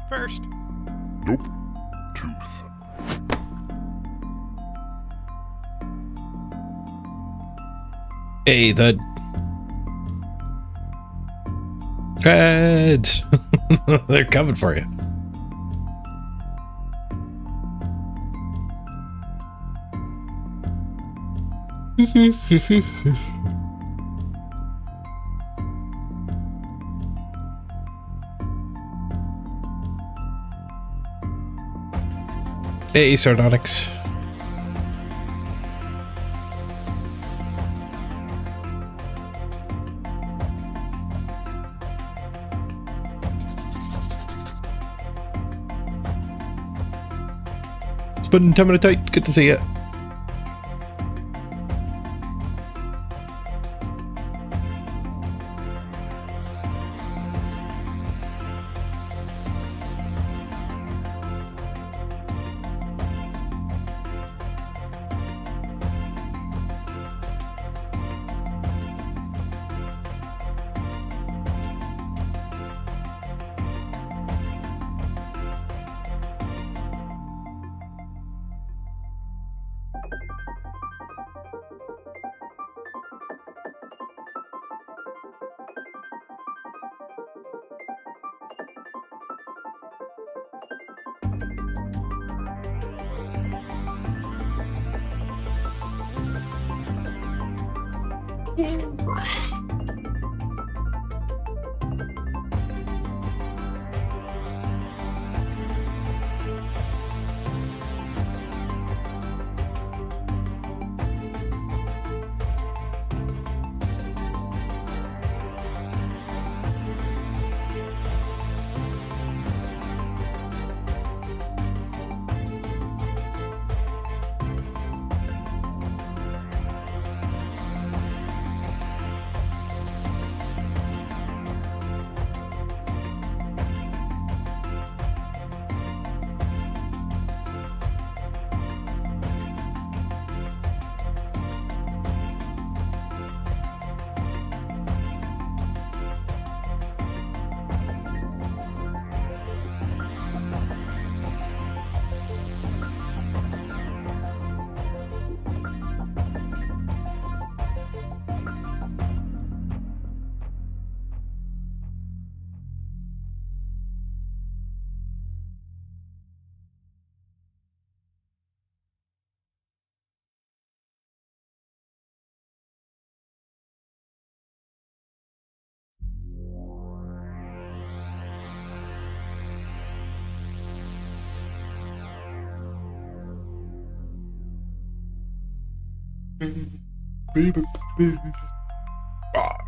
first. Nope. Tooth. Hey, the Treads. They're coming for you. Hey, Sardonyx. Spun tight. Good to see you.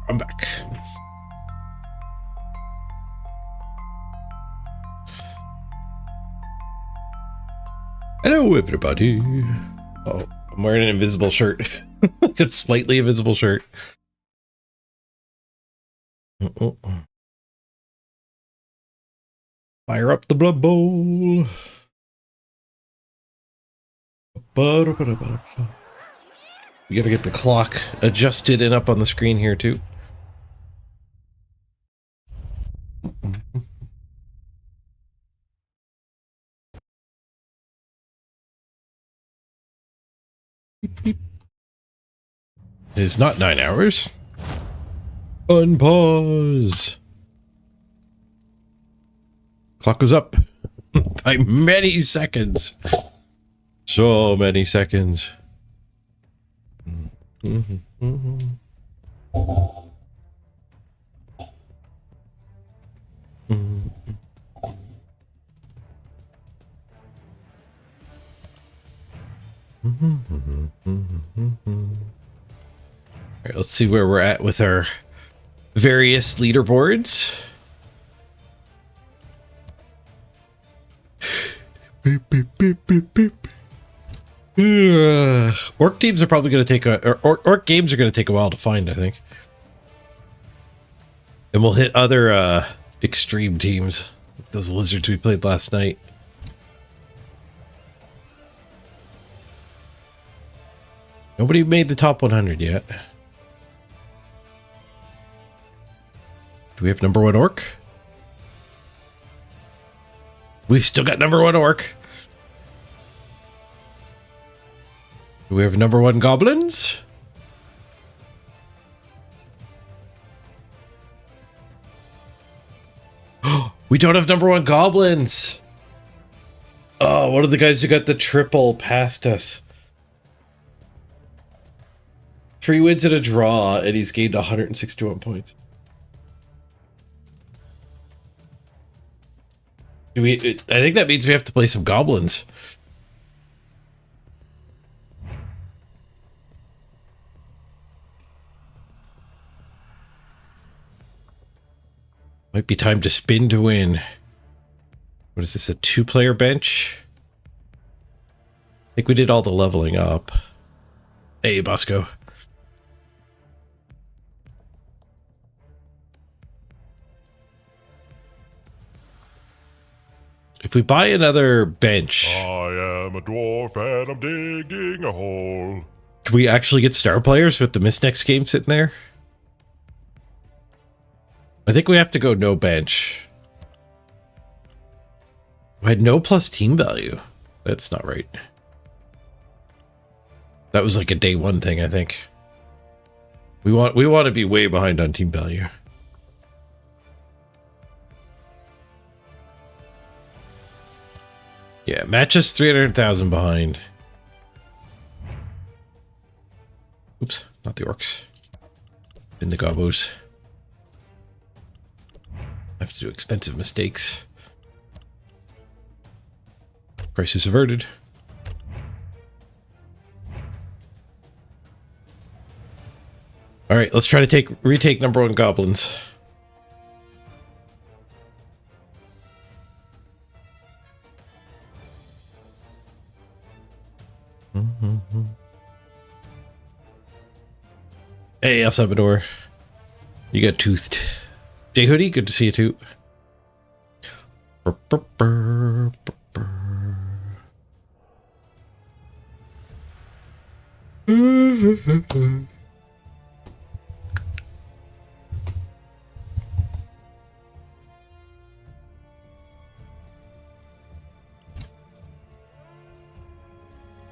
I'm back. Hello, everybody. Oh, I'm wearing an invisible shirt. It's slightly invisible shirt. Fire up the blood bowl. We gotta get the clock adjusted and up on the screen here too. It is not 9 hours. Unpause. Clock goes up by many seconds. So many seconds. All right, let's see where we're at with our various leaderboards. Orc teams are probably going to take orc games are going to take a while to find, I think. And we'll hit other extreme teams, like those lizards we played last night. Nobody made the top 100 yet. Do we have #1 orc? We've still got number 1 orc. Do we have number 1 goblins? We don't have number 1 goblins. Oh, one of the guys who got the triple passed us. 3 wins and a draw, and he's gained 161 points. I think that means we have to play some goblins. Might be time to spin to win. What is this, a 2-player bench? I think we did all the leveling up. Hey, Bosco. If we buy another bench... I am a dwarf and I'm digging a hole. Can we actually get star players with the Miss Next game sitting there? I think we have to go no bench. I had no plus team value. That's not right. That was like a day 1 thing, I think. We want to be way behind on team value. Yeah, match us 300,000 behind. Oops, not the orcs. In the gobos. I have to do expensive mistakes. Crisis averted. All right, let's try to retake number 1 goblins. Hey, El Salvador. You got toothed. Jay Hoodie, good to see you too.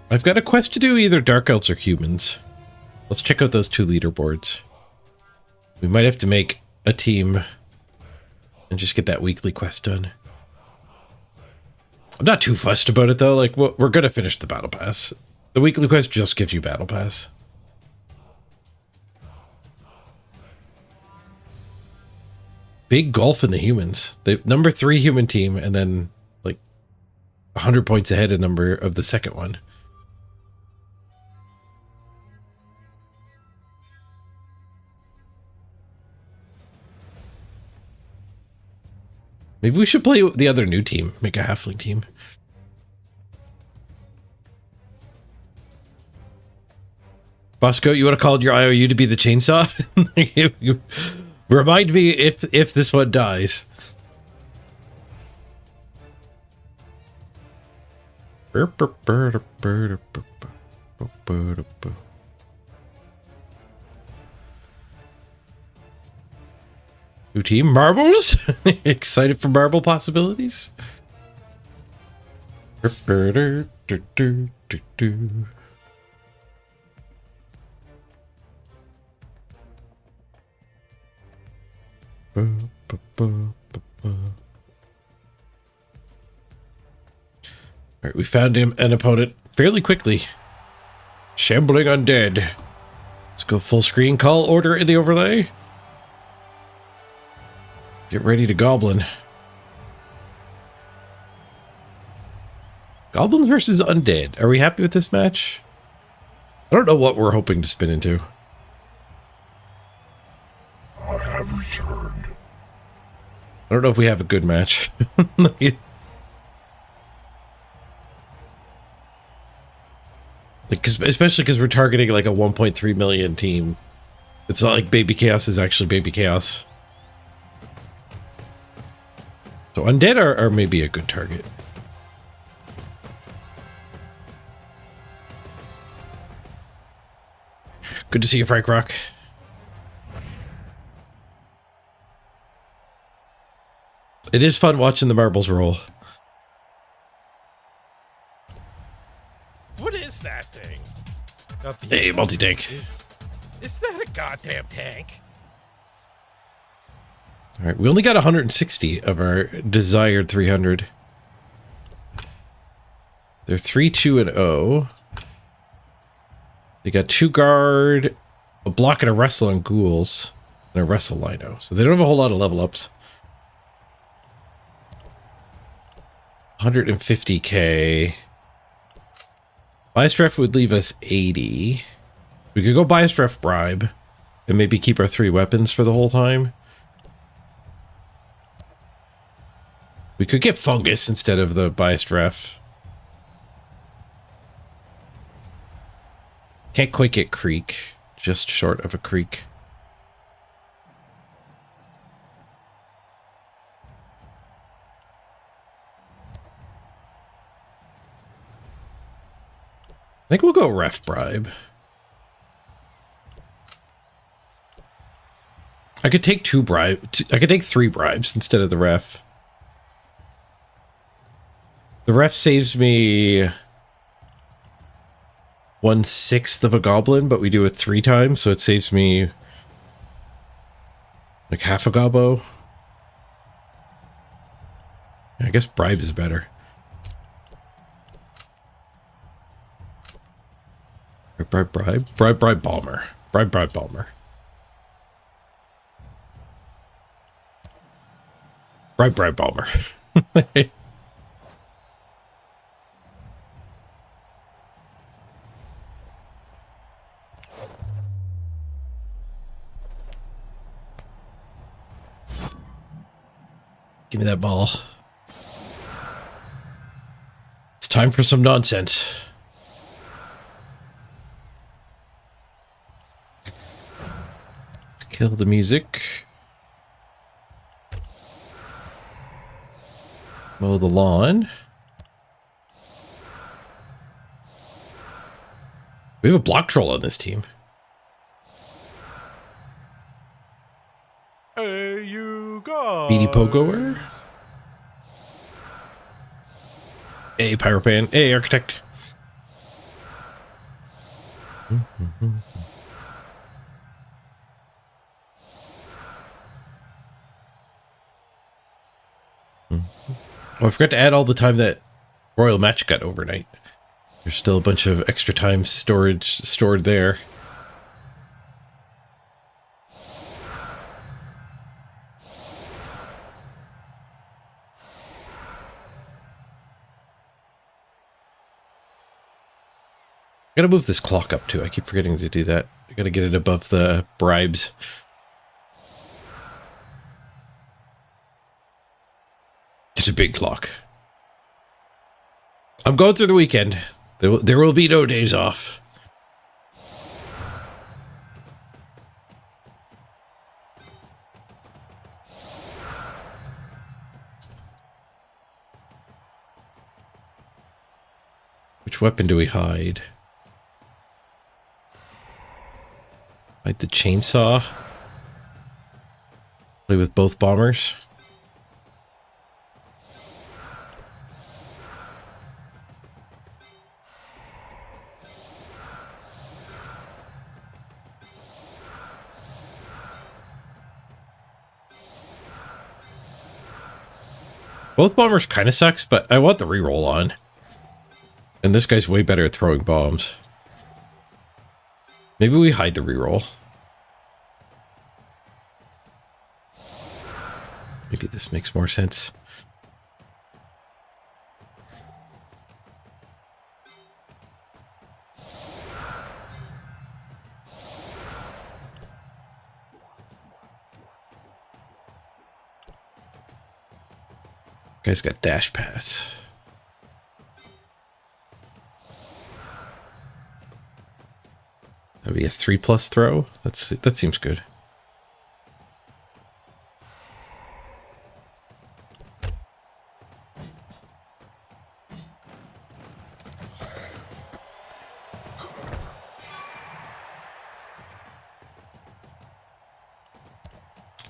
I've got a quest to do, either Dark Elves or Humans. Let's check out those 2 leaderboards. We might have to make a team and just get that weekly quest done. I'm not too fussed about it though. Like, we're gonna finish the battle pass. The weekly quest just gives you battle pass. Big gulf in the humans. The number 3 human team, and then like 100 points ahead of number of the second one. Maybe we should play the other new team, make a halfling team. Bosco, you want to call your IOU to be the chainsaw? you remind me if this one dies. New team, marbles? Excited for marble possibilities? Alright, we found him an opponent fairly quickly. Shambling undead. Let's go full screen, call order in the overlay. Get ready to goblin. Goblins versus undead. Are we happy with this match? I don't know what we're hoping to spin into. I have returned. I don't know if we have a good match. Especially because we're targeting like a 1.3 million team. It's not like Baby Chaos is actually Baby Chaos. So undead are maybe a good target. Good to see you, Frank Rock. It is fun watching the marbles roll. Hey, multi-tank. Is that a goddamn tank? All right, we only got 160 of our desired 300. They're 3-2 and 0. They got 2 guard, a block and a wrestle on ghouls, and a wrestle lino. So they don't have a whole lot of level ups. 150k. Buy-stref would leave us 80. We could go buy-stref bribe and maybe keep our 3 weapons for the whole time. We could get fungus instead of the buy-stref. Can't quite get creek. Just short of a creek. I think we'll go ref bribe. I could take 2 bribes. I could take 3 bribes instead of the ref. The ref saves me 1/6 of a goblin, but we do it 3 times, so it saves me like half a gobbo. I guess bribe is better. Bribe, bomber. Bribe, bomber. Bribe, bomber. Give me that ball. It's time for some nonsense. Kill the music. Mow the lawn. We have a block troll on this team. Hey, you guys. Beady Pogoer. Hey, Pyropan. Hey, Architect. Oh, I forgot to add all the time that Royal Match got overnight. There's still a bunch of extra time storage stored there. I gotta move this clock up too. I keep forgetting to do that. I gotta get it above the bribes. It's a big clock. I'm going through the weekend. There will be no days off. Which weapon do we hide? Hide the chainsaw. Play with both bombers. Both bombers kind of sucks, but I want the reroll on. And this guy's way better at throwing bombs. Maybe we hide the reroll. Maybe this makes more sense. Guy's got dash pass. That'd be a 3+ throw. That seems good.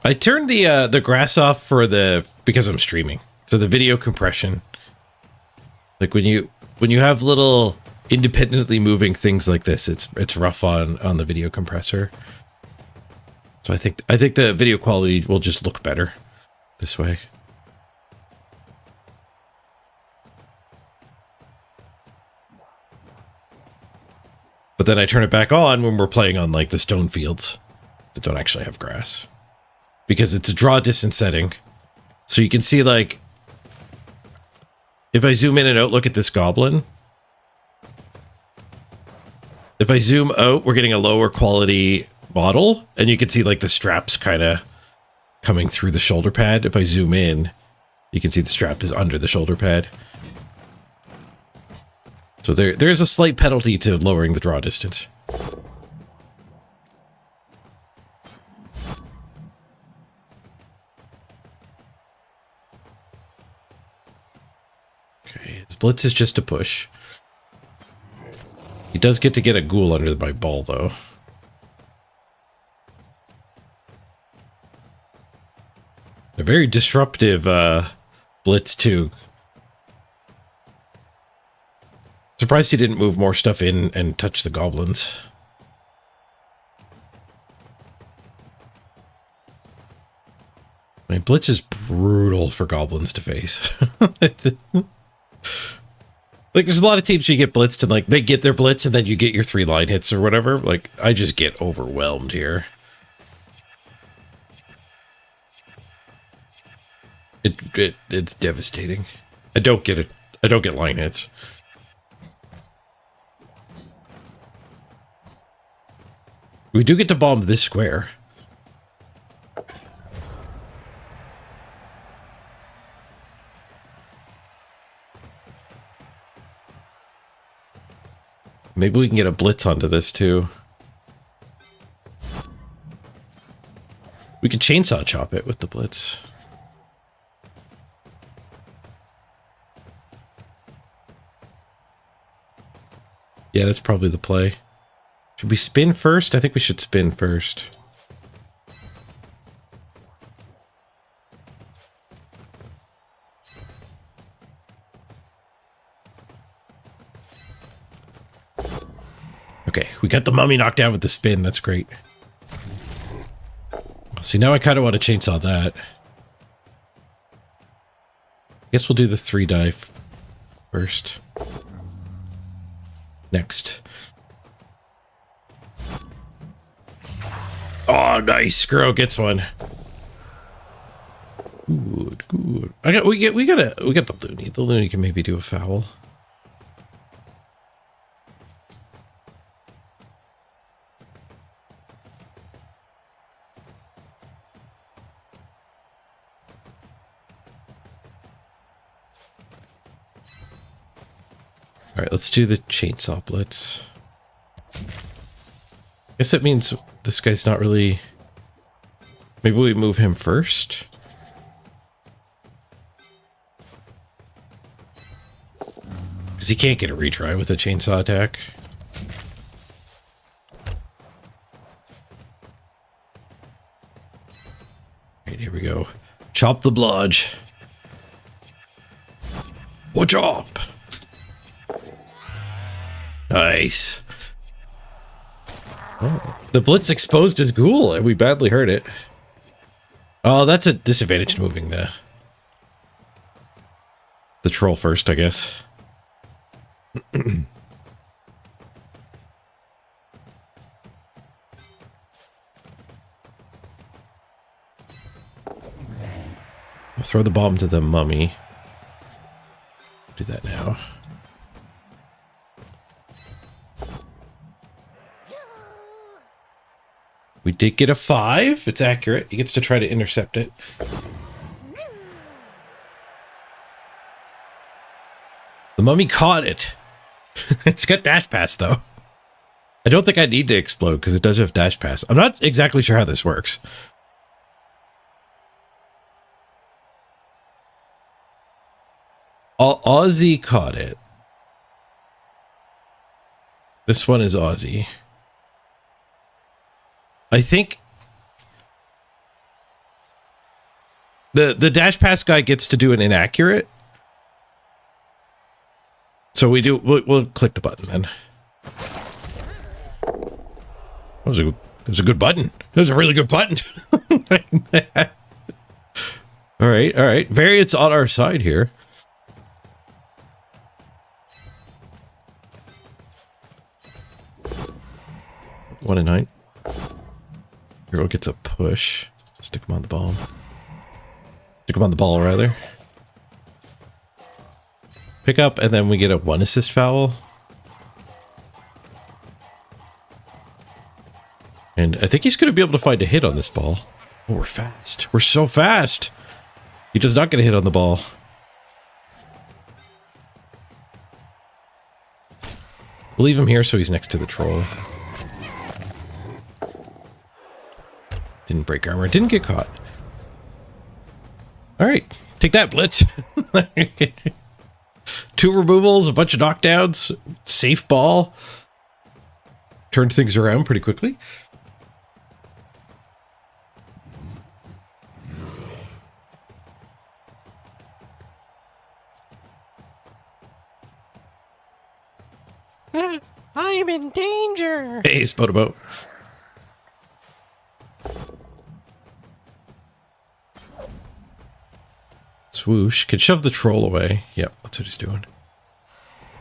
I turned the grass off because I'm streaming. So the video compression, like when you have little independently moving things like this, it's rough on the video compressor. So I think the video quality will just look better this way. But then I turn it back on when we're playing on like the stone fields that don't actually have grass, because it's a draw distance setting. So you can see, like, if I zoom in and out, look at this goblin. If I zoom out, we're getting a lower quality model, and you can see like the straps kind of coming through the shoulder pad. If I zoom in, you can see the strap is under the shoulder pad. So there's a slight penalty to lowering the draw distance. Okay, his blitz is just a push. He does get to get a ghoul under my ball, though. A very disruptive blitz, too. Surprised he didn't move more stuff in and touch the goblins. I mean, blitz is brutal for goblins to face. Like, there's a lot of teams you get blitzed and, like, they get their blitz and then you get your 3 line hits or whatever. Like, I just get overwhelmed here. It's devastating. I don't get it. I don't get line hits. We do get to bomb this square. Maybe we can get a blitz onto this too. We could chainsaw chop it with the blitz. Yeah, that's probably the play. Should we spin first? I think we should spin first. Okay, we got the mummy knocked out with the spin. That's great. See, now I kind of want to chainsaw that. Guess we'll do the 3 dive first. Next. Oh, nice. Skuro gets one. Good, good. We got the loony. The loony can maybe do a foul. All right, let's do the chainsaw blitz. Guess that means this guy's not really... Maybe we move him first? Because he can't get a retry with a chainsaw attack. Alright, here we go. Chop the blodge. Watch up! Nice. Oh, the blitz exposed his ghoul, and we badly hurt it. Oh, that's a disadvantage to moving the troll first, I guess. We'll throw the bomb to the mummy. Do that now. We did get a 5. It's accurate. He gets to try to intercept it. The mummy caught it. It's got dash pass, though. I don't think I need to explode because it does have dash pass. I'm not exactly sure how this works. Aussie caught it. This one is Aussie. I think the dash pass guy gets to do an inaccurate. So we'll click the button then. That was a good button. That was a really good button. All right. Variance on our side here. One and 9. Hero gets a push. Stick him on the ball. Stick him on the ball, rather. Pick up, and then we get a 1 assist foul. And I think he's going to be able to find a hit on this ball. Oh, we're fast. We're so fast. He does not get a hit on the ball. We'll leave him here so he's next to the troll. Didn't break armor. Didn't get caught. All right. Take that, Blitz. 2 removals, a bunch of knockdowns, safe ball. Turned things around pretty quickly. I'm in danger. Hey, Spotaboat. Swoosh can shove the troll away. Yep, that's what he's doing.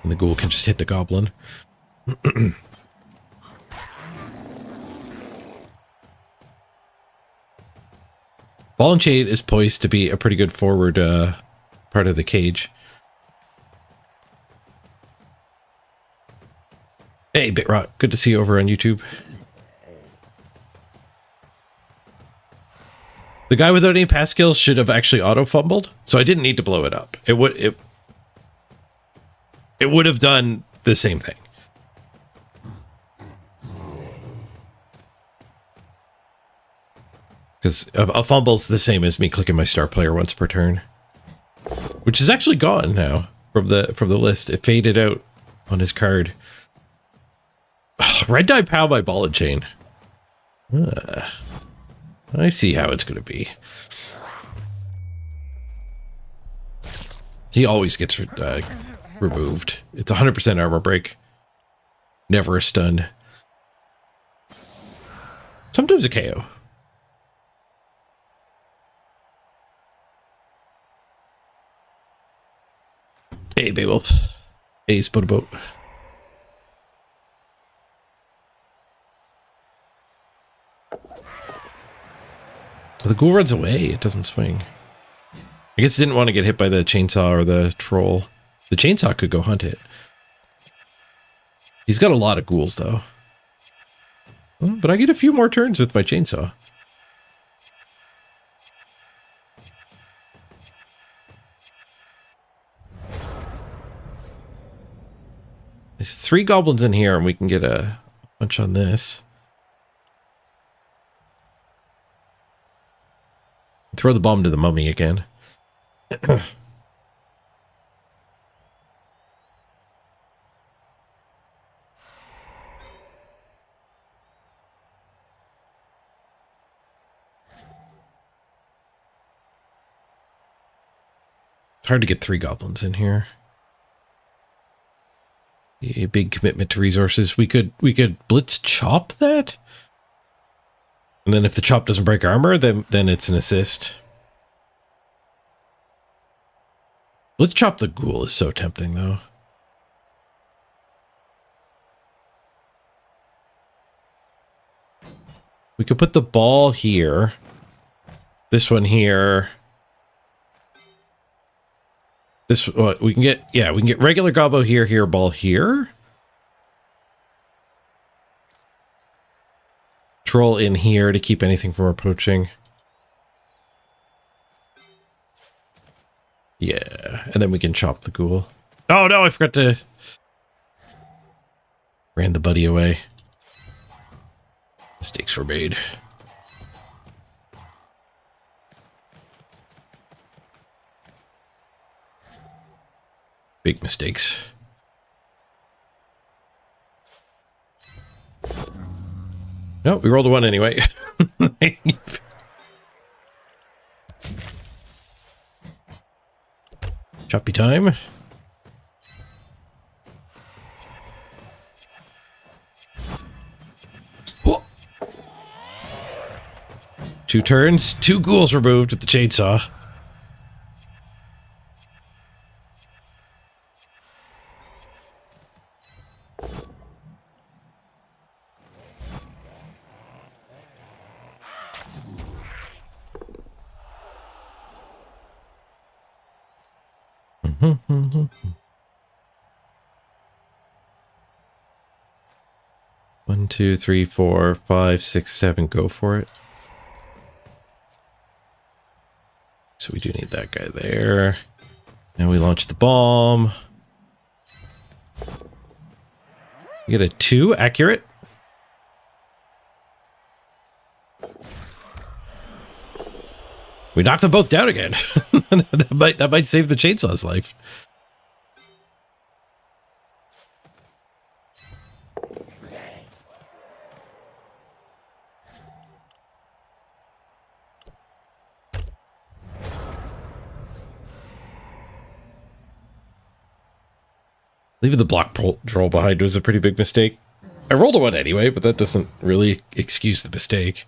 And the ghoul can just hit the goblin. Ball and Chain is poised to be a pretty good forward part of the cage. Hey, Bitrock, good to see you over on YouTube. The guy without any pass skills should have actually auto-fumbled, so I didn't need to blow it up. It would have done the same thing. Because a fumble's the same as me clicking my star player once per turn. Which is actually gone now from the list. It faded out on his card. Red die pow by ball and chain. I see how it's going to be. He always gets removed. It's 100% armor break. Never a stun. Sometimes a KO. Hey, Beowulf. Hey, Spotaboat. The ghoul runs away. It doesn't swing. I guess it didn't want to get hit by the chainsaw or the troll. The chainsaw could go hunt it. He's got a lot of ghouls, though. Well, but I get a few more turns with my chainsaw. There's 3 goblins in here, and we can get a bunch on this. Throw the bomb to the mummy again. It's hard to get 3 goblins in here. A big commitment to resources. We could blitz chop that? And then if the chop doesn't break armor, then it's an assist. Let's chop the ghoul is so tempting, though. We could put the ball here. This one here. This we can get, yeah, we can get regular gobbo here, ball here. Troll in here to keep anything from approaching. Yeah, and then we can chop the ghoul. Oh no, I forgot to... Ran the buddy away. Mistakes were made. Big mistakes. No, we rolled a 1 anyway. Choppy time. 2 turns, 2 ghouls removed with the chainsaw. One, 2, 3, 4, 5, 6, 7. Go for it. So we do need that guy there. Now we launch the bomb. You get a 2, accurate. We knocked them both down again. that might save the chainsaw's life. Leaving the block troll behind was a pretty big mistake. I rolled a 1 anyway, but that doesn't really excuse the mistake.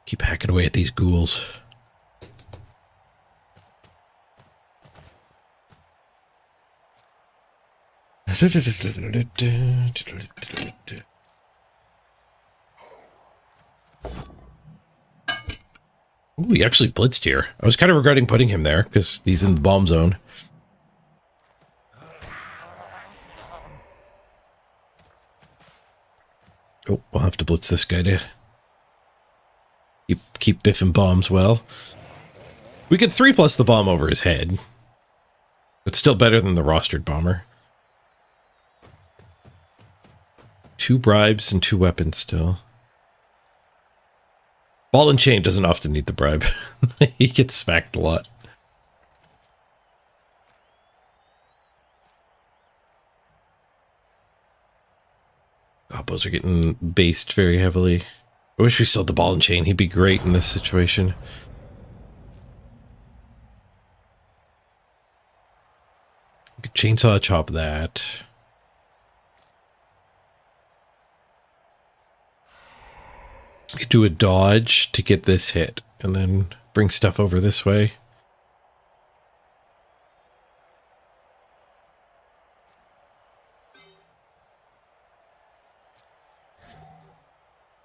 Keep hacking away at these ghouls. Ooh, he actually blitzed here. I was kind of regretting putting him there because he's in the bomb zone. Oh, we'll have to blitz this guy to keep biffing bombs well. We could 3+ the bomb over his head. It's still better than the rostered bomber. 2 bribes and 2 weapons still. Ball and chain doesn't often need the bribe. He gets smacked a lot. Goblins are getting based very heavily. I wish we still had the ball and chain. He'd be great in this situation. We could chainsaw chop that. We could do a dodge to get this hit and then bring stuff over this way.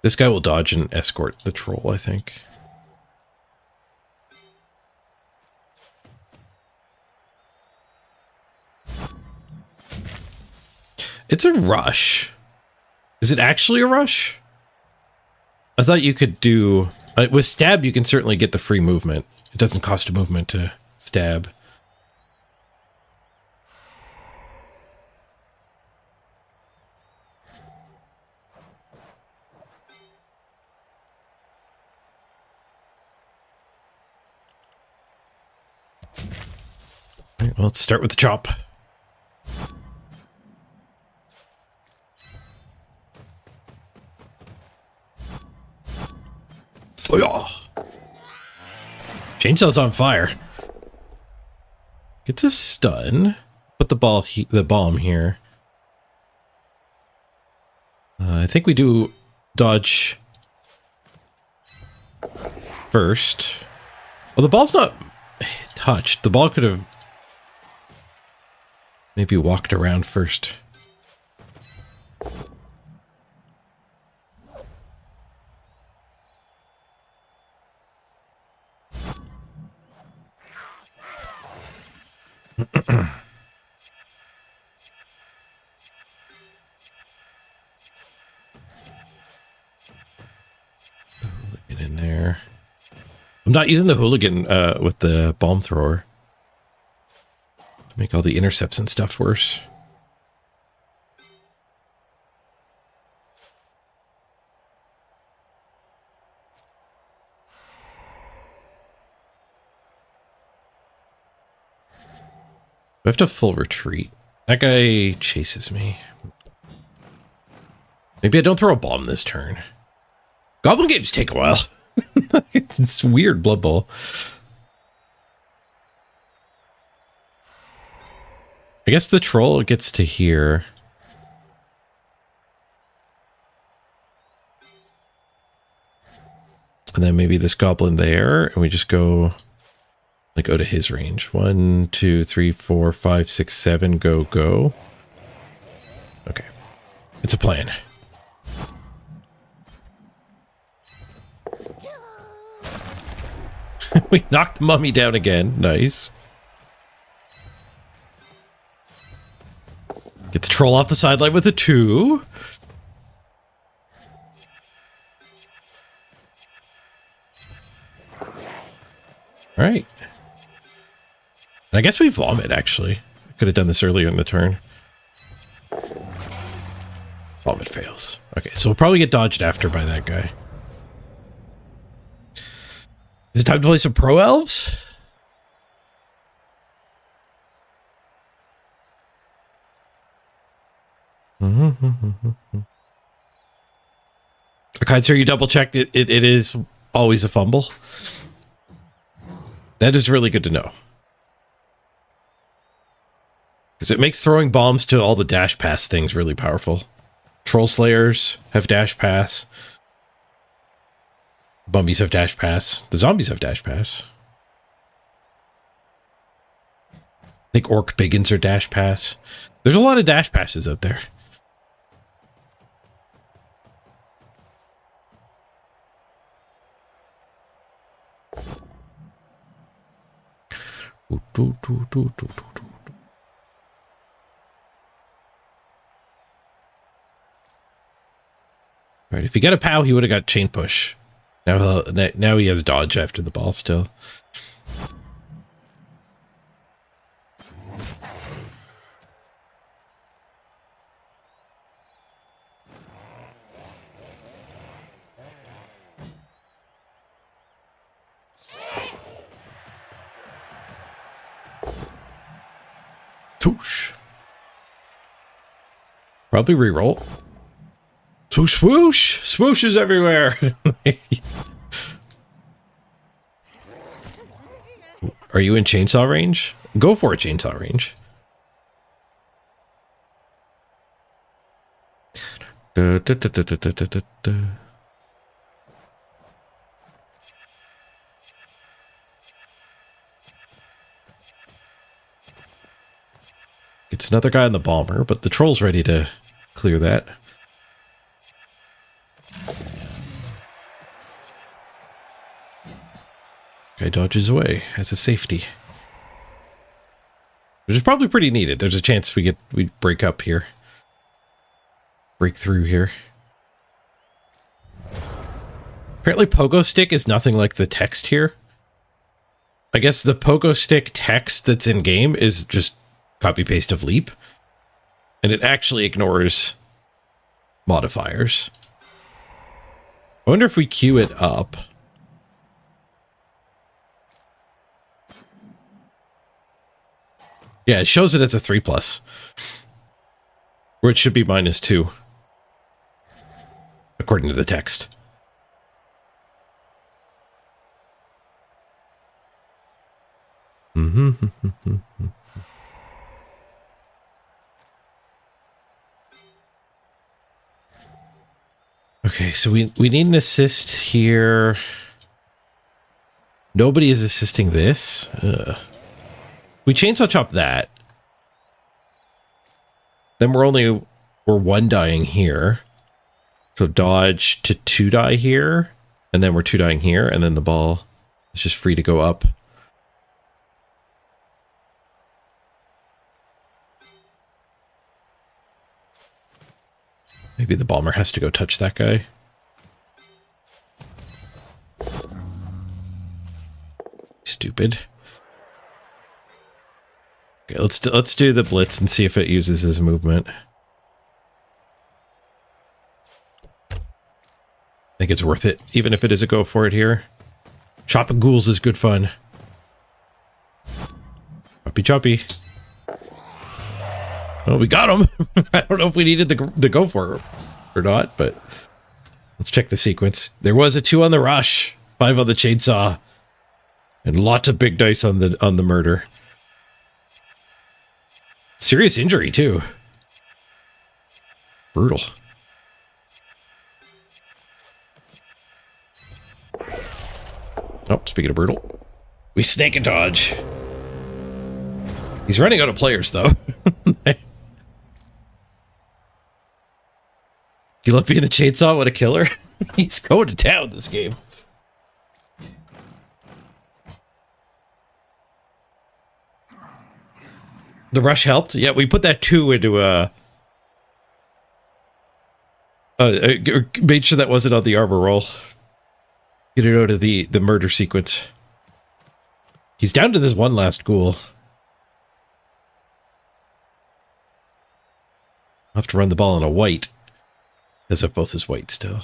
This guy will dodge and escort the troll, I think. It's a rush. Is it actually a rush? I thought you could do... with stab, you can certainly get the free movement. It doesn't cost a movement to stab. All right, well, let's start with the chop. Oh, yeah. Chainsaw's on fire. Gets a stun. Put the bomb here. I think we do dodge first. Well, the ball's not touched. The ball could have maybe walked around first. Get in there. I'm not using the hooligan with the bomb thrower to make all the intercepts and stuff worse. I have to full retreat. That guy chases me. Maybe I don't throw a bomb this turn. Goblin games take a while. It's weird, Blood Bowl. I guess the troll gets to here. And then maybe this goblin there, and we just go, like, go to his range. 1, 2, 3, 4, 5, 6, 7, go, go. Okay. It's a plan. We knocked the mummy down again. Nice. Get the troll off the sideline with a 2. All right. And I guess we vomit, actually. I could have done this earlier in the turn. Vomit fails. Okay, so we'll probably get dodged after by that guy. Is it time to play some Pro Elves? Okay, so you double checked it is always a fumble. That is really good to know. Because it makes throwing bombs to all the dash pass things really powerful. Troll Slayers have dash pass. Bumbies have dash pass. The zombies have dash pass. I think Orc Biggins are dash pass. There's a lot of dash passes out there. Right, if he got a POW, he would have got chain push. Now he has dodge after the ball still. Swoosh. Probably reroll. Swoosh, swoosh! Swooshes everywhere! Are you in chainsaw range? Go for a chainsaw range. It's another guy on the bomber, but the troll's ready to clear that. Guy dodges away as a safety. Which is probably pretty needed. There's a chance we break up here. Break through here. Apparently pogo stick is nothing like the text here. I guess the pogo stick text that's in game is just copy paste of leap. And it actually ignores modifiers. I wonder if we queue it up. Yeah, it shows it as a 3+. Where it should be -2. According to the text. Okay, so we need an assist here. Nobody is assisting this. We chainsaw chop that. Then we're one dying here. So dodge to 2 die here. And then we're 2 dying here. And then the ball is just free to go up. Maybe the bomber has to go touch that guy. Stupid. Okay, let's do the blitz and see if it uses his movement. I think it's worth it, even if it is a go for it here. Chopping ghouls is good fun. Choppy choppy. Well, we got him. I don't know if we needed the go for it or not, but let's check the sequence. There was a 2 on the rush, 5 on the chainsaw, and lots of big dice on the murder. Serious injury, too. Brutal. Oh, speaking of brutal. We snake and dodge. He's running out of players, though. You love being the chainsaw? What a killer. He's going to town this game. The rush helped? Yeah, we put that 2 into made sure that wasn't on the armor roll. Get it out of the murder sequence. He's down to this one last ghoul. I'll have to run the ball on a white. Because of both his white still.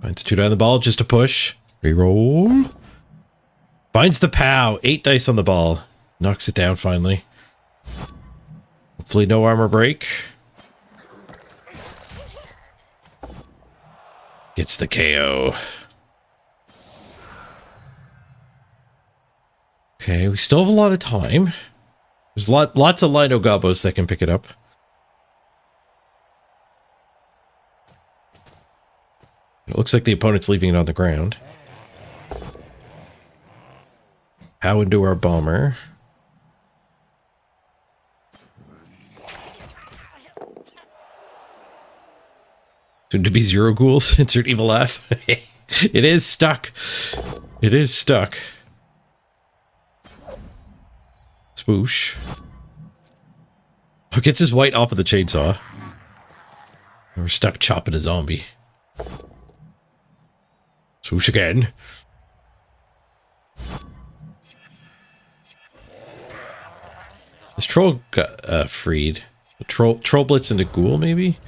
Finds 2 down the ball, just a push. Reroll. Finds the POW. 8 dice on the ball. Knocks it down finally. Hopefully no armor break. Gets the KO. Okay, we still have a lot of time. There's lots of Lino Gobos that can pick it up. It looks like the opponent's leaving it on the ground. How into our bomber. Soon to be 0 ghouls. Insert evil laugh. It is stuck. It is stuck. Swoosh. Oh, gets his white off of the chainsaw. We're stuck chopping a zombie. Swoosh again. This troll got freed. A troll blitz into ghoul, maybe?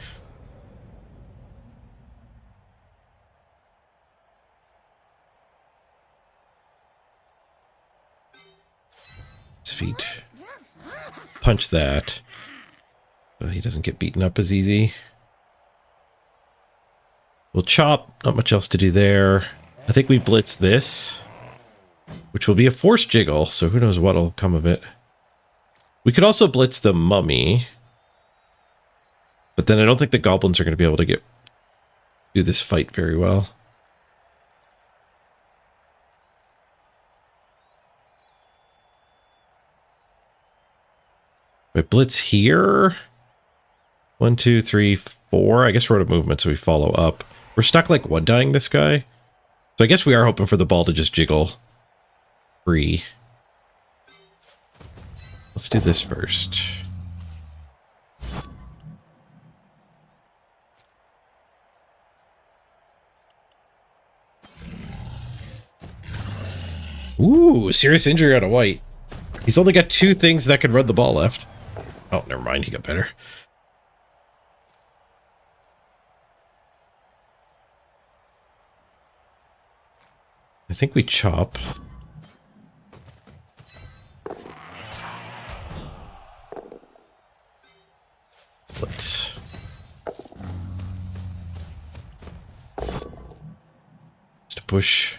His feet. Punch that. But he doesn't get beaten up as easy. We'll chop. Not much else to do there. I think we blitz this. Which will be a force jiggle, so who knows what'll come of it. We could also blitz the mummy. But then I don't think the goblins are going to be able to do this fight very well. We blitz here. 1, 2, 3, 4. I guess we're out of movement, so we follow up. We're stuck like one dying this guy. So I guess we are hoping for the ball to just jiggle free. Let's do this first. Ooh, serious injury on a white. He's only got 2 things that can run the ball left. Oh, never mind. He got better. I think we chop. Let's... Just a push.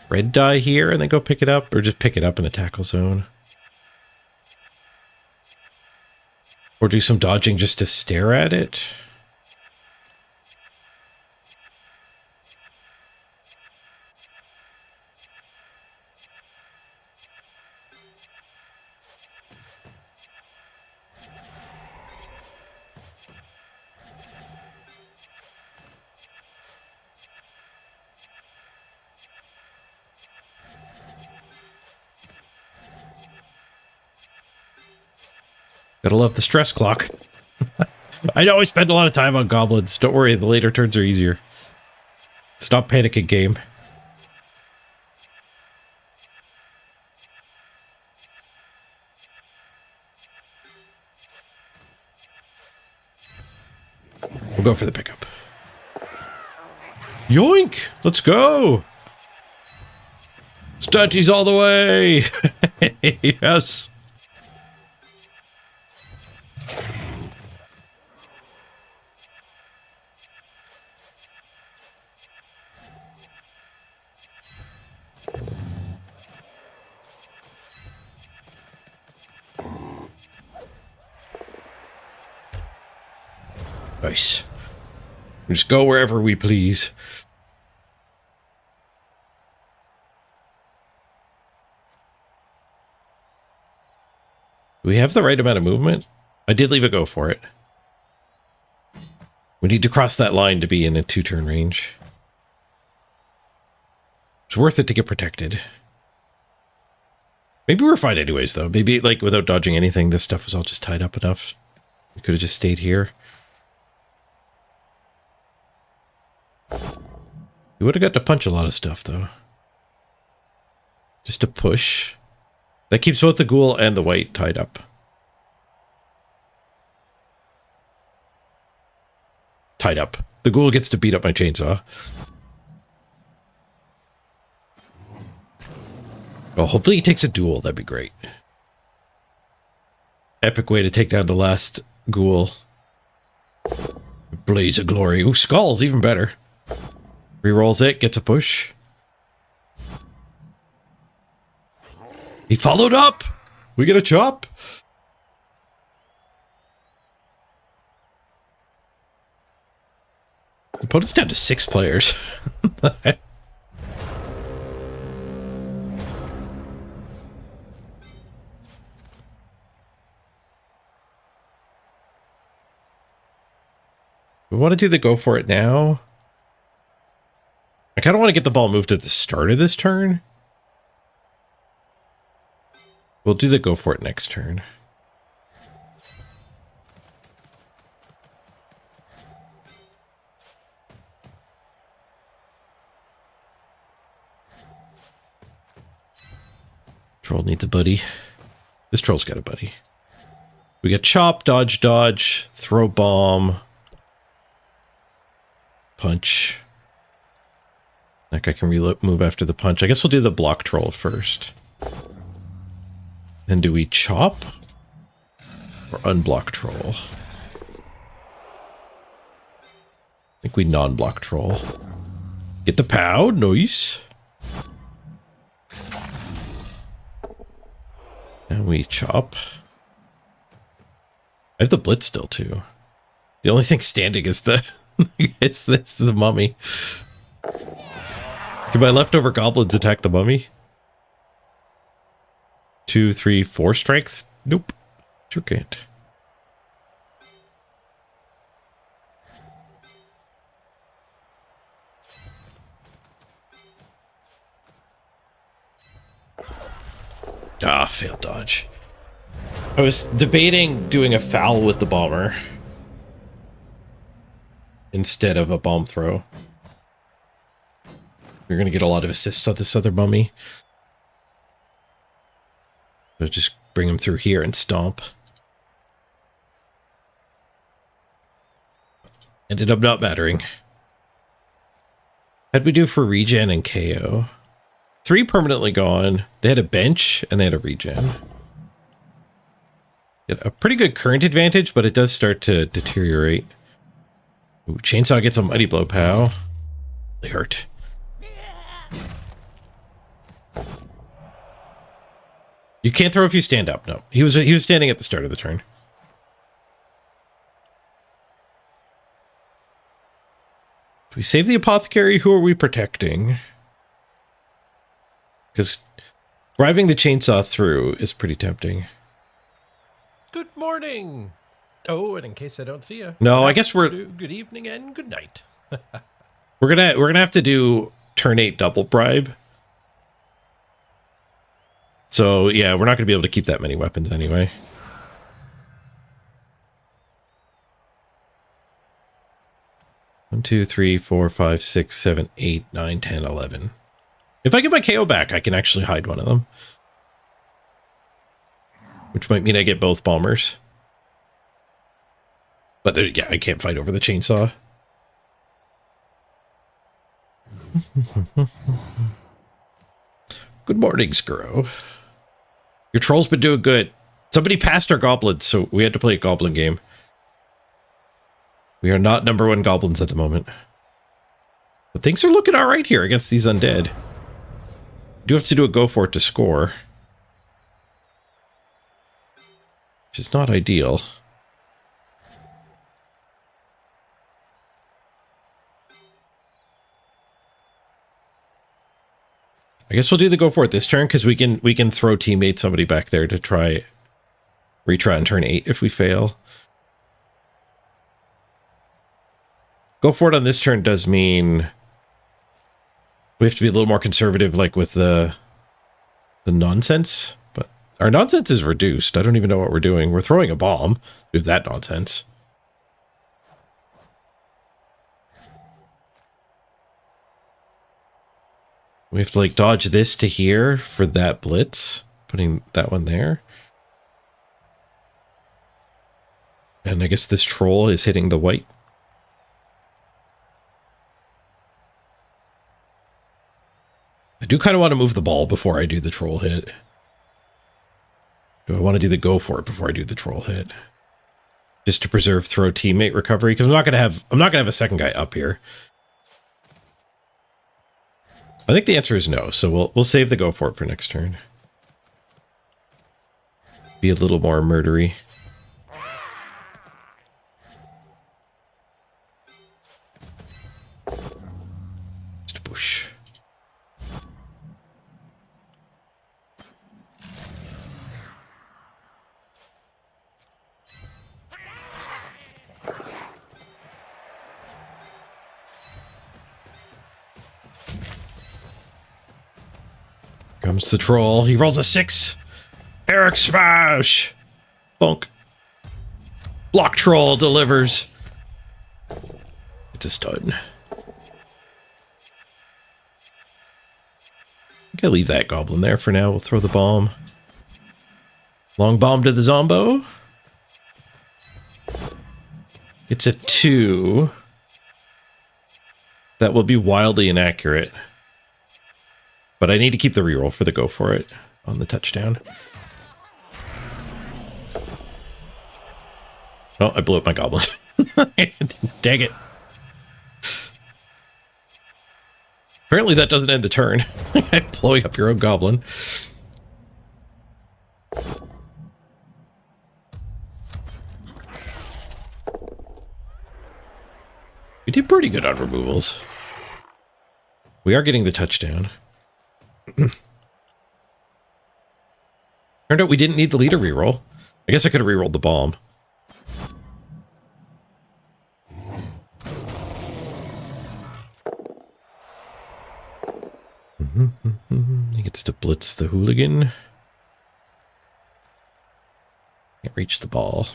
Red die here and then go pick it up, or just pick it up in the tackle zone. Or do some dodging just to stare at it. Gotta love the stress clock. I know I spend a lot of time on goblins. Don't worry, the later turns are easier. Stop panicking, game. We'll go for the pickup. Yoink! Let's go! Statties all the way! Yes! Nice. We just go wherever we please. Do we have the right amount of movement? I did leave a go for it. We need to cross that line to be in a 2-turn range. It's worth it to get protected. Maybe we're fine anyways, though. Maybe, like, without dodging anything, this stuff was all just tied up enough. We could have just stayed here. We would have got to punch a lot of stuff, though. Just a push. That keeps both the ghoul and the white tied up. Tied up. The ghoul gets to beat up my chainsaw. Well, hopefully he takes a duel. That'd be great. Epic way to take down the last ghoul. Blaze of glory. Ooh, skulls, even better. Rerolls it, gets a push. He followed up! We get a chop! The opponent's down to 6 players. We want to do the go for it now. I kind of want to get the ball moved at the start of this turn. We'll do the go for it next turn. Troll needs a buddy. This troll's got a buddy. We got chop, dodge, dodge, throw bomb, punch. That guy can move after the punch. I guess we'll do the block troll first. Then do we chop or unblock troll? I think we non-block troll. Get the pow, nice. And we chop. I have the blitz still too. The only thing standing is the it's the mummy. Can my leftover goblins attack the mummy? 2, 3, 4 strength? Nope. Sure can't. Ah, failed dodge. I was debating doing a foul with the bomber instead of a bomb throw. We're going to get a lot of assists on this other mummy. So just bring him through here and stomp. Ended up not mattering. How'd we do for regen and KO? 3 permanently gone. They had a bench and they had a regen. Get a pretty good current advantage, but it does start to deteriorate. Ooh, chainsaw gets a mighty blow pow. Really hurt. You can't throw if you stand up. No, he was standing at the start of the turn. Do we save the apothecary? Who are we protecting? Because driving the chainsaw through is pretty tempting. Good morning. Oh, and in case I don't see you. No, I guess we're good evening and good night. we're gonna have to do turn 8 double bribe. So yeah, we're not gonna be able to keep that many weapons anyway. One, 2, 3, 4, 5, 6, 7, 8, 9, 10, 11. If I get my KO back, I can actually hide one of them. Which might mean I get both bombers. But yeah, I can't fight over the chainsaw. Good morning, Skuro. Your troll's been doing good. Somebody passed our goblins, so we had to play a goblin game. We are not #1 goblins at the moment. But things are looking alright here against these undead. We do have to do a go for it to score. Which is not ideal. I guess we'll do the go for it this turn because we can throw teammate somebody back there to retry on turn 8 if we fail. Go for it on this turn does mean we have to be a little more conservative, like with the nonsense. But our nonsense is reduced. I don't even know what we're doing. We're throwing a bomb. We have that nonsense. We have to like dodge this to here for that blitz, putting that one there. And I guess this troll is hitting the white. I do kind of want to move the ball before I do the troll hit. Do I want to do the go for it before I do the troll hit? Just to preserve throw teammate recovery, because I'm not gonna have a second guy up here. I think the answer is no, so we'll save the go for it for next turn. Be a little more murdery. Just a bush. Comes the troll. He rolls a 6. Eric smash. Bonk. Block troll delivers. It's a stun. I think I leave that goblin there for now. We'll throw the bomb. Long bomb to the zombo. It's a 2. That will be wildly inaccurate. But I need to keep the reroll for the go for it on the touchdown. Oh, I blew up my goblin. Dang it. Apparently that doesn't end the turn. Blowing up your own goblin. We did pretty good on removals. We are getting the touchdown. Turned out we didn't need the leader reroll. I guess I could have rerolled the bomb. He gets to blitz the hooligan. Can't reach the ball.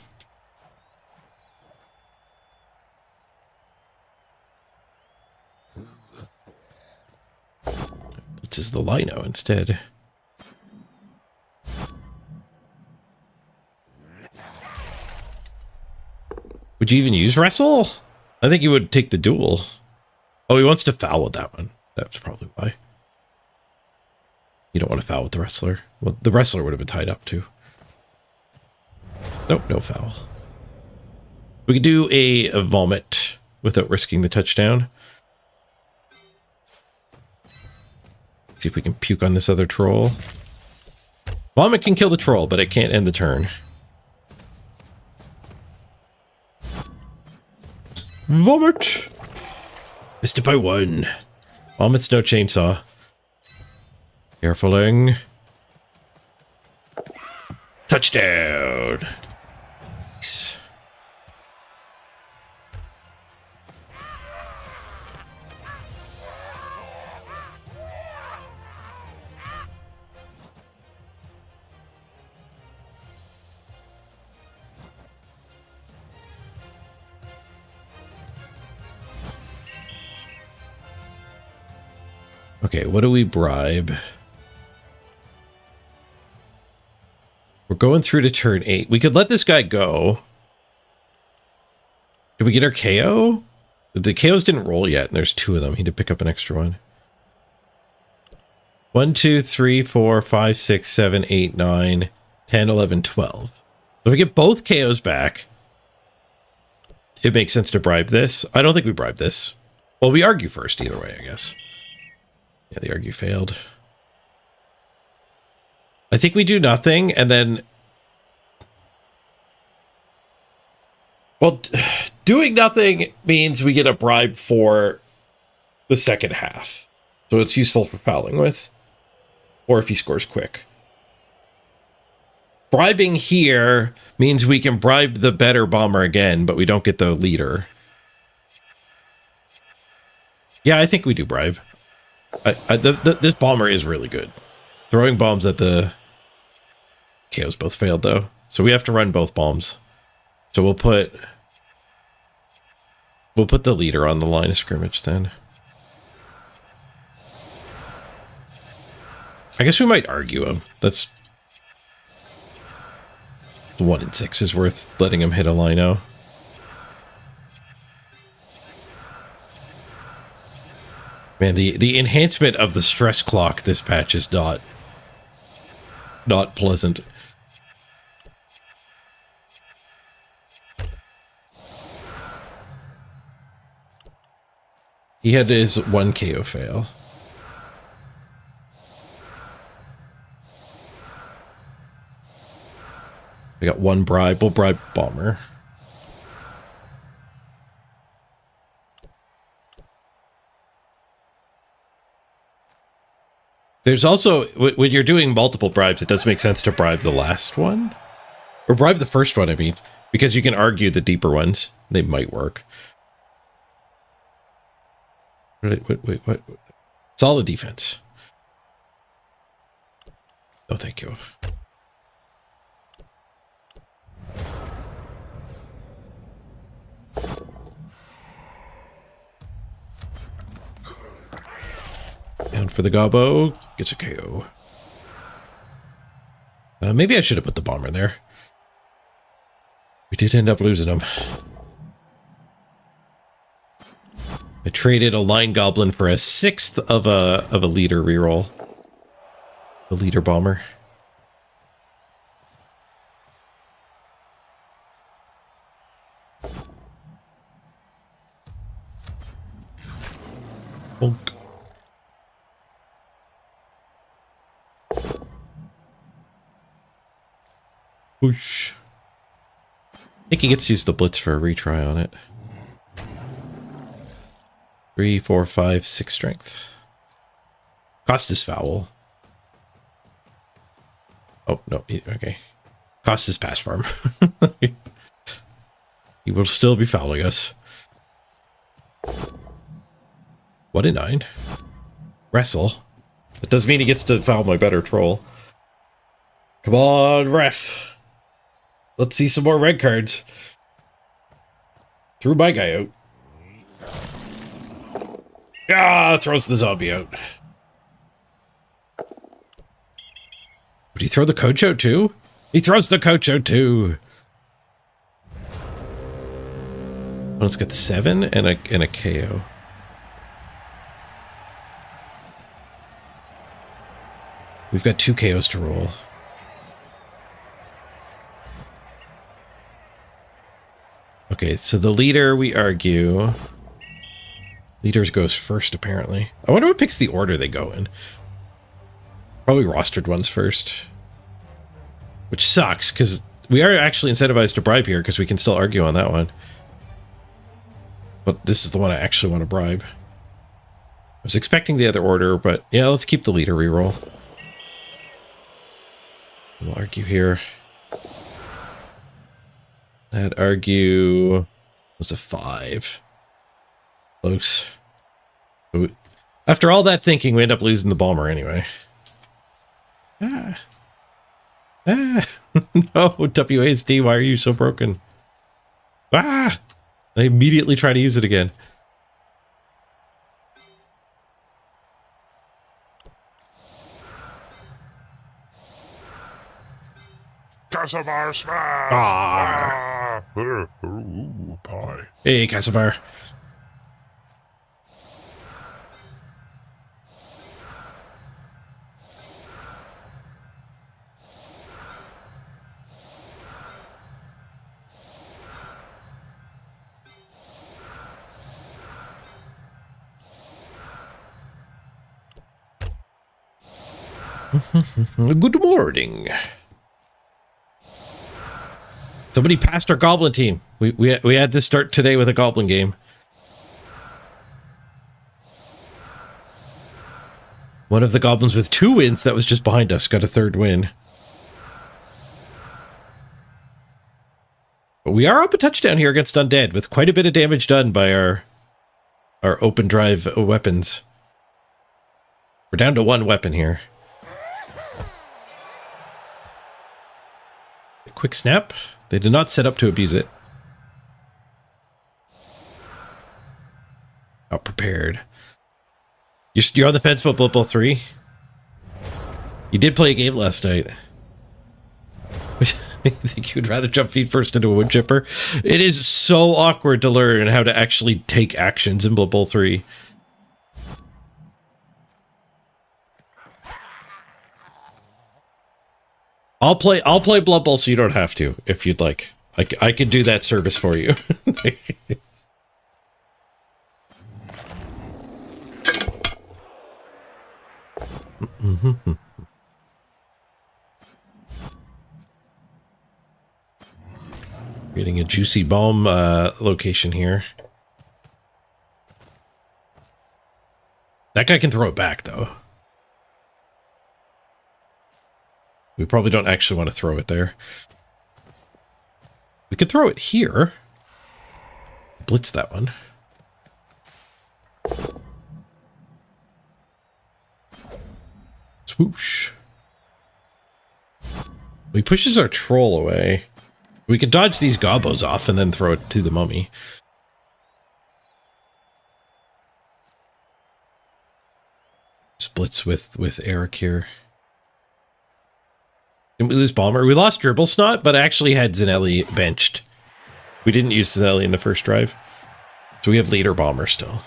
Blitzes the lino instead. Would you even use wrestle? I think he would take the duel. Oh, he wants to foul with that one. That's probably why. You don't want to foul with the wrestler. Well, the wrestler would have been tied up too. Nope, no foul. We could do a vomit without risking the touchdown. See if we can puke on this other troll. Vomit can kill the troll, but it can't end the turn. Vomit! Missed it by 1. Vomit's no chainsaw. Carefuling. Touchdown! Nice. Okay, what do we bribe? We're going through to turn 8. We could let this guy go. Did we get our KO? The KOs didn't roll yet, and there's 2 of them. He did pick up an extra one. 1, 2, 3, 4, 5, 6, 7, 8, 9, 10, 11, 12. So if we get both KOs back, it makes sense to bribe this. I don't think we bribe this. Well, we argue first either way, I guess. Yeah, the argue failed. I think we do nothing, and then... Well, doing nothing means we get a bribe for the second half. So it's useful for fouling with. Or if he scores quick. Bribing here means we can bribe the better bomber again, but we don't get the leader. Yeah, I think we do bribe. This bomber is really good. Throwing bombs at the... KOs both failed, though. So we have to run both bombs. So we'll put the leader on the line of scrimmage then. I guess we might argue him. That's... 1 in 6 is worth letting him hit a lino. Man, the enhancement of the stress clock this patch is not pleasant. He had his 1 KO fail. We got 1 bribe. We'll bribe bomber. There's also, when you're doing multiple bribes, it does make sense to bribe the last one. Or bribe the first one, I mean. Because you can argue the deeper ones. They might work. Wait. Solid defense. Oh, thank you. Down for the gobbo. Gets a KO. Maybe I should have put the bomber there. We did end up losing him. I traded a line goblin for a 6th of a leader reroll. The leader bomber. Bonk. Whoosh. I think he gets to use the blitz for a retry on it. 3, 4, 5, 6 strength. Cost is foul. Oh, no. Okay. Cost is pass farm. He will still be fouling us. 1 in 9. Wrestle. That does mean he gets to foul my better troll. Come on, ref. Let's see some more red cards. Threw my guy out. Ah, throws the zombie out. Would he throw the coach out too? He throws the coach out too. Let's get 7 and a KO. We've got 2 KOs to roll. Okay, so the leader, we argue. Leaders goes first, apparently. I wonder what picks the order they go in. Probably rostered ones first. Which sucks, because we are actually incentivized to bribe here, because we can still argue on that one. But this is the one I actually want to bribe. I was expecting the other order, but yeah, let's keep the leader reroll. We'll argue here. That argue was a 5. Close. After all that thinking, we end up losing the bomber anyway. Ah. No, WASD, why are you so broken? Ah! I immediately try to use it again. Casimir smash! Ah. Ooh, pie. Hey, Casimir. Good morning. Somebody passed our goblin team. We had to start today with a goblin game. One of the goblins with 2 wins that was just behind us got a 3rd win. But we are up a touchdown here against Undead with quite a bit of damage done by our open drive weapons. We're down to 1 weapon here. A quick snap. They did not set up to abuse it. Not prepared. You're on the fence about Blood Bowl 3? You did play a game last night. I think you'd rather jump feet first into a wood chipper. It is so awkward to learn how to actually take actions in Blood Bowl 3. I'll play Blood Bowl so you don't have to, if you'd like. I could do that service for you. Getting a juicy bomb location here. That guy can throw it back, though. We probably don't actually want to throw it there. We could throw it here. Blitz that one. Swoosh. He pushes our troll away. We could dodge these gobos off and then throw it to the mummy. Splits with Eric here. Didn't we lose Bomber? We lost Dribble Snot, but I actually had Zanelli benched. We didn't use Zanelli in the first drive. So we have Leader Bomber still.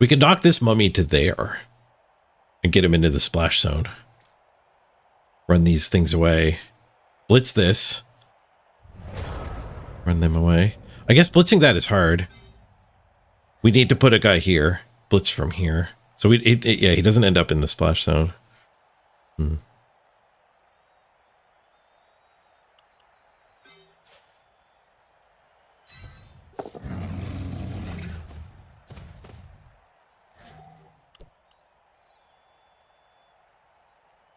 We could knock this mummy to there and get him into the splash zone. Run these things away. Blitz this. Run them away. I guess blitzing that is hard. We need to put a guy here. Blitz from here. So yeah, he doesn't end up in the splash zone.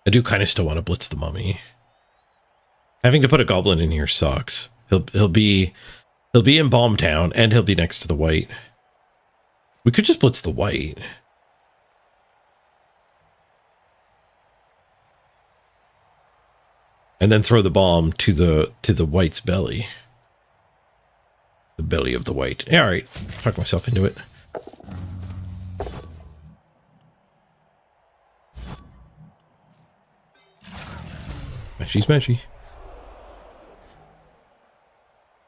I do kind of still want to blitz the mummy. Having to put a goblin in here sucks. He'll be in Bomb Town and he'll be next to the white. We could just blitz the white. And then throw the bomb to the white's belly. The belly of the white. Yeah, all right. Talk myself into it. Smashy, smashy.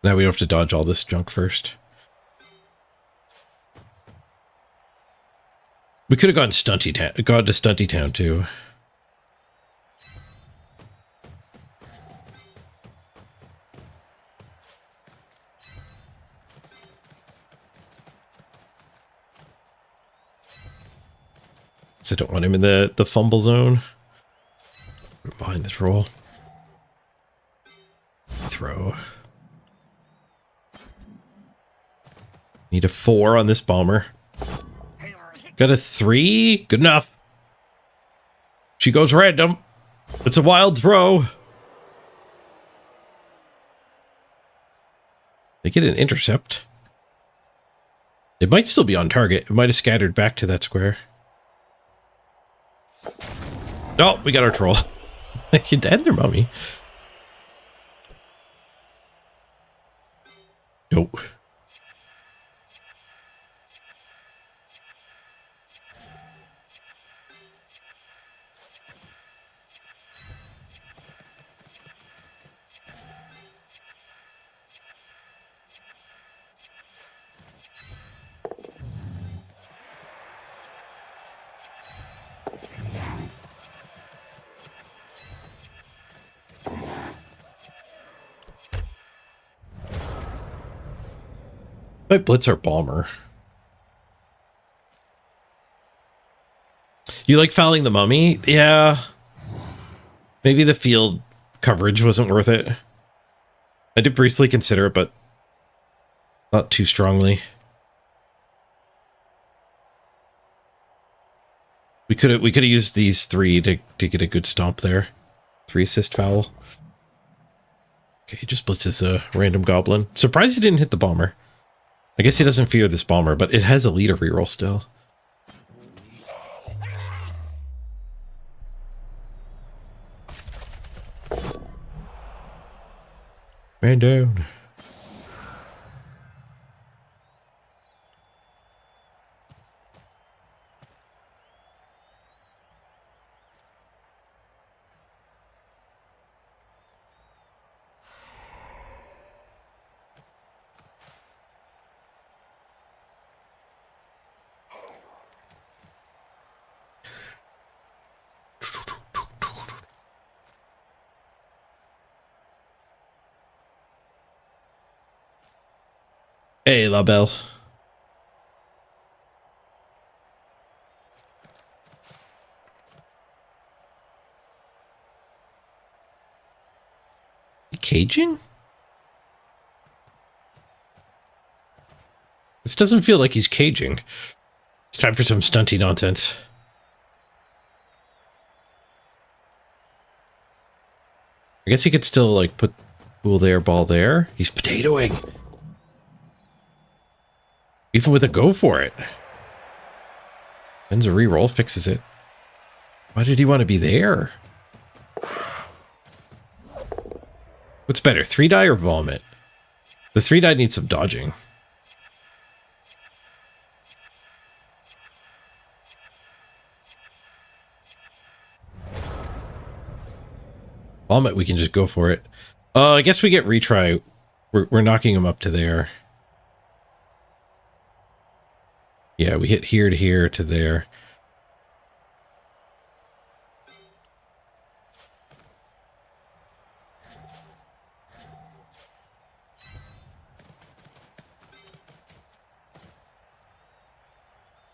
Now we don't have to dodge all this junk first. We could have gone to Stunty Town too. So I don't want him in the fumble zone. Behind the troll. Throw. Need a 4 on this bomber. Got a 3. Good enough. She goes random. It's a wild throw. They get an intercept. It might still be on target. It might have scattered back to that square. Oh, we got our troll. You dead their mummy. Nope. Might blitz our bomber. You like fouling the mummy? Yeah. Maybe the field coverage wasn't worth it. I did briefly consider it, but not too strongly. We could have used these 3 to get a good stomp there. 3 assist foul. Okay, he just blitzes a random goblin. Surprised he didn't hit the bomber. I guess he doesn't fear this bomber, but it has a leader reroll still. Man down. Hey, La Belle. Caging? This doesn't feel like he's caging. It's time for some stunty nonsense. I guess he could still, like, put ball there, ball there. He's potatoing. Even with a go for it. Ends a reroll, fixes it. Why did he want to be there? What's better, 3-die or vomit? The 3-die needs some dodging. Vomit, we can just go for it. I guess we get retry. We're knocking him up to there. Yeah, we hit here to here to there.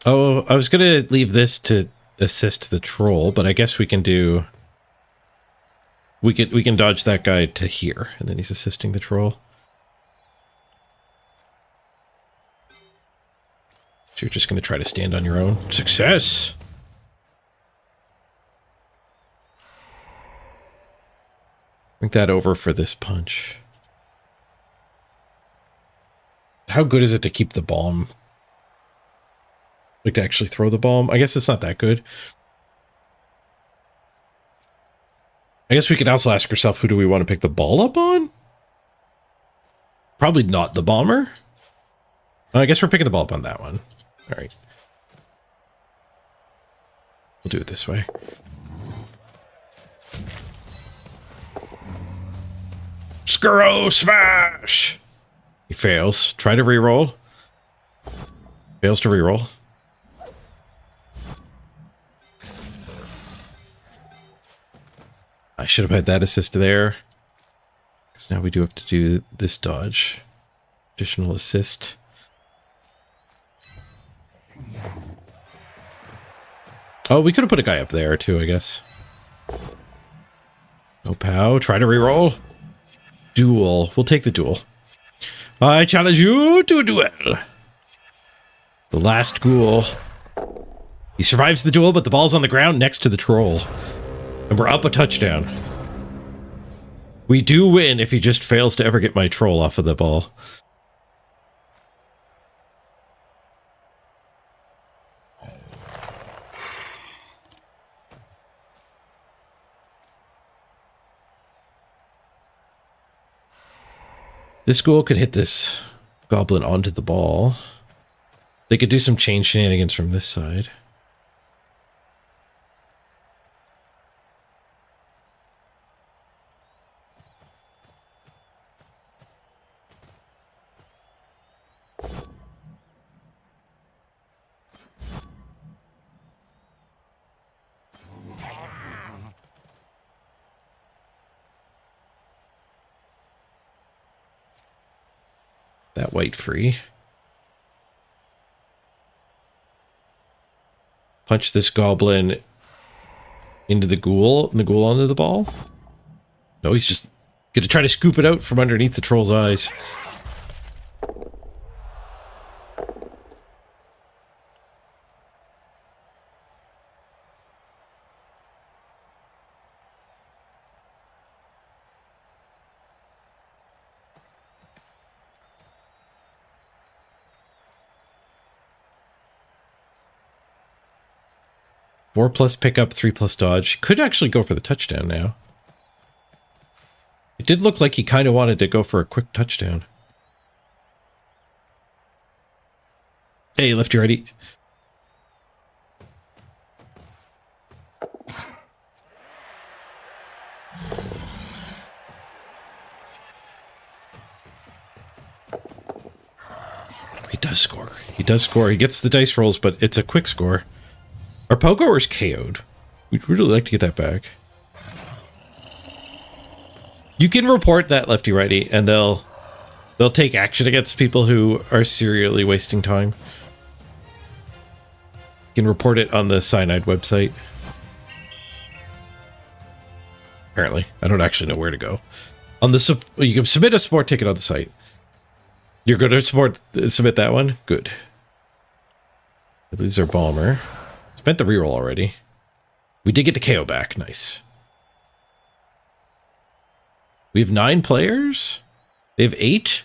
Oh, I was gonna leave this to assist the troll, but I guess we can do... We can dodge that guy to here, and then he's assisting the troll. So you're just going to try to stand on your own. Success! Think that over for this punch. How good is it to keep the bomb? Like to actually throw the bomb? I guess it's not that good. I guess we could also ask ourselves, who do we want to pick the ball up on? Probably not the bomber. I guess we're picking the ball up on that one. All right. We'll do it this way. Skuro smash! He fails. Try to reroll. Fails to reroll. I should have had that assist there. Because now we do have to do this dodge. Additional assist. Oh, we could have put a guy up there too, I guess. Oh, pow. Try to reroll. Duel. We'll take the duel. I challenge you to a duel. The last ghoul. He survives the duel, but the ball's on the ground next to the troll. And we're up a touchdown. We do win if he just fails to ever get my troll off of the ball. This ghoul could hit this goblin onto the ball. They could do some chain shenanigans from this side. That white free. punch this goblin into the ghoul, and the ghoul onto the ball. No, he's just gonna try to scoop it out from underneath the troll's eyes. Four plus pickup, 3 plus dodge. Could actually go for the touchdown now. It did look like he kind of wanted to go for a quick touchdown. Hey, lefty righty. He does score. He does score. He gets the dice rolls, but it's a quick score. Our Pogoer's KO'd. We'd really like to get that back. You can report that lefty righty, and they'll take action against people who are serially wasting time. You can report it on the Cyanide website. Apparently, I don't actually know where to go. On the you can submit a support ticket on the site. You're going to submit that one? Good. We lose our bomber. Spent the reroll already. We did get the KO back. Nice. We have 9 players. They have 8.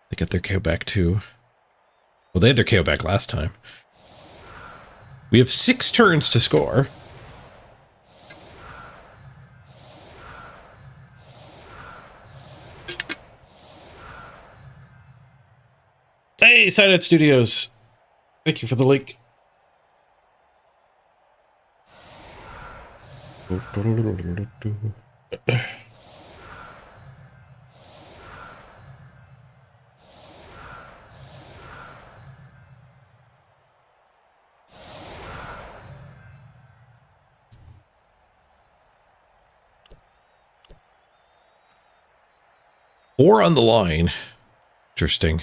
They got their KO back too. Well, they had their KO back last time. We have 6 turns to score. Hey, Sideout Studios. Thank you for the link. Four on the line. Interesting.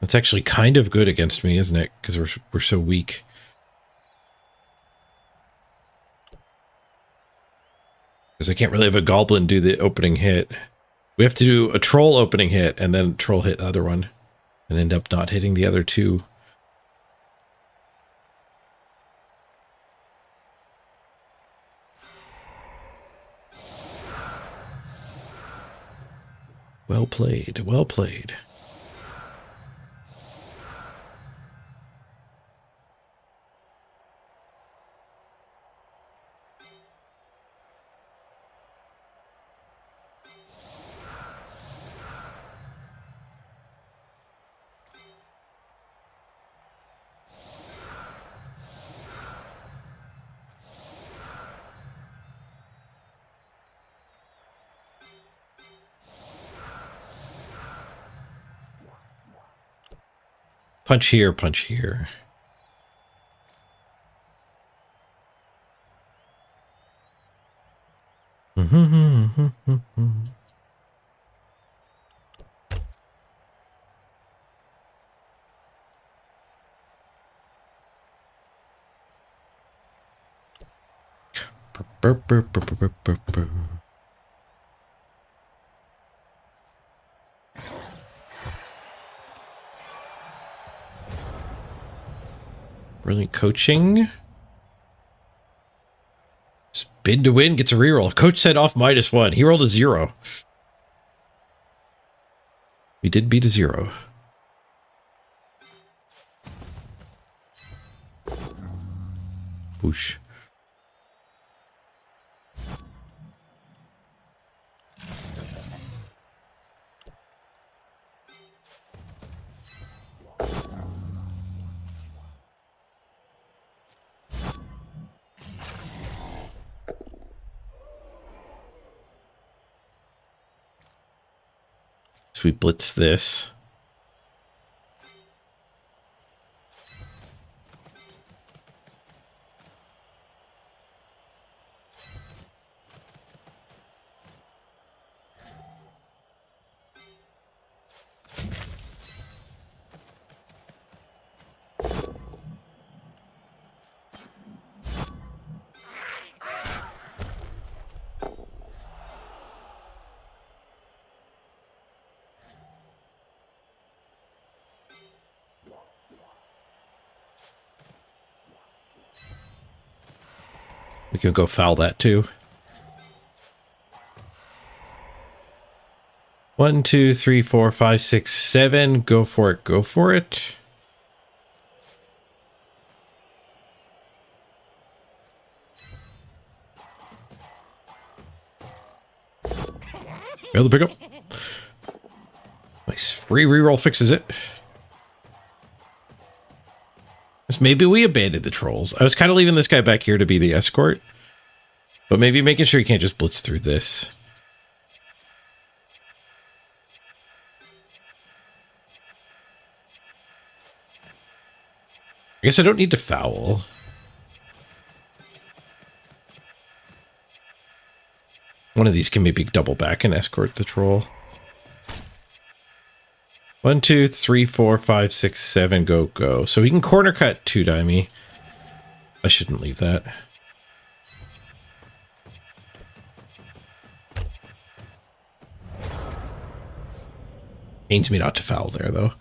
That's actually kind of good against me, isn't it? Because we're so weak. Because I can't really have a goblin do the opening hit. We have to do a troll opening hit and then troll hit the other one. And end up not hitting the other 2. Well played, well played. Punch here, punch here. Brilliant coaching. Spin to win gets a reroll. Coach said off -1. He rolled a 0. We did beat a 0. Whoosh. So we blitz this. We can go foul that too. 1, 2, 3, 4, 5, 6, 7. Go for it. Go for it. Fail the pickup. Nice. Free reroll fixes it. Guess maybe we abandoned the trolls. I was kind of leaving this guy back here to be the escort. But maybe making sure he can't just blitz through this. I guess I don't need to foul. One of these can maybe double back and escort the troll. 1, 2, 3, 4, 5, 6, 7. Go, go. So he can corner cut 2-die me. I shouldn't leave that. Pains me not to foul there, though.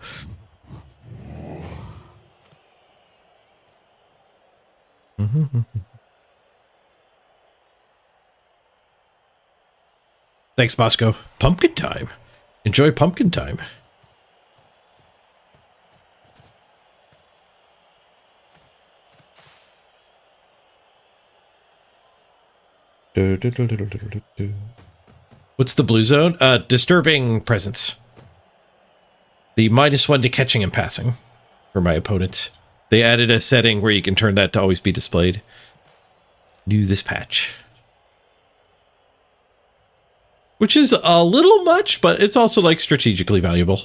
Thanks, Bosco. Pumpkin time. Enjoy pumpkin time. What's the blue zone? Disturbing presence. The -1 to catching and passing for my opponents. They added a setting where you can turn that to always be displayed. New this patch. Which is a little much, but it's also like strategically valuable.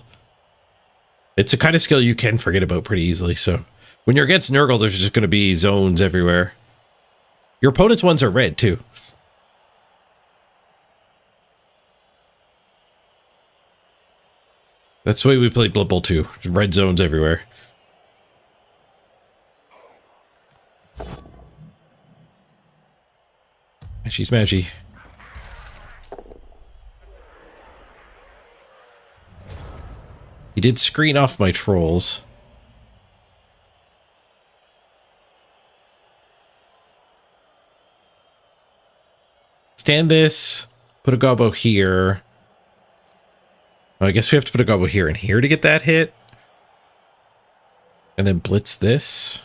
It's a kind of skill you can forget about pretty easily. So when you're against Nurgle, there's just going to be zones everywhere. Your opponent's ones are red too. That's the way we play Blood Bowl 2. Red zones everywhere. Matchy smashy. He did screen off my trolls. Stand this. Put a gobbo here. Well, I guess we have to put a gobbo here and here to get that hit. And then blitz this.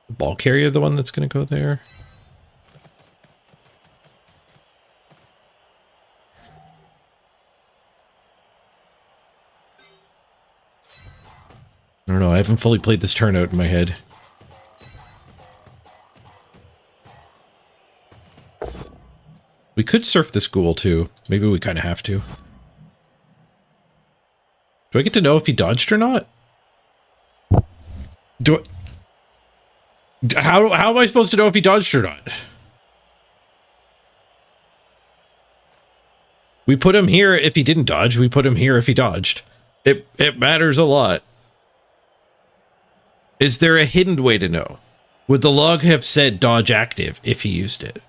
The ball carrier, the one that's going to go there. I don't know. I haven't fully played this turnout in my head. We could surf this ghoul too. Maybe we kind of have to. Do I get to know if he dodged or not? Do I, how am I supposed to know if he dodged or not? We put him here if he didn't dodge. We put him here if he dodged. It matters a lot. Is there a hidden way to know? Would the log have said dodge active if he used it?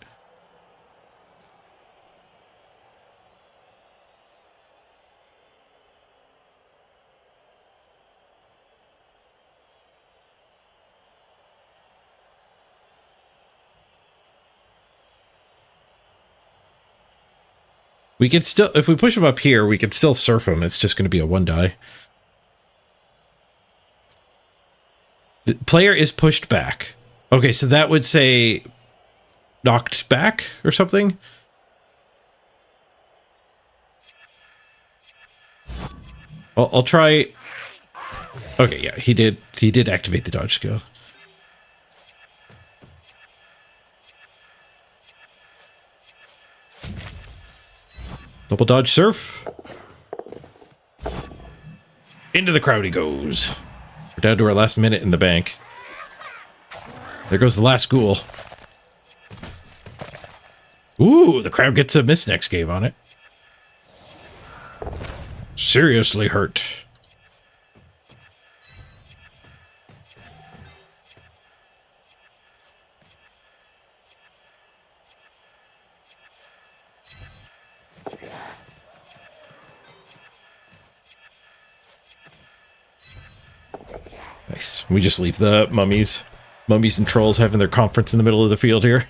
We could still, if we push him up here, we could still surf him. It's just going to be a 1-die. The player is pushed back. Okay, so that would say knocked back or something. I'll try. Okay, yeah, he did activate the dodge skill. Double dodge surf. Into the crowd he goes. We're down to our last minute in the bank. There goes the last ghoul. Ooh, the crowd gets a miss next game on it. Seriously hurt. Nice. We just leave the mummies and trolls having their conference in the middle of the field here.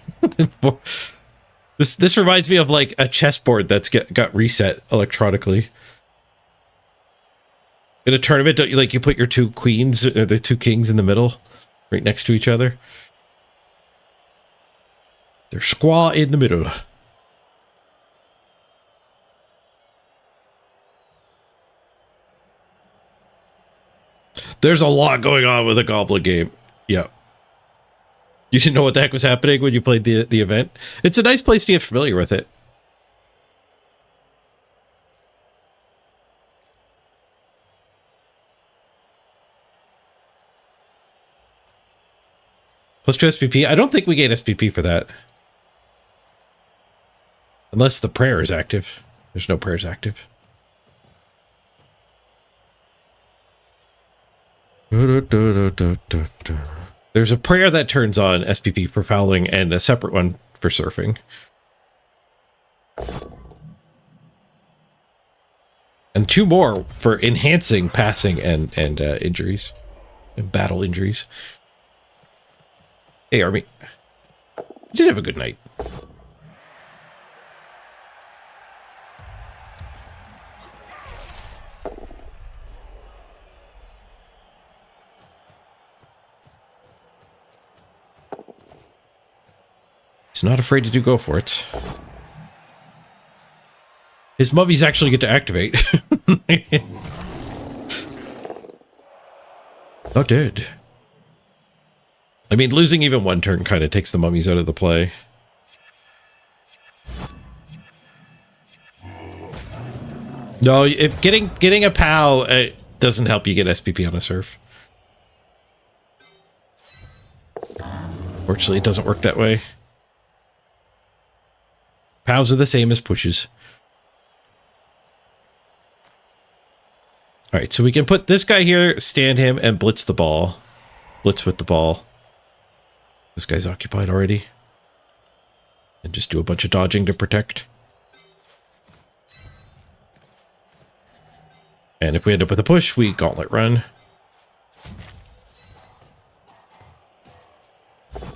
This reminds me of like a chessboard that's got reset electronically. In a tournament, don't you like you put your two queens, the two kings in the middle, right next to each other? They're squaw in the middle. There's a lot going on with a goblin game. Yeah. You didn't know what the heck was happening when you played the event? It's a nice place to get familiar with it. Plus 2 SPP? I don't think we get SPP for that. Unless the prayer is active. There's no prayers active. There's a prayer that turns on SPP for fouling and a separate one for surfing. And 2 more for enhancing passing and injuries. And battle injuries. Hey, Army. You did have a good night. He's not afraid to go for it. His mummies actually get to activate. Not dead. I mean, losing even 1 turn kind of takes the mummies out of the play. No, if getting a POW doesn't help you get SPP on a surf. Fortunately, it doesn't work that way. POWs are the same as pushes. All right, so we can put this guy here, stand him, and blitz the ball. Blitz with the ball. This guy's occupied already. And just do a bunch of dodging to protect. And if we end up with a push, we gauntlet run.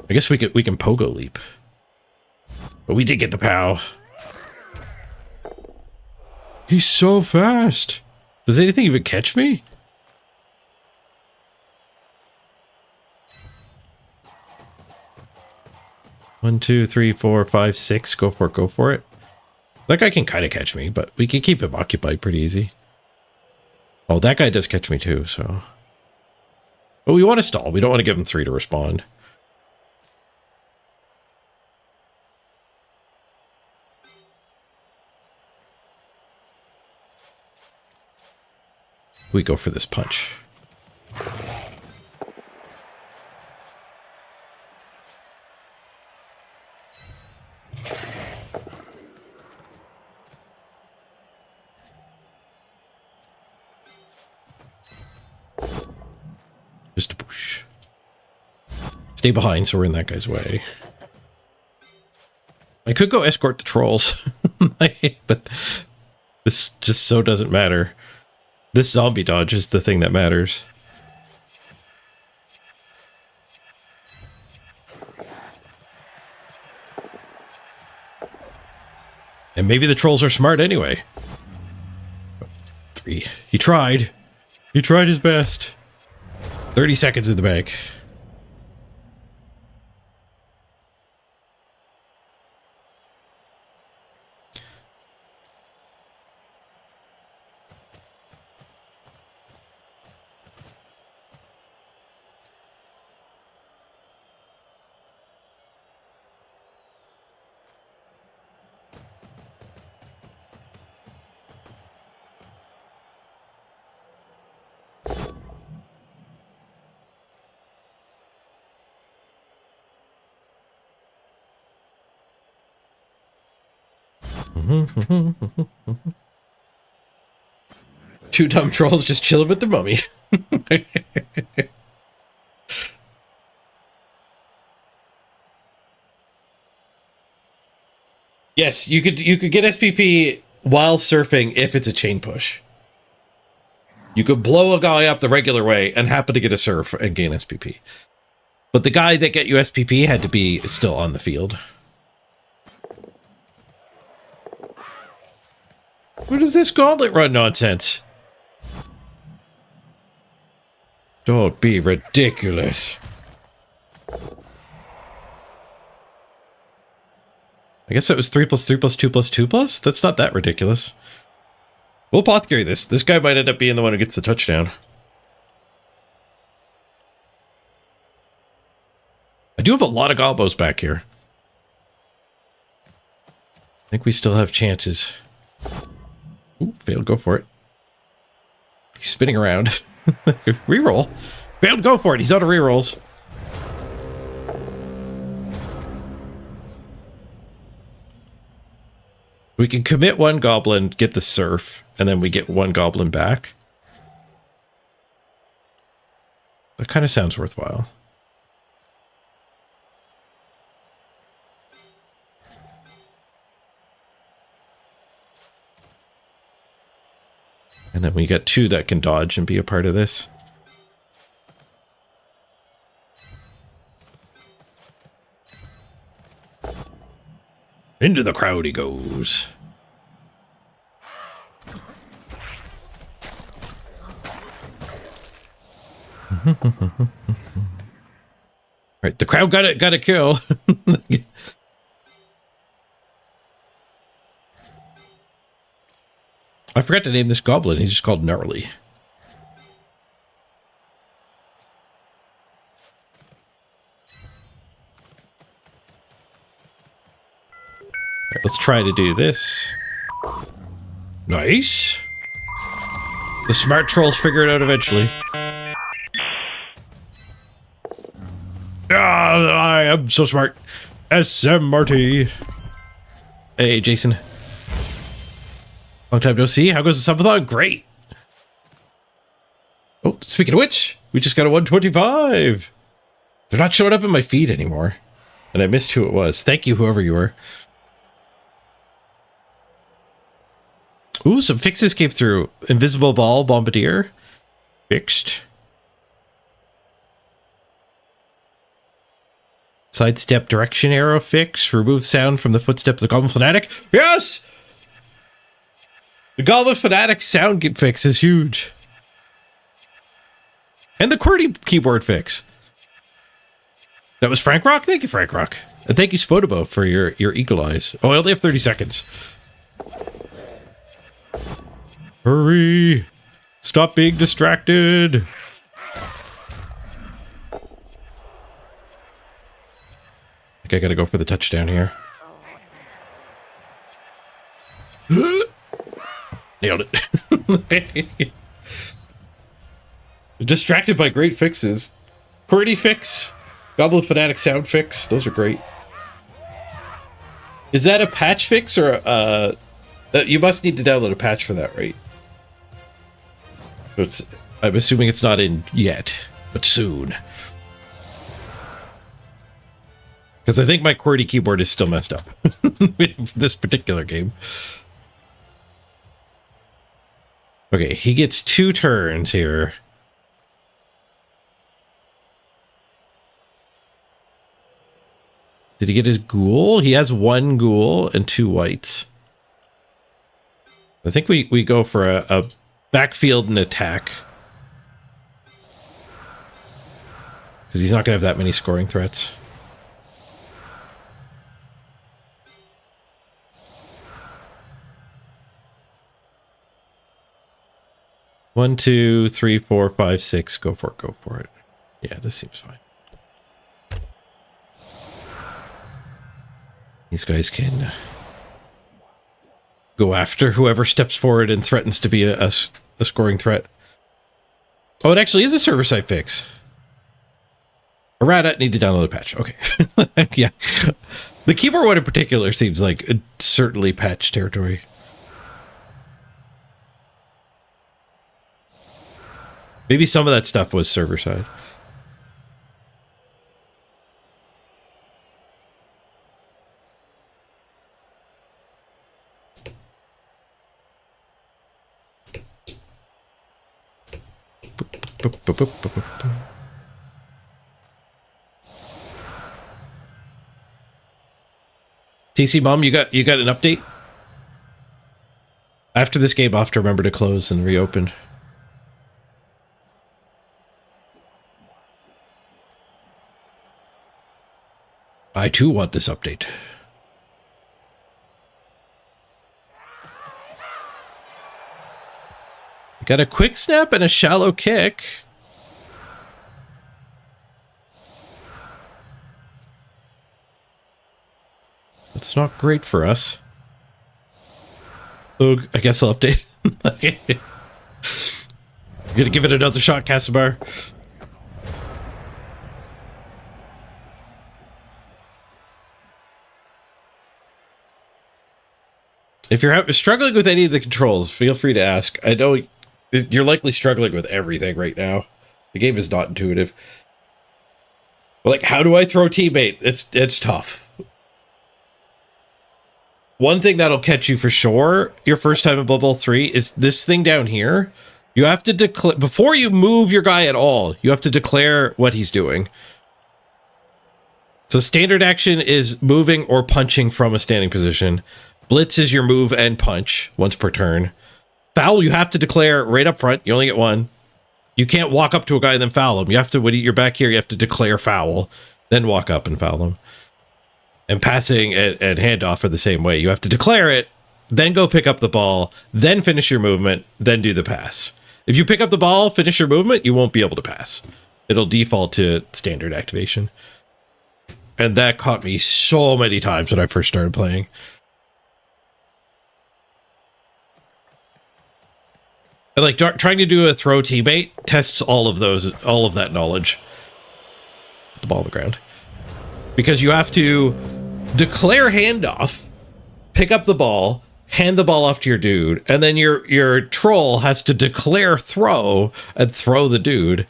I guess we can pogo leap. But we did get the POW. He's so fast. Does anything even catch me? One, two, three, four, five, six. Go for it, go for it. That guy can kind of catch me, but we can keep him occupied pretty easy. Oh, that guy does catch me too, so. But we want to stall. We don't want to give him 3 to respond. We go for this punch. Just a push. Stay behind so we're in that guy's way. I could go escort the trolls, but this just so doesn't matter. This zombie dodge is the thing that matters. And maybe the trolls are smart anyway. 3. He tried. He tried his best. 30 seconds in the bank. Two dumb trolls just chilling with their mummy. Yes, you could get SPP while surfing if it's a chain push. You could blow a guy up the regular way and happen to get a surf and gain SPP. But the guy that get you SPP had to be still on the field. What is this gauntlet run nonsense? Don't be ridiculous. I guess that was 3 + 3 + 2 + 2 +? That's not that ridiculous. We'll apothecary this. This guy might end up being the one who gets the touchdown. I do have a lot of gobbos back here. I think we still have chances. Ooh, failed, go for it. He's spinning around. Reroll. Failed, go for it. He's out of rerolls. We can commit one goblin, get the surf, and then we get one goblin back. That kind of sounds worthwhile. And then we got 2 that can dodge and be a part of this. Into the crowd he goes. Right, the crowd got a kill. I forgot to name this goblin. He's just called Gnarly. Right, let's try to do this. Nice. The smart trolls figure it out eventually. I am so smart. SMRT. Hey, Jason. Long time no see. How goes the subathon? Great. Oh, speaking of which, we just got a 125. They're not showing up in my feed anymore. And I missed who it was. Thank you, whoever you were. Ooh, some fixes came through. Invisible ball, bombardier. Fixed. Sidestep direction arrow fix. Remove sound from the footsteps of the Goblin Fanatic. Yes! The Goblin Fanatic sound fix is huge. And the QWERTY keyboard fix. That was Frank Rock? Thank you, Frank Rock. And thank you, Spodobo, for your eagle eyes. Oh, I only have 30 seconds. Hurry! Stop being distracted! I think I gotta go for the touchdown here. Nailed it. Distracted by great fixes. QWERTY fix. Goblin Fanatic sound fix. Those are great. Is that a patch fix or you must need to download a patch for that, right? So I'm assuming it's not in yet, but soon. Because I think my QWERTY keyboard is still messed up with this particular game. Okay, he gets 2 turns here. Did he get his ghoul? He has 1 ghoul and 2 whites. I think we go for a backfield and attack. Because he's not going to have that many scoring threats. One, 2, 3, 4, 5, 6. Go for it, go for it. Yeah, this seems fine. These guys can go after whoever steps forward and threatens to be a scoring threat. Oh, it actually is a server-side fix. Errata, need to download a patch. Okay. Yeah. The keyboard one in particular seems like certainly patch territory. Maybe some of that stuff was server-side. TC Mom, you got an update? After this game, I'll have to remember to close and reopen. I too want this update. Got a quick snap and a shallow kick. That's not great for us. Oh, I guess I'll update. I'm gonna give it another shot, Castlebar. If you're struggling with any of the controls, feel free to ask. I know you're likely struggling with everything right now. The game is not intuitive. But like, how do I throw teammate? It's tough. One thing that'll catch you for sure, your first time in Blood Bowl 3, is this thing down here. You have to declare, before you move your guy at all, you have to declare what he's doing. So standard action is moving or punching from a standing position. Blitz is your move and punch once per turn. Foul, you have to declare right up front. You only get one. You can't walk up to a guy and then foul him. You have to, when you're back here, you have to declare foul, then walk up and foul him. And passing and handoff are the same way. You have to declare it, then go pick up the ball, then finish your movement, then do the pass. If you pick up the ball, finish your movement, you won't be able to pass. It'll default to standard activation. And that caught me so many times when I first started playing. And like trying to do a throw teammate tests all of that knowledge. Put the ball on the ground. Because you have to declare handoff, pick up the ball, hand the ball off to your dude, and then your troll has to declare throw and throw the dude.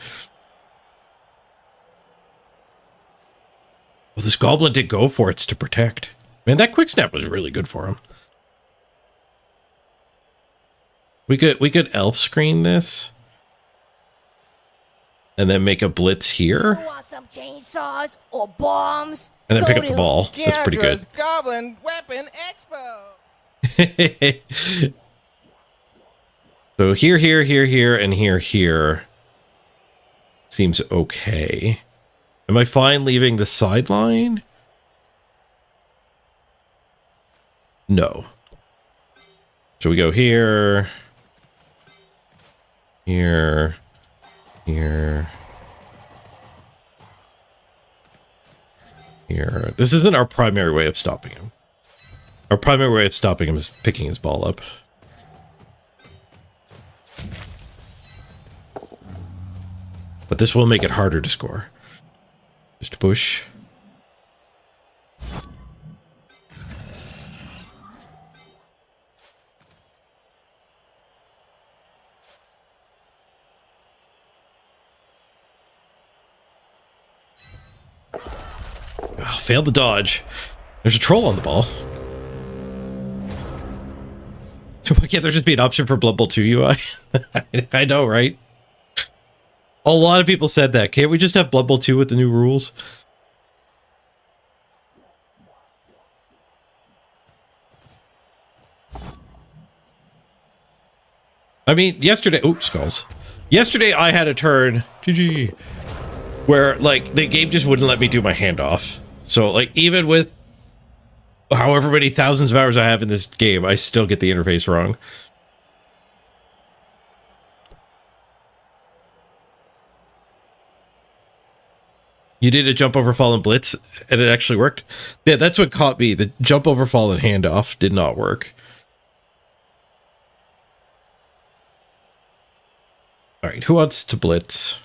Well, this goblin did go for it to protect. Man, that quick snap was really good for him. We could elf screen this. And then make a blitz here. Want some chainsaws or bombs? And then pick up the ball. That's pretty good. Goblin Weapon Expo. So here, and here. Seems okay. Am I fine leaving the sideline? No. So we go here. Here. This isn't our primary way of stopping him. Our primary way of stopping him is picking his ball up. But this will make it harder to score. Just push. Oh, failed the dodge. There's a troll on the ball. Why can't there just be an option for Blood Bowl 2 UI? I know, right? A lot of people said that. Can't we just have Blood Bowl 2 with the new rules? I mean, yesterday... Oops, skulls. Yesterday, I had a turn... GG... where, like, the game just wouldn't let me do my handoff. So, like, even with however many thousands of hours I have in this game, I still get the interface wrong. You did a jump over fall and blitz, and it actually worked? Yeah, that's what caught me. The jump over fall and handoff did not work. Alright, who wants to blitz?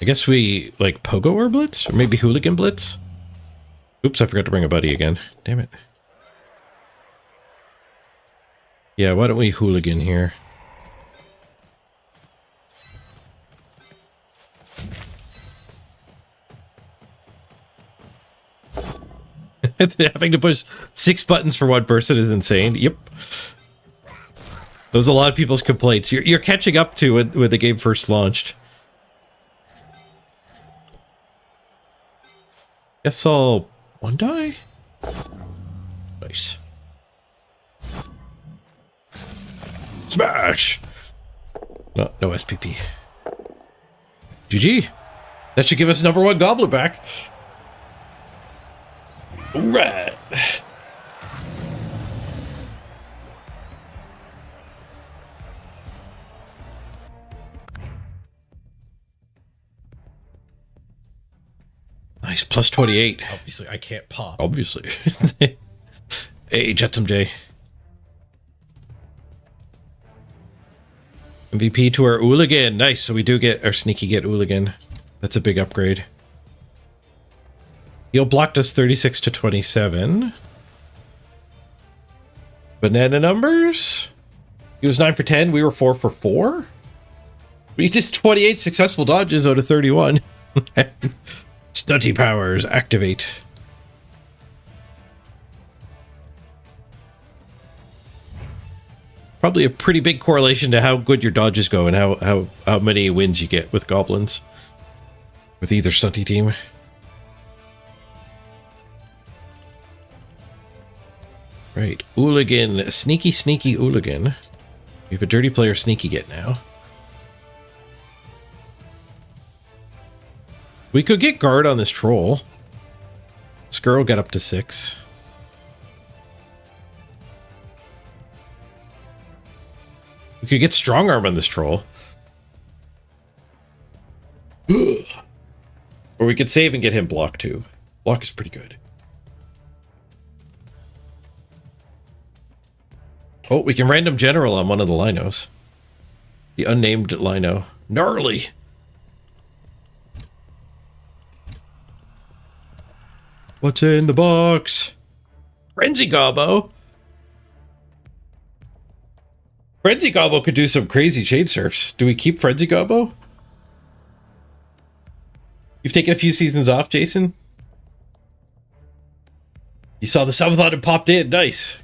I guess we, like, Pogo or Blitz? Or maybe Hooligan Blitz? Oops, I forgot to bring a buddy again. Damn it. Yeah, why don't we Hooligan here? Having to push 6 buttons for one person is insane. Yep. Those are a lot of people's complaints. You're catching up to when the game first launched. Guess I'll one die? Nice. Smash! No SPP. GG. That should give us number 1 goblin back. Alright. Nice, plus 28. Obviously, I can't pop. Obviously. Hey, Jetsam J. MVP to our Ooligan. Nice, so we do get our sneaky get Ooligan. That's a big upgrade. He'll blocked us 36 to 27. Banana numbers? He was 9 for 10. We were 4 for 4. We just 28 successful dodges out of 31. Stunty powers activate. Probably a pretty big correlation to how good your dodges go and how many wins you get with goblins. With either stunty team. Right, Ooligan, sneaky Ooligan. We have a dirty player sneaky get now. We could get guard on this troll. Skirl got up to 6. We could get strong arm on this troll. Or we could save and get him block too. Block is pretty good. Oh, we can random general on one of the linos. The unnamed lino. Gnarly! What's in the box? Frenzy Gobbo! Frenzy Gobbo could do some crazy chain surfs. Do we keep Frenzy Gobbo? You've taken a few seasons off, Jason? You saw the subathon and popped in. Nice.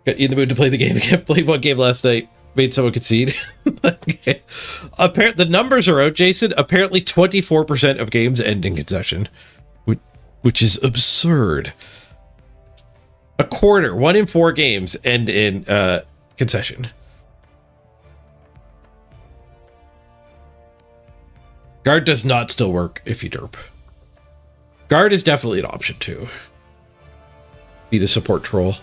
Got you in the mood to play the game again. Played one game last night. Made someone concede. Okay. Apparently, the numbers are out, Jason. Apparently 24% of games end in concession. Which is absurd. A quarter, 1 in 4 games end in concession. Guard does not still work if you derp. Guard is definitely an option too. Be the support troll.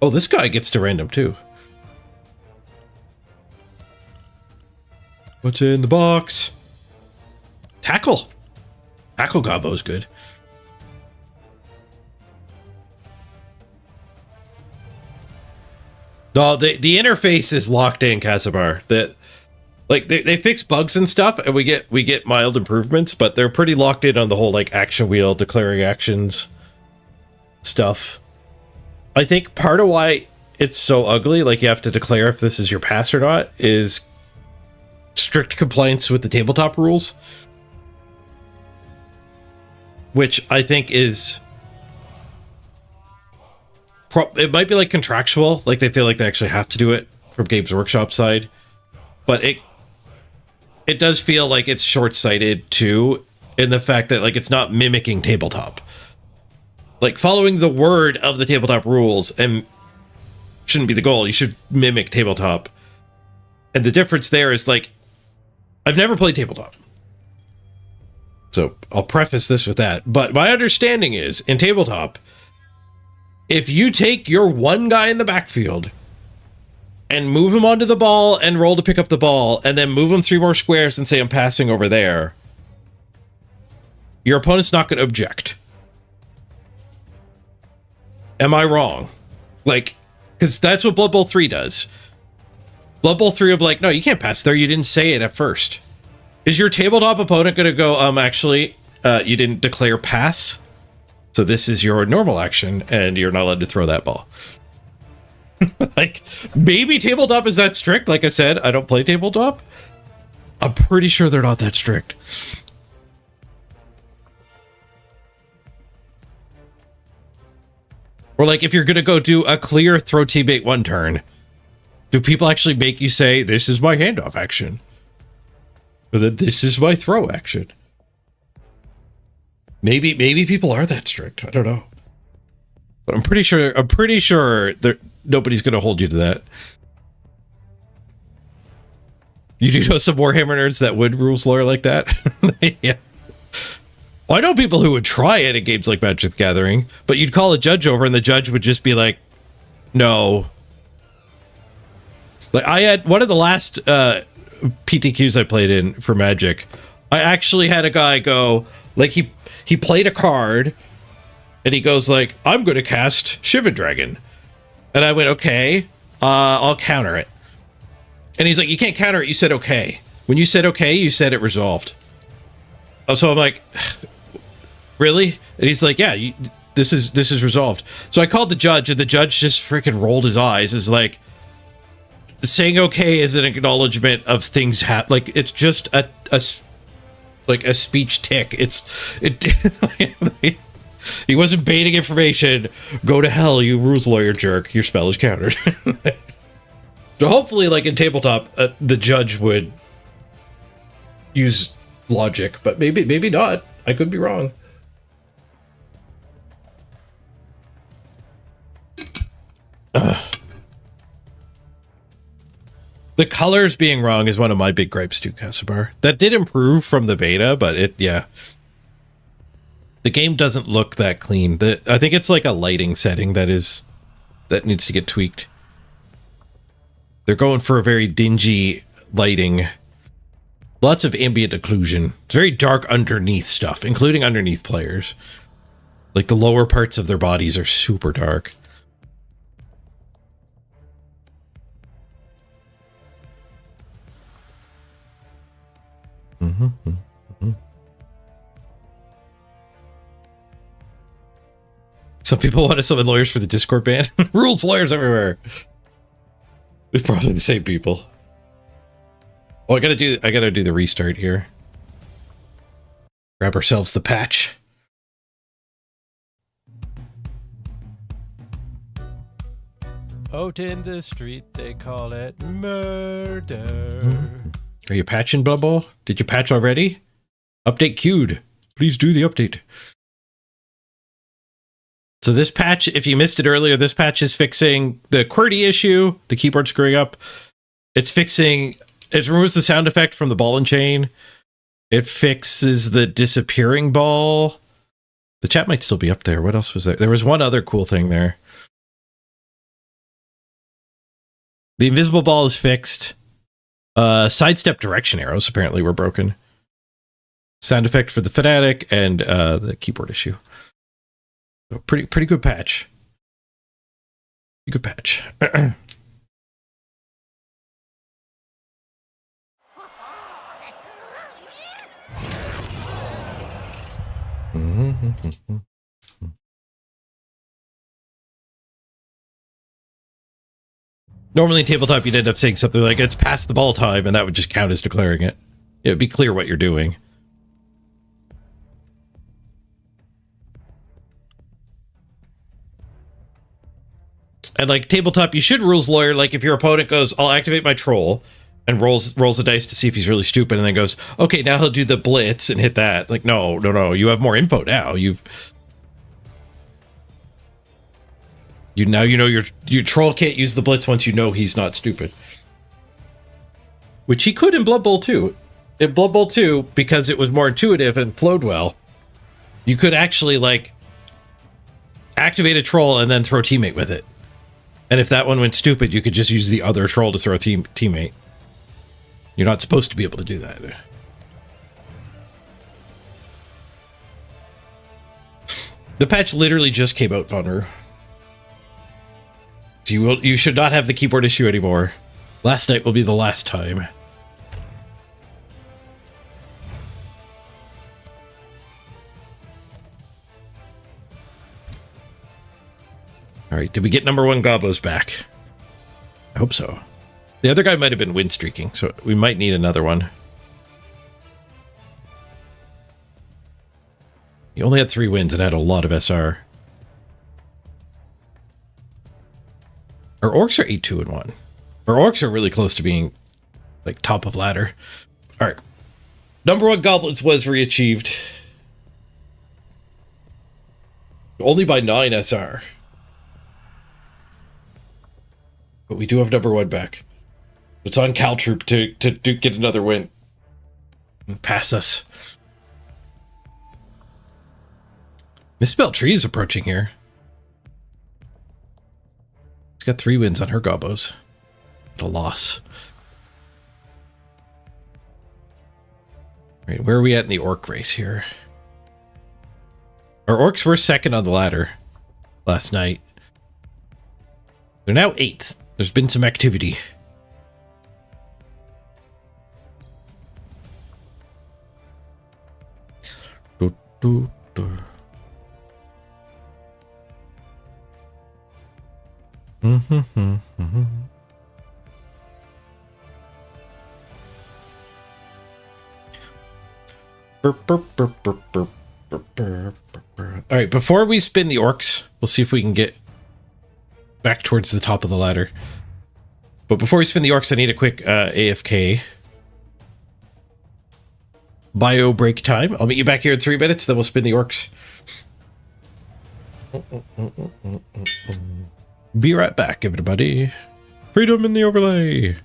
Oh, this guy gets to random too. What's in the box? Tackle. Tackle Gobbo is good. No, the interface is locked in, Casabar. That like they fix bugs and stuff, and we get mild improvements, but they're pretty locked in on the whole like action wheel, declaring actions stuff. I think part of why it's so ugly, like you have to declare if this is your pass or not, is strict compliance with the tabletop rules, which I think is it might be like contractual, like they feel like they actually have to do it from Games Workshop side, but it does feel like it's short-sighted too, in the fact that like it's not mimicking tabletop, like following the word of the tabletop rules, and shouldn't be the goal. You should mimic tabletop, and the difference there is like I've never played tabletop, so I'll preface this with that, but my understanding is in tabletop, if you take your one guy in the backfield and move him onto the ball and roll to pick up the ball, and then move him 3 more squares and say, I'm passing over there, your opponent's not going to object. Am I wrong? Like, Because that's what Blood Bowl 3 does. Blood Bowl 3 will be like, no, you can't pass there. You didn't say it at first. Is your tabletop opponent going to go, actually, you didn't declare pass? So this is your normal action, and you're not allowed to throw that ball. Like, maybe tabletop is that strict. Like I said, I don't play tabletop. I'm pretty sure they're not that strict. Or like, if you're going to go do a clear throw teammate one turn, do people actually make you say, this is my handoff action? Or that this is my throw action? Maybe people are that strict. I don't know. But I'm pretty sure nobody's going to hold you to that. You do know some Warhammer nerds that would rules lawyer like that? Yeah. Well, I know people who would try it in games like Magic the Gathering, but you'd call a judge over and the judge would just be like, no. Like, I had one of the last PTQs I played in for Magic, I actually had a guy go, like, he played a card, and he goes like, I'm going to cast Shivan Dragon. And I went, okay, I'll counter it. And he's like, you can't counter it, you said okay. When you said okay, you said it resolved. So I'm like, really? And he's like, yeah, this is resolved. So I called the judge, and the judge just freaking rolled his eyes. Is like, saying okay is an acknowledgement of things like, it's just a speech tick. He wasn't baiting information. Go to hell, you rules lawyer jerk. Your spell is countered. So hopefully, like in tabletop, the judge would use logic, but maybe not. I could be wrong. The colors being wrong is one of my big gripes too, Casibar. That did improve from the beta, but yeah. The game doesn't look that clean. I think it's like a lighting setting that needs to get tweaked. They're going for a very dingy lighting. Lots of ambient occlusion. It's very dark underneath stuff, including underneath players. Like the lower parts of their bodies are super dark. Some people want to summon lawyers for the Discord ban. Rules lawyers everywhere. It's probably the same people. Oh, I gotta do the restart here. Grab ourselves the patch. Out in the street, they call it murder. Are you patching, Bubble? Did you patch already? Update queued. Please do the update. So this patch, if you missed it earlier, this patch is fixing the QWERTY issue, the keyboard screwing up. It removes the sound effect from the ball and chain. It fixes the disappearing ball. The chat might still be up there. What else was there? There was one other cool thing there. The invisible ball is fixed. Sidestep direction arrows apparently were broken. Sound effect for the fanatic and the keyboard issue. So pretty good patch. Good patch. Normally in tabletop, you'd end up saying something like, it's past the ball time, and that would just count as declaring it. It'd be clear what you're doing. And like tabletop, you should rules lawyer, like if your opponent goes, I'll activate my troll, and rolls the dice to see if he's really stupid, and then goes, okay, now he'll do the blitz and hit that. Like, no, you have more info now. You know your troll can't use the blitz once you know he's not stupid. Which he could in Blood Bowl 2. In Blood Bowl 2, because it was more intuitive and flowed well, you could actually like activate a troll and then throw a teammate with it. And if that one went stupid, you could just use the other troll to throw a teammate. You're not supposed to be able to do that. The patch literally just came out, Bonner. You should not have the keyboard issue anymore. Last night will be the last time. All right, did we get number 1 gobos back? I hope so. The other guy might have been win streaking, so we might need another one. He only had 3 wins and had a lot of SR. Our orcs are 8-2-1. Our orcs are really close to being like top of ladder. All right. Number 1 goblins was re-achieved. Only by 9 SR. But we do have number 1 back. It's on Caltroop to get another win. And pass us. Misspelled Tree is approaching here. She's got 3 wins on her gobos. At a loss. All right, where are we at in the orc race here? Our orcs were second on the ladder last night. They're now 8th. There's been some activity. All right, before we spin the orcs, we'll see if we can get back towards the top of the ladder. But before we spin the orcs, I need a quick AFK. Bio break time. I'll meet you back here in 3 minutes, then we'll spin the orcs. Be right back, everybody. Freedom in the overlay.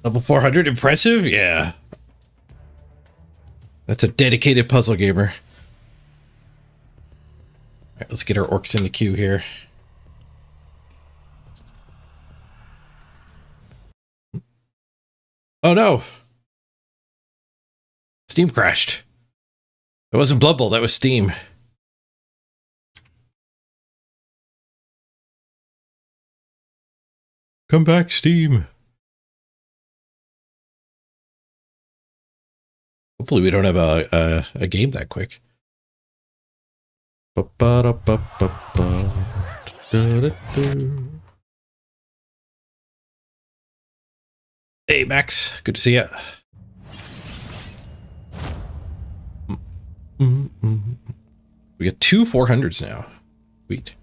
Level 400, impressive? Yeah. That's a dedicated puzzle gamer. Alright, let's get our orcs in the queue here. Oh no! Steam crashed. It wasn't Blood Bowl, that was Steam. Come back, Steam. Hopefully we don't have a game that quick. Hey, Max. Good to see ya. We got 2 400s now. Sweet.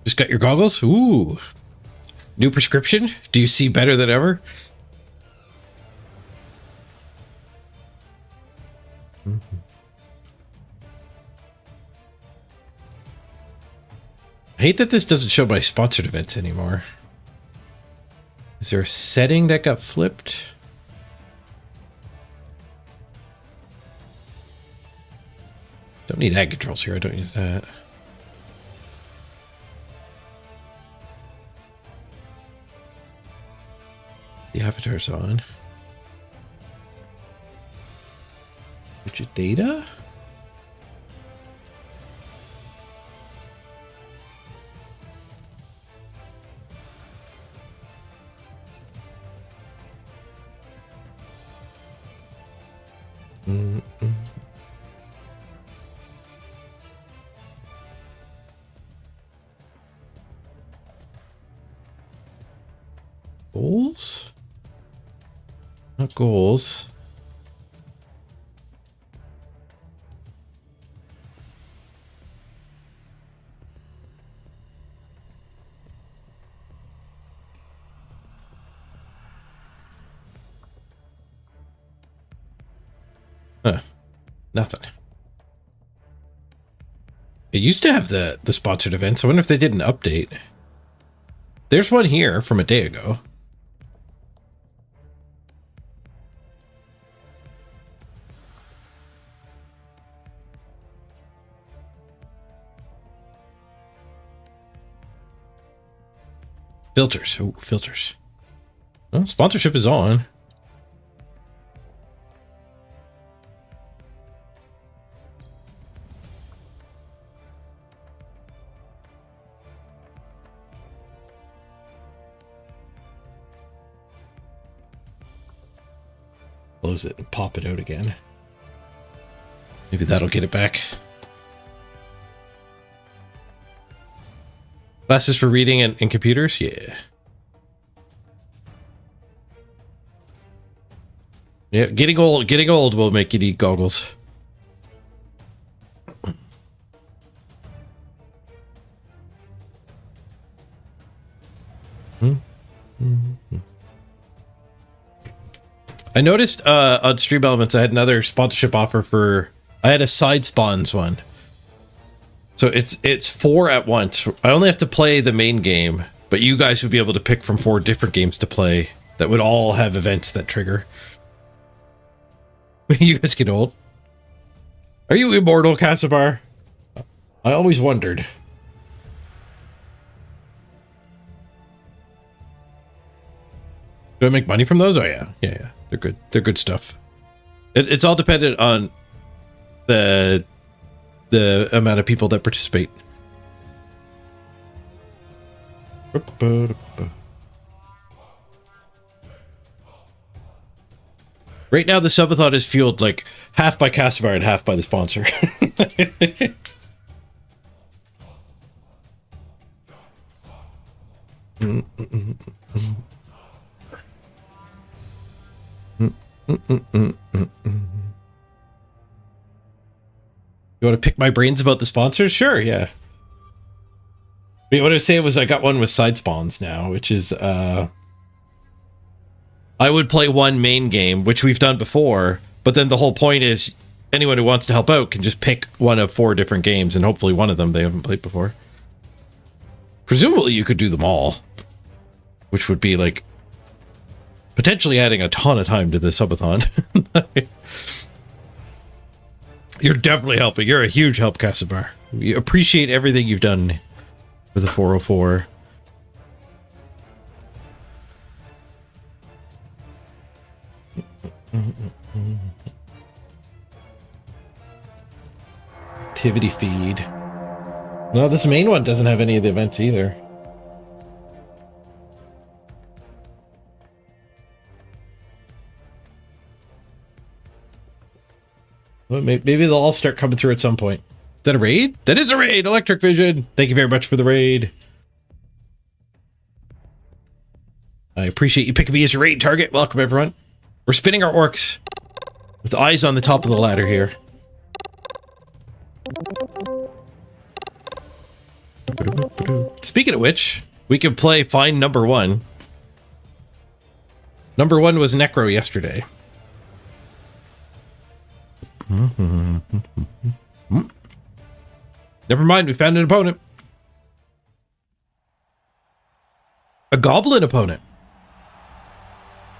Just got your goggles? Ooh. New prescription? Do you see better than ever? I hate that this doesn't show my sponsored events anymore. Is there a setting that got flipped? Don't need ad controls here. I don't use that. The avatar's on. Widget data? Goals? Not goals. Huh. Nothing. It used to have the sponsored events. I wonder if they did an update. There's one here from a day ago. Filters. Oh, filters. Well, sponsorship is on. Close it and pop it out again. Maybe that'll get it back. Glasses for reading and computers? Yeah. Yeah, getting old will make you need goggles. I noticed on Stream Elements I had another sponsorship offer for... I had a side spawns one. So it's 4 at once. I only have to play the main game, but you guys would be able to pick from 4 different games to play that would all have events that trigger. You guys get old. Are you immortal, Casabar? I always wondered. Do I make money from those? Oh yeah. Yeah. They're good. They're good stuff. It's all dependent on the amount of people that participate. Right now, the subathon is fueled like half by Casabar and half by the sponsor. You want to pick my brains about the sponsors? Sure, yeah. What I was saying was I got one with side spawns now, which is I would play one main game, which we've done before, but then the whole point is anyone who wants to help out can just pick one of 4 different games, and hopefully one of them they haven't played before. Presumably you could do them all, which would be like potentially adding a ton of time to the subathon. You're definitely helping. You're a huge help, Casibar. We appreciate everything you've done for the 404. Activity feed. No, this main one doesn't have any of the events either. Well, maybe they'll all start coming through at some point. Is that a raid? That is a raid! Electric Vision! Thank you very much for the raid. I appreciate you picking me as your raid target. Welcome, everyone. We're spinning our orcs with eyes on the top of the ladder here. Speaking of which, we can play Find Number 1. Number 1 was Necro yesterday. Never mind, we found an opponent. A goblin opponent.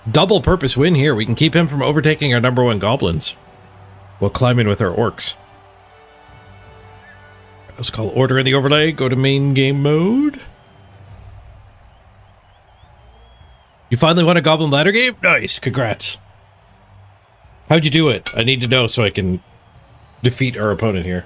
Double purpose win here. We can keep him from overtaking our number 1 goblins while climbing with our orcs. Let's call order in the overlay. Go to main game mode. You finally won a goblin ladder game? Nice. Congrats. How'd you do it? I need to know so I can defeat our opponent here.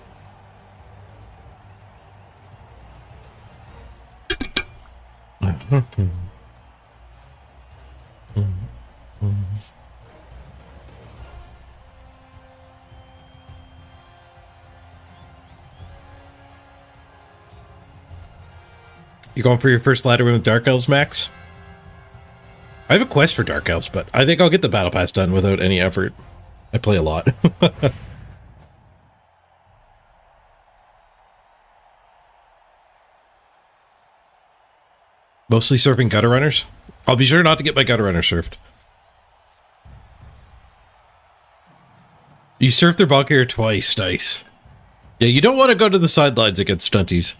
You going for your first ladder win with Dark Elves, Max? I have a quest for Dark Elves, but I think I'll get the Battle Pass done without any effort. I play a lot. Mostly surfing gutter runners? I'll be sure not to get my gutter runner surfed. You surfed their bunker twice, nice. Yeah, you don't want to go to the sidelines against stunties.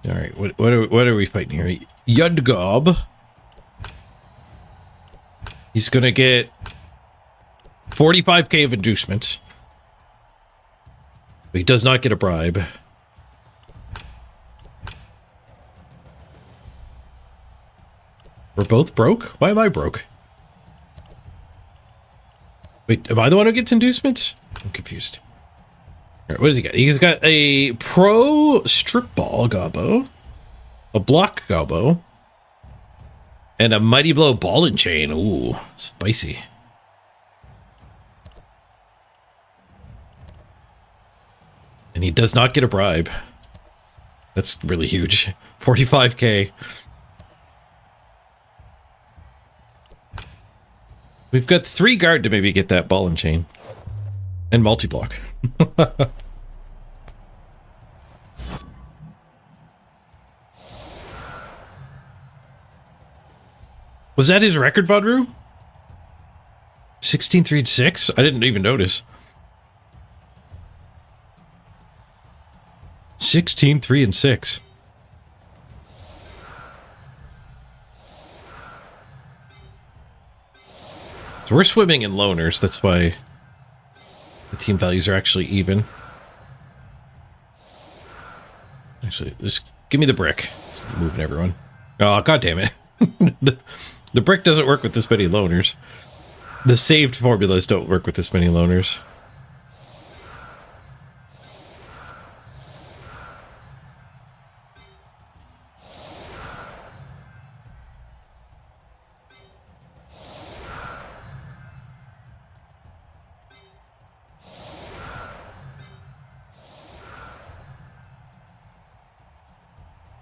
Alright, what are we fighting here? Yudgob. He's gonna get 45k of inducements. But he does not get a bribe. We're both broke? Why am I broke? Wait, am I the one who gets inducements? I'm confused. Alright, what does he got? He's got a pro strip ball gobbo, a block gobbo, and a mighty blow ball and chain. Ooh, spicy. And he does not get a bribe. That's really huge. 45k. We've got 3 guard to maybe get that ball and chain. And multi-block. Was that his record, Vodru? 16, 3, and 6? I didn't even notice. 16, 3, and 6. So we're swimming in loners, that's why the team values are actually even. Actually, just give me the brick. It's moving everyone. Oh, god damn it. The brick doesn't work with this many loners. The saved formulas don't work with this many loners.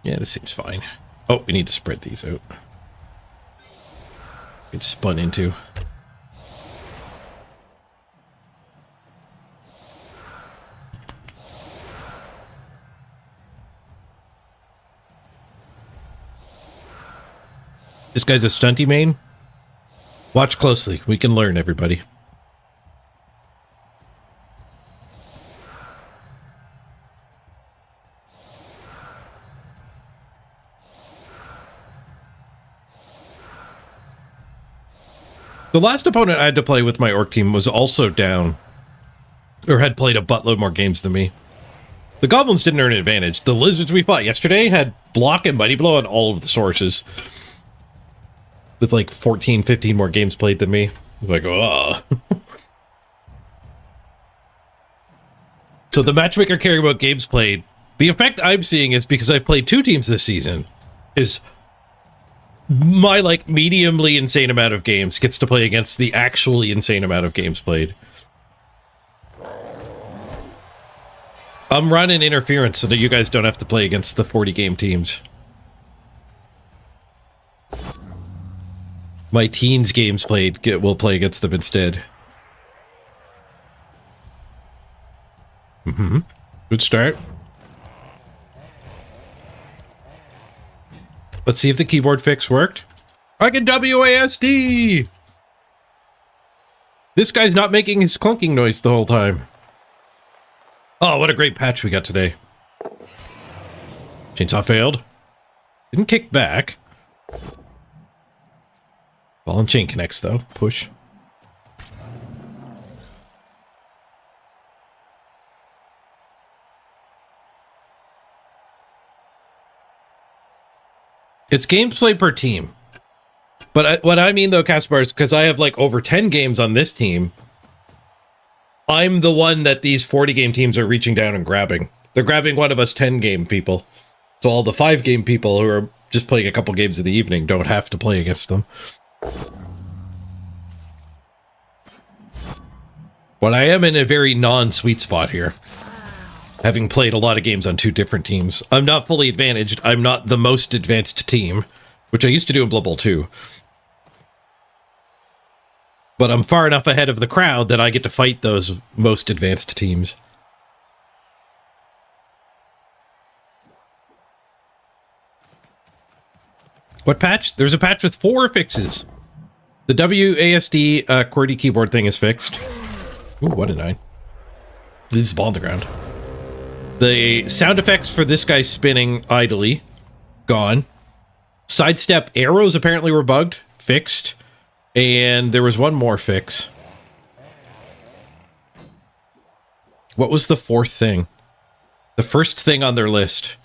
Yeah, this seems fine. Oh, we need to spread these out. It's spun into. This guy's a stunty main. Watch closely. We can learn, everybody. The last opponent I had to play with my orc team was also down, or had played a buttload more games than me. The goblins didn't earn an advantage. The lizards we fought yesterday had block and mighty blow on all of the sources, with like 14, 15 more games played than me. Like, oh. So the matchmaker caring about games played, the effect I'm seeing is because I've played 2 teams this season, is my like mediumly insane amount of games gets to play against the actually insane amount of games played. I'm running interference so that you guys don't have to play against the 40 game teams. My teens games played will play against them instead. Good start. Let's see if the keyboard fix worked. I can WASD! This guy's not making his clunking noise the whole time. Oh, what a great patch we got today. Chainsaw failed. Didn't kick back. Ball and chain connects, though. Push. It's games played per team. But what I mean, though, Caspar, is because I have, like, over 10 games on this team, I'm the one that these 40-game teams are reaching down and grabbing. They're grabbing one of us 10-game people. So all the 5-game people who are just playing a couple games in the evening don't have to play against them. But I am in a very non-sweet spot here, having played a lot of games on 2 different teams. I'm not fully advantaged. I'm not the most advanced team, which I used to do in Blood Bowl 2. But I'm far enough ahead of the crowd that I get to fight those most advanced teams. What patch? There's a patch with 4 fixes. The WASD QWERTY keyboard thing is fixed. Ooh, what a 9. Leaves the ball on the ground. The sound effects for this guy spinning idly, gone. Sidestep arrows apparently were bugged, fixed. And there was one more fix. What was the 4th thing? The first thing on their list.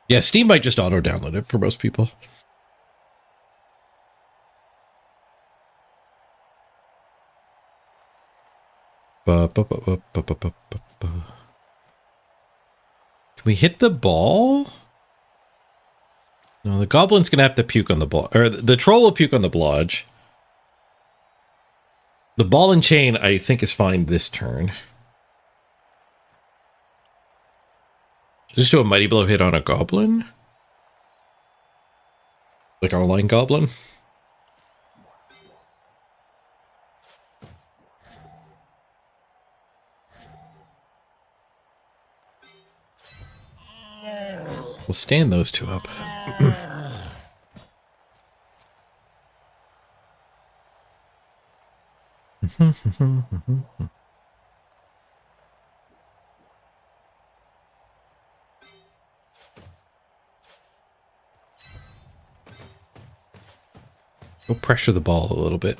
Yeah, Steam might just auto-download it for most people. Can we hit the ball? No, the goblin's gonna have to puke on the ball. Or the troll will puke on the blodge. The ball and chain, I think, is fine this turn. Just do a mighty blow hit on a goblin? Like our line goblin? We'll stand those 2 up. Go pressure the ball a little bit.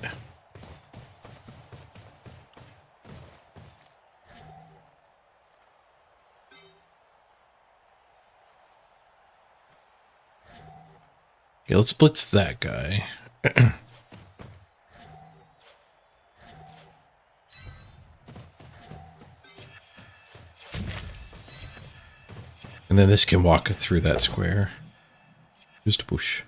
Okay, let's blitz that guy. And then this can walk through that square. Just a push.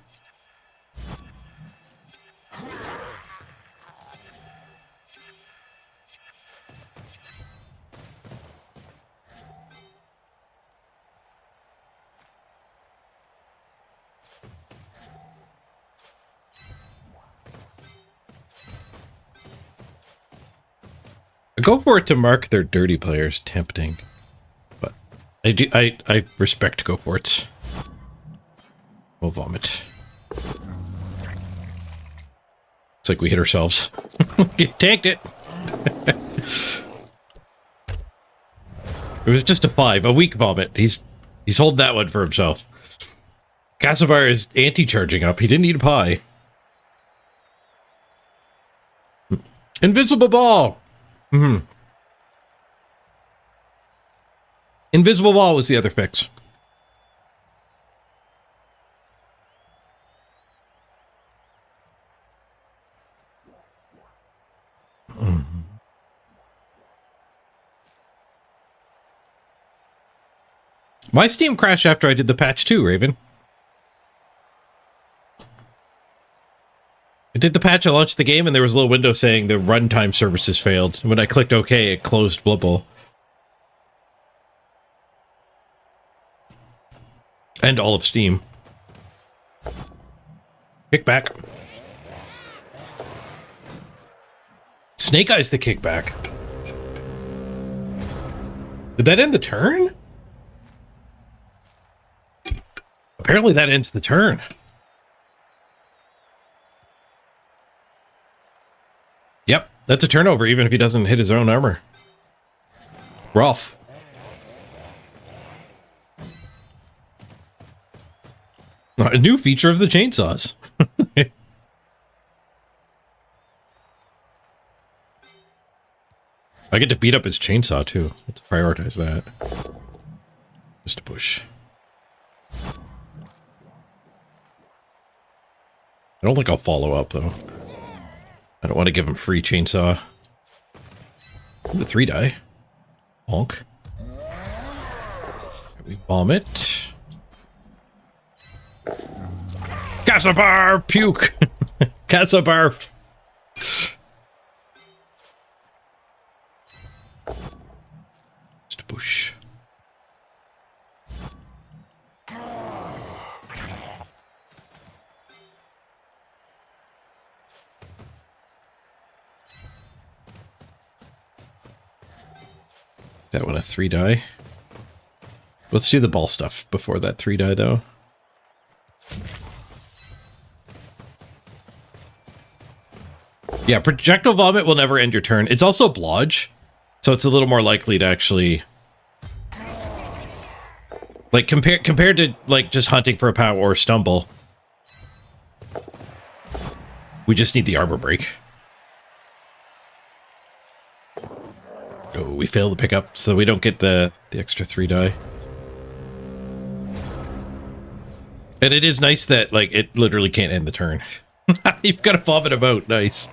I go for it to mark their dirty players, tempting. But I respect go forts. We'll vomit. It's like we hit ourselves. Tanked it. It was just a 5, a weak vomit. He's holding that one for himself. Casabar is anti-charging up. He didn't eat a pie. Invisible ball. Invisible ball was the other fix. My Steam crashed after I did the patch too, Raven. I did the patch, I launched the game, and there was a little window saying the runtime services failed. When I clicked OK, it closed Blood Bowl. And all of Steam. Kickback. Snake Eyes the kickback. Did that end the turn? Apparently that ends the turn. Yep, that's a turnover even if he doesn't hit his own armor. Rough. A new feature of the chainsaws. I get to beat up his chainsaw too. Let's prioritize that. Just a push. I don't think I'll follow up though. I don't want to give him free chainsaw. Ooh, 3 die. Honk. We vomit. Casabar puke. Casabar. Just a push. That one a 3 die. Let's do the ball stuff before that 3 die though. Yeah, projectile vomit will never end your turn. It's also blodge, so it's a little more likely to actually, like, compared to like just hunting for a pow or stumble. We just need the armor break. Oh, we fail to pick up, so we don't get the extra 3 die. And it is nice that, like, it literally can't end the turn. You've got to vomit him out. Nice.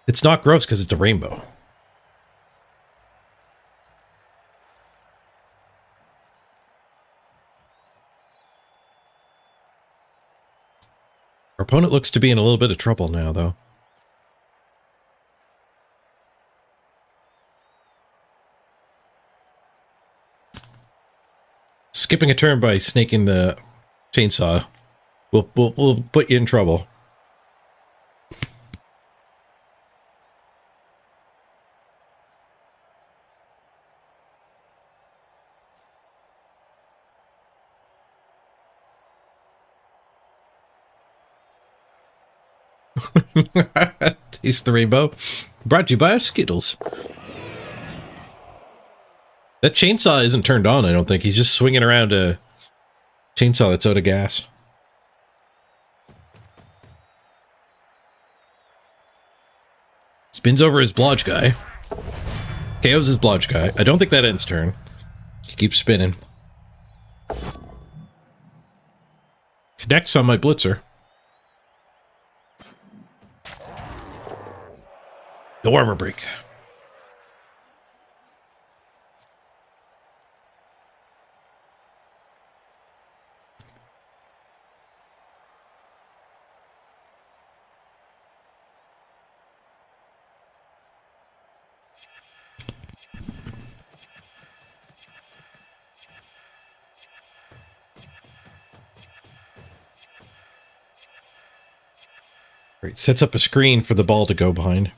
It's not gross because it's a rainbow. Our opponent looks to be in a little bit of trouble now, though. Skipping a turn by snaking the chainsaw will put you in trouble. Taste the rainbow. Brought to you by Skittles. That chainsaw isn't turned on, I don't think. He's just swinging around a chainsaw that's out of gas. Spins over his blodge guy. KOs his blodge guy. I don't think that ends turn. He keeps spinning. Connects on my blitzer. The armor break. Right, sets up a screen for the ball to go behind.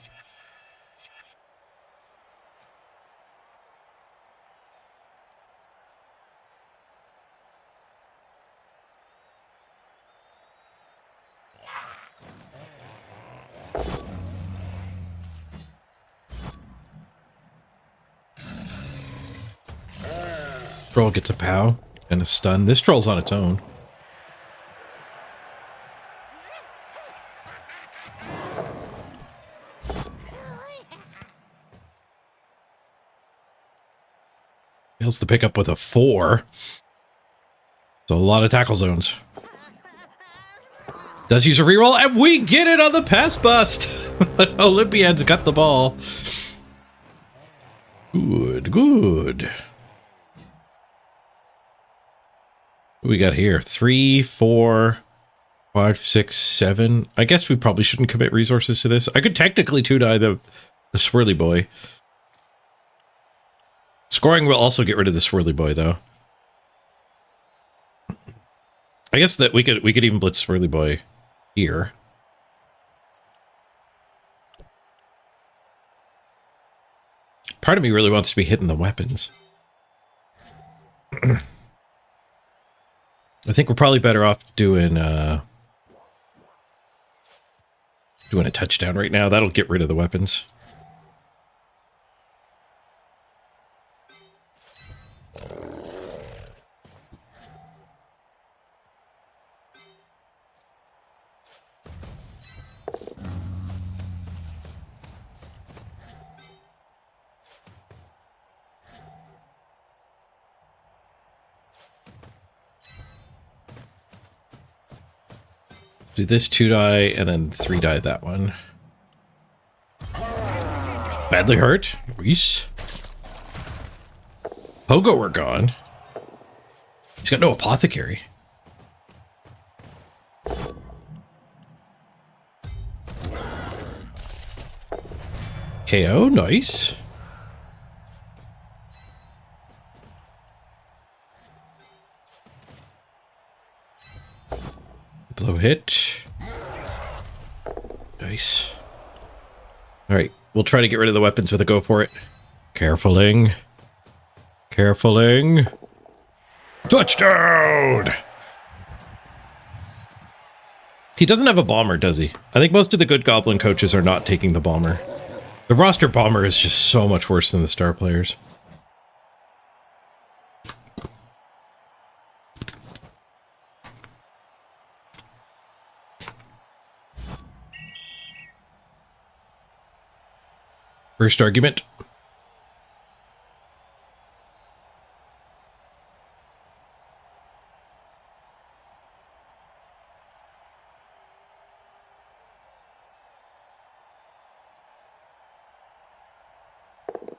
Troll gets a pow and a stun. This troll's on its own. Fails to pick up with a 4. So a lot of tackle zones. Does use a reroll, and we get it on the pass bust. Olympiad's got the ball. Good, good. What we got here? 3, 4, 5, 6, 7. I guess we probably shouldn't commit resources to this. I could technically 2-die the swirly boy. Scoring will also get rid of the swirly boy, though. I guess that we could even blitz swirly boy here. Part of me really wants to be hitting the weapons. I think we're probably better off doing a touchdown right now. That'll get rid of the weapons. Do this 2-die and then 3-die that one. Badly hurt. Reese. Pogo, we're gone. He's got no apothecary. KO, nice. Blow hit. Nice. Alright, we'll try to get rid of the weapons with a go for it. Carefuling. Carefuling. Touchdown! He doesn't have a bomber, does he? I think most of the good goblin coaches are not taking the bomber. The roster bomber is just so much worse than the star players. First argument.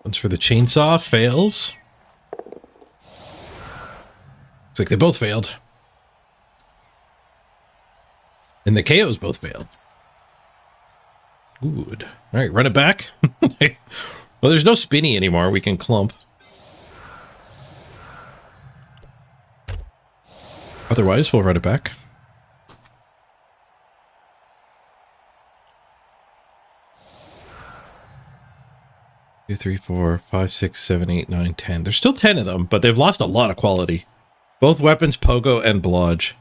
One's for the chainsaw, fails. Looks like they both failed. And the KOs both failed. Good. All right, run it back. Well, there's no spinny anymore. We can clump. Otherwise, we'll run it back. Two, 3, 4, 5, 6, 7, 8, 9, 10. There's still 10 of them, but they've lost a lot of quality. Both weapons, Pogo and Blodge.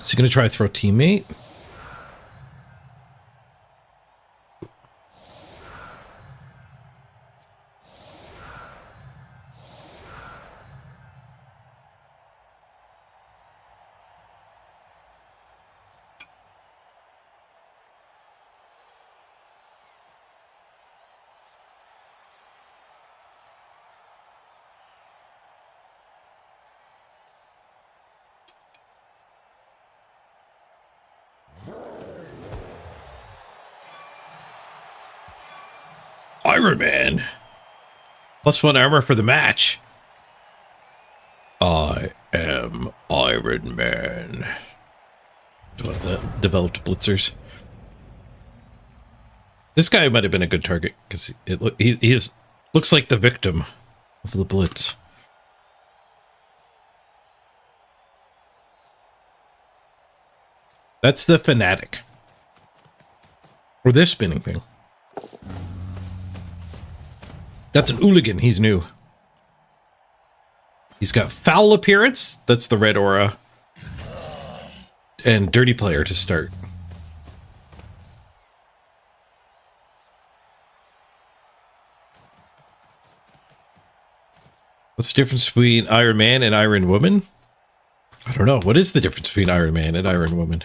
Is he going to try to throw teammate? Iron Man. +1 armor for the match. I am Iron Man. One of the developed blitzers. This guy might have been a good target because he looks like the victim of the Blitz. That's the Fanatic. Or this spinning thing. That's an Hooligan. He's new. He's got Foul Appearance. That's the red aura. And Dirty Player to start. What's the difference between Iron Man and Iron Woman? I don't know. What is the difference between Iron Man and Iron Woman?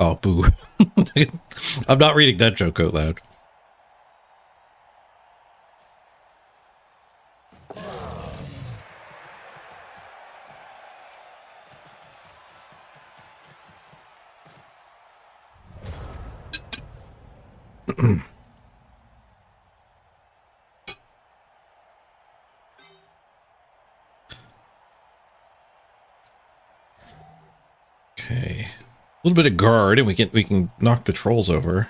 Oh, boo. I'm not reading that joke out loud. Okay. A little bit of guard and we can knock the trolls over.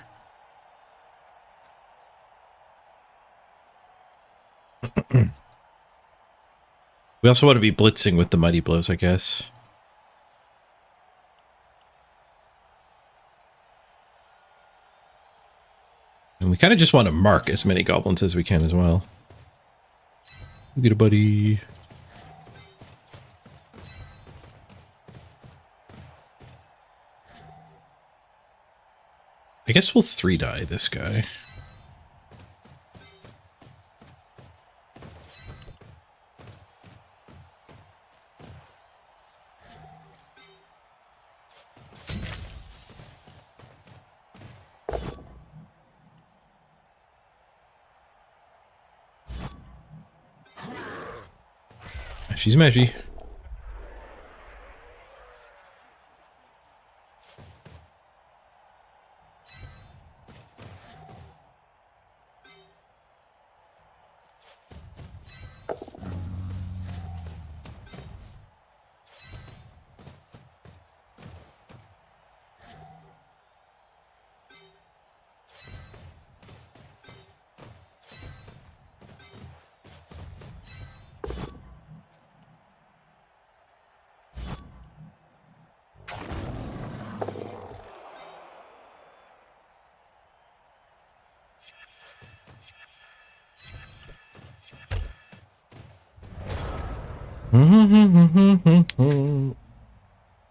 We also want to be blitzing with the mighty blows, I guess. And we kind of just want to mark as many goblins as we can as well. Get a buddy. I guess we'll 3-die this guy. She's meshy.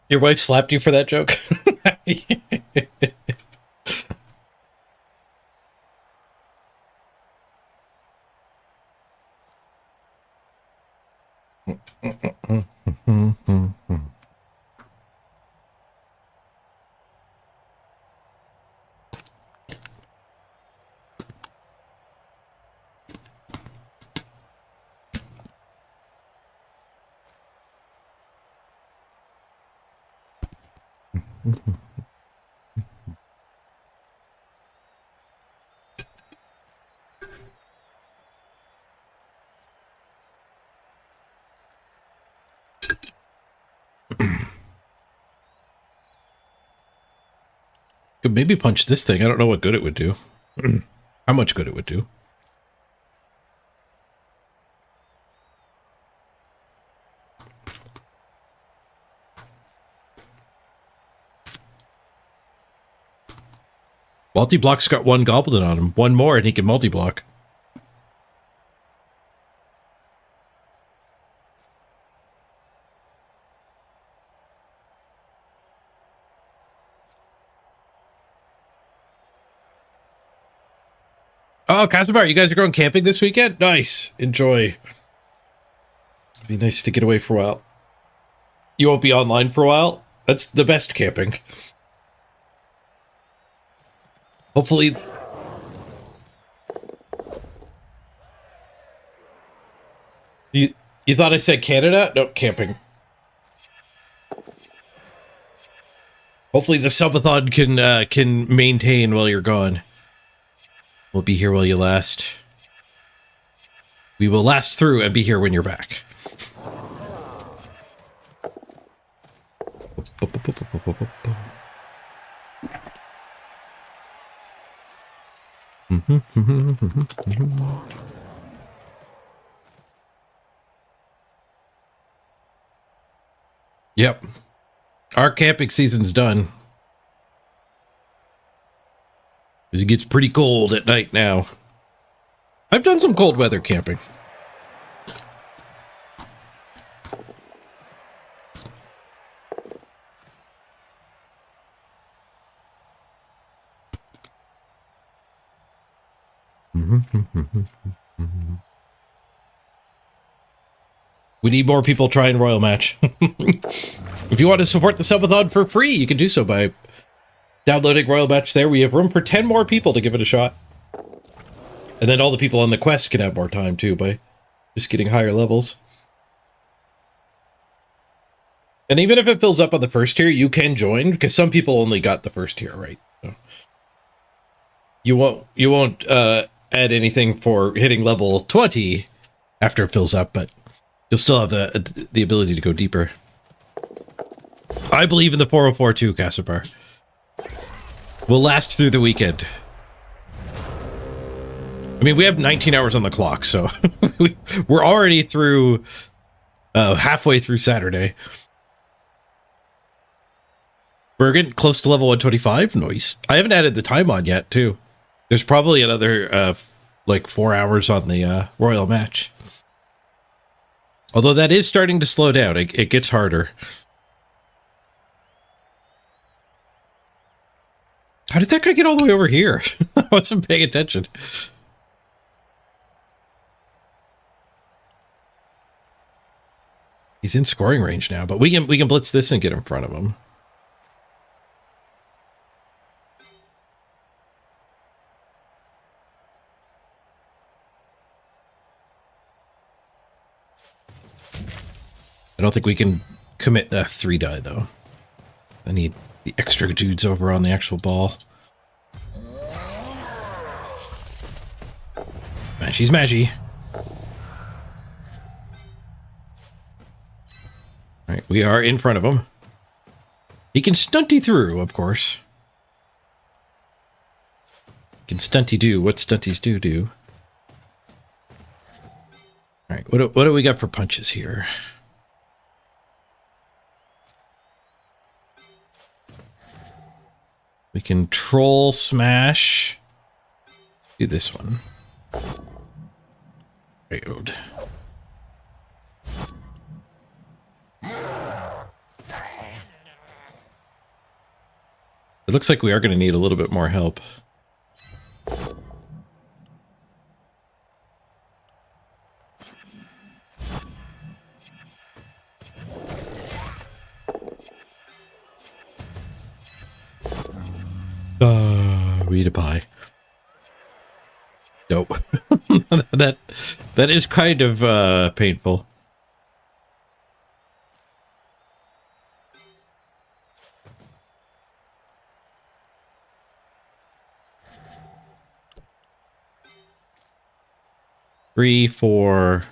Your wife slapped you for that joke? Could maybe punch this thing. I don't know what good it would do. How much good it would do. Multi-block's got one goblin on him. One more and he can multi-block. Oh, Casimir, you guys are going camping this weekend? Nice. Enjoy. It'd be nice to get away for a while. You won't be online for a while? That's the best camping. Hopefully You thought I said Canada? No, camping. Hopefully the subathon can maintain while you're gone. We'll be here while you last. We will last through and be here when you're back. Yep. Our camping season's done. It gets pretty cold at night now. I've done some cold weather camping. We need more people trying Royal Match. If you want to support the subathon for free, you can do so by downloading Royal Match there. We have room for 10 more people to give it a shot. And then all the people on the quest can have more time too by just getting higher levels. And even if it fills up on the first tier, you can join because some people only got the first tier, right? So you won't add anything for hitting level 20 after it fills up, but you'll still have the ability to go deeper. I believe in the 404 too, Cassipar. We'll last through the weekend. I mean, we have 19 hours on the clock, so we're already through halfway through Saturday. We're getting close to level 125. Nice. I haven't added the time on yet, too. There's probably another like 4 hours on the Royal Match. Although that is starting to slow down. It gets harder. How did that guy get all the way over here? I wasn't paying attention. He's in scoring range now, but we can blitz this and get in front of him. I don't think we can commit the 3 die though. I need the extra dudes over on the actual ball. Mashy's mashy. Alright, we are in front of him. He can stunty through, of course. He can stunty do what stunties do. Alright, what do we got for punches here? We can troll smash. Do this one. Railed. It looks like we are going to need a little bit more help. Read a pie. Nope. that is kind of painful. Three, 4,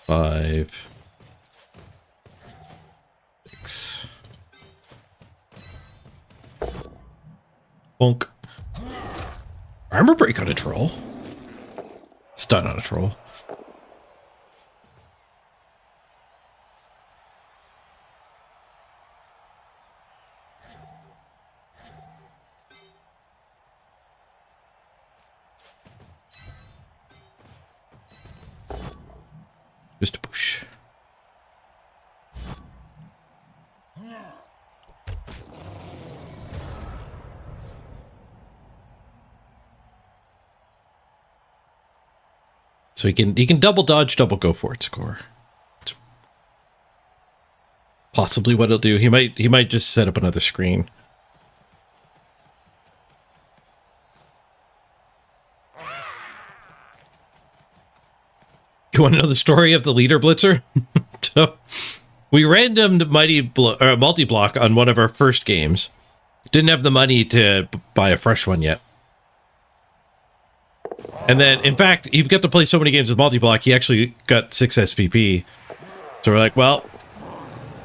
5, 6. Bonk. Armor break on a troll. Stun on a troll. Just a push. So he can double dodge, double go for it score. It's possibly what he'll do. He might just set up another screen. You want to know the story of the leader blitzer? So we randomed multi-block on one of our first games. Didn't have the money to buy a fresh one yet. And then, in fact, he got to play so many games with multi-block, he actually got 6 SPP. So we're like, well,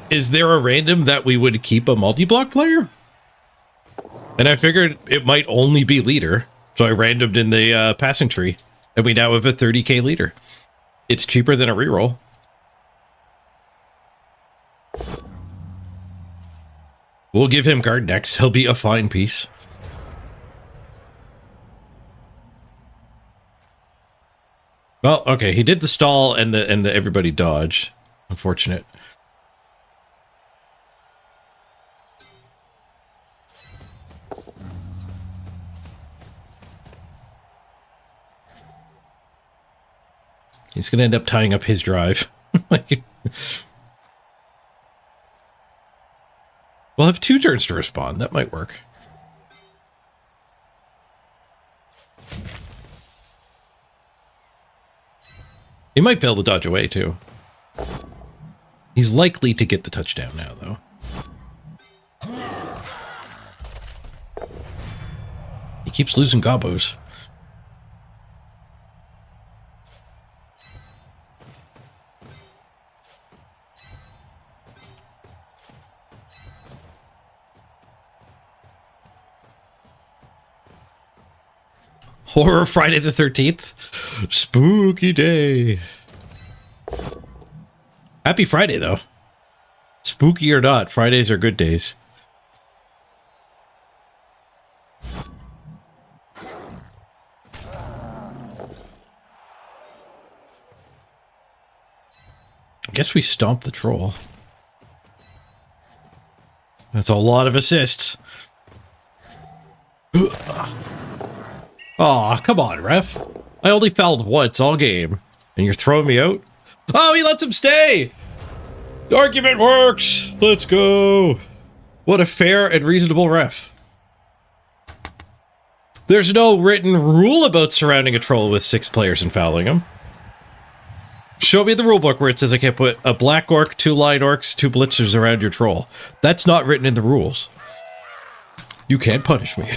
is there a random that we would keep a multi-block player? And I figured it might only be leader. So I randomed in the passing tree. And we now have a 30k leader. It's cheaper than a reroll. We'll give him guard next. He'll be a fine piece. Well, okay, he did the stall and the everybody dodge. Unfortunate. He's going to end up tying up his drive. Like, we'll have 2 turns to respond. That might work. He might fail to dodge away, too. He's likely to get the touchdown now, though. He keeps losing gobos. Horror Friday the 13th. Spooky day. Happy Friday, though. Spooky or not, Fridays are good days. I guess we stomped the troll. That's a lot of assists. Aw, come on, ref. I only fouled once all game, and you're throwing me out? Oh, he lets him stay! The argument works! Let's go! What a fair and reasonable ref. There's no written rule about surrounding a troll with 6 players and fouling him. Show me the rulebook where it says I can't put a black orc, 2 light orcs, 2 blitzers around your troll. That's not written in the rules. You can't punish me.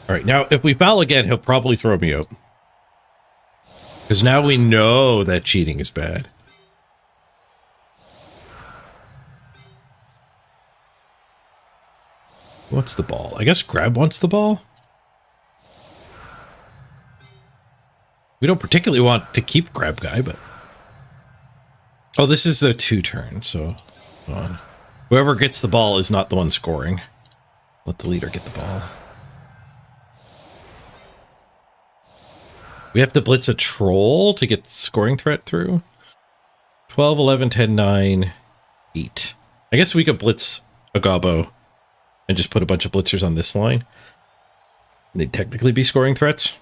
All right, now if we foul again, he'll probably throw me out. Because now we know that cheating is bad. What's the ball? I guess Grab wants the ball. We don't particularly want to keep Grab Guy, but... Oh, this is the 2 turn, so... Hold on. Whoever gets the ball is not the one scoring. Let the leader get the ball. We have to blitz a troll to get the scoring threat through. 12, 11, 10, 9, 8. I guess we could blitz a gobbo and just put a bunch of blitzers on this line. They'd technically be scoring threats.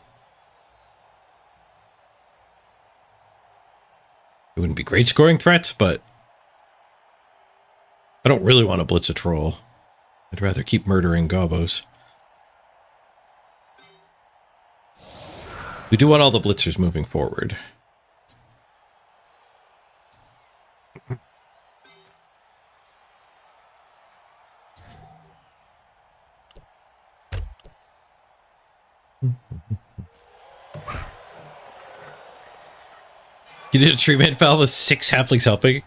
It wouldn't be great scoring threats, but I don't really want to blitz a troll. I'd rather keep murdering gobbos. We do want all the blitzers moving forward. You did a tree man foul with 6 halflings helping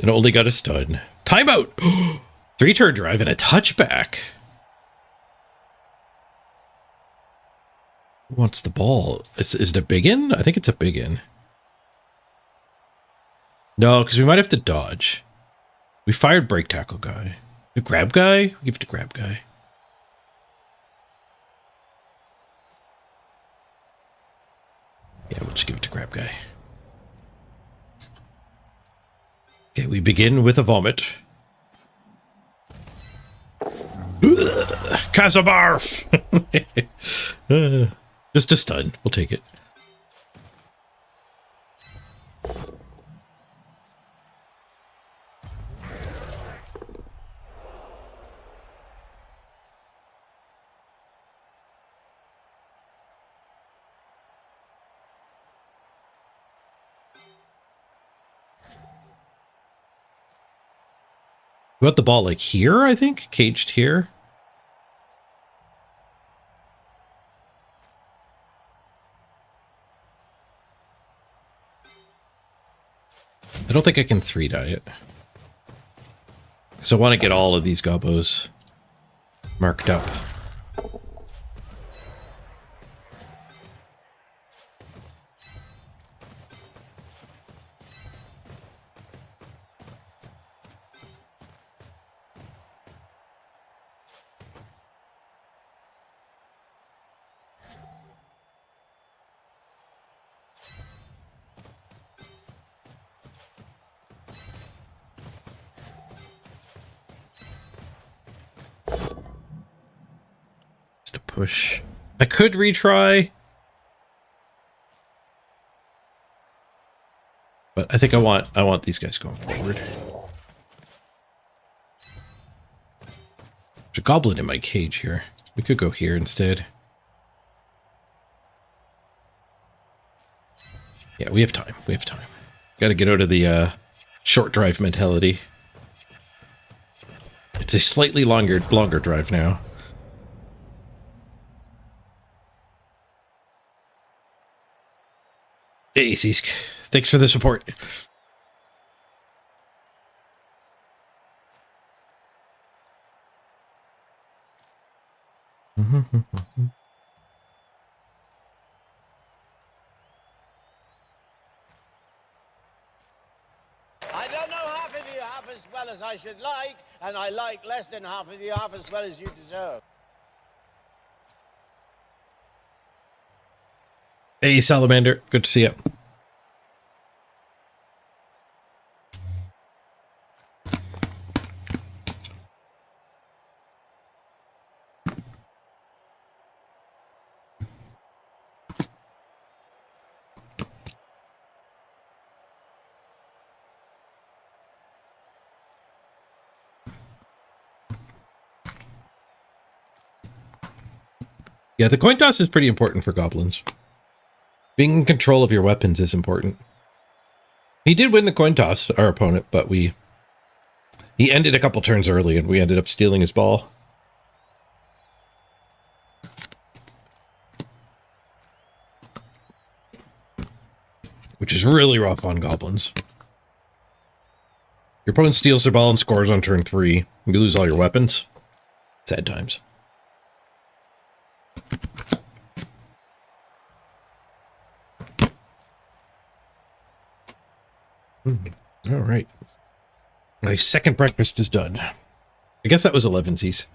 and only got a stun. Timeout! 3-turn drive and a touchback. Who wants the ball? Is it a big-in? I think it's a big-in. No, because we might have to dodge. We fired break tackle guy. The grab guy? Give it to grab guy. Yeah, we'll just give it to grab guy. Okay, we begin with a vomit. Ugh. Casabarf! Just a stun. We'll take it. You want the ball like here, I think? Caged here. I don't think I can 3-die it. So I want to get all of these gobos marked up. Push. I could retry, but I think I want these guys going forward. There's a goblin in my cage here. We could go here instead. Yeah, we have time. We have time. Got to get out of the short drive mentality. It's a slightly longer drive now. Hey, Sisk. Thanks for the support. I don't know half of you half as well as I should like, and I like less than half of you half as well as you deserve. Hey, Salamander. Good to see you. Yeah, the coin toss is pretty important for goblins. Being in control of your weapons is important. He did win the coin toss, our opponent, but he ended a couple turns early and we ended up stealing his ball. Which is really rough on goblins. Your opponent steals their ball and scores on turn 3. You lose all your weapons. Sad times. All right. My second breakfast is done. I guess that was 11sies.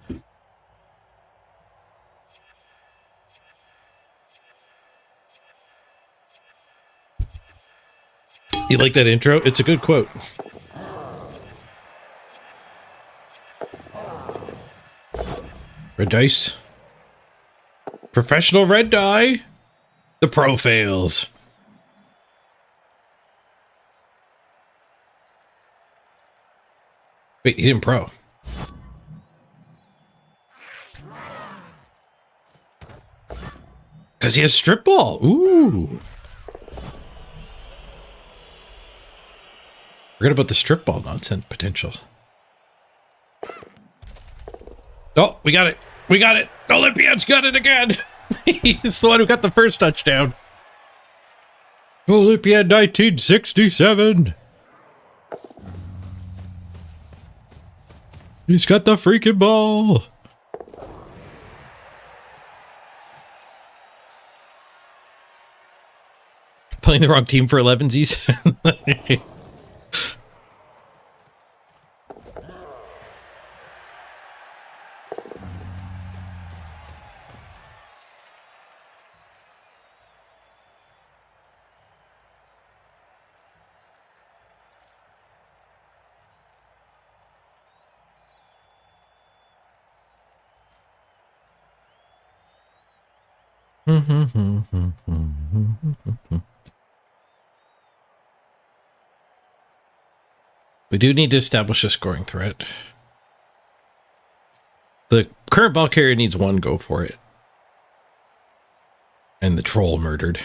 You like that intro? It's a good quote. Red dice. Professional red die. The pro fails. Wait, he didn't pro. Because he has strip ball. Ooh. Forget about the strip ball nonsense potential. Oh, we got it. We got it. Olympiad's got it again. He's the one who got the first touchdown. Olympiad 1967. He's got the freaking ball. Playing the wrong team for 11sies. We do need to establish a scoring threat. The current ball carrier needs one go for it. And the troll murdered.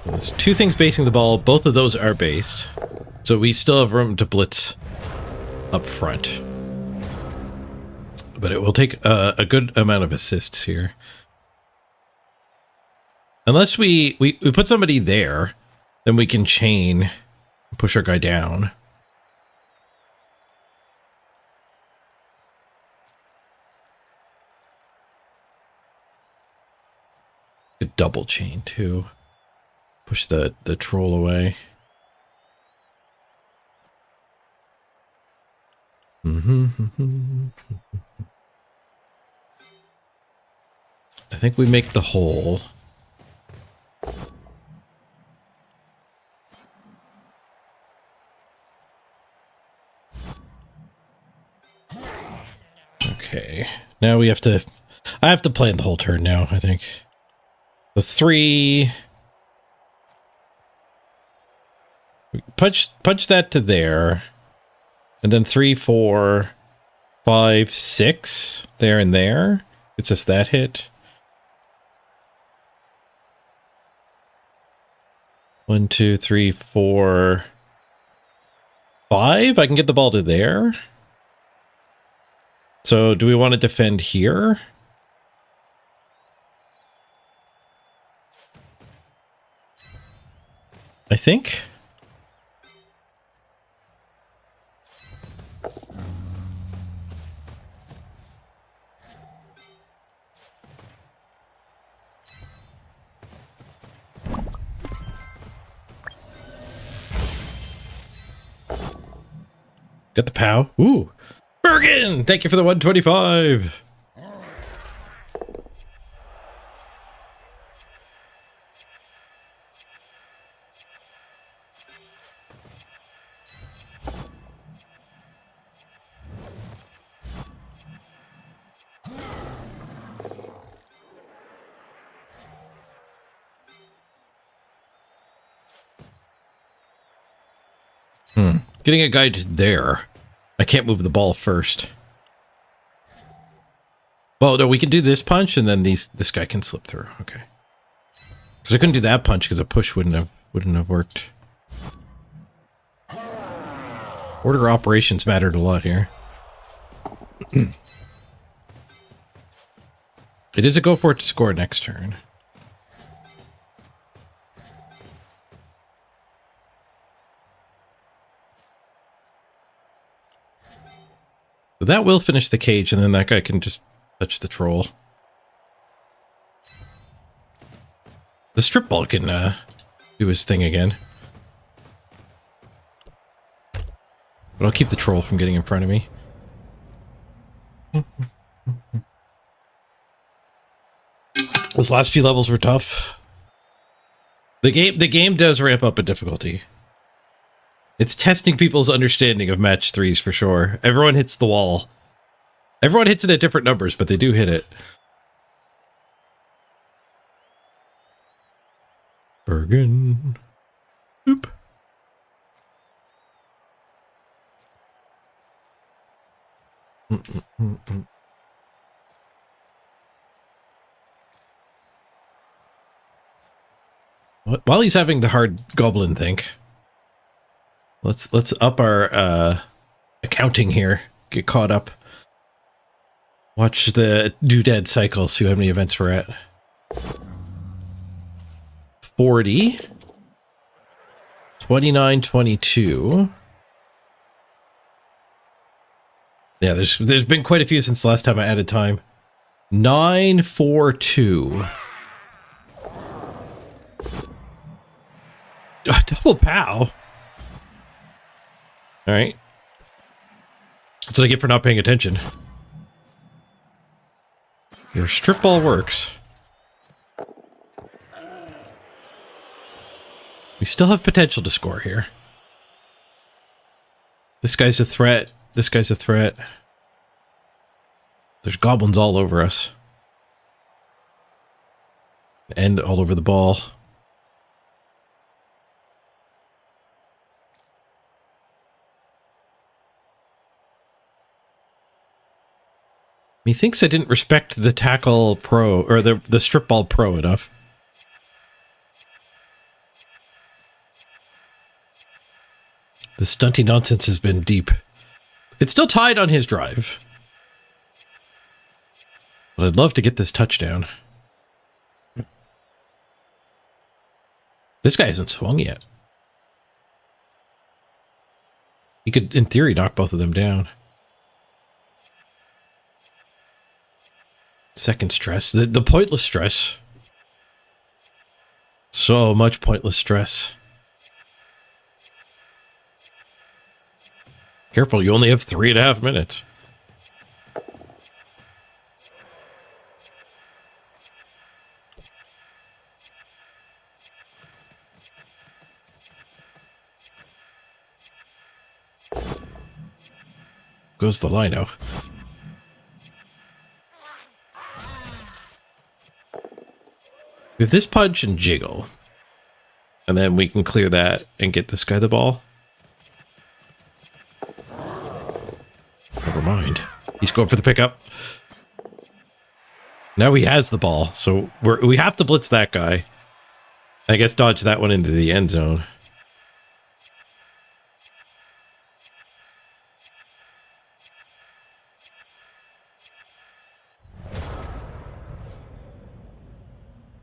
There's two things basing the ball. Both of those are based. So we still have room to blitz up front. But it will take a good amount of assists here. Unless we put somebody there, then we can chain, push our guy down. Could double chain too. Push the troll away. I think we make the hole. Okay. Now we have to... I have to plan the whole turn now, I think. The 3... Punch that to there. And then 3, 4, 5, 6. There and there. It's just that hit. 1, 2, 3, 4, 5. I can get the ball to there. So do we want to defend here? I think. Got the POW. Ooh. Bergen! Thank you for the 125. Getting a guy just there. I can't move the ball first. Well, no, we can do this punch, and then this guy can slip through. Okay. Because I couldn't do that punch because a push wouldn't have worked. Order operations mattered a lot here. It is a go for it to score next turn. So that will finish the cage, and then that guy can just touch the troll. The strip ball can do his thing again. But I'll keep the troll from getting in front of me. Those last few levels were tough. The game does ramp up in difficulty. It's testing people's understanding of match 3s for sure. Everyone hits the wall. Everyone hits it at different numbers, but they do hit it. Bergen. Oop. While he's having the hard goblin think, let's up our accounting here. Get caught up. Watch the doodad cycle. See how many events we're at. 40. 29, 22. Yeah, there's been quite a few since the last time I added time. 9, 4, 2. Double POW. All right. That's what I get for not paying attention. Your strip ball works. We still have potential to score here. This guy's a threat. This guy's a threat. There's goblins all over us. And all over the ball. He thinks I didn't respect the tackle pro, or the strip ball pro enough. The stunty nonsense has been deep. It's still tied on his drive. But I'd love to get this touchdown. This guy hasn't swung yet. He could, in theory, knock both of them down. Second stress. The pointless stress. So much pointless stress. Careful, you only have 3.5 minutes. Goes the lino. We have this punch and jiggle. And then we can clear that and get this guy the ball. Never mind. He's going for the pickup. Now he has the ball, so we have to blitz that guy. I guess dodge that one into the end zone.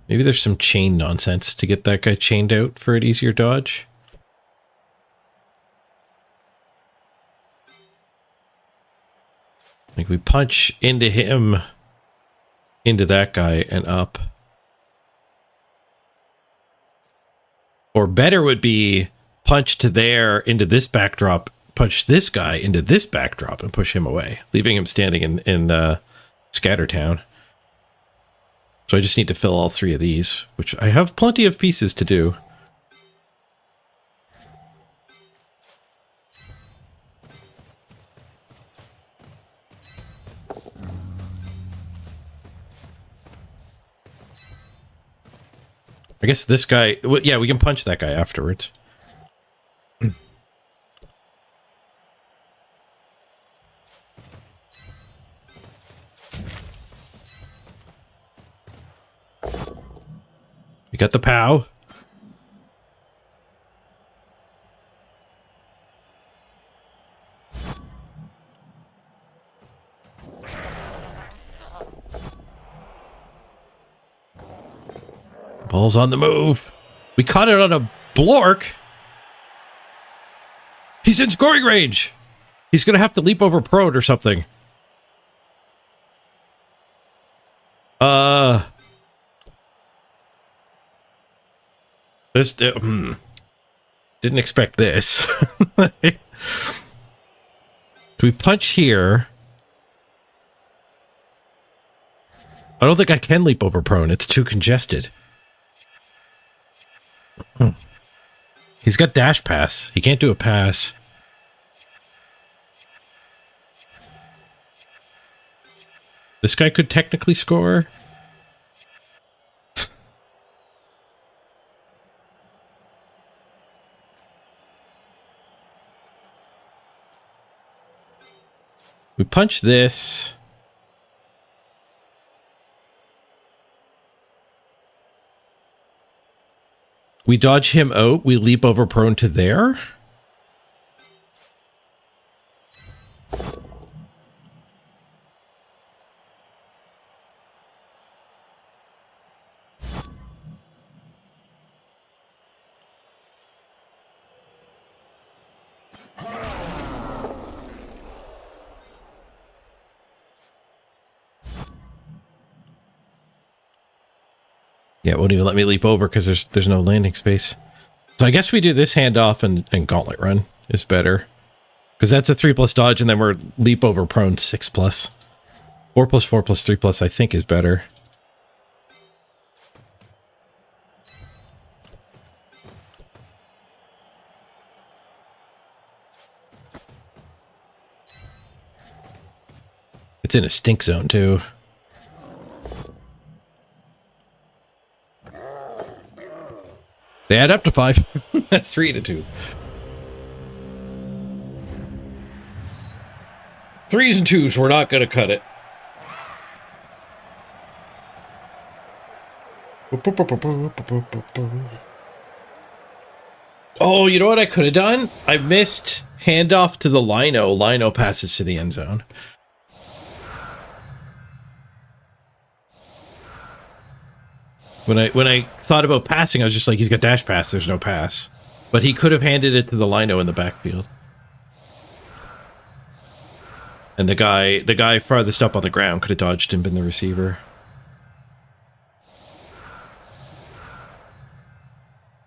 Maybe there's some chain nonsense to get that guy chained out for an easier dodge. Like we punch into him, into that guy, and up. Or better would be punch to there, into this backdrop, punch this guy into this backdrop, and push him away, leaving him standing in Scattertown. So I just need to fill all 3 of these, which I have plenty of pieces to do. I guess this guy... Well, yeah, we can punch that guy afterwards. You got the POW. Ball's on the move. We caught it on a blork. He's in scoring range. He's going to have to leap over prone or something. This didn't expect this. Do we punch here? I don't think I can leap over prone. It's too congested. He's got dash pass. He can't do a pass. This guy could technically score. We punch this. We dodge him out. We leap over prone to there. Yeah, it won't even let me leap over because there's no landing space. So I guess we do this handoff and gauntlet run is better. Because that's a 3+ dodge and then we're leap over prone 6+. 4+, 4+, 3+ I think is better. It's in a stink zone, too. They add up to 5. That's 3 to 2. 3s and 2s, we're not going to cut it. Oh, you know what I could have done? I missed handoff to the Lino passage to the end zone. When I thought about passing, I was just like, he's got dash pass, there's no pass. But he could have handed it to the Lino in the backfield. And the guy farthest up on the ground could have dodged and been the receiver.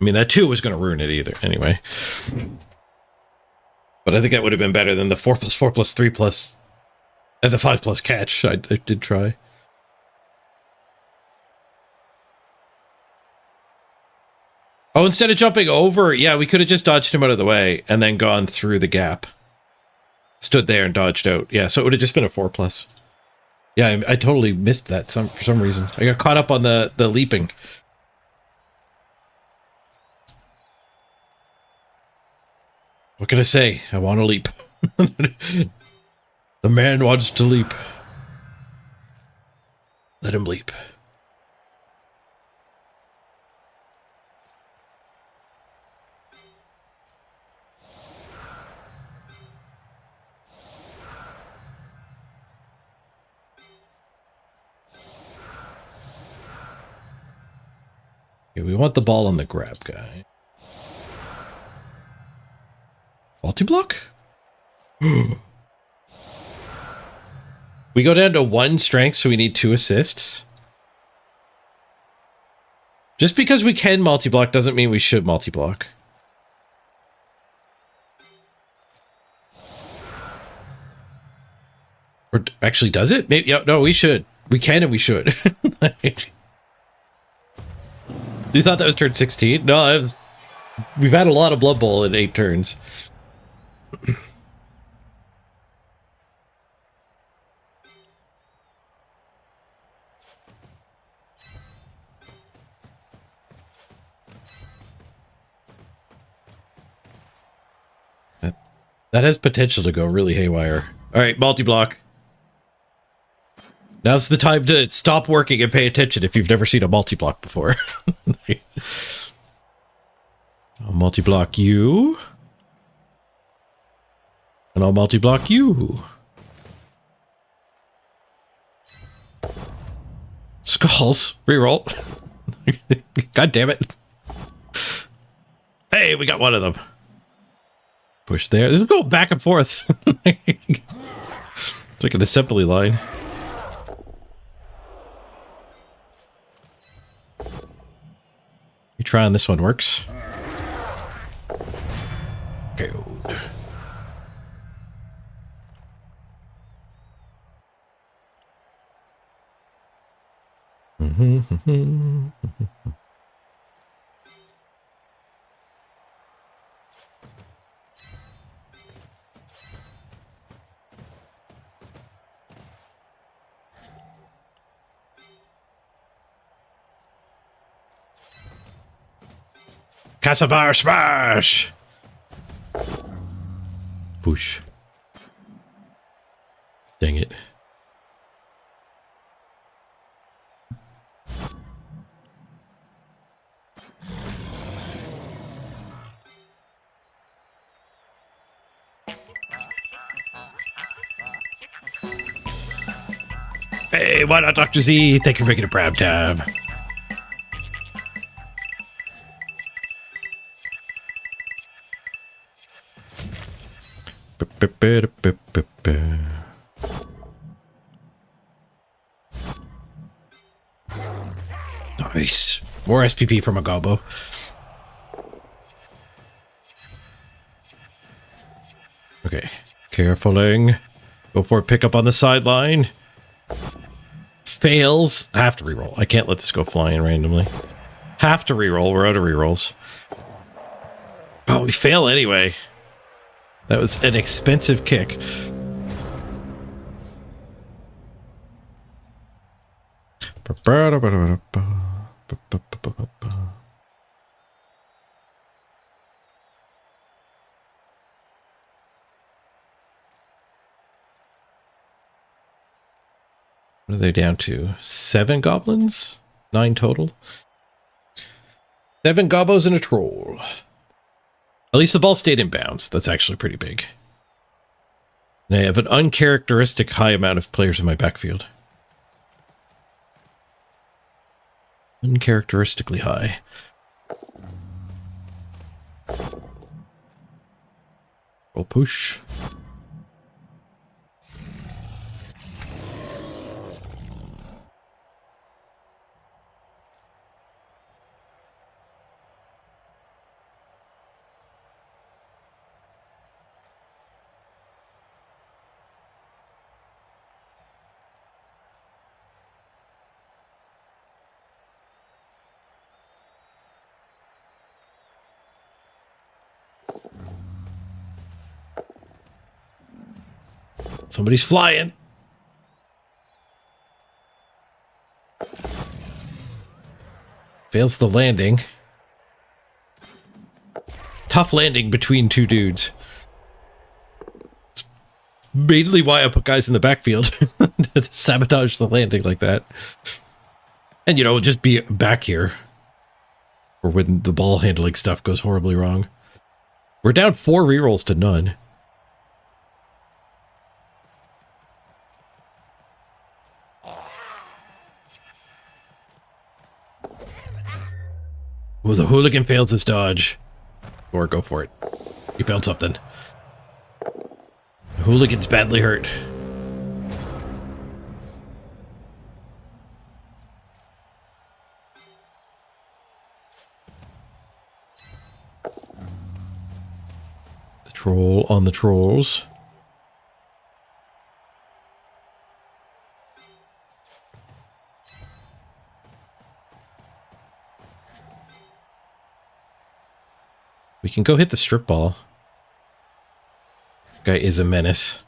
I mean, that 2 was going to ruin it either, anyway. But I think that would have been better than the 4+4+3+, and the 5+ catch. I did try. Oh, instead of jumping over, yeah, we could have just dodged him out of the way and then gone through the gap. Stood there and dodged out. Yeah, so it would have just been a 4+. Yeah, I totally missed that for some reason. I got caught up on the leaping. What can I say? I want to leap. The man wants to leap. Let him leap. Okay, we want the ball on the grab guy. Multi-block? We go down to 1 strength, so we need 2 assists. Just because we can multi-block doesn't mean we should multi-block. Or actually, does it? Maybe, yeah, no, we should. We can and we should. You thought that was turn 16? No, that was, we've had a lot of Blood Bowl in 8 turns. That has potential to go really haywire. All right, multi-block. Now's the time to stop working and pay attention if you've never seen a multi-block before. I'll multi-block you. And I'll multi-block you. Skulls. Reroll. God damn it. Hey, we got one of them. Push there. This is going back and forth. It's like an assembly line. You try on this one works. Okay. Casabar smash! Push. Dang it. Hey, why not Dr. Z? Thank you for making a prab tab. Nice. More SPP from a gobbo. Okay. Carefuling. Go for a pickup on the sideline. Fails. I have to reroll. I can't let this go flying randomly. Have to reroll. We're out of rerolls. Oh, we fail anyway. That was an expensive kick. What are they down to? 7 goblins? 9 total? 7 gobos and a troll. At least the ball stayed in bounds. That's actually pretty big. And I have an uncharacteristic high amount of players in my backfield. Uncharacteristically high. Roll push. Somebody's flying. Fails the landing. Tough landing between 2 dudes. It's mainly why I put guys in the backfield to sabotage the landing like that. And, you know, just be back here. Or when the ball handling stuff goes horribly wrong. We're down 4 rerolls to none. Well, the hooligan fails his dodge. Or go for it. He found something. The hooligan's badly hurt. The troll on the trolls. We can go hit the strip ball. Guy is a menace.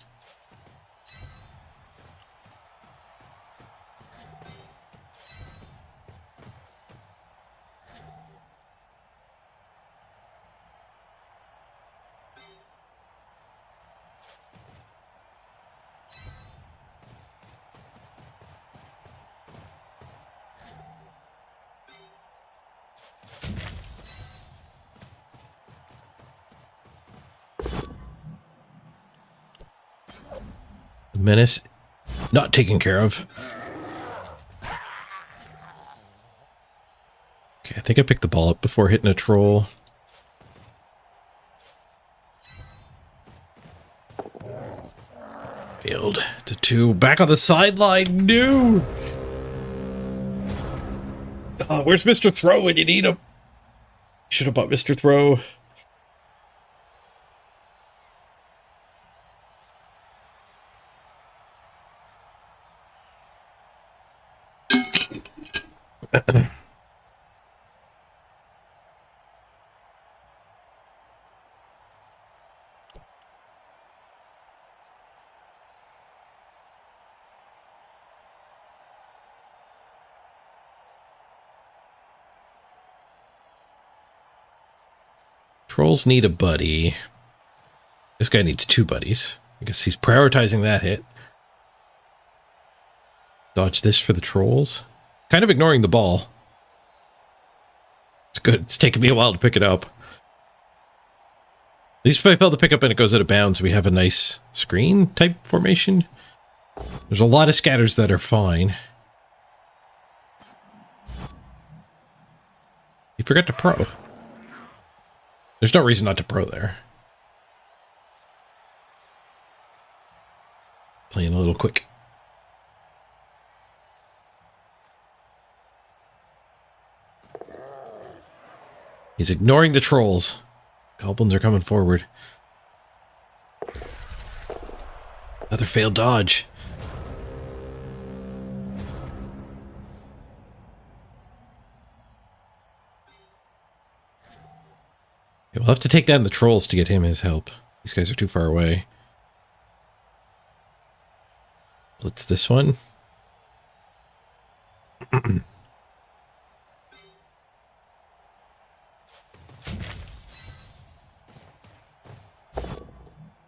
Menace not taken care of. Okay, I think I picked the ball up before hitting a troll. Failed to 2. Back on the sideline. No. Oh, where's Mr. Throw when you need him? Should have bought Mr. Throw. Trolls need a buddy. This guy needs 2 buddies. I guess he's prioritizing that hit. Dodge this for the trolls. Kind of ignoring the ball. It's good. It's taken me a while to pick it up. At least if I fail to pick up and it goes out of bounds, we have a nice screen type formation. There's a lot of scatters that are fine. You forgot to pro. There's no reason not to pro there. Playing a little quick. He's ignoring the trolls. Goblins are coming forward. Another failed dodge. We'll have to take down the trolls to get him his help. These guys are too far away. Blitz this one. I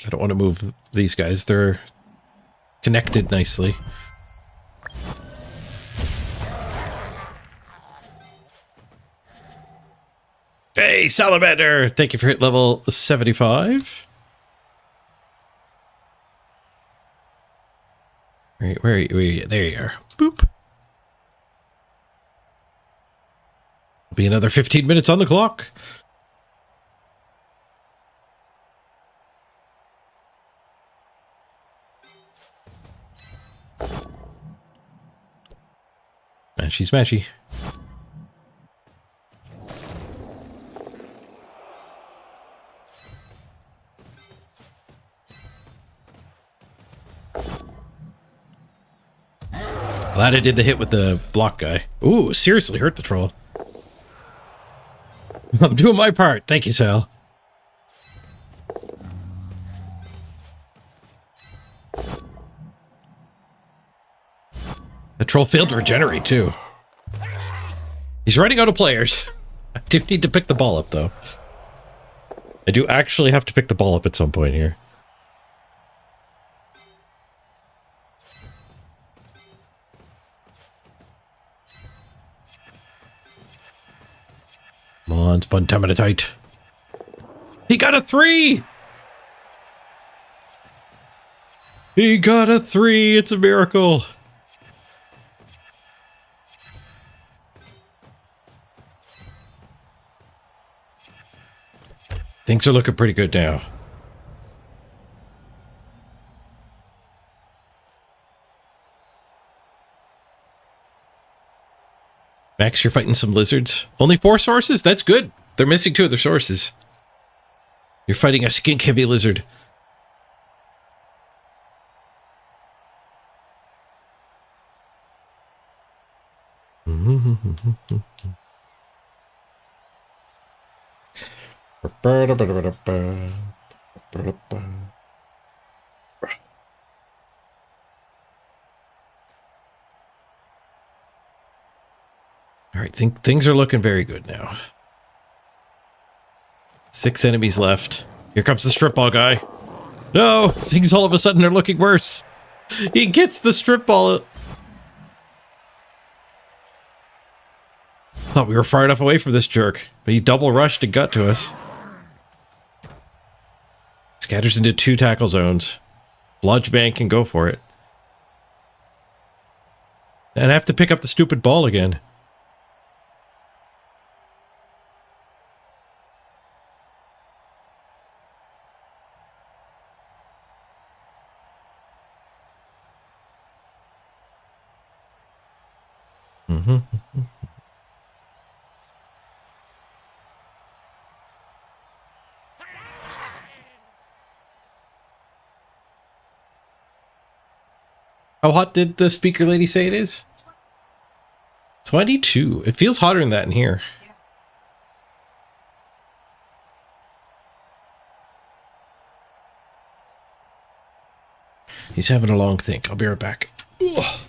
don't want to move these guys. They're connected nicely. Hey, Salamander! Thank you for hit level 75. Where are you? There you are. Boop. Be another 15 minutes on the clock. Smashy, smashy. Glad I did the hit with the block guy. Ooh, seriously hurt the troll. I'm doing my part. Thank you, Sal. The troll failed to regenerate, too. He's running out of players. I do need to pick the ball up, though. I do actually have to pick the ball up at some point here. Come on, Spontaminatite. He got a 3! He got a 3! It's a miracle! Things are looking pretty good now. Max, you're fighting some lizards. Only 4 sources? That's good. They're missing 2 of their sources. You're fighting a skink-heavy lizard. All right, things are looking very good now. 6 enemies left. Here comes the strip ball guy. No, things all of a sudden are looking worse. He gets the strip ball. Thought we were far enough away from this jerk, but he double rushed and got to us. Scatters into 2 tackle zones. Bludge Man can go for it. And I have to pick up the stupid ball again. How hot did the speaker lady say it is? 22. It feels hotter than that in here. He's having a long think. I'll be right back. Ugh.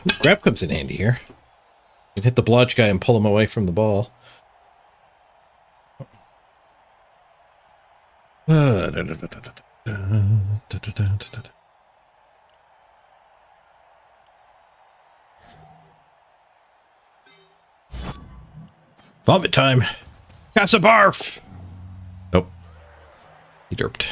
Ooh, grab comes in handy here. You can hit the blodge guy and pull him away from the ball. Vomit time. Got a barf. Nope. He derped.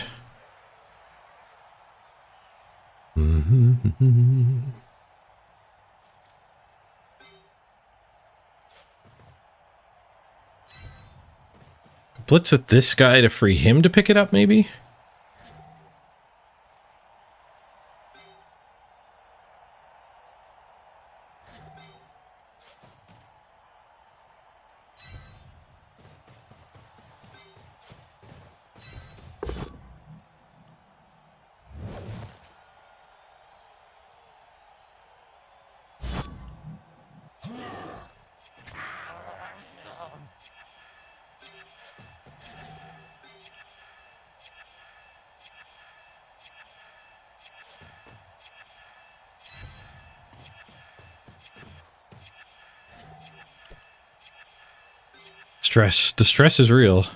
Blitz with this guy to free him to pick it up, maybe? Stress. The stress is real.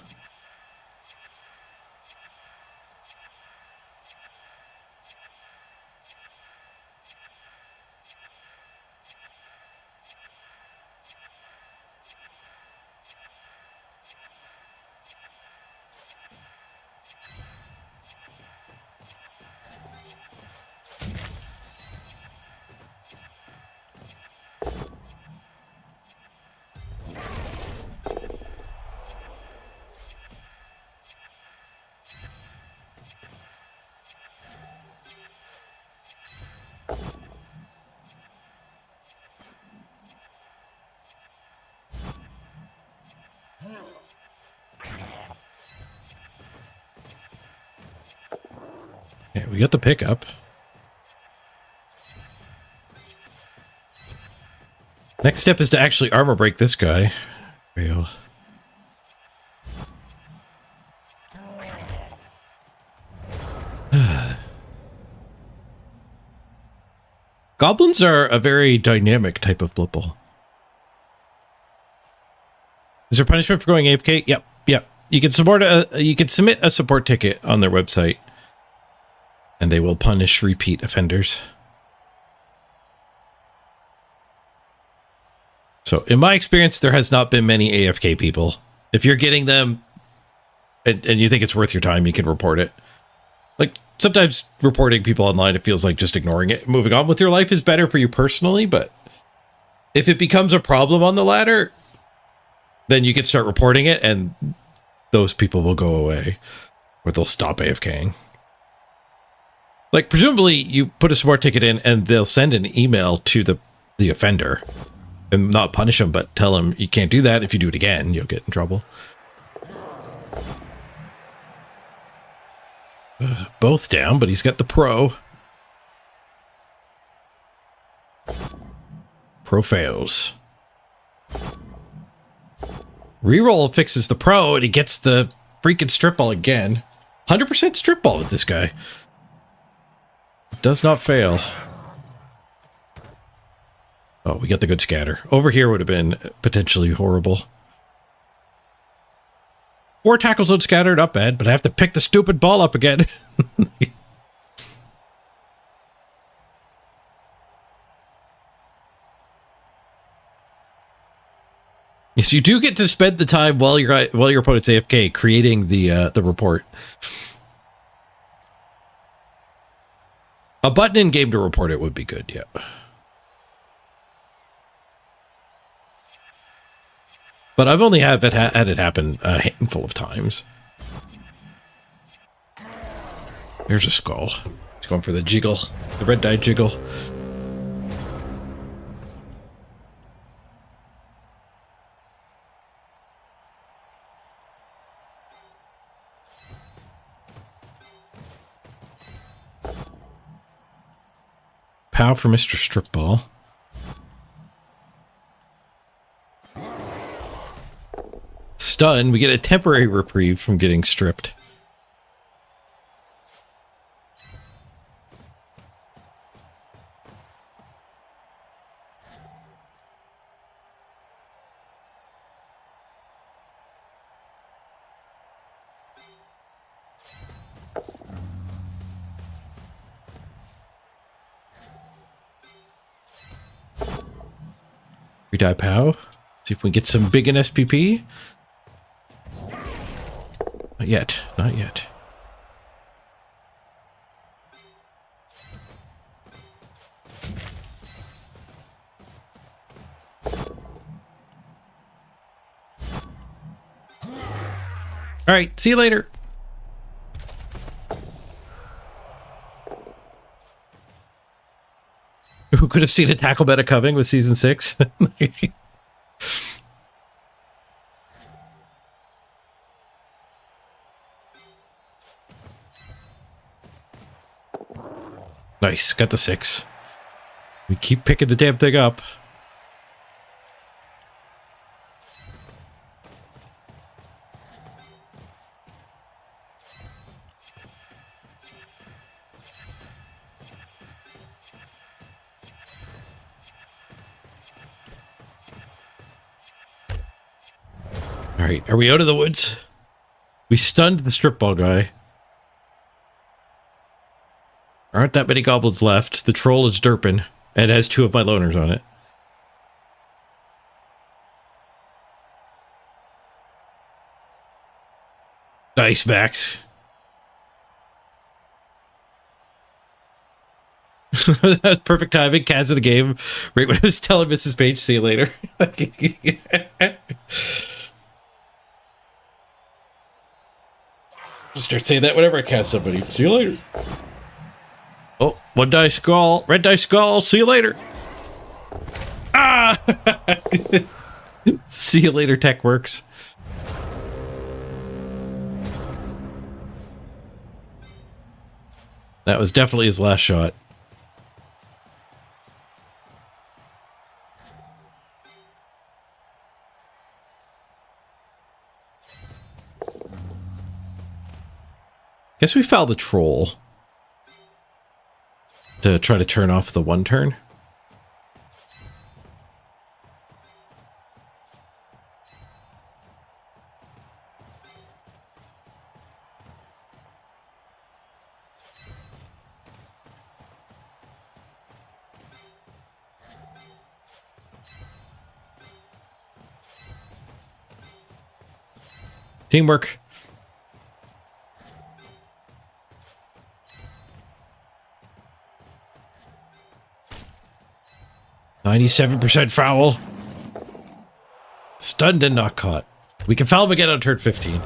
Okay, we got the pickup. Next step is to actually armor break this guy. Real. Goblins are a very dynamic type of blipple. Is there punishment for going AFK? Yep. You can submit a support ticket on their website, and they will punish repeat offenders. So, in my experience, there has not been many AFK people. If you're getting them, and you think it's worth your time, you can report it. Like, sometimes reporting people online, it feels like just ignoring it. Moving on with your life is better for you personally, but if it becomes a problem on the ladder, then you can start reporting it, and those people will go away, or they'll stop AFKing. Like, presumably, you put a support ticket in, and they'll send an email to the offender, and not punish them, but tell them you can't do that. If you do it again, you'll get in trouble. Both down, but he's got the pro. Pro fails. Reroll fixes the pro, and he gets the freaking strip ball again. 100% strip ball with this guy. Does not fail. Oh, we got the good scatter. Over here would have been potentially horrible. 4 tackles on scatter, not bad, but I have to pick the stupid ball up again. Yes, you do get to spend the time while your opponent's AFK creating the report. A button in game to report it would be good, yeah. But I've only had it happen a handful of times. There's a skull. He's going for the jiggle, the red dye jiggle. Pow for Mr. Stripball. Stun, we get a temporary reprieve from getting stripped. We die POW. See if we can get some big in SPP. Not yet. Not yet. All right. See you later. Who could have seen a tackle meta coming with season 6? Nice, got the 6. We keep picking the damn thing up. Alright, are we out of the woods? We stunned the strip ball guy. Aren't that many goblins left. The troll is derping and has 2 of my loners on it. Nice, Max. That was perfect timing. Kaz of the game. Right when I was telling Mrs. Page, see you later. Start saying that whenever I cast somebody. See you later. Oh, 1 die skull. Red die skull. See you later. Ah! See you later, tech works. That was definitely his last shot. Guess we fouled the troll to try to turn off the 1 turn. Teamwork. %, foul. Stunned and not caught. We can foul him again on turn 15.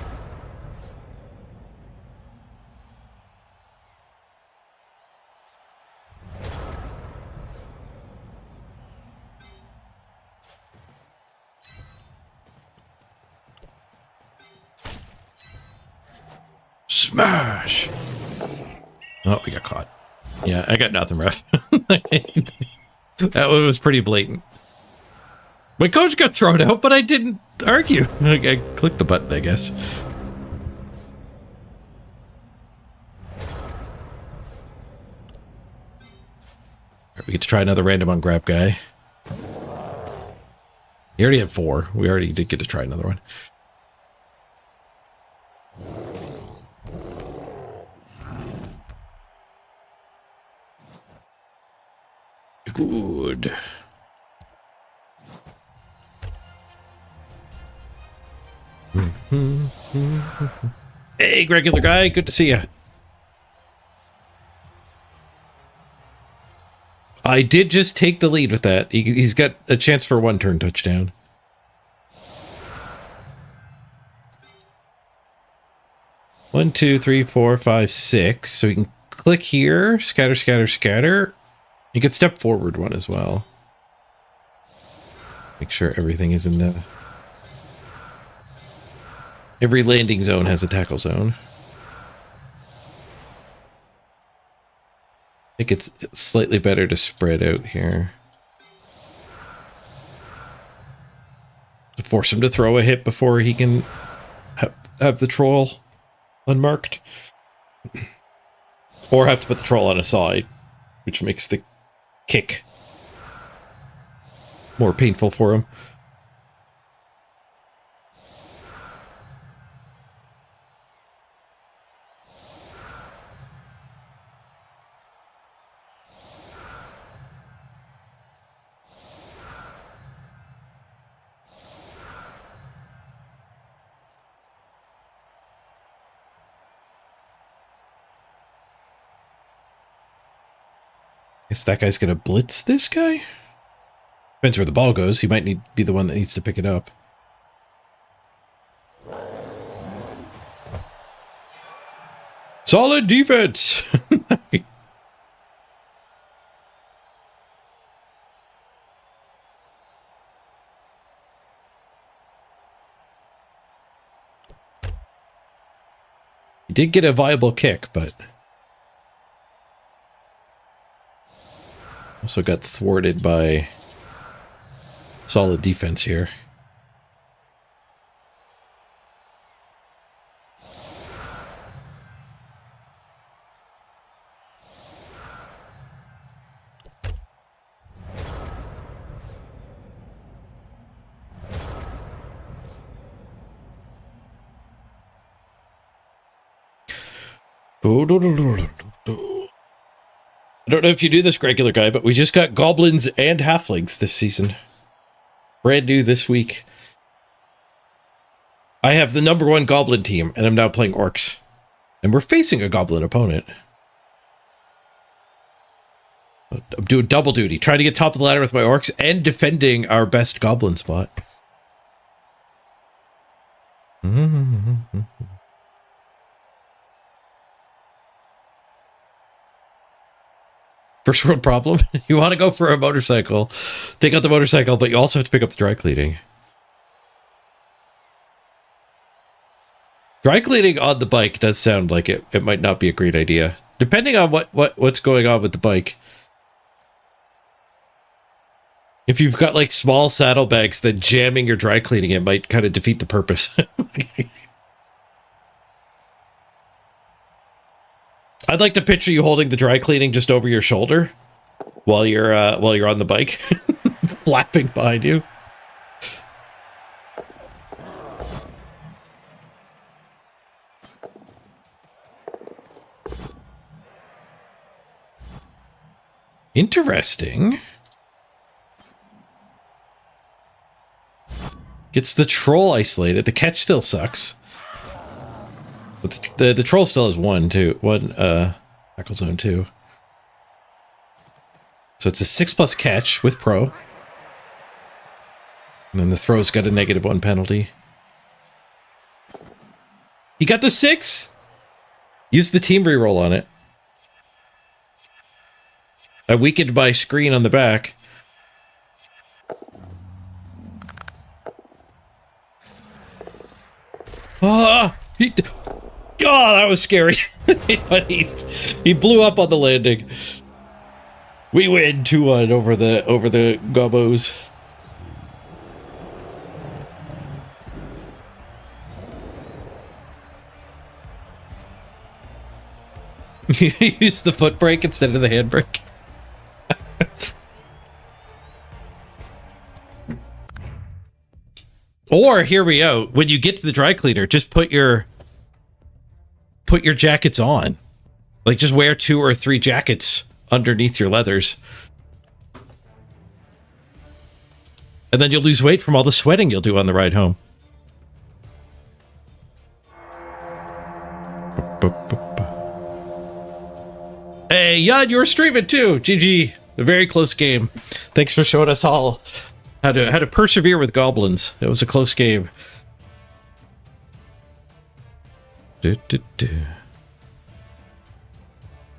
Smash! Oh, we got caught. Yeah, I got nothing, ref. That one was pretty blatant. My coach got thrown out, but I didn't argue. I clicked the button, I guess. Right, we get to try another random on grab guy. He already had 4. We already did get to try another one. Good. Hey, regular guy, good to see you. I did just take the lead with that. He's got a chance for a 1 turn touchdown. One, 2, 3, 4, 5, 6. So we can click here, scatter, scatter, scatter. You could step forward 1 as well. Make sure everything is in the... Every landing zone has a tackle zone. I think it's slightly better to spread out here. To force him to throw a hit before he can have the troll unmarked. Or have to put the troll on a side, which makes the kick more painful for him. Guess that guy's gonna blitz this guy? Depends where the ball goes. He might be the one that needs to pick it up. Solid defense! He did get a viable kick, but also got thwarted by solid defense here. I don't know if you knew this, regular guy, but we just got goblins and halflings this season. Brand new this week. I have the #1 goblin team, and I'm now playing orcs. And we're facing a goblin opponent. I'm doing double duty, trying to get top of the ladder with my orcs and defending our best goblin spot. First world problem. You want to go for a motorcycle, take out the motorcycle, but you also have to pick up the dry cleaning. Dry cleaning on the bike does sound like it might not be a great idea, depending on what's going on with the bike. If you've got like small saddlebags, then jamming your dry cleaning, it might kind of defeat the purpose. I'd like to picture you holding the dry cleaning just over your shoulder while you're on the bike, flapping behind you. Interesting. Gets the troll isolated. The catch still sucks. But the troll still has one tackle zone 2. So it's a 6+ catch with pro. And then the throw's got a -1 penalty. He got the 6! Use the team reroll on it. I weakened my screen on the back. Ah! Oh, that was scary. But he blew up on the landing. We win 2-1 over the Gobos. You use the foot brake instead of the hand brake. Or hear me out. When you get to the dry cleaner, just put your jackets on. Like, just wear 2 or 3 jackets underneath your leathers. And then you'll lose weight from all the sweating you'll do on the ride home. Hey, Yud, you were streaming too. GG. A very close game. Thanks for showing us all how to persevere with goblins. It was a close game.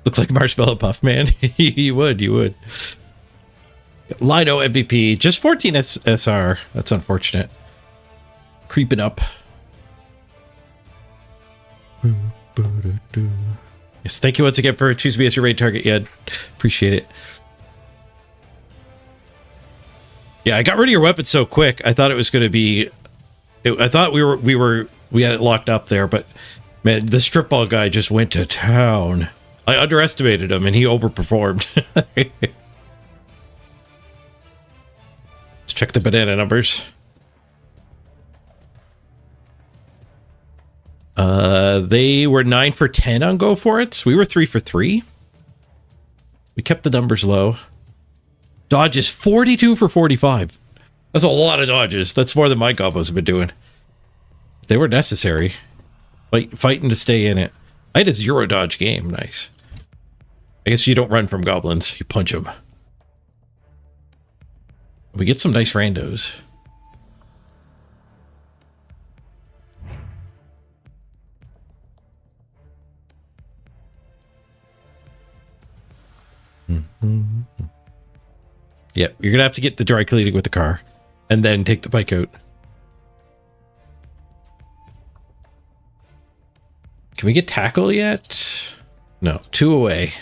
Look like Marshmallow Puff, man. You would. Lino MVP. Just 14 SR. That's unfortunate. Creeping up. Yes, thank you once again for choosing me as your raid target, Yed. Appreciate it. Yeah, I got rid of your weapon so quick. I thought it was going to be... I thought we had it locked up there, but man, the strip ball guy just went to town. I underestimated him, and he overperformed. Let's check the banana numbers. They were 9 for 10 on Go For It. We were 3 for 3. We kept the numbers low. Dodges 42 for 45. That's a lot of dodges. That's more than my Gobos have been doing. They were necessary. Fighting to stay in it. I had a 0 dodge game. Nice. I guess you don't run from goblins. You punch them. We get some nice randos. Yep, you're gonna have to get the dry cleaning with the car and then take the bike out. Can we get tackle yet? No, 2 away.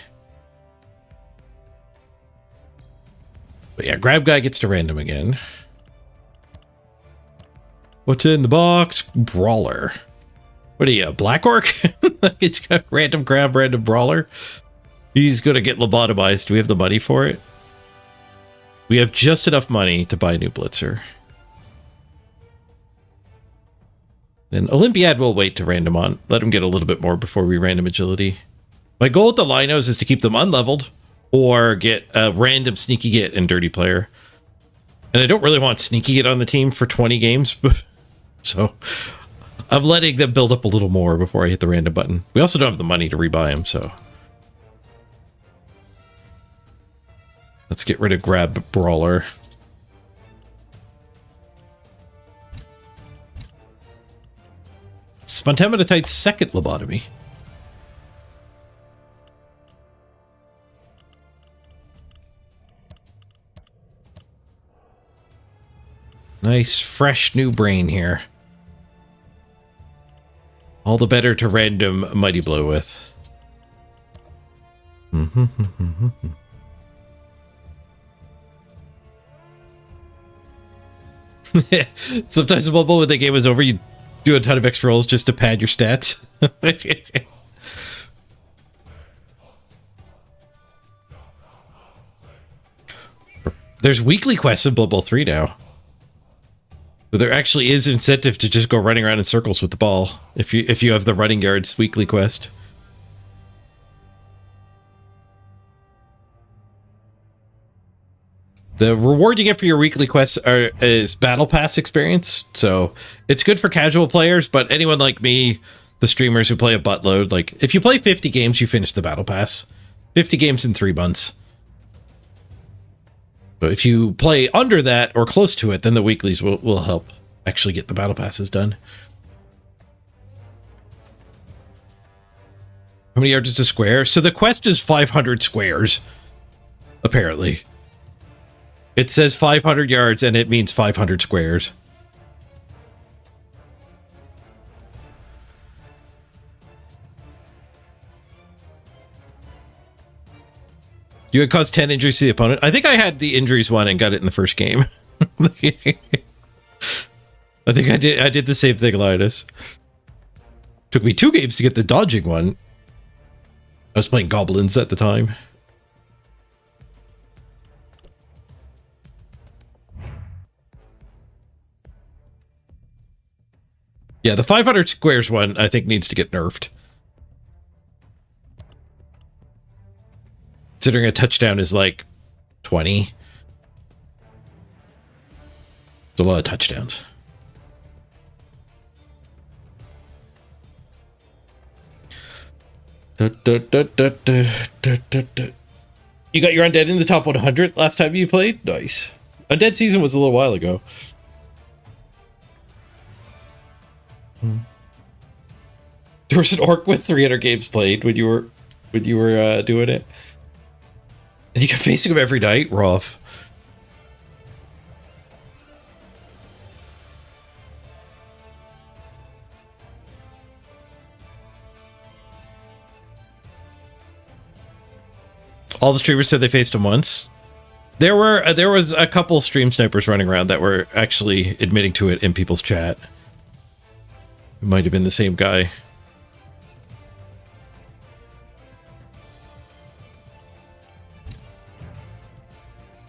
But yeah, grab guy gets to random again. What's in the box? Brawler. What are you, a black orc? It's got random grab, random brawler. He's gonna get lobotomized. Do we have the money for it? We have just enough money to buy a new blitzer. Then Olympiad will wait to random on. Let him get a little bit more before we random agility. My goal with the Linos is to keep them unleveled or get a random sneaky git and dirty player. And I don't really want sneaky git on the team for 20 games. So I'm letting them build up a little more before I hit the random button. We also don't have the money to rebuy them, so. Let's get rid of grab brawler. Spontaminatite's second lobotomy. Nice, fresh new brain here. All the better to random Mighty Blow with. Sometimes the bubble when the game was over, you do a ton of extra rolls just to pad your stats. There's weekly quests in Blood Bowl 3 now. So there actually is incentive to just go running around in circles with the ball if you have the running yards weekly quest. The reward you get for your weekly quests is Battle Pass experience. So it's good for casual players, but anyone like me, the streamers who play a buttload, like if you play 50 games, you finish the Battle Pass. 50 games in 3 months. But if you play under that or close to it, then the weeklies will help actually get the Battle Passes done. How many yards is a square? So the quest is 500 squares, apparently. It says 500 yards, and it means 500 squares. You had caused 10 injuries to the opponent. I think I had the injuries one and got it in the first game. I think I did the same thing, Linus. Took me 2 games to get the dodging one. I was playing goblins at the time. Yeah, the 500 squares one, I think, needs to get nerfed. Considering a touchdown is like 20. It's a lot of touchdowns. You got your Undead in the top 100 last time you played? Nice. Undead season was a little while ago. There was an orc with 300 games played when you were doing it. And you kept facing him every night. Rough. All the streamers said they faced him once. There was a couple stream snipers running around that were actually admitting to it in people's chat. It might have been the same guy.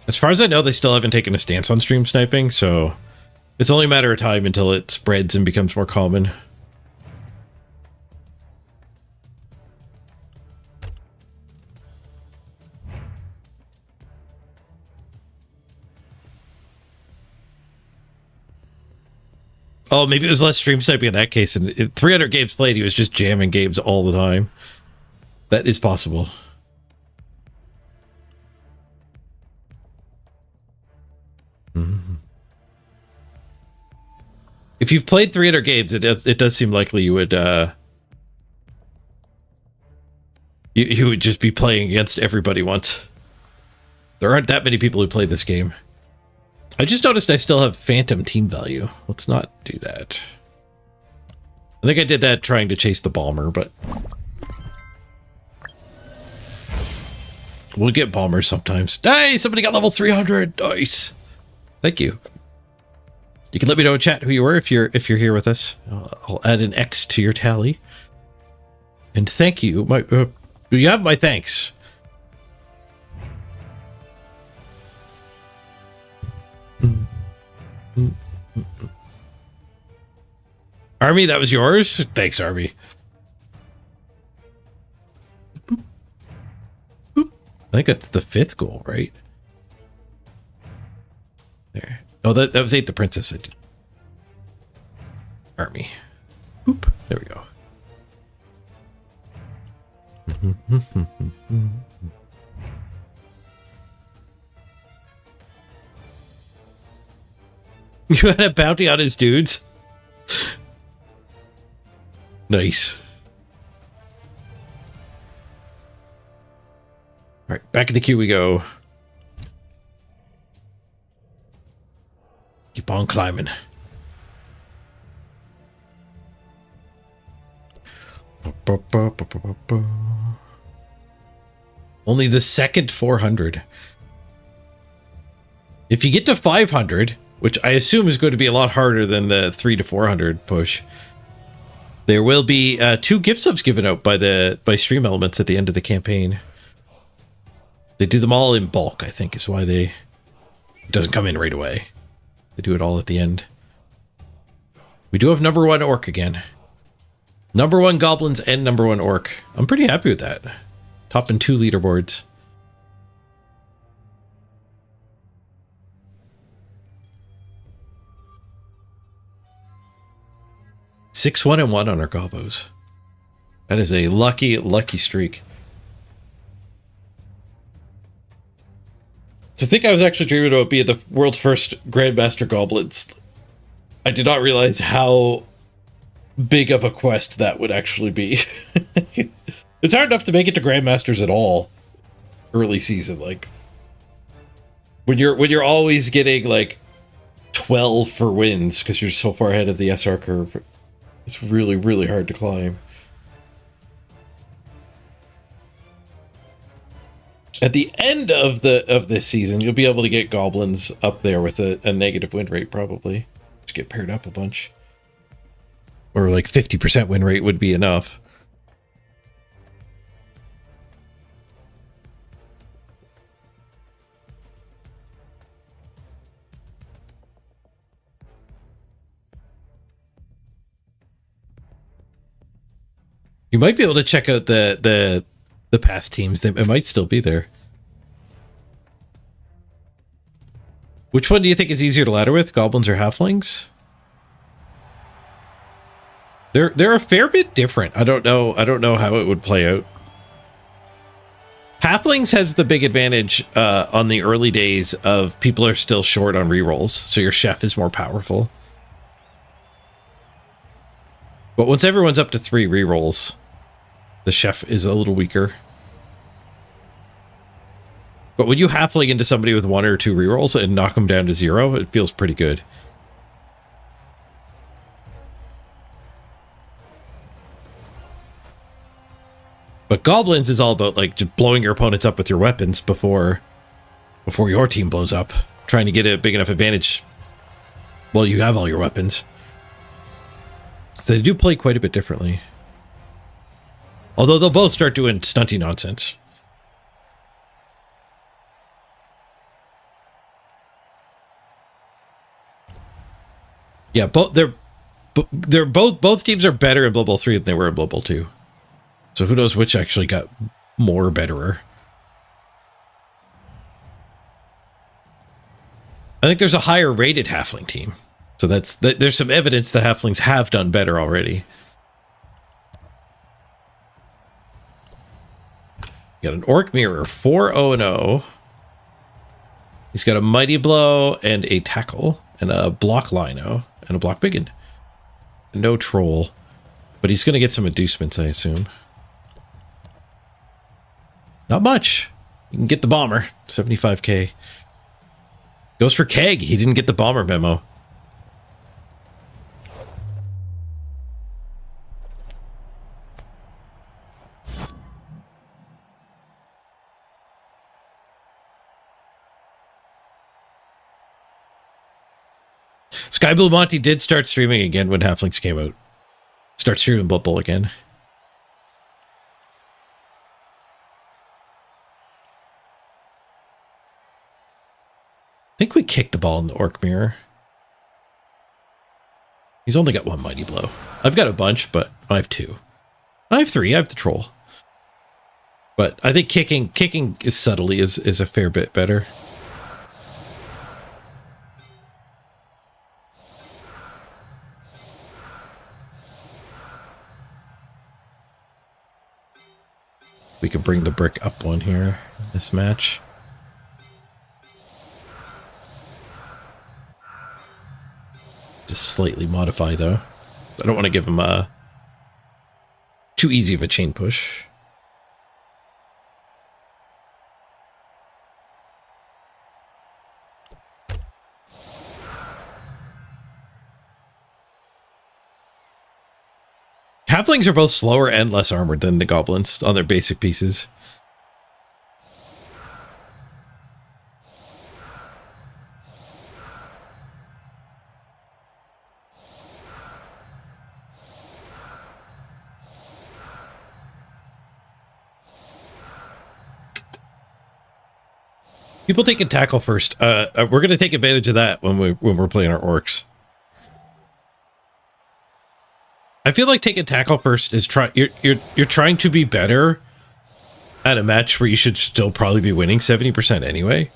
As far as I know, they still haven't taken a stance on stream sniping, so it's only a matter of time until it spreads and becomes more common. Oh, maybe it was less stream sniping in that case. And 300 games played, he was just jamming games all the time. That is possible. If you've played 300 games, it does seem likely you would you would just be playing against everybody once. There aren't that many people who play this game. I just noticed I still have phantom team value. Let's not do that. I think I did that trying to chase the Balmer, but we'll get Balmers sometimes. Hey, somebody got level 300. Nice. Thank you. You can let me know in chat who you were if you're here with us. I'll add an X to your tally. And thank you. You have my thanks. Army, that was yours? Thanks, Army. I think that's the 5th goal, right? There. Oh, that was 8 the princess. Army. Boop. There we go. You had a bounty on his dudes? Nice. All right, back in the queue we go. Keep on climbing. Only the second 400. If you get to 500, which I assume is going to be a lot harder than the 3 to 400 push, there will be 2 gift subs given out by Stream Elements at the end of the campaign. They do them all in bulk, I think, is why it doesn't come in right away. They do it all at the end. We do have number 1 orc again. Number 1 goblins and number 1 orc. I'm pretty happy with that. Topping 2 leaderboards. Six 1-1 on our gobos. That is a lucky streak. To think I was actually dreaming about being the world's first Grandmaster Goblins, I did not realize how big of a quest that would actually be. It's hard enough to make it to Grandmasters at all early season. Like when you're always getting like 12 for wins because you're so far ahead of the SR curve. It's really, really hard to climb. At the end of this season, you'll be able to get goblins up there with a negative win rate, probably. Just get paired up a bunch. Or like 50% win rate would be enough. You might be able to check out the past teams. It might still be there. Which one do you think is easier to ladder with, goblins or halflings? They're a fair bit different. I don't know how it would play out. Halflings has the big advantage on the early days of people are still short on rerolls, so your chef is more powerful. But once everyone's up to 3 rerolls, the chef is a little weaker. But when you halfling into somebody with 1 or 2 rerolls and knock them down to 0, it feels pretty good. But goblins is all about like just blowing your opponents up with your weapons before your team blows up, trying to get a big enough advantage while you have all your weapons. So they do play quite a bit differently. Although they'll both start doing stunty nonsense. Yeah, both teams are better in Blood Bowl 3 than they were in Blood Bowl 2. So who knows which actually got more betterer. I think there's a higher rated halfling team. So there's some evidence that halflings have done better already. Got an orc mirror, 4-0-0. He's got a mighty blow and a tackle and a block lino and a block biggin. No troll, but he's going to get some inducements, I assume. Not much. You can get the bomber, 75k. Goes for keg. He didn't get the bomber memo. Sky Blue Monty did start streaming again when Halflings came out. Start streaming Blood Bowl again. I think we kicked the ball in the orc mirror. He's only got one mighty blow. I've got a bunch, but I have two. I have three. I have the troll. But I think kicking is subtly is a fair bit better. We can bring the brick up one here in this match. Just slightly modify though. I don't want to give him a too easy of a chain push. Halflings are both slower and less armored than the goblins on their basic pieces. People taking tackle first. We're going to take advantage of that when we're playing our orcs. I feel like taking tackle first is you're trying to be better at a match where you should still probably be winning 70% anyway.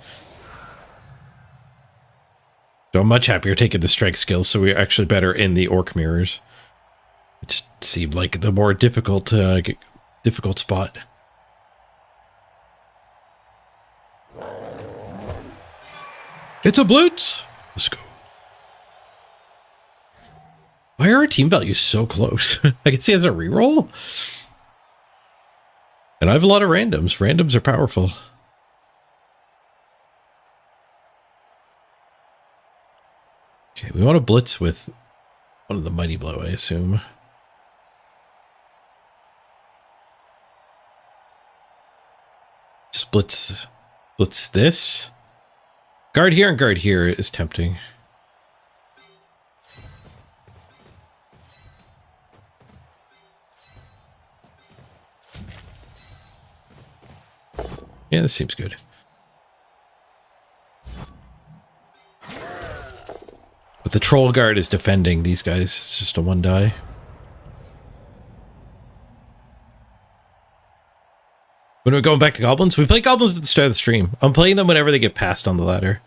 So I'm much happier taking the strength skills, so we're actually better in the orc mirrors. It just seemed like the more difficult spot. It's a blitz. Let's go. Why are our team values so close? I can see as a reroll. And I have a lot of randoms. Randoms are powerful. Okay, we want to blitz with one of the mighty blow, I assume. Just blitz this. Guard here and guard here is tempting. Yeah, this seems good. But the troll guard is defending these guys. It's just a one die. When we're going back to goblins, we play goblins at the start of the stream. I'm playing them whenever they get passed on the ladder.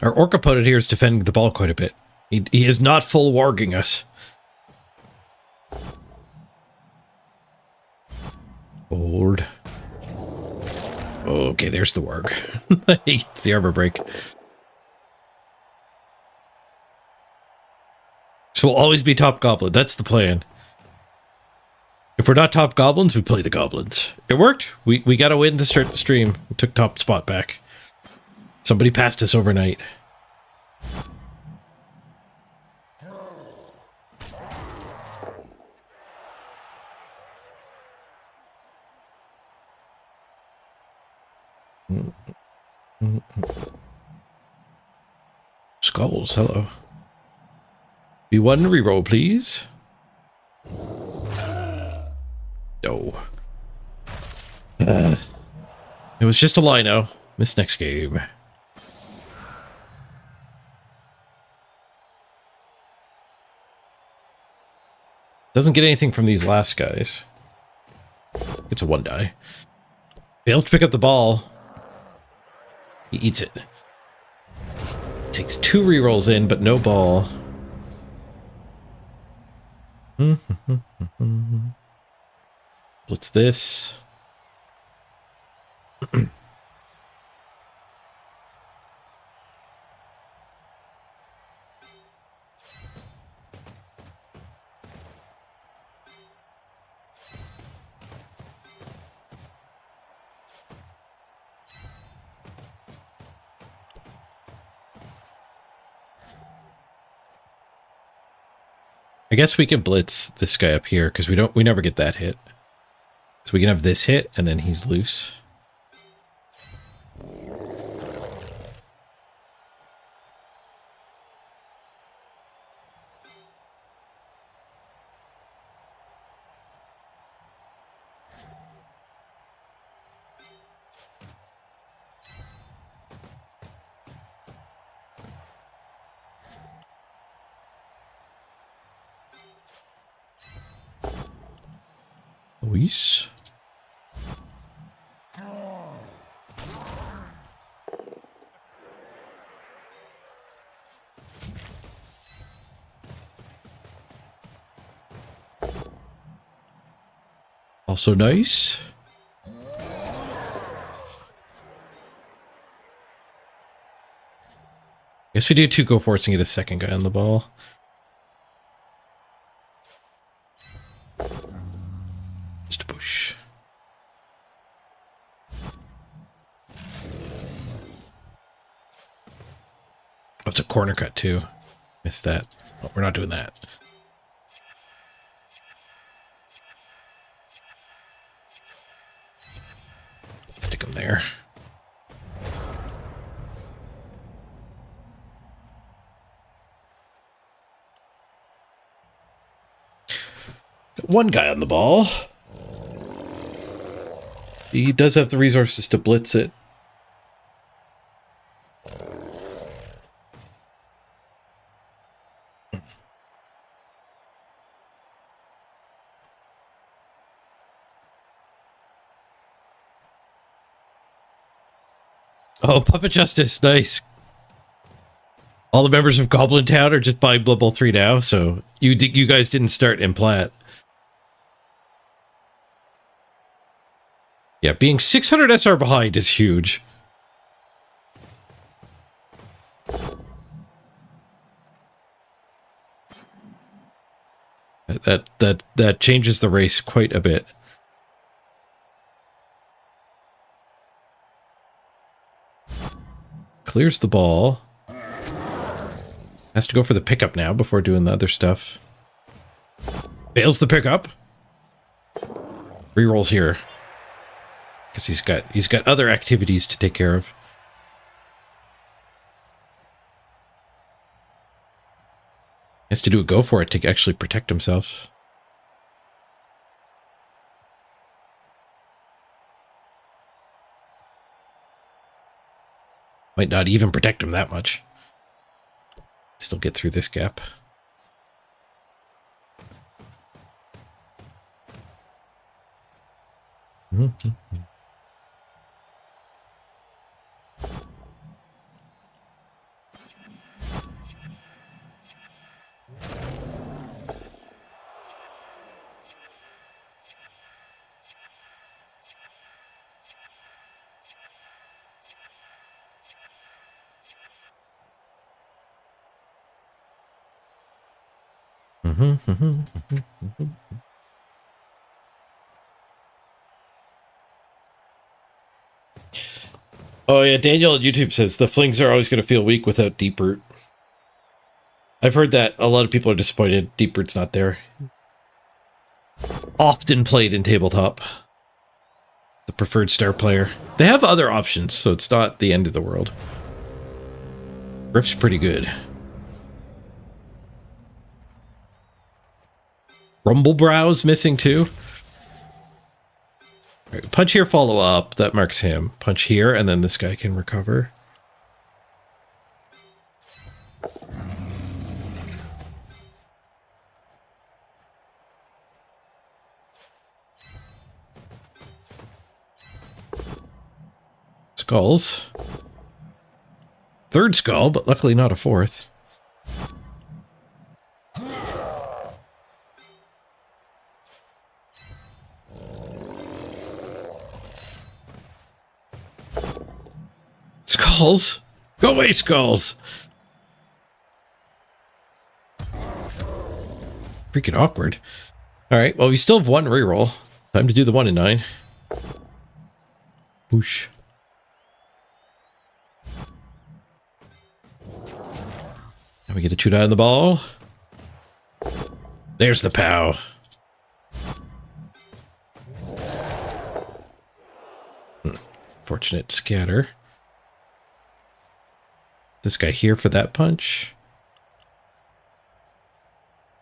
Our orc opponent here is defending the ball quite a bit. He is not full warging us. Bold. Okay, there's the warg. He gets the armor break. So we'll always be top goblin. That's the plan. If we're not top goblins, we play the goblins. It worked. We got a win to start the stream. We took top spot back. Somebody passed us overnight. Skulls, hello. B1 reroll, please. No. It was just a lino. Miss next game. Doesn't get anything from these last guys. It's a 1-die. Fails to pick up the ball. He eats it. Takes 2 rerolls in, but no ball. What's this? I guess we can blitz this guy up here because we never get that hit. So we can have this hit and then he's loose. Luis. Also nice. Guess we do 2 go for it and get a second guy on the ball. Just a push. Oh, it's a corner cut too. Missed that. Oh, we're not doing that. Stick him there. Got 1 guy on the ball. He does have the resources to blitz it. Oh, Puppet Justice, nice. All the members of Goblin Town are just buying Blood Bowl 3 now, so you guys didn't start in Plat. Yeah, being 600 SR behind is huge. That changes the race quite a bit. Clears the ball. Has to go for the pickup now before doing the other stuff. Fails the pickup. Rerolls here. Because he's got other activities to take care of. Has to do a go for it to actually protect himself. Might not even protect him that much. Still get through this gap. Oh yeah, Daniel on YouTube says the flings are always going to feel weak without Deep Root. I've heard that a lot of people are disappointed Deep Root's not there. Often played in tabletop. The preferred star player. They have other options, so it's not the end of the world. Rift's pretty good. Rumblebrow's missing too. Right, Punch here, follow up. That marks him. Punch here, and then this guy can recover. Skulls. Third skull, but luckily not a fourth. Skulls! Go away, skulls! Freaking awkward. Alright, well, we still have one reroll. Time to do the 1 in 9. Whoosh. And we get a 2 die on the ball. There's the POW. Fortunate scatter. This guy here for that punch.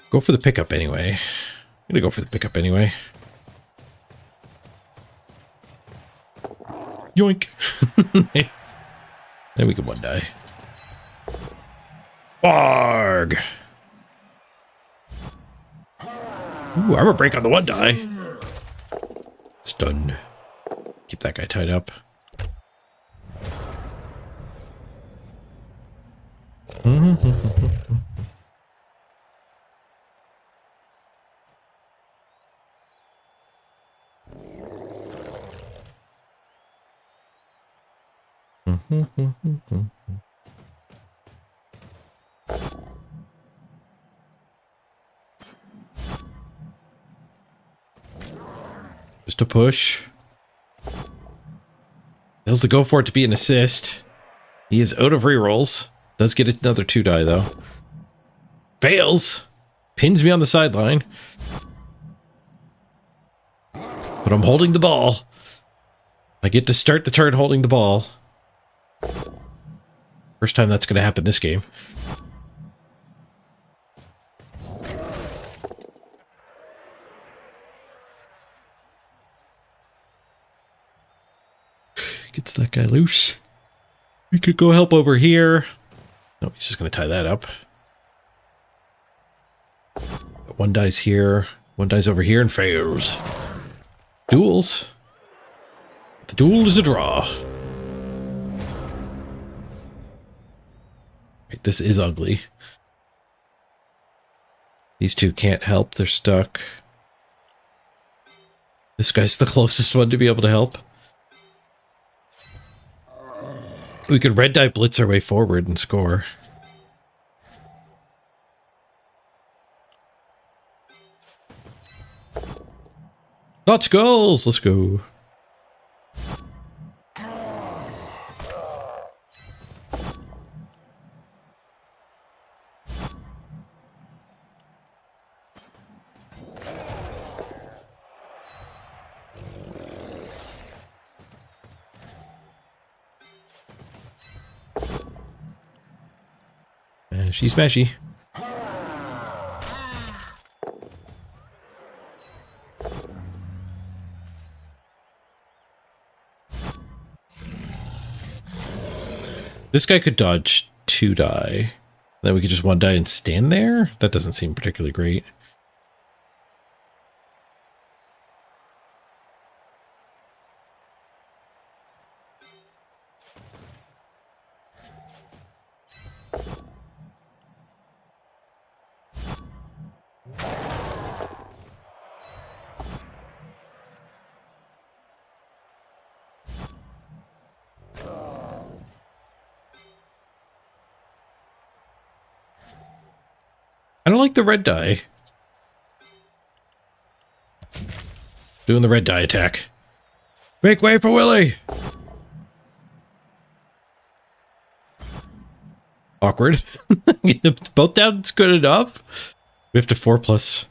Go for the pickup anyway. I'm gonna go for the pickup anyway. Yoink. Then we can 1 die. Barg. Ooh, armor break on the 1 die. Stun. Keep that guy tied up. Just a push. Fails to go for it to be an assist. He is out of rerolls. Does get another 2 die though. Fails. Pins me on the sideline. But I'm holding the ball. I get to start the turn holding the ball. First time that's going to happen this game. Gets that guy loose. We could go help over here. No, he's just going to tie that up. 1 dies here. 1 dies over here and fails. Duels. The duel is a draw. Right, this is ugly. These two can't help. They're stuck. This guy's the closest one to be able to help. We could red die blitz our way forward and score. Lots of goals! Let's go. She's smashy. This guy could dodge 2 die. Then we could just 1 die and stand there? That doesn't seem particularly great. I don't like the red die. Doing the red die attack. Make way for Willie! Awkward. Both down's good enough. We have to 4+.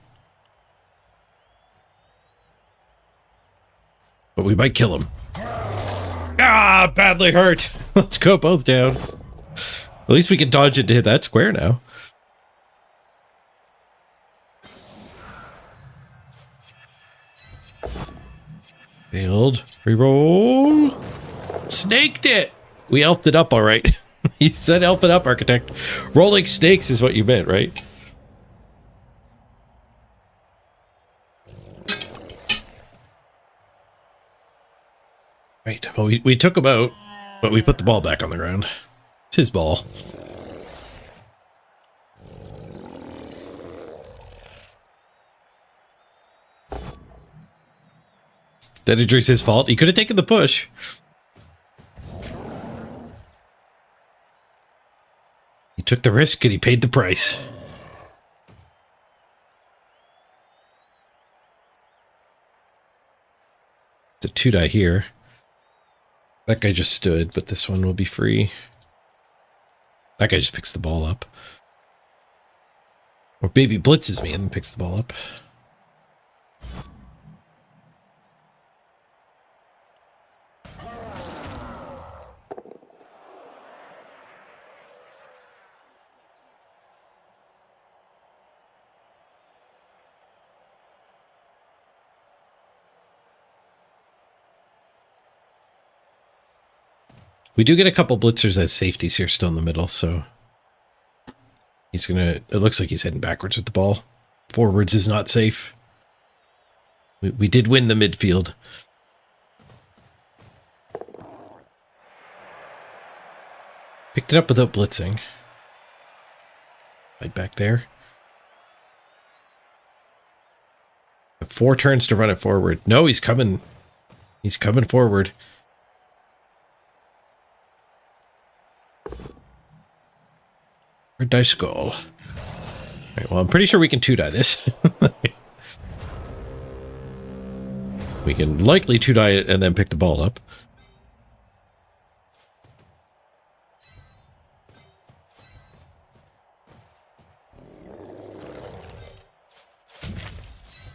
But we might kill him. Ah, badly hurt. Let's go both down. At least we can dodge it to hit that square now. Failed. Reroll. Snaked it. We elfed it up, all right. You said elf it up, architect. Rolling snakes is what you meant, right? Right. Well, we took him out, but we put the ball back on the ground. It's his ball. That injury's his fault. He could have taken the push. He took the risk and he paid the price. The 2-die here. That guy just stood, but this one will be free. That guy just picks the ball up. Or baby blitzes me and then picks the ball up. We do get a couple blitzers as safeties here still in the middle, so he's gonna, it looks like he's heading backwards with the ball. Forwards is not safe. We did win the midfield. Picked it up without blitzing. Right back there. 4 turns to run it forward. No, he's coming. He's coming forward. Red dice skull. Alright, well, I'm pretty sure we can 2-die this. We can likely 2-die it and then pick the ball up.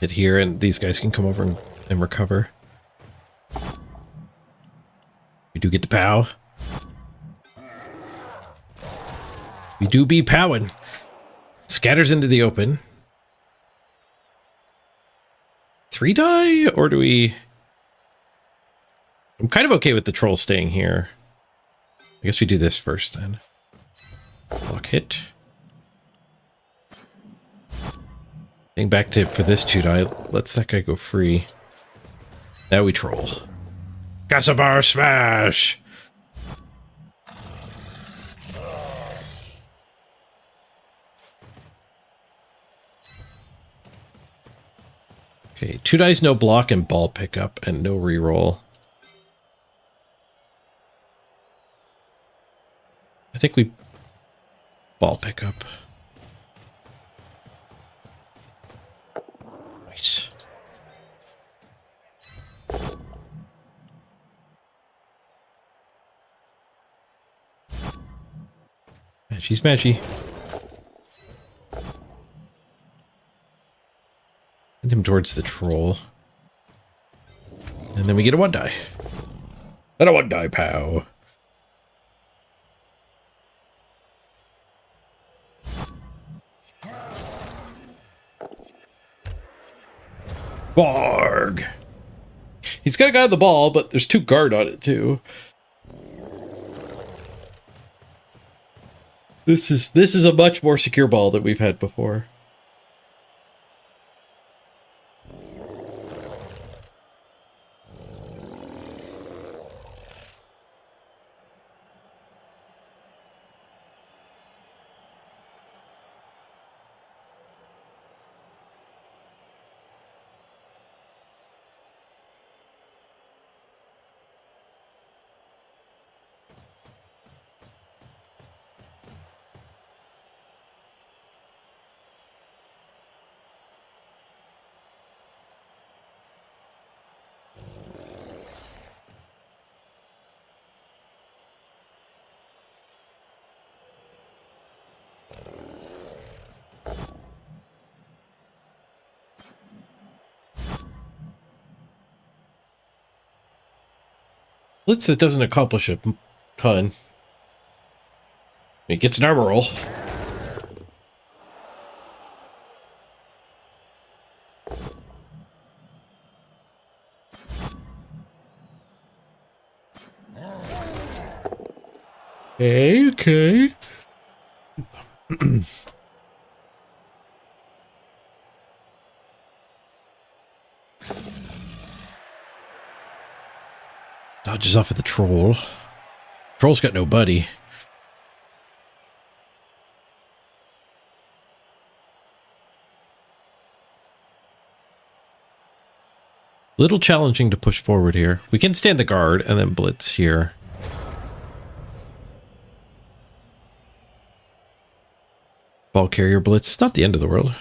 Hit here, and these guys can come over and recover. We do get the POW. We do be powing. Scatters into the open. 3-die, or do we... I'm kind of okay with the troll staying here. I guess we do this first then. Block hit. Getting back to for this 2-die. Let's that guy go free. Now we troll. Gasabar smash! Okay, 2-dies, no block and ball pickup, and no reroll. I think we ball pickup. Nice. Matchy smatchy. Send him towards the troll. And then we get a 1-die. And a 1-die POW. Barg! He's got a guy on the ball, but there's 2 guard on it too. This is a much more secure ball than we've had before. Blitz that doesn't accomplish a ton. It gets an armor roll. Okay. Dodges off of the troll. Troll's got no buddy. Little challenging to push forward here. We can stand the guard and then blitz here. Ball carrier blitz. Not the end of the world.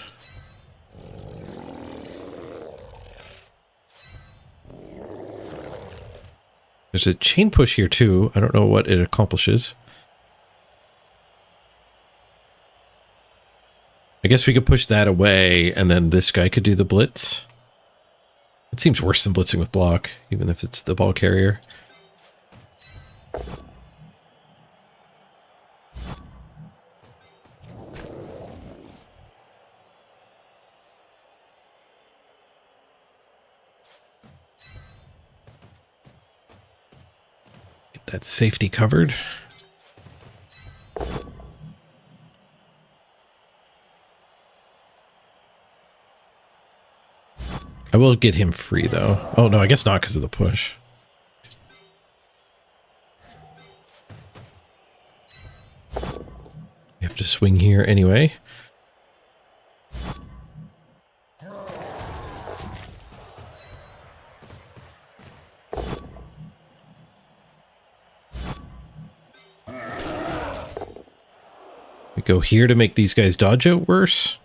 There's a chain push here too. I don't know what it accomplishes. I guess we could push that away and then this guy could do the blitz. It seems worse than blitzing with block, even if it's the ball carrier. Get that safety covered. I will get him free, though. Oh, no, I guess not because of the push. You have to swing here anyway. We go here to make these guys dodge out worse.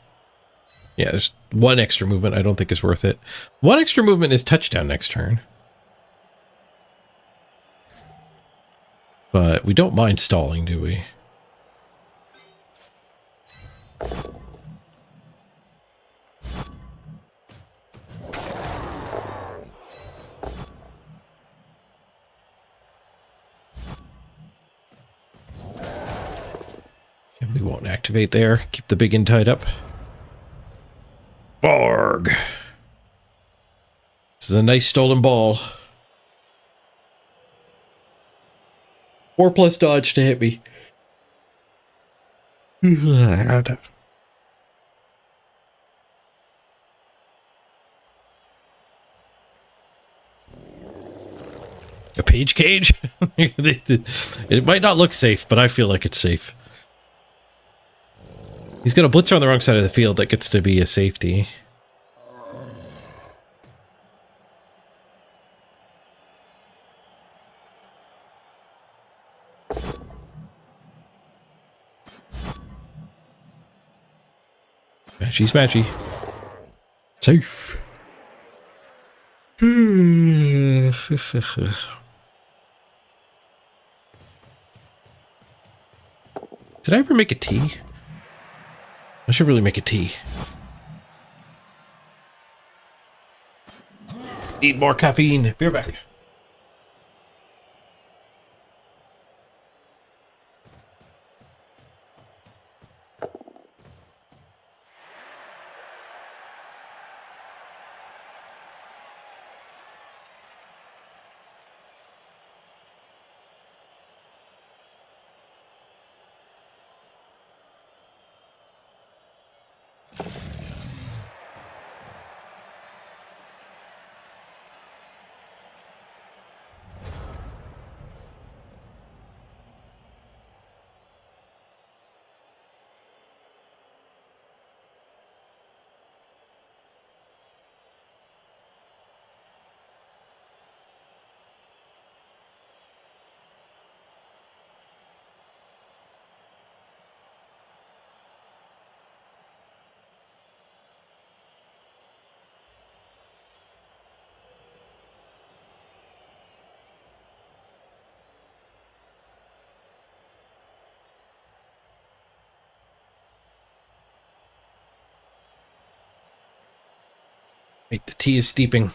Yeah, there's one extra movement I don't think is worth it. One extra movement is touchdown next turn. But we don't mind stalling, do we? And we won't activate there. Keep the big end tied up. Borg. This is a nice stolen ball. 4+ dodge to hit me. A page cage? It might not look safe, but I feel like it's safe. He's got a blitzer on the wrong side of the field that gets to be a safety. Matchy smatchy. Safe. Did I ever make a tea? I should really make a tea. Need more caffeine. Be right back. Wait, the tea is steeping.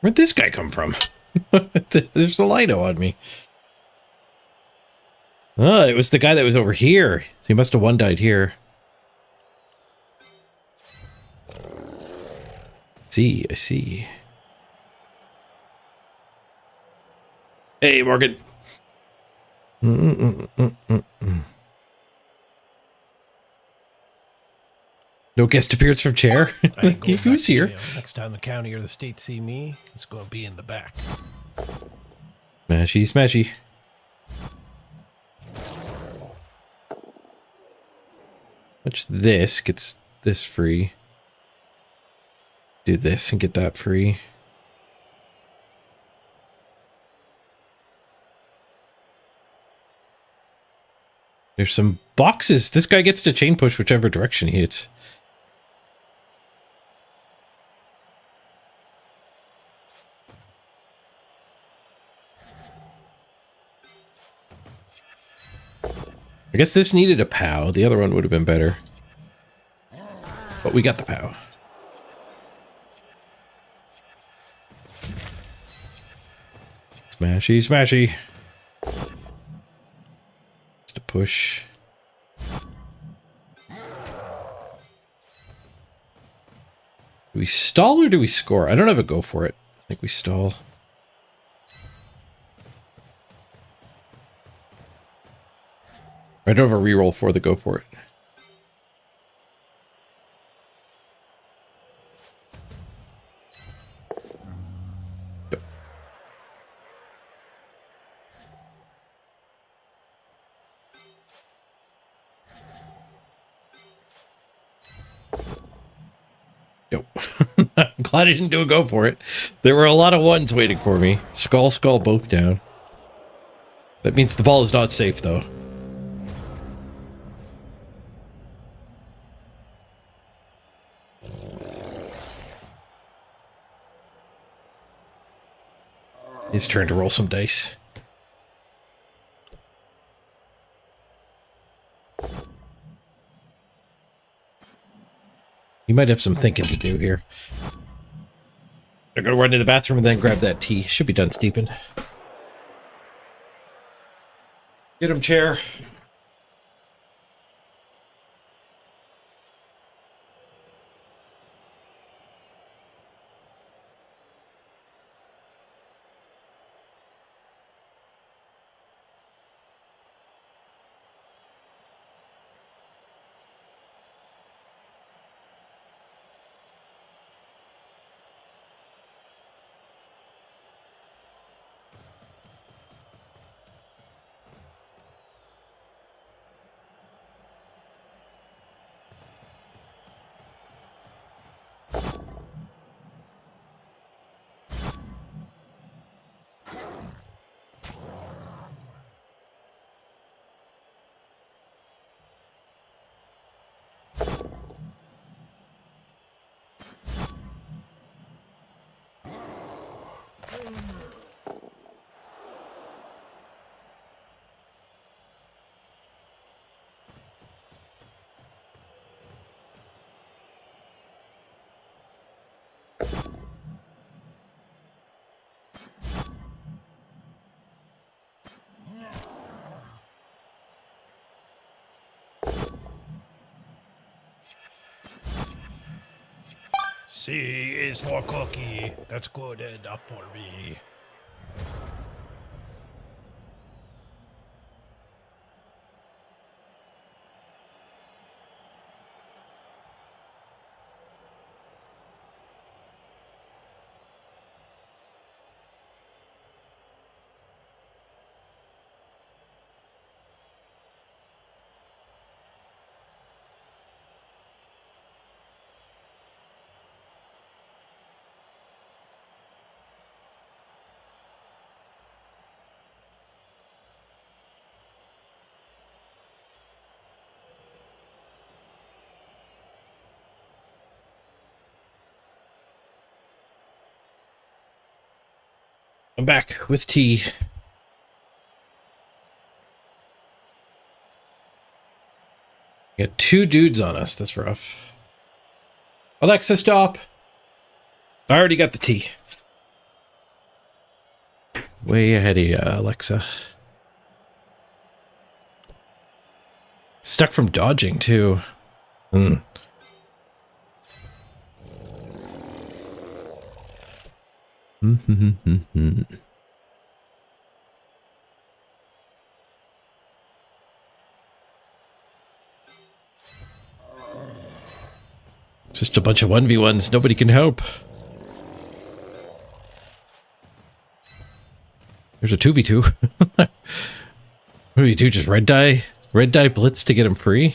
Where'd this guy come from? There's the Lido on me. Oh, it was the guy that was over here. So he must have one-died here. I see. Hey, Morgan. No guest appearance from chair. I ain't going He was back to here. jail. Next time the county or the state see me, it's going to be in the back. Smashy, smashy. Watch this. Gets this free. Do this and get that free. There's some boxes. This guy gets to chain push whichever direction he hits. I guess this needed a POW. The other one would have been better. But we got the POW. Smashy, smashy. Just a push. Do we stall or do we score? I don't have a go for it. I think we stall. I don't have a reroll for the go for it. Yep. Yep. I'm glad I didn't do a go for it. There were a lot of ones waiting for me. Skull, skull, both down. That means the ball is not safe, though. His turn to roll some dice. You might have some thinking to do here. I'm gonna run to the bathroom and then grab that tea. Should be done steeping. Get him, chair. C is for cookie. That's good enough for me. I'm back with tea. Got two dudes on us. That's rough. Alexa, stop. I already got the tea. Way ahead of you, Alexa. Stuck from dodging, too. Just a bunch of 1v1s. Nobody can help. There's a 2v2. What do you do? Just red die? Red die blitz to get him free?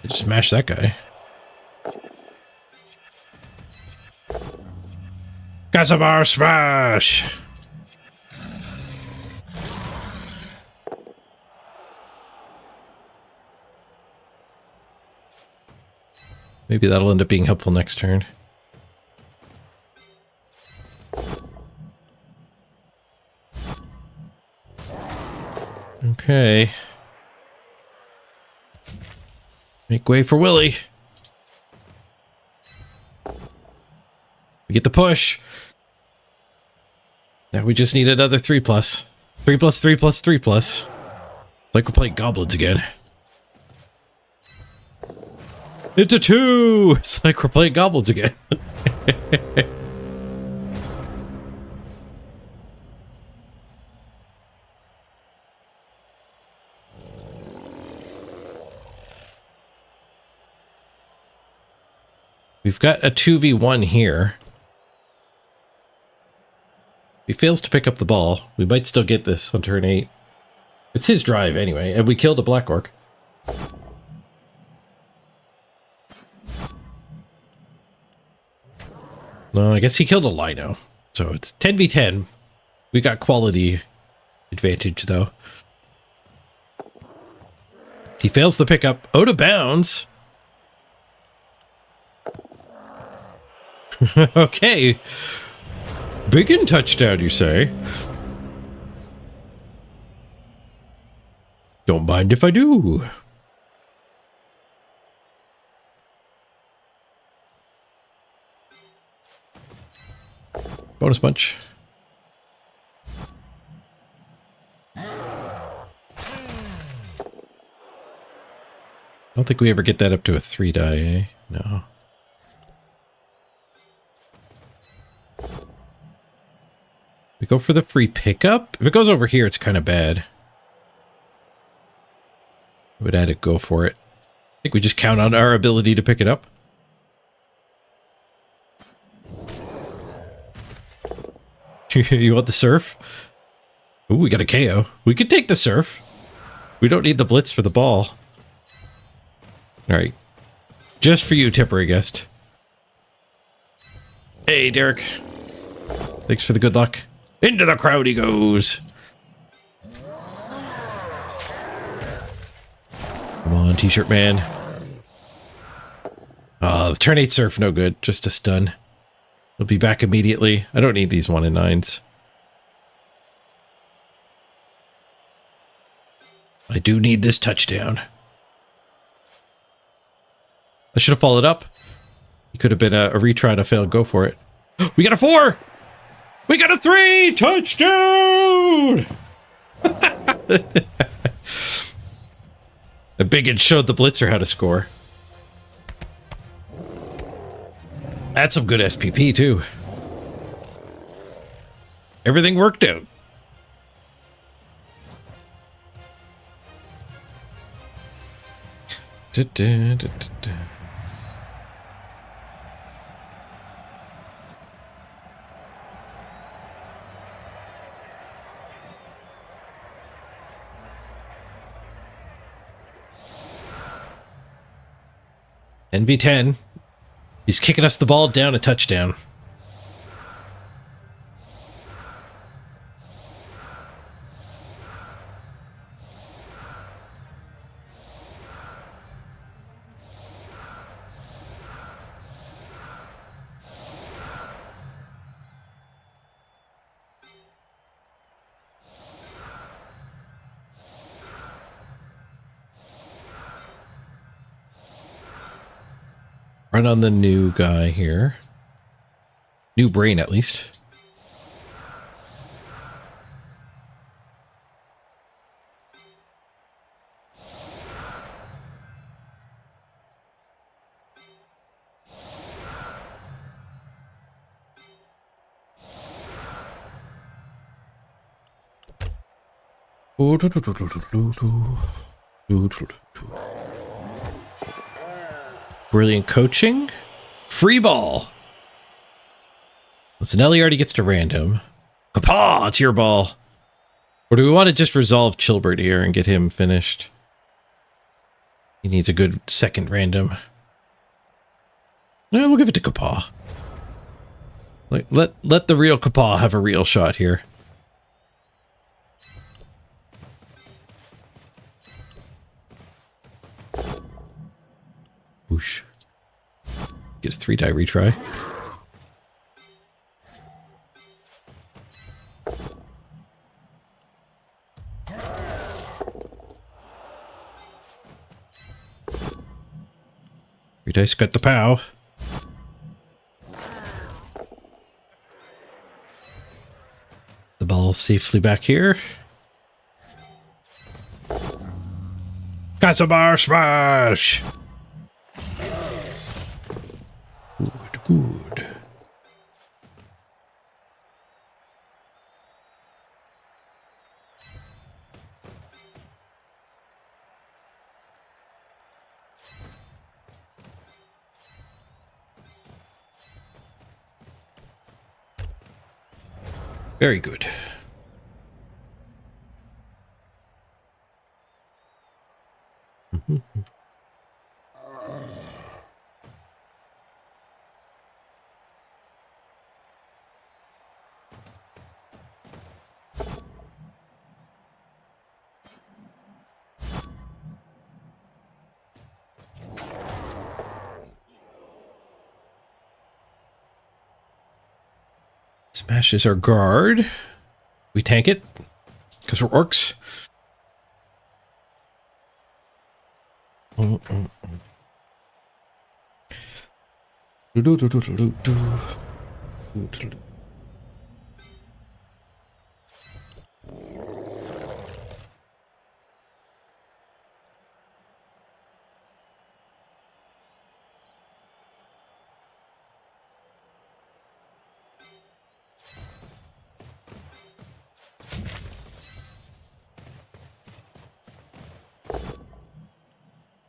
Smash that guy. Gasabar smash! Maybe that'll end up being helpful next turn. Okay. Make way for Willie. We get the push. Now we just need another 3+. 3+3+3+. It's like we're playing goblins again. It's a 2! It's like we're playing goblins again. We've got a 2v1 here. If he fails to pick up the ball, we might still get this on turn 8. It's his drive anyway, and we killed a black orc. No, I guess he killed a lino. So it's 10v10. We got quality advantage, though. He fails the pickup. Out of bounds. Okay. Biggin touchdown, you say? Don't mind if I do. Bonus punch. I don't think we ever get that up to a 3 die, eh? No. We go for the free pickup. If it goes over here, it's kind of bad. I would add it, go for it. I think we just count on our ability to pick it up. You want the surf? Ooh, we got a KO. We could take the surf. We don't need the blitz for the ball. Alright. Just for you, temporary guest. Hey, Derek. Thanks for the good luck. Into the crowd he goes. Come on, t-shirt man. The turn 8 surf, no good. Just a stun. We'll be back immediately. I don't need these 1 and 9s. I do need this touchdown. I should have followed up. It could have been a retry and a failed go for it. We got a 4! We got a 3! Touchdown! The Biggin showed the blitzer how to score. That's some good SPP, too. Everything worked out. NV10. He's kicking us the ball down a touchdown. Run on the new guy here. New brain, at least. Brilliant coaching. Free ball. Zanelli already gets to random. Papa, it's your ball. Or do we want to just resolve Chilbert here and get him finished? He needs a good second random. No, we'll give it to Kapa. Like, let the real Kapa have a real shot here. Whoosh. Get a 3-die retry. Three dice got the pow. The ball safely back here. Casabar smash! Good, good. Very good. Smashes our guard. We tank it because we're orcs.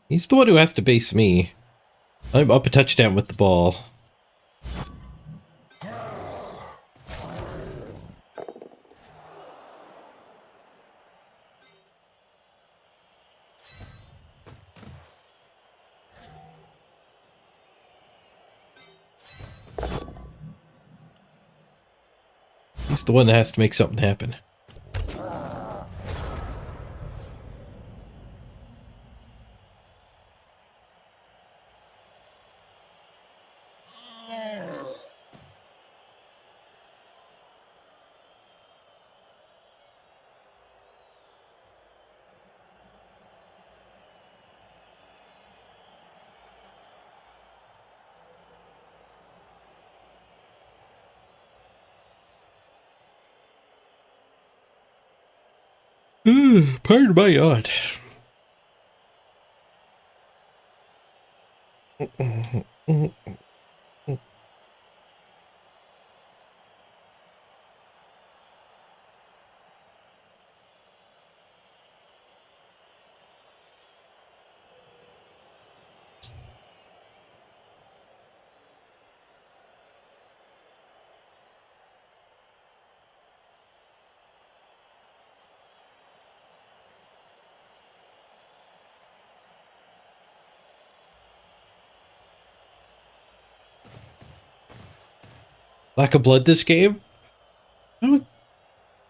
He's the one who has to base me. I'm up a touchdown with the ball. He's the one that has to make something happen. Pardon my yawn. Lack of blood this game?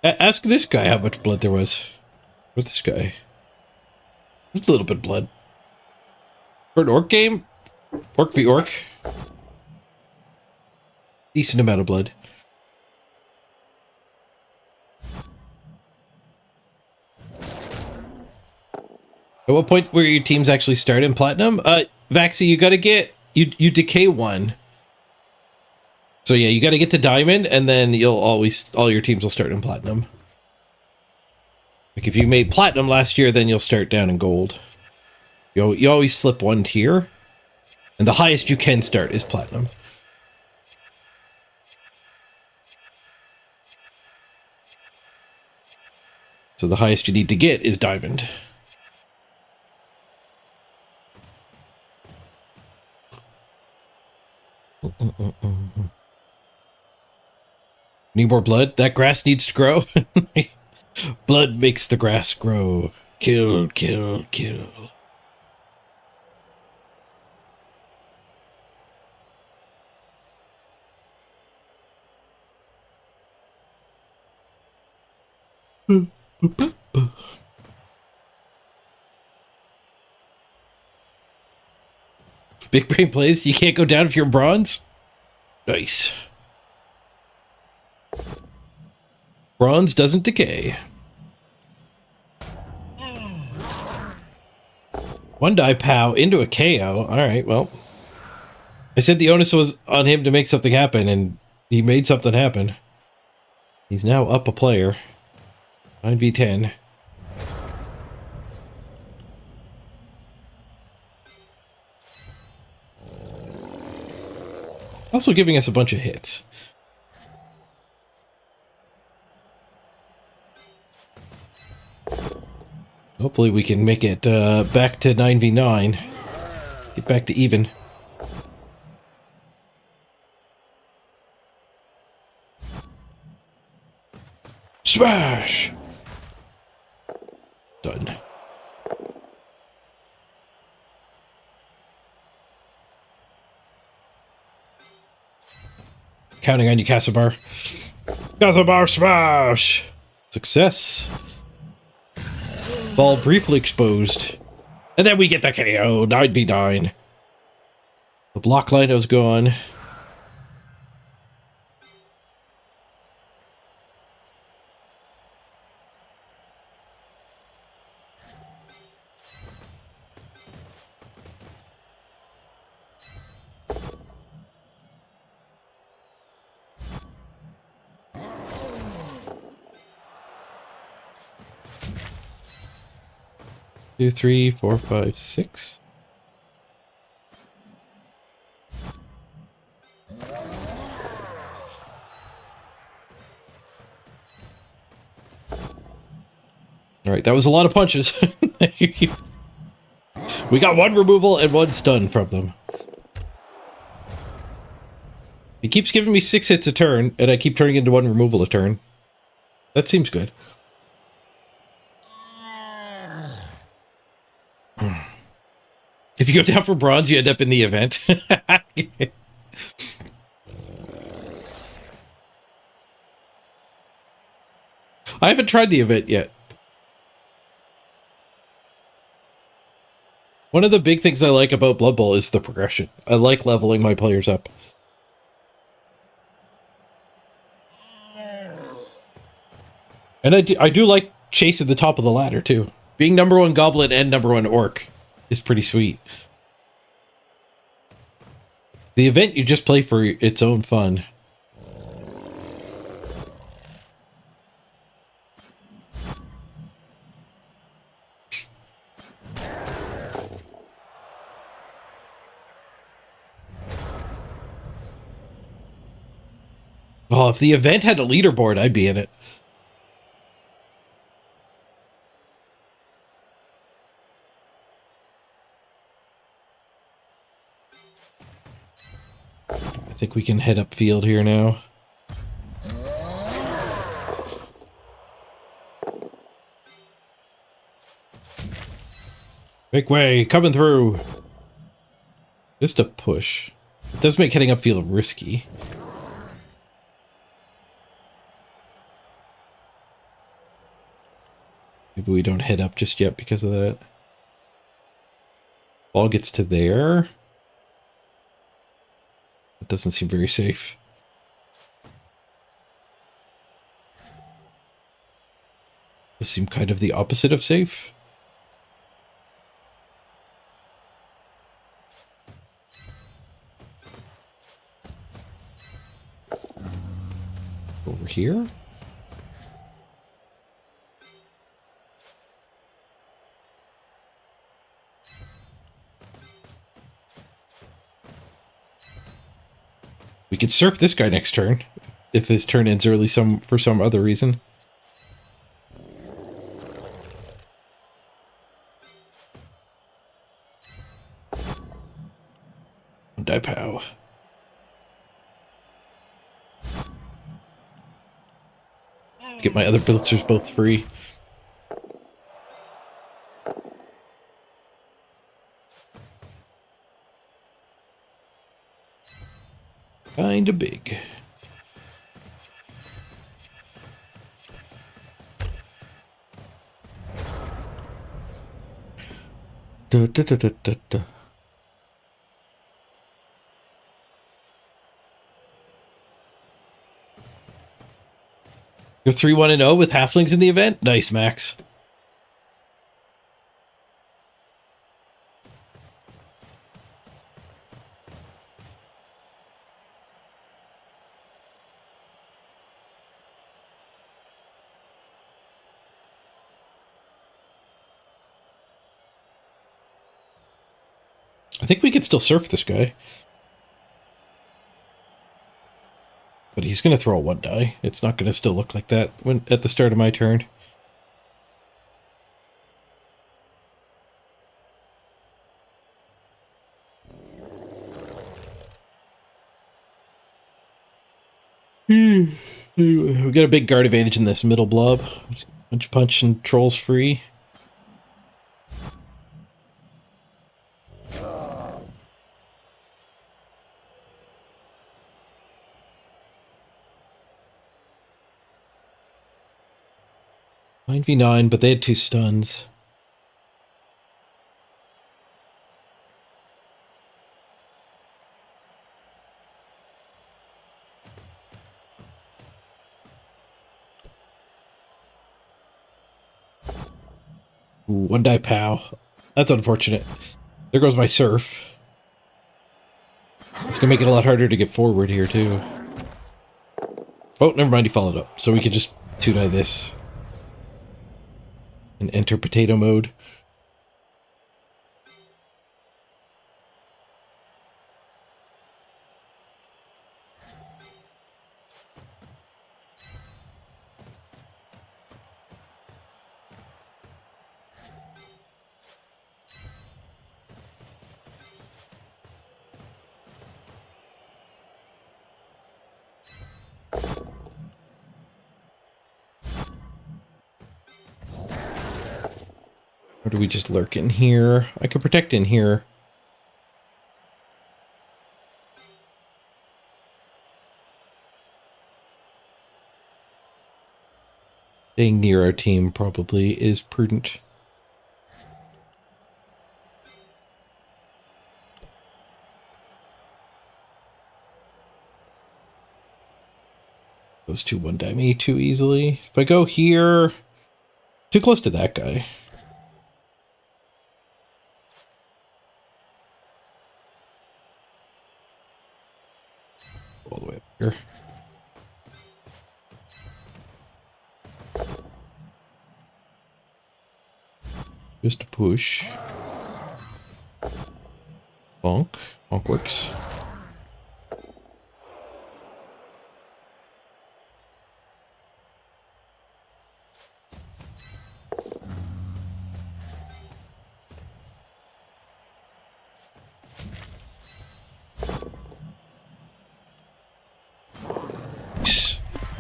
Ask this guy how much blood there was. Or this guy. There's a little bit of blood. For an orc game? Orc v orc? Decent amount of blood. At what point where your teams actually start in platinum? Vaxi, you gotta get... You decay one. So yeah, you gotta get to diamond, and then you'll always... All your teams will start in platinum. Like if you made platinum last year, then you'll start down in gold. You always slip one tier. And the highest you can start is platinum. So the highest you need to get is diamond. Need more blood? That grass needs to grow. Blood makes the grass grow. Kill, kill, kill. Big brain plays. You can't go down if you're bronze. Nice. Bronze doesn't decay. One die pow into a KO. Alright, well. I said the onus was on him to make something happen, and he made something happen. He's now up a player. 9v10. Also giving us a bunch of hits. Hopefully we can make it back to 9v9. Get back to even. Smash! Done. Counting on you, Castlebar. Castlebar smash! Success. Ball briefly exposed. And then we get the KO. 9v9. The block Lino's gone. Two, three, four, five, six. All right, that was a lot of punches. We got one removal and one stun from them. He keeps giving me 6 hits a turn, and I keep turning into one removal a turn. That seems good. If you go down for bronze, you end up in the event. I haven't tried the event yet. One of the big things I like about Blood Bowl is the progression. I like leveling my players up. And I do like chasing the top of the ladder, too. Being #1 Goblin and #1 Orc is pretty sweet. The event you just play for its own fun. Oh, if the event had a leaderboard, I'd be in it. I think we can head up field here now. Make way, coming through. Just a push. It does make heading up field risky. Maybe we don't head up just yet because of that. Ball gets to there. It doesn't seem very safe. Does seem kind of the opposite of safe. Over here. We could surf this guy next turn, if his turn ends early for some other reason. Get my other blitzers both free. Kinda big. Da, da, da, da, da, da. You're 3-1-0 with halflings in the event? Nice, Max. I think we could still surf this guy. But he's going to throw a 1 die. It's not going to still look like that when at the start of my turn. Anyway, we got a big guard advantage in this middle blob. Punch and trolls free. Nine v9, but they had 2 stuns. Ooh, 1 die pow. That's unfortunate. There goes my surf. It's gonna make it a lot harder to get forward here too. Oh, never mind, he followed up. So we could just 2 die this. And enter potato mode. Or do we just lurk in here? I could protect in here. Staying near our team probably is prudent. Those 2 1 die me too easily. If I go here, too close to that guy. All the way up here. Just a push. Bonk. Bonk works.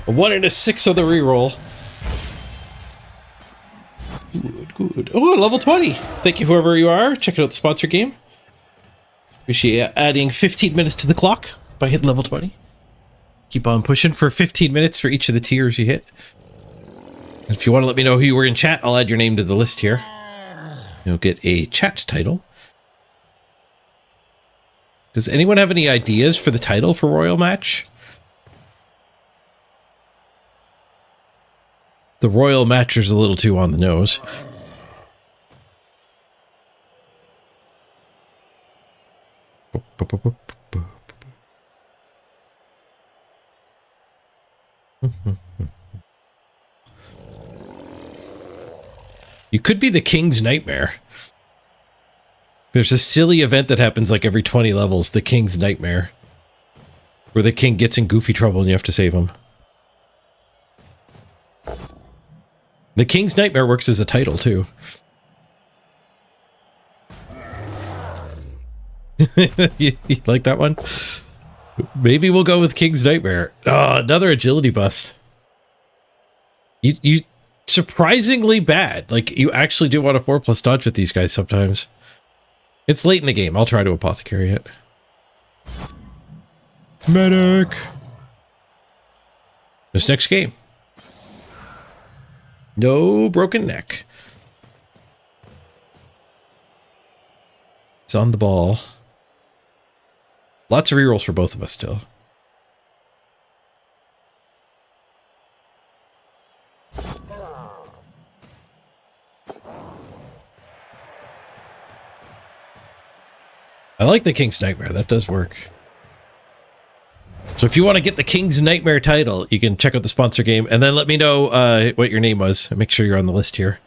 A 1 and a 6 on the reroll. Good, good. Oh, level 20. Thank you, whoever you are. Check out the sponsor game. Appreciate adding 15 minutes to the clock by hitting level 20. Keep on pushing for 15 minutes for each of the tiers you hit. If you want to let me know who you were in chat, I'll add your name to the list here. You'll get a chat title. Does anyone have any ideas for the title for Royal Match? The Royal Matcher's a little too on the nose. You could be the King's Nightmare. There's a silly event that happens like every 20 levels, the King's Nightmare, where the king gets in goofy trouble and you have to save him. The King's Nightmare works as a title, too. you like that one? Maybe we'll go with King's Nightmare. Oh, another agility bust. You surprisingly bad. Like, you actually do want a 4+ dodge with these guys sometimes. It's late in the game. I'll try to apothecary it. Medic! This next game. No broken neck. It's on the ball. Lots of rerolls for both of us still. I like the King's Nightmare. That does work. So if you want to get the King's Nightmare title, you can check out the sponsor game and then let me know what your name was. Make sure you're on the list here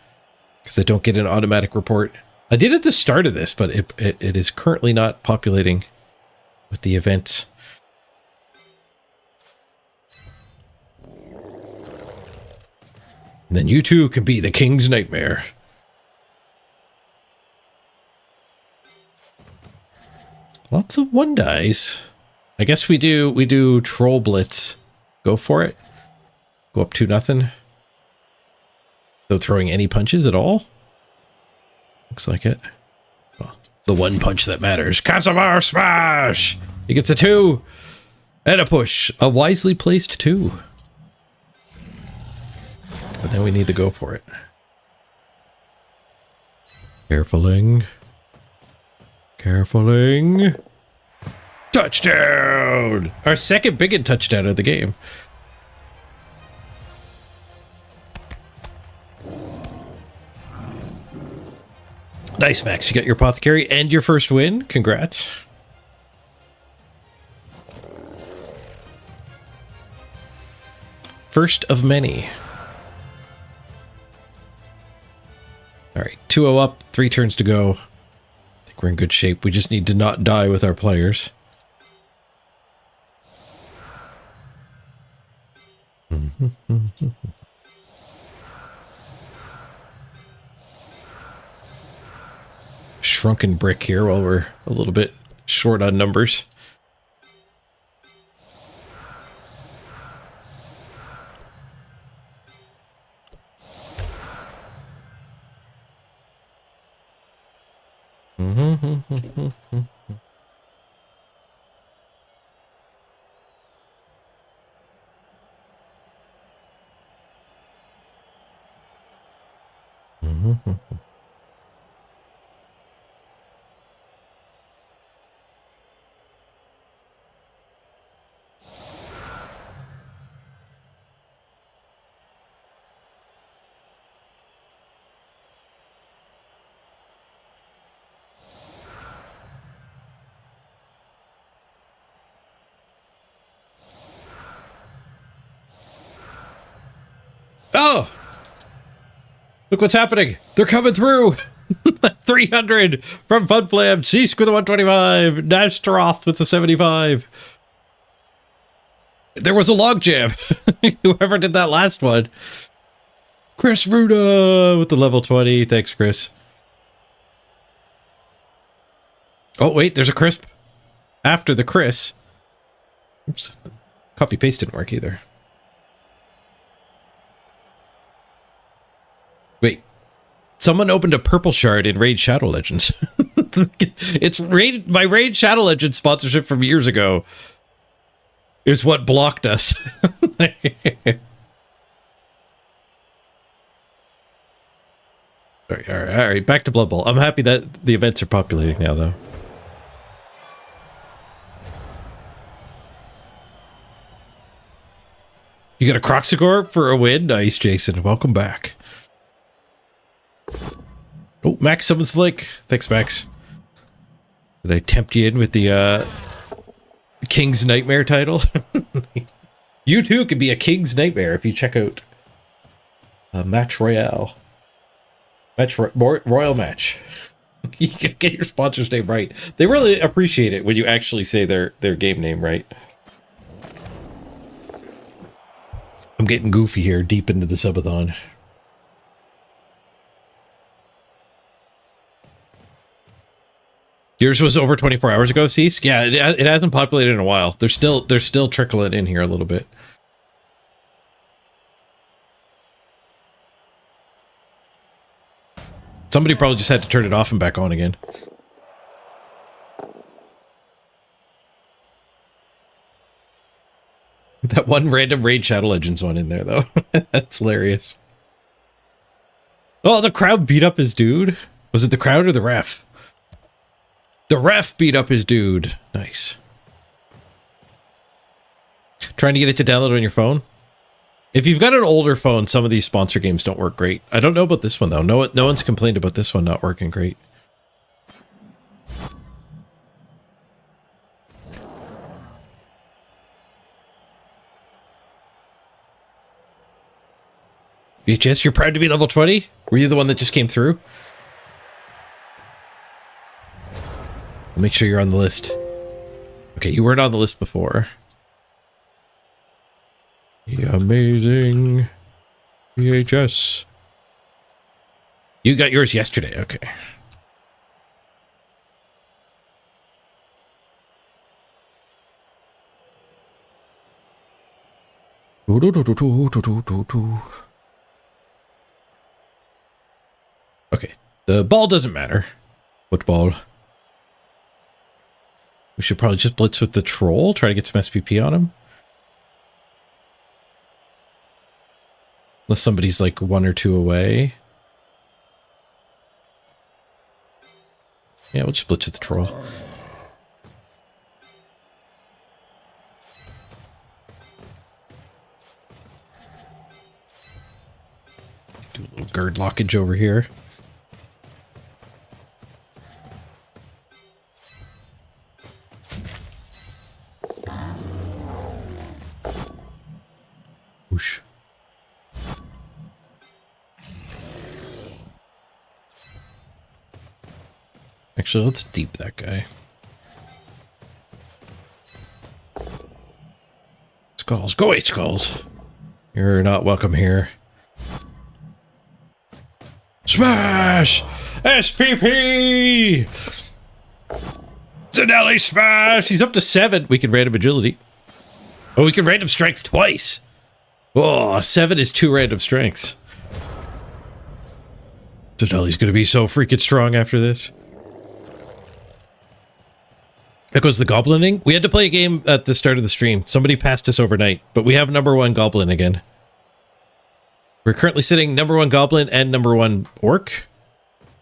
because I don't get an automatic report. I did at the start of this, but it is currently not populating with the events. And then you too can be the King's Nightmare. Lots of 1-dies. I guess we do Troll Blitz. Go for it. Go up 2-0. No throwing any punches at all. Looks like it. Well, the one punch that matters. Casimir Smash! He gets a 2. And a push. A wisely placed 2. But now we need to go for it. Carefuling. Carefuling. Touchdown! Our second biggin touchdown of the game. Nice, Max. You got your apothecary and your first win. Congrats. First of many. All right, 2-0 up, 3 turns to go. I think we're in good shape. We just need to not die with our players. Shrunken brick here while we're a little bit short on numbers. Oh! Look what's happening. They're coming through. 300 from Funflam. Cease with the 125. Nashtaroth with the 75. There was a logjam. Whoever did that last one. Chris Ruda with the level 20. Thanks, Chris. Oh, wait. There's a crisp after the Chris. Oops. Copy paste didn't work either. Wait, someone opened a purple shard in Raid Shadow Legends. It's my Raid Shadow Legends sponsorship from years ago is what blocked us. All right, back to Blood Bowl. I'm happy that the events are populating now, though. You got a Croxagore for a win? Nice, Jason. Welcome back. Oh, Max, someone's like, thanks, Max. Did I tempt you in with the King's Nightmare title? You too could be a King's Nightmare if you check out Match Royale. Royal Match. You can get your sponsor's name right. They really appreciate it when you actually say their game name right. I'm getting goofy here, deep into the subathon. Yours was over 24 hours ago, Cease? Yeah, it hasn't populated in a while. They're still trickling in here a little bit. Somebody probably just had to turn it off and back on again. That one random Raid Shadow Legends one in there, though. That's hilarious. Oh, the crowd beat up his dude. Was it the crowd or the ref? The ref beat up his dude. Nice. Trying to get it to download on your phone? If you've got an older phone, some of these sponsor games don't work great. I don't know about this one, though. No one's complained about this one not working great. VHS, you're proud to be level 20? Were you the one that just came through? Make sure you're on the list. Okay, you weren't on the list before. Yeah, amazing. VHS. You got yours yesterday, okay. Okay, the ball doesn't matter. What ball? We should probably just blitz with the troll, try to get some SPP on him. Unless somebody's like 1 or 2 away. Yeah, we'll just blitz with the troll. Do a little gird lockage over here. Whoosh. Actually, let's deep that guy. Skulls. Go away, Skulls. You're not welcome here. Smash! SPP! Zanelli smash! He's up to 7. We can random agility. Oh, we can random strength twice. Oh, 7 is 2 random strengths. Zanelli's gonna be so freaking strong after this. That goes the goblining. We had to play a game at the start of the stream. Somebody passed us overnight, but we have #1 goblin again. We're currently sitting #1 goblin and #1 orc.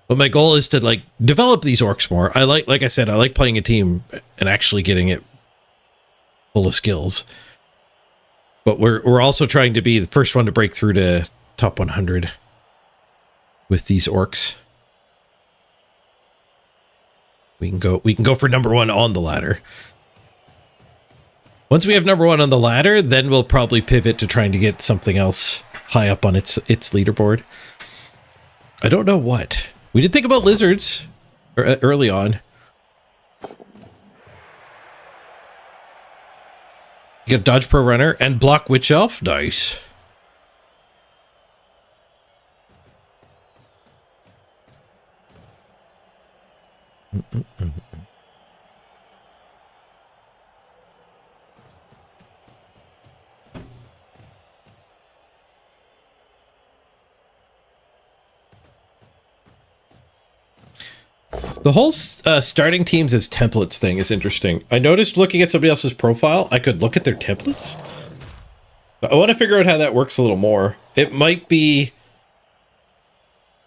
But my goal is to like develop these orcs more. I like I said, I like playing a team and actually getting it full of skills. But we're also trying to be the first one to break through to top 100 with these orcs. We can go for #1 on the ladder. Once we have #1 on the ladder, then we'll probably pivot to trying to get something else high up on its leaderboard. I don't know what. We did think about lizards early on. You got dodge pro runner and block witch elf. Nice. The whole starting teams as templates thing is interesting. I noticed looking at somebody else's profile, I could look at their templates. I want to figure out how that works a little more. It might be...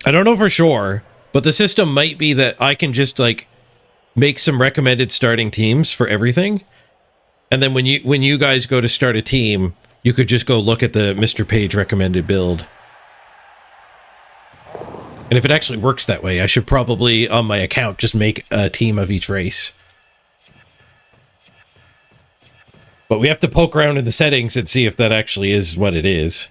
I don't know for sure, but the system might be that I can just like make some recommended starting teams for everything. And then when you guys go to start a team, you could just go look at the Mr. Page recommended build. And if it actually works that way, I should probably, on my account, just make a team of each race. But we have to poke around in the settings and see if that actually is what it is.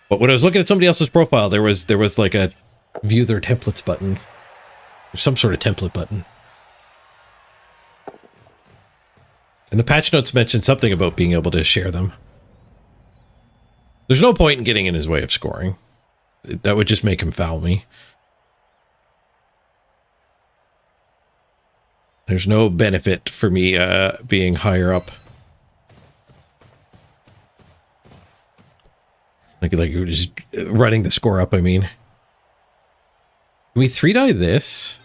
But when I was looking at somebody else's profile, there was like a view their templates button. Or some sort of template button. And the patch notes mentioned something about being able to share them. There's no point in getting in his way of scoring. That would just make him foul me. There's no benefit for me being higher up. Like you're just running the score up, I mean. Can we 3-die this?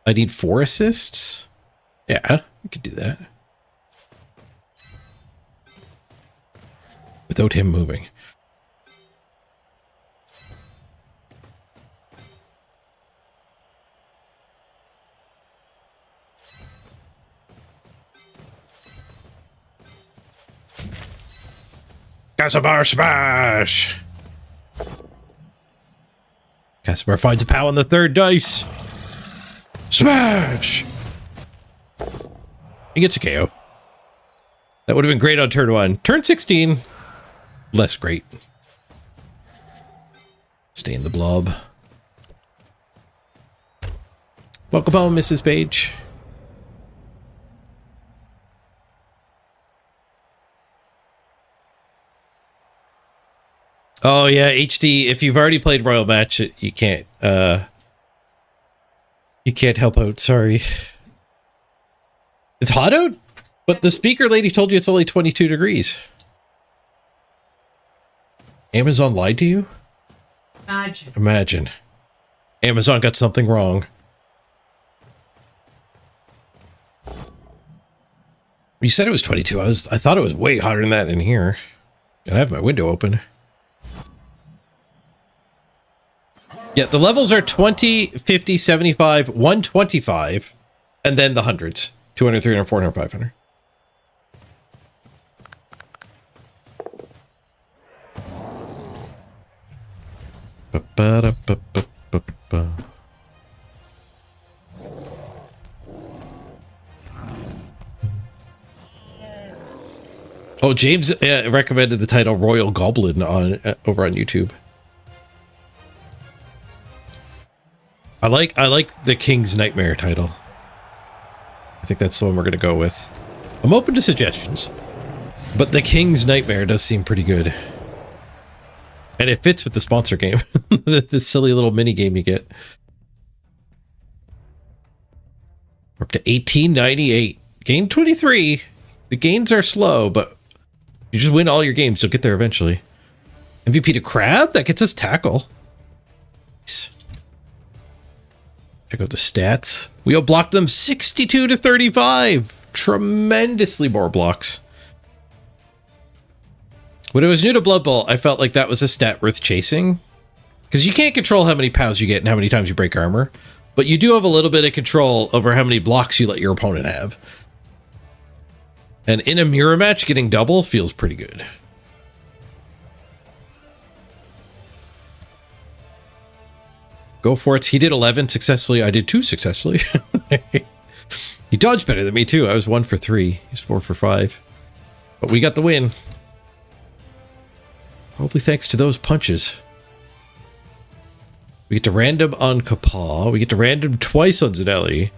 I need 4 assists? Yeah, we could do that. Without him moving. Casabar smash! Casabar finds a POW on the 3rd dice. Smash! He gets a KO. That would have been great on turn 1. Turn 16, less great. Stay in the blob. Welcome home, Mrs. Page. Oh yeah, HD, if you've already played Royal Match, you can't help out, sorry. It's hot out? But the speaker lady told you it's only 22 degrees. Amazon lied to you? Imagine. Amazon got something wrong. You said it was 22. I thought it was way hotter than that in here. And I have my window open. Yeah, the levels are 20, 50, 75, 125, and then the hundreds. 200, 300, 400, 500. Oh, James recommended the title Royal Goblin on over on YouTube. I like the King's Nightmare title. I think that's the one we're going to go with. I'm open to suggestions, but the King's Nightmare does seem pretty good. And it fits with the sponsor game. This silly little mini game you get. We're up to 1898. Game 23. The gains are slow, but you just win all your games. You'll get there eventually. MVP to Crab? That gets us tackle. Nice. Check out the stats. We outblocked them 62 to 35. Tremendously more blocks. When I was new to Blood Bowl, I felt like that was a stat worth chasing. Because you can't control how many POWs you get and how many times you break armor. But you do have a little bit of control over how many blocks you let your opponent have. And in a mirror match, getting double feels pretty good. Go for it. He did 11 successfully. I did 2 successfully. He dodged better than me, too. I was 1 for 3. He's 4 for 5. But we got the win. Probably thanks to those punches. We get to random on Kapaw. We get to random twice on Zanelli.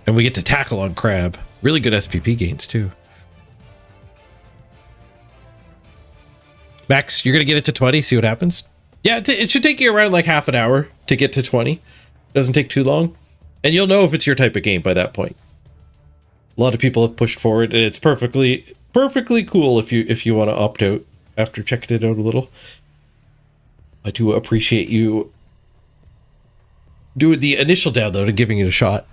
And we get to tackle on Crab. Really good SPP gains, too. Max, you're going to get it to 20, see what happens? Yeah, it should take you around like half an hour to get to 20. Doesn't take too long. And you'll know if it's your type of game by that point. A lot of people have pushed forward, and it's perfectly cool if you want to opt out after checking it out a little. I do appreciate you doing the initial download and giving it a shot.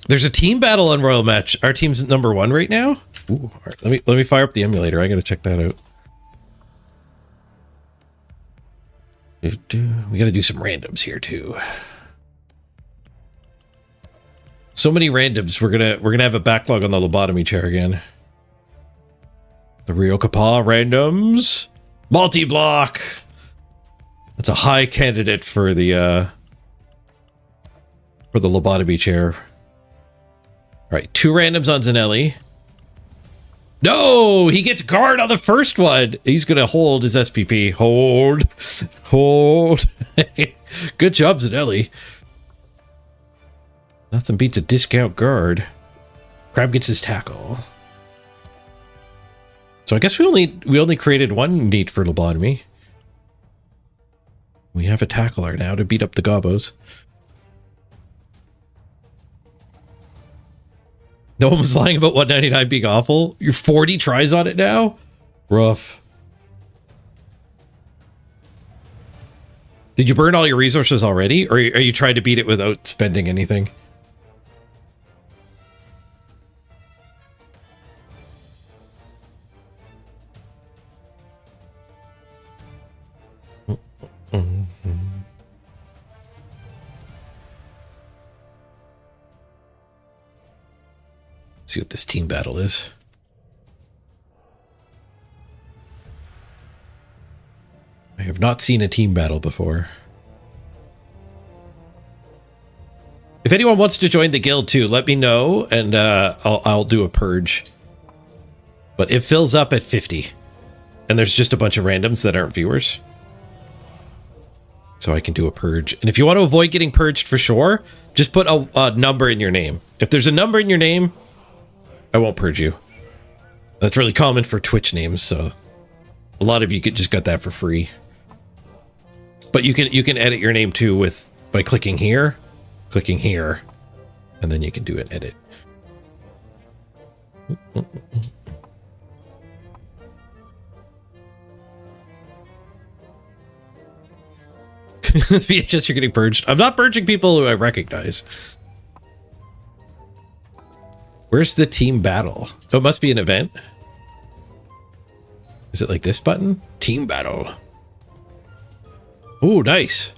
There's a team battle on Royal Match. Our team's number 1 right now. Ooh, all right, let me fire up the emulator. I gotta check that out. We gotta do some randoms here too. So many randoms. We're gonna have a backlog on the lobotomy chair again. The Rio Kapaw randoms. Multi-block. That's a high candidate for the lobotomy chair. All right, 2 randoms on Zanelli. No, he gets guard on the first one. He's going to hold his SPP. Hold. Good job, Zanelli. Nothing beats a discount guard. Crab gets his tackle. So I guess we only created 1 need for lobotomy. We have a tackler now to beat up the gobos. No one was lying about 199 being awful. You're 40 tries on it now? Rough. Did you burn all your resources already? Or are you trying to beat it without spending anything? See what this team battle is. I have not seen a team battle before. If anyone wants to join the guild too, let me know, and I'll do a purge. But it fills up at 50, and there's just a bunch of randoms that aren't viewers, so I can do a purge. And if you want to avoid getting purged for sure, just put a number in your name. If there's a number in your name, I won't purge you. That's really common for Twitch names, so a lot of you just got that for free. But you can edit your name too by clicking here, and then you can do an edit. VHS, you're getting purged. I'm not purging people who I recognize. Where's the team battle? Oh, it must be an event. Is it like this button? Team battle. Oh, nice.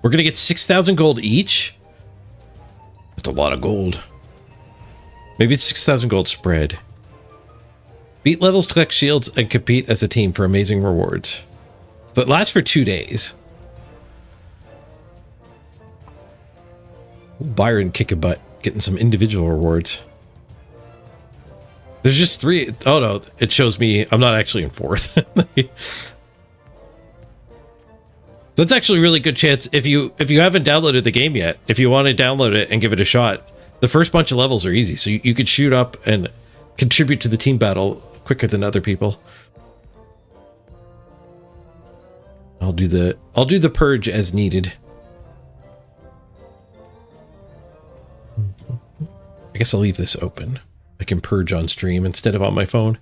We're going to get 6,000 gold each. That's a lot of gold. Maybe it's 6,000 gold spread. Beat levels, collect shields, and compete as a team for amazing rewards. So it lasts for 2 days. Byron kicking butt, getting some individual rewards. There's just 3. Oh no, it shows me I'm not actually in 4th. That's actually a really good chance if you haven't downloaded the game yet. If you want to download it and give it a shot, the first bunch of levels are easy, so you could shoot up and contribute to the team battle quicker than other people. I'll do the purge as needed. I guess I'll leave this open. I can purge on stream instead of on my phone.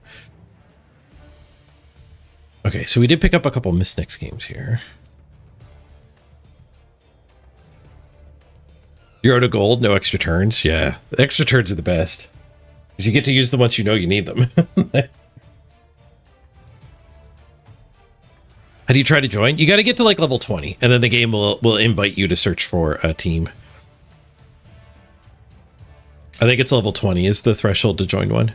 Okay, so we did pick up a couple Mistnex games here. You're out of gold, no extra turns. Yeah, the extra turns are the best, because you get to use them once you know you need them. How do you try to join? You got to get to like level 20, and then the game will invite you to search for a team. I think it's level 20 is the threshold to join one.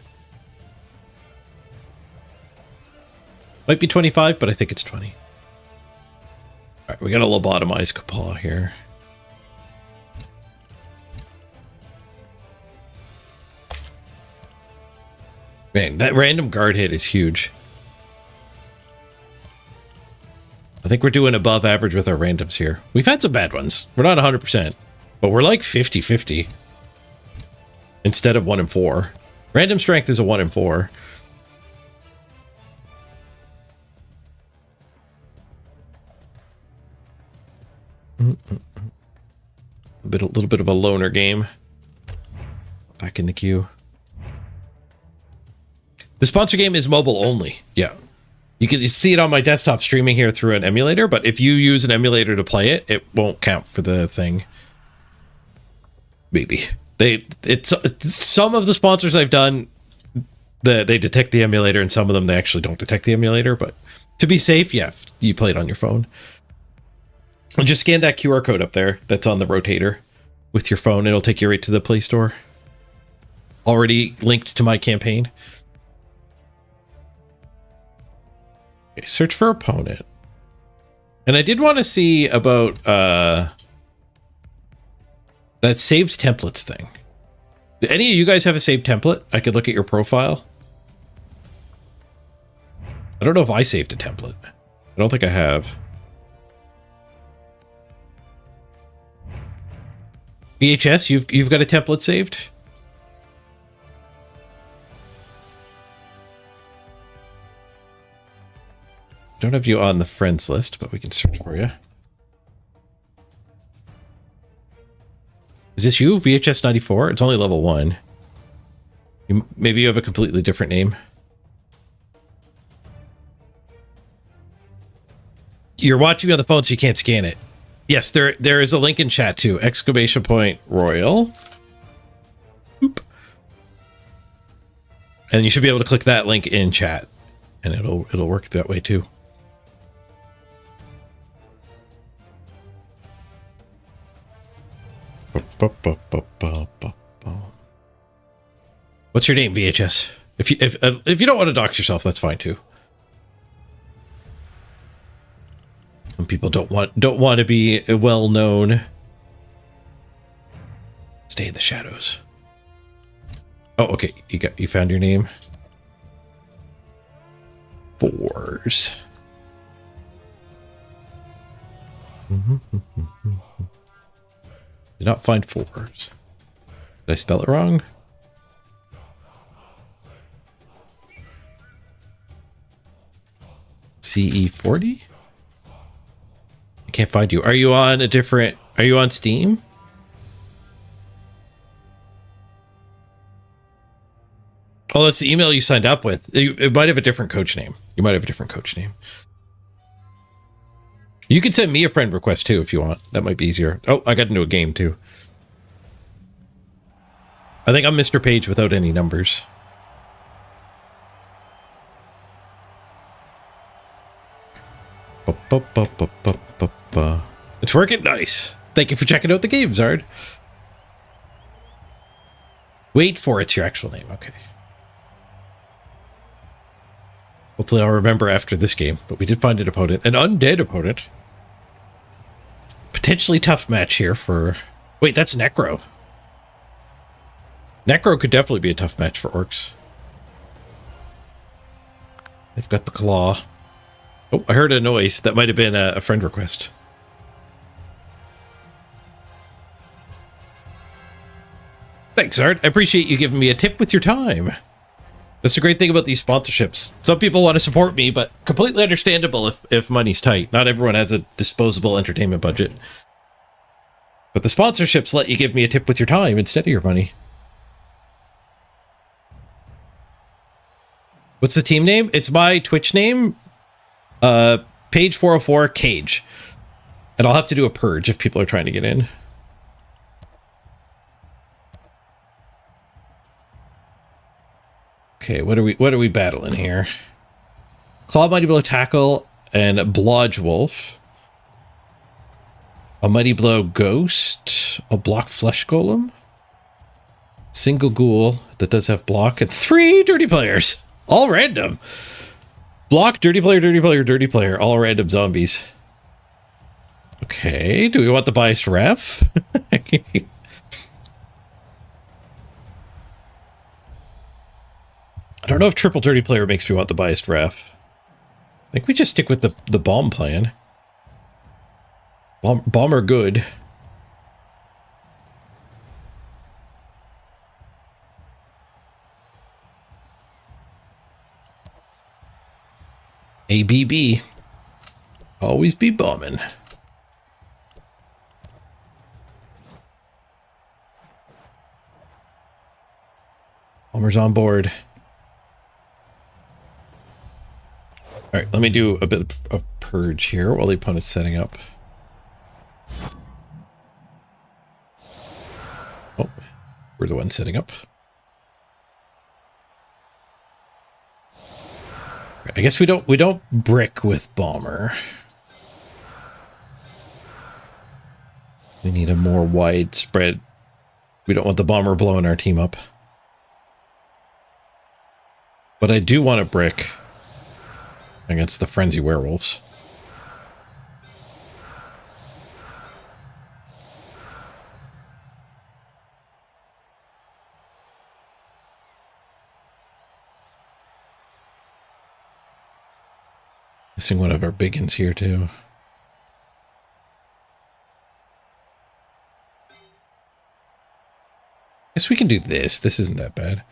Might be 25, but I think it's 20. All right, we got to lobotomize Kapal here. Man, that random guard hit is huge. I think we're doing above average with our randoms here. We've had some bad ones. We're not 100%, but we're like 50-50. Instead of 1 in 4. Random strength is a 1 in 4. A little bit of a loner game. Back in the queue. The sponsor game is mobile only. Yeah. You can see it on my desktop streaming here through an emulator, but if you use an emulator to play it, it won't count for the thing. Maybe. Some of the sponsors I've done, they detect the emulator, and some of them they actually don't detect the emulator. But to be safe, yeah, you play it on your phone. And just scan that QR code up there that's on the rotator with your phone. It'll take you right to the Play Store. Already linked to my campaign. Okay, search for opponent. And I did want to see about that saved templates thing. Do any of you guys have a saved template? I could look at your profile. I don't know if I saved a template. I don't think I have. VHS, you've got a template saved? Don't have you on the friends list, but we can search for you. Is this you, VHS 94? It's only level 1. Maybe you have a completely different name. You're watching me on the phone, so you can't scan it. Yes, there is a link in chat too. !Royal. Boop. And you should be able to click that link in chat, and it'll work that way too. What's your name, VHS? If you don't want to dox yourself, that's fine too. Some people don't want to be well known. Stay in the shadows. Oh, okay. You found your name. Fours. Did not find fours. Did I spell it wrong? CE40? I can't find you. Are you on a different... Are you on Steam? Oh, that's the email you signed up with. It might have a different coach name. You might have a different coach name. You can send me a friend request too if you want. That might be easier. Oh, I got into a game too. I think I'm Mr. Page without any numbers. It's working nice. Thank you for checking out the game, Zard. Wait for it's your actual name. Okay. Hopefully I'll remember after this game, but we did find an opponent, an undead opponent. Potentially tough match here for... Wait, that's Necro. Necro could definitely be a tough match for Orcs. They've got the claw. Oh, I heard a noise. That might have been a friend request. Thanks, Art. I appreciate you giving me a tip with your time. That's the great thing about these sponsorships. Some people want to support me, but completely understandable if money's tight. Not everyone has a disposable entertainment budget. But the sponsorships let you give me a tip with your time instead of your money. What's the team name? It's my Twitch name. Page 404 Cage. And I'll have to do a purge if people are trying to get in. Okay, what are we battling here? Claw, Mighty Blow, Tackle, and Blodge Wolf. A Mighty Blow, Ghost. A Block Flesh Golem. Single Ghoul that does have block, and 3 Dirty Players. All random. Block, Dirty Player, Dirty Player, Dirty Player. All random zombies. Okay, do we want the biased ref? I don't know if triple Dirty Player makes me want the biased ref. I think we just stick with the bomb plan. Bomb are good. ABB. Always be bombing. Bomber's on board. All right, let me do a bit of purge here while the opponent's setting up. Oh, we're the ones setting up. I guess we don't brick with bomber. We need a more widespread. We don't want the bomber blowing our team up. But I do want a brick against the frenzy werewolves. Missing one of our big uns here too. Guess we can do this. This isn't that bad.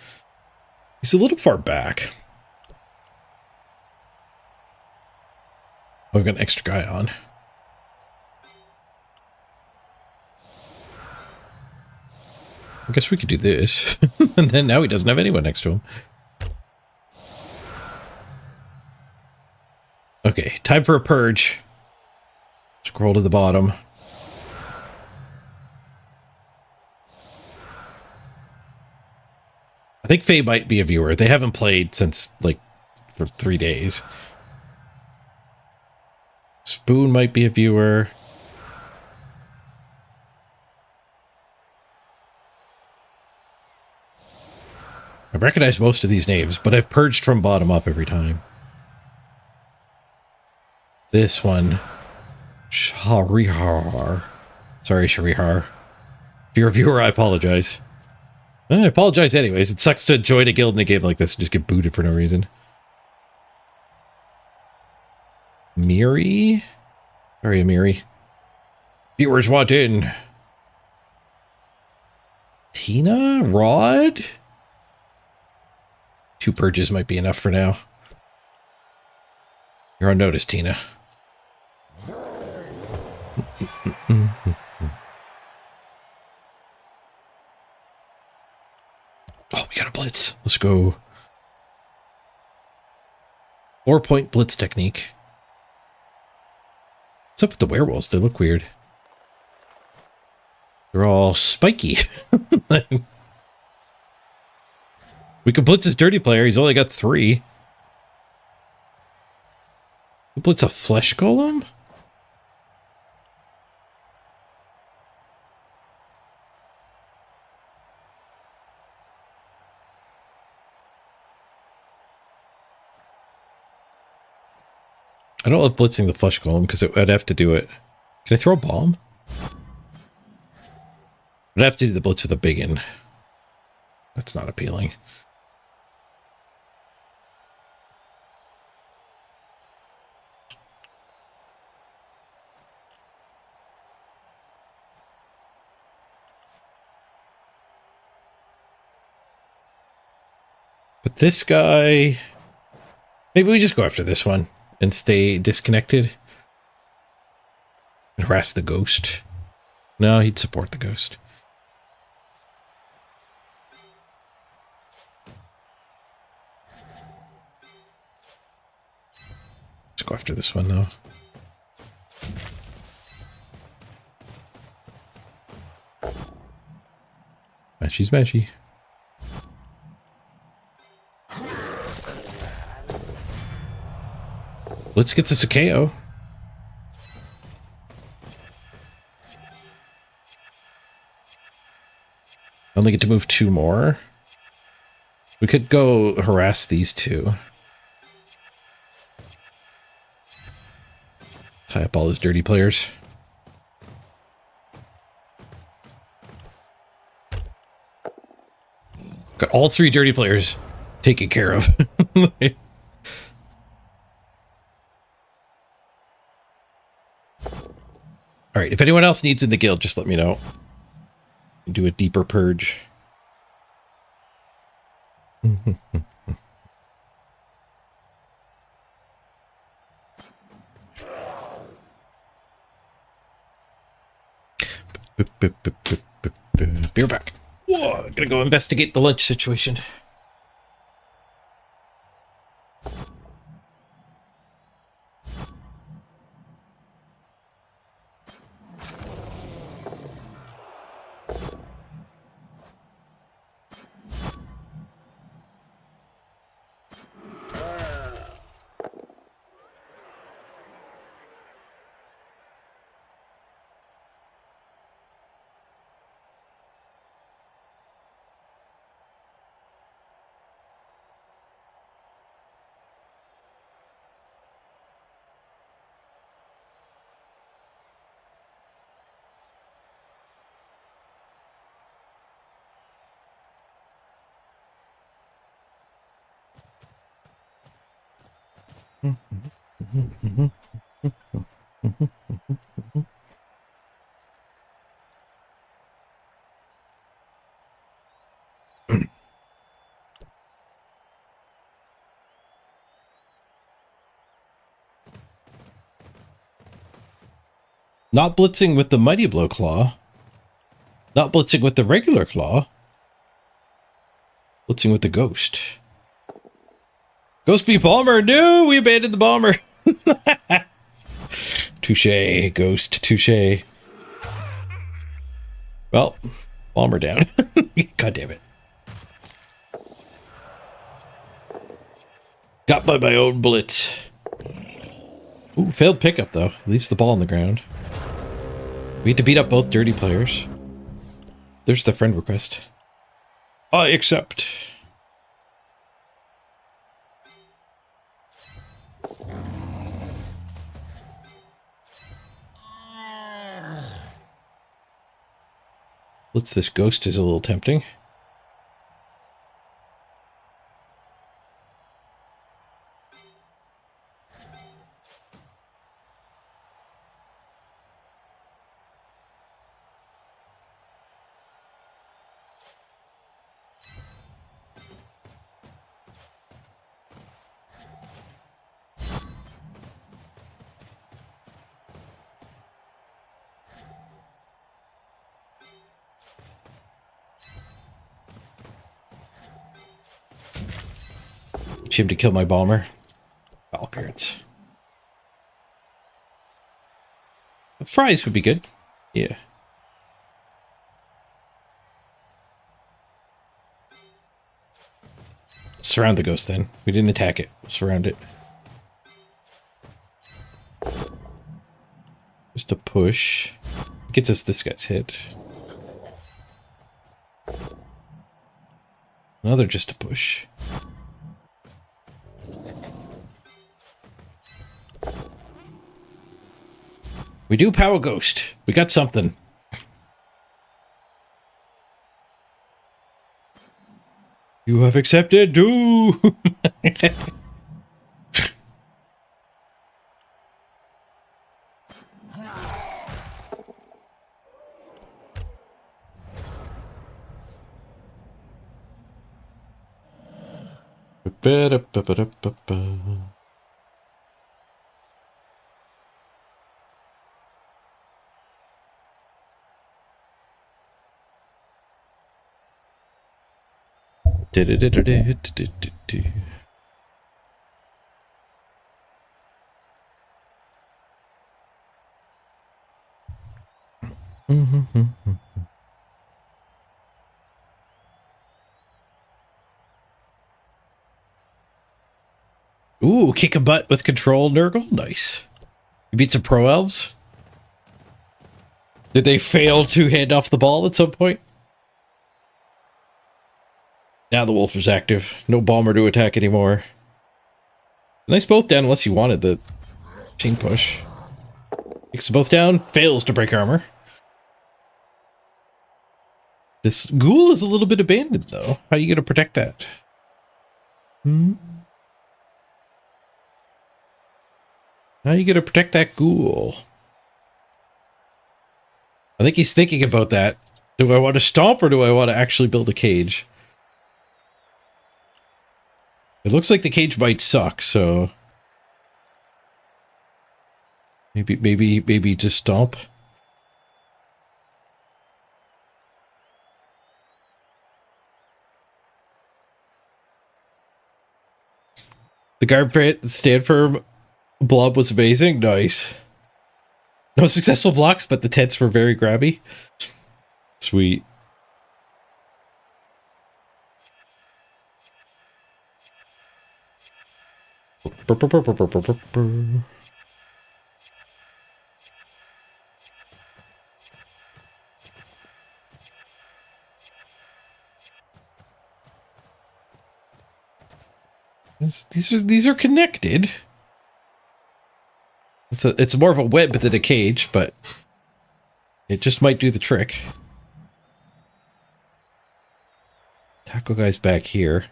He's a little far back. Oh, we've got an extra guy on. I guess we could do this. And then now he doesn't have anyone next to him. Okay, time for a purge. Scroll to the bottom. I think Faye might be a viewer. They haven't played since, like, for 3 days. Spoon might be a viewer. I recognize most of these names, but I've purged from bottom up every time. This one. Sharihar. Sorry, Sharihar. If you're a viewer, I apologize. I apologize anyways. It sucks to join a guild in a game like this and just get booted for no reason. Miri? Sorry, Miri. Viewers want in. Tina? Rod? 2 purges might be enough for now. You're on notice, Tina. Oh, we got a blitz. Let's go. 4-point blitz technique. What's up with the werewolves? They look weird. They're all spiky. We can blitz his dirty player. He's only got 3. We blitz a flesh golem? I don't love blitzing the flesh golem because I'd have to do it. Can I throw a bomb? I'd have to do the blitz with a biggin. That's not appealing. But this guy... Maybe we just go after this one and stay disconnected. Harass the ghost. No, he'd support the ghost. Let's go after this one, though. Matchy smashy. Let's get this a KO. I only get to move 2 more. We could go harass these 2. Tie up all his dirty players. Got all 3 dirty players taken care of. All right, if anyone else needs in the guild, just let me know. Do a deeper purge. Beer back. Whoa, gonna go investigate the lunch situation. Not blitzing with the Mighty Blow Claw. Not blitzing with the regular claw. Blitzing with the ghost. Ghost v bomber. No, we abandoned the bomber. Touche, ghost. Touche. Well, bomber down. God damn it. Got by my own bullets. Ooh, failed pickup though. Leaves the ball on the ground. We had to beat up both dirty players. There's the friend request. I accept. This ghost is a little tempting. Teach him to kill my bomber. Foul appearance. Fries would be good. Yeah. Surround the ghost then. We didn't attack it. Surround it. Just a push. Gets us this guy's hit. Another just a push. We do power ghost. We got something. You have accepted. Do. Ooh, kick a butt with control, Nurgle. Nice. You beat some pro elves? Did they fail to hand off the ball at some point? Now the wolf is active. No bomber to attack anymore. Nice both down unless you wanted the chain push. Kicks them both down. Fails to break armor. This ghoul is a little bit abandoned though. How are you going to protect that? How are you going to protect that ghoul? I think he's thinking about that. Do I want to stomp or do I want to actually build a cage? It looks like the cage might suck, so maybe just stomp. The guard pit stand firm blob was amazing. Nice. No successful blocks, but the tents were very grabby. Sweet. These are connected. It's more of a web than a cage, but it just might do the trick. Tackle guy's back here.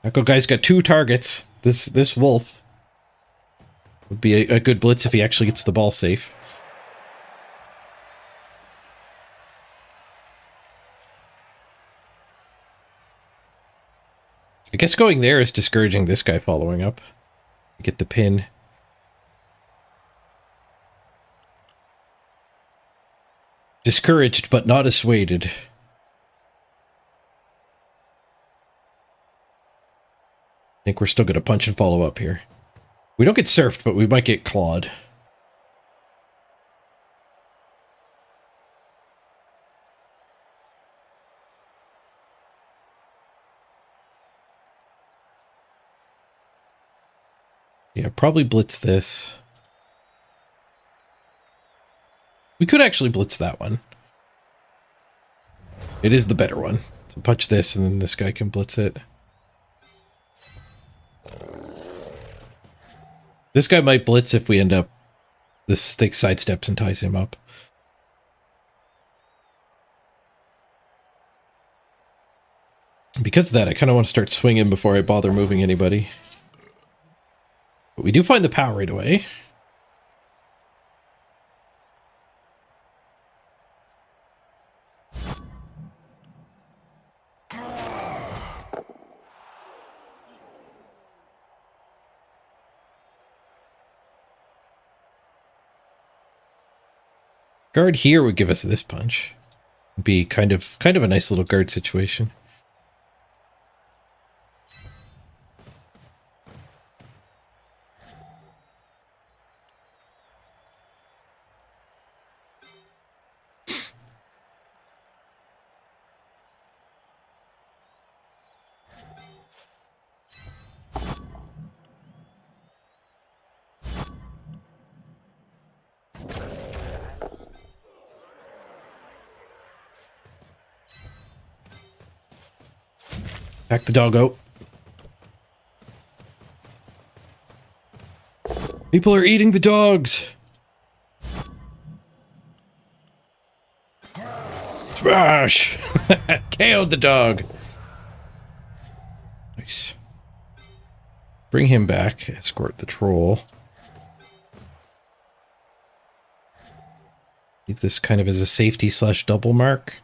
Tackle guy's got 2 targets. This wolf would be a good blitz if he actually gets the ball safe. I guess going there is discouraging this guy following up. Get the pin. Discouraged, but not assuaded. I think we're still going to punch and follow up here. We don't get surfed, but we might get clawed. Yeah, probably blitz this. We could actually blitz that one. It is the better one. So punch this and then this guy can blitz it. This guy might blitz if we end up... This stick sidesteps and ties him up. Because of that, I kind of want to start swinging before I bother moving anybody. But we do find the POW right away. Guard here would give us this punch. It'd be kind of a nice little guard situation. Back the doggo. People are eating the dogs. Smash! KO'd the dog. Nice. Bring him back. Escort the troll. Leave this kind of as a safety / double mark.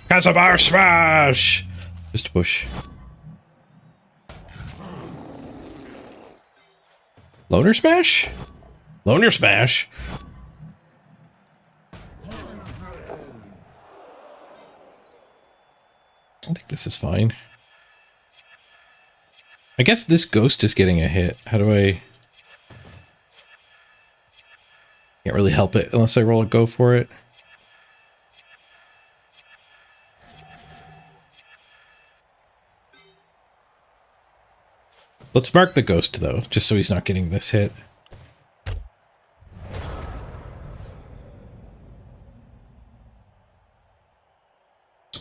Casabar smash! Just a push. Loner smash? Loner smash? I think this is fine. I guess this ghost is getting a hit. How do I... Can't really help it unless I roll a go for it. Let's mark the ghost, though, just so he's not getting this hit.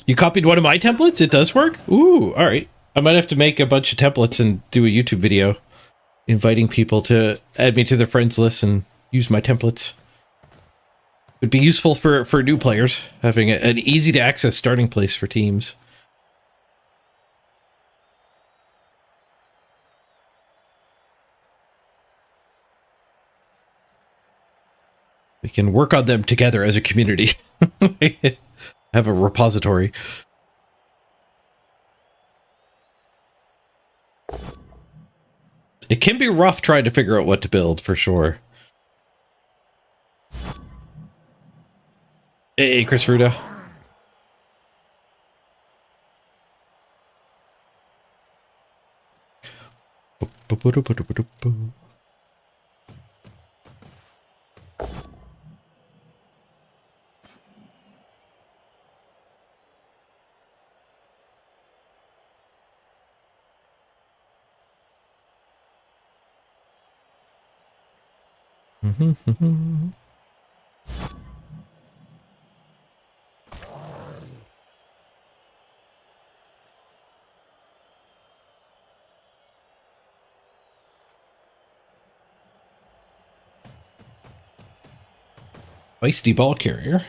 You copied one of my templates? It does work? Ooh, all right. I might have to make a bunch of templates and do a YouTube video inviting people to add me to their friends list and use my templates. It'd be useful for new players, having an easy-to-access starting place for teams. We can work on them together as a community. Have a repository. It can be rough trying to figure out what to build, for sure. Hey, Chris Fruta. Feisty ball carrier.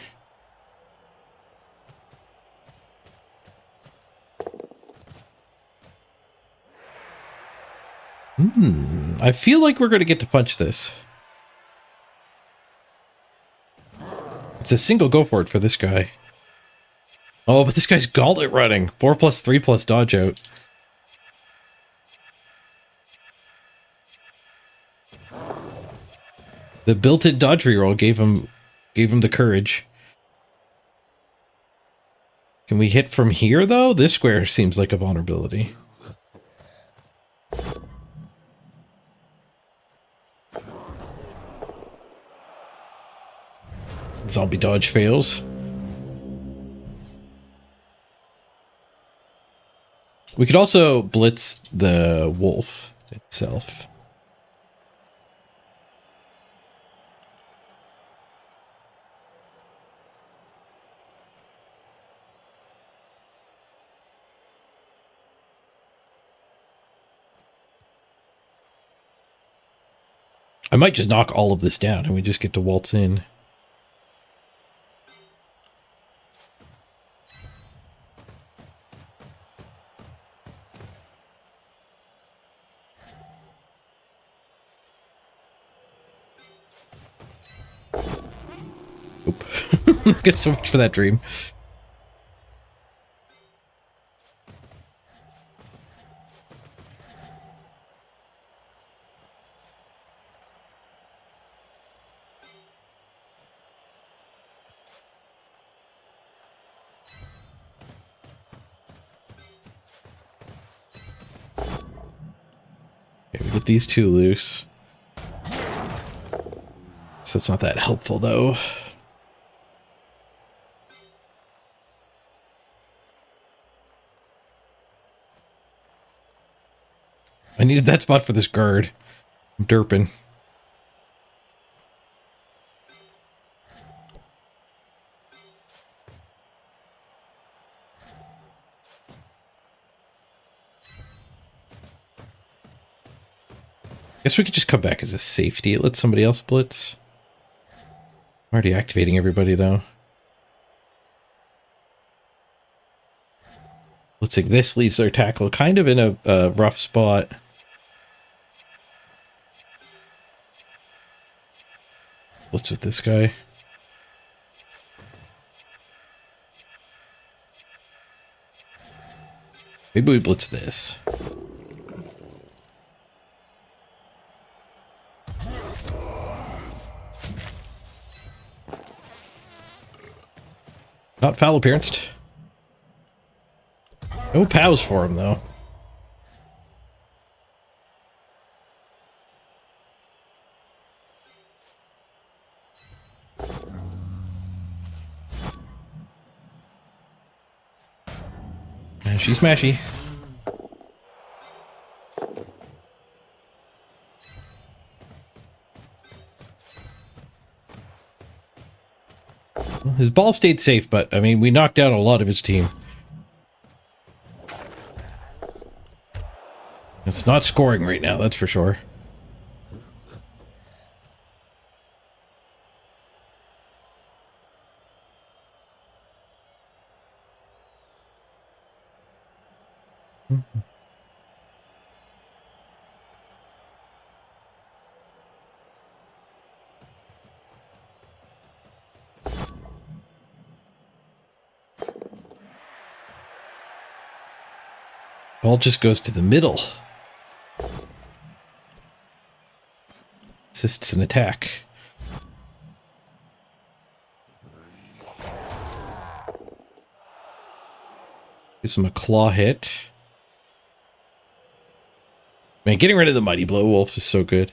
I feel like we're going to get to punch this. It's a single go for it for this guy. Oh, but this guy's gauntlet running. 4+3+ dodge out. The built-in dodge reroll gave him the courage. Can we hit from here, though? This square seems like a vulnerability. Zombie dodge fails. We could also blitz the wolf itself. I might just knock all of this down and we just get to waltz in. Oop. Get so much for that dream. Okay, we get these two loose. So that's not that helpful though. I needed that spot for this guard. I'm derping. Guess we could just come back as a safety. Let somebody else blitz. I'm already activating everybody though. Blitzing this leaves our tackle kind of in a rough spot. Blitz with this guy. Maybe we blitz this. Not foul appearance. No POWs for him, though. And she's smashy. His ball stayed safe, but, I mean, we knocked out a lot of his team. It's not scoring right now, that's for sure. Ball just goes to the middle. Assists an attack. Gives him a claw hit. Man, getting rid of the Mighty Blow Wolf is so good.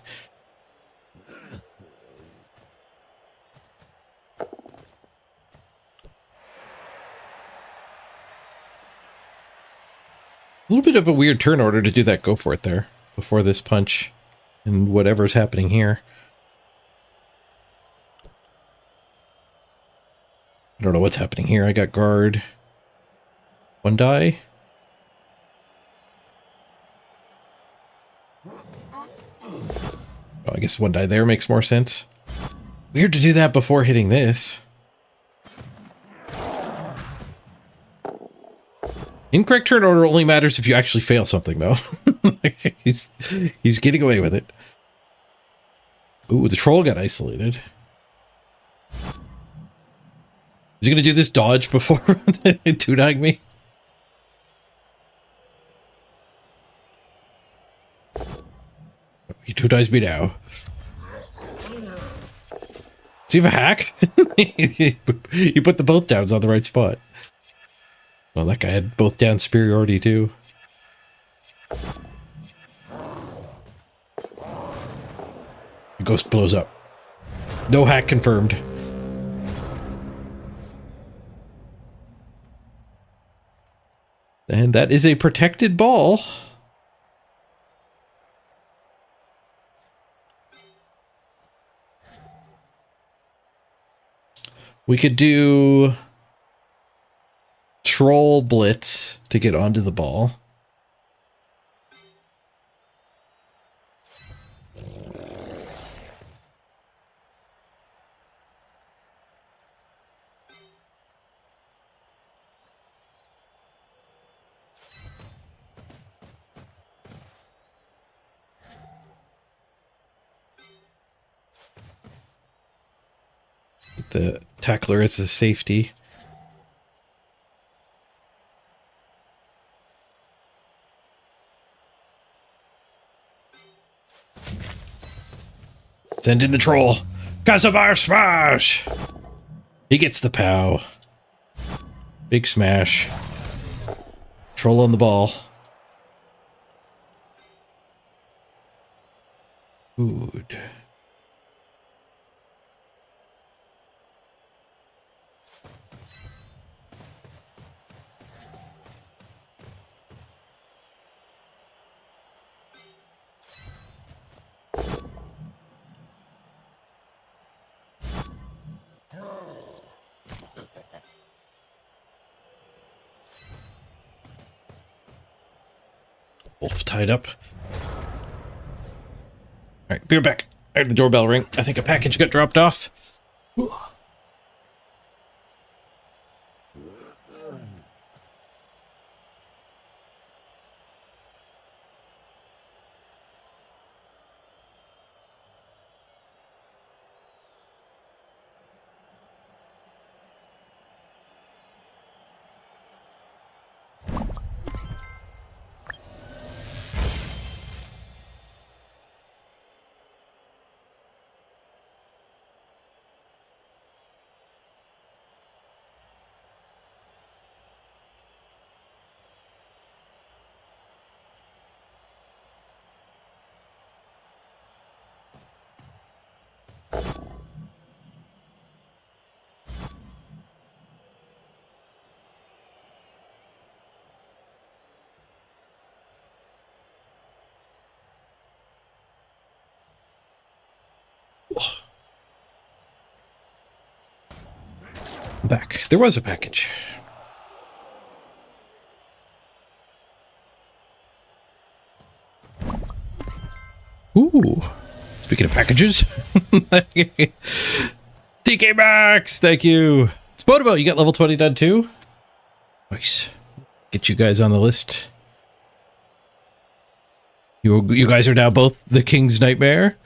A little bit of a weird turn order to do that go for it there before this punch and whatever's happening here. I don't know what's happening here. I got guard. One die. Oh, I guess one die there makes more sense. Weird to do that before hitting this. Incorrect turn order only matters if you actually fail something, though. he's getting away with it. Ooh, the troll got isolated. Is he going to do this dodge before two-dying me? He two-dies me now. Does he have a hack? He put the both downs on the right spot. Well, that guy had both down superiority, too. The ghost blows up. No hack confirmed. And that is a protected ball. We could do troll blitz to get onto the ball. The tackler is the safety. Send in the troll. Kazabar smash! He gets the pow. Big smash. Troll on the ball. Good. Wolf tied up. Alright, be right back. I heard the doorbell ring. I think a package got dropped off. I'm back. There was a package. Ooh. Speaking of packages. DK Max, thank you. Spotobo, you got level 20 done too? Nice. Get you guys on the list. You guys are now both the King's Nightmare.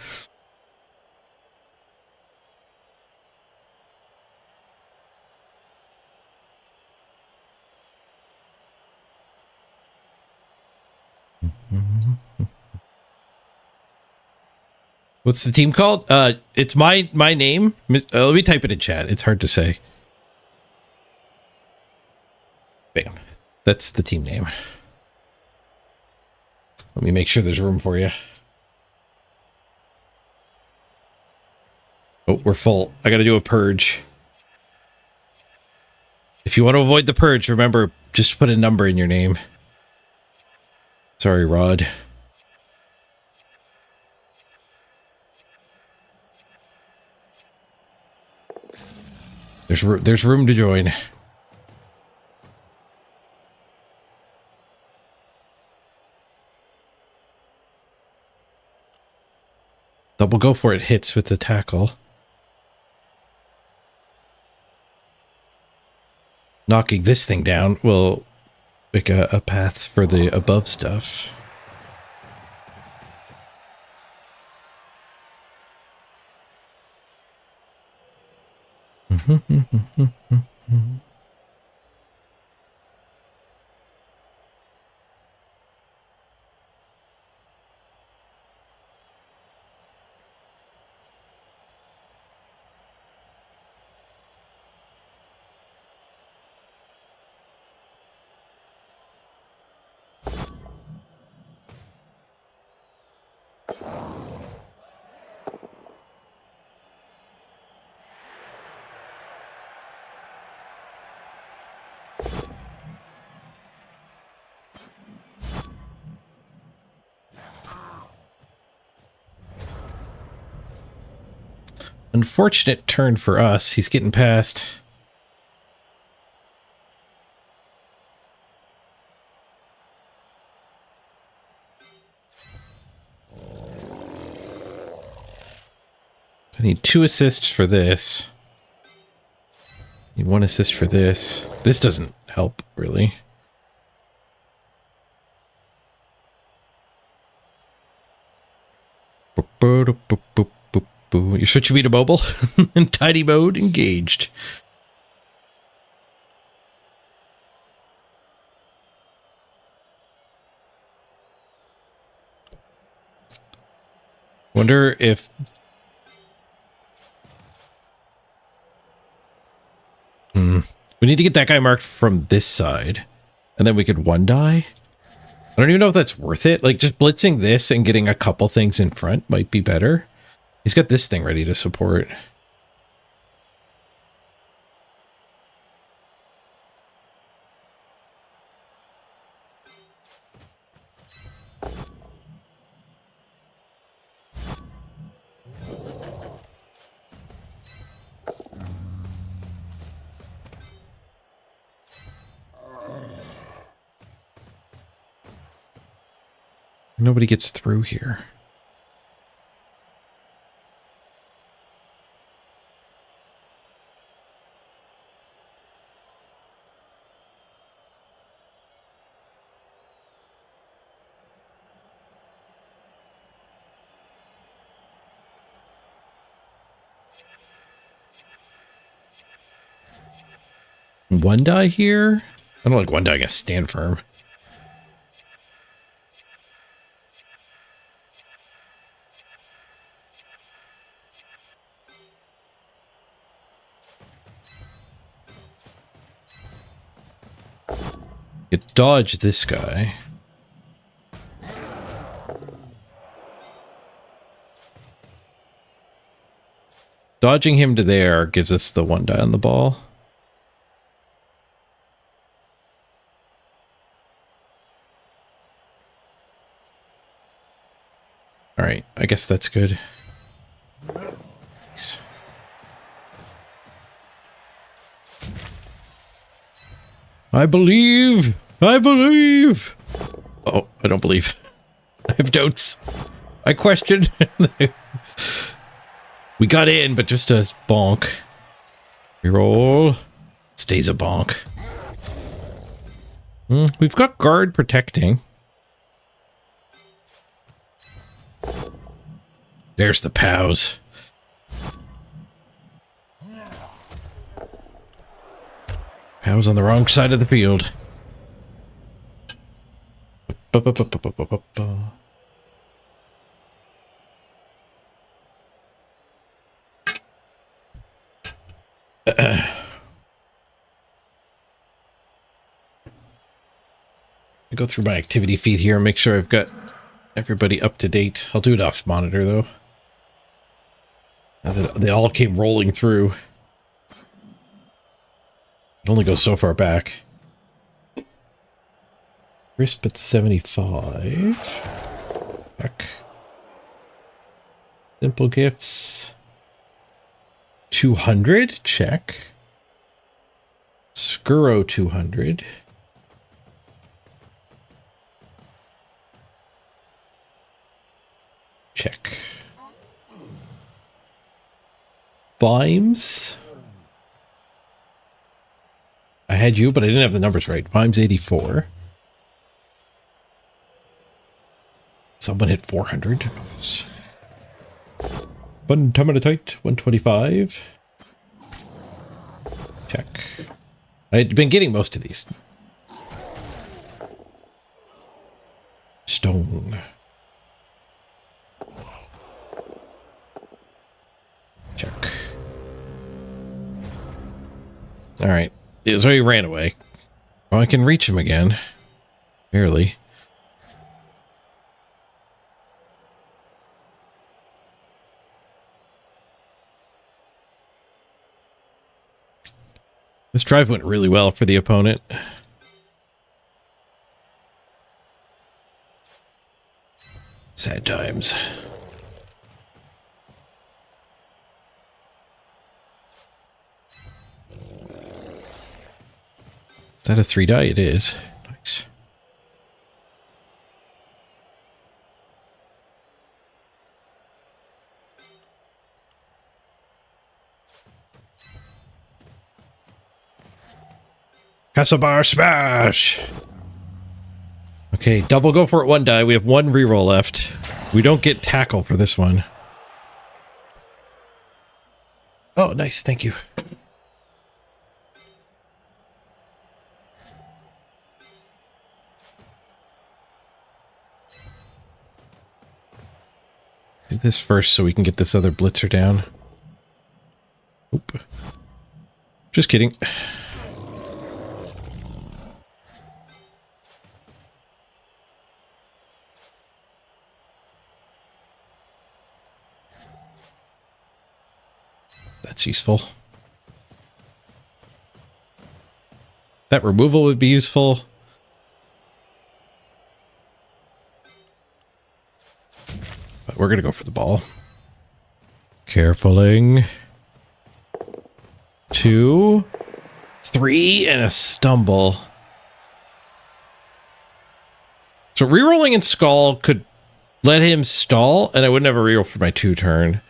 What's the team called? It's my name. Let me type it in chat. It's hard to say. Bam. That's the team name. Let me make sure there's room for you. Oh, we're full. I gotta do a purge. If you want to avoid the purge, remember, just put a number in your name. Sorry, Rod. There's room to join. Double go for it hits with the tackle. Knocking this thing down will make a path for the above stuff. Unfortunate turn for us. He's getting past. I need 2 assists for this. Need 1 assist for this. This doesn't help, really. You're switching me to mobile? Tiny mode engaged. Wonder if... We need to get that guy marked from this side. And then we could 1-die. I don't even know if that's worth it. Like, just blitzing this and getting a couple things in front might be better. He's got this thing ready to support. Nobody gets through here. One die here? I don't like one die against stand firm. You dodge this guy. Dodging him to there gives us the 1 die on the ball. All right, I guess that's good. Nice. I believe! I believe! Oh, I don't believe. I have doubts. I question. We got in, but just a bonk. Reroll. Stays a bonk. We've got guard protecting. There's the POWs. POWs on the wrong side of the field. Go through my activity feed here and make sure I've got everybody up to date. I'll do it off monitor though. Now that they all came rolling through. It only goes so far back. Crisp at 75. Check. Simple gifts. 200. Check. Skuro 200. Check. Bimes. I had you, but I didn't have the numbers right. Bimes 84. Someone hit 400. One Tight 125. Check. I'd been getting most of these. Stone. Check. All right. So he ran away. Oh, I can reach him again. Barely. This drive went really well for the opponent. Sad times. that a 3 die? It is. Nice. Castlebar smash! Okay, double go for it 1 die. We have 1 reroll left. We don't get tackle for this one. Oh, nice. Thank you. Do this first so we can get this other blitzer down. Oop. Just kidding. That's useful. That removal would be useful. But we're going to go for the ball. Carefuling. 2, 3, and a stumble. So rerolling in Skull could let him stall, and I wouldn't have a reroll for my 2 turn.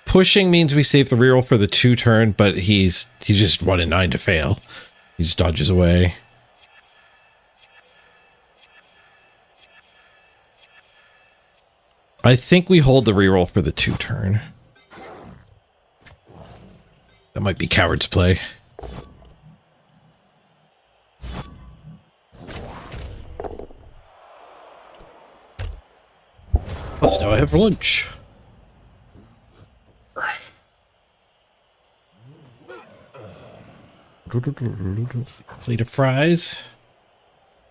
Pushing means we save the reroll for the 2 turn, but he's just 1 in 9 to fail. He just dodges away. I think we hold the reroll for the 2 turn. That might be coward's play. Plus now I have lunch. Plate of fries,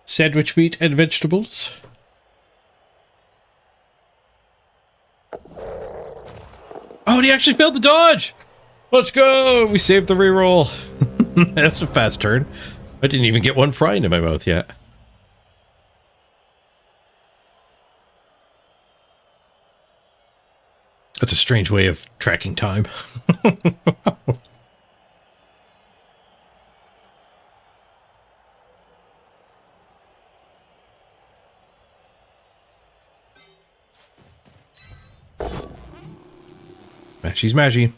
sandwich meat, and vegetables. Oh, he actually failed the dodge! Let's go! We saved the reroll. That's a fast turn. I didn't even get 1 fry into my mouth yet. That's a strange way of tracking time. Mashy smashy.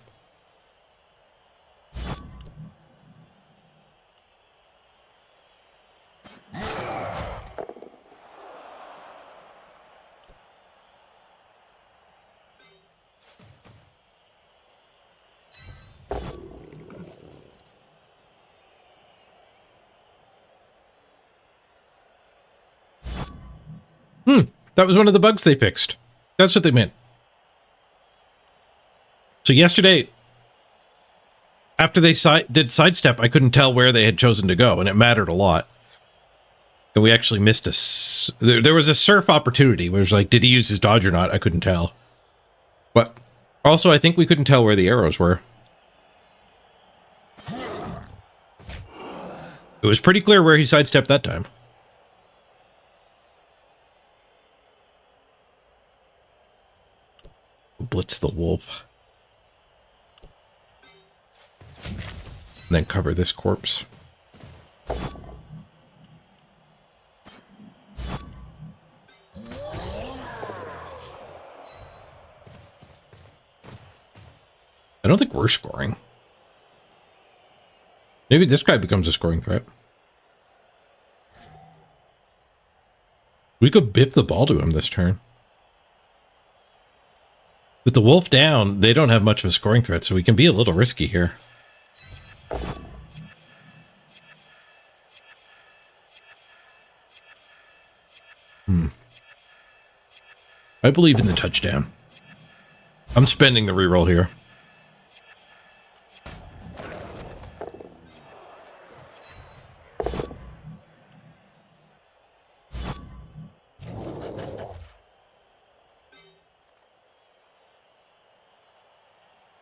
That was one of the bugs they fixed. That's what they meant. So yesterday, after they did sidestep, I couldn't tell where they had chosen to go, and it mattered a lot. And we actually missed there was a surf opportunity where it was like, did he use his dodge or not? I couldn't tell. But also, I think we couldn't tell where the arrows were. It was pretty clear where he sidestepped that time. Blitz the wolf. And then cover this corpse. I don't think we're scoring. Maybe this guy becomes a scoring threat. We could biff the ball to him this turn. With the wolf down, they don't have much of a scoring threat, so we can be a little risky here. I believe in the touchdown. I'm spending the reroll here.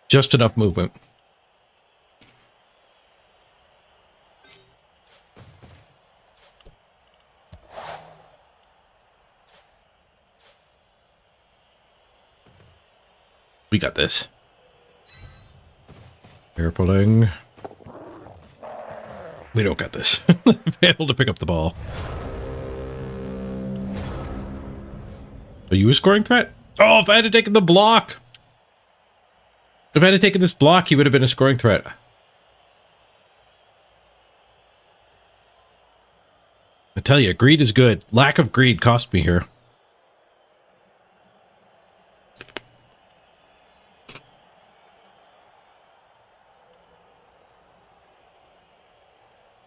Just enough movement. We got this. Air pulling. We don't got this. Able to pick up the ball. Are you a scoring threat? Oh, if I had taken the block. If I had taken this block, he would have been a scoring threat. I tell you, greed is good. Lack of greed cost me here.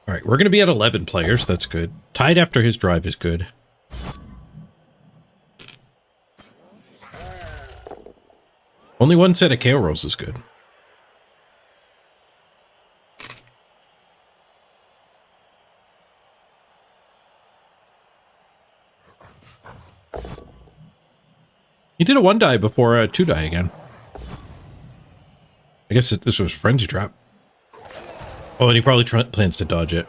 All right, we're going to be at 11 players. That's good. Tied after his drive is good. Only one set of KO rolls is good. He did a 1-die before a 2-die again. I guess this was Frenzy Trap. Oh, and he probably plans to dodge it.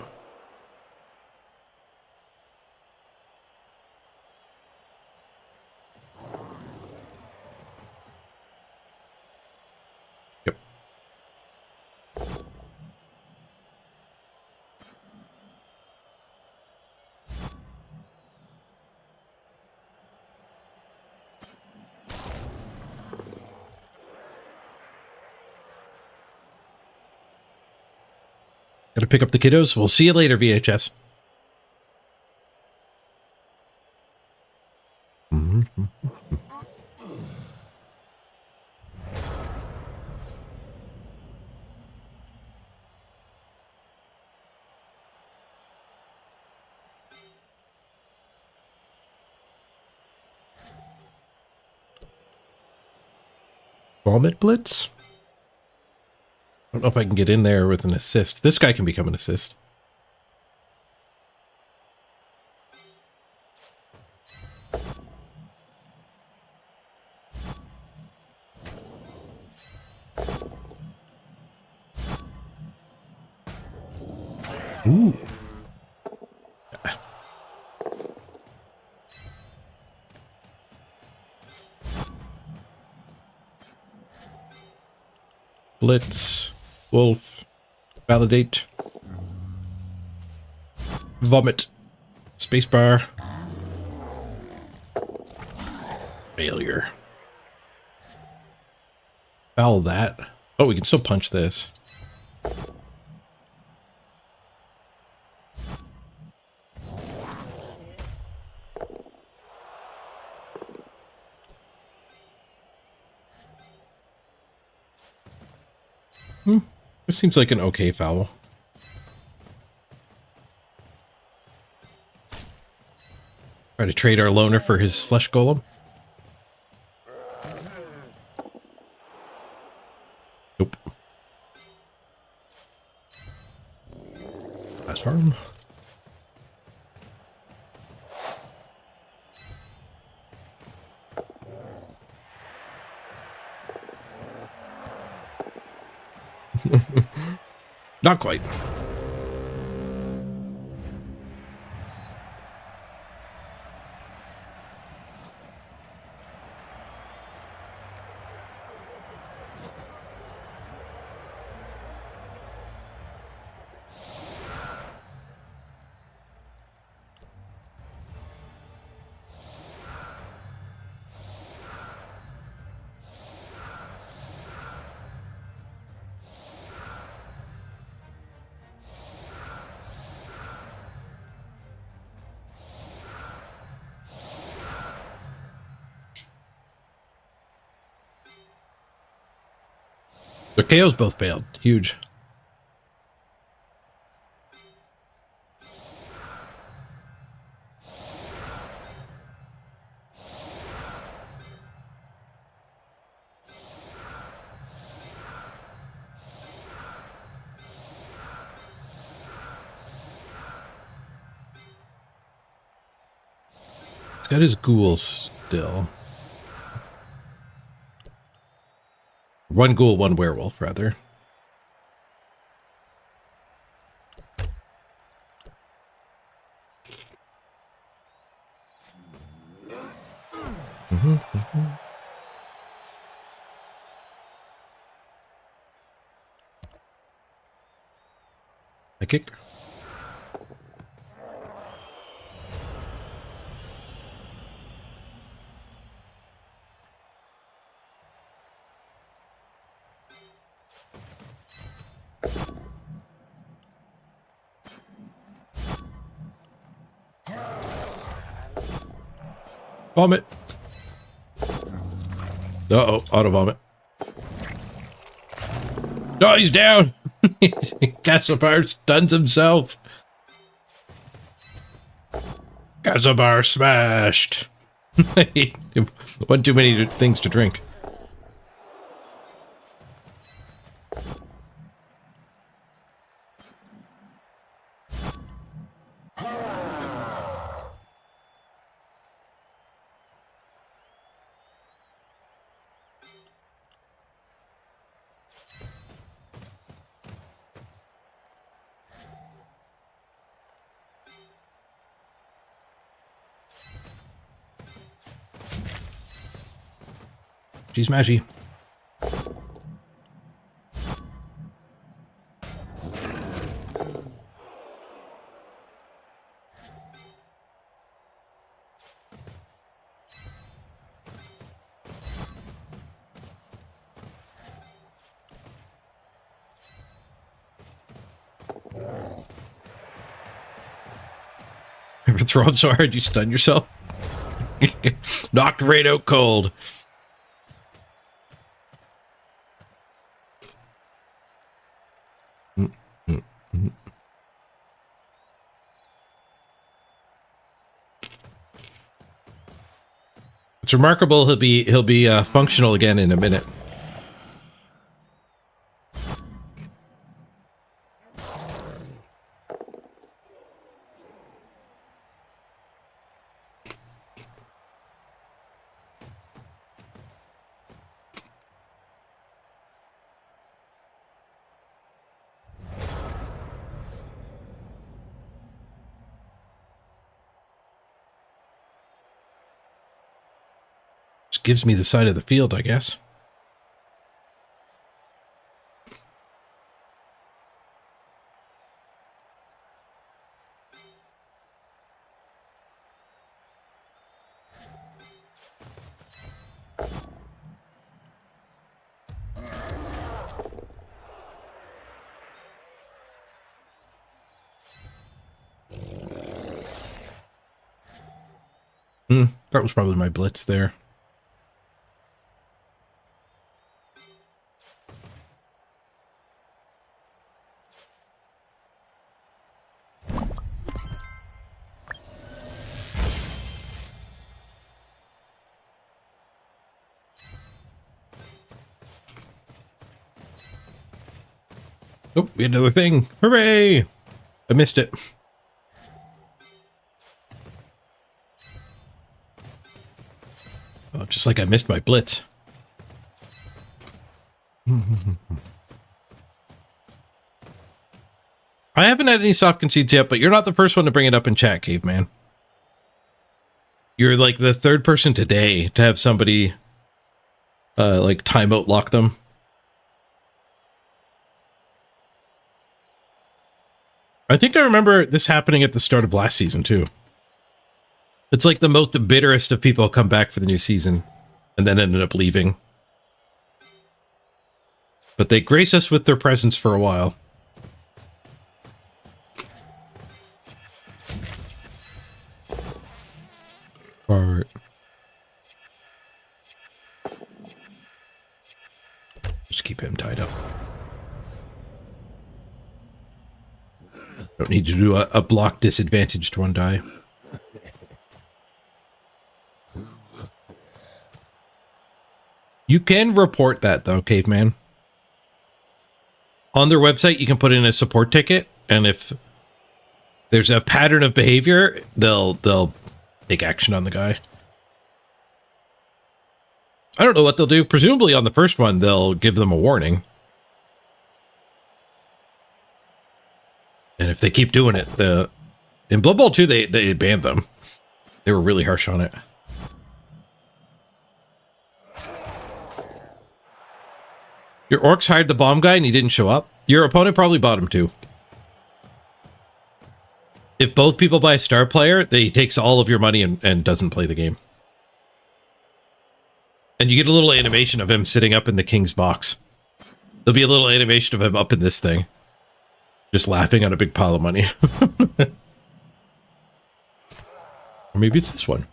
Yep. Gotta pick up the kiddos. We'll see you later, VHS. Vomit Blitz? I don't know if I can get in there with an assist. This guy can become an assist. Ooh. Blitz. Wolf. Validate. Vomit. Spacebar. Failure. Foul that. Oh, we can still punch this. This seems like an okay foul. Try to trade our loner for his flesh golem. Nope. Last farm. Not quite. The KOs both failed. Huge. He's got his ghouls still. One ghoul, one werewolf, rather. I kick. Vomit. Uh-oh, auto vomit. Oh, he's down. Castlebar stuns himself. Castlebar smashed. One too many things to drink. She's smashy. Ever throw up so hard you stun yourself? Knocked right out cold. It's remarkable he'll be functional again in a minute. Just gives me the side of the field, I guess. That was probably my blitz there. Oh, we had another thing. Hooray! I missed it. Oh, just like I missed my blitz. I haven't had any soft concedes yet, but you're not the first one to bring it up in chat, Caveman. You're like the third person today to have somebody like timeout lock them. I think I remember this happening at the start of last season too. It's like the most bitterest of people come back for the new season and then ended up leaving. But they grace us with their presence for a while. Alright. Just keep him tied up. Don't need to do a block disadvantaged one die. You can report that though, Caveman. On their website, you can put in a support ticket, and if there's a pattern of behavior, they'll take action on the guy. I don't know what they'll do. Presumably on the first one, they'll give them a warning. And if they keep doing it, in Blood Bowl 2, they banned them. They were really harsh on it. Your orcs hired the bomb guy and he didn't show up. Your opponent probably bought him too. If both people buy a star player, he takes all of your money and doesn't play the game. And you get a little animation of him sitting up in the king's box. There'll be a little animation of him up in this thing. Just laughing on a big pile of money. Or maybe it's this one.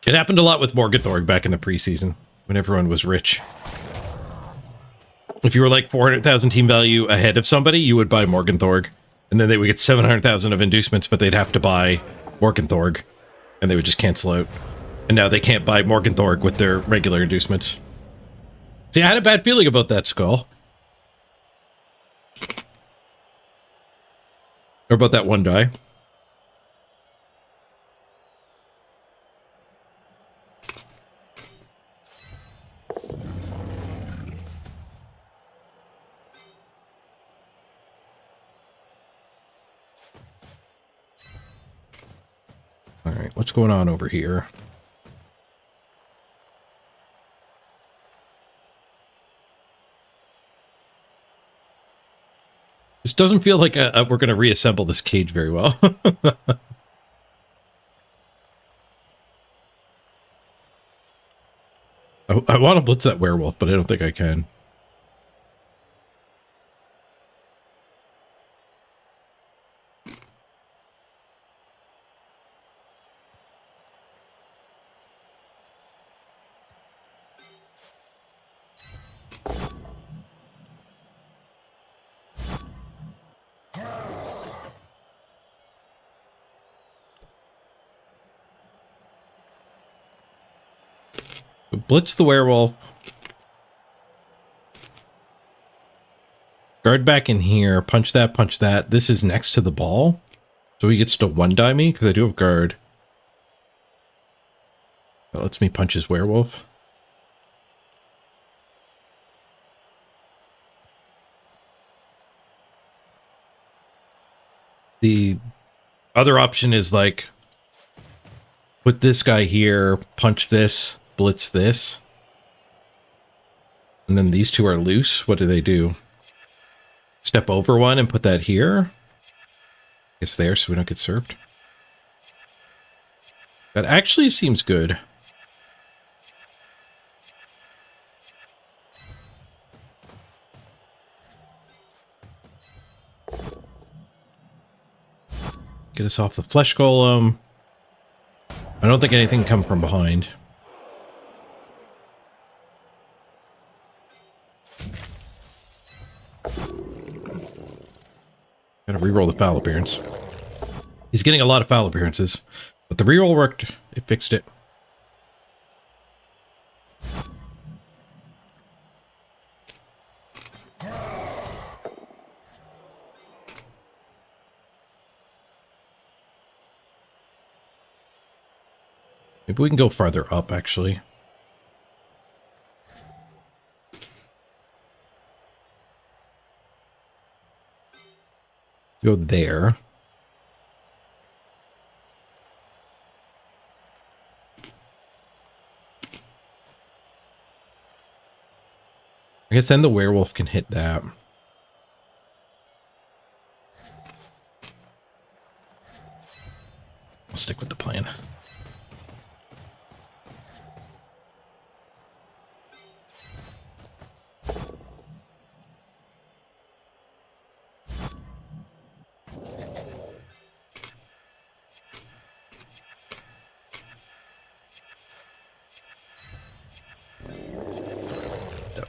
It happened a lot with Morgenthorg back in the preseason when everyone was rich. If you were like 400,000 team value ahead of somebody, you would buy Morgenthorg. And then they would get 700,000 of inducements, but they'd have to buy Morgenthorg. And they would just cancel out. And now they can't buy Morgenthorg with their regular inducements. See, I had a bad feeling about that, Skull. Or about that one die. All right, what's going on over here? This doesn't feel like we're going to reassemble this cage very well. I want to blitz that werewolf, but I don't think I can. Blitz the werewolf. Guard back in here. Punch that, punch that. This is next to the ball. So he gets to one-die me, because I do have guard. That lets me punch his werewolf. The other option is like, put this guy here, punch this, blitz this. And then these two are loose. What do? Step over one and put that here. It's there so we don't get served. That actually seems good. Get us off the flesh golem. I don't think anything can come from behind. Gotta reroll the foul appearance. He's getting a lot of foul appearances, but the reroll worked. It fixed it. Maybe we can go farther up, actually. Go there. I guess then the werewolf can hit that. I'll stick with the plan.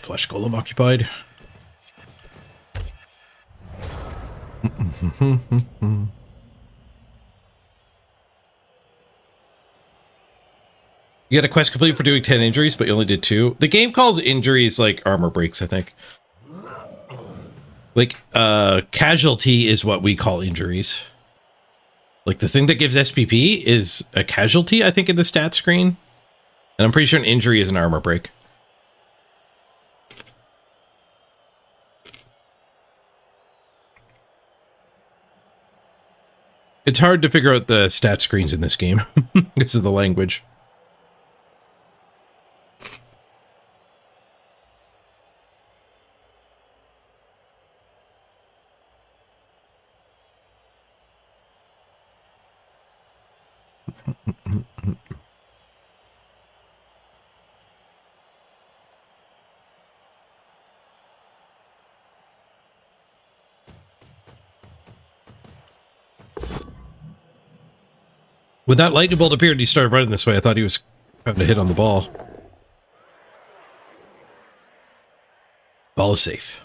Flesh golem occupied. You got a quest complete for doing 10 injuries, but you only did 2. The game calls injuries like armor breaks, I think. Like, casualty is what we call injuries. Like, the thing that gives SPP is a casualty, I think, in the stat screen. And I'm pretty sure an injury is an armor break. It's hard to figure out the stat screens in this game because of the language. When that lightning bolt appeared, he started running this way. I thought he was Found a hit on the ball. Ball is safe.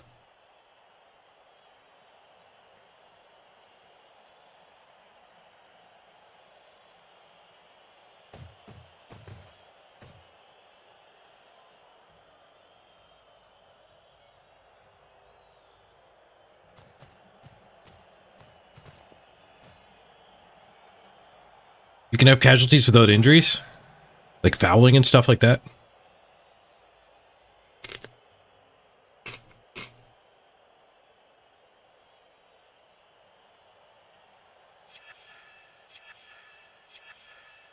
You can have casualties without injuries, like fouling and stuff like that.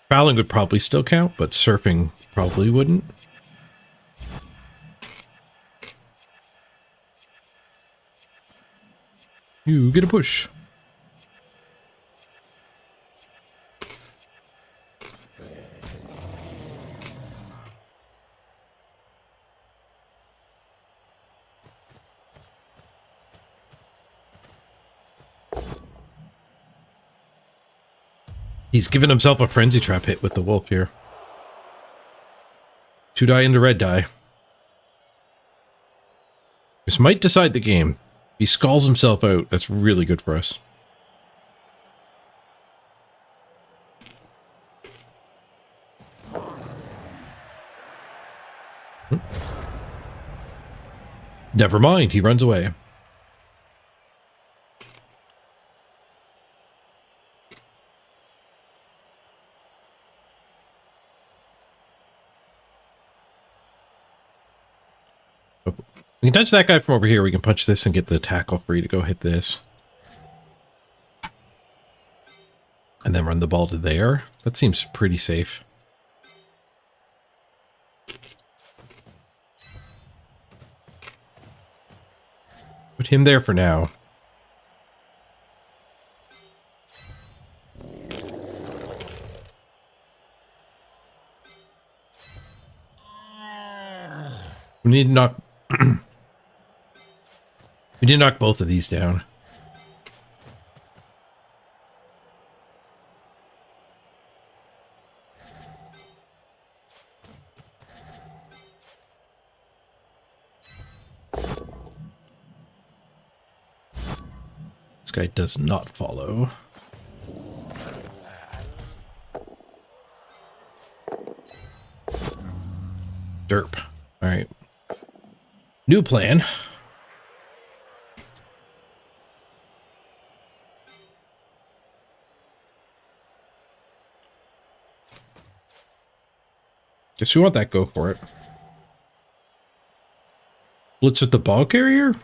Fouling would probably still count, but surfing probably wouldn't. You get a push. He's given himself a frenzy trap hit with the wolf here. 2 die into red die. This might decide the game. He skulls himself out. That's really good for us. Never mind. He runs away. We can touch that guy from over here. We can punch this and get the tackle free to go hit this. And then run the ball to there. That seems pretty safe. Put him there for now. We need to knock... We did knock both of these down. This guy does not follow. Derp. All right. New plan. Guess we want that, go for it. Blitz with the ball carrier?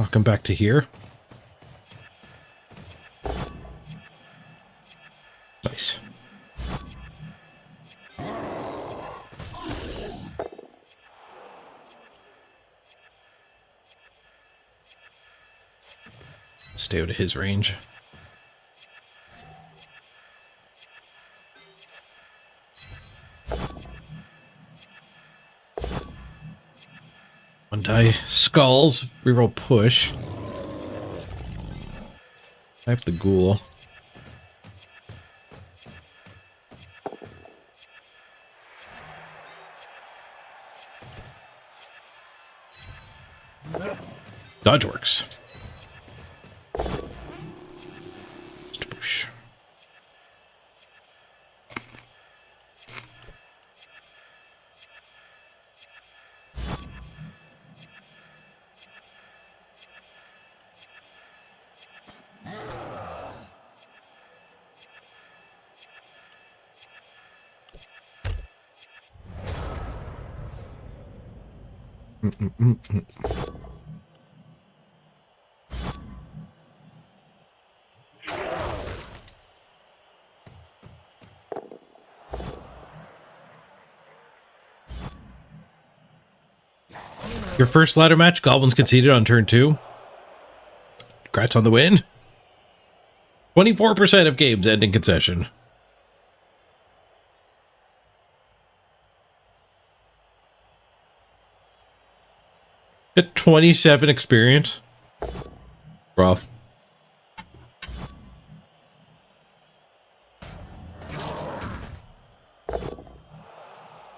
I'll come back to here. Nice. Stay out of his range. One die. Skulls. Reroll push. Type the ghoul. Dodge works. Your first ladder match, Goblins conceded on turn 2. Congrats on the win. 24% of games end in concession. At 27 experience. Rough.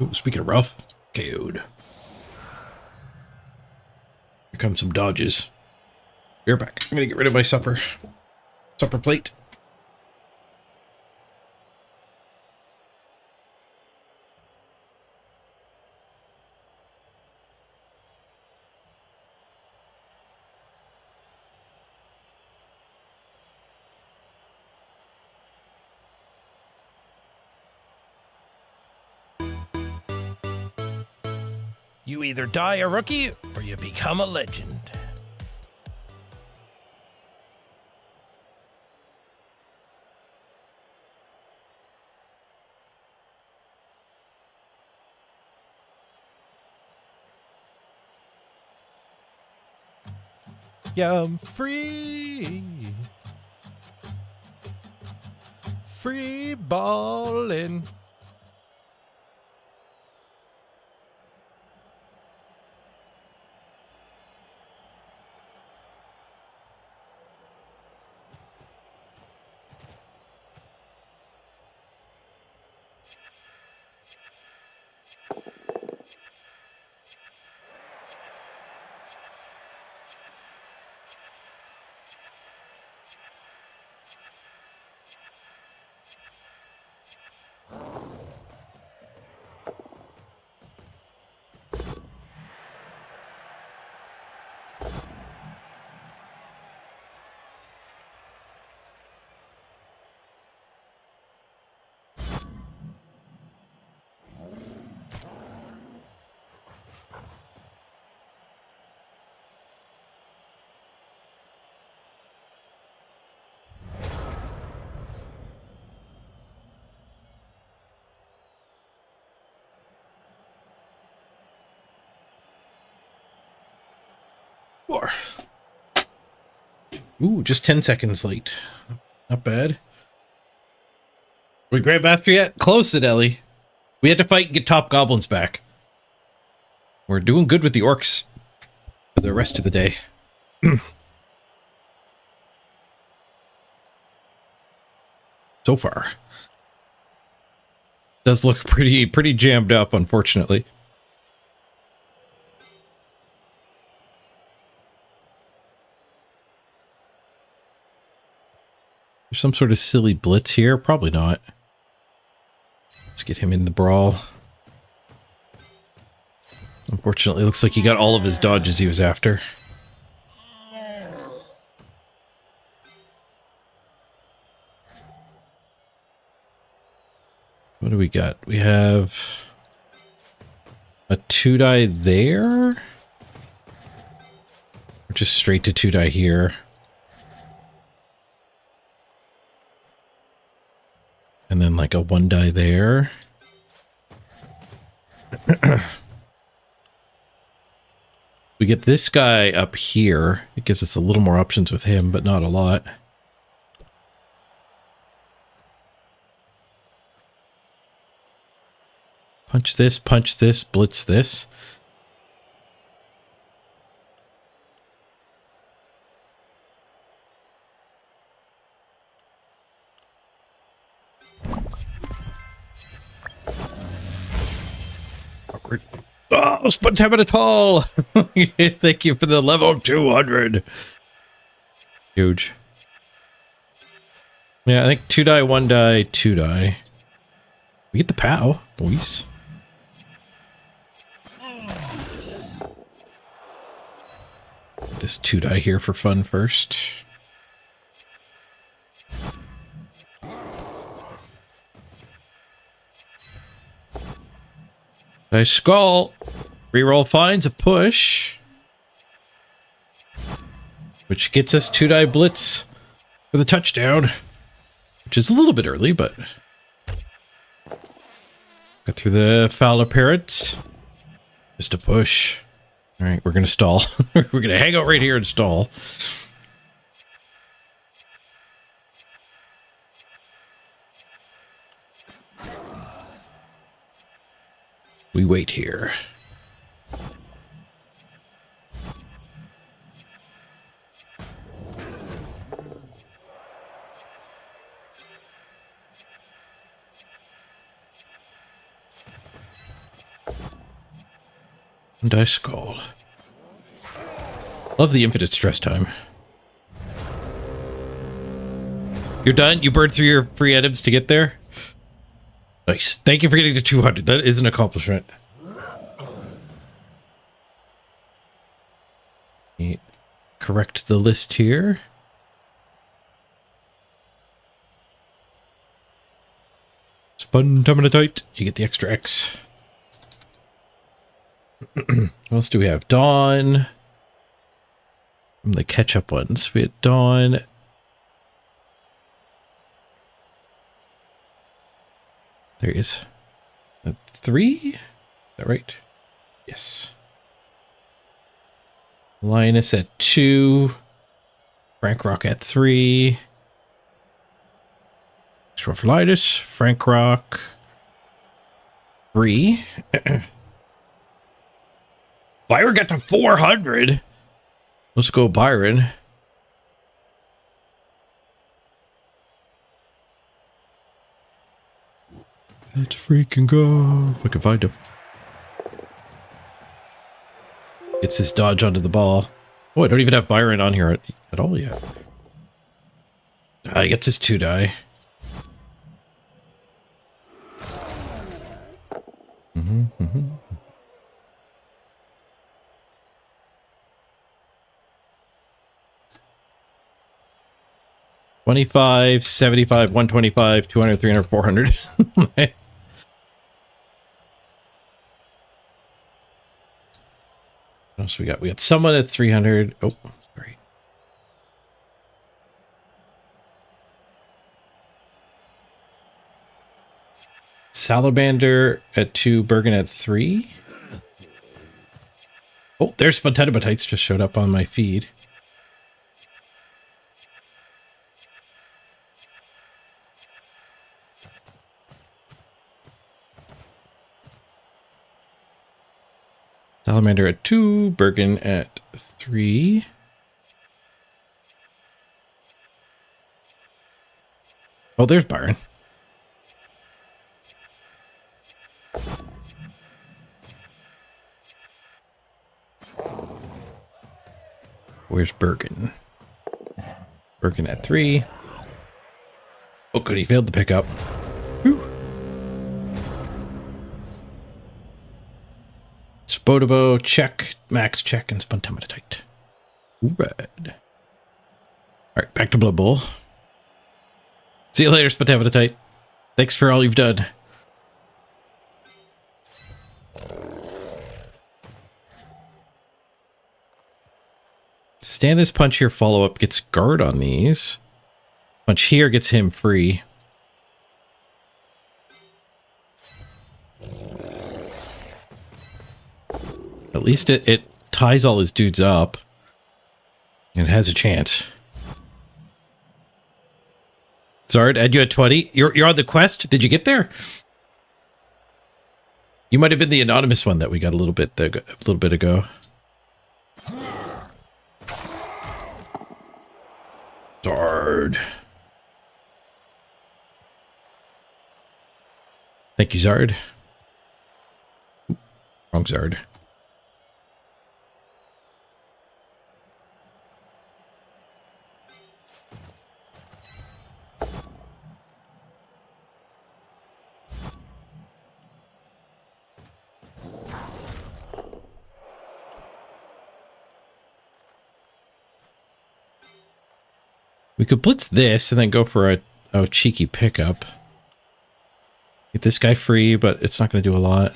Ooh, speaking of rough, KO'd. Here come some dodges. You're back. I'm gonna get rid of my supper plate. You either die a rookie or you become a legend. Yeah, I'm free. Free ballin'. War. Ooh, just 10 seconds late. Not bad. We Grandmaster yet? Close it, Ellie. We had to fight and get top goblins back. We're doing good with the orcs for the rest of the day. So far. Does look pretty jammed up, unfortunately. There's some sort of silly blitz here. Probably not. Let's get him in the brawl. Unfortunately, looks like he got all of his dodges he was after. What do we got? We have a 2-die there? Or just straight to 2-die here? And then like a 1-die there. We get this guy up here. It gives us a little more options with him, but not a lot. Punch this, blitz this. Awkward. Oh, Spontaminatal! Thank you for the level 200. Huge. Yeah, I think 2-die, 1-die, 2-die. We get the POW. Nice. This 2-die here for fun first. Nice skull. Reroll finds a push. Which gets us 2-die blitz for the touchdown. Which is a little bit early, but... Got through the foul appearance. Just a push. Alright, we're gonna stall. We're gonna hang out right here and stall. We wait here. Dice skull. Love the infinite stress time. You're done? You burned through your free items to get there? Nice. Thank you for getting to 200. That is an accomplishment. Correct the list here. Spontaminatite. You get the extra X. What else do we have? Dawn. The catch-up ones. We had Dawn. There he is. 3? Is that right? Yes. Linus at 2. Frank Rock at 3. Extra for Linus. Frank Rock. 3. Byron got to 400. Let's go, Byron. Let's freaking go. If I can find him. Gets his dodge onto the ball. Oh, I don't even have Byron on here at all yet. He gets his 2 die. Mm-hmm. 25, 75, 125, 200, 300, 400. What else we got? We got someone at 300. Oh, sorry. Salamander at 2, Bergen at 3. Oh, there's Spontaminatites just showed up on my feed. Salamander at 2, Bergen at 3. Oh, there's Byron. Where's Bergen? Bergen at 3. Oh, good, he failed to pick up. Whew. Spodobo, check. Max, check. And Spontaminatite. Red. Alright, back to Blood Bowl. See you later, Spontaminatite. Thanks for all you've done. Stand this punch here, follow up gets guard on these. Punch here gets him free. At least it ties all his dudes up. And has a chance. Zard, add you at 20. You're on the quest? Did you get there? You might have been the anonymous one that we got a little bit ago. Zard. Thank you, Zard. Wrong Zard. We could blitz this and then go for a cheeky pickup. Get this guy free, but it's not going to do a lot.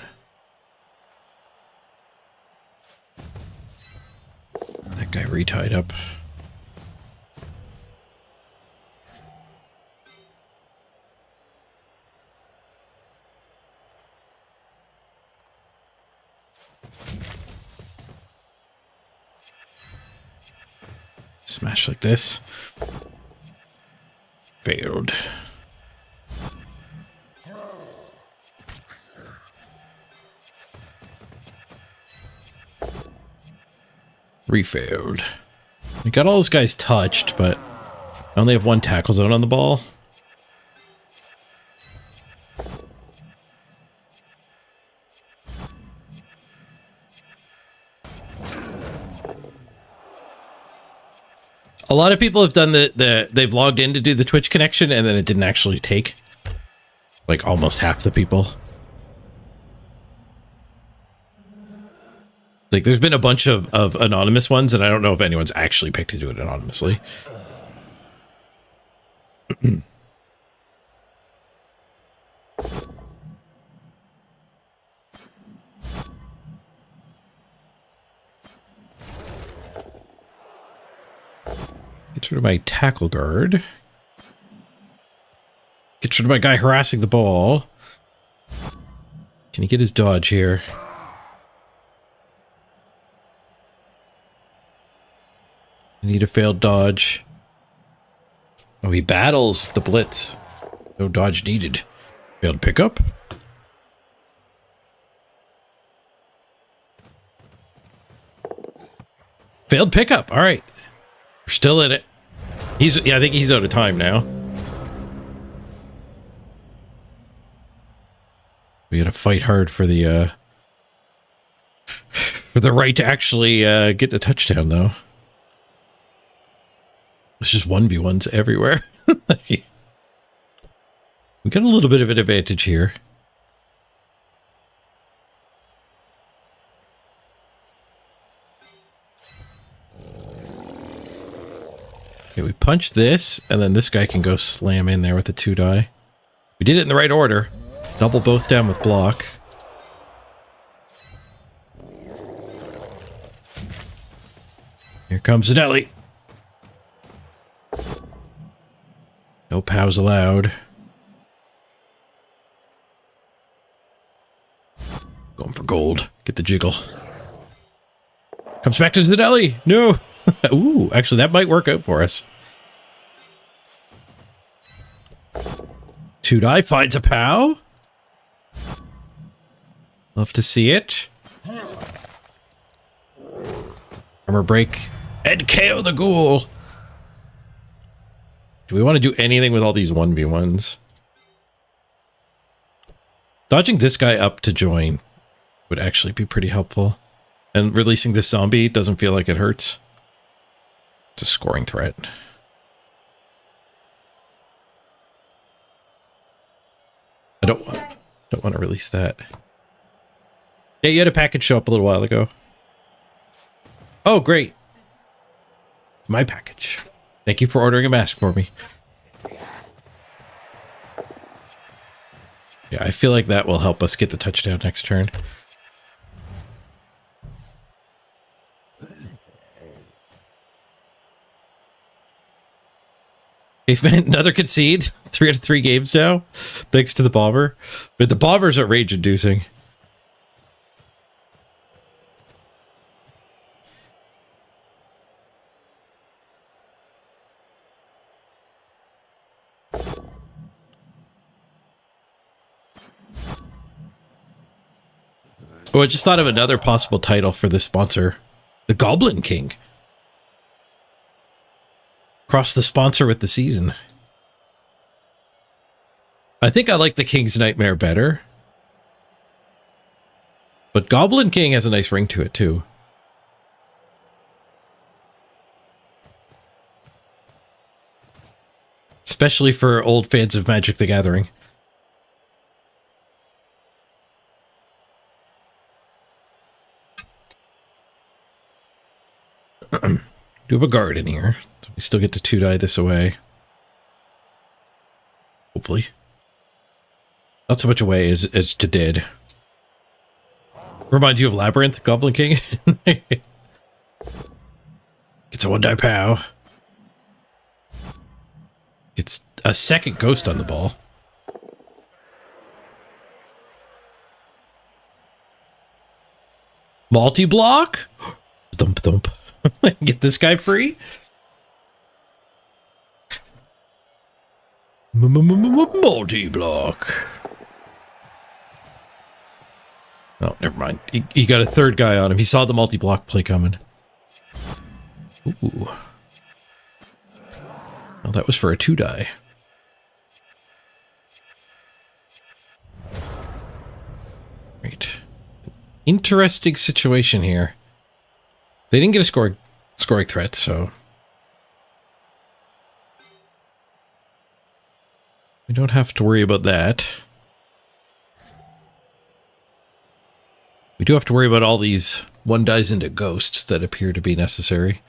That guy retied up. Smash like this. Failed. Refailed. We got all those guys touched, but I only have 1 tackle zone on the ball. A lot of people have done they've logged in to do the Twitch connection and then it didn't actually take. Like almost half the people. Like there's been a bunch of anonymous ones and I don't know if anyone's actually picked to do it anonymously. Get rid of my tackle guard. Get rid of my guy harassing the ball. Can he get his dodge here? I need a failed dodge. Oh, he battles the blitz. No dodge needed. Failed pickup. Failed pickup. All right. We're still in it. Yeah, I think he's out of time now. We gotta fight hard for the right to actually get a touchdown, though. It's just 1v1s everywhere. We got a little bit of an advantage here. Okay, we punch this, and then this guy can go slam in there with the 2-die. We did it in the right order. Double both down with block. Here comes Zanelli. No POWs allowed. Going for gold. Get the jiggle. Comes back to Zanelli. No. Ooh, actually, that might work out for us. 2-die finds a POW. Love to see it. Armor break. And KO the ghoul. Do we want to do anything with all these 1v1s? Dodging this guy up to join would actually be pretty helpful. And releasing this zombie doesn't feel like it hurts. It's a scoring threat. I don't want to release that. Yeah, you had a package show up a little while ago. Oh, great. My package. Thank you for ordering a mask for me. Yeah, I feel like that will help us get the touchdown next turn. Caveman, another concede. 3 out of 3 games now. Thanks to the bomber. But the bombers are rage-inducing. Oh, I just thought of another possible title for this sponsor. The Goblin King. Cross the sponsor with the season. I think I like the King's Nightmare better. But Goblin King has a nice ring to it, too. Especially for old fans of Magic the Gathering. Do have a guard in here. So we still get to 2-die this away. Hopefully. Not so much away as to dead. Reminds you of Labyrinth, Goblin King. Gets a 1-die POW. Gets a second ghost on the ball. Multi-block? Thump thump. Get this guy free. Multi-block. Oh, never mind. He got a third guy on him. He saw the multi-block play coming. Ooh. Well, that was for a 2-die. Right. Interesting situation here. They didn't get a scoring threat, so We don't have to worry about that. We do have to worry about all these one dies into ghosts that appear to be necessary.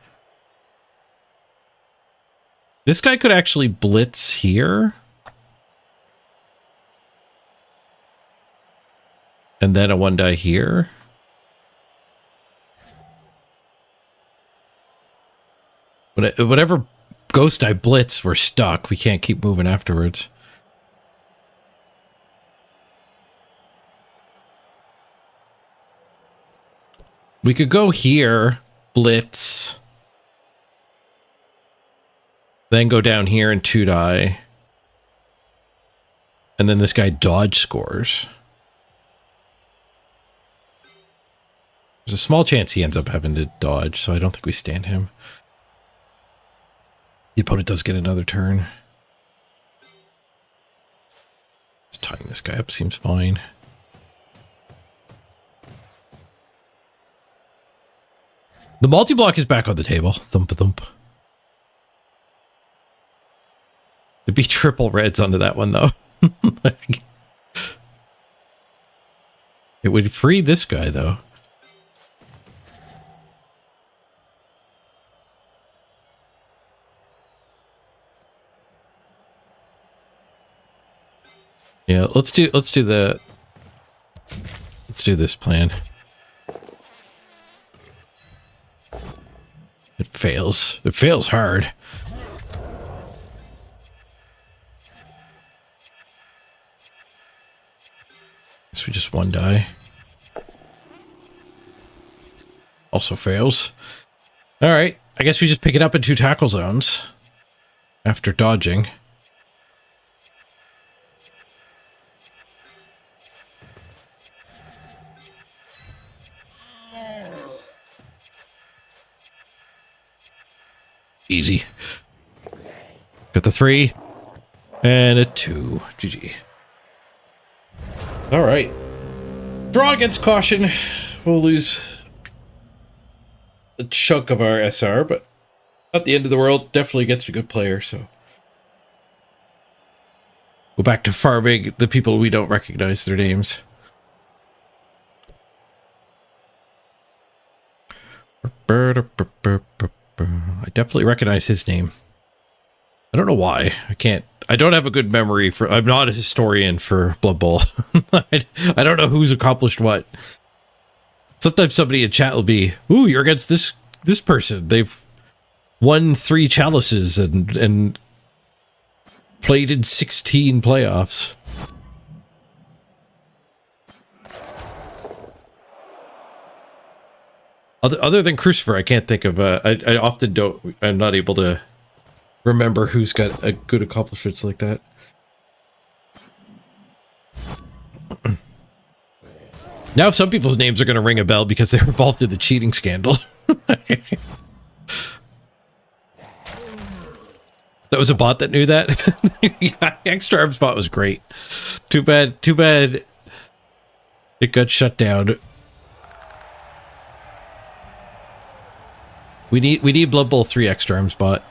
This guy could actually blitz here. And then a one die here. Whatever ghost I blitz, we're stuck. We can't keep moving afterwards. We could go here, blitz. Then go down here and two die. And then this guy dodge scores. There's a small chance he ends up having to dodge, so I don't think we stand him. The opponent does get another turn. Just tying this guy up seems fine. The multi-block is back on the table. Thump thump. It'd be triple reds onto that one though. It would free this guy though. Yeah, let's do this plan. It fails. It fails hard. Guess we just one die. Also fails. All right. I guess we just pick it up in 2 tackle zones after dodging. Easy. Got the 3 and a 2. GG. All right. Draw against caution. We'll lose a chunk of our SR, but not the end of the world. Definitely gets a good player, so. Go back to farming the people we don't recognize their names. I definitely recognize his name. I don't know why. I don't have a good memory for, I'm not a historian for Blood Bowl. I don't know who's accomplished what. Sometimes somebody in chat will be, ooh, you're against this person. They've won 3 chalices and played in 16 playoffs. Other than Crucifer, I can't think of I often don't, I'm not able to remember who's got a good accomplishments like that. Now some people's names are going to ring a bell because they're involved in the cheating scandal. That was a bot that knew that. Yeah, Extra Arms bot was great. Too bad it got shut down. We need Blood Bowl 3 Extra Arms bot.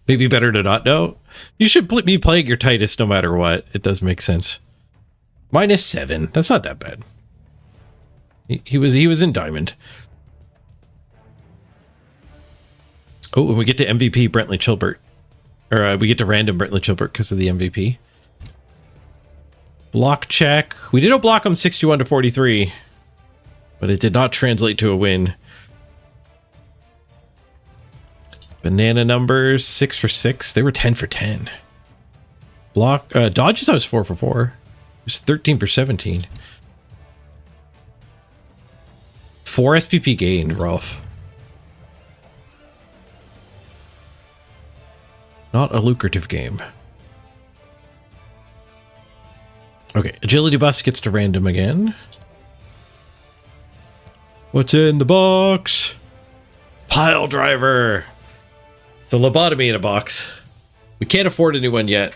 Maybe better to not know. You should be playing your Titus no matter what. It does make sense. -7. That's not that bad. He was in Diamond. Oh, and we get to MVP Brentley Chilbert. Or we get to random Brentley Chilbert because of the MVP. Block check. We did block him 61 to 43, but it did not translate to a win. Banana numbers 6 for 6. They were 10 for 10. Block dodges. I was 4 for 4. It was 13 for 17. 4 SPP gained, Rolf. Not a lucrative game. Okay, agility bus gets to random again. What's in the box? Pile driver. It's a lobotomy in a box. We can't afford a new one yet.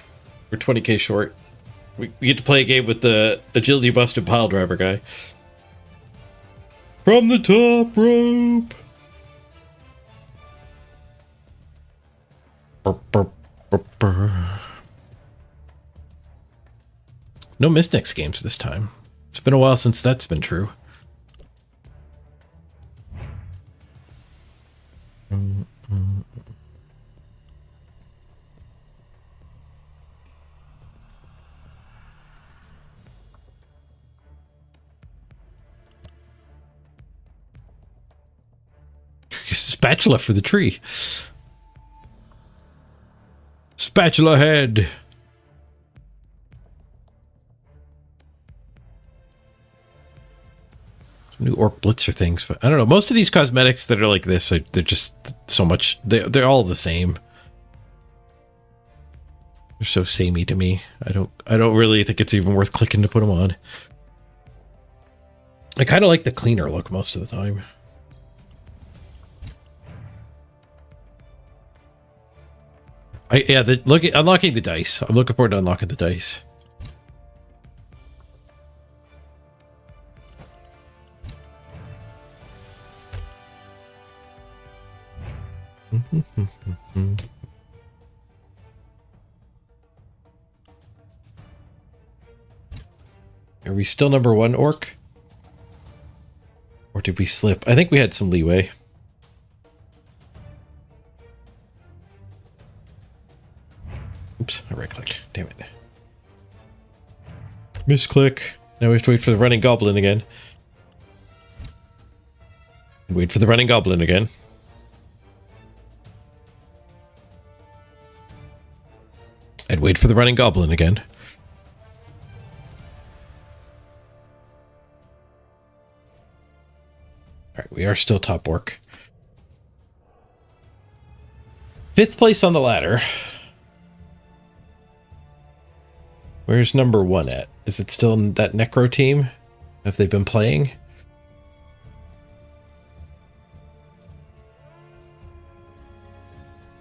We're 20k short. We get to play a game with the agility busted pile driver guy. From the top rope. Burp, burp, burp, burp. No Mistnex games this time. It's been a while since that's been true. Spatula for the tree. Spatula head. Some new Orc Blitzer things, but I don't know. Most of these cosmetics that are like this, they're just so much. They're all the same. They're so samey to me. I don't really think it's even worth clicking to put them on. I kind of like the cleaner look most of the time. Unlocking the dice. I'm looking forward to unlocking the dice. Are we still number 1 orc? Or did we slip? I think we had some leeway. Oops, I right-clicked. Damn it. Misclick. Now we have to wait for the running goblin again. And wait for the running goblin again. And wait for the running goblin again. Alright, we are still top orc. 5th place on the ladder. Where's number 1 at? Is it still in that Necro team? Have they been playing?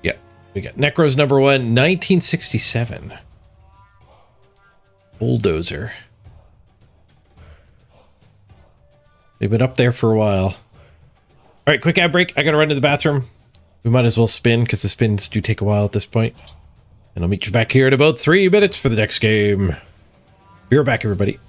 Yeah, we got Necro's number 1, 1967. Bulldozer. They've been up there for a while. All right, quick ad break. I gotta run to the bathroom. We might as well spin because the spins do take a while at this point. And I'll meet you back here in about 3 minutes for the next game. Be right back, everybody.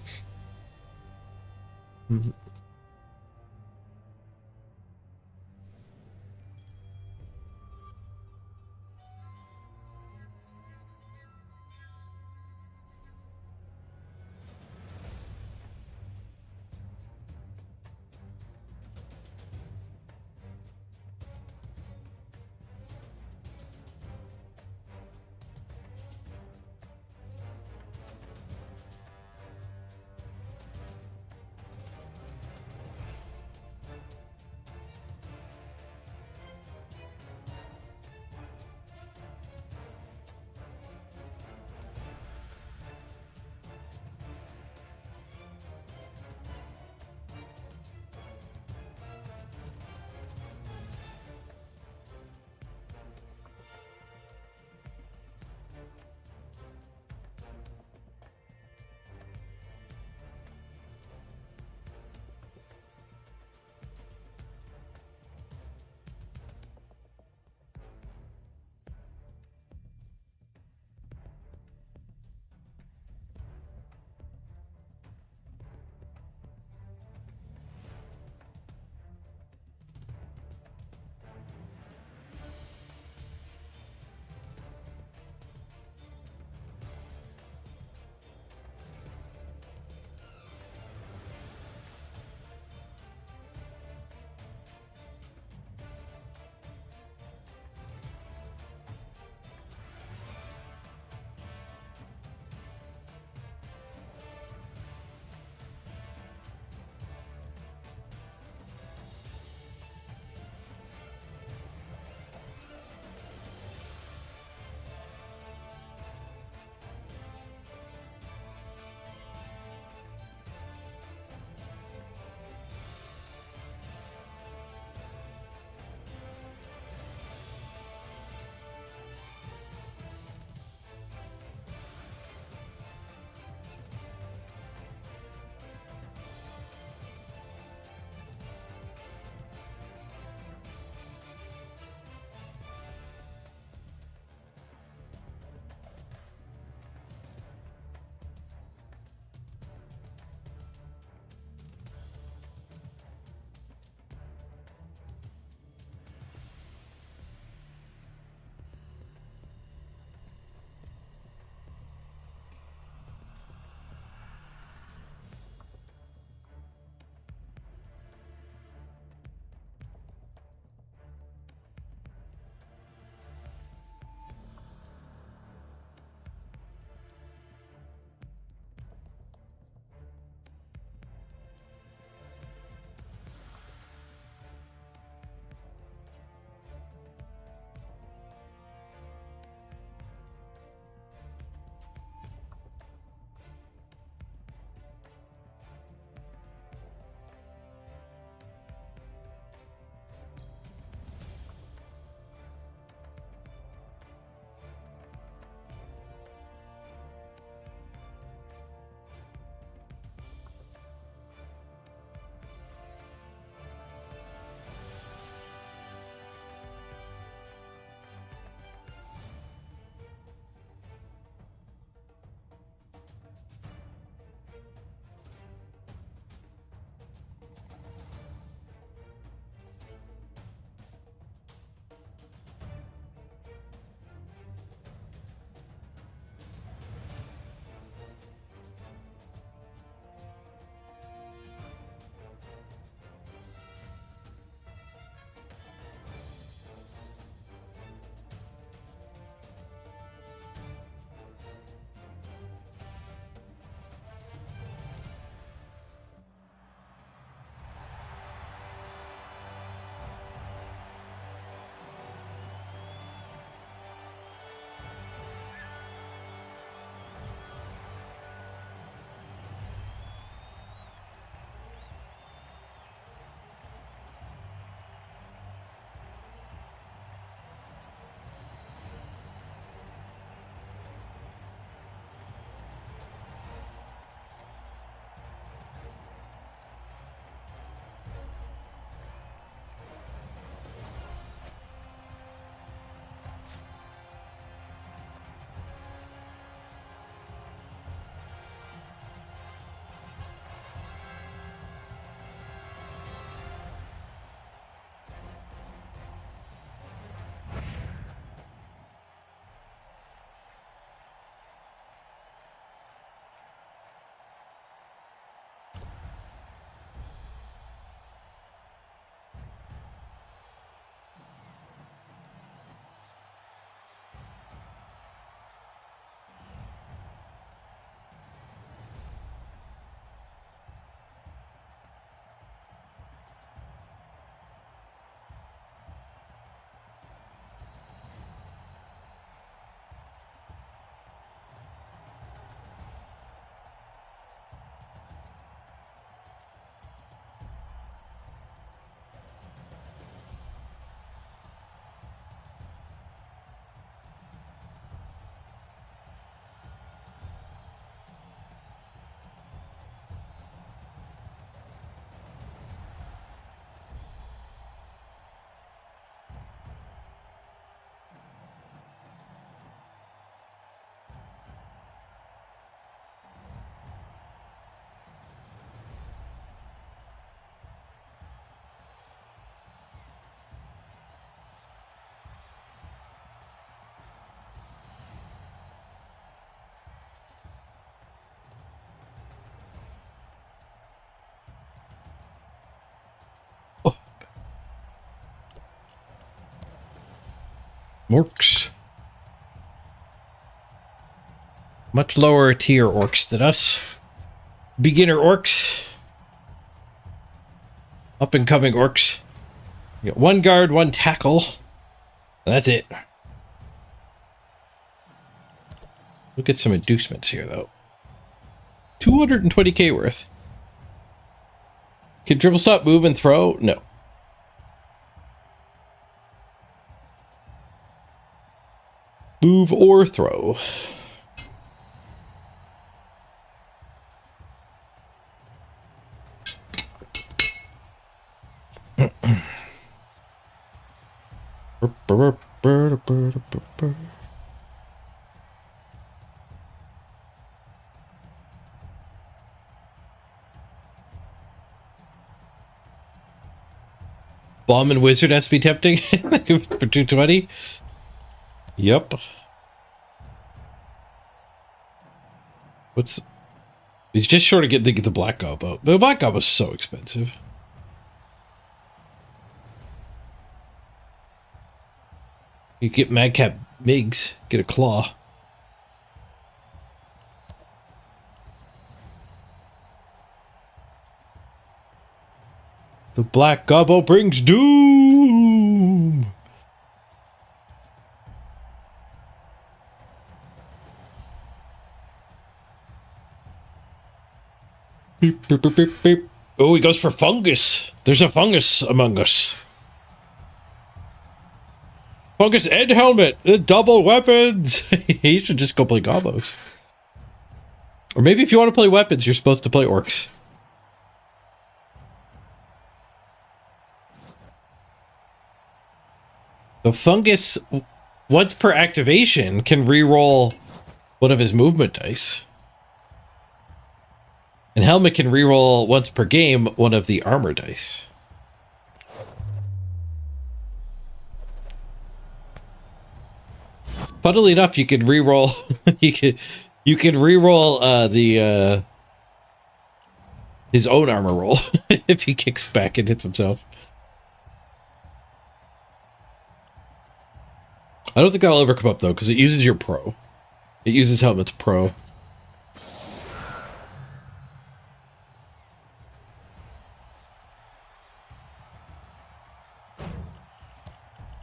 Orcs. Much lower tier orcs than us. Beginner orcs. Up and coming orcs. You got 1 guard, 1 tackle. That's it. We'll get some inducements here, though. 220k worth. Can dribble stop, move, and throw? No. Move or throw. Bomb and wizard has to be tempting for 220. Yep. He's just short of getting the black gobbo. The black gobbo is so expensive. You get madcap Migs, get a claw. The black gobbo brings doom. Beep, beep, beep, beep, beep. Oh, he goes for fungus. There's a fungus among us. Fungus and helmet. Double weapons. He should just go play gobbos. Or maybe if you want to play weapons, you're supposed to play orcs. The fungus, once per activation, can reroll one of his movement dice. And helmet can reroll once per game one of the armor dice. Funnily enough, you can reroll. you can reroll his own armor roll if he kicks back and hits himself. I don't think that'll ever come up though, because it uses your pro. It uses helmet's pro.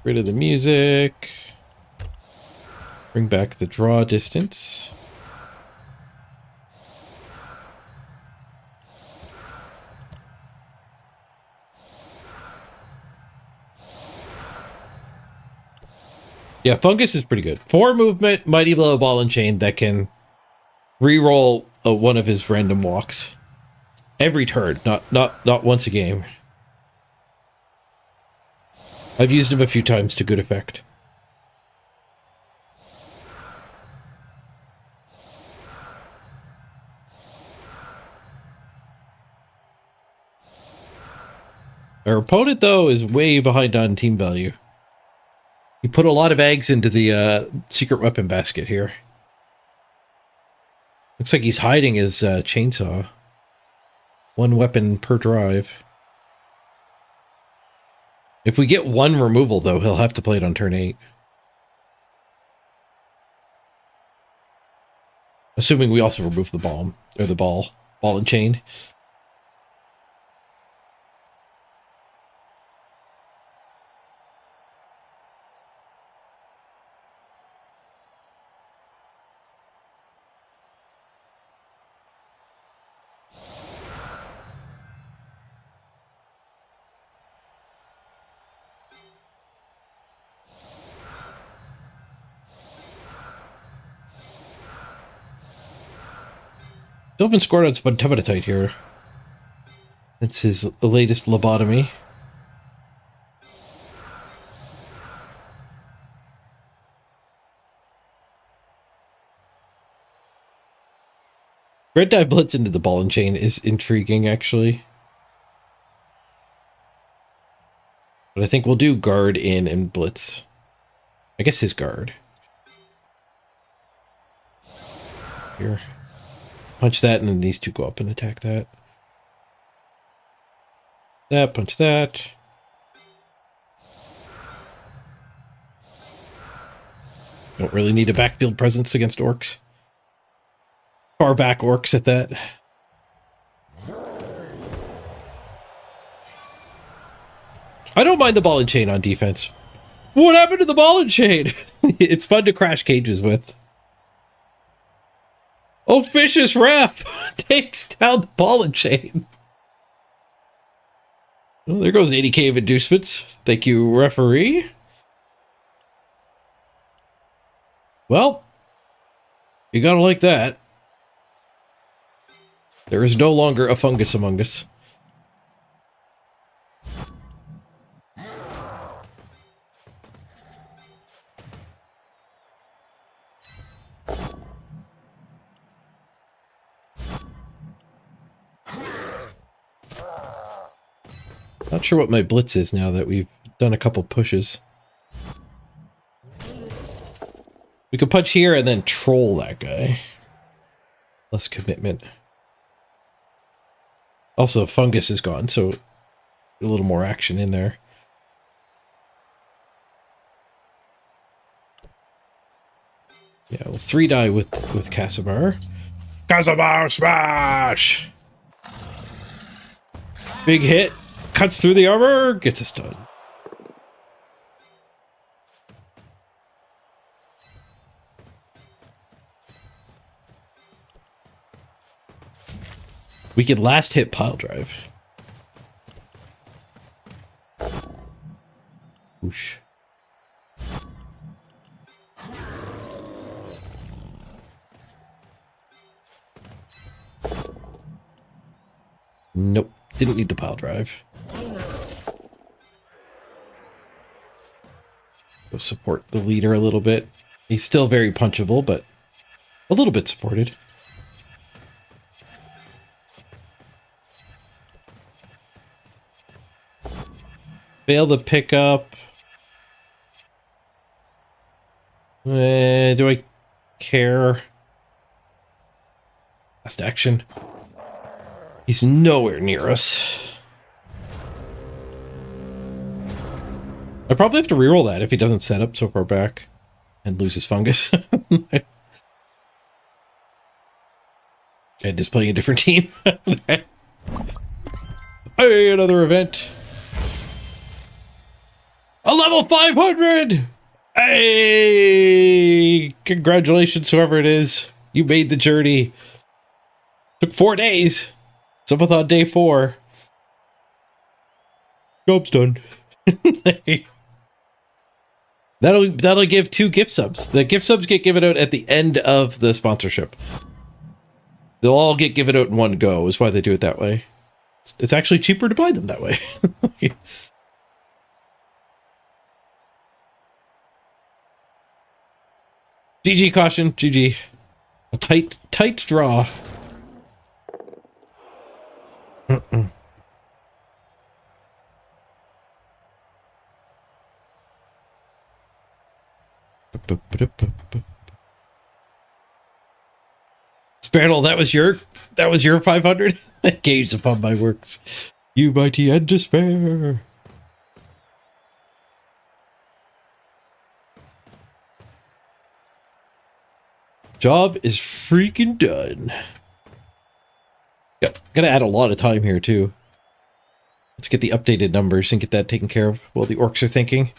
Rid of the music. Bring back the draw distance. Yeah, fungus is pretty good. 4 movement, mighty blow, ball and chain that can reroll one of his random walks every turn, not once a game. I've used him a few times to good effect. Our opponent, though, is way behind on team value. He put a lot of eggs into the secret weapon basket here. Looks like he's hiding his chainsaw. 1 weapon per drive. If we get 1 removal, though, he'll have to play it on turn 8. Assuming we also remove the bomb, or the ball and chain. Still been scored on Spontaminatite here. That's his latest lobotomy. Red Die Blitz into the ball and chain is intriguing, actually. But I think we'll do guard in and blitz. I guess his guard. Here. Punch that, and then these 2 go up and attack that. That, punch that. Don't really need a backfield presence against orcs. Far back orcs at that. I don't mind the ball and chain on defense. What happened to the ball and chain? It's fun to crash cages with. Officious ref takes down the ball and chain. Well, there goes 80k of inducements. Thank you, referee. Well, you gotta like that. There is no longer a fungus among us. Not sure what my blitz is now that we've done a couple pushes. We could punch here and then troll that guy. Less commitment. Also, fungus is gone, so a little more action in there. Yeah, well, 3 die with Casimir. Casimir smash! Big hit. Cuts through the armor, gets a stun. We could last hit pile drive. Whoosh. Nope, didn't need the pile drive. Go support the leader a little bit. He's still very punchable, but a little bit supported. Fail the pickup. Do I care? Last action. He's nowhere near us. I probably have to reroll that if he doesn't set up so far back and loses fungus. And just playing a different team. Hey, another event. A level 500! Hey! Congratulations, whoever it is. You made the journey. Took 4 days. Subathon day 4. Job's done. That'll give 2 gift subs. The gift subs get given out at the end of the sponsorship. They'll all get given out in one go, is why they do it that way. It's actually cheaper to buy them that way. GG caution, GG. A tight draw. Sparrow, that was your 500? Gazed upon my works. You mighty and despair. Job is freaking done. Yep, gotta add a lot of time here too. Let's get the updated numbers and get that taken care of while the orcs are thinking.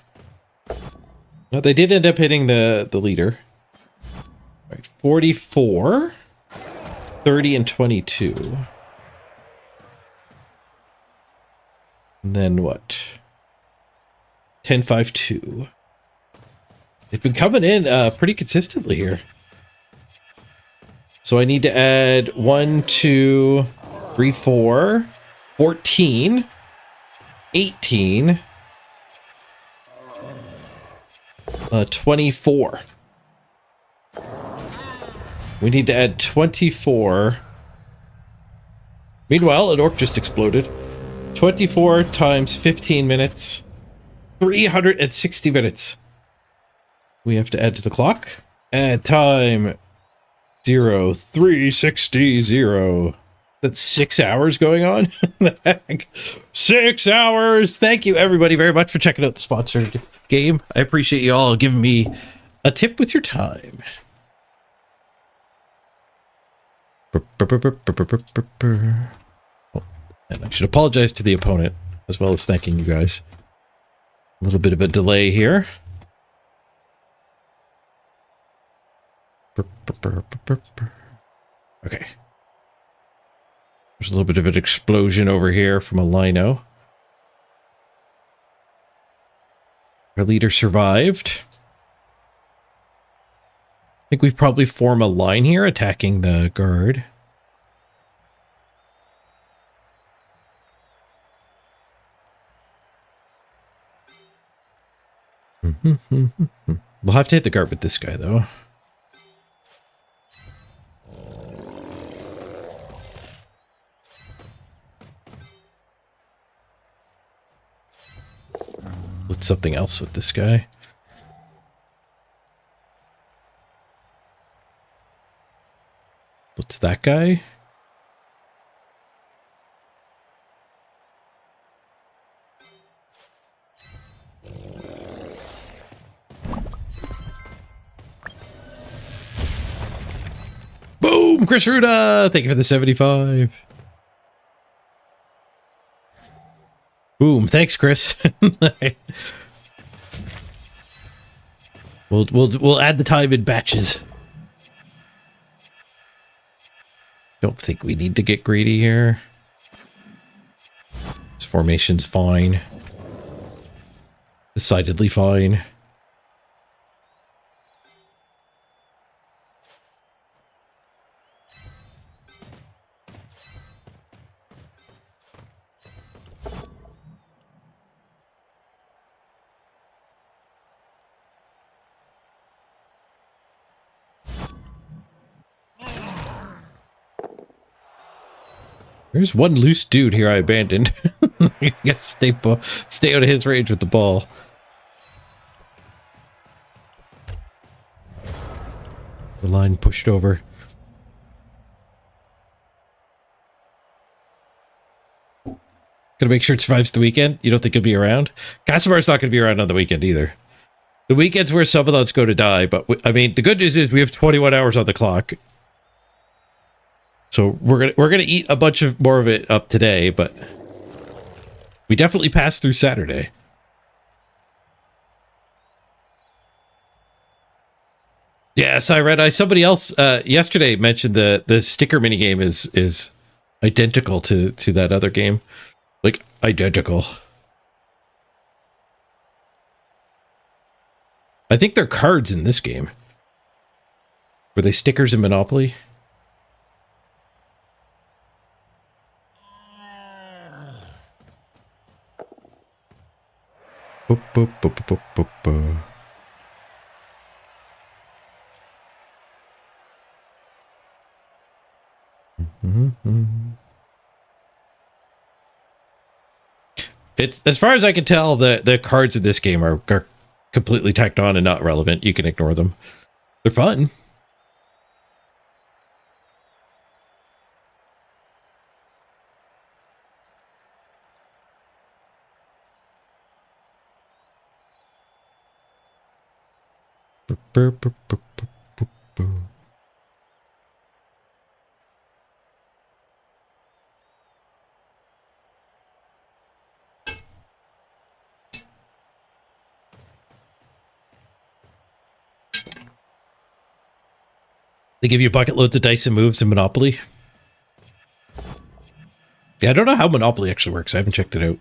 No, they did end up hitting the leader. All right, 44, 30, and 22. And then what? 10, 5, 2. They've been coming in pretty consistently here. So I need to add 1, 2, 3, 4, 14, 18, 24. We need to add 24. Meanwhile, an orc just exploded. 24 times 15 minutes. 360 minutes. We have to add to the clock. Add time. 0, 360, 0. That's 6 hours going on? 6 hours! Thank you, everybody, very much for checking out the sponsored game. I appreciate you all giving me a tip with your time. Oh, and I should apologize to the opponent as well as thanking you guys. A little bit of a delay here. Okay. There's a little bit of an explosion over here from a lino. Our leader survived. I think we've probably formed a line here attacking the guard. We'll have to hit the guard with this guy, though. Let's something else with this guy. What's that guy? Boom! Chris Ruda! Thank you for the 75. Boom! Thanks, Chris. We'll add the time in batches. Don't think we need to get greedy here. This formation's fine. Decidedly fine. There's one loose dude here I abandoned. I gotta stay out of his range with the ball. The line pushed over. Gonna make sure it survives the weekend. You don't think it'll be around? Casimar's not gonna be around on the weekend either. The weekend's where Subathon's go to die, but I mean, the good news is we have 21 hours on the clock. So we're gonna eat a bunch of more of it up today, but we definitely passed through Saturday. Yes, I read. Somebody else yesterday mentioned the sticker minigame is identical to that other game, like identical. I think they're cards in this game. Were they stickers in Monopoly? Boop, boop, boop, boop, boop, boop. It's, as far as I can tell, the cards in this game are completely tacked on and not relevant. You can ignore them. They're fun. They give you bucket loads of dice and moves in Monopoly. Yeah, I don't know how Monopoly actually works. I haven't checked it out.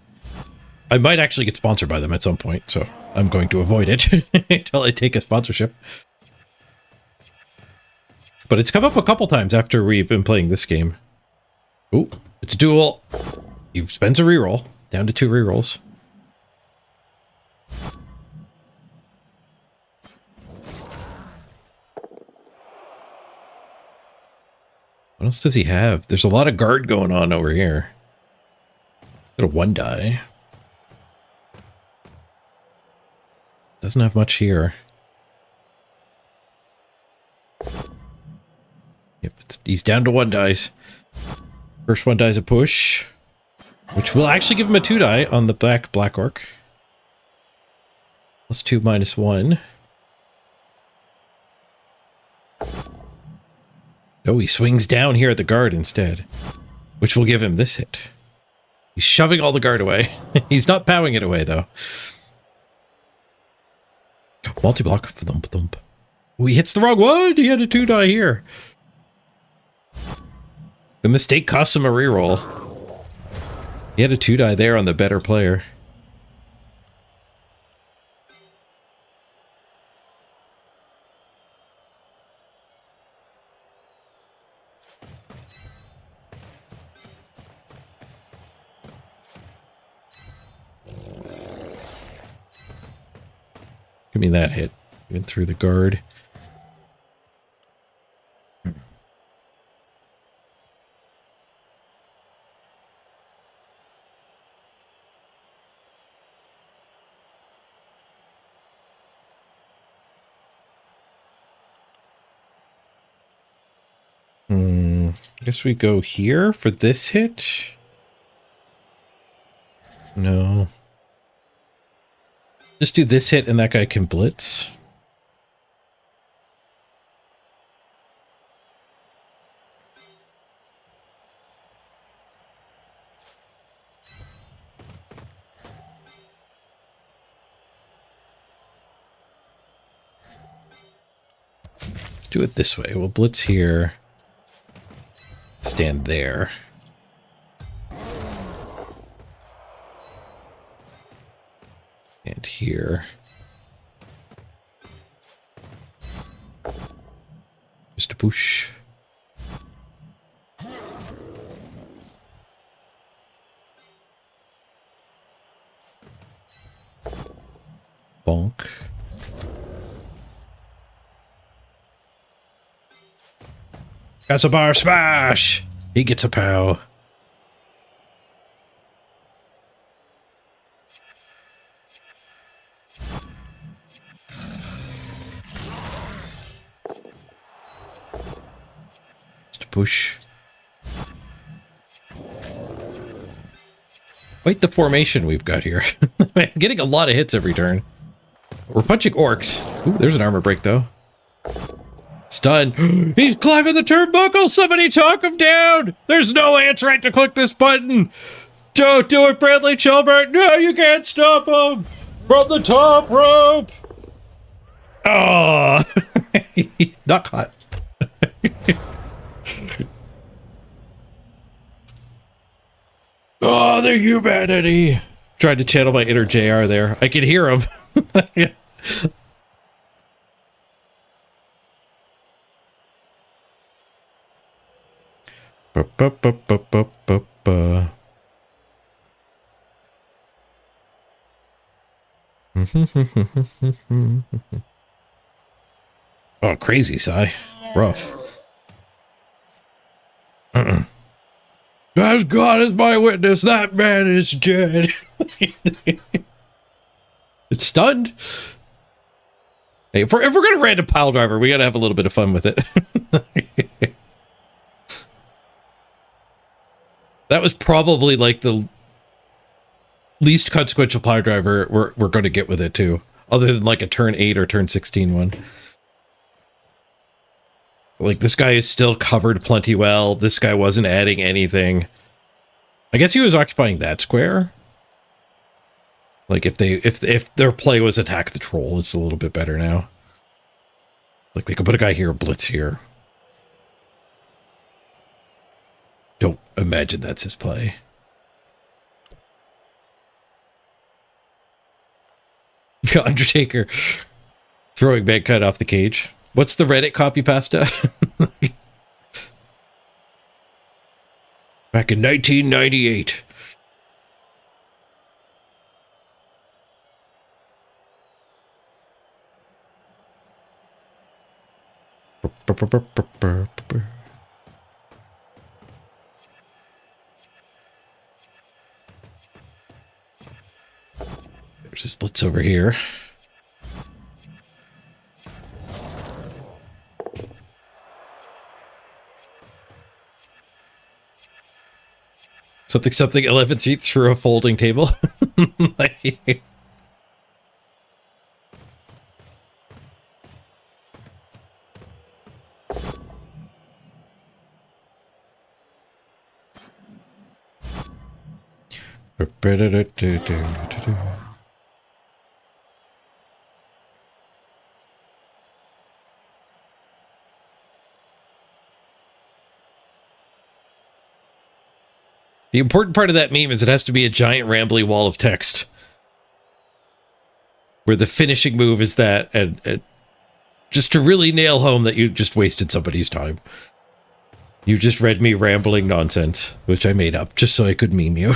I might actually get sponsored by them at some point, so I'm going to avoid it until I take a sponsorship. But it's come up a couple times after we've been playing this game. Ooh, it's a duel. You spends a reroll. Down to 2 rerolls. What else does he have? There's a lot of guard going on over here. Got a 1 die. Doesn't have much here. Yep, he's down to 1 dice. First 1 die's a push, which will actually give him a 2 die on the black orc. +2 -1. Oh, he swings down here at the guard instead, which will give him this hit. He's shoving all the guard away. He's not powing it away, though. Multi-block. Thump, thump. Oh, he hits the wrong one. He had a 2-die here. The mistake cost him a reroll. He had a 2-die there on the better player. Give me that hit. Even through the guard. I guess we go here for this hit. No. Just do this hit and that guy can blitz. Let's do it this way. We'll blitz here. Stand there. And here. Just a push. Bonk. Got a bar smash! He gets a pow. Just a push. Quite the formation we've got here. Man, getting a lot of hits every turn. We're punching orcs. Ooh, there's an armor break though. Stun. He's climbing the turnbuckle. Somebody talk him down. There's no answer right to click this button. Don't do it, Bradley Chilbert. No, you can't stop him. From the top rope. Oh, not caught. Oh, the humanity. Tried to channel my inner JR there. I could hear him. Oh, crazy, Sai. Rough. As God is my witness, that man is dead. It's stunned. Hey, if we're gonna random pile driver, we gotta have a little bit of fun with it. That was probably like the least consequential pile driver we're going to get with it too, other than like a turn 8 or turn 16 one. Like this guy is still covered plenty well. This guy wasn't adding anything. I guess he was occupying that square. Like if their play was attack the troll, it's a little bit better now. Like they could put a guy here, blitz here. Don't imagine that's his play. Undertaker throwing Mankind off the cage. What's the Reddit copy pasta? Back in 1998. There's a splits over here. Something 11 feet through a folding table. The important part of that meme is it has to be a giant rambly wall of text. Where the finishing move is that, and just to really nail home that you just wasted somebody's time. You just read me rambling nonsense, which I made up just so I could meme you.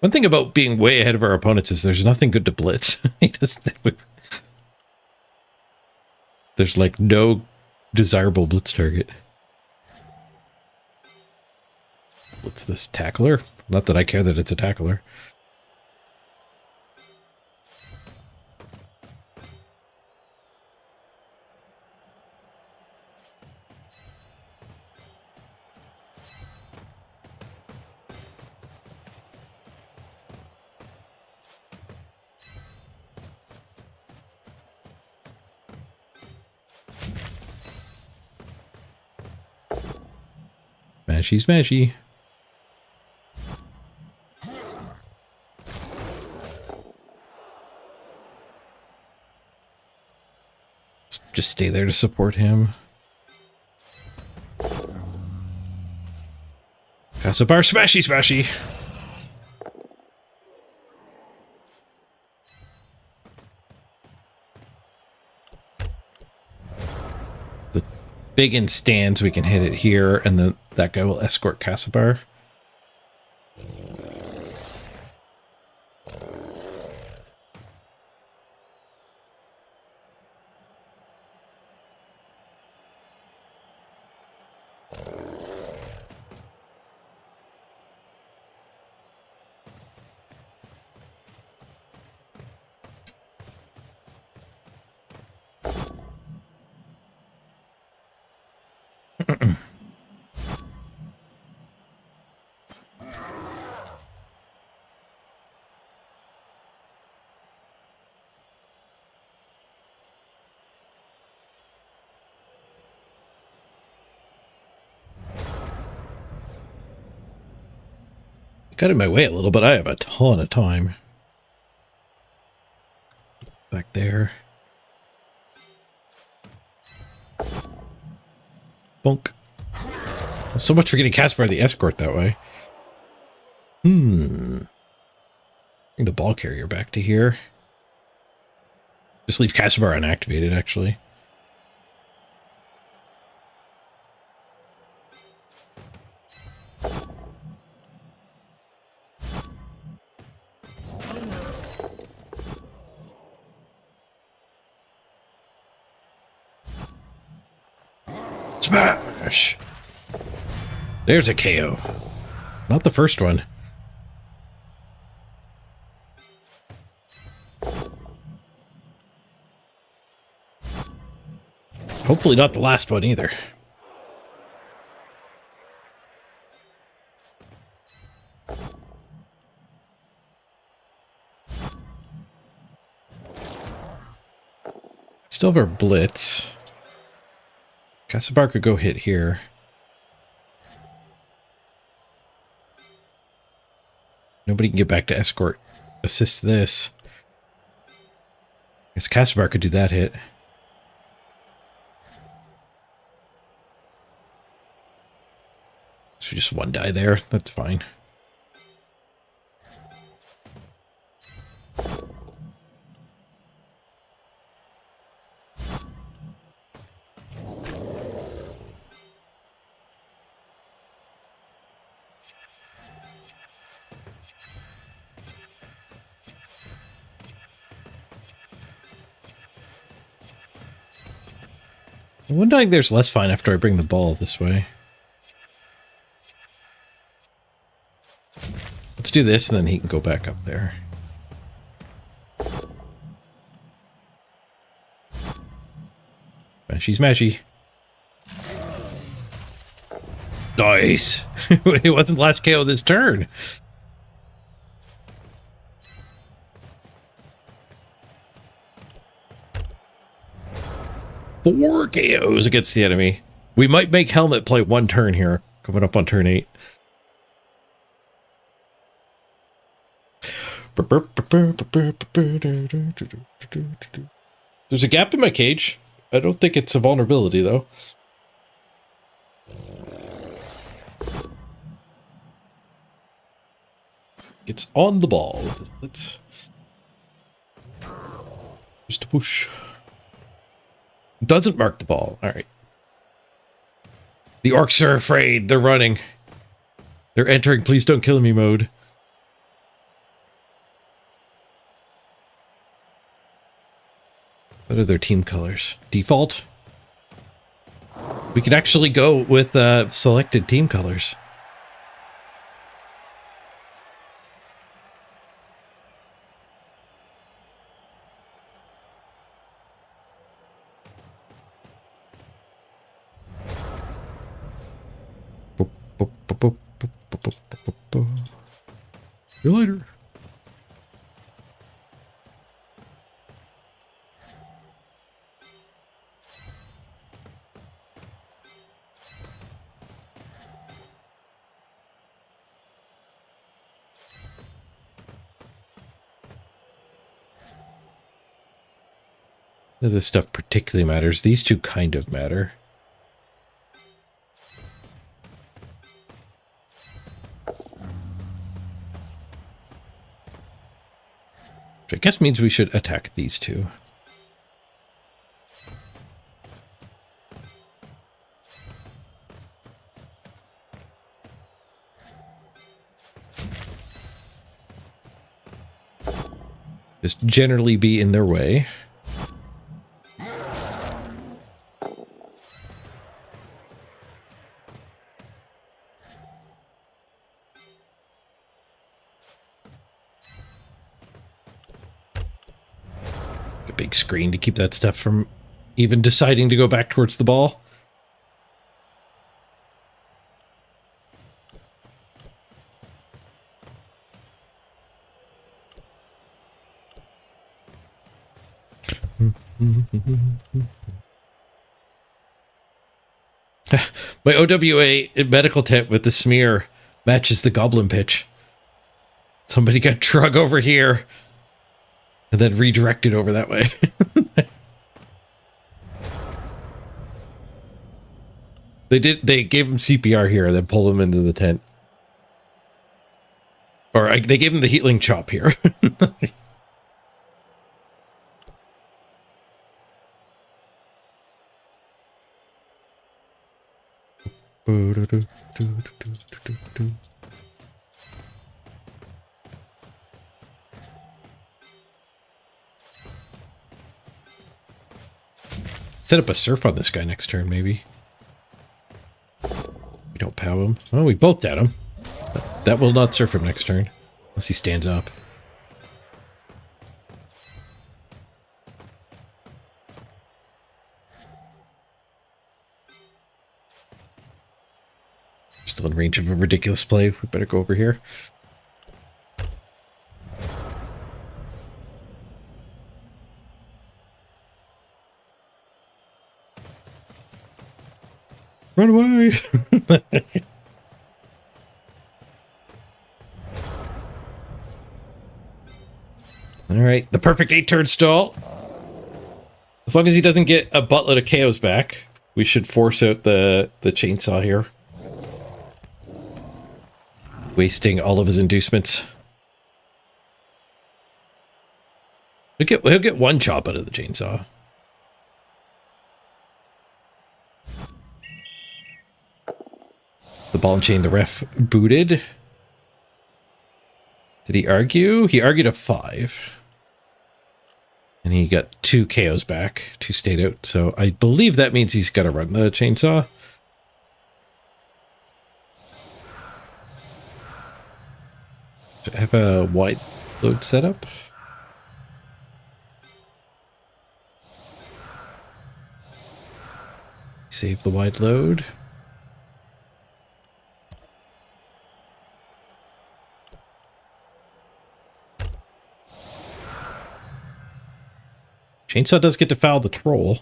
One thing about being way ahead of our opponents is there's nothing good to blitz. There's like no desirable blitz target. What's this tackler? Not that I care that it's a tackler. Smashy, smashy. Just stay there to support him. Casabar, smashy, smashy. The big in stands, we can hit it here, and then that guy will escort Casabar. Got in my way a little, but I have a ton of time. Back there. Bonk. So much for getting Caspar the escort that way. Bring the ball carrier back to here. Just leave Caspar unactivated, actually. Smash! There's a KO. Not the first one. Hopefully not the last one either. Still have our blitz. Casabar could go hit here. Nobody can get back to escort. Assist this. I guess Casabar could do that hit. So just one die there. That's fine. One dying there's less fine after I bring the ball this way. Let's do this and then he can go back up there. Smashy, smashy. Nice. It wasn't the last KO this turn. 4 KOs against the enemy. We might make Helmet play 1 turn here, coming up on turn 8. There's a gap in my cage. I don't think it's a vulnerability, though. It's on the ball. Let's just a push. Doesn't mark the ball. All right. The orcs are afraid. They're running. They're entering please don't kill me mode. What are their team colors? Default? We could actually go with selected team colors. See you later. None of this stuff particularly matters. These two kind of matter. Which I guess means we should attack these two. Just generally be in their way. Big screen to keep that stuff from even deciding to go back towards the ball. My OWA medical tent with the smear matches the goblin pitch. Somebody got drug over here and then redirected over that way. They gave him CPR here and then pulled him into the tent. Or they gave him the healing chop here. Set up a surf on this guy next turn, maybe. We don't pow him. Oh, we both dead him. That will not surf him next turn. Unless he stands up. Still in range of a ridiculous play. We better go over here. Run away! Alright, the perfect 8-turn stall. As long as he doesn't get a buttload of KOs back, we should force out the chainsaw here. Wasting all of his inducements. He'll get 1 chop out of the chainsaw. The ball and chain, the ref booted. Did he argue? He argued a 5. And he got 2 KOs back. 2 stayed out. So I believe that means he's got to run the chainsaw. Do I have a wide load setup? Save the wide load. Chainsaw does get to foul the troll.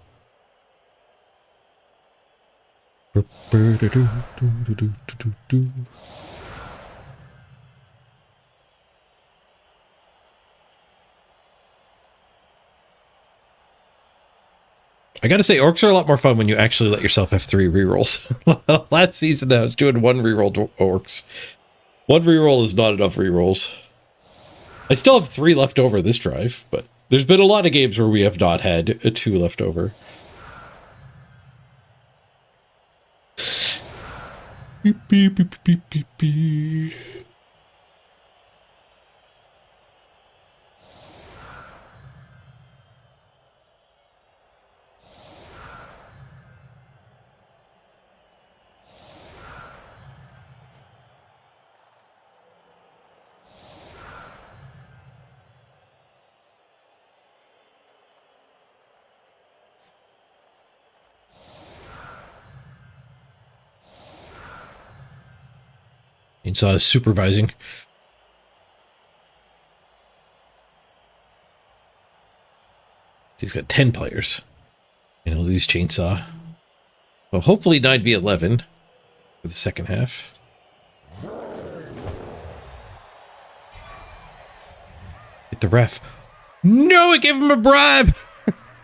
I gotta say, orcs are a lot more fun when you actually let yourself have 3 rerolls. Last season I was doing 1 reroll to orcs. 1 reroll is not enough rerolls. I still have 3 left over this drive, but there's been a lot of games where we have not had a 2 left over. Beep, beep, beep, beep, beep, beep. Chainsaw is supervising. He's got 10 players. And he'll lose Chainsaw. Well, hopefully 9v11 for the second half. Hit the ref. No, it gave him a bribe!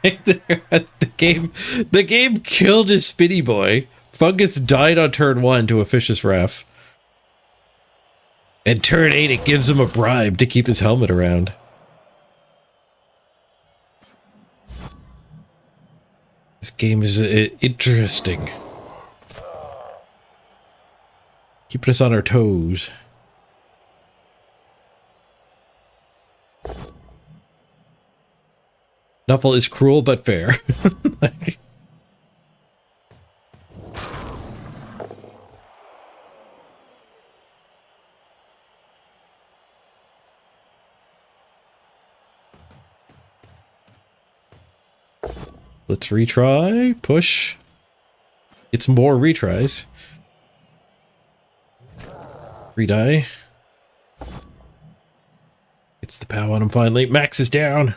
the game killed his spinny boy. Fungus died on turn 1 to a vicious ref. And turn 8, it gives him a bribe to keep his helmet around. This game is interesting. Keeping us on our toes. Nuffle is cruel but fair. Let's retry. Push. It's more retries. Redie. It's the pow on him finally. Max is down.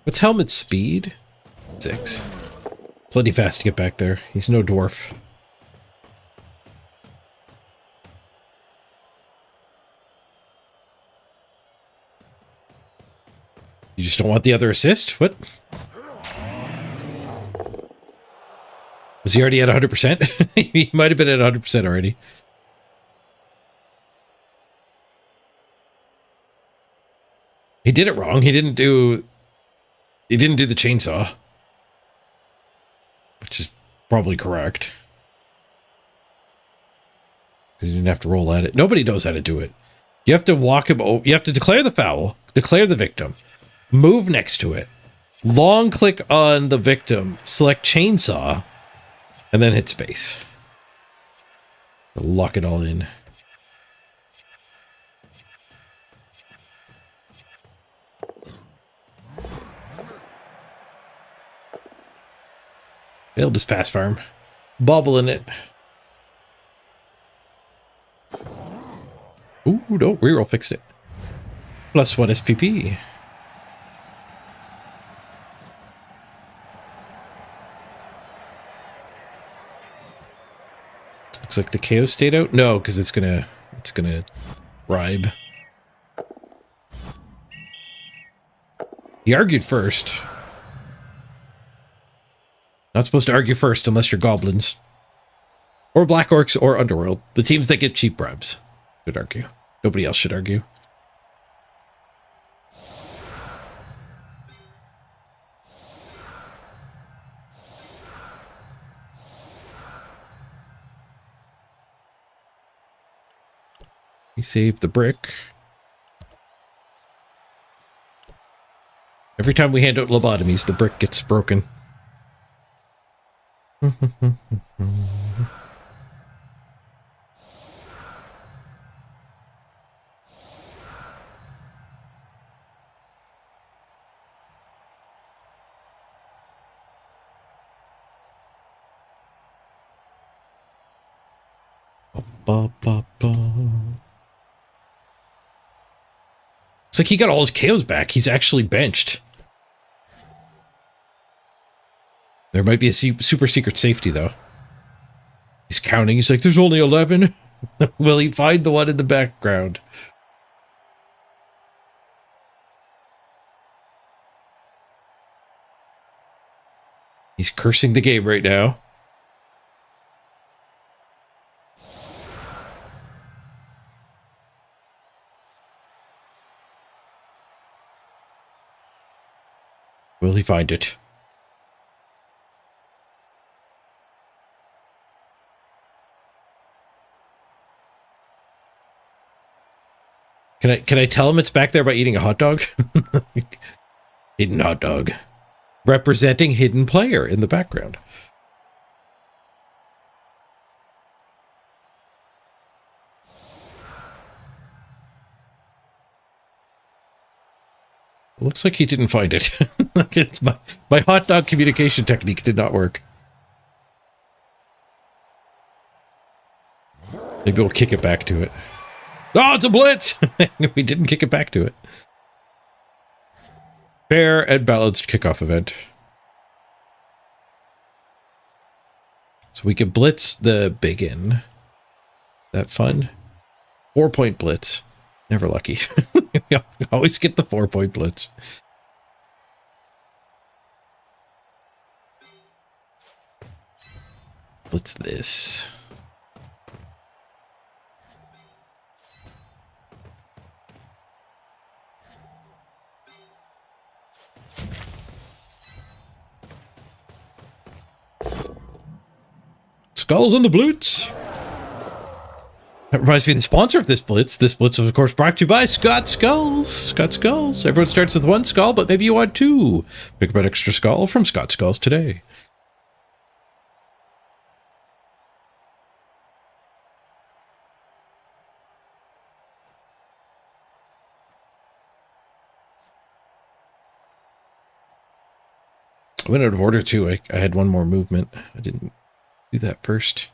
What's helmet speed? 6. Plenty fast to get back there. He's no dwarf. You just don't want the other assist? What? Was he already at 100%? He might have been at 100% already. He did it wrong. He didn't do the chainsaw. Which is probably correct. Because he didn't have to roll at it. Nobody knows how to do it. You have to walk him over. You have to declare the foul. Declare the victim. Move next to it. Long click on the victim. Select chainsaw. And then hit space. Lock it all in. Failed his pass farm. Bobbling it. Ooh, no, reroll fixed it. +1 SPP. Looks like the KO stayed out. No, because it's gonna bribe. He argued first. Not supposed to argue first unless you're goblins. Or black orcs or underworld. The teams that get cheap bribes should argue. Nobody else should argue. He saved the brick. Every time we hand out lobotomies, the brick gets broken. Ba, ba, ba. It's like he got all his KOs back. He's actually benched. There might be a super secret safety, though. He's counting. He's like, there's only 11. Will he find the one in the background? He's cursing the game right now. Will he find it? Can I tell him it's back there by eating a hot dog? Hidden hot dog. Representing hidden player in the background. Looks like he didn't find it. It's my hot dog communication technique did not work. Maybe we'll kick it back to it. Oh, it's a blitz! We didn't kick it back to it. Fair and balanced kickoff event. So we can blitz the big in. That fun? 4-point blitz. Never lucky. We always get the 4-point blitz. Blitz this. Skulls on the blitz. That reminds me of the sponsor of this blitz. This blitz is, of course, brought to you by Scott Skulls. Scott Skulls. Everyone starts with 1 skull, but maybe you want 2. Pick up an extra skull from Scott Skulls today. I went out of order, too. I had 1 more movement. I didn't do that first.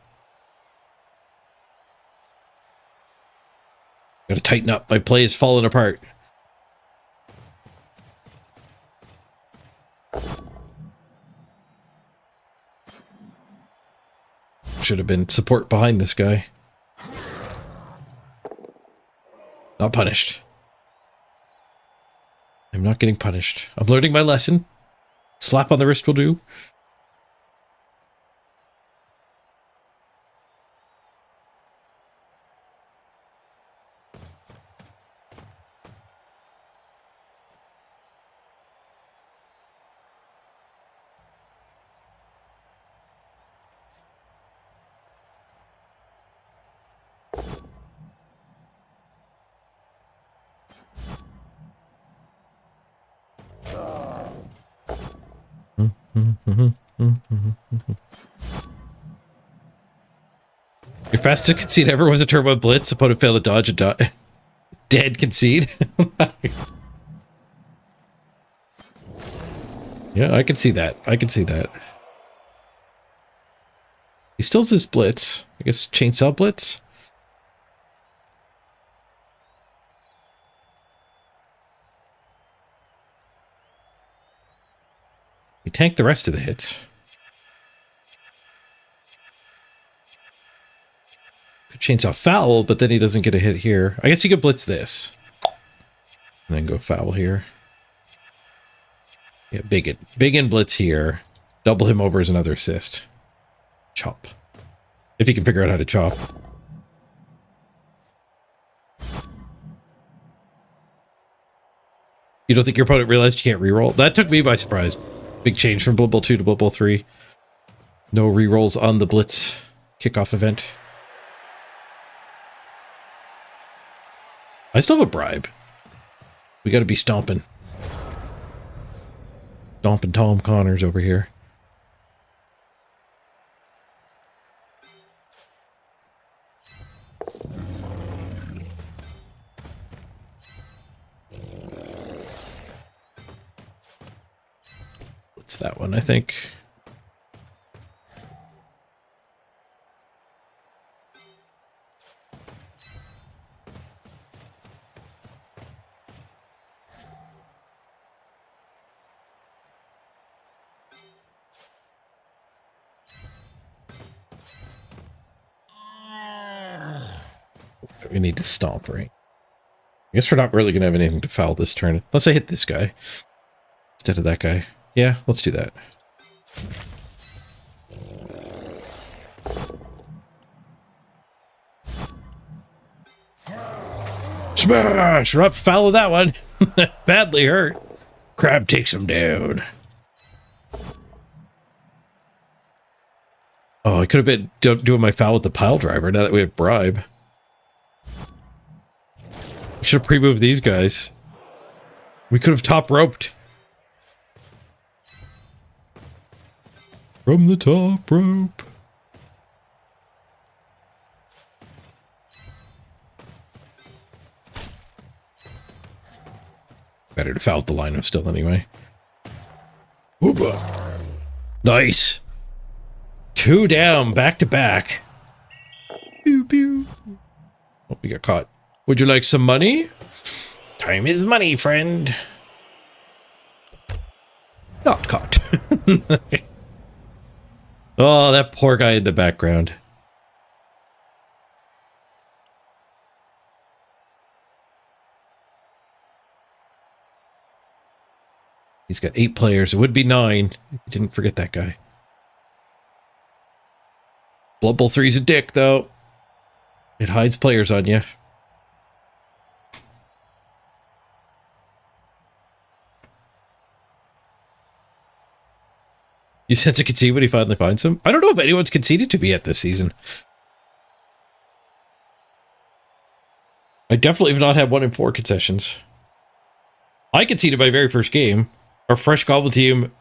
Gotta tighten up. My play is falling apart. Should have been support behind this guy. Not punished. I'm not getting punished. I'm learning my lesson. Slap on the wrist will do. Your fastest concede ever was a turbo blitz. Opponent failed to dodge and dead concede. Yeah, I can see that. I can see that. He still has his blitz. I guess chainsaw blitz. He tanked the rest of the hits. Could chainsaw foul, but then he doesn't get a hit here. I guess he could blitz this. And then go foul here. Yeah, big in blitz here. Double him over as another assist. Chop. If he can figure out how to chop. You don't think your opponent realized you can't reroll? That took me by surprise. Big change from Blood Bowl 2 to Blood Bowl 3. No rerolls on the blitz kickoff event. I still have a bribe. We gotta be stomping. Stomping Tom Connors over here. It's that one, I think. We need to stomp, right? I guess we're not really going to have anything to foul this turn. Unless I hit this guy instead of that guy. Yeah, let's do that. Smash! We're not fouling that one. Badly hurt. Crab takes him down. Oh, I could have been doing my foul with the pile driver now that we have bribe. Should have pre-moved these guys. We could have top roped. From the top rope. Better to foul with the lino still anyway. Whoopa. Nice. 2 down, back to back. Pew pew. Oh, we got caught. Would you like some money? Time is money, friend. Not caught. Oh, that poor guy in the background. He's got 8 players. It would be 9. Didn't forget that guy. Blood Bowl 3's a dick, though. It hides players on you. You sense a concede when he finally finds him? I don't know if anyone's conceded to me yet this season. I definitely have not had 1 in 4 concessions. I conceded my very first game. Our fresh Goblin team,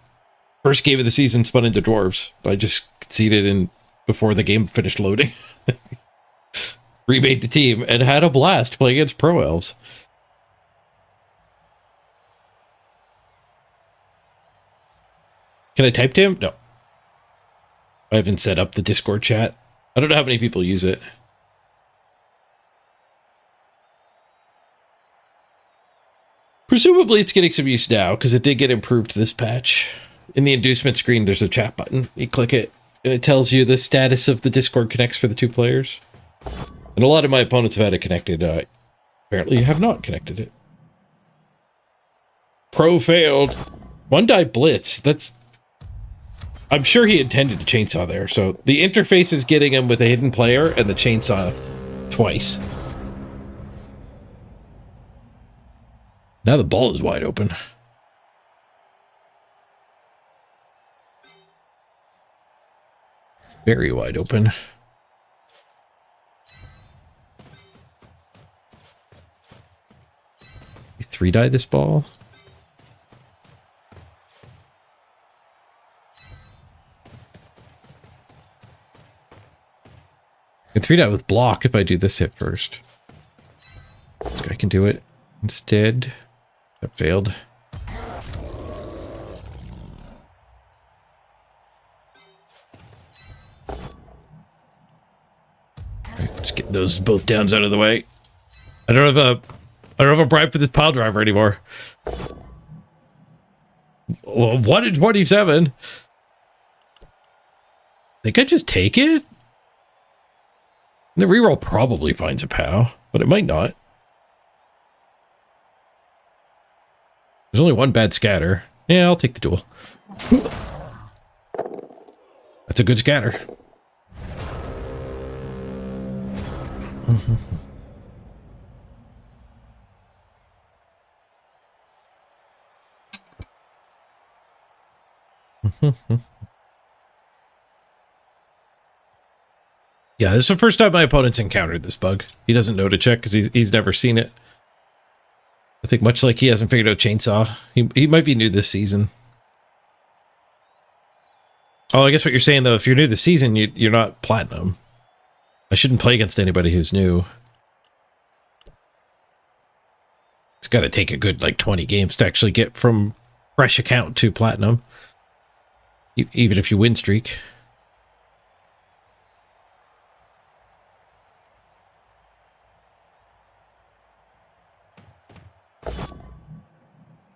first game of the season, spun into Dwarves. I just conceded in before the game finished loading. Remade the team and had a blast playing against Pro Elves. Can I type to him? No. I haven't set up the Discord chat. I don't know how many people use it. Presumably it's getting some use now because it did get improved this patch. In the inducement screen, there's a chat button. You click it and it tells you the status of the Discord connects for the 2 players. And a lot of my opponents have had it connected. Apparently you have not connected it. Pro failed. 1 die blitz. That's... I'm sure he intended to chainsaw there. So the interface is getting him with a hidden player and the chainsaw twice. Now the ball is wide open. Very wide open. You 3-die this ball. I can 3-die with block if I do this hit first. This guy can do it instead. That failed. Right, just get those both downs out of the way. I don't have a bribe for this pile driver anymore. Well, 1 in 27. Think I just take it? The reroll probably finds a POW, but it might not. There's only 1 bad scatter. Yeah, I'll take the duel. That's a good scatter. Yeah, this is the first time my opponent's encountered this bug. He doesn't know to check because he's never seen it. I think much like he hasn't figured out chainsaw, he might be new this season. Oh, I guess what you're saying though, if you're new this season, you're not platinum. I shouldn't play against anybody who's new. It's got to take a good like 20 games to actually get from fresh account to platinum, even if you win streak.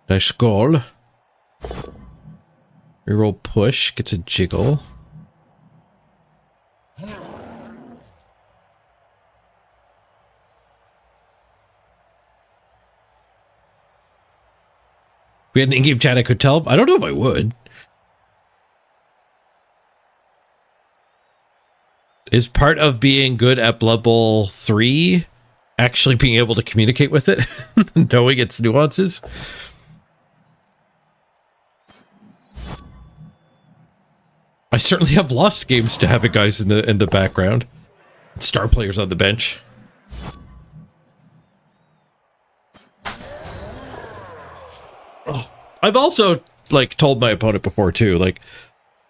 Nice goal. Reroll push, gets a jiggle. we had an in-game chat, I could tell. I don't know if I would. Is part of being good at Blood Bowl 3 actually being able to communicate with it, knowing its nuances? I certainly have lost games to having guys in the background, star players on the bench. Oh, I've also like told my opponent before too. Like,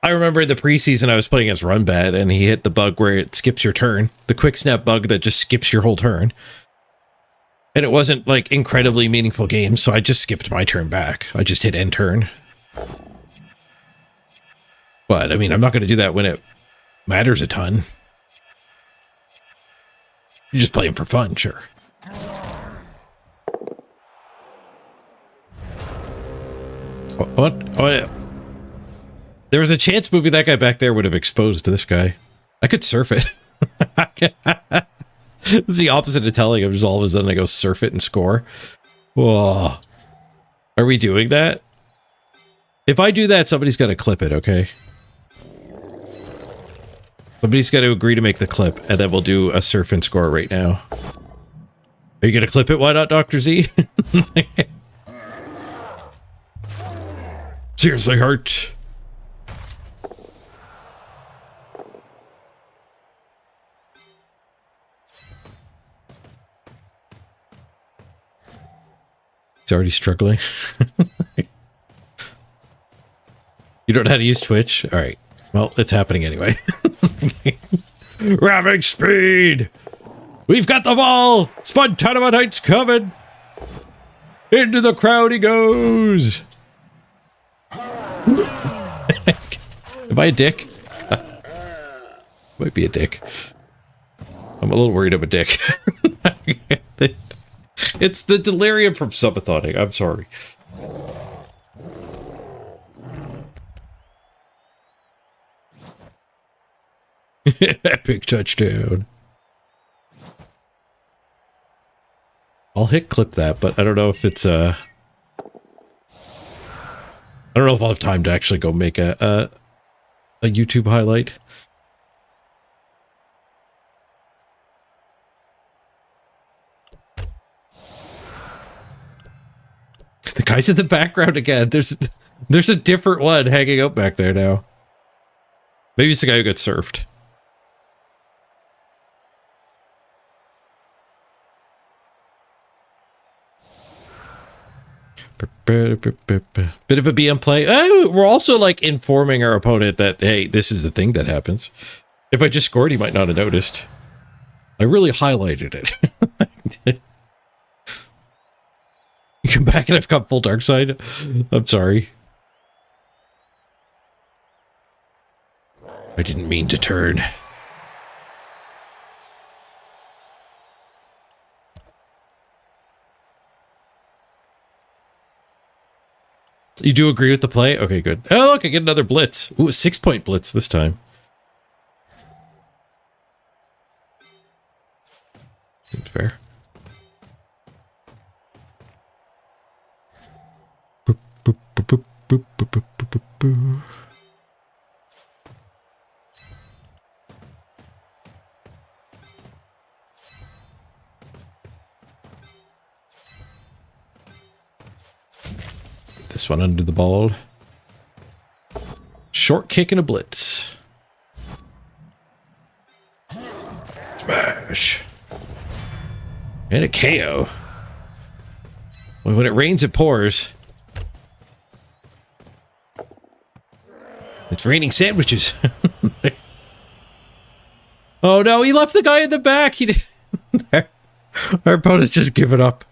I remember in the preseason I was playing against Runbat and he hit the bug where it skips your turn, the quick snap bug that just skips your whole turn. And it wasn't like incredibly meaningful game, so I just skipped my turn back. I just hit end turn. But, I mean, I'm not going to do that when it matters a ton. You're just playing for fun, sure. What? Oh, there was a chance moving that guy back there would have exposed this guy. I could surf it. It's the opposite of telling him. Just all of a sudden I go surf it and score. Whoa. Are we doing that? If I do that, somebody's got to clip it, okay? Somebody's got to agree to make the clip, and then we'll do a surf and score right now. Are you going to clip it? Why not, Dr. Z? Seriously, Hurt. He's already struggling. You don't know how to use Twitch? All right. Well, it's happening anyway. Ramming speed! We've got the ball! Spontanima Knight's coming! Into the crowd he goes! Am I a dick? Might be a dick. I'm a little worried I'm a dick. It's the delirium from subatoning. I'm sorry. Epic touchdown. I'll hit clip that, but I don't know if it's I don't know if I'll have time to actually go make a YouTube highlight. The guy's in the background again. There's a different one hanging out back there now. Maybe it's the guy who got surfed. Bit of a BM play. We're also like informing our opponent that, hey, this is the thing that happens. If I just scored, he might not have noticed. I really highlighted it. You come back and I've got full dark side. I'm sorry. I didn't mean to turn. You do agree with the play? Okay, good. Oh, look, I get another blitz. Ooh, a 6-point blitz this time. Seems fair. Boop, boop, boop, boop, boop, boop, boop, boop, boop. This one under the ball. Short kick and a blitz. Smash. And a KO. Well, when it rains, it pours. It's raining sandwiches. Oh no, he left the guy in the back. He did. Our opponent's just given up.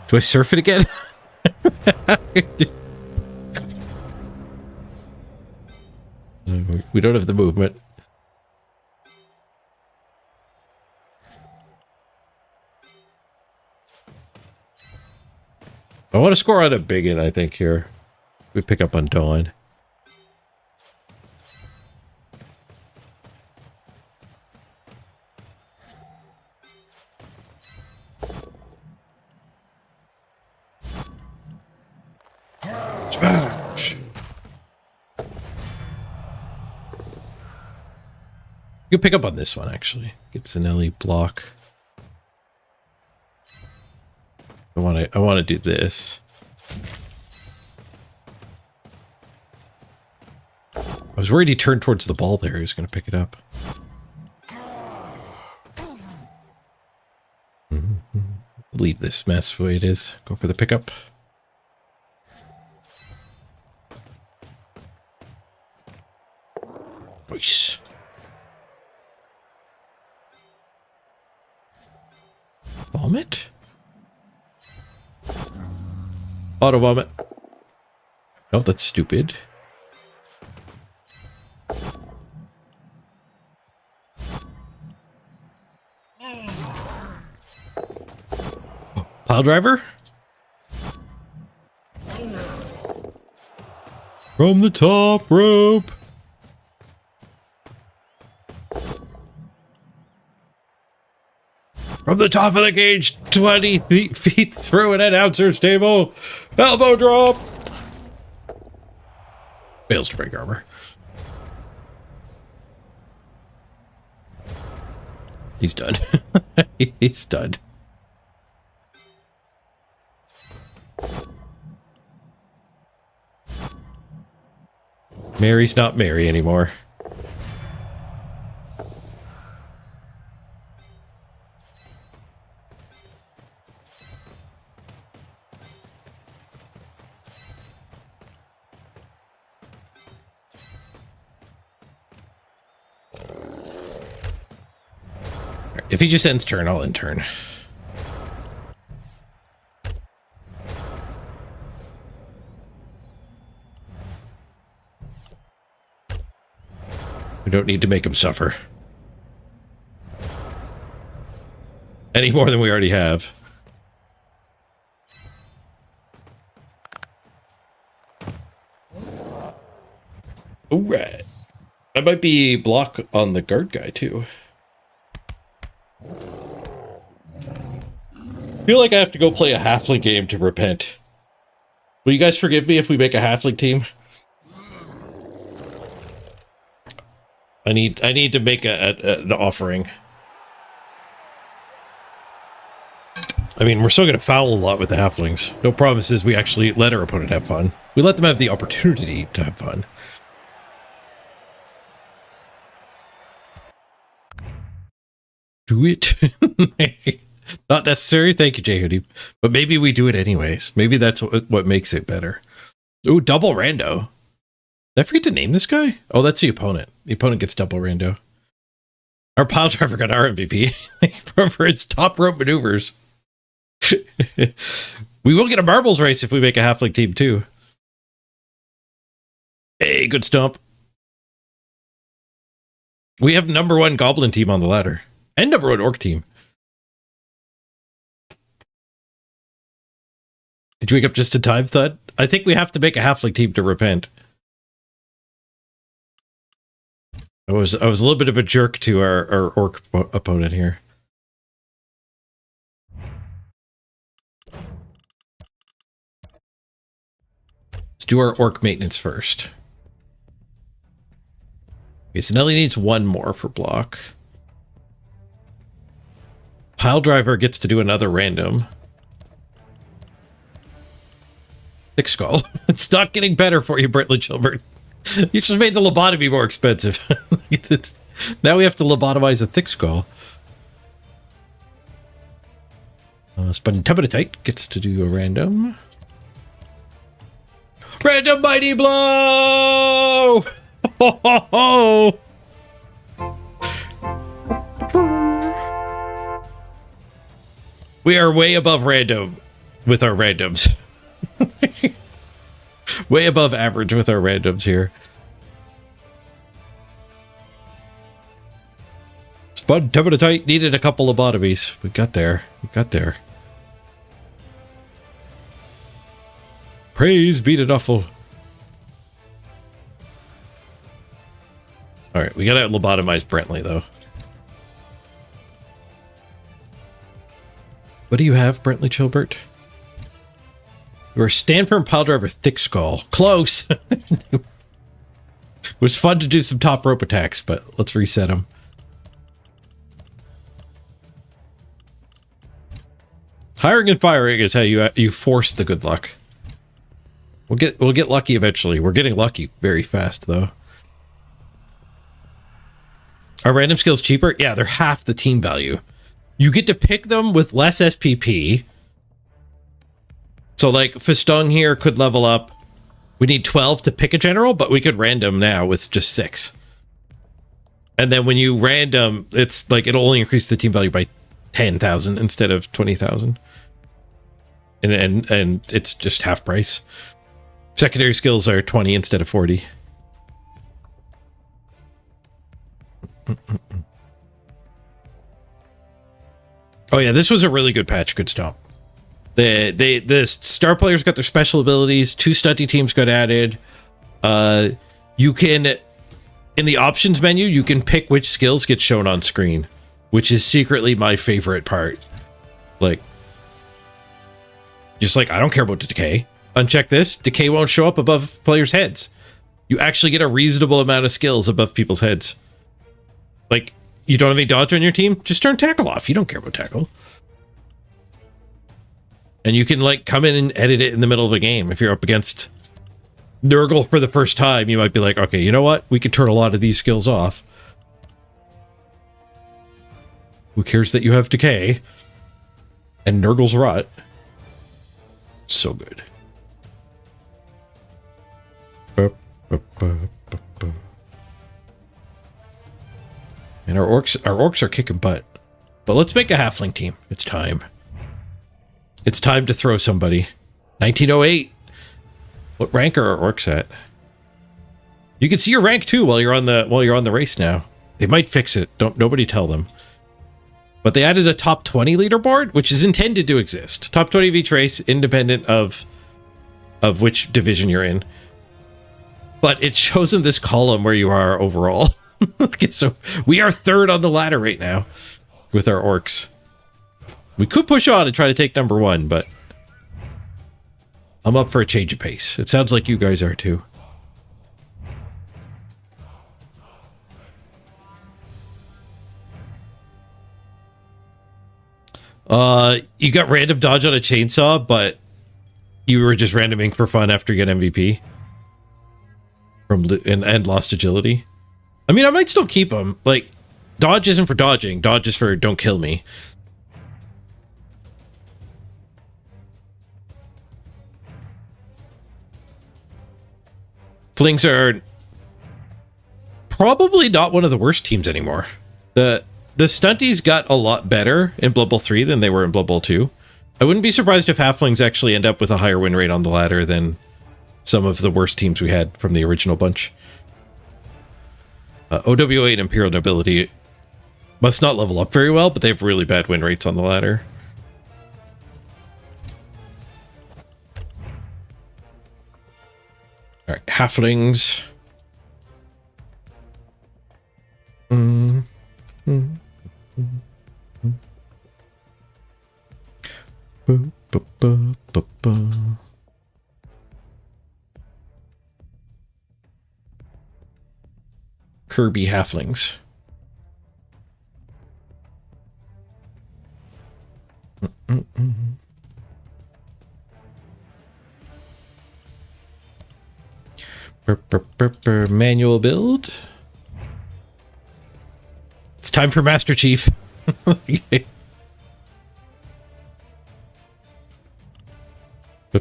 Do I surf it again? We don't have the movement. I want to score on a bigot, I think, here. We pick up on Dawn. Smash! You can pick up on this one, actually. Get Zanelli block. I want to do this. I was worried he turned towards the ball there. He was going to pick it up. Leave this mess the way it is. Go for the pickup. Nice. Vomit? Auto vomit. Oh, that's stupid. Pile driver? From the top rope. From the top of the cage, 20 feet through an announcer's table. Elbow drop. Fails to break armor. He's done. He's done. Mary's not Mary anymore. If he just ends turn, I'll end turn. We don't need to make him suffer. Any more than we already have. Alright. That might be block on the guard guy, too. I feel like I have to go play a halfling game to repent. Will you guys forgive me if we make a halfling team? I need to make an offering. I mean, we're still going to foul a lot with the halflings. No promises we actually let our opponent have fun. We let them have the opportunity to have fun. Do it. Not necessary. Thank you, Jay Hoodie. But maybe we do it anyways. Maybe that's what makes it better. Ooh, double rando. Did I forget to name this guy? Oh, that's the opponent. The opponent gets double rando. Our pile driver got our MVP for its top rope maneuvers. We will get a marbles race if we make a halfling team too. Hey, good stomp. We have #1 goblin team on the ladder. And #1 orc team. Did you wake up just in time, Thud? I think we have to make a halfling team to repent. I was a little bit of a jerk to our orc opponent here. Let's do our orc maintenance first. Okay, so Nelly needs one more for block. Pile driver gets to do another random. Thick skull. It's not getting better for you, Brentley Chilbert. You just made the lobotomy more expensive. Now we have to lobotomize a thick skull. Spun-tubba-tight gets to do a random. Random mighty blow! Ho, ho, ho. We are way above random with our randoms. Way above average with our randoms here. Spud tight needed a couple lobotomies. We got there. We got there. Praise be to Duffel. Alright, we gotta lobotomize Brentley though. What do you have, Brentley Chilbert? We're Stanford pile driver thick skull. Close. It was fun to do some top rope attacks, but let's reset them. Hiring and firing is how you force the good luck. We'll get lucky eventually. We're getting lucky very fast though. Are random skills cheaper? Yeah, they're half the team value. You get to pick them with less SPP. So like Festung here could level up. We need 12 to pick a general, but we could random now with just 6. And then when you random, it's like it'll only increase the team value by 10,000 instead of 20,000. And it's just half price. Secondary skills are 20 instead of 40. Oh yeah, this was a really good patch. Good stomp. The star players got their special abilities. 2 stunty teams got added. You can, in the options menu, you can pick which skills get shown on screen, which is secretly my favorite part. Like, just like, I don't care about the decay. Uncheck this. Decay won't show up above players' heads. You actually get a reasonable amount of skills above people's heads. Like, you don't have any dodge on your team? Just turn tackle off. You don't care about tackle. And you can, like, come in and edit it in the middle of a game. If you're up against Nurgle for the first time, you might be like, okay, you know what? We could turn a lot of these skills off. Who cares that you have decay? And Nurgle's rot. So good. And our orcs are kicking butt. But let's make a halfling team. It's time. It's time to throw somebody. 1908. What rank are our orcs at? You can see your rank too while you're on the race now. They might fix it. Nobody tell them. But they added a top 20 leaderboard, which is intended to exist. Top 20 of each race, independent of which division you're in. But it shows in this column where you are overall. Okay, so we are 3rd on the ladder right now with our orcs. We could push on and try to take number 1, but I'm up for a change of pace. It sounds like you guys are too. You got random dodge on a chainsaw, but you were just randoming for fun after you get MVP and lost agility. I mean, I might still keep them. Like, dodge isn't for dodging. Dodge is for don't kill me. Flings are probably not one of the worst teams anymore. The stunties got a lot better in Blood Bowl 3 than they were in Blood Bowl 2. I wouldn't be surprised if halflings actually end up with a higher win rate on the ladder than some of the worst teams we had from the original bunch. OWA and Imperial Nobility must not level up very well, but they have really bad win rates on the ladder. All right, halflings. Kirby halflings. Manual build. It's time for Master Chief. Okay. All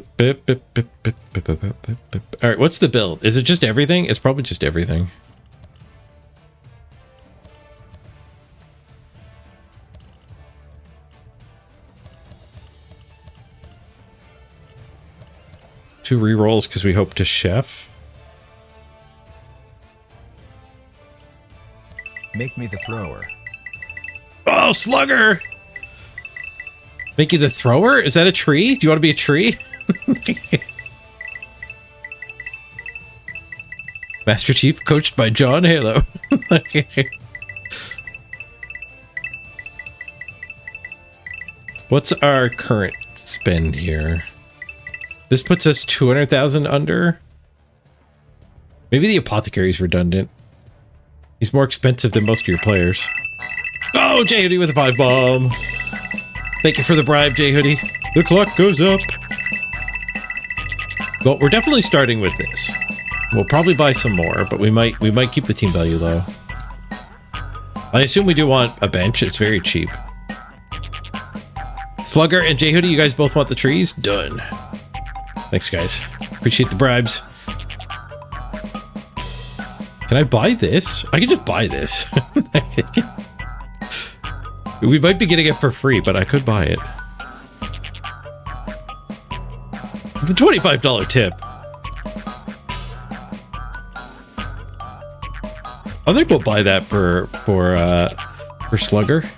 right, what's the build? Is it just everything? It's probably just everything. Two rerolls because we hope to chef. Make me the thrower. Oh, slugger! Make you the thrower? Is that a tree? Do you want to be a tree? Master Chief, coached by John Halo. What's our current spend here? This puts us 200,000 under. Maybe the apothecary's redundant. He's more expensive than most of your players. Oh, J Hoodie with a 5 bomb. Thank you for the bribe, J Hoodie. The clock goes up. Well, we're definitely starting with this. We'll probably buy some more, but we might keep the team value low. I assume we do want a bench. It's very cheap. Slugger and J Hoodie, you guys both want the trees? Done. Thanks, guys. Appreciate the bribes. Can I buy this? I can just buy this. We might be getting it for free, but I could buy it. It's a $25 tip. I think we'll buy that for Slugger.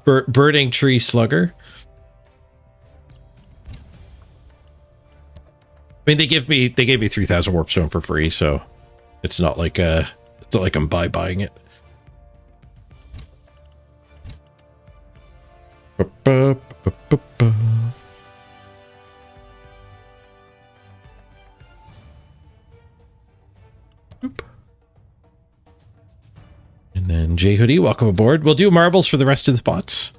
Burning Tree Slugger. I mean, they gave me 3,000 warpstone for free, so it's not like I'm buying it. Oop. And then J Hoodie, welcome aboard. We'll do marbles for the rest of the spots.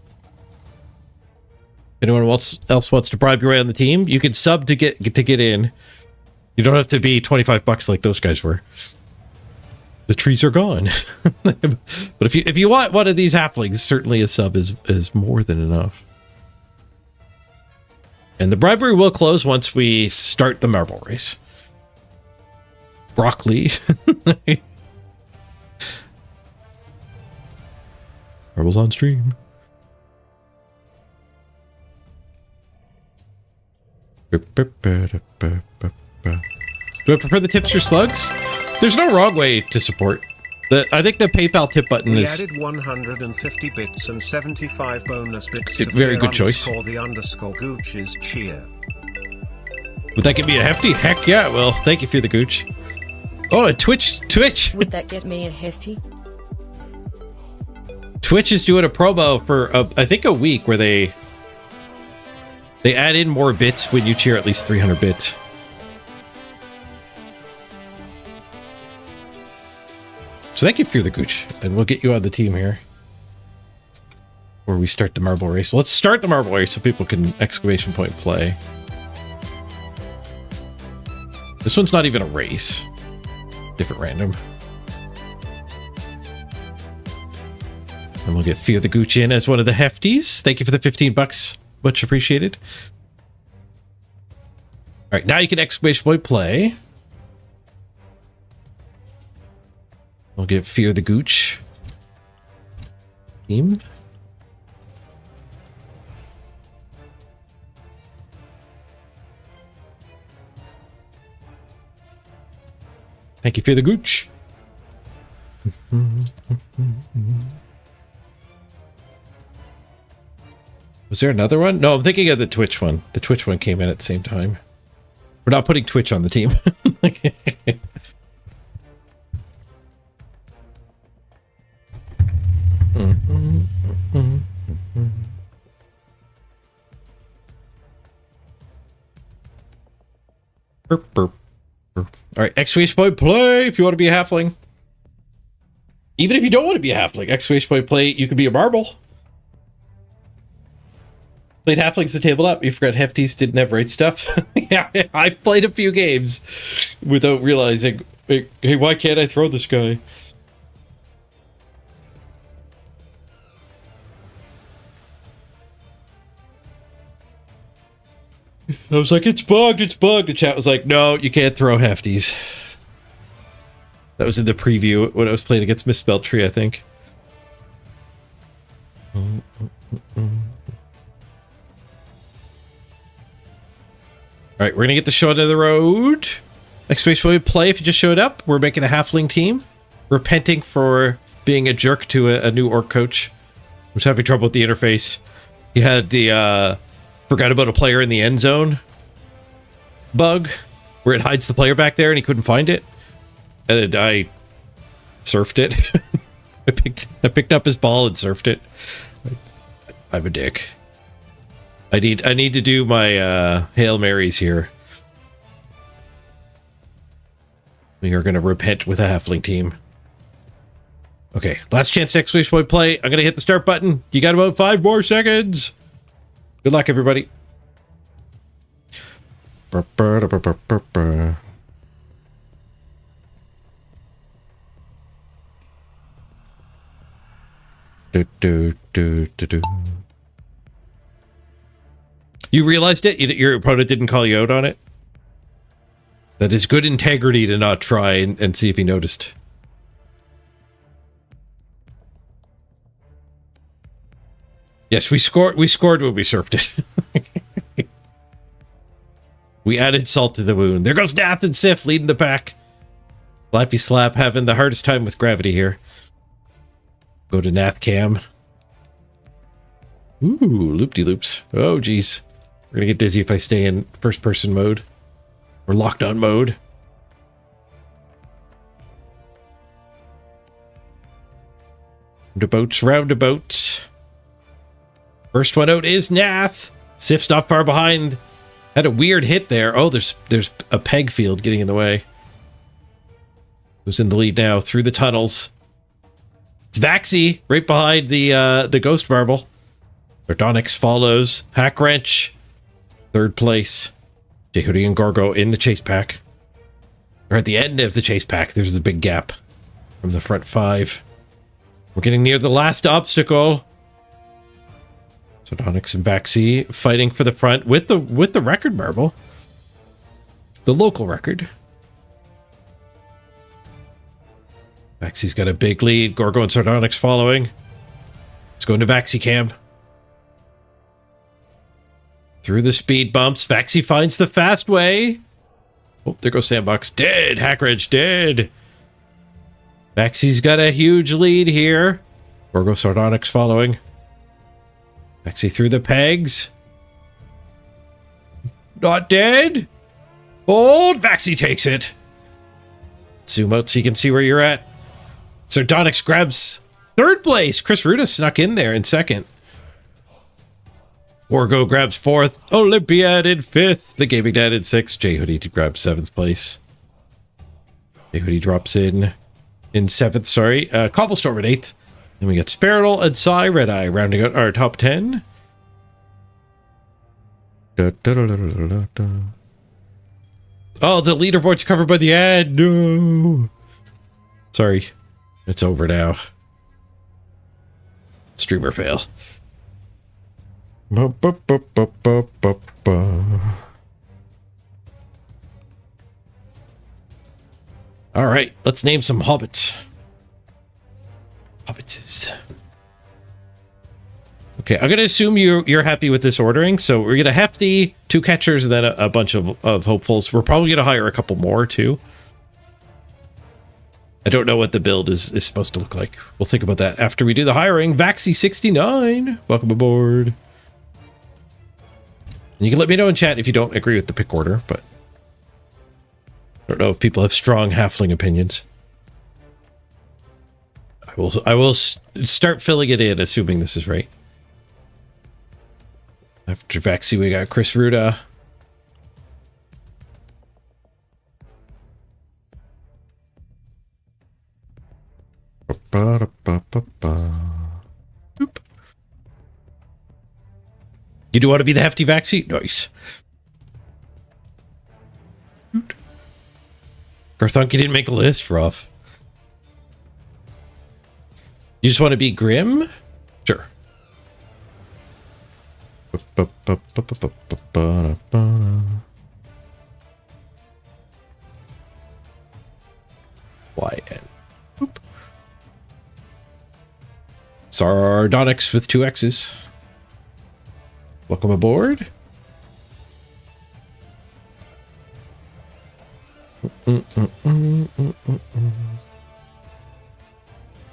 Anyone else wants to bribe your way on the team? You can sub to get in. You don't have to be $25 like those guys were. The trees are gone. But if you want one of these halflings, certainly a sub is more than enough. And the bribery will close once we start the marble race. Broccoli. Marbles on stream. Do I prefer the tips or slugs? There's no wrong way to support. I think the PayPal tip button we is... added 150 bits and 75 bonus bits to very good choice. The underscore Gooch's cheer. Would that give me a hefty? Heck yeah, well, thank you for the Gooch. Oh, a Twitch. Would that get me a hefty? Twitch is doing a promo for, I think, a week where they add in more bits when you cheer at least 300 bits. So thank you for the Gooch, and we'll get you on the team here. Where we start the marble race. Let's start the marble race so people can exclamation point play. This one's not even a race. Different random. And we'll get Fear the Gooch in as one of the hefties. Thank you for the $15. Much appreciated. All right, now you can exclamation point play. We'll get Fear the Gooch. Team. Thank you, Fear the Gooch. Was there another one? No, I'm thinking of the Twitch one. The Twitch one came in at the same time. We're not putting Twitch on the team. Burp, burp, burp. All right, exclamation point play if you want to be a halfling. Even if you don't want to be a halfling, exclamation point play, you could be a marble. Played halflings the table up. You forgot hefties didn't have raid stuff. Yeah, I've played a few games without realizing, hey, why can't I throw this guy? I was like, it's bugged, it's bugged. The chat was like, no, you can't throw hefties. That was in the preview when I was playing against Misspelled Tree, I think. All right, we're going to get the show to the road. Exclamation point play if you just showed up. We're making a halfling team. Repenting for being a jerk to a new orc coach. Was having trouble with the interface. He had the... forgot about a player in the end zone bug where it hides the player back there and he couldn't find it. And I surfed it. I picked up his ball and surfed it. I'm a dick. I need to do my Hail Marys here. We are going to repent with a halfling team. Okay, last chance to exploit play. I'm going to hit the start button. You got about 5 more seconds. Good luck, everybody. You realized it? Your opponent didn't call you out on it? That is good integrity to not try and see if he noticed. Yes, we scored when we surfed it. We added salt to the wound. There goes Nath and Sif leading the pack. Slappy Slap having the hardest time with gravity here. Go to Nath Cam. Ooh, loop-de-loops. Oh, geez. We're gonna get dizzy if I stay in first-person mode. Or lockdown mode. Roundabouts. First one out is Nath. Sif's not far behind. Had a weird hit there. Oh, there's a peg field getting in the way. Who's in the lead now? Through the tunnels. It's Vaxi right behind the Ghost Marble. Sardonyx follows. Hack Wrench. Third place. Jehudi and Gorgo in the chase pack. Or at the end of the chase pack, there's a big gap from the front 5. We're getting near the last obstacle. Sardonyx and Vaxi fighting for the front with the record marble. The local record. Vaxi's got a big lead. Gorgo and Sardonyx following. It's going to Vaxi Cam. Through the speed bumps, Vaxi finds the fast way. Oh, there goes Sandbox. Dead. Hackridge dead. Vaxi's got a huge lead here. Gorgo Sardonyx following. Vaxi through the pegs. Not dead. Hold. Vaxi takes it. Zoom out so you can see where you're at. Sardonyx grabs third place. Chris Ruda snuck in there in second. Gorgo grabs 4th. Olympiad in 5th. The Gaming Dad in 6th. Jehudi to grab 7th place. Jehudi drops in 7th, sorry. Cobblestorm at 8th. Then we got Spiritl and Psy Red Eye rounding out our top 10. Oh, the leaderboard's covered by the ad. No. Sorry. It's over now. Streamer fail. All right, let's name some hobbits. Hobbitses. Okay, I'm gonna assume you're happy with this ordering. So we're gonna hefty, 2 catchers, and then a bunch of hopefuls. We're probably gonna hire a couple more too. I don't know what the build is supposed to look like. We'll think about that after we do the hiring. Vaxi69, welcome aboard. And you can let me know in chat if you don't agree with the pick order, but I don't know if people have strong halfling opinions. I will start filling it in, assuming this is right. After Vaxi, we got Chris Ruda. Oop. You do want to be the hefty Vaxi? Nice. Garthunky didn't make a list, rough. You just want to be Grim? Sure. YN. Oop. Sardonyx with 2 X's. Welcome aboard. And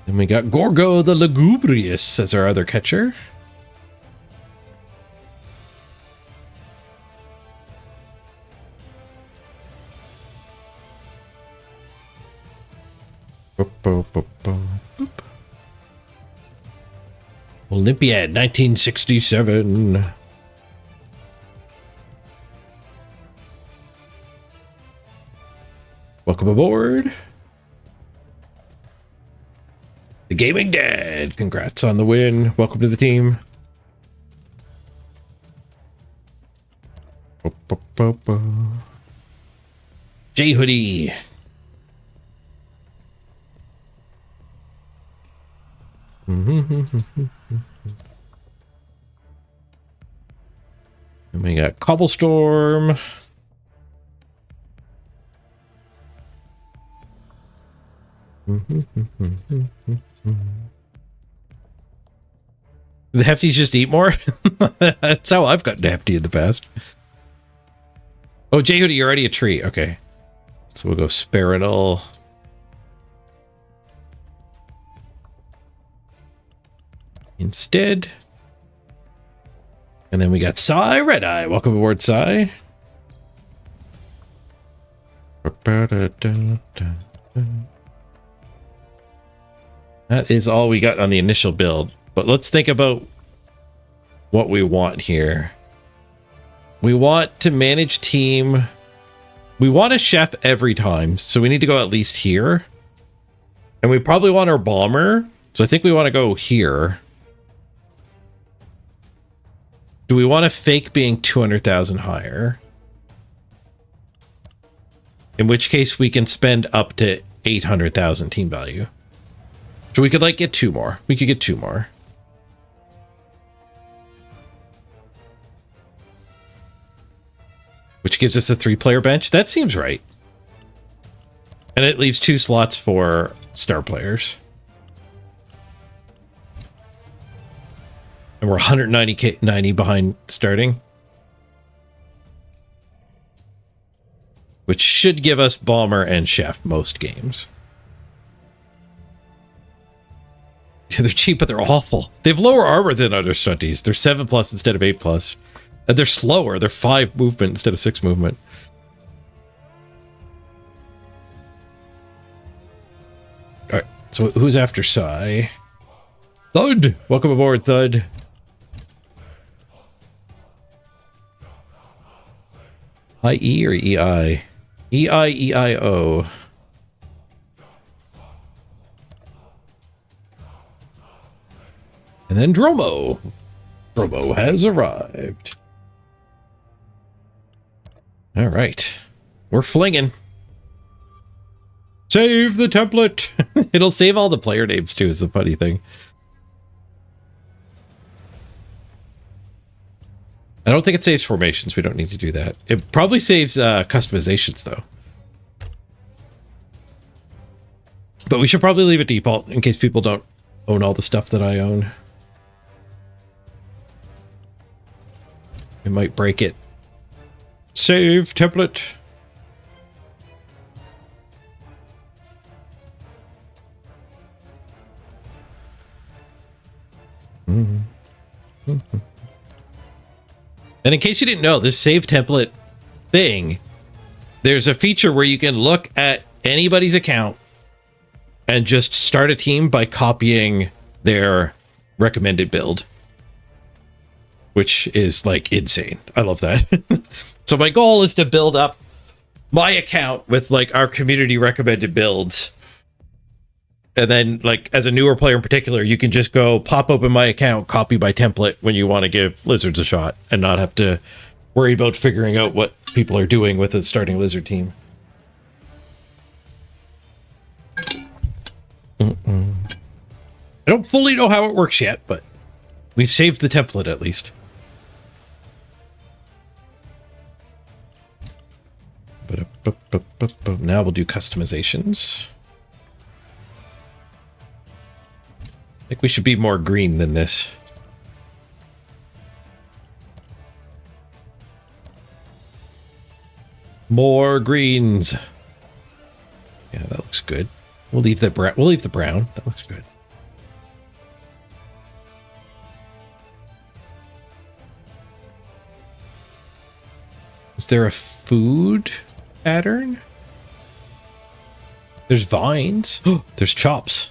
we got Gorgo the Lugubrious as our other catcher. Olympiad 1967. Welcome aboard. The Gaming Dad. Congrats on the win. Welcome to the team. J Hoodie. And we got Cobblestorm. The hefties just eat more? That's how I've gotten hefty in the past. Oh, J Hoodie, you're already a tree. Okay. So we'll go Sparinal. Instead. And then we got Psy Red Eye. Welcome aboard, Psy. That is all we got on the initial build. But let's think about what we want here. We want to manage team. We want a chef every time, so we need to go at least here. And we probably want our bomber, so I think we want to go here. Do we want to fake being 200,000 higher? In which case we can spend up to 800,000 team value. So we could like get 2 more. We could get 2 more. Which gives us a 3-player bench. That seems right. And it leaves 2 slots for star players. And we're 90 behind starting. Which should give us Bomber and Chef most games. They're cheap, but they're awful. They have lower armor than other stunties. They're 7+ instead of 8+. And they're slower. They're 5 movement instead of 6 movement. Alright, so who's after Psy? Thud! Welcome aboard, Thud. I-E or E-I? E-I-E-I-O. And then Dromo. Dromo has arrived. All right. We're flinging. Save the template. It'll save all the player names too, is the funny thing. I don't think it saves formations. We don't need to do that. It probably saves customizations though. But we should probably leave it default in case people don't own all the stuff that I own. It might break it. Save template. And in case you didn't know, this save template thing, there's a feature where you can look at anybody's account and just start a team by copying their recommended build. Which is like insane. I love that. So my goal is to build up my account with like our community recommended builds. And then like as a newer player in particular, you can just go pop open my account, copy my template when you want to give lizards a shot and not have to worry about figuring out what people are doing with a starting lizard team. I don't fully know how it works yet, but we've saved the template at least. Now we'll do customizations. I think we should be more green than this. More greens. Yeah, that looks good. We'll leave the brown. We'll leave the brown. That looks good. Is there a food pattern? There's vines. Oh, there's chops.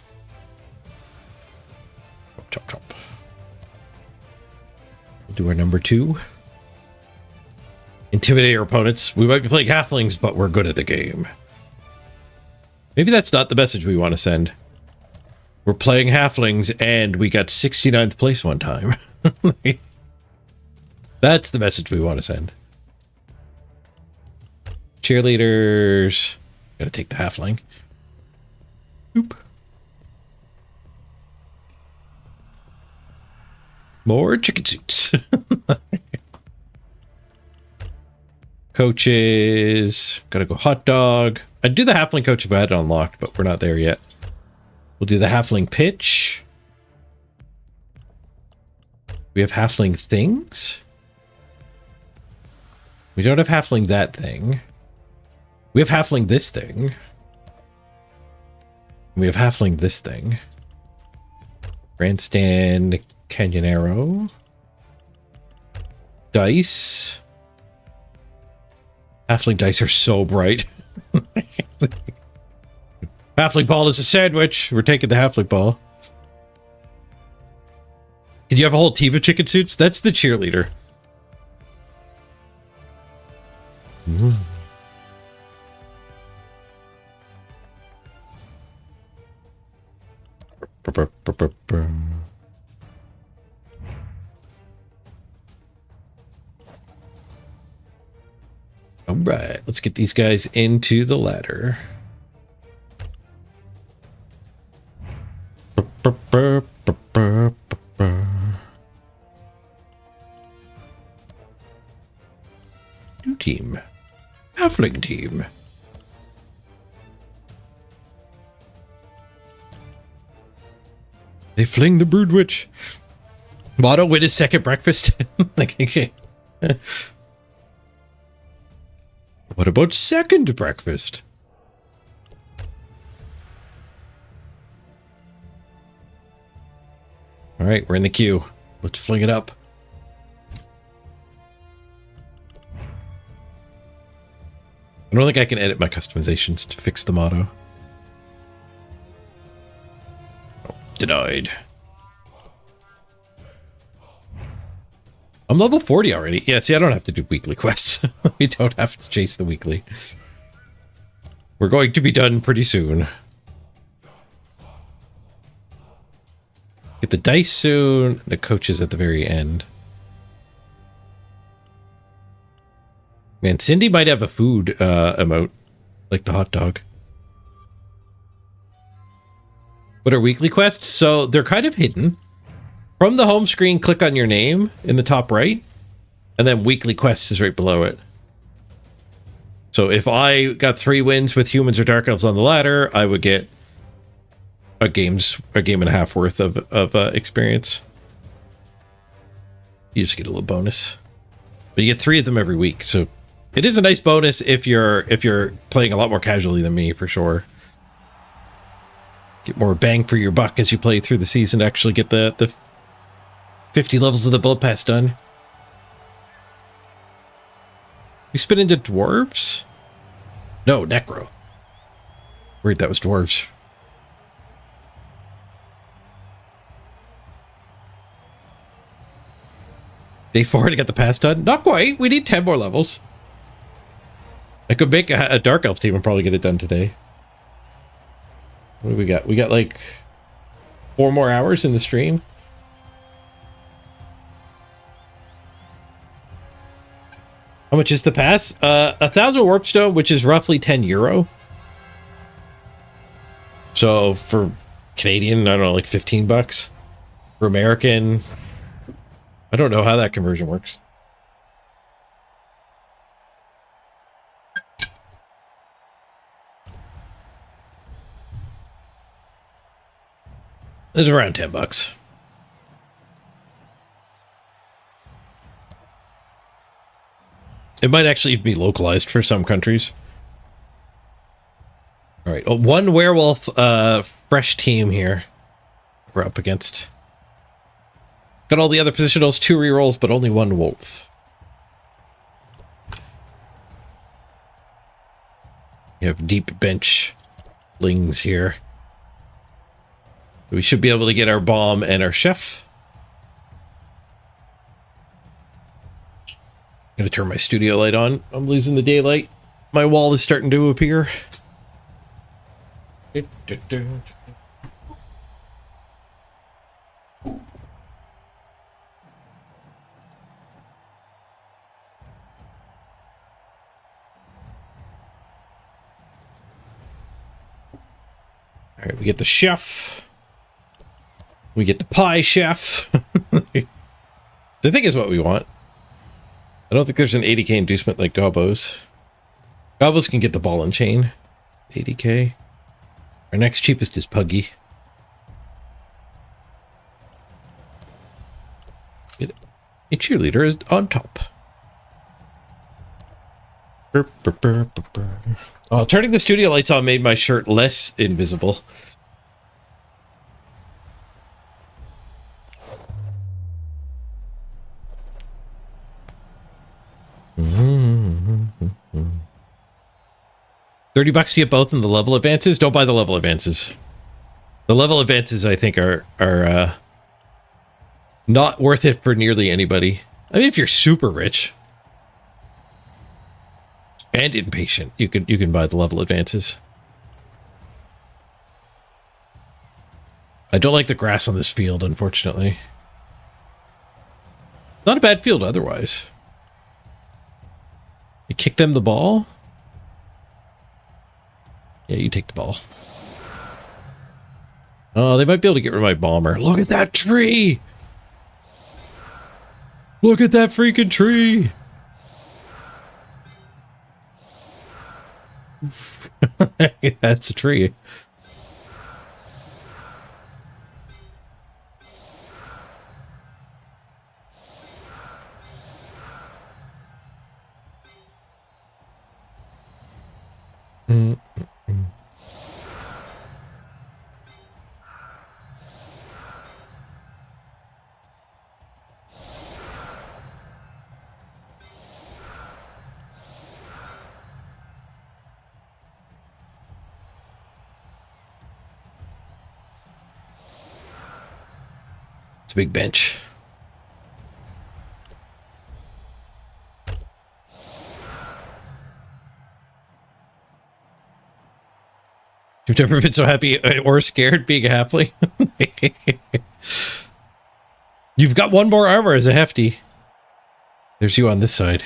Chop, chop, chop. We'll do our number 2. Intimidate our opponents. We might be playing halflings, but we're good at the game. Maybe that's not the message we want to send. We're playing halflings and we got 69th place one time. That's the message we want to send. Cheerleaders. Gotta take the halfling. Oop. More chicken suits. Coaches. Gotta go hot dog. I'd do the halfling coach if I had it unlocked, but we're not there yet. We'll do the halfling pitch. We have halfling things. We don't have halfling that thing. We have halfling this thing. We have halfling this thing. Grandstand Canyonero. Dice. Halfling dice are so bright. Halfling ball is a sandwich. We're taking the halfling ball. Did you have a whole team of chicken suits? That's the cheerleader. Mm. All right, let's get these guys into the ladder. New team. Halfling team. They fling the brood witch. Motto, win his second breakfast. Like, okay. What about second breakfast? All right, we're in the queue. Let's fling it up. I don't think I can edit my customizations to fix the motto. Oh, denied. I'm level 40 already. Yeah, see, I don't have to do weekly quests. We don't have to chase the weekly. We're going to be done pretty soon. Get the dice soon. The coach is at the very end. Man, Cindy might have a food emote, like the hot dog. What are weekly quests? So they're kind of hidden. From the home screen, click on your name in the top right, and then weekly quests is right below it. So if I got 3 wins with humans or dark elves on the ladder, I would get a game and a half worth of experience. You just get a little bonus, but you get 3 of them every week. So it is a nice bonus if you're playing a lot more casually than me, for sure. Get more bang for your buck as you play through the season to actually get the 50 levels of the bullet pass done. We spin into dwarves? No, necro. Weird, that was dwarves. Day 4 to get the pass done? Not quite. We need 10 more levels. I could make a dark elf team and probably get it done today. What do we got? We got like 4 more hours in the stream. How much is the pass? 1,000 warpstone, which is roughly €10. So for Canadian, I don't know, like 15 bucks. For American, I don't know how that conversion works. It's around 10 bucks. It might actually be localized for some countries. All right, well, 1 werewolf fresh team here we're up against. Got all the other positionals, 2 rerolls, but only 1 wolf. You have deep bench lings here. We should be able to get our bomb and our chef. Gonna turn my studio light on. I'm losing the daylight. My wall is starting to appear. All right, we get the chef. We get the pie chef. I think is what we want. I don't think there's an 80k inducement like Gobos. Gobos can get the ball and chain. 80k. Our next cheapest is Puggy. A cheerleader is on top. Oh, turning the studio lights on made my shirt less invisible. $30 to get both in the level advances. Don't buy the level advances. The level advances, I think, are not worth it for nearly anybody. I mean, if you're super rich and impatient, you can buy the level advances. I don't like the grass on this field, unfortunately. Not a bad field otherwise. You kick them the ball? Yeah, you take the ball. Oh, they might be able to get rid of my bomber. Look at that tree! Look at that freaking tree! That's a tree. It's a big bench. You've never been so happy or scared being a halfling? You've got one more armor as a hefty. There's you on this side.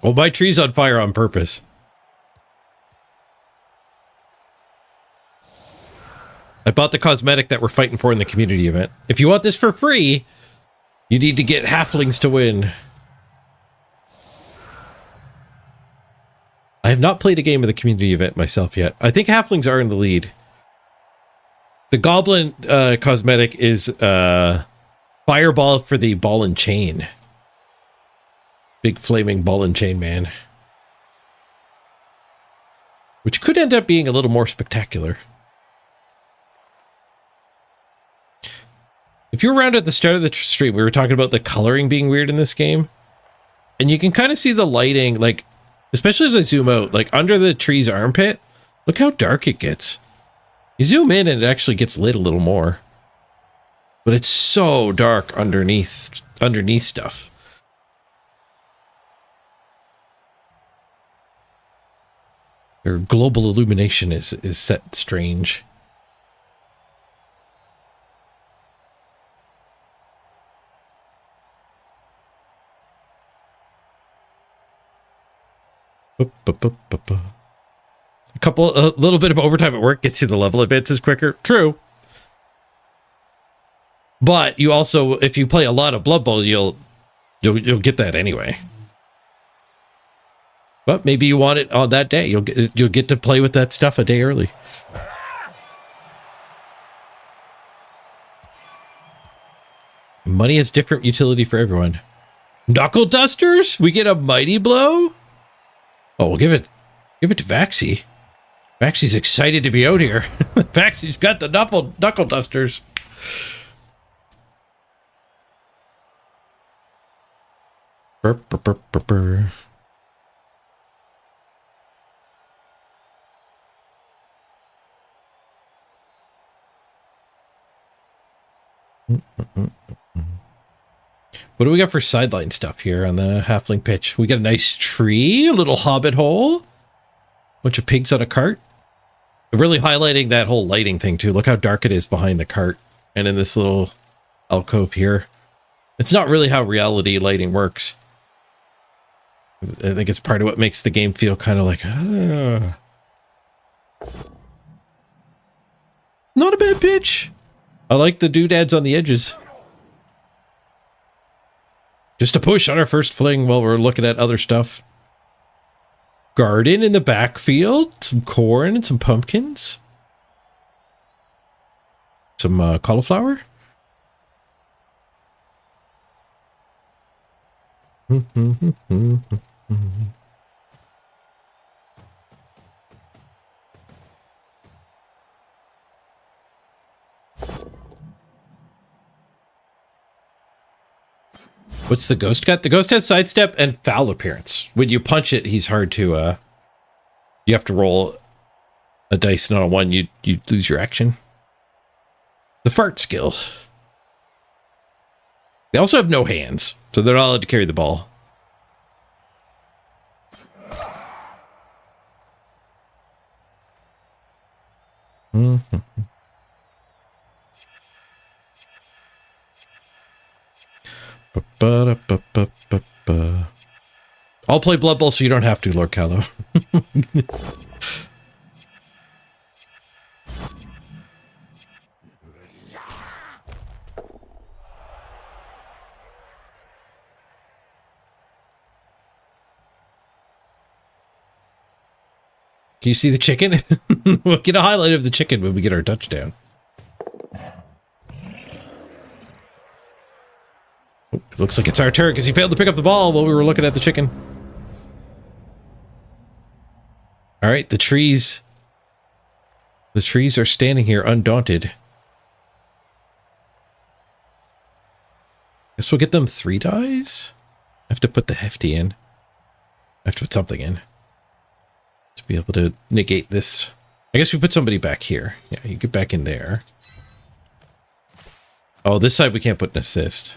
Oh, my tree's on fire on purpose. I bought the cosmetic that we're fighting for in the community event. If you want this for free, you need to get halflings to win. I have not played a game of the community event myself yet. I think halflings are in the lead. The goblin cosmetic is fireball for the ball and chain. Big flaming ball and chain man. Which could end up being a little more spectacular. If you're around at the start of the stream, we were talking about the coloring being weird in this game. And you can kind of see the lighting, like, especially as I zoom out, like under the tree's armpit, look how dark it gets. You zoom in and it actually gets lit a little more. But it's so dark underneath stuff. Their global illumination is set strange. A little bit of overtime at work gets you the level advances quicker. True. But you also, if you play a lot of Blood Bowl, you'll get that anyway. But maybe you want it on that day. You'll get to play with that stuff a day early. Money has different utility for everyone. Knuckle dusters? We get a mighty blow? Oh, we'll give it to Vaxi. Vaxi's excited to be out here. Vaxi's got the knuckle dusters. Burr, burr, burr, burr, burr. What do we got for sideline stuff here on the halfling pitch? We got a nice tree, a little hobbit hole, bunch of pigs on a cart. Really highlighting that whole lighting thing too. Look how dark it is behind the cart and in this little alcove here. It's not really how reality lighting works. I think it's part of what makes the game feel kind of like, Not a bad pitch. I like the doodads on the edges. Just a push on our first fling while we're looking at other stuff. Garden in the backfield, some corn and some pumpkins. Some cauliflower. What's the ghost got? The ghost has sidestep and foul appearance. When you punch it, he's hard to, you have to roll a dice, not a one, you lose your action. The fart skill. They also have no hands, so they're not allowed to carry the ball. I'll play Blood Bowl so you don't have to, Lord Callow. Can you see the chicken? We'll get a highlight of the chicken when we get our touchdown. Oh, it looks like it's our turn because he failed to pick up the ball while we were looking at the chicken. All right, the trees. The trees are standing here undaunted. Guess we'll get them 3 dies. I have to put the hefty in. I have to put something in to be able to negate this. I guess we put somebody back here. Yeah, you get back in there. Oh, this side we can't put an assist.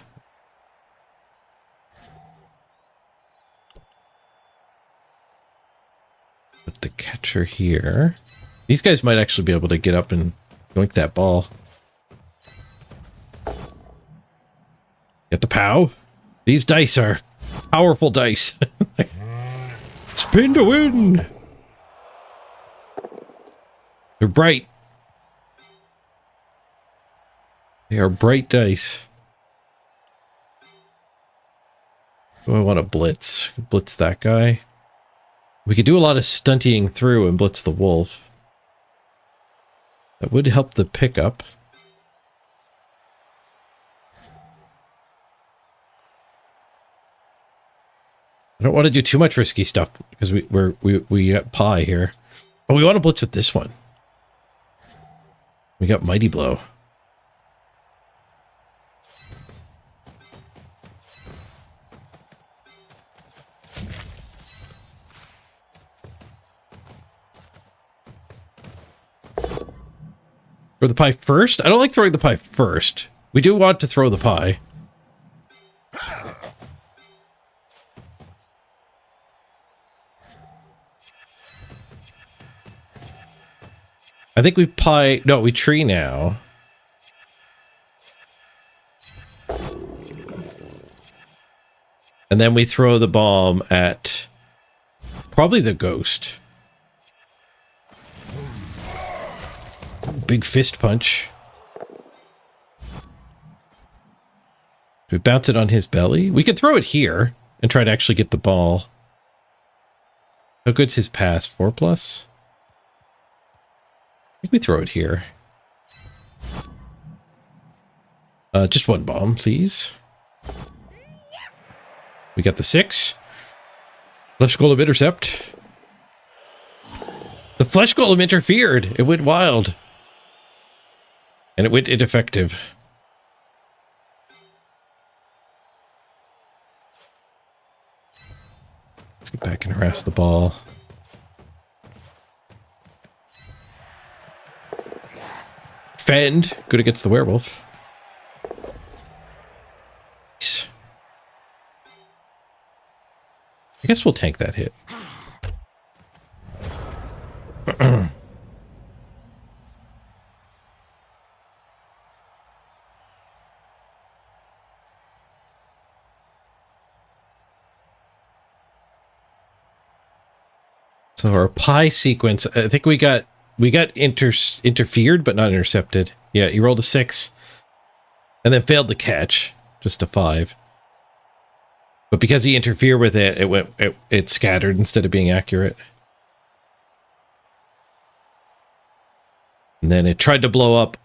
Put the catcher here. These guys might actually be able to get up and yoink that ball. Get the POW. These dice are powerful dice. Spin to win. They're bright. They are bright dice. Oh, I want to blitz. Blitz that guy. We could do a lot of stunting through and blitz the wolf. That would help the pickup. I don't want to do too much risky stuff because we got pie here. Oh, we want to blitz with this one. We got Mighty Blow. Throw the pie first? I don't like throwing the pie first. We do want to throw the pie. I think we pie... No, we tree now. And then we throw the bomb at probably the ghost. Big fist punch. Do we bounce it on his belly? We could throw it here and try to actually get the ball. How good's his pass? 4+? I think we throw it here. Just one bomb, please. We got the 6. Flesh Golem intercept. The Flesh Golem interfered. It went wild. And it went ineffective. Let's get back and harass the ball. Fend. Good against the werewolf. Nice. I guess we'll tank that hit. So our pie sequence, I think we got interfered, but not intercepted. Yeah, he rolled a 6 and then failed the catch, just a 5. But because he interfered with it, it scattered instead of being accurate. And then it tried to blow up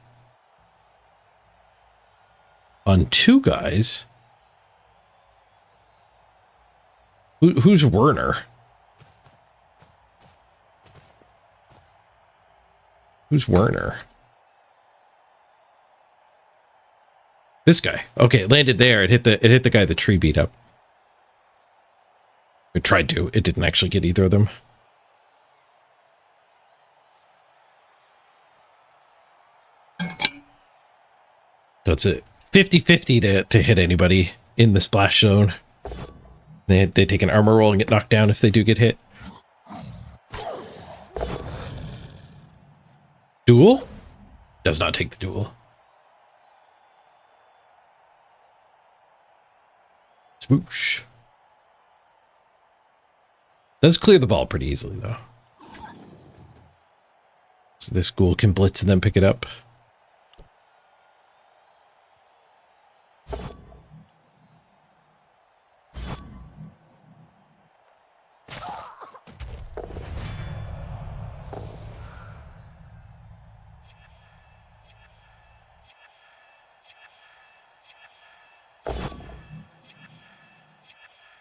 on 2 guys. Who's Werner? Who's Werner? This guy. Okay, it landed there. It hit the guy the tree beat up. It tried to. It didn't actually get either of them. So it's a 50-50 to hit anybody in the splash zone. They take an armor roll and get knocked down if they do get hit. Duel? Does not take the duel. Swoosh. Does clear the ball pretty easily, though. So this ghoul can blitz and then pick it up.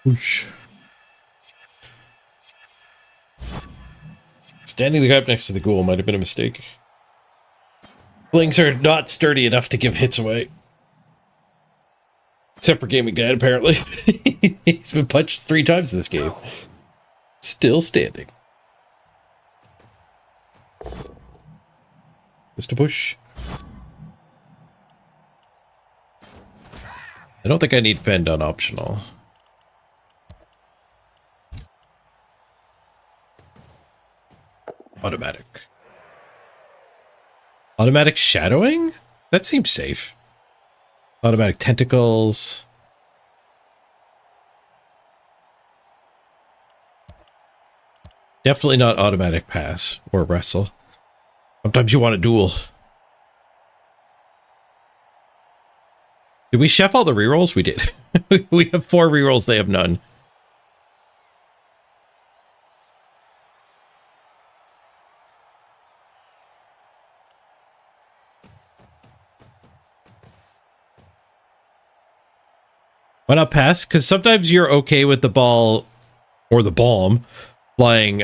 Whoosh. Standing the guy up next to the ghoul might have been a mistake. Blings are not sturdy enough to give hits away. Except for Gaming Dad, apparently. He's been punched 3 times this game. Still standing. Mr. Bush. I don't think I need fend on optional. Automatic. Automatic shadowing? That seems safe. Automatic tentacles. Definitely not automatic pass or wrestle. Sometimes you want a duel. Did we chef all the rerolls? We did. We have 4 rerolls, they have none. Why not pass? Because sometimes you're okay with the ball or the bomb flying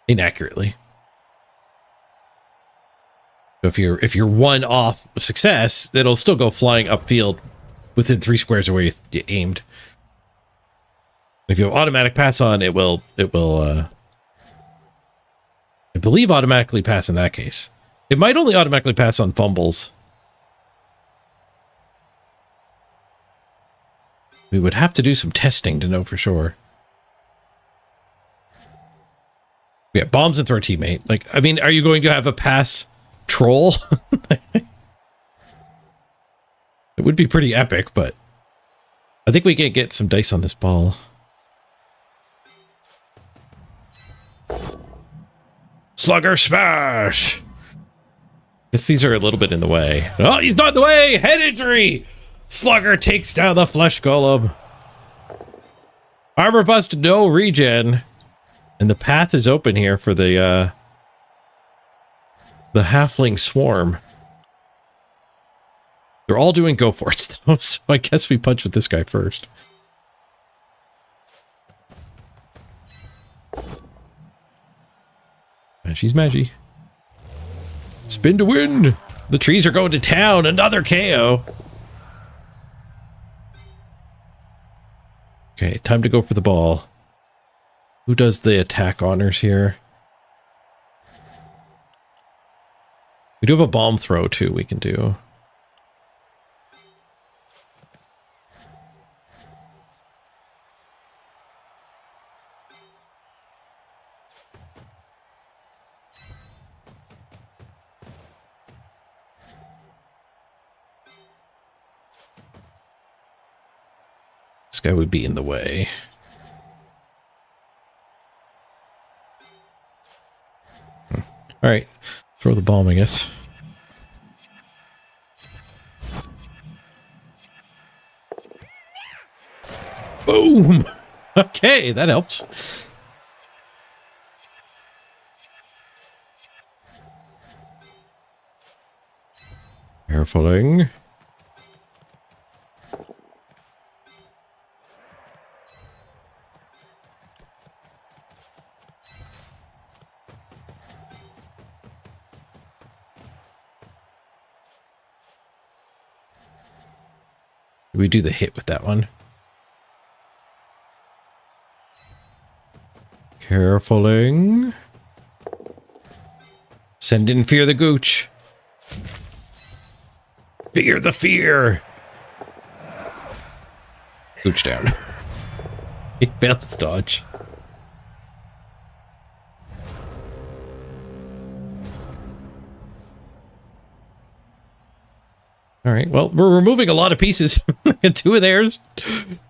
inaccurately. So if you're 1 off success, it'll still go flying upfield within 3 squares of where you aimed. If you have automatic pass on, it will I believe automatically pass in that case. It might only automatically pass on fumbles. We would have to do some testing to know for sure. Yeah, bombs into our teammate. Like, I mean, are you going to have a pass troll? It would be pretty epic, but I think we can get some dice on this ball. Slugger smash! Guess these are a little bit in the way. Oh, he's not in the way! Head injury! Slugger takes down the flesh golem. Armor bust, no regen. And the path is open here for the halfling swarm. They're all doing go for it though, so I guess we punch with this guy first. She's Maggie. Spin to win. The trees are going to town. Another KO. Okay, time to go for the ball. Who does the attack honors here? We do have a bomb throw too we can do. guy would be in the way. All right, throw the bomb, I guess. Boom! Okay, that helps. Carefuling. We do the hit with that one. Carefuling. Send in Fear the Gooch. Fear the fear. Gooch down. He failed his dodge. All right, well, we're removing a lot of pieces. Two of theirs,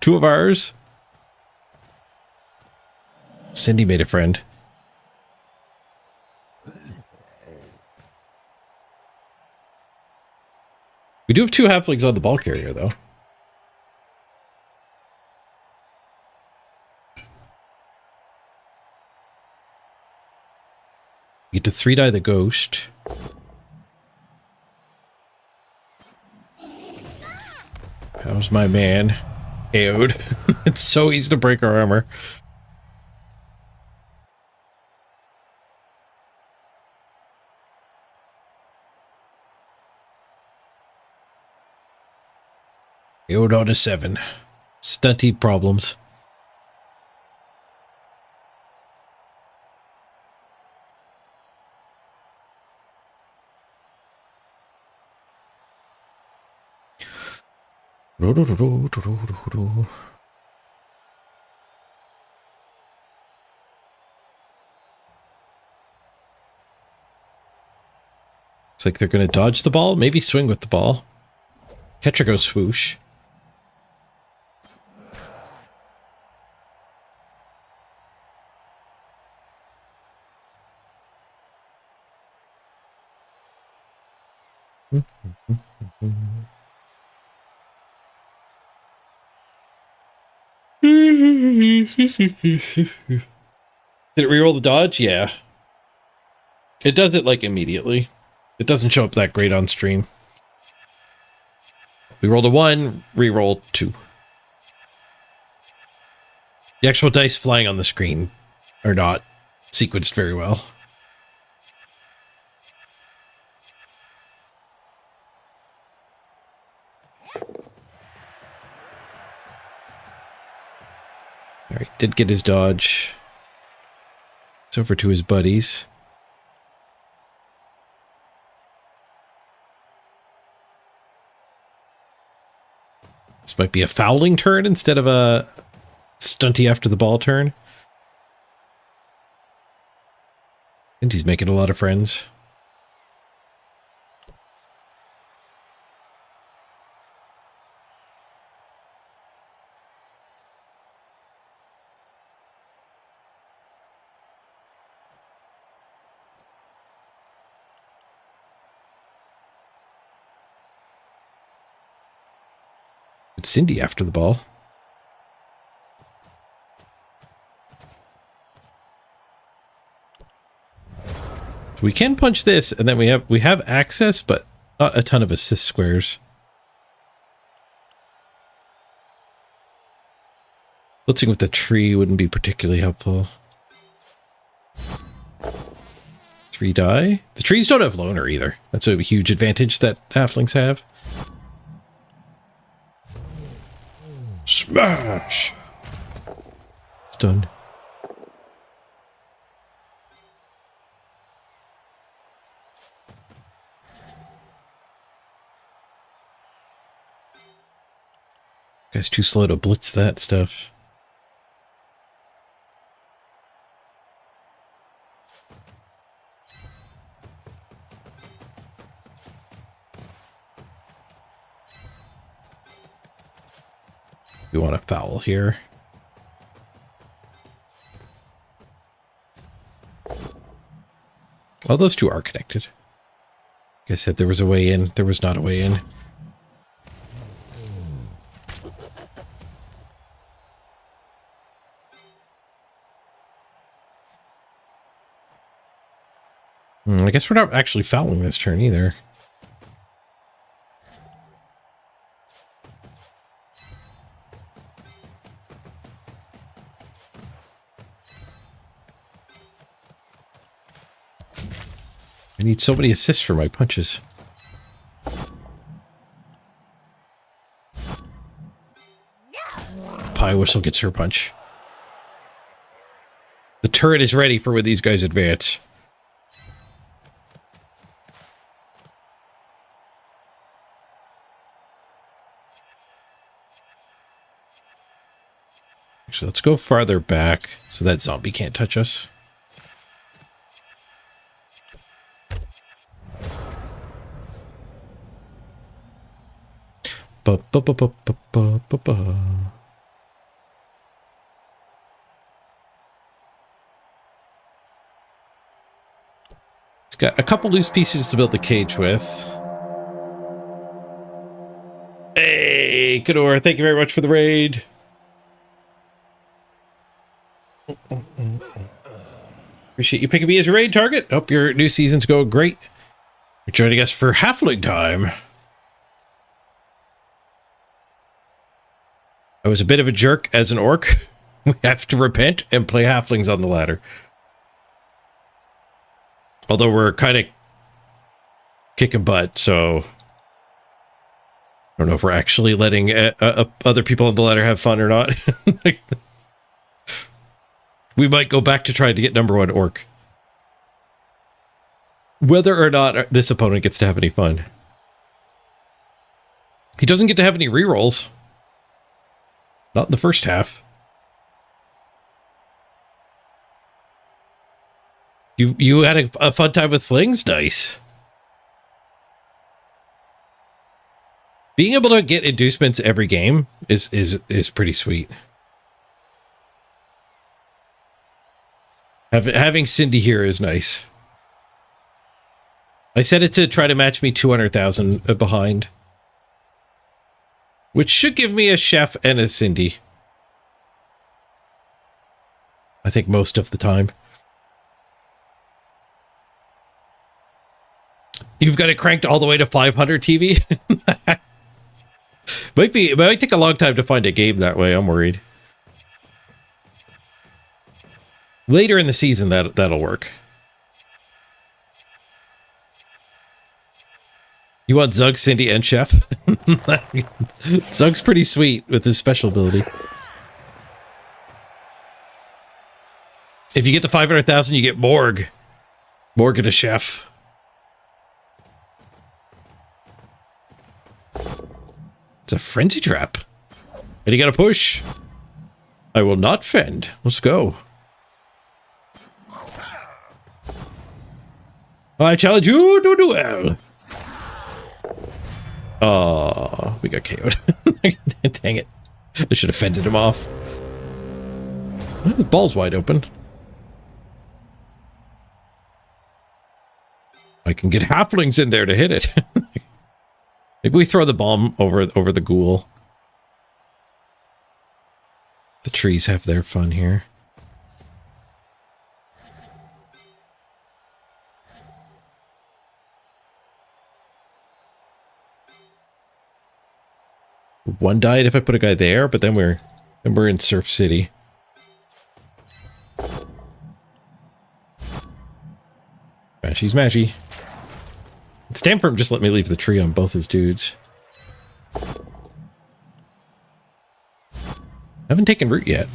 two of ours. Cindy made a friend. We do have two halflings on the ball carrier, though. We get to 3-die the ghost. How's my man? KO'd. It's so easy to break our armor. KO'd on a 7. Stunty problems. Looks like they're going to dodge the ball, maybe swing with the ball. Catcher goes swoosh. Did it reroll the dodge? Yeah. It does it like immediately. It doesn't show up that great on stream. We rolled a 1, reroll 2. The actual dice flying on the screen are not sequenced very well. All right, did get his dodge. It's over to his buddies. This might be a fouling turn instead of a stunty after the ball turn. And he's making a lot of friends. It's Cindy after the ball. We can punch this, and then we have access, but not a ton of assist squares. Blitzing with the tree wouldn't be particularly helpful. 3-die. The trees don't have loner either. That's a huge advantage that halflings have. Smash! It's done. Guy's too slow to blitz that stuff. We want a foul here. Well, those two are connected. Like I said, there was a way in. There was not a way in. I guess we're not actually fouling this turn either. I need so many assists for my punches. Pie Whistle gets her punch. The turret is ready for when these guys advance. Actually, let's go farther back so that zombie can't touch us. Ba ba ba ba ba ba ba ba. It's got a couple loose pieces to build the cage with. Hey, Kador, thank you very much for the raid. Appreciate you picking me as a raid target. Hope your new season's going great. You're joining us for halfling time. I was a bit of a jerk as an orc. We have to repent and play halflings on the ladder. Although we're kind of kicking butt, so I don't know if we're actually letting other people on the ladder have fun or not. We might go back to trying to get number 1 orc. Whether or not this opponent gets to have any fun. He doesn't get to have any rerolls. Not in the first half. You had a fun time with flings? Nice. Being able to get inducements every game is pretty sweet. Having Cindy here is nice. I set it to try to match me 200,000 behind. Which should give me a chef and a Cindy. I think most of the time. You've got it cranked all the way to 500 TV? It might take a long time to find a game that way, I'm worried. Later in the season, that'll work. You want Zug, Cindy, and Chef? Zug's pretty sweet with his special ability. If you get the 500,000, you get Morg. Morg and a Chef. It's a frenzy trap. And you got to push. I will not fend. Let's go. I challenge you to duel. Oh, we got KO'd. Dang it. I should have fended him off. His ball's wide open. I can get halflings in there to hit it. Maybe we throw the bomb over the ghoul. The trees have their fun here. One died if I put a guy there, but then we're in Surf City. Mashy's mashy. Stamford just let me leave the tree on both his dudes. Haven't taken root yet.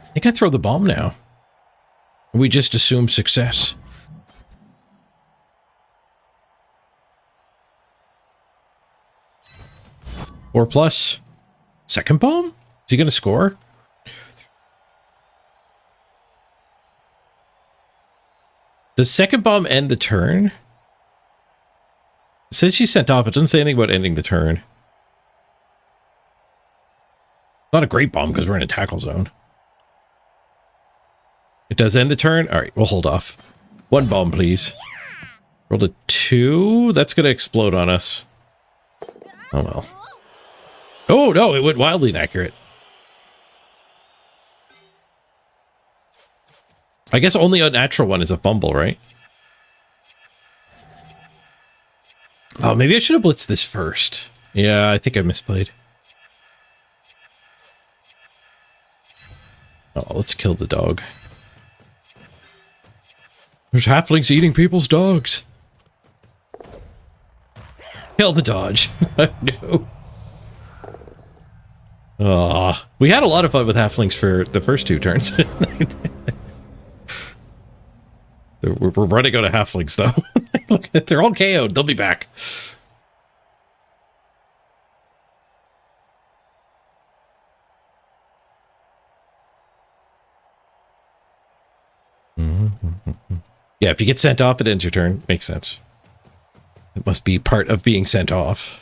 I think I throw the bomb now. We just assume success. 4+. Second bomb? Is he going to score? Does second bomb end the turn? It says she sent off. It doesn't say anything about ending the turn. Not a great bomb because we're in a tackle zone. It does end the turn? All right, we'll hold off. One bomb, please. Rolled a 2. That's going to explode on us. Oh, well. Oh, no, it went wildly inaccurate. I guess only a natural one is a fumble, right? Oh, maybe I should have blitzed this first. Yeah, I think I misplayed. Oh, let's kill the dog. There's halflings eating people's dogs. Kill the dodge. No. Oh, we had a lot of fun with halflings for the first 2 turns. We're running out of halflings, though. They're all KO'd. They'll be back. Yeah, if you get sent off, it ends your turn. Makes sense. It must be part of being sent off.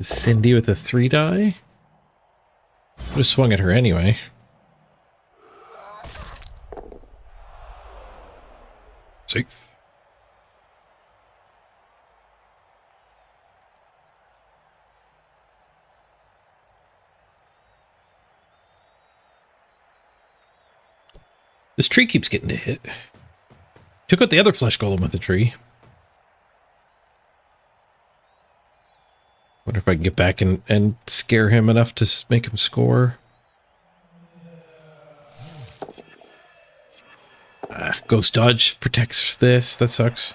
Cindy with a 3 die? Would have swung at her anyway. Safe. This tree keeps getting to hit. Took out the other flesh golem with the tree. Wonder if I can get back and scare him enough to make him score. Ghost dodge protects this. That sucks.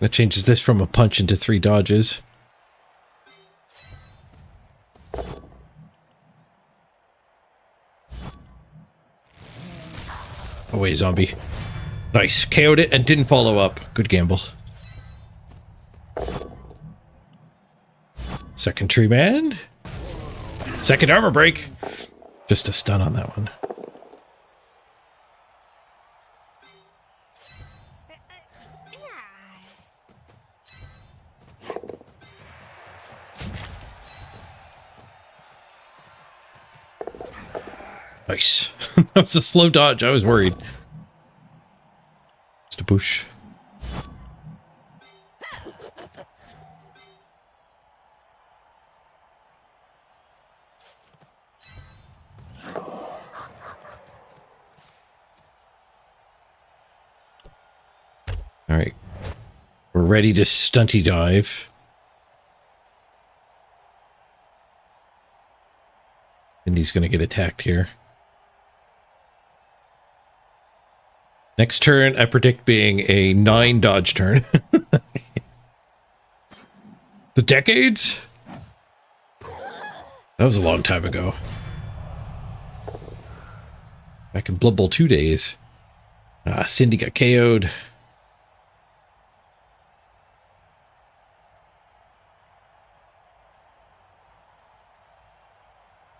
That changes this from a punch into 3 dodges. Away, zombie. Nice. KO'd it and didn't follow up. Good gamble. Second tree man. Second armor break. Just a stun on that one. Nice. That was a slow dodge. I was worried. Just a push. All right. We're ready to stunty dive. And he's going to get attacked here. Next turn, I predict being a 9 dodge turn. The decades? That was a long time ago. Back in Blood Bowl 2 days. Cindy got KO'd.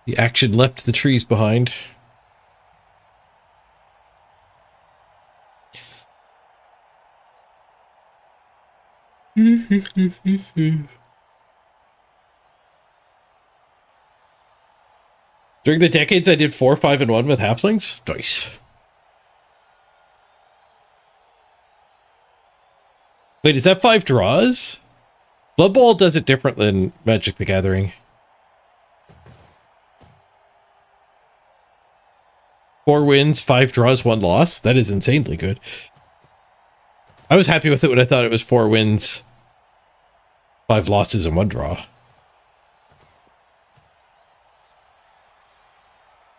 The action left the trees behind. During the decades, I did 4, 5, and 1 with halflings. Nice. Wait, is that 5 draws? Blood Bowl does it different than Magic the Gathering. 4 wins, 5 draws, 1 loss. That is insanely good. I was happy with it when I thought it was 4 wins, 5 losses, and 1 draw.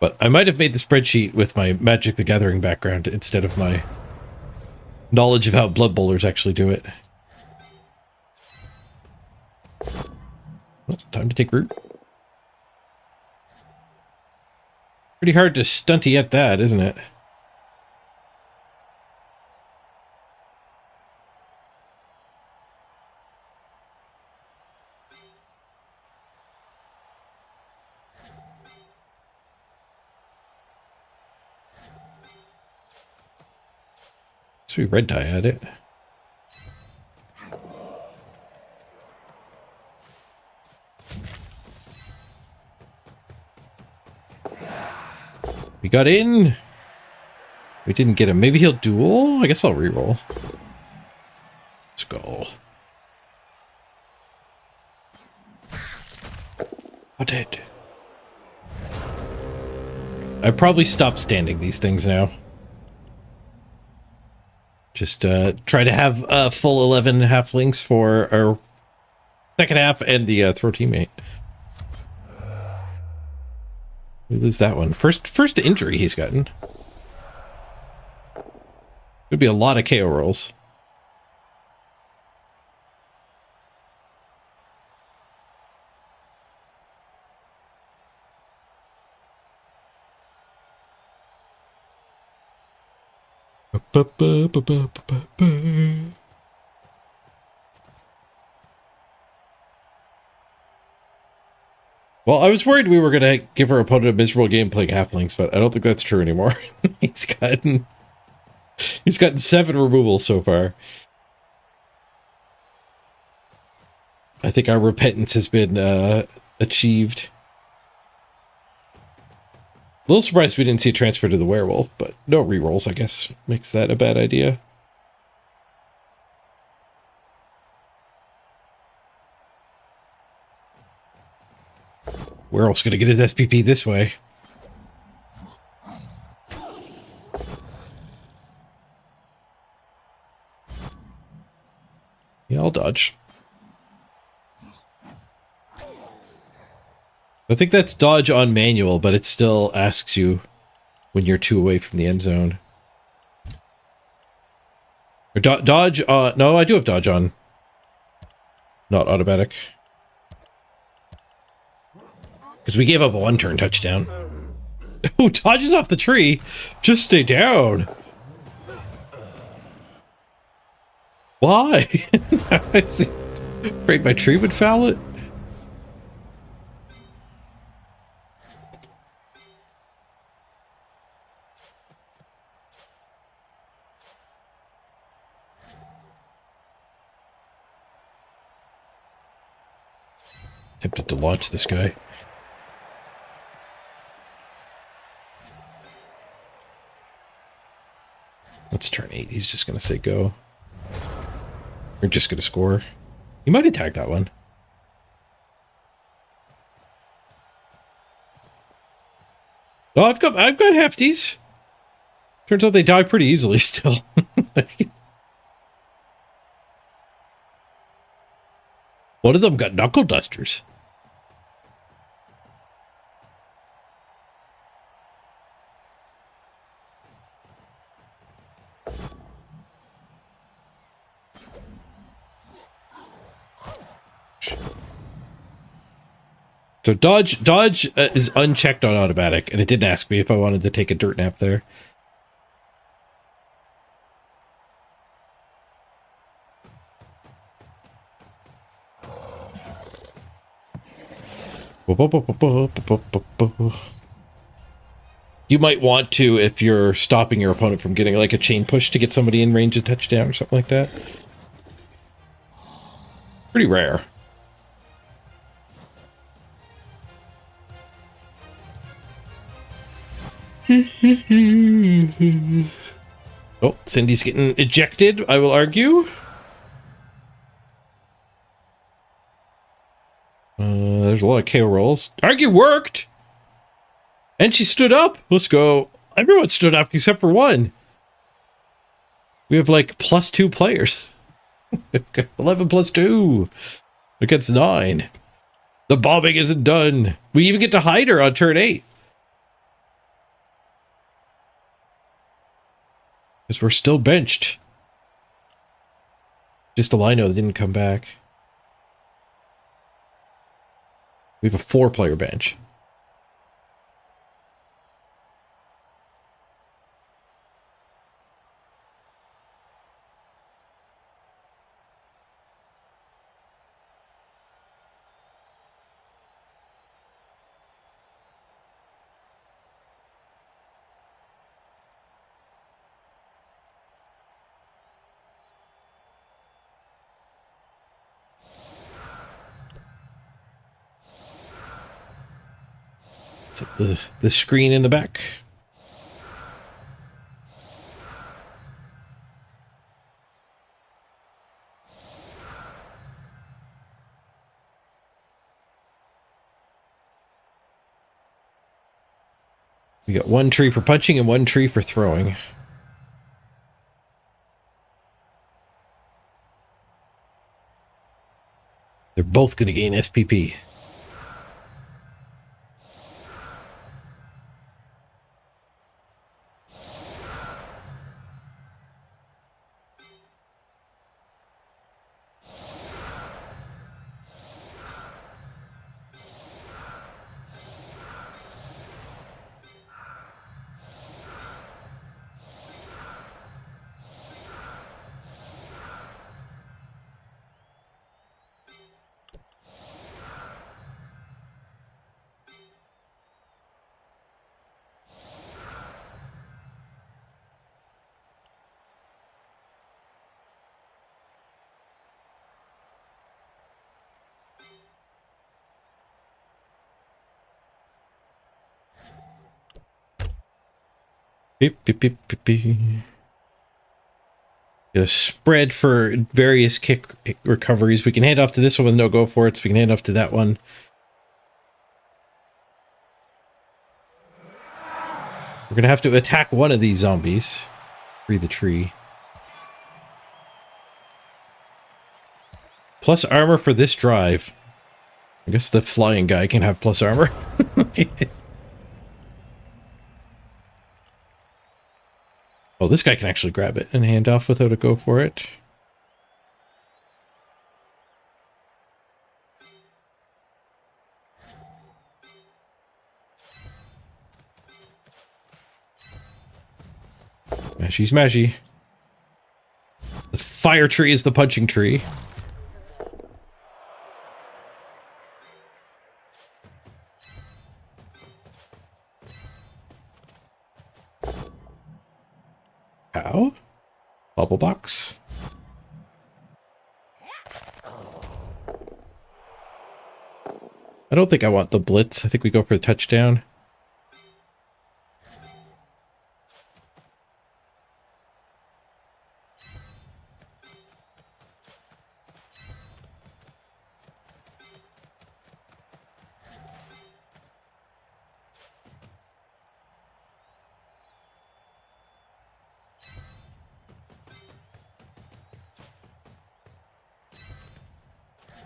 But I might have made the spreadsheet with my Magic the Gathering background instead of my knowledge of how Blood Bowlers actually do it. Well, time to take root. Pretty hard to stunty at that, isn't it? So we red dye at it. We got in. We didn't get him. Maybe he'll duel? I guess I'll reroll. Skull. Oh, dead. I probably stopped standing these things now. Just try to have full 11 halflings for our second half and the throw teammate. We lose that one. First injury he's gotten. Could be a lot of KO rolls. Well, I was worried we were going to give our opponent a miserable game playing halflings, but I don't think that's true anymore. He's gotten 7 removals so far. I think our repentance has been achieved. A little surprised we didn't see a transfer to the werewolf, but no rerolls, I guess, makes that a bad idea. Werewolf's gonna get his SPP this way. Yeah, I'll dodge. I think that's dodge on manual, but it still asks you when you're 2 away from the end zone. Or dodge on... No, I do have dodge on. Not automatic. Because we gave up a 1-turn touchdown. Oh, dodges off the tree. Just stay down. Why? Afraid my tree would foul it? Tempted to launch this guy. Let's turn 8. He's just going to say go. We're just going to score. He might attack that one. Oh, I've got hefties. Turns out they die pretty easily still. One of them got knuckle dusters. So dodge is unchecked on automatic, and it didn't ask me if I wanted to take a dirt nap there. You might want to, if you're stopping your opponent from getting like a chain push to get somebody in range of touchdown or something like that. Pretty rare. Oh, Cindy's getting ejected, I will argue. There's a lot of KO rolls. Argue worked! And she stood up! Let's go. Everyone stood up except for one. We have like +2 players. 11 + 2 against 9. The bombing isn't done. We even get to hide her on turn 8. Because we're still benched. Just a Lino that didn't come back. We have a 4-player bench. The screen in the back. We got 1 tree for punching and 1 tree for throwing. They're both going to gain SPP. Beep, beep, beep, beep, beep. Get a spread for various kick recoveries. We can hand off to this one with no go for it, so we can hand off to that one. We're going to have to attack one of these zombies. Free the tree. Plus armor for this drive. I guess the flying guy can have plus armor. Oh, this guy can actually grab it and hand off without a go for it. Smashy, smashy. The fire tree is the punching tree. Ow. Bubble box. I don't think I want the blitz. I think we go for the touchdown.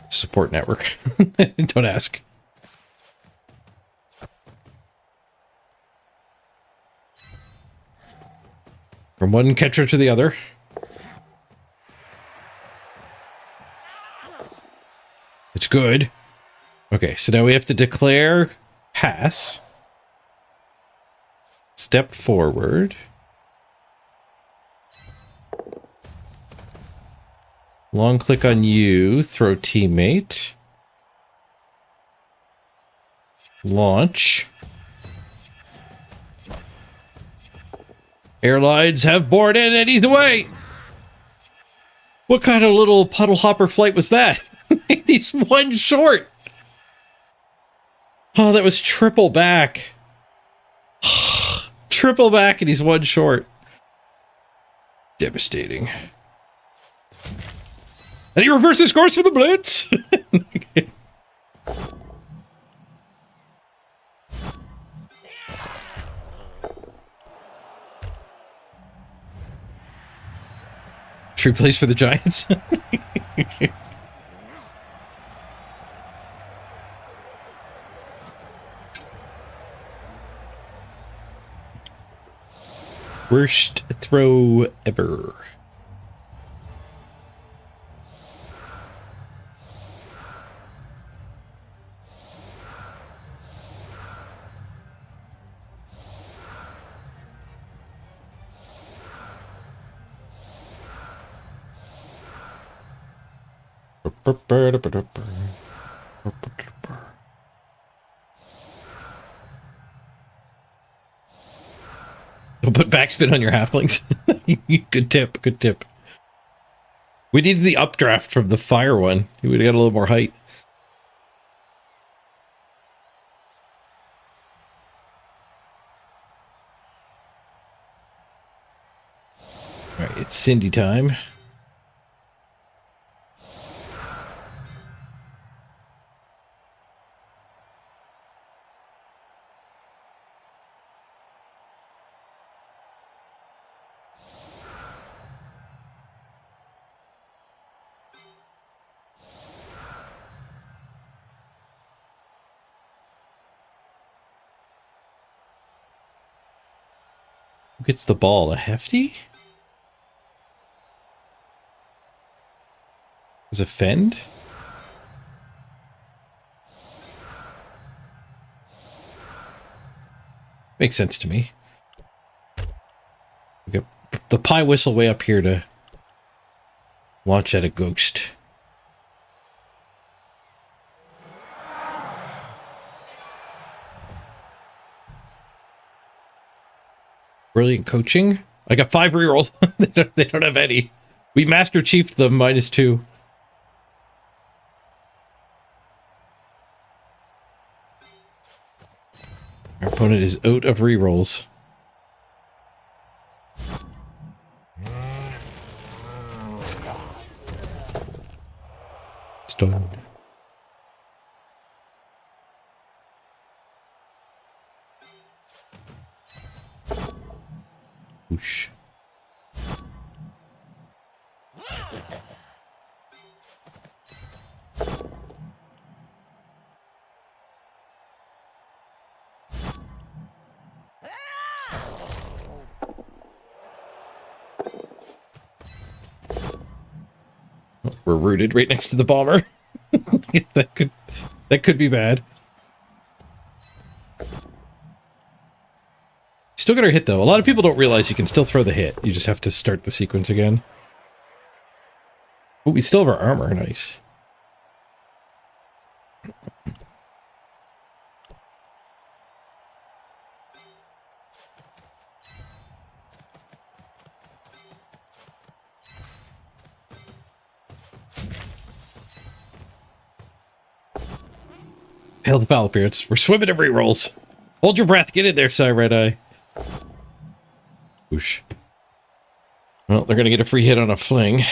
Support network. Don't ask. From one catcher to the other. It's good. Okay, so now we have to declare pass. Step forward. Long click on you, throw teammate. Launch. Airlines have boarded and he's away. What kind of little puddle hopper flight was that? He's one short. Oh, that was triple back. Triple back and he's one short. Devastating. And he reverses course for the blitz. True place for the Giants. Worst throw ever. Don't put backspin on your halflings. Good tip, good tip. We needed the updraft from the fire one. He would have got a little more height. All right, it's Cindy time. Who gets the ball? A hefty? Is a fend? Makes sense to me. We got the pie whistle way up here to launch at a ghost. Brilliant coaching. I got 5 rerolls. They don't have any. We Master Chiefed them -2. Our opponent is out of rerolls. Stone. Whoosh. We're rooted right next to the bomber. that could be bad. Still got our hit though. A lot of people don't realize you can still throw the hit. You just have to start the sequence again. Oh, we still have our armor. Nice. Hail the Battle Pirates. We're swimming in rerolls. Hold your breath. Get in there, Cy Red Eye. Whoosh. Well, they're going to get a free hit on a fling.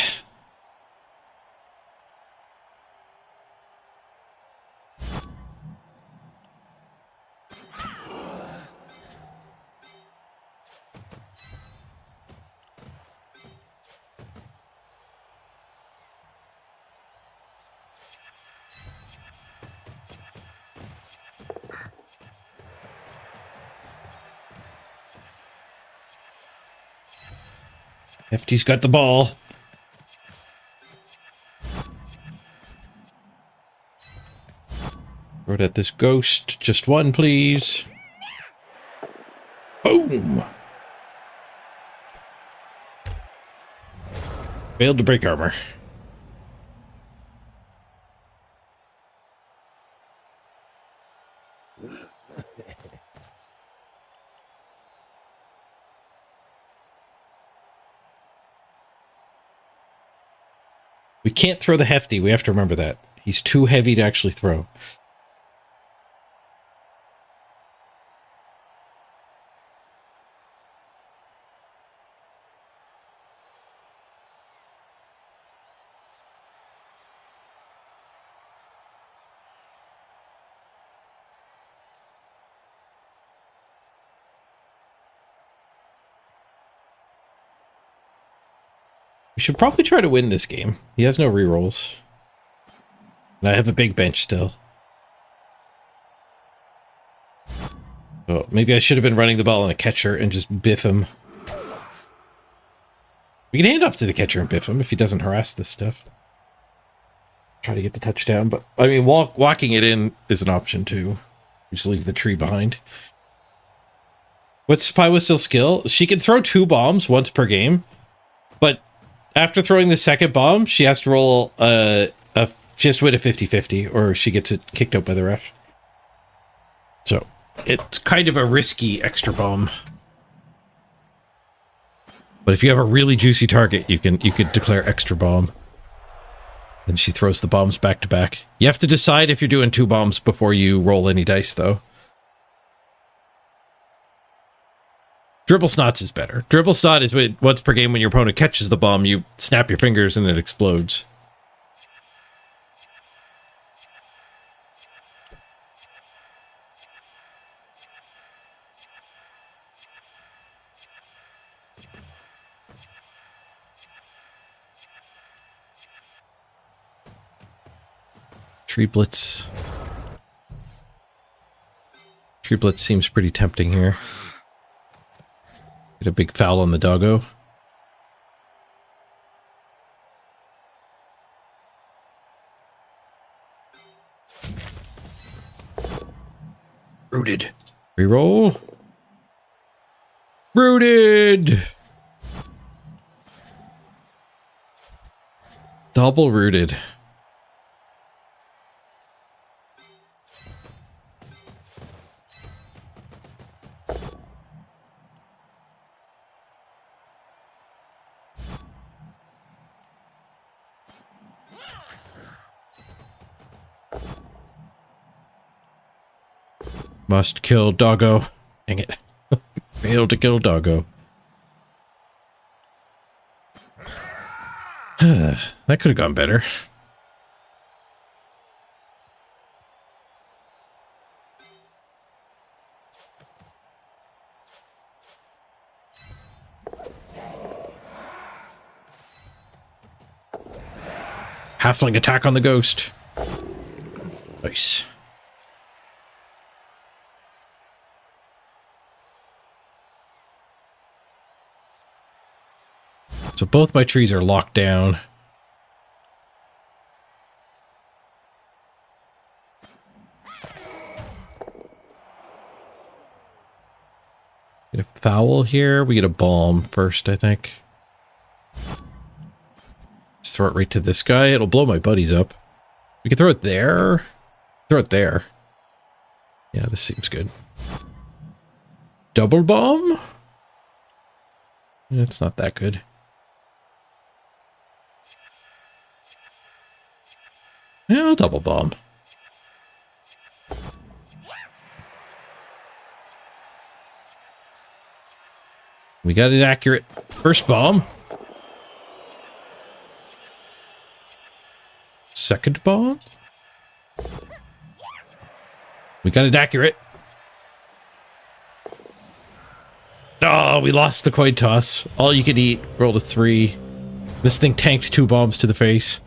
Hefty's got the ball. Throw it at this ghost. Just one, please. Boom! Failed to break armor. We can't throw the hefty. We have to remember that. He's too heavy to actually throw. We should probably try to win this game. He has no rerolls. And I have a big bench still. So maybe I should have been running the ball on a catcher and just biff him. We can hand off to the catcher and biff him if he doesn't harass this stuff. Try to get the touchdown, but I mean, walking it in is an option too. Just leave the tree behind. What's Pywa's still skill? She can throw 2 bombs once per game, but after throwing the second bomb, she has to roll she has to win a 50-50 or she gets it kicked out by the ref. So it's kind of a risky extra bomb. But if you have a really juicy target, you could declare extra bomb. And she throws the bombs back to back. You have to decide if you're doing 2 bombs before you roll any dice, though. Dribble Snots is better. Dribble Snot is once per game when your opponent catches the bomb, you snap your fingers and it explodes. Tree Blitz. Tree Blitz seems pretty tempting here. Get a big foul on the doggo. Rooted. Reroll. Rooted. Double rooted. Must kill doggo. Dang it. Failed to kill doggo. That could have gone better. Halfling attack on the ghost. Nice. So both my trees are locked down. Get a foul here. We get a bomb first, I think. Just throw it right to this guy. It'll blow my buddies up. We can throw it there. Throw it there. Yeah, this seems good. Double bomb? It's not that good. Yeah, I'll double bomb. We got it accurate. First bomb. Second bomb. We got it accurate. Oh, we lost the coin toss. All you could eat. Rolled a 3. This thing tanked 2 bombs to the face.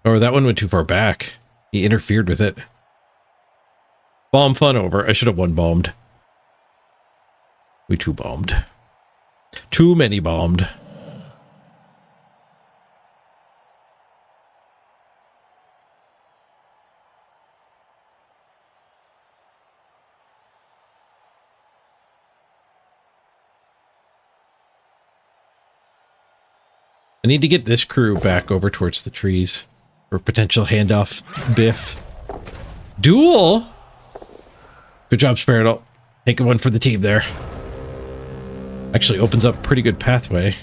Or that one went too far back. He interfered with it. Bomb fun over. I should have 1 bombed. We 2 bombed. Too many bombed. I need to get this crew back over towards the trees. For potential handoff biff. Duel? Good job, Sparrow. Take one for the team there. Actually opens up pretty good pathway.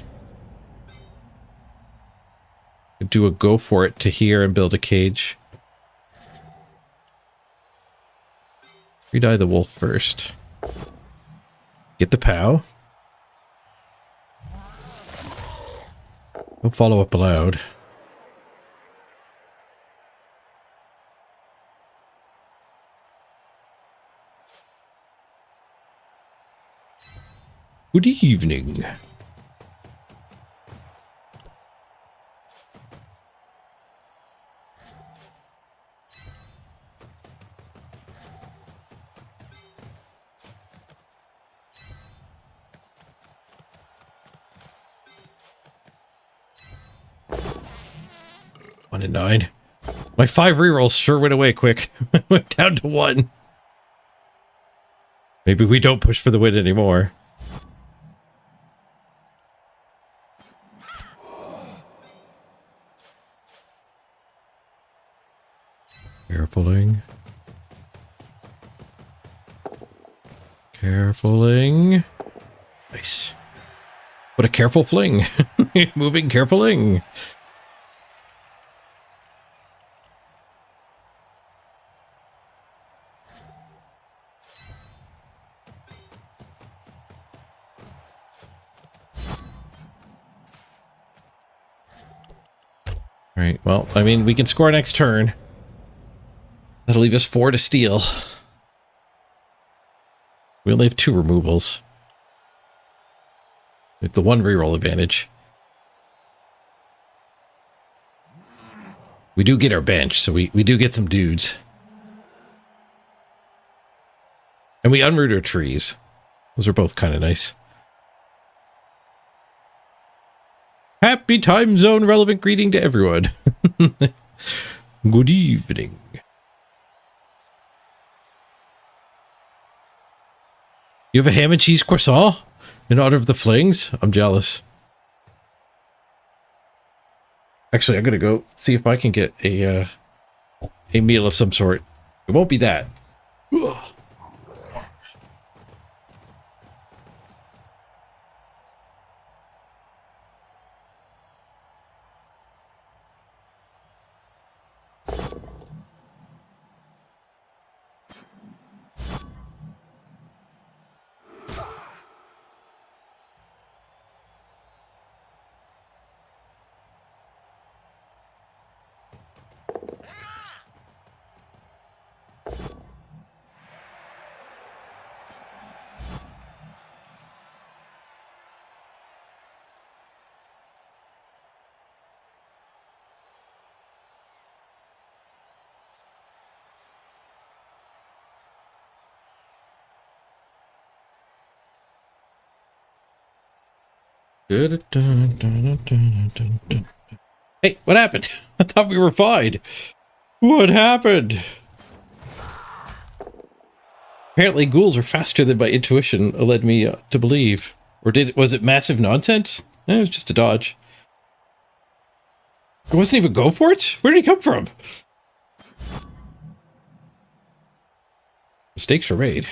Do a go for it to here and build a cage. Re-die the wolf first. Get the POW. Don't follow up allowed. Good evening. 1 and 9. My 5 rerolls sure went away quick. Went down to 1. Maybe we don't push for the win anymore. Carefuling. Carefuling. Nice. What a careful fling. Moving carefuling. Alright, well, I mean, we can score next turn. That'll leave us 4 to steal. We only have 2 removals. We have the 1 reroll advantage. We do get our bench, so we do get some dudes. And we unroot our trees. Those are both kind of nice. Happy time zone relevant greeting to everyone. Good evening. You have a ham and cheese croissant in honor of the flings? I'm jealous. Actually, I'm going to go see if I can get a meal of some sort. It won't be that. Ugh. Hey, what happened? I thought we were fine. What happened? Apparently ghouls are faster than my intuition led me to believe. Or was it massive nonsense? It was just a dodge. It wasn't even go for it? Where did he come from? Mistakes were made.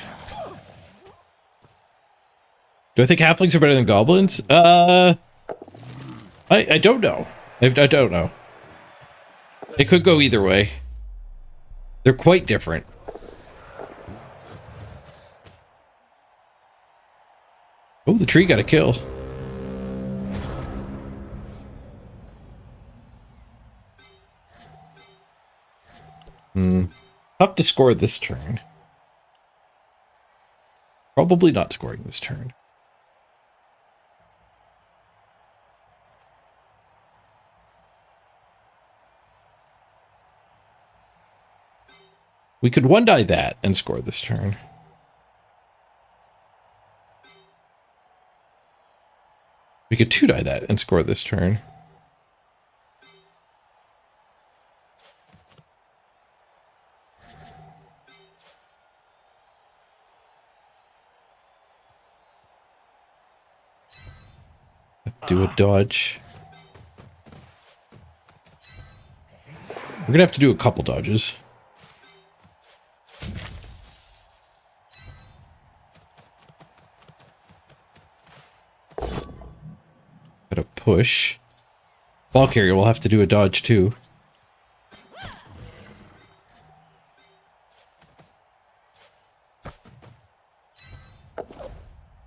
Do I think halflings are better than goblins? I don't know. I don't know. It could go either way. They're quite different. Oh, the tree got a kill. Tough to score this turn. Probably not scoring this turn. We could 1-die that and score this turn. We could 2-die that and score this turn. Do a dodge. We're gonna have to do a couple dodges. Gotta push. Ball carrier will have to do a dodge too.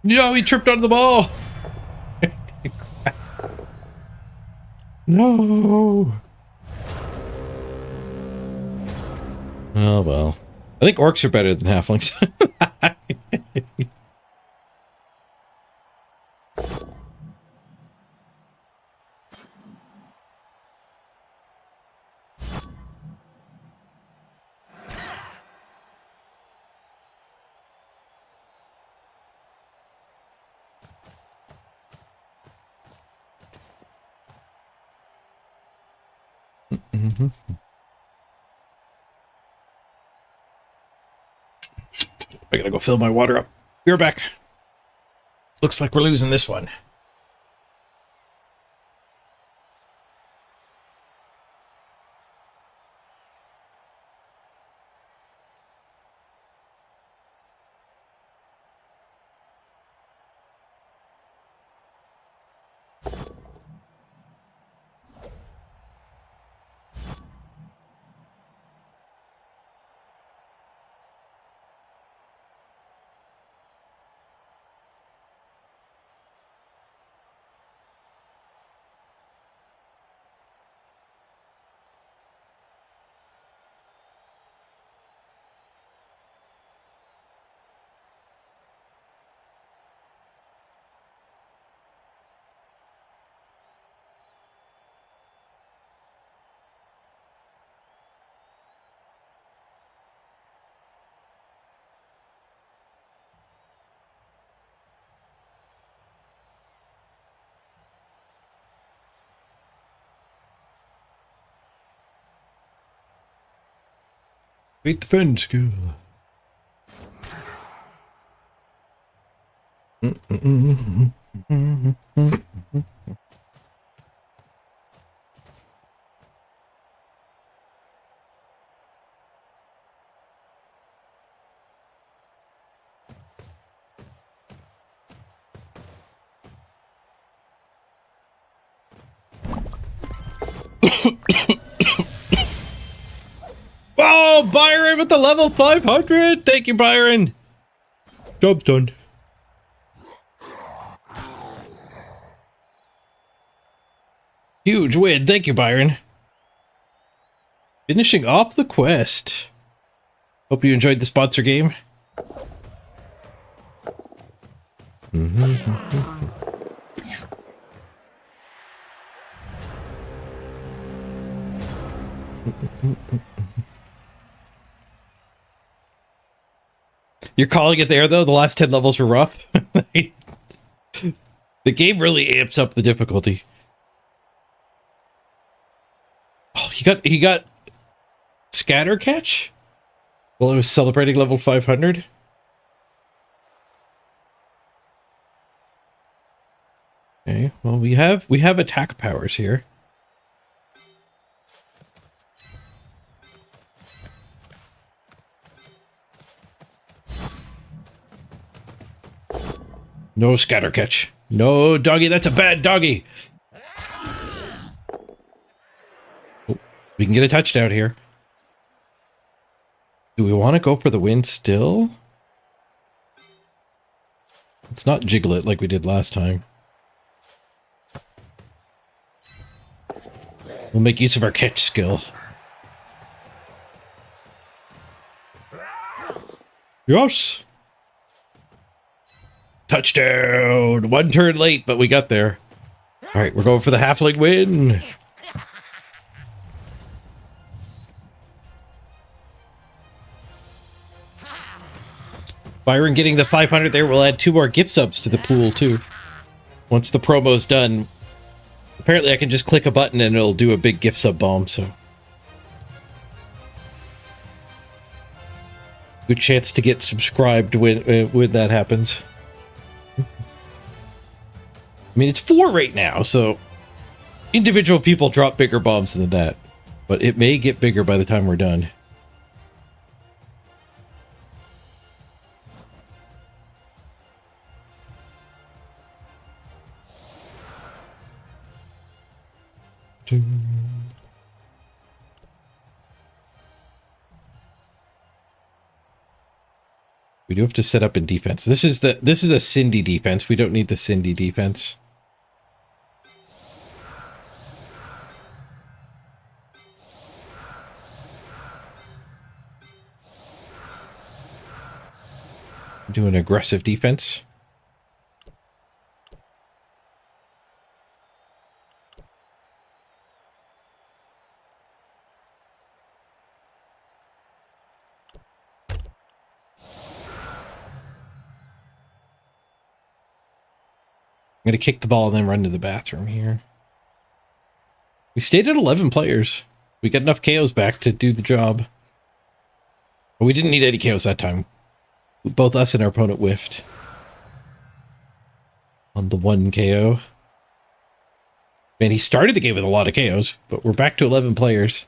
No, he tripped on the ball. No. Oh well. I think orcs are better than halflings. I gotta go fill my water up. Be right back. Looks like we're losing this one. Beat the fun school. Oh, Byron with the level 500. Thank you, Byron. Job's done. Huge win. Thank you, Byron. Finishing off the quest. Hope you enjoyed the sponsor game. You're calling it there, though? The last 10 levels were rough? The game really amps up the difficulty. Oh, he got scatter catch? Well, it was celebrating level 500. Okay, well, we have attack powers here. No scatter catch. No, doggy, that's a bad doggy. Oh, we can get a touchdown here. Do we want to go for the win still? Let's not jiggle it like we did last time. We'll make use of our catch skill. Yes! Touchdown! One turn late, but we got there. All right, we're going for the halfling win. Byron getting the 500 there will add 2 more gift subs to the pool, too. Once the promo's done. Apparently, I can just click a button and it'll do a big gift sub bomb, so. Good chance to get subscribed when that happens. I mean, it's 4 right now, so individual people drop bigger bombs than that. But it may get bigger by the time we're done. We do have to set up in defense. This is a Cindy defense. We don't need the Cindy defense. Do an aggressive defense. I'm going to kick the ball and then run to the bathroom here. We stayed at 11 players. We got enough KOs back to do the job. But we didn't need any KOs that time. Both us and our opponent whiffed on the 1 KO. Man, he started the game with a lot of KOs, but we're back to 11 players.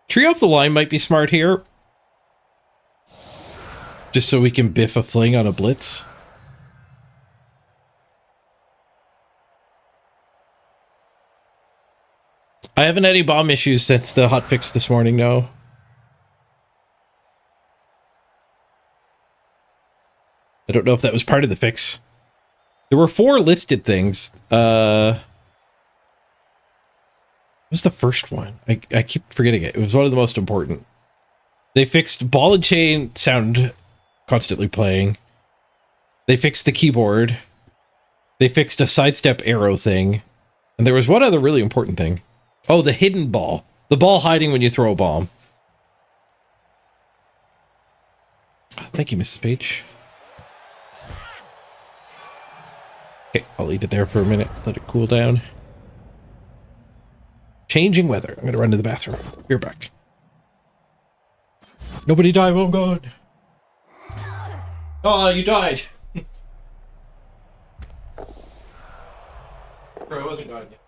Tree off the line might be smart here. Just so we can biff a fling on a blitz. I haven't had any bomb issues since the hotfix this morning, no. I don't know if that was part of the fix. There were 4 listed things. What was the first one? I keep forgetting it. It was one of the most important. They fixed ball and chain sound constantly playing. They fixed the keyboard. They fixed a sidestep arrow thing. And there was one other really important thing. Oh, the hidden ball. The ball hiding when you throw a bomb. Oh, thank you, Mrs. Page. Okay, I'll leave it there for a minute. Let it cool down. Changing weather. I'm going to run to the bathroom. Be right back. Nobody died. Oh, God. Oh, you died. Bro, I wasn't gone yet.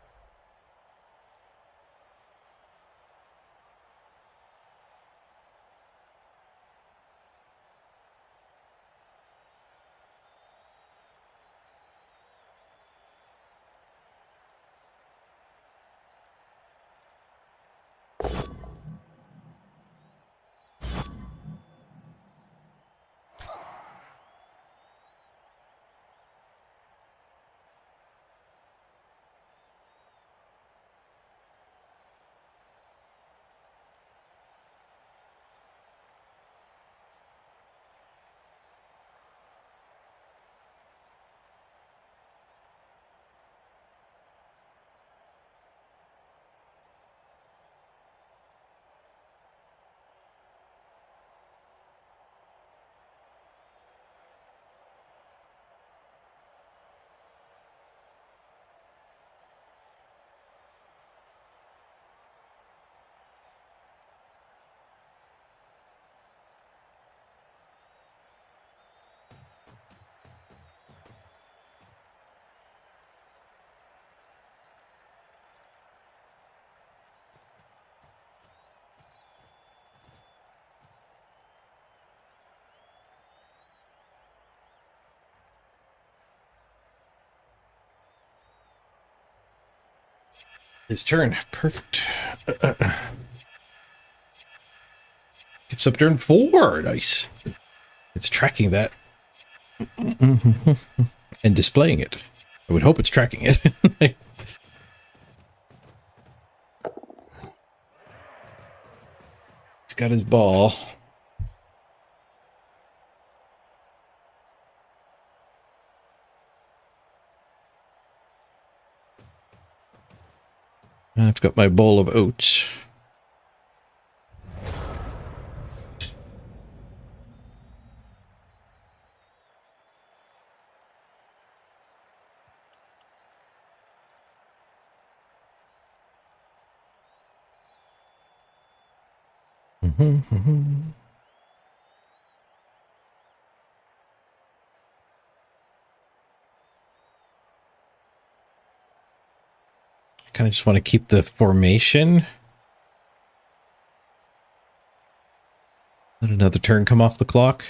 His turn. Perfect. Gives up turn 4. Nice. It's tracking that. And displaying it. I would hope it's tracking it. He's got his ball. I've got my bowl of oats. Kind of just want to keep the formation. Let another turn come off the clock.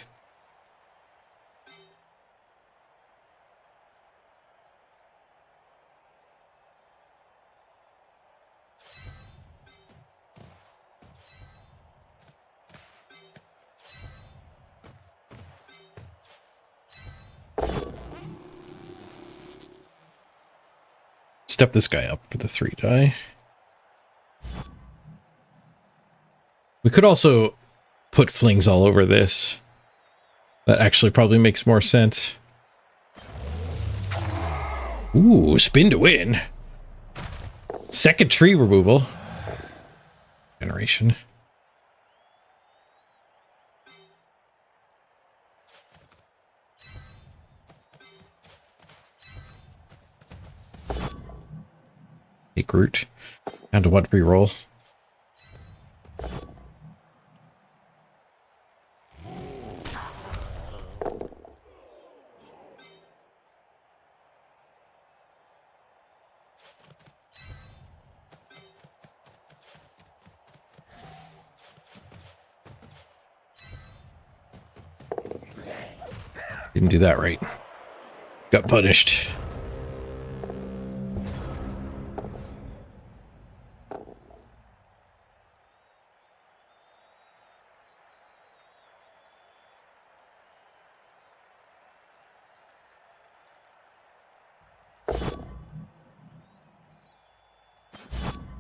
Step this guy up for the 3 die. We could also put flings all over this. That actually probably makes more sense. Ooh, spin to win. Second tree removal. Generation. Hey, Groot. And a 1 pre-roll. Didn't do that right. Got punished.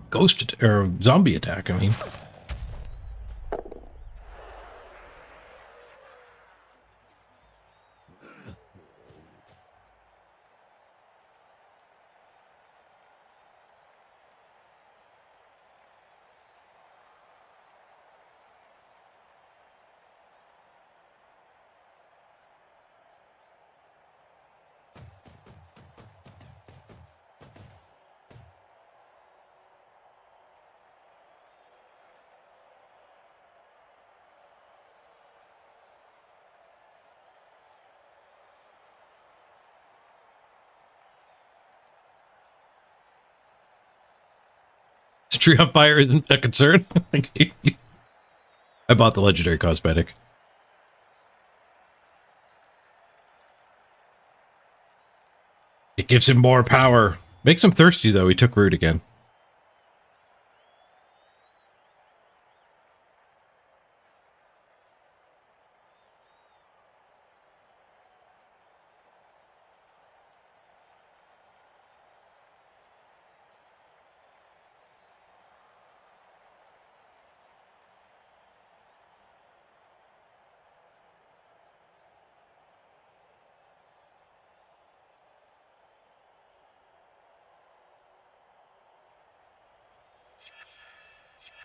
Ghost or zombie attack, I mean. Tree on fire isn't a concern. I bought the legendary cosmetic. It gives him more power. Makes him thirsty, though. He took root again.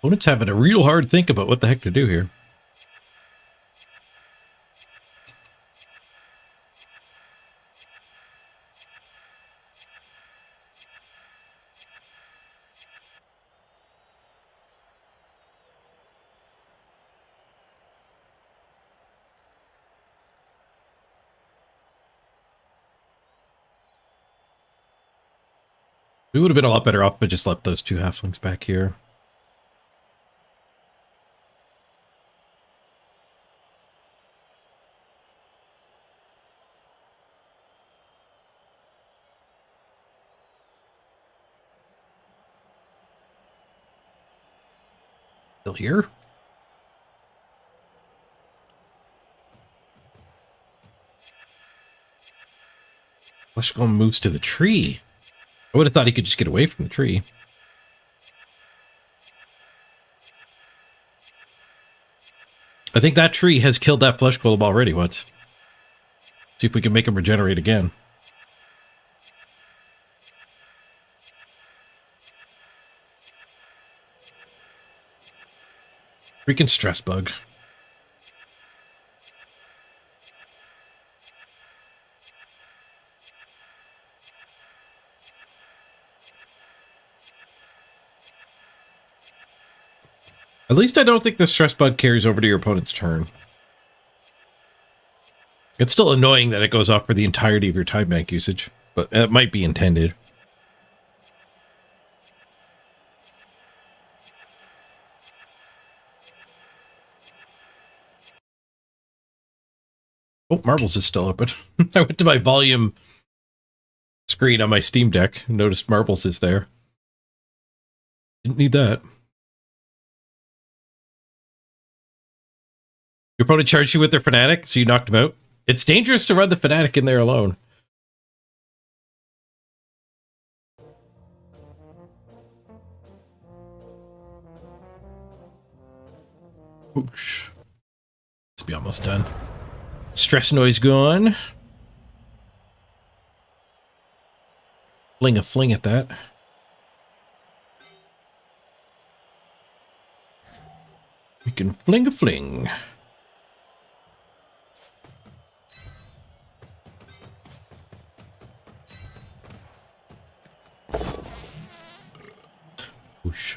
Opponent's having a real hard think about what the heck to do here. We would have been a lot better off, but just left those 2 halflings back here. Still here? Flesh Golem moves to the tree. I would have thought he could just get away from the tree. I think that tree has killed that Flesh Golem already once. See if we can make him regenerate again. Freaking stress bug. At least I don't think the stress bug carries over to your opponent's turn. It's still annoying that it goes off for the entirety of your time bank usage, but it might be intended. Oh, Marbles is still open. I went to my volume screen on my Steam Deck and noticed Marbles is there. Didn't need that. Your opponent charged you with their Fanatic, so you knocked him out. It's dangerous to run the Fanatic in there alone. Oosh. Let's be almost done. Stress noise gone. Fling a fling at that. We can fling a fling. Whoosh.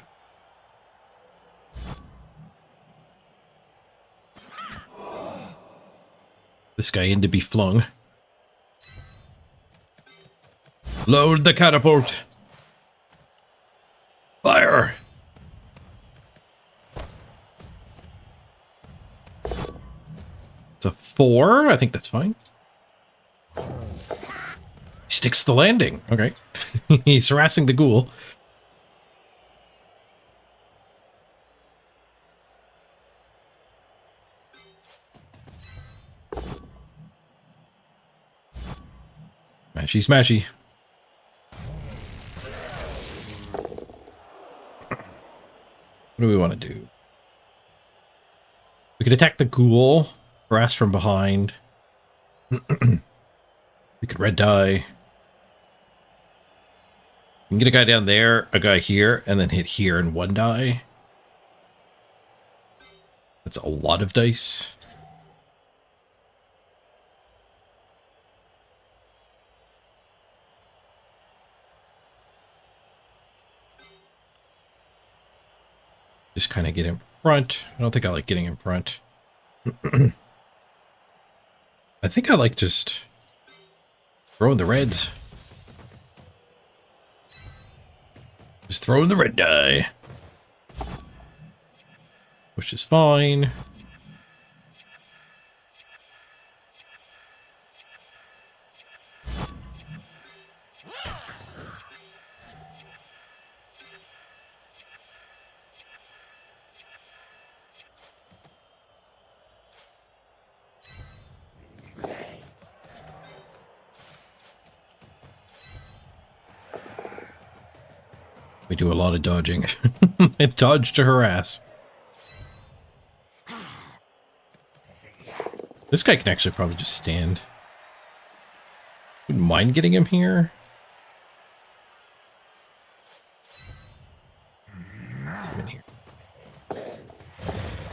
This guy in to be flung. Load the catapult. Fire. It's a 4. I think that's fine. Sticks the landing. Okay. He's harassing the ghoul. Smashy, smashy. What do we want to do? We could attack the ghoul, harass from behind. We could red die. We can get a guy down there, a guy here, and then hit here and 1 die. That's a lot of dice. Just kind of get in front. I don't think I like getting in front. I think I like just throwing the reds. Just throwing the red die. Which is fine. We do a lot of dodging. It dodged to harass. This guy can actually probably just stand. Wouldn't mind getting him here.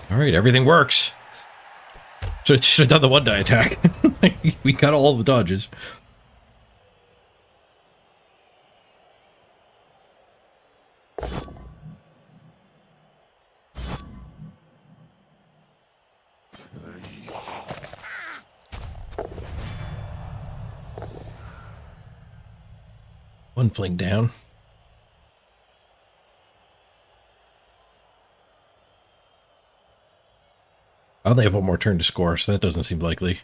Alright, everything works. Should have done the 1 die attack. We got all the dodges. One fling down. I only have 1 more turn to score, so that doesn't seem likely.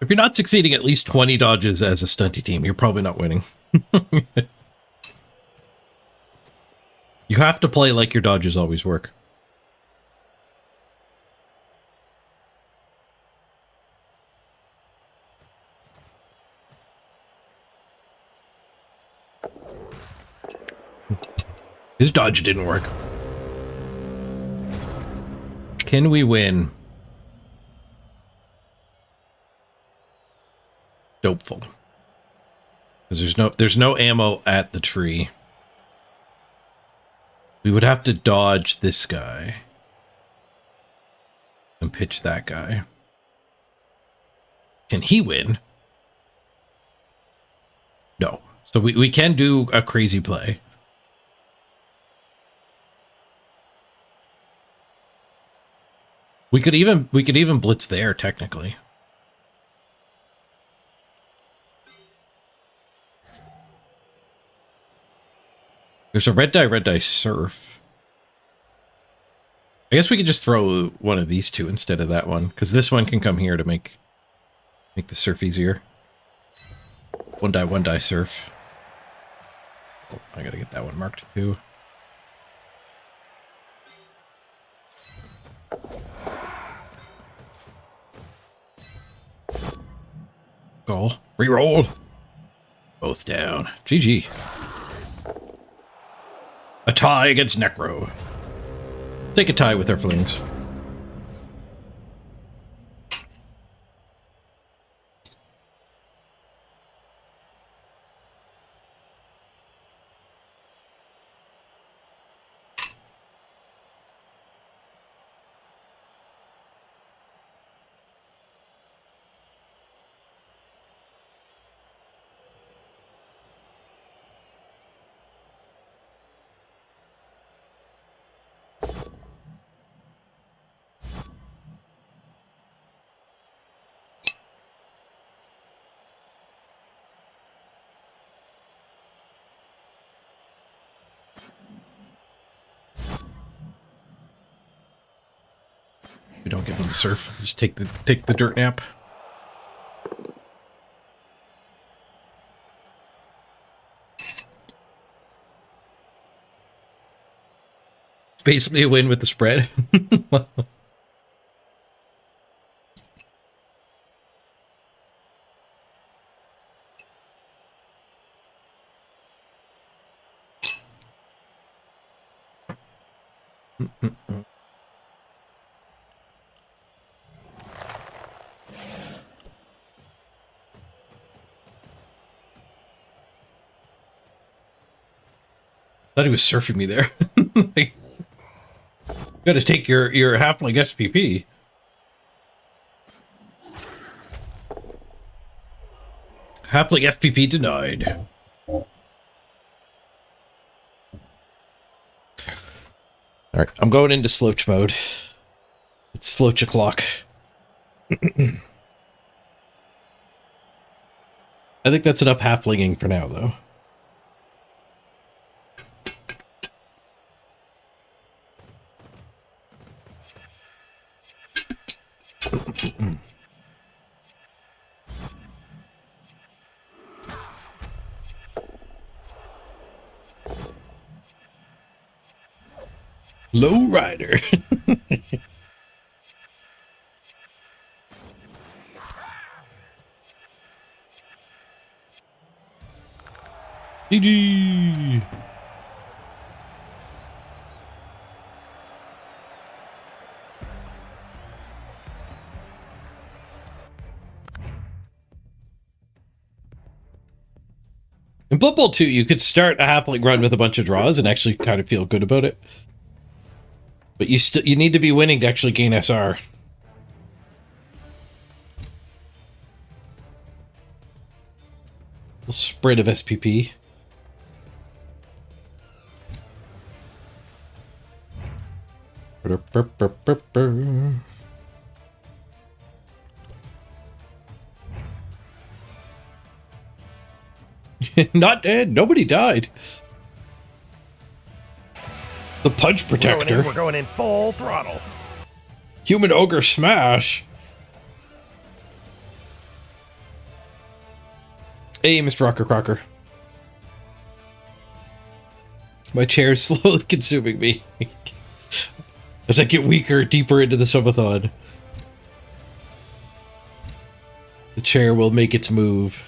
If you're not succeeding at least 20 dodges as a stunty team, you're probably not winning. You have to play like your dodges always work. His dodge didn't work. Can we win? Dopeful. Because there's no ammo at the tree. We would have to dodge this guy. And pitch that guy. Can he win? No. So we can do a crazy play. We could even blitz there, technically. There's a red die surf. I guess we could just throw one of these two instead of that one, because this one can come here to make the surf easier. 1 die surf. Oh, I gotta get that one marked too. Goal. Reroll. Both down. GG. A tie against Necro. Take a tie with our flings. We don't get on the surf. Just take the dirt nap. It's basically a win with the spread. Thought he was surfing me there. Like, gotta take your halfling SPP. Halfling SPP denied. Alright, I'm going into Sloach mode. It's Sloach o'clock. I think that's enough halflinging for now, though. Low rider. GG. In Blood Bowl 2, you could start a halfling run with a bunch of draws and actually kind of feel good about it. But you need to be winning to actually gain SR. Little spread of SPP. Not dead. Nobody died. The punch protector. We're going in full throttle. Human ogre smash. Hey, Mr. Rocker Crocker. My chair is slowly consuming me. As I get weaker, deeper into the subathon. The chair will make its move.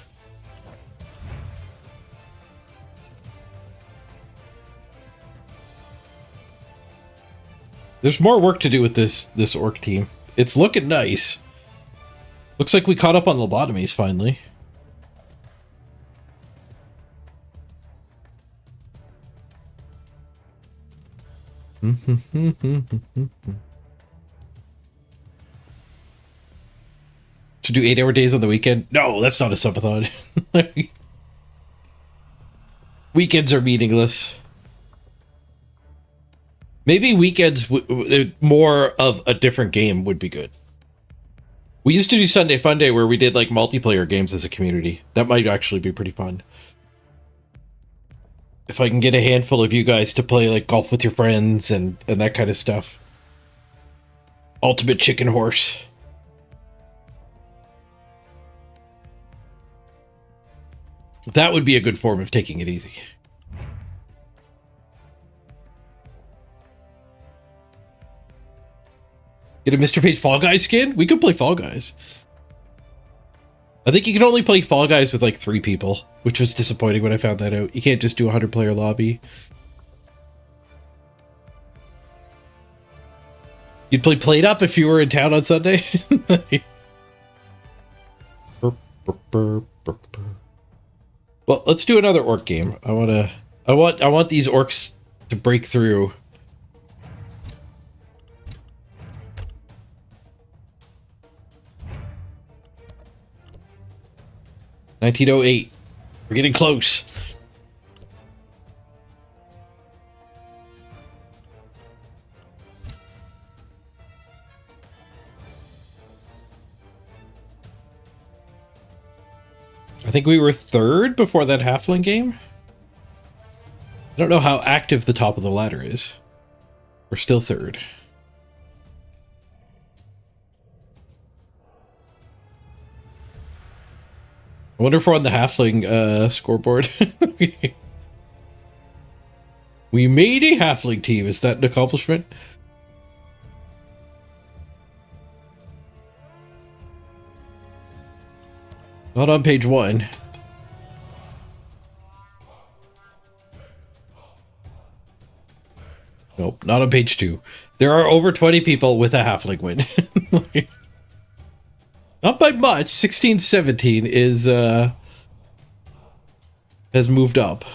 There's more work to do with this orc team. It's looking nice. Looks like we caught up on lobotomies finally. To do 8-hour days on the weekend? No, that's not a subathon. Weekends are meaningless. Maybe weekends, more of a different game would be good. We used to do Sunday Fun Day where we did like multiplayer games as a community. That might actually be pretty fun. If I can get a handful of you guys to play like golf with your friends and that kind of stuff. Ultimate Chicken Horse. That would be a good form of taking it easy. Get a Mr. Page Fall Guys skin? We could play Fall Guys. I think you can only play Fall Guys with like 3 people, which was disappointing when I found that out. You can't just do a 100-player lobby. You'd play Played Up if you were in town on Sunday. Well, let's do another orc game. I want these orcs to break through. $1908. We're getting close. I think we were 3rd before that halfling game. I don't know how active the top of the ladder is. We're still 3rd. I wonder if we're on the halfling scoreboard. We made a halfling team. Is that an accomplishment? Not on page 1. Nope, not on page 2. There are over 20 people with a halfling win. Not by much. 16-17 is has moved up.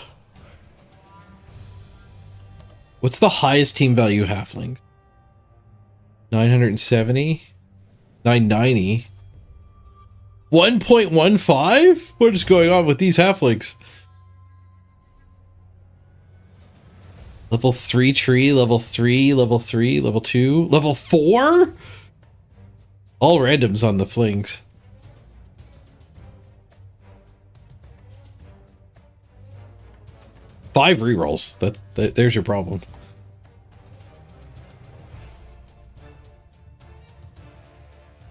What's the highest team value halfling? 970? 990? 1.15? What is going on with these halflings? Level 3 tree, level 3, level 3, level 2, level 4? All randoms on the flings. Five rerolls. There's your problem.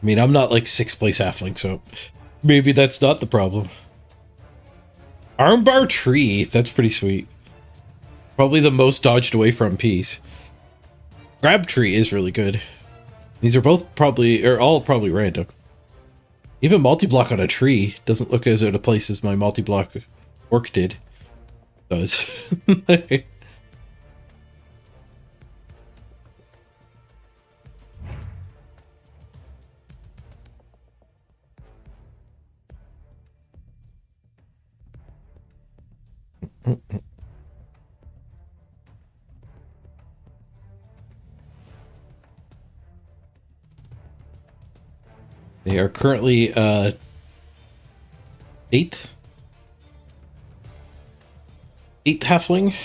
I mean, I'm not like 6th place halfling, so maybe that's not the problem. Armbar tree. That's pretty sweet. Probably the most dodged away from piece. Grab tree is really good. These are both probably, or all probably random. Even multi-block on a tree doesn't look as out of place as my multi-block orc did. Does. They are currently 8th halfling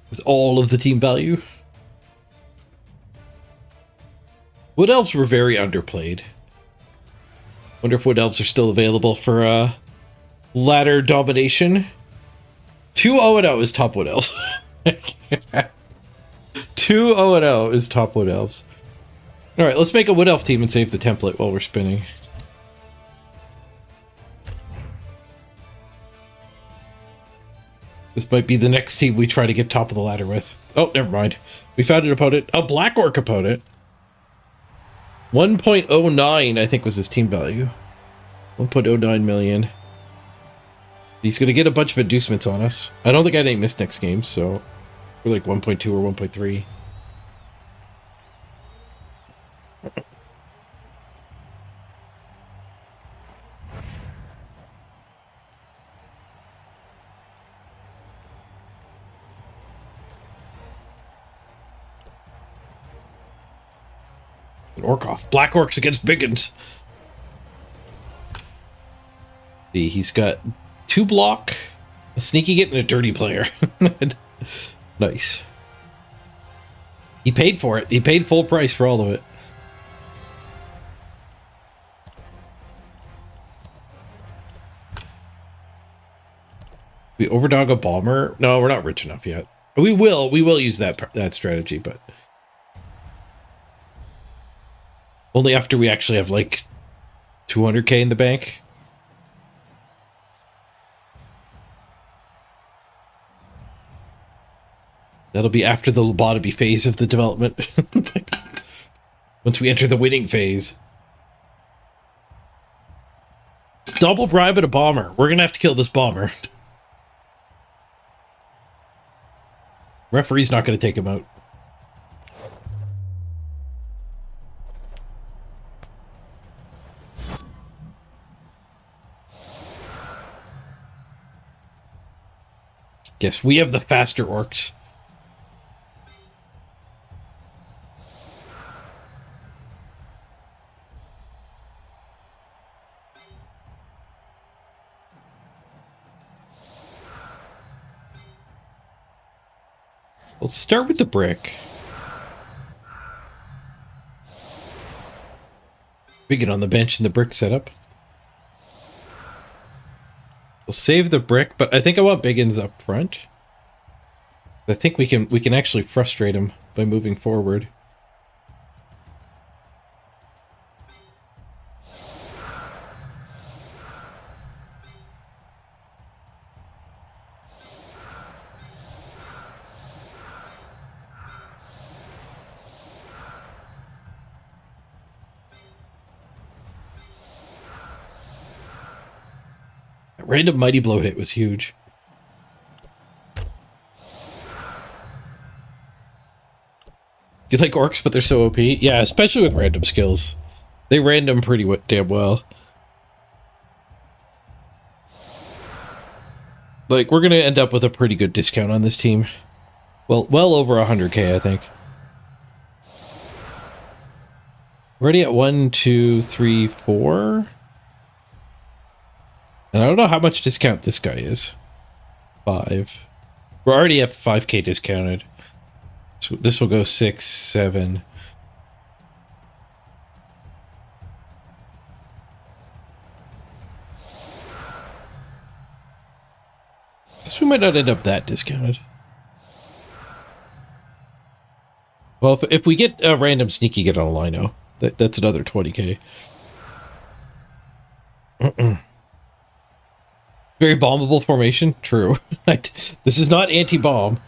with all of the team value. Wood elves were very underplayed. Wonder if wood elves are still available for ladder domination. 2-0-0 is top wood elves. 2-0-0 is top wood elves. All right, let's make a wood elf team and save the template while we're spinning. This might be the next team we try to get top of the ladder with. Oh, never mind. We found an opponent. A black orc opponent. 1.09, I think, was his team value. 1.09 million. He's going to get a bunch of inducements on us. I don't think I had any missed next game, so we're like 1.2 or 1.3. An orc off. Black orcs against biggins. See, he's got 2 block, a sneaky get, and a dirty player. Nice. He paid for it. He paid full price for all of it. We overdog a bomber? No, we're not rich enough yet. We will use that strategy, but only after we actually have like 200k in the bank. That'll be after the lobotomy phase of the development. Once we enter the winning phase. Double bribe at a bomber. We're gonna have to kill this bomber. Referee's not gonna take him out. Guess we have the faster orcs. Let's start with the brick. We get on the bench in the brick setup. We'll save the brick, but I think I want biggins up front. I think we can actually frustrate him by moving forward. That random Mighty Blow hit was huge. Do you like orcs, but they're so OP? Yeah, especially with random skills. They random pretty damn well. Like, we're going to end up with a pretty good discount on this team. Well over 100k, I think. We're already at 1, 2, 3, 4. And I don't know how much discount this guy is. 5. We're already at 5k discounted. So this will go 6, 7. Guess we might not end up that discounted. Well, if we get a random sneaky get on a lino, that's another 20k. Very bombable formation? True. This is not anti-bomb.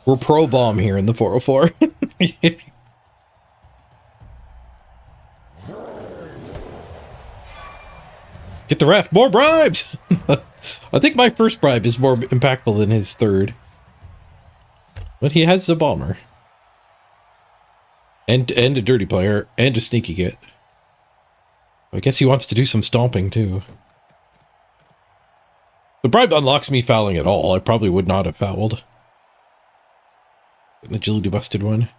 We're pro-bomb here in the 404. Get the ref. More bribes! I think my first bribe is more impactful than his third. But he has a bomber. And a dirty player. And a sneaky get. I guess he wants to do some stomping too. The bribe unlocks me fouling at all. I probably would not have fouled. An agility busted one.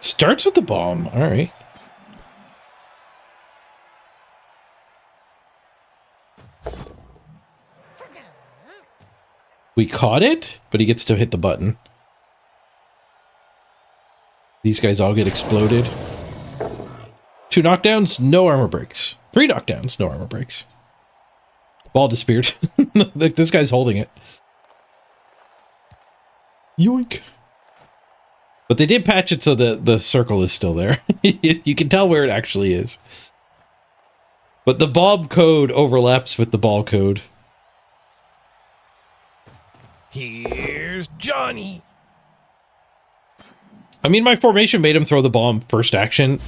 Starts with the bomb. Alright. We caught it, but he gets to hit the button. These guys all get exploded. 2 knockdowns, no armor breaks. 3 knockdowns, no armor breaks. Ball disappeared. This guy's holding it. Yoink. But they did patch it so the circle is still there. You can tell where it actually is. But the bomb code overlaps with the ball code. Here's Johnny. I mean, my formation made him throw the bomb first action.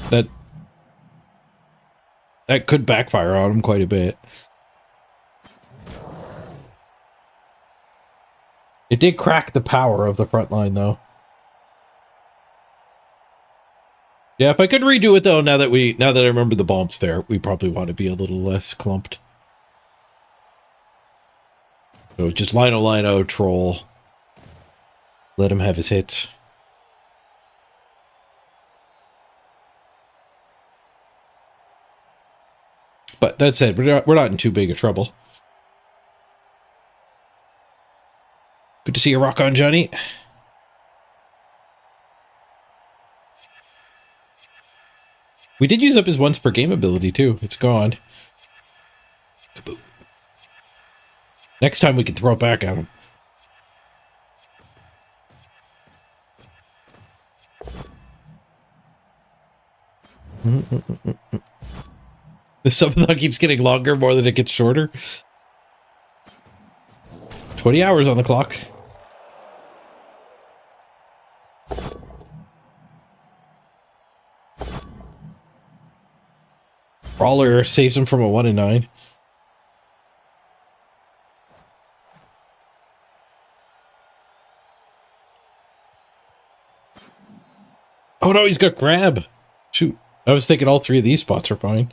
That could backfire on him quite a bit. It did crack the power of the front line, though. Yeah, if I could redo it, though, now that I remember the bomb's there, we probably want to be a little less clumped. So just lino, troll. Let him have his hits. But that said, we're not in too big a trouble. Good to see you rock on, Johnny. We did use up his once per game ability, too. It's gone. Kaboom. Next time we can throw it back at him. The subathon keeps getting longer more than it gets shorter. 20 hours on the clock. Brawler saves him from a 1 in 9. Oh no, he's got grab. Shoot. I was thinking all 3 of these spots are fine.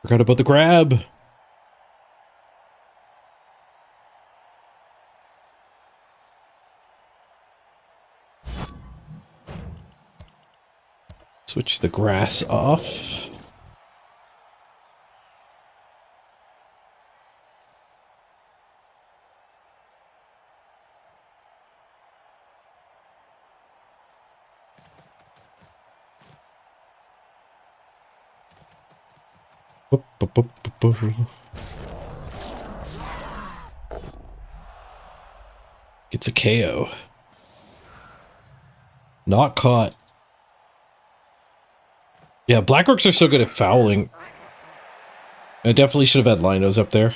Forgot about the grab. Switch the grass off. Gets a KO. Not caught. Yeah, Black Orcs are so good at fouling. I definitely should have had Linos up there.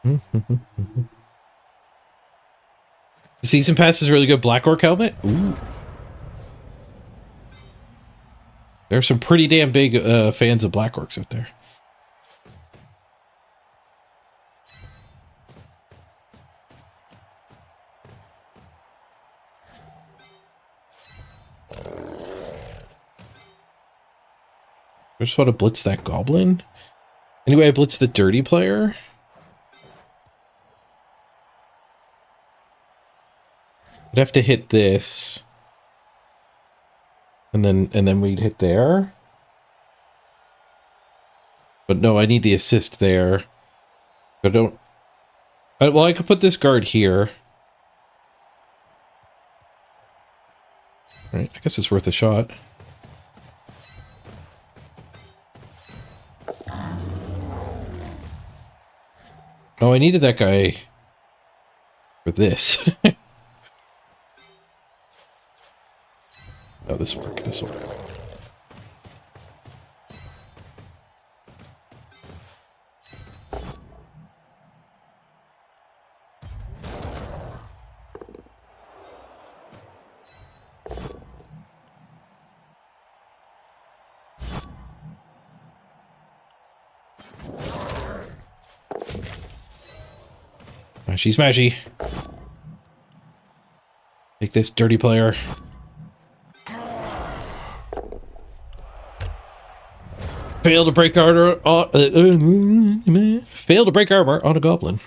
The season pass is really good. Black Orc helmet. Ooh. There's some pretty damn big fans of Black Orcs out there. I just want to blitz that goblin. Anyway, I blitz the dirty player. I'd have to hit this. And then we'd hit there. But no, I need the assist there. I don't... well, I could put this guard here. Right, I guess it's worth a shot. Oh, I needed that guy for this. Oh, this will work. This will work. Smashy, smashy. Take this dirty player. Fail to break armor on fail to break armor on a goblin.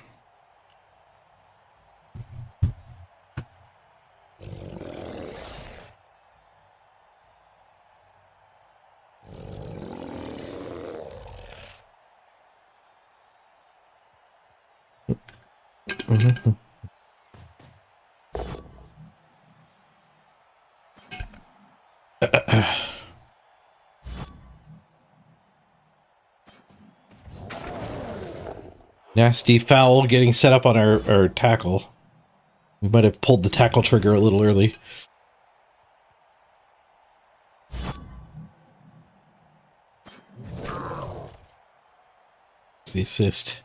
Nasty foul getting set up on our tackle. We might have pulled the tackle trigger a little early. It's the assist.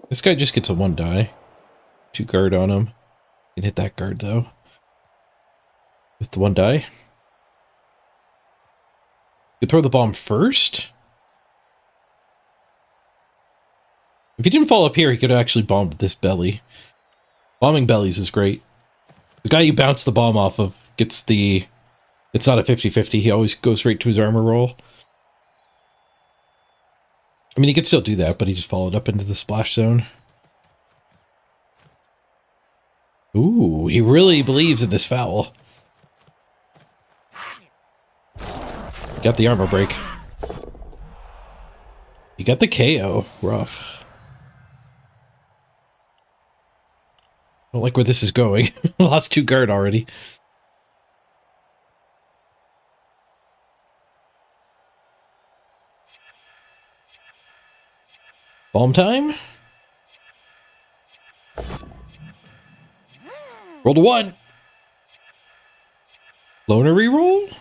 This guy just gets a 1 die. 2 guard on him. You can hit that guard though. With the 1 die. You could throw the bomb first. If he didn't fall up here, he could have actually bombed this belly. Bombing bellies is great. The guy you bounce the bomb off of gets the... It's not a 50-50. He always goes straight to his armor roll. I mean, he could still do that, but he just followed up into the splash zone. Ooh, he really believes in this foul. Got the armor break. You got the KO. Rough. Don't like where this is going. Lost 2 guard already. Bomb time? Roll to 1. Loner reroll?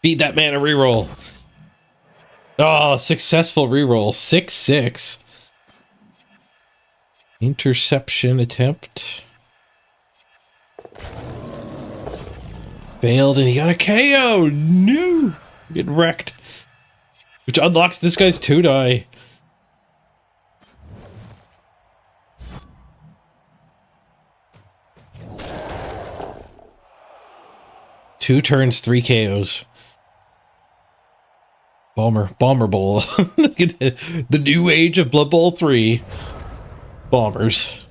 Beat that man a reroll. Oh, successful reroll. 6-6. Interception attempt. Failed and he got a KO. No. Getting wrecked. Which unlocks this guy's 2 die. Two turns, 3 KOs. Bomber Bowl. The new age of Blood Bowl 3. Bombers.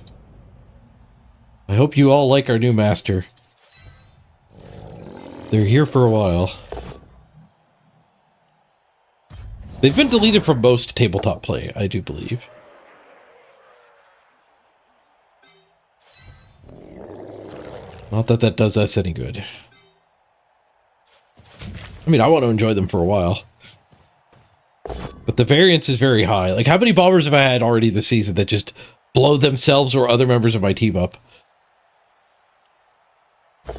I hope you all like our new master. They're here for a while. They've been deleted from most tabletop play, I do believe. Not that that does us any good. I mean, I want to enjoy them for a while. But the variance is very high. Like, how many bombers have I had already this season that just blow themselves or other members of my team up? What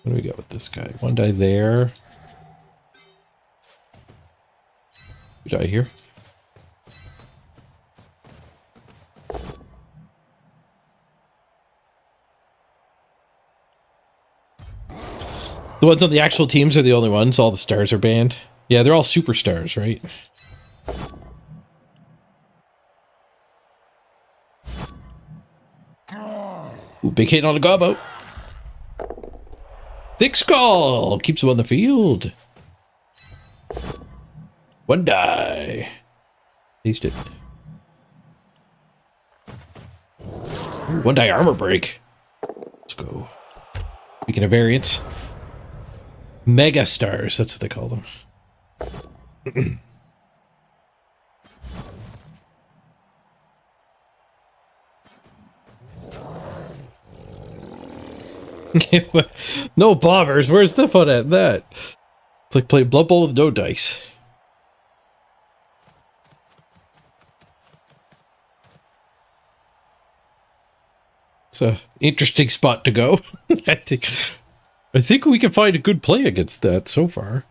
do we got with this guy? One die there. Two die here. The ones on the actual teams are the only ones. All the stars are banned. Yeah, they're all superstars, right? Ooh, big hit on a gobbo. Thick skull keeps him on the field. One die. Taste it. Ooh, one die armor break. Let's go. Speaking of variants, mega stars. That's what they call them. No bombers. Where's the fun at that? It's like playing Blood Bowl with no dice. It's a interesting spot to go. I think we can find a good play against that so far.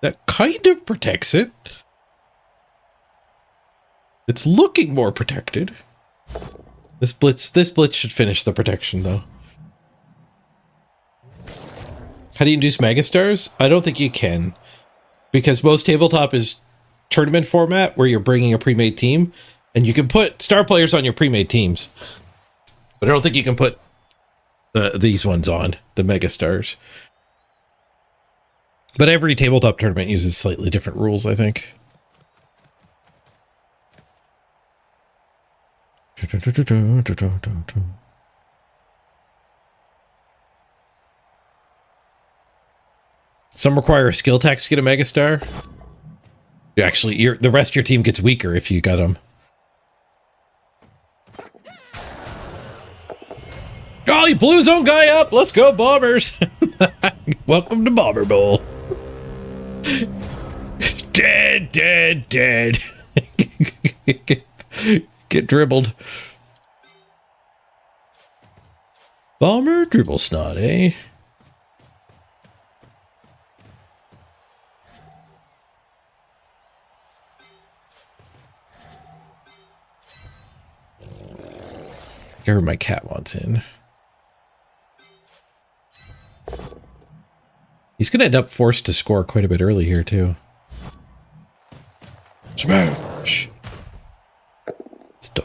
That kind of protects it. It's looking more protected. This blitz should finish the protection, though. How do you induce megastars? I don't think you can, because most tabletop is tournament format where you're bringing a pre-made team, and you can put star players on your pre-made teams, but I don't think you can put these ones on the megastars. But every tabletop tournament uses slightly different rules, I think. Some require a skill tax to get a megastar. Actually, the rest of your team gets weaker if you got them. Oh, he blew his own guy up. Let's go, Bombers. Welcome to Bomber Bowl. Dead, dead, dead. Get dribbled. Bomber dribble snot, eh? I heard my cat wants in. He's going to end up forced to score quite a bit early here, too. Smash! It's done.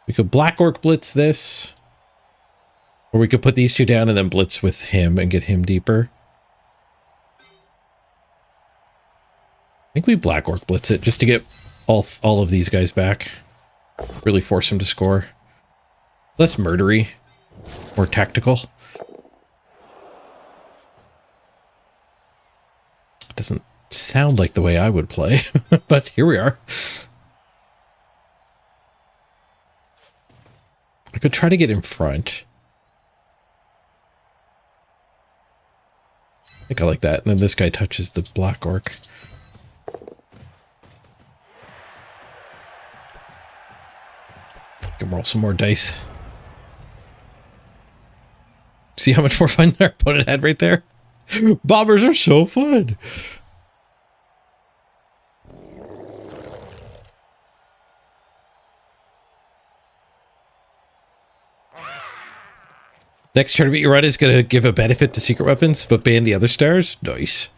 We could Black Orc blitz this. Or we could put these two down and then blitz with him and get him deeper. I think we Black Orc blitz it just to get all of these guys back. Really force them to score. Less murdery. More tactical. Doesn't sound like the way I would play, but here we are. I could try to get in front. I think I like that. And then this guy touches the Black Orc. Can roll some more dice. See how much more fun our opponent had right there? Bombers are so fun. Next tournament you run is going to give a benefit to secret weapons, but ban the other stars? Nice.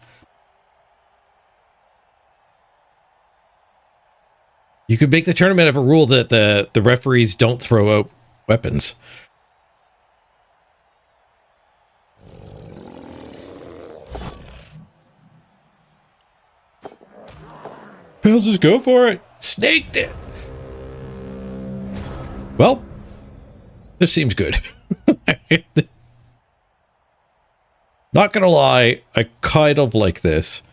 You could make the tournament have a rule that the referees don't throw out weapons. Pals, just go for it. Snaked it. Well, This seems good. Not gonna lie, I kind of like this.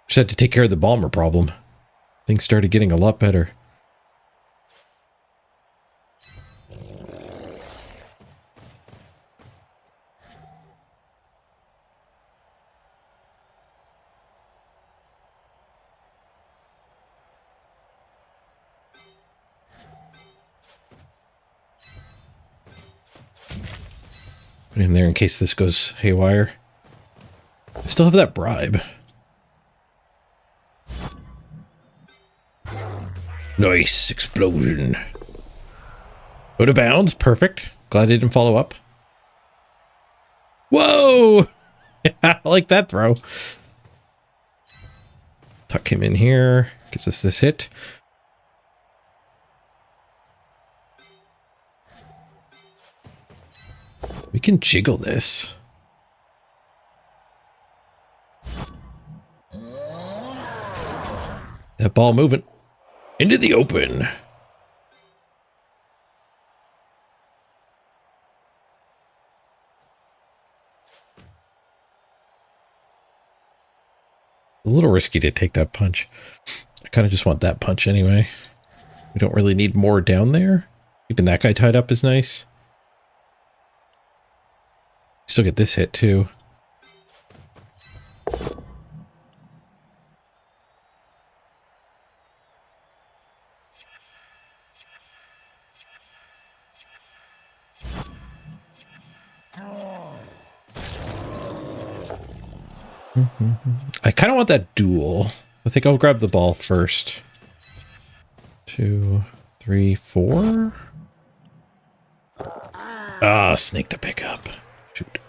Just had to take care of the bomber problem. Things started getting a lot better. Put him there in case this goes haywire. I still have that bribe. Nice explosion. Out of bounds. Perfect. Glad I didn't follow up. Whoa! I like that throw. Tuck him in here. Gives us this hit. We can jiggle this. That ball moving. Into the open. A little risky to take that punch. I kind of just want that punch anyway. We don't really need more down there. Even that guy tied up is nice. Still get this hit too. I kind of want that duel. I think I'll grab the ball first. 2, 3, 4. Ah, snake to pick up. Shoot.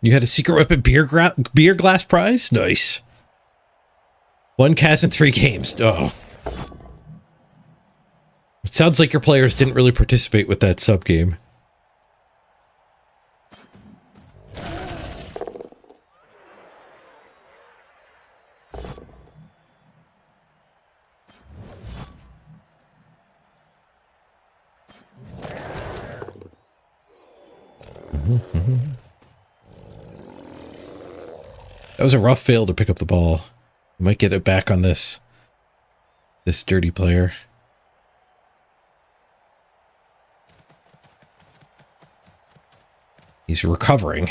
You had a secret weapon beer glass prize? Nice. 1 cast in 3 games. Oh. It sounds like your players didn't really participate with that sub game. That was a rough fail to pick up the ball. We might get it back on this dirty player. He's recovering.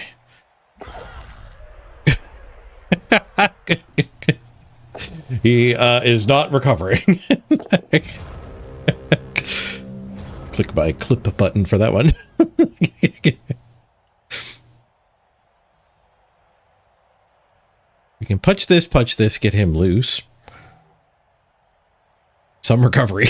He is not recovering. Click my clip button for that one. We can punch this, get him loose. Some recovery.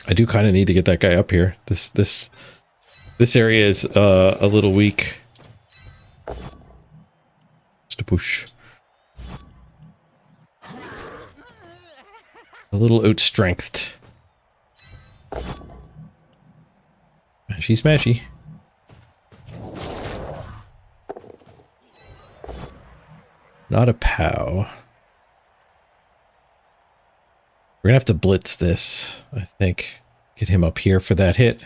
I do kind of need to get that guy up here. This area is a little weak. Just a push. A little out-strengthed. Smashy, smashy. Not a POW. We're gonna have to blitz this, I think. Get him up here for that hit.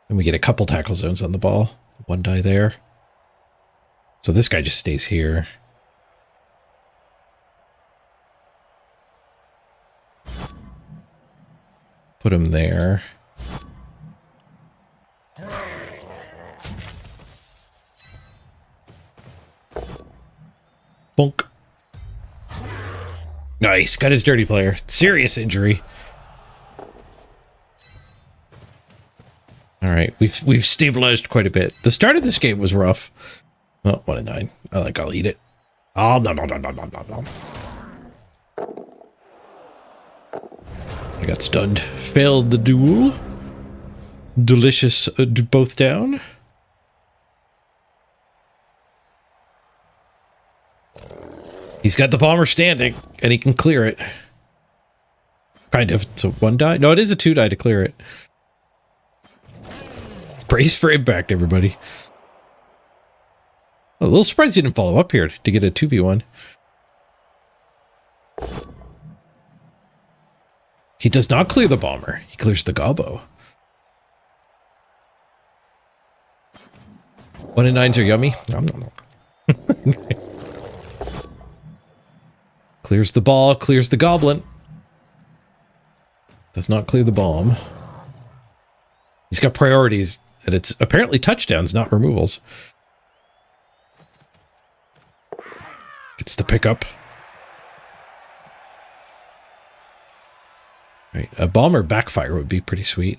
And we get a couple tackle zones on the ball. 1 die there. So this guy just stays here. Put him there. Bonk. Nice. Got his dirty player. Serious injury. All right. We've stabilized quite a bit. The start of this game was rough. Oh, 1 and 9. I think I'll eat it. Oh, no. I got stunned. Failed the duel. Delicious, both down. He's got the bomber standing, and he can clear it. Kind of. It's a 1 die? No, it is a 2 die to clear it. Brace for impact, everybody. A little surprised he didn't follow up here to get a 2v1. He does not clear the bomber. He clears the gobbo. 1 and 9s are yummy. Nom, nom, nom. Clears the ball, clears the goblin. Does not clear the bomb. He's got priorities, and it's apparently touchdowns, not removals. Gets the pickup. Right, a bomber backfire would be pretty sweet.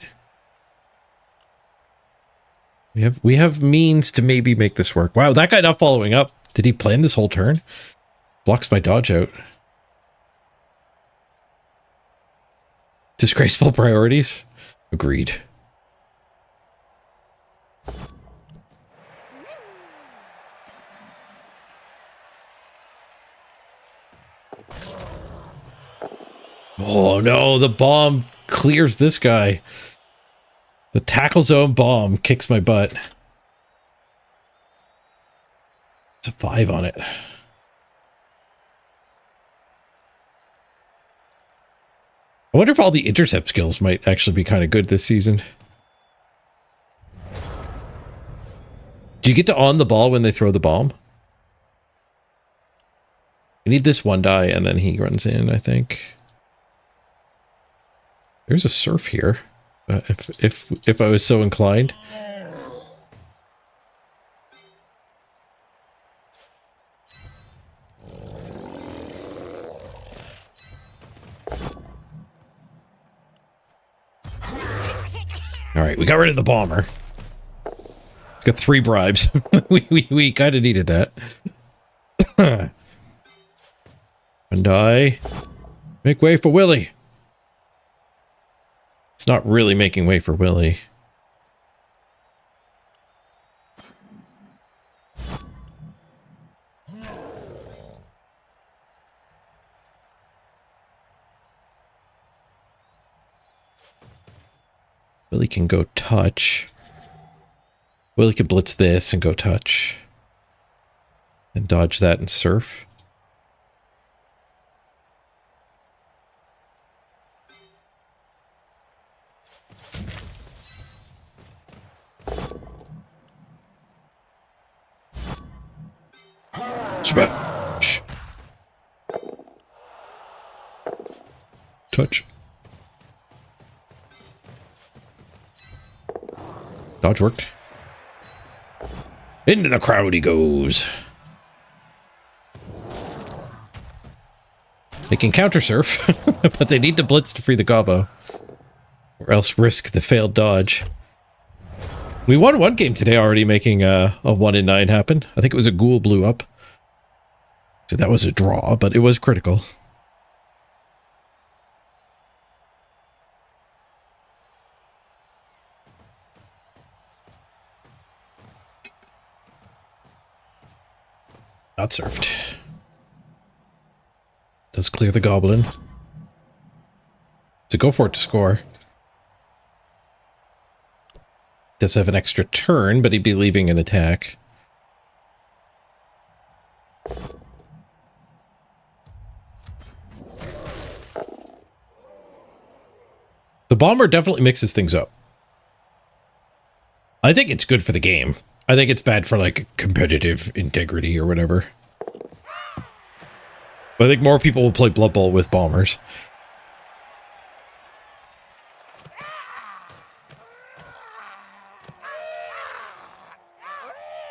We have means to maybe make this work. Wow, that guy not following up. Did he plan this whole turn? Blocks my dodge out. Disgraceful priorities? Agreed. Oh no, the bomb clears this guy. The tackle zone bomb kicks my butt. It's a 5 on it. I wonder if all the intercept skills might actually be kind of good this season. Do you get to on the ball when they throw the bomb? We need this 1 die and then he runs in, I think. There's a surf here. If I was so inclined. All right, we got rid of the bomber. Got 3 bribes. we kind of needed that. 1 die. Make way for Willie. It's not really making way for Willie. Willie can go touch. Willie can blitz this and go touch. And dodge that and surf. Smash. Touch. Dodge worked. Into the crowd he goes. They can counter surf, but they need to blitz to free the gobbo. Or else risk the failed dodge. We won 1 game today already, making a 1 in 9 happen. I think it was a ghoul blew up. So that was a draw, but it was critical. Not served. Does clear the goblin. So go for it to score. Does have an extra turn, but he'd be leaving an attack. The bomber definitely mixes things up. I think it's good for the game. I think it's bad for like competitive integrity or whatever. But I think more people will play Blood Bowl with bombers.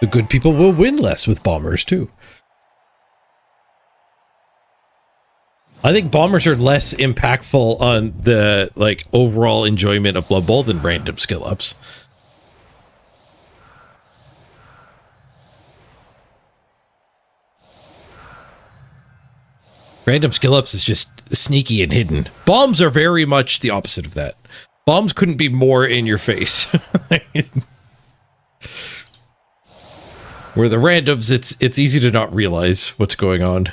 The good people will win less with bombers too. I think bombers are less impactful on the like overall enjoyment of Blood Bowl than random skill ups. Random skill ups is just sneaky and hidden. Bombs are very much the opposite of that. Bombs couldn't be more in your face. Where the randoms, it's easy to not realize what's going on.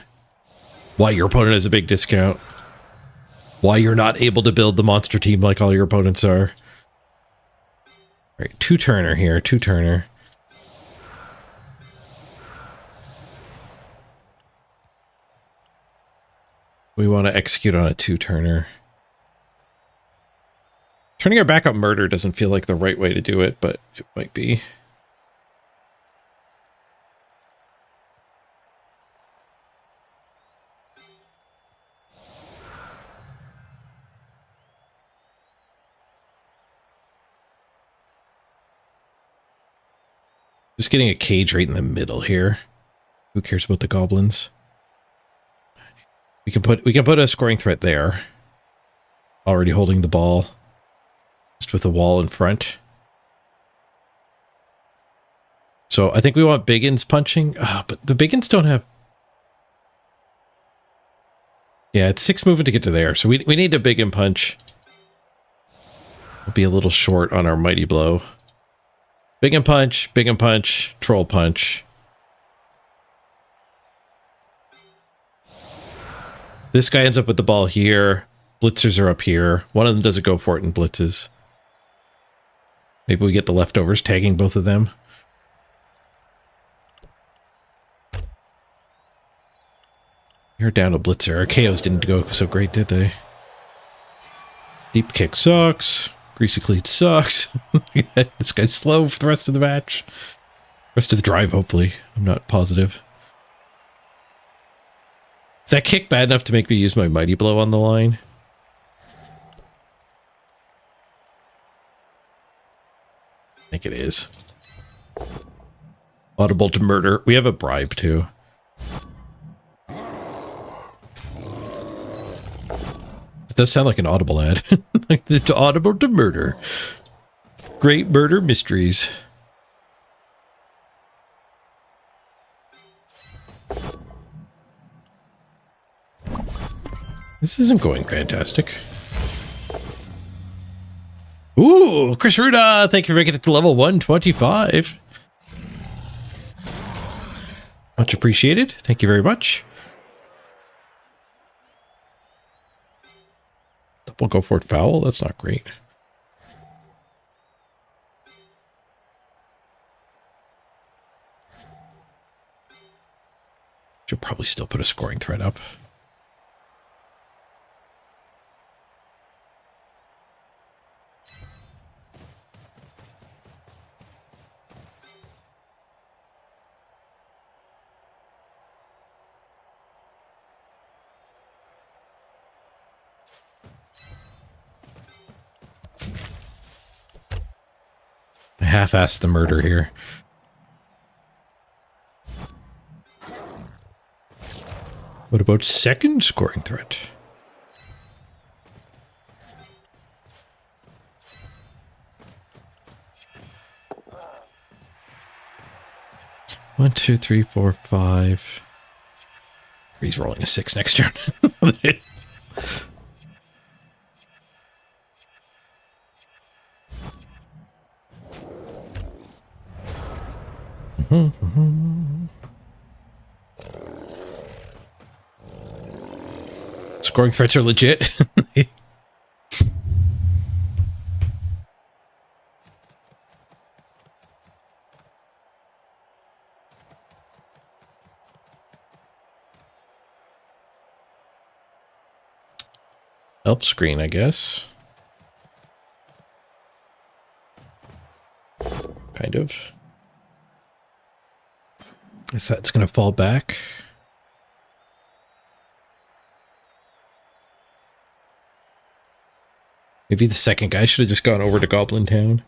Why your opponent has a big discount. Why you're not able to build the monster team like all your opponents are. All right, two-turner here, two-turner. We want to execute on a two-turner. Turning our back up murder doesn't feel like the right way to do it, but it might be. Just getting a cage right in the middle here. Who cares about the goblins? We can put a scoring threat there. Already holding the ball. Just with a wall in front. So I think we want Biggins punching. But the Biggins don't have... Yeah, it's 6 movement to get to there. So we need a Biggin punch. We'll be a little short on our mighty blow. Biggin punch, troll punch. This guy ends up with the ball here. Blitzers are up here. One of them doesn't go for it and blitzes. Maybe we get the leftovers tagging both of them. You're down a blitzer. Our KOs didn't go so great, did they? Deep kick sucks. Greasy cleat sucks. This guy's slow for the rest of the match. Rest of the drive, hopefully. I'm not positive. Is that kick bad enough to make me use my mighty blow on the line? I think it is. Audible to murder. We have a bribe too. It does sound like an Audible ad. Like it's Audible to murder. Great murder mysteries. This isn't going fantastic. Ooh, Chris Ruda, thank you for making it to level 125. Much appreciated. Thank you very much. Double go for it foul. That's not great. Should probably still put a scoring threat up. I half-assed the murder here. What about second scoring threat? One, two, three, four, five. He's rolling a 6 next turn. Scoring threats are legit. Elf screen, I guess. Kind of. Guess that's gonna fall back. Maybe the second guy should have just gone over to Goblin Town.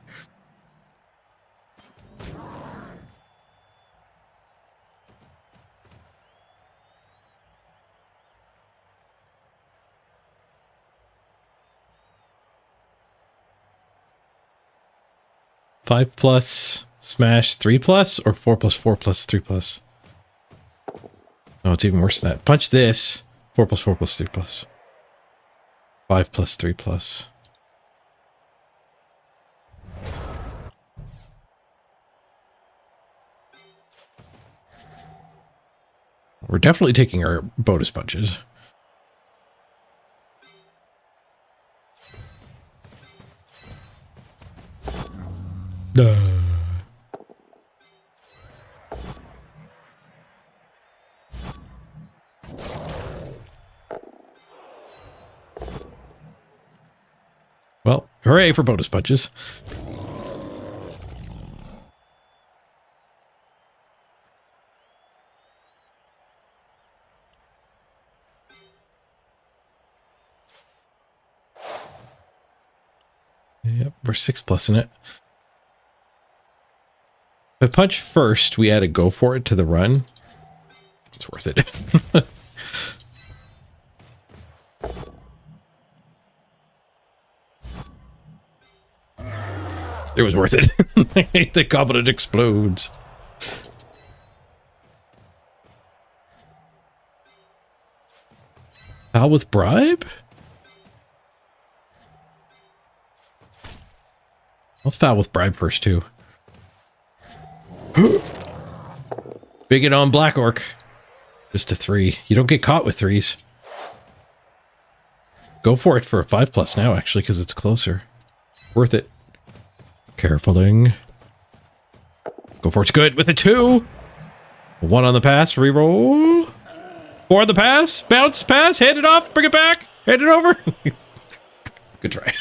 Five plus smash 3 plus or 4 plus 4 plus 3 plus. No, it's even worse than that. Punch this 4 plus 4 plus 3 plus. 5 plus 3 plus. We're definitely taking our bonus punches. Well, hooray for bonus punches. Yep, we're 6 plus in it. If I punch first, we add a go for it to the run. It's worth it. It was worth it. The goblin explodes. Foul with bribe? I'll foul with bribe first, too. Big it on Black Orc. Just a 3. You don't get caught with 3s. Go for it for a 5 plus now, actually, because it's closer. Worth it. Carefuling. Go for it's good with a 2. 1 on the pass. Reroll. 4 on the pass. Bounce, pass. Hand it off. Bring it back. Hand it over. Good try.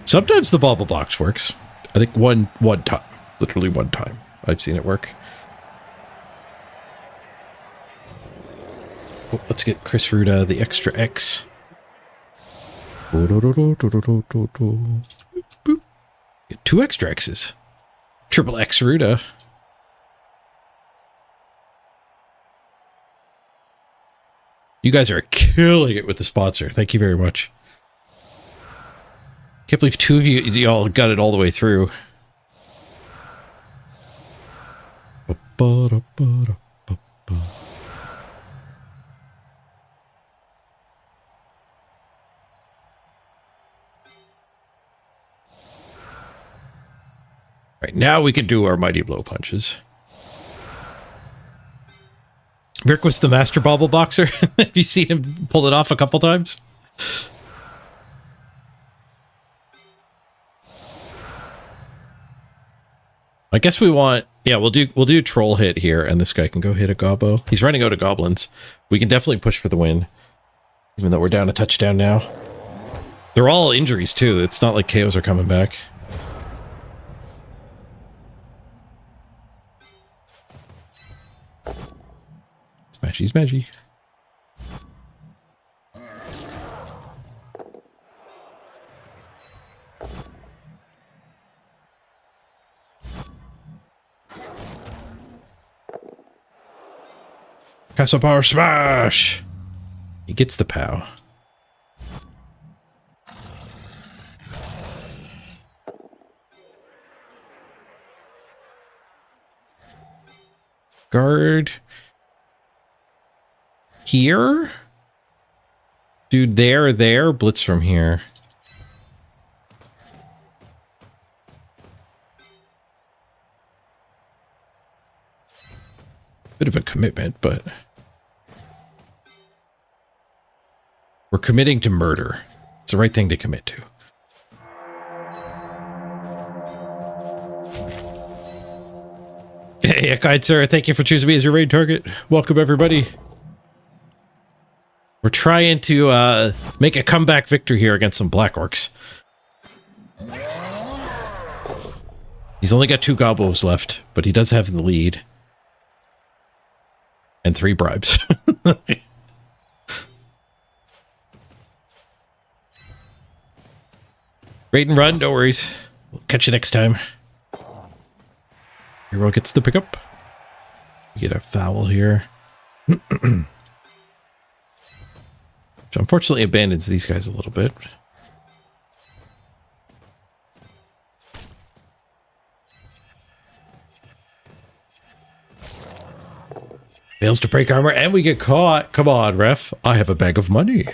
Sometimes the bobble box works. I think one time. Literally one time. I've seen it work. Oh, let's get Chris Ruda the extra X. Get 2 extra X's. Triple X Ruda. You guys are killing it with the sponsor. Thank you very much. Can't believe 2 of you all got it all the way through. Right, now we can do our mighty blow punches. Rick was the master bobble boxer. Have you seen him pull it off a couple times? I guess we want, yeah, we'll do troll hit here, and this guy can go hit a gobbo. He's running out of goblins. We can definitely push for the win, even though we're down a touchdown now. They're all injuries too. It's not like KOs are coming back. Smashy, smashy. Castle Power Smash! He gets the POW. Guard. Here? Dude, there. Blitz from here. Bit of a commitment, but we're committing to murder. It's the right thing to commit to. Hey, kind sir, thank you for choosing me as your raid target. Welcome, everybody. We're trying to make a comeback victory here against some Black Orcs. He's only got 2 gobos left, but he does have the lead. And 3 bribes. Raid and run, no worries. We'll catch you next time. Hero gets the pickup. We get a foul here. Which unfortunately abandons these guys a little bit. Fails to break armor, and we get caught. Come on, ref. I have a bag of money.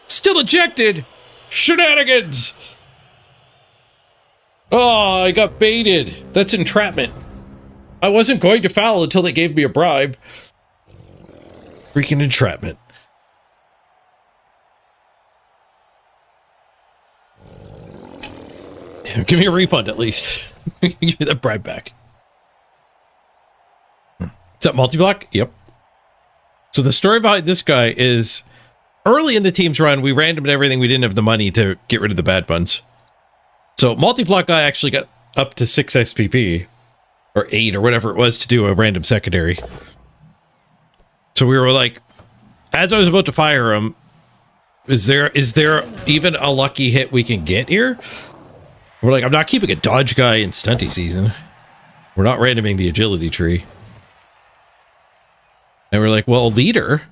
Still ejected. Shenanigans. Oh, I got baited. That's entrapment. I wasn't going to foul until they gave me a bribe. Freaking entrapment. Give me a refund at least. Give me that bribe back. Is that multi-block? Yep. So the story behind this guy is early in the team's run, we randomed everything. We didn't have the money to get rid of the bad buns. So multi-block guy actually got up to 6 SPP or 8 or whatever it was to do a random secondary. So we were like, as I was about to fire him, is there even a lucky hit we can get here? We're like, I'm not keeping a dodge guy in stunty season. We're not randoming the agility tree. And we're like, well, a leader,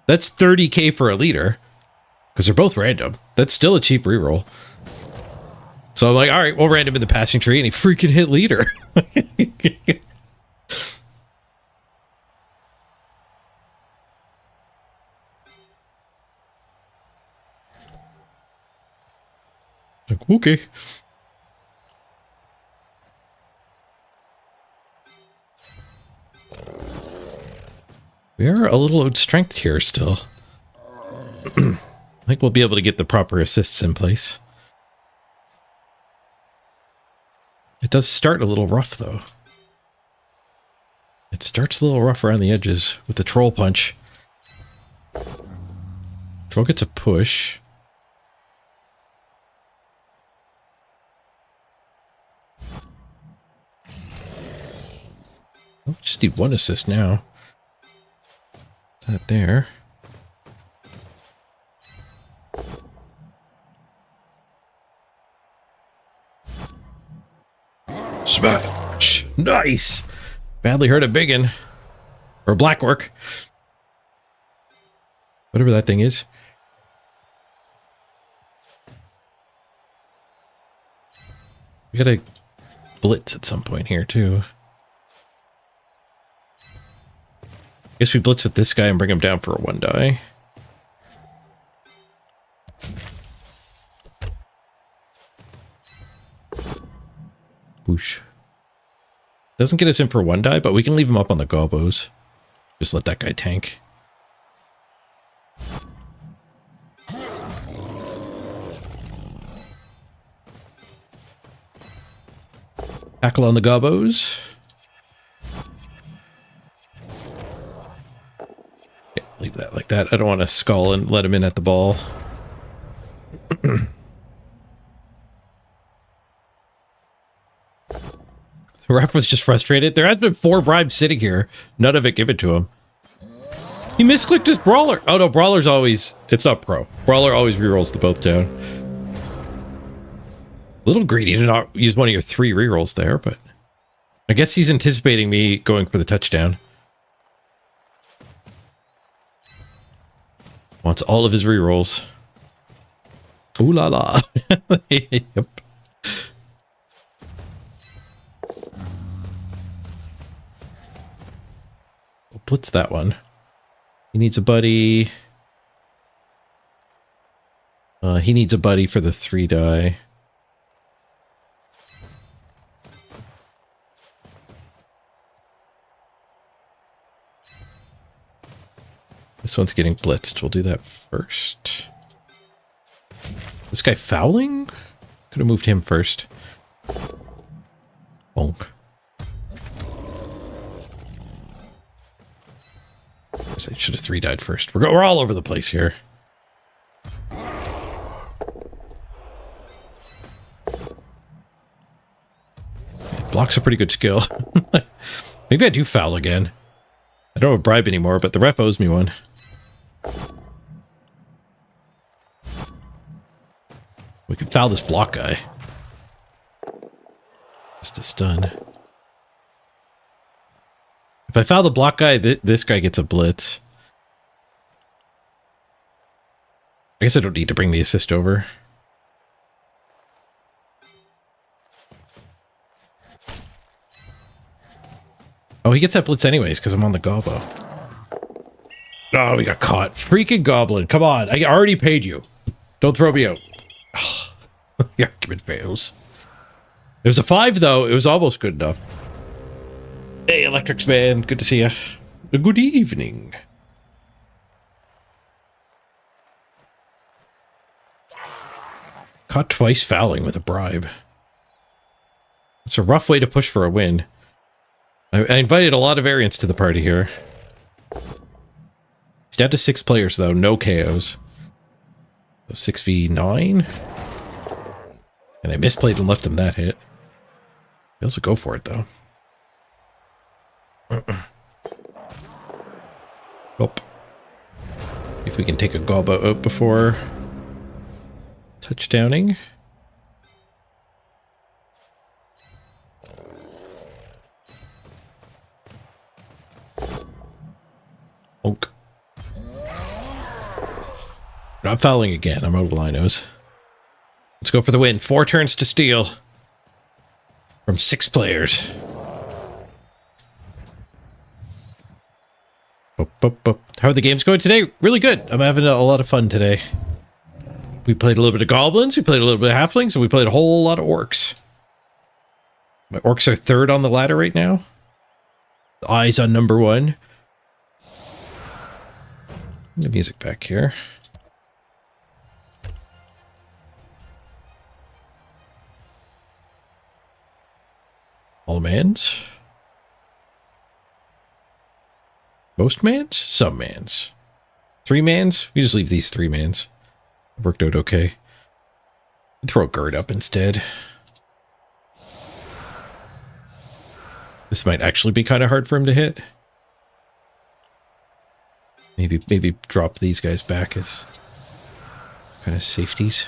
that's 30k for a leader. Because they're both random. That's still a cheap reroll. So I'm like, all right, we'll random in the passing tree, and he freaking hit leader. Like, okay. We are a little outstrength here still. I think we'll be able to get the proper assists in place. It does start a little rough, though. It starts a little rough around the edges with the troll punch. Troll gets a push. Oh, just need one assist now. That there. Smash! Nice! Badly hurt a biggin. Or black work. Whatever that thing is. We gotta blitz at some point here, too. Guess we blitz with this guy and bring him down for a 1 die. Whoosh. Doesn't get us in for 1 die, but we can leave him up on the gobos. Just let that guy tank. Tackle on the gobos. Yeah, leave that like that. I don't want to skull and let him in at the ball. The ref was just frustrated. There has been 4 bribes sitting here. None of it given to him. He misclicked his brawler. Oh no, brawler's always... It's not pro. Brawler always rerolls the both down. A little greedy to not use one of your 3 rerolls there, but... I guess he's anticipating me going for the touchdown. Wants all of his rerolls. Ooh la la. Yep. We'll blitz that one. He needs a buddy. He needs a buddy for the 3 die. This one's getting blitzed. We'll do that first. This guy fouling? Could have moved him first. Bonk. I should have 3 died first. We're all over the place here. Block's a pretty good skill. Maybe I do foul again. I don't have a bribe anymore, but the ref owes me one. We can foul this block guy. Just a stun. If I foul the block guy, this guy gets a blitz. I guess I don't need to bring the assist over. Oh, he gets that blitz anyways because I'm on the gobbo. Oh, we got caught. Freaking goblin. Come on. I already paid you. Don't throw me out. The argument fails. It was a 5, though. It was almost good enough. Hey, Electrics Man. Good to see you. Good evening. Caught twice fouling with a bribe. It's a rough way to push for a win. I invited a lot of variants to the party here. It's down to 6 players, though. No KOs. So 6v9. And I misplayed and left him that hit. He also go for it, though. Oh. If we can take a gobbo out before touchdowning. Onk. Not fouling again. I'm over linos. Let's go for the win. 4 turns to steal. From 6 players. How are the games going today? Really good. I'm having a lot of fun today. We played a little bit of goblins, we played a little bit of halflings, and we played a whole lot of orcs. My orcs are 3rd on the ladder right now. The eyes on number 1. The music back here. All mans. Most mans? Some mans. 3 mans? We just leave these 3 mans. Worked out okay. Throw Gerd up instead. This might actually be kind of hard for him to hit. Maybe drop these guys back as kind of safeties.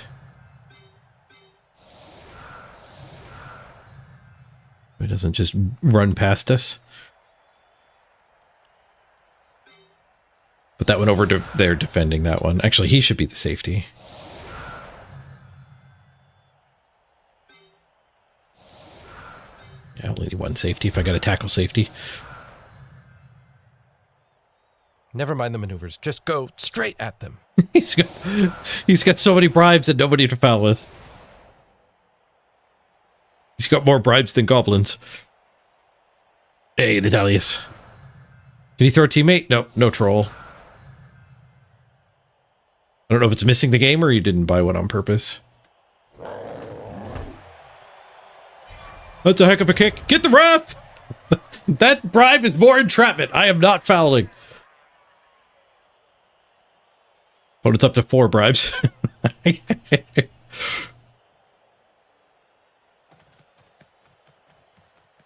It doesn't just run past us. Put that one over to there defending that one. Actually, he should be the safety. Yeah, only need 1 safety if I got to tackle safety. Never mind the maneuvers. Just go straight at them. He's got so many bribes and nobody to foul with. He's got more bribes than goblins. Hey, Natalius. Did he throw a teammate? Nope, no troll. I don't know if it's missing the game or he didn't buy one on purpose. That's a heck of a kick. Get the ref! That bribe is more entrapment. I am not fouling. But it's up to 4 bribes.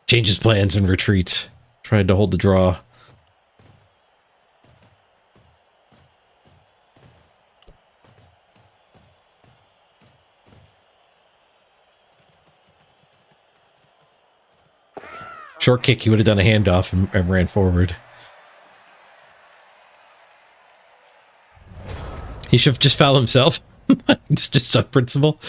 Changes plans and retreats. Tried to hold the draw. Short kick, he would have done a handoff and ran forward. He should have just fouled himself. It's just on principle.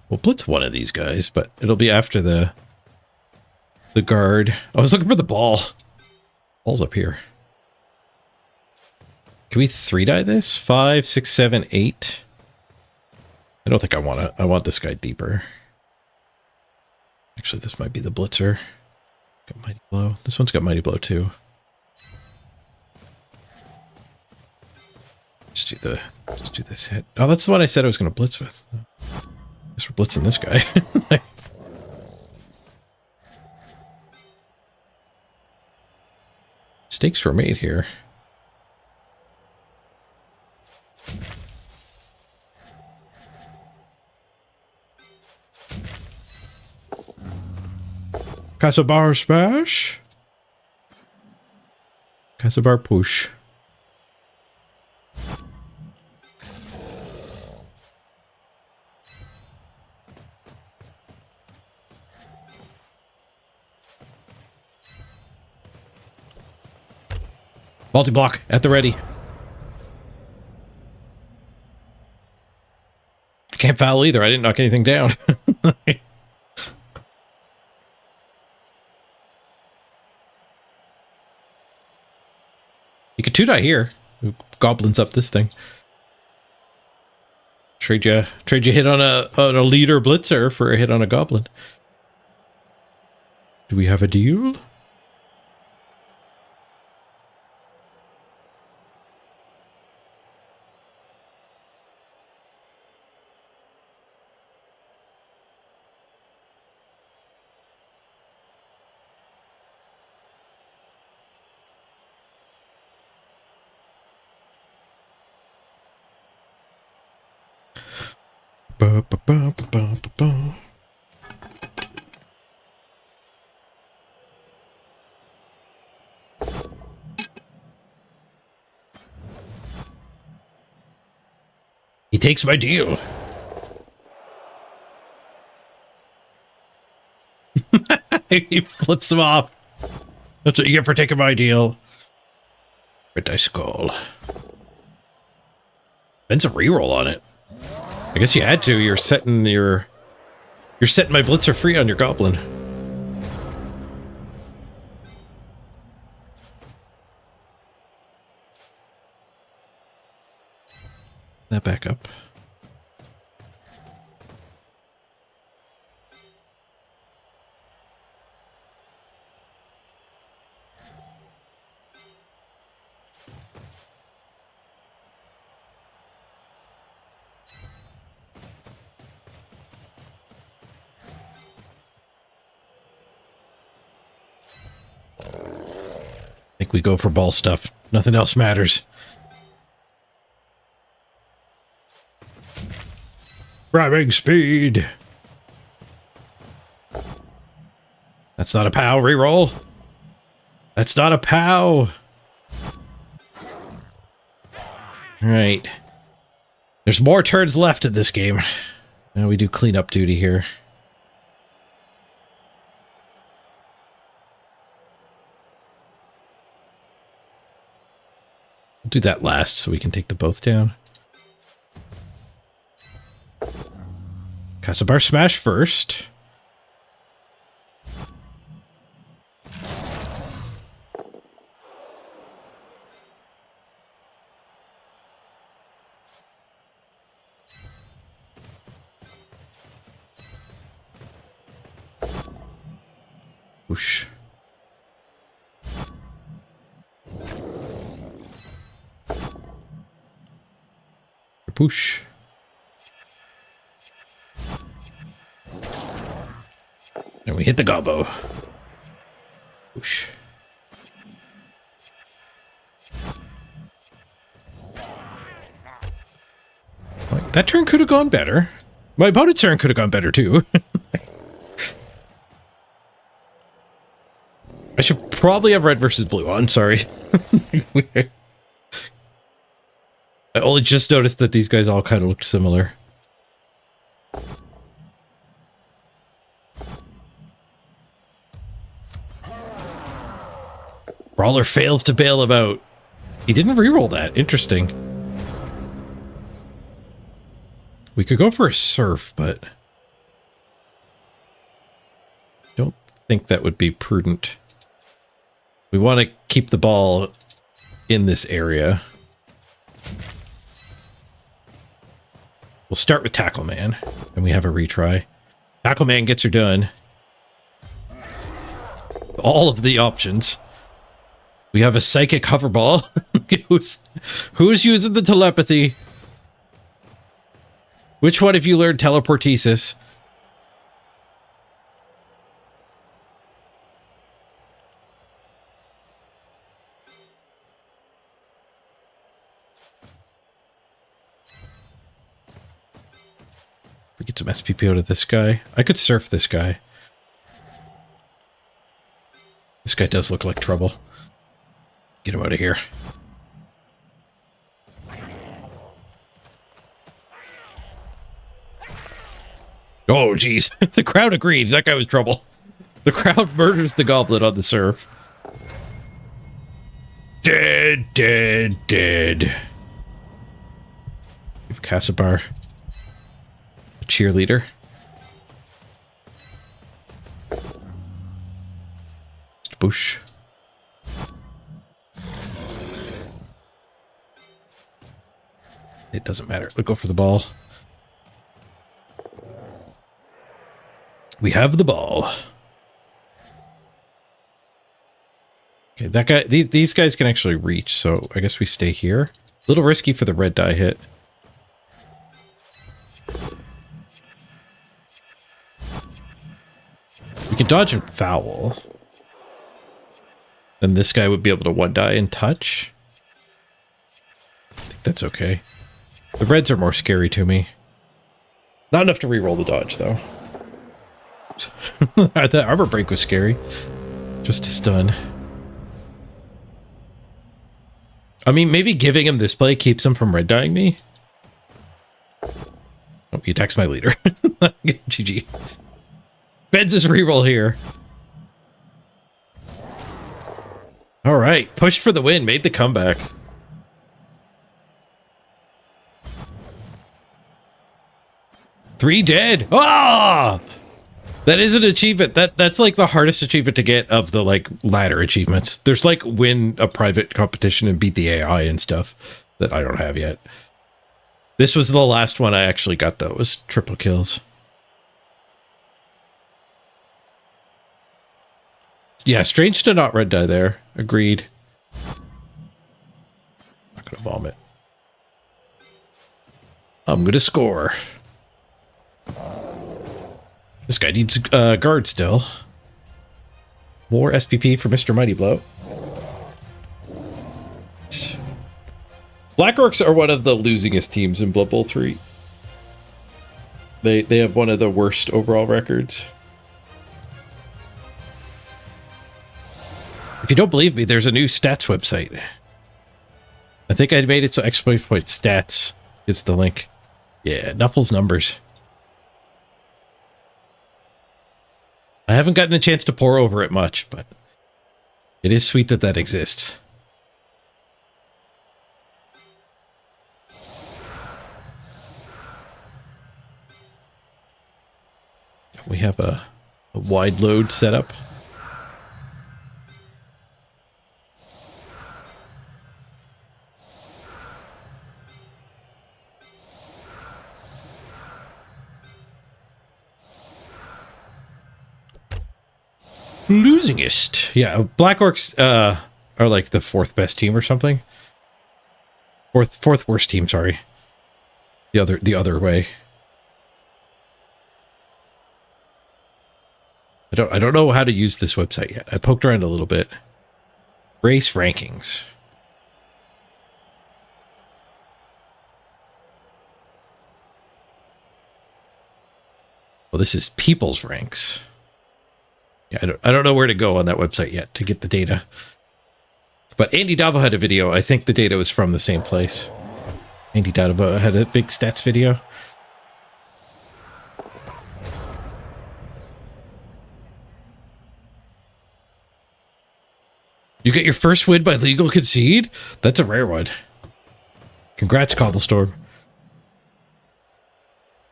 We'll blitz one of these guys, but it'll be after the guard. I was looking for the ball. Ball's up here. Can we 3-die this? 5, 6, 7, 8. I don't think I want to. I want this guy deeper. Actually, this might be the blitzer. Got mighty blow. This one's got mighty blow too. Just do this hit. Oh, that's the one I said I was going to blitz with. Guess we're blitzing this guy. Mistakes were made here. Casabar smash. Casabar push. Multi-block at the ready. I can't foul either. I didn't knock anything down. You could 2-die here. Goblins up this thing. Trade you hit on a leader blitzer for a hit on a goblin. Do we have a deal? Ba, ba, ba, ba, ba, ba, ba. He takes my deal. He flips him off. That's what you get for taking my deal. Red dice skull. Ben's a reroll on it. I guess you had to. You're setting my blitzer free on your goblin. That back up. I think we go for ball stuff. Nothing else matters. Grabbing speed. That's not a POW reroll. That's not a POW. All right. There's more turns left in this game. Now we do cleanup duty here. We'll do that last so we can take the both down. Castlebar smash first. Whoosh. Push. And we hit the gobbo. Push. That turn could have gone better. My opponent's turn could have gone better too. I should probably have red versus blue on, sorry. I only just noticed that these guys all kind of looked similar. Brawler fails to bail him out. He didn't reroll that. Interesting. We could go for a surf, but don't think that would be prudent. We want to keep the ball in this area. We'll start with Tackle Man, and we have a retry. Tackle Man gets her done. All of the options. We have a Psychic Hoverball. Who's using the telepathy? Which one of you learned teleportesis? We get some SPP out of this guy. I could surf this guy. This guy does look like trouble. Get him out of here. Oh, geez. The crowd agreed. That guy was trouble. The crowd murders the goblin on the surf. Dead, dead, dead. Give Casabar a cheerleader. Boosh. It doesn't matter. We'll go for the ball. We have the ball. Okay, that guy. These guys can actually reach, so I guess we stay here. A little risky for the red die hit. We can dodge and foul. Then this guy would be able to one die and touch. I think that's okay. The reds are more scary to me. Not enough to reroll the dodge, though. That armor break was scary. Just a stun. I mean, maybe giving him this play keeps him from red dyeing me. Oh, he attacks my leader. GG. Beds his reroll here. All right, pushed for the win, made the comeback. Three dead. Ah, that is an achievement. That's like the hardest achievement to get of the like ladder achievements. There's like win a private competition and beat the AI and stuff that I don't have yet. This was the last one I actually got though. It was triple kills. Yeah, strange to not red die there. Agreed. Not gonna vomit. I'm gonna score. This guy needs guard still. More SPP for Mr. Mighty Blow. Black Orcs are one of the losingest teams in Blood Bowl 3. They have one of the worst overall records. If you don't believe me, there's a new stats website. I think I made it so exploit point stats is the link. Yeah, Nuffle's numbers. I haven't gotten a chance to pour over it much, but it is sweet that that exists. We have a wide load setup. Losingest. Yeah, Black Orcs are like the fourth best team or something. Fourth worst team, sorry. The other way. I don't know how to use this website yet. I poked around a little bit. Race rankings. Well, this is people's ranks. Yeah, I don't know where to go on that website yet to get the data. But Andy Davo had a video. I think the data was from the same place. Andy Davo had a big stats video. You get your first win by legal concede? That's a rare one. Congrats, Cobblestorm.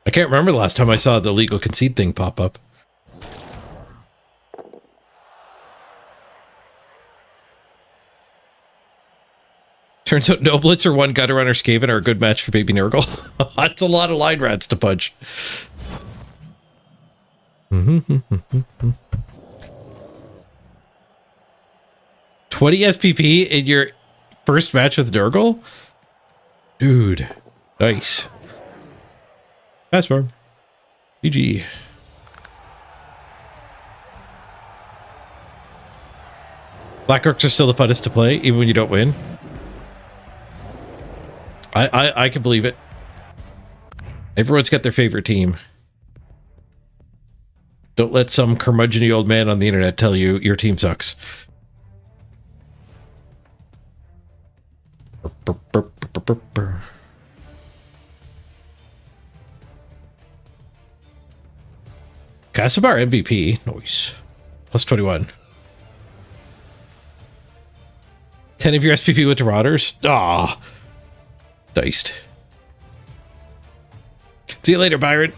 I can't remember the last time I saw the legal concede thing pop up. Turns out no Blitzer, one Gutter Runner Skaven are a good match for Baby Nurgle. That's a lot of line rats to punch. 20 SPP in your first match with Nurgle? Dude. Nice. Pass farm. GG. Black Orcs are still the funnest to play, even when you don't win. I can believe it. Everyone's got their favorite team. Don't let some curmudgeon-y old man on the internet tell you your team sucks. Casabar MVP. Nice. Plus 21. 10 of your SPP went to Rotters? Ah, diced. See you later, Byron.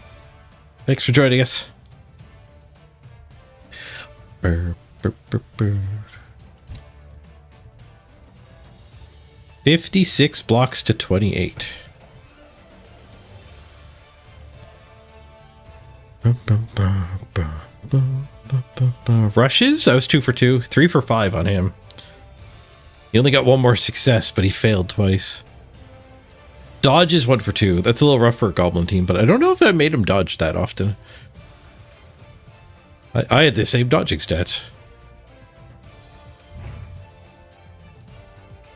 Thanks for joining us. Burr, burr, burr, burr. 56 blocks to 28. Rushes? I was 2 for 2. 3 for 5 on him. He only got one more success, but he failed twice. Dodge is 1 for 2. That's a little rough for a goblin team, but I don't know if I made him dodge that often. I had the same dodging stats.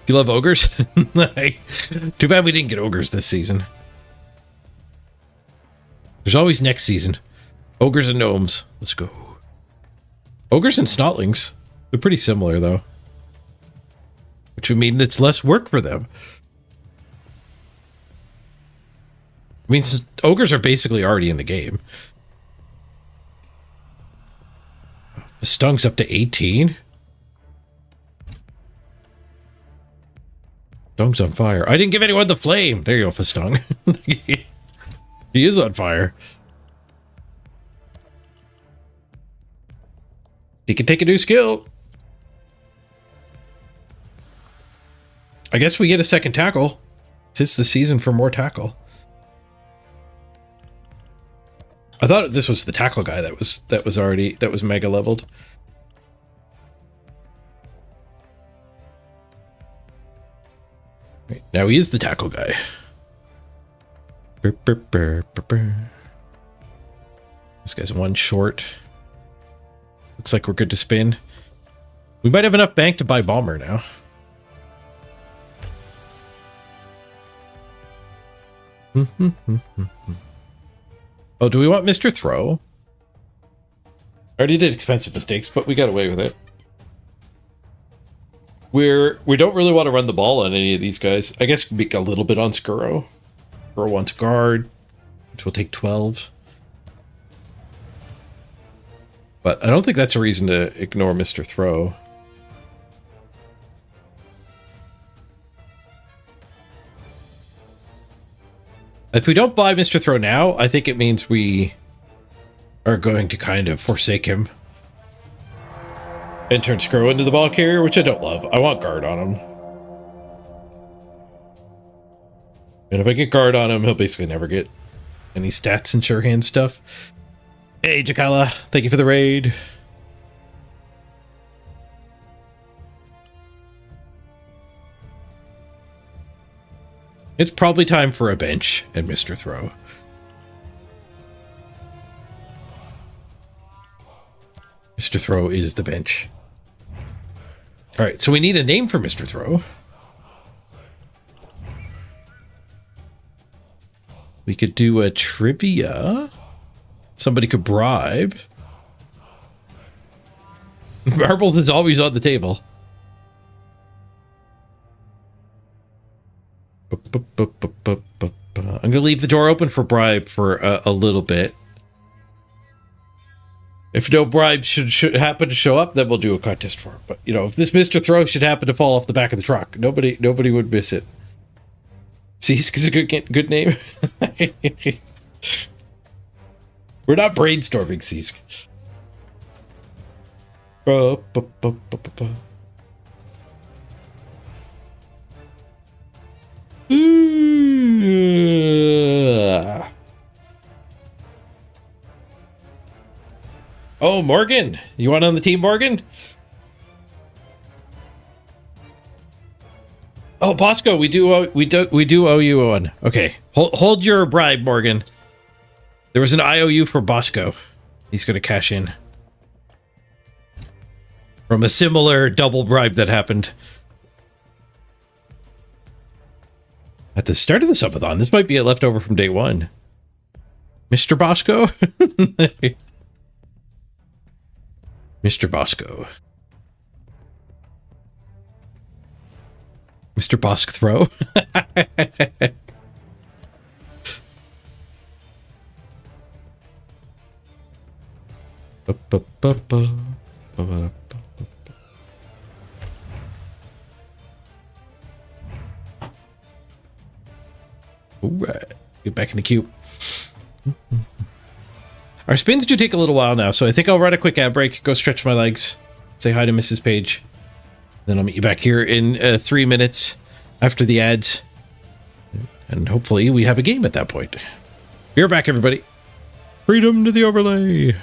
You love ogres? Too bad we didn't get ogres this season. There's always next season. Ogres and gnomes. Let's go. Ogres and snotlings. They're pretty similar, though. Which would mean it's less work for them. It means ogres are basically already in the game. The stung's up to 18. Stung's on fire. I didn't give anyone the flame. There you go, Fastung. He is on fire. He can take a new skill. I guess we get a second tackle. Tis the season for more tackle. I thought this was the tackle guy that was mega leveled. Right, now he is the tackle guy. This guy's 1 short. Looks like we're good to spin. We might have enough bank to buy Bomber now. Oh, do we want Mr. Throw? I already did expensive mistakes, but we got away with it. We don't really want to run the ball on any of these guys. I guess make a little bit on Skuro. Skuro wants guard, which will take 12. But I don't think that's a reason to ignore Mr. Throw. If we don't buy Mr. Throw now, I think it means we are going to kind of forsake him and turn Skuro into the ball carrier, which I don't love. I want guard on him. And if I get guard on him, he'll basically never get any stats and sure hand stuff. Hey, Jakala, thank you for the raid. It's probably time for a bench and Mr. Throw. Mr. Throw is the bench. All right, so we need a name for Mr. Throw. We could do a trivia. Somebody could bribe. Marbles is always on the table. I'm gonna leave the door open for bribe for a little bit. If no bribe should happen to show up, then we'll do a contest for it. But you know, if this Mr. Throw should happen to fall off the back of the truck, nobody would miss it. Seesk is a good name. We're not brainstorming, Seesk. Oh, Morgan, you want on the team, Morgan? Oh, Bosco, we do owe you one. Okay, hold your bribe, Morgan. There was an IOU for Bosco. He's going to cash in from a similar double bribe that happened at the start of the subathon. This might be a leftover from day one. Mr. Bosco? Mr. Bosco. Mr. Bosk Throw? All right. Get back in the queue. Our spins do take a little while now, so I think I'll run a quick ad break, go stretch my legs, say hi to Mrs. Page. Then I'll meet you back here in 3 minutes after the ads. And hopefully we have a game at that point. Be right back, everybody. Freedom to the overlay.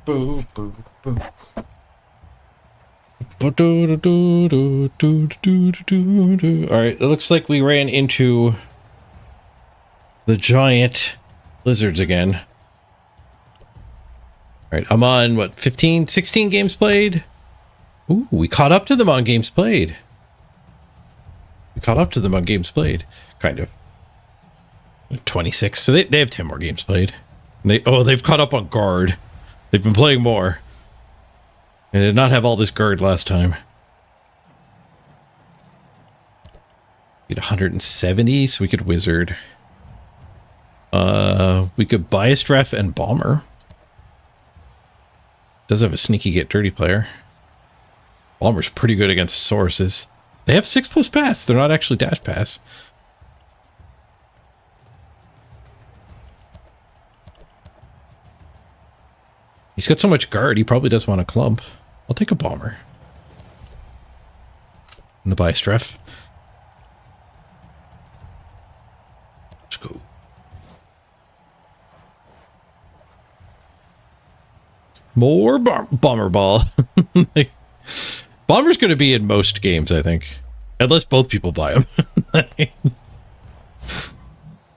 All right, it looks like we ran into the giant lizards again. All right, I'm on, what, 15, 16 games played? Ooh, we caught up to them on games played. Kind of. 26, so they have 10 more games played. They've caught up on guard. They've been playing more. I did not have all this guard last time. Get 170, so we could wizard. We could Biostref and Bomber. Does have a sneaky get dirty player. Bomber's pretty good against sources. They have 6+ pass. They're not actually dash pass. He's got so much guard, he probably does want a clump. I'll take a Bomber. And the Biostref. Let's go. More Bomber Ball. Bomber's going to be in most games, I think. Unless both people buy him. I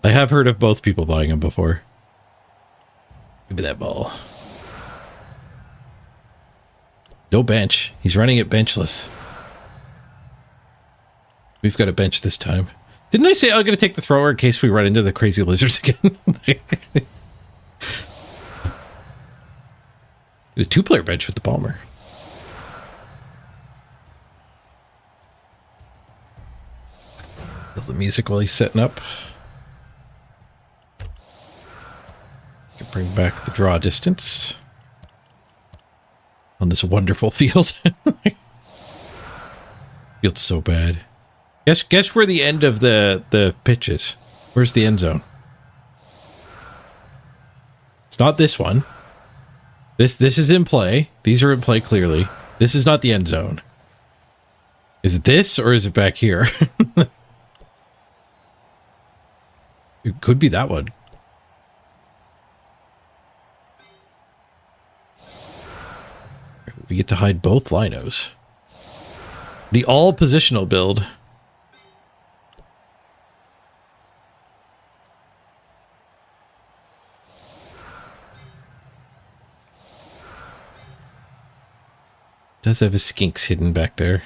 have heard of both people buying him before. Give me that ball. No bench. He's running it benchless. We've got a bench this time. Didn't I say I'm going to take the thrower in case we run into the crazy lizards again? It was 2-player bench with the Bomber. Feel the music while he's setting up. Can bring back the draw distance on this wonderful field. Feels so bad. Guess where the end of the pitch is. Where's the end zone? It's not this one. This is in play. These are in play clearly. This is not the end zone. Is it this or is it back here? It could be that one. We get to hide both linos. The all positional build. Does have his skinks hidden back there.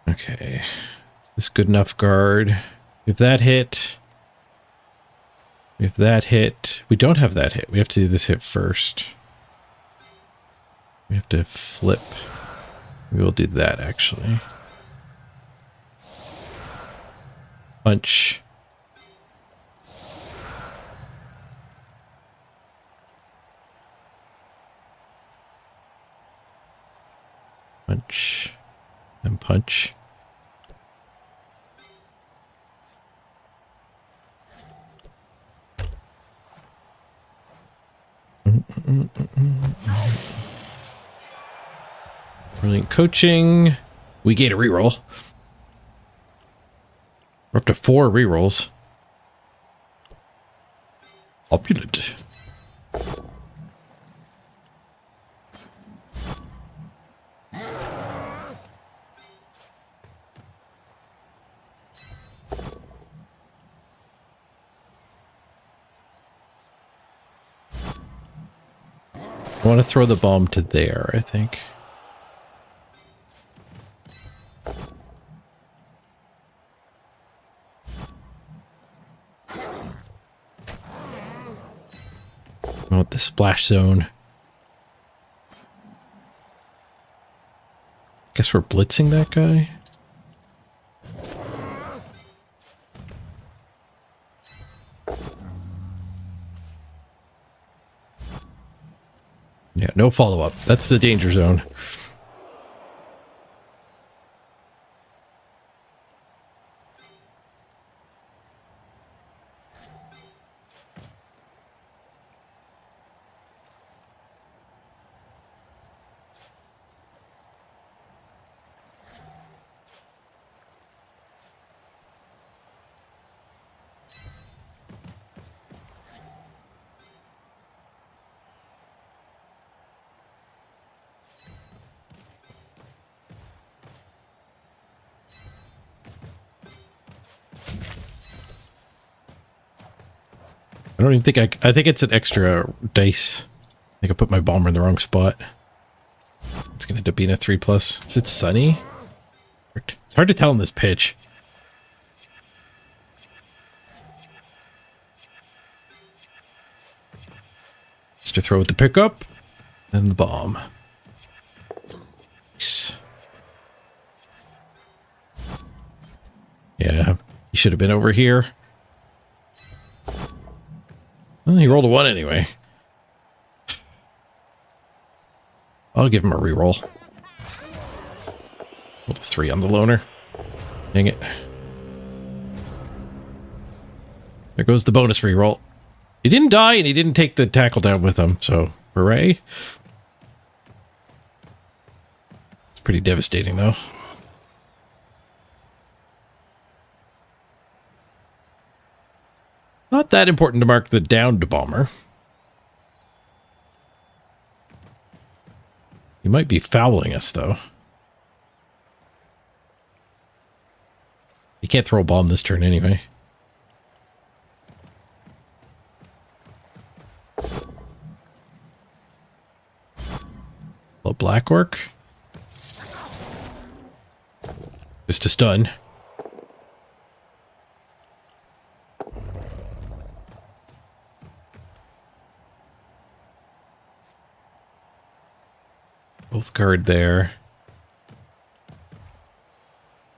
Okay. Is this good enough guard? If that hit... If that hit... We don't have that hit. We have to do this hit first. We have to flip. We will do that, actually. Punch. Punch. And punch. Brilliant coaching. We get a reroll. We're up to 4 rerolls. Opulent. I want to throw the bomb to there, I think. I want the splash zone. Guess we're blitzing that guy. Yeah, no follow-up. That's the danger zone. I don't even think I think it's an extra dice. I think I put my bomber in the wrong spot. It's going to end up being a 3+. Is it sunny? It's hard to tell in this pitch. Just to throw with the pickup and the bomb. Nice. Yeah, he should have been over here. Well, he rolled a 1 anyway. I'll give him a reroll. Rolled a 3 on the loner. Dang it. There goes the bonus reroll. He didn't die and he didn't take the tackle down with him, so hooray. It's pretty devastating though. Not that important to mark the downed bomber. He might be fouling us, though. He can't throw a bomb this turn anyway. Hello, Black Orc. Just a stun. Both guard there.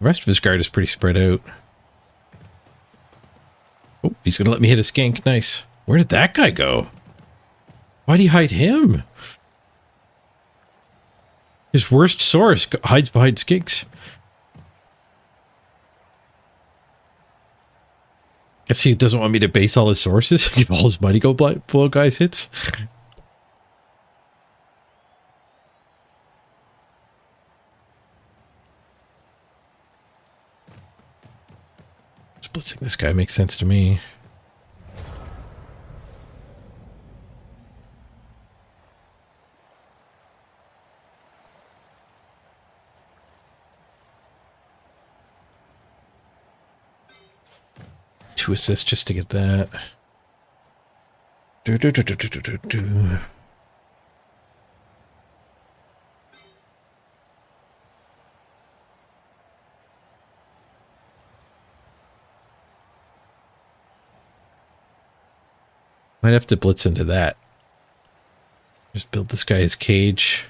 The rest of his guard is pretty spread out. Oh, he's going to let me hit a skink. Nice. Where did that guy go? Why'd he hide him? His worst source hides behind skinks. Guess he doesn't want me to base all his sources. Give all his money go blow guys hits. Blitzing this guy makes sense to me. Two assists just to get that. Might have to blitz into that. Just build this guy's cage.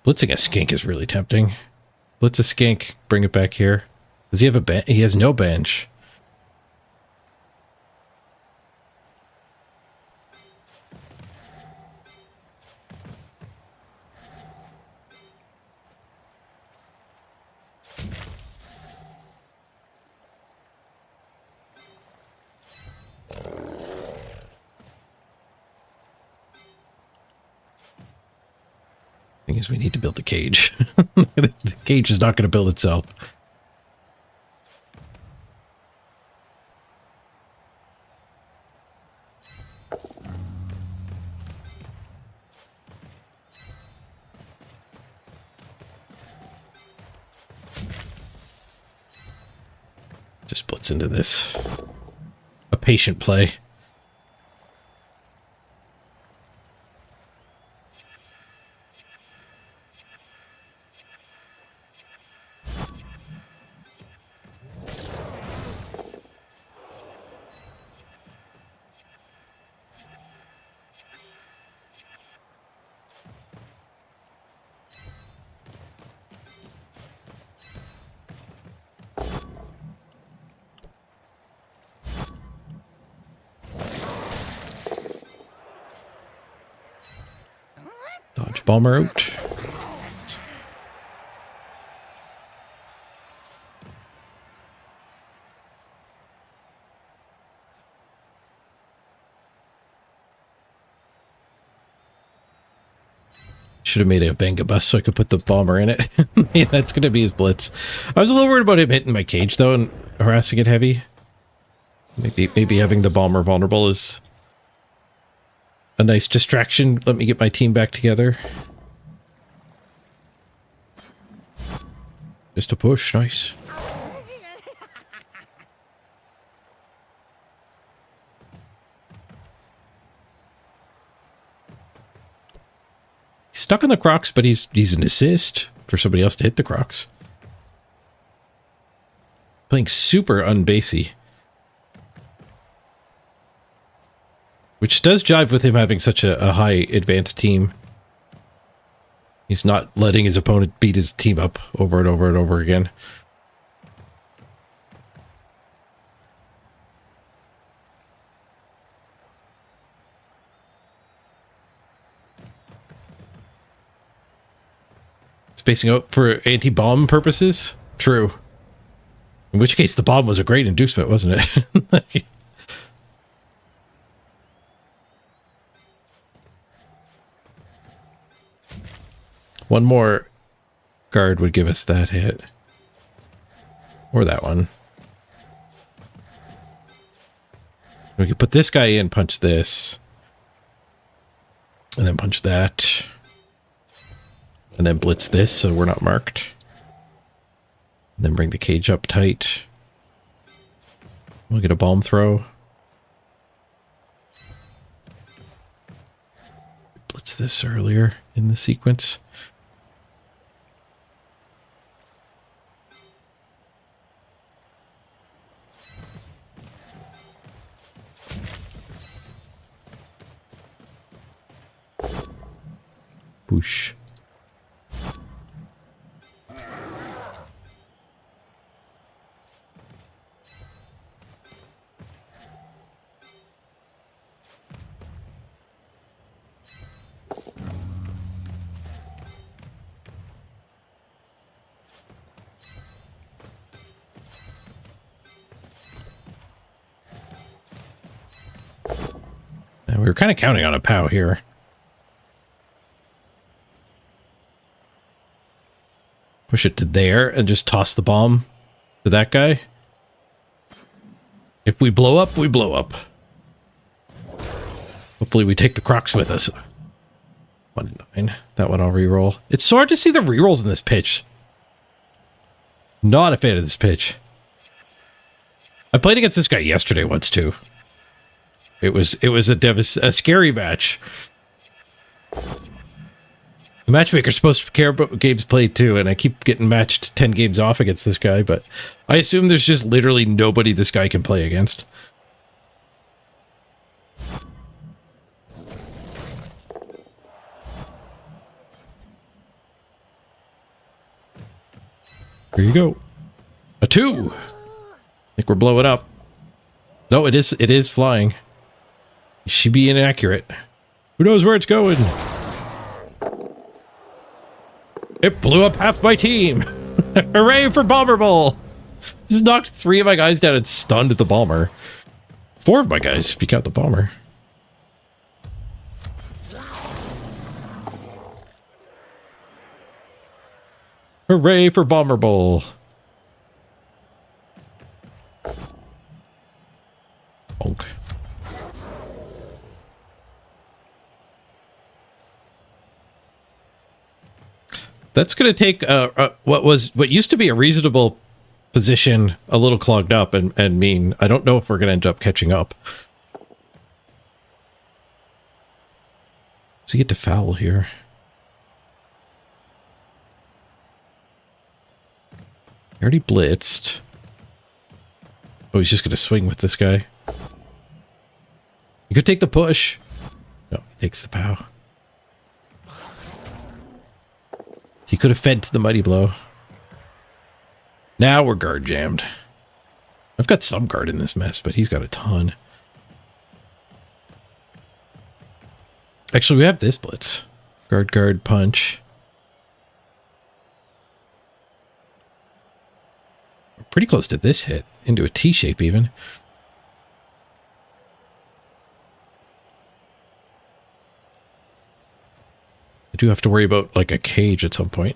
Blitzing a skink is really tempting. Blitz a skink, bring it back here. Does he have a bench? He has no bench. Thing is, we need to build the cage. The cage is not going to build itself. Just blitz into this. A patient play. Dodge bomber out. Should have made a Benga bus so I could put the bomber in it. Yeah, that's going to be his blitz. I was a little worried about him hitting my cage though and harassing it heavy. Maybe having the bomber vulnerable is a nice distraction. Let me get my team back together. Just a push. Nice. He's stuck on the Crocs, but he's an assist for somebody else to hit the Crocs. Playing super unbasey. Which does jive with him having such a high advanced team. He's not letting his opponent beat his team up over and over and over again. Spacing out for anti-bomb purposes? True. In which case the bomb was a great inducement, wasn't it? One more guard would give us that hit. Or that one. We could put this guy in, punch this. And then punch that. And then blitz this so we're not marked. And then bring the cage up tight. We'll get a bomb throw. Blitz this earlier in the sequence. Boosh. And we were kind of counting on a POW here. Push it to there and just toss the bomb to that guy. If we blow up, we blow up. Hopefully we take the Crocs with us. 1-9. That one I'll reroll. It's so hard to see the rerolls in this pitch. Not a fan of this pitch. I played against this guy yesterday once too. It was a scary match. The matchmaker's supposed to care about games played too, and I keep getting matched 10 games off against this guy, but I assume there's just literally nobody this guy can play against. Here you go. A 2! I think we're blowing up. No, it is flying. It should be inaccurate. Who knows where it's going? It blew up half my team. Hooray for Bomber Bowl. Just knocked 3 of my guys down and stunned the bomber. 4 of my guys, if you count the bomber. Hooray for Bomber Bowl. Bonk. That's going to take what used to be a reasonable position a little clogged up and mean. I don't know if we're going to end up catching up. So you get to foul here. He already blitzed. Oh, he's just going to swing with this guy. You could take the push. No, he takes the POW. He could have fed to the mighty blow. Now we're guard jammed. I've got some guard in this mess, but he's got a ton. Actually, we have this blitz. Guard, guard, punch. We're pretty close to this hit. Into a T-shape even. I do have to worry about like a cage at some point.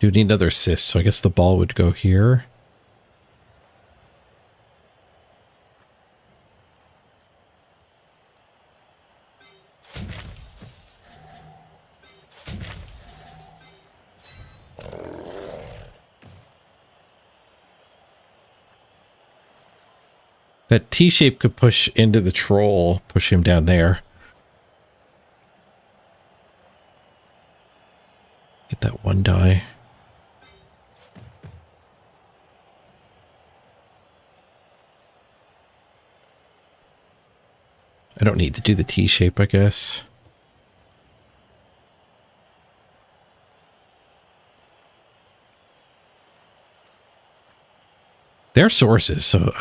Do need another assist, so I guess the ball would go here. That T-shape could push into the troll, push him down there. Get that one die. I don't need to do the T-shape, I guess. They're sources, so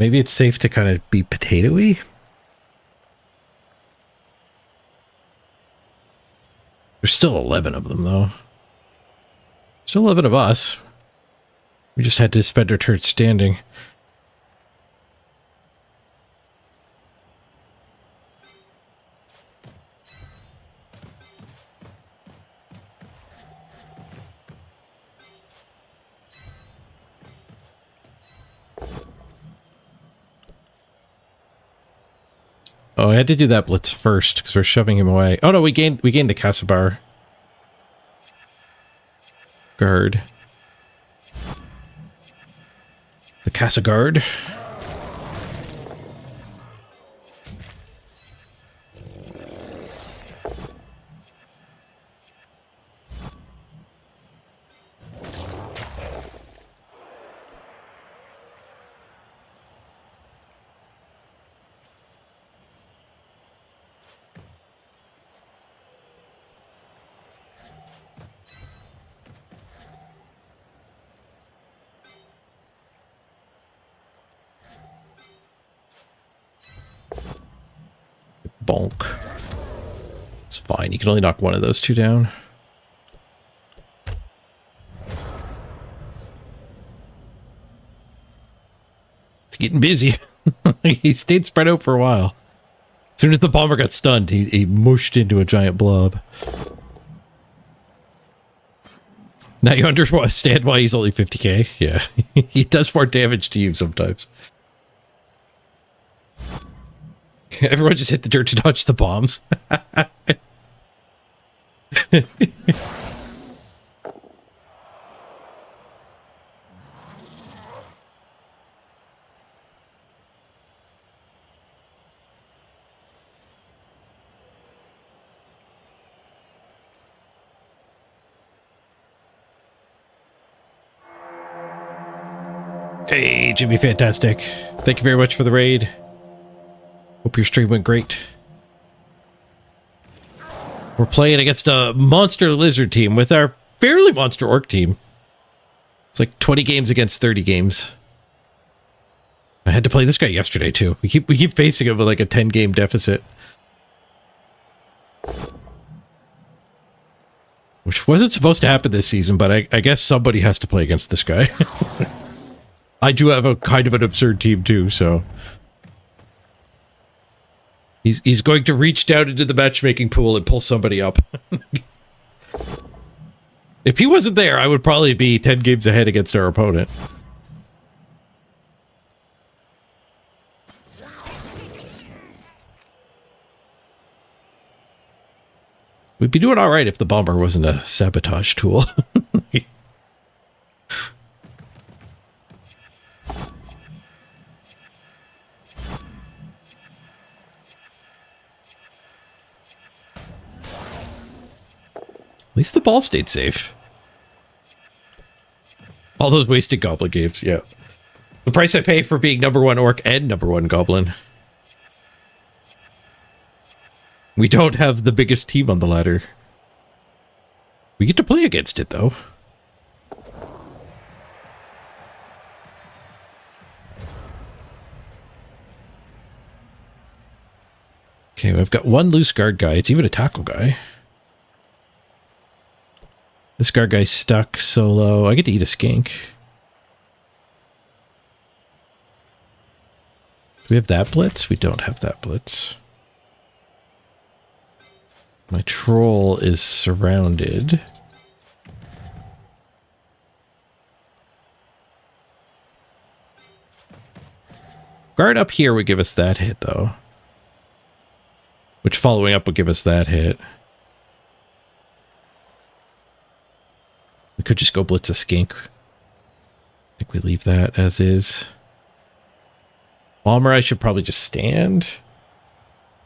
maybe it's safe to kind of be potato-y. There's still 11 of them, though. Still 11 of us. We just had to spend our turn standing. Oh, I had to do that blitz first because we're shoving him away. Oh no, we gained the Casabar guard. The Casa guard. Bonk. It's fine. You can only knock one of those two down. It's getting busy. He stayed spread out for a while. As soon as the bomber got stunned, he mushed into a giant blob. Now you understand why he's only 50k? Yeah. He does more damage to you sometimes. Everyone just hit the dirt to dodge the bombs. Hey, Jimmy Fantastic. Thank you very much for the raid. Hope your stream went great. We're playing against a monster lizard team with our fairly monster orc team. It's like 20 games against 30 games. I had to play this guy yesterday too. We keep facing him with like a 10-game deficit. Which wasn't supposed to happen this season, but I guess somebody has to play against this guy. I do have a kind of an absurd team too, so he's going to reach down into the matchmaking pool and pull somebody up. If he wasn't there, I would probably be 10 games ahead against our opponent. We'd be doing all right if the bomber wasn't a sabotage tool. At least the ball stayed safe. All those wasted goblin games, yeah. The price I pay for being #1 orc and #1 goblin. We don't have the biggest team on the ladder. We get to play against it, though. Okay, I've got one loose guard guy. It's even a tackle guy. This guard guy's stuck solo. I get to eat a skink. Do we have that blitz? We don't have that blitz. My troll is surrounded. Guard up here would give us that hit, though. Which following up would give us that hit. We could just go blitz a skink. I think we leave that as is. Bomber, I should probably just stand.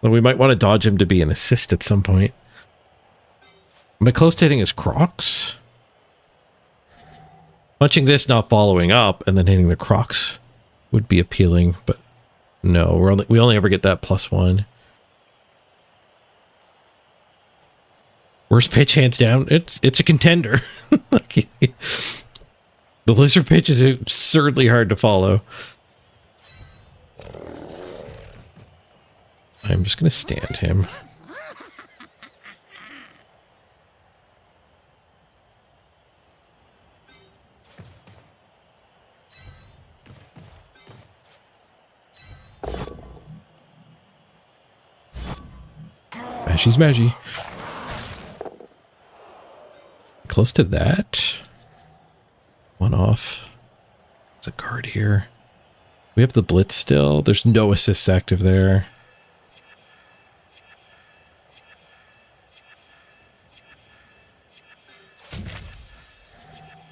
Though we might want to dodge him to be an assist at some point. Am I close to hitting his Crocs? Punching this, not following up, and then hitting the Crocs would be appealing, but no, we only ever get that +1. Worst pitch, hands down. It's a contender. The lizard pitch is absurdly hard to follow. I'm just going to stand him. Mashy smashy. Close to that. One off. There's a guard here. We have the blitz still. There's no assists active there.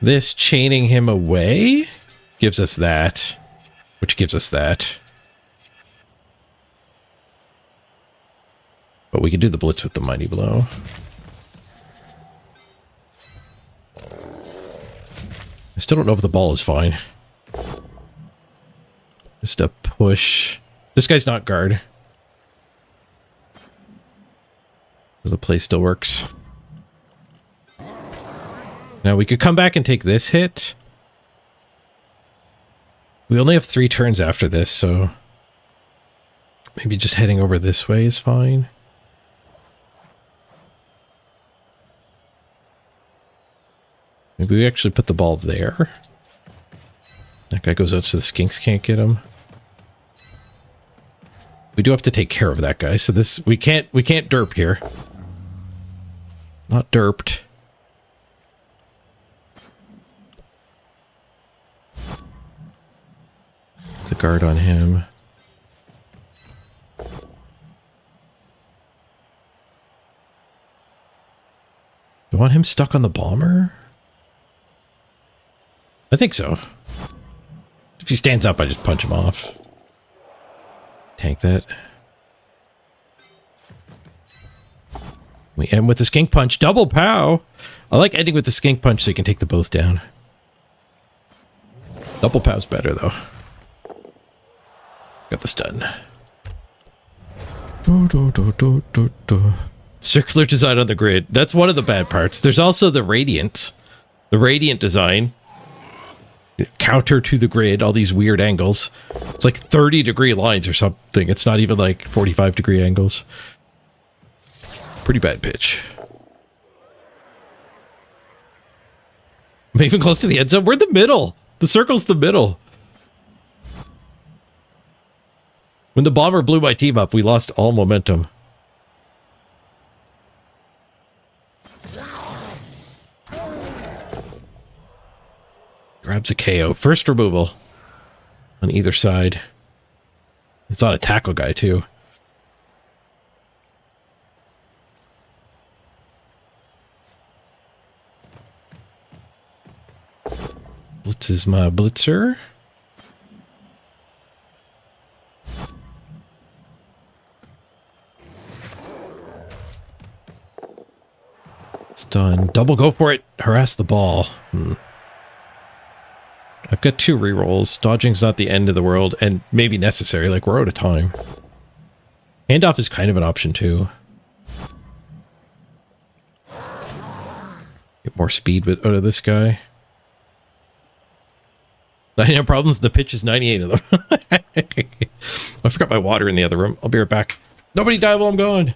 This chaining him away gives us that, which gives us that. But we could do the blitz with the mighty blow. I still don't know if the ball is fine. Just a push. This guy's not guard. So the play still works. Now we could come back and take this hit. We only have 3 turns after this, so maybe just heading over this way is fine. Maybe we actually put the ball there. That guy goes out so the skinks can't get him. We do have to take care of that guy, so this we can't derp here. Not derped. The guard on him. Do I want him stuck on the bomber? I think so. If he stands up, I just punch him off. Tank that. We end with the skink punch. Double pow! I like ending with the skink punch so you can take the both down. Double pow's better, though. Got the stun. Circular design on the grid. That's one of the bad parts. There's also the radiant. The radiant design. Counter to the grid, all these weird angles. It's like 30-degree lines or something. It's not even like 45-degree angles. Pretty bad pitch. I'm even close to the end zone. We're in the middle. The circle's the middle. When the bomber blew my team up, we lost all momentum. Grabs a KO. First removal on either side. It's on a tackle guy, too. Blitz is my blitzer. It's done. Double go for it. Harass the ball. I've got 2 rerolls. Dodging's not the end of the world, and maybe necessary. Like, we're out of time. Handoff is kind of an option, too. Get more speed out of this guy. 99 problems. The pitch is 98 of them. I forgot my water in the other room. I'll be right back. Nobody die while I'm gone.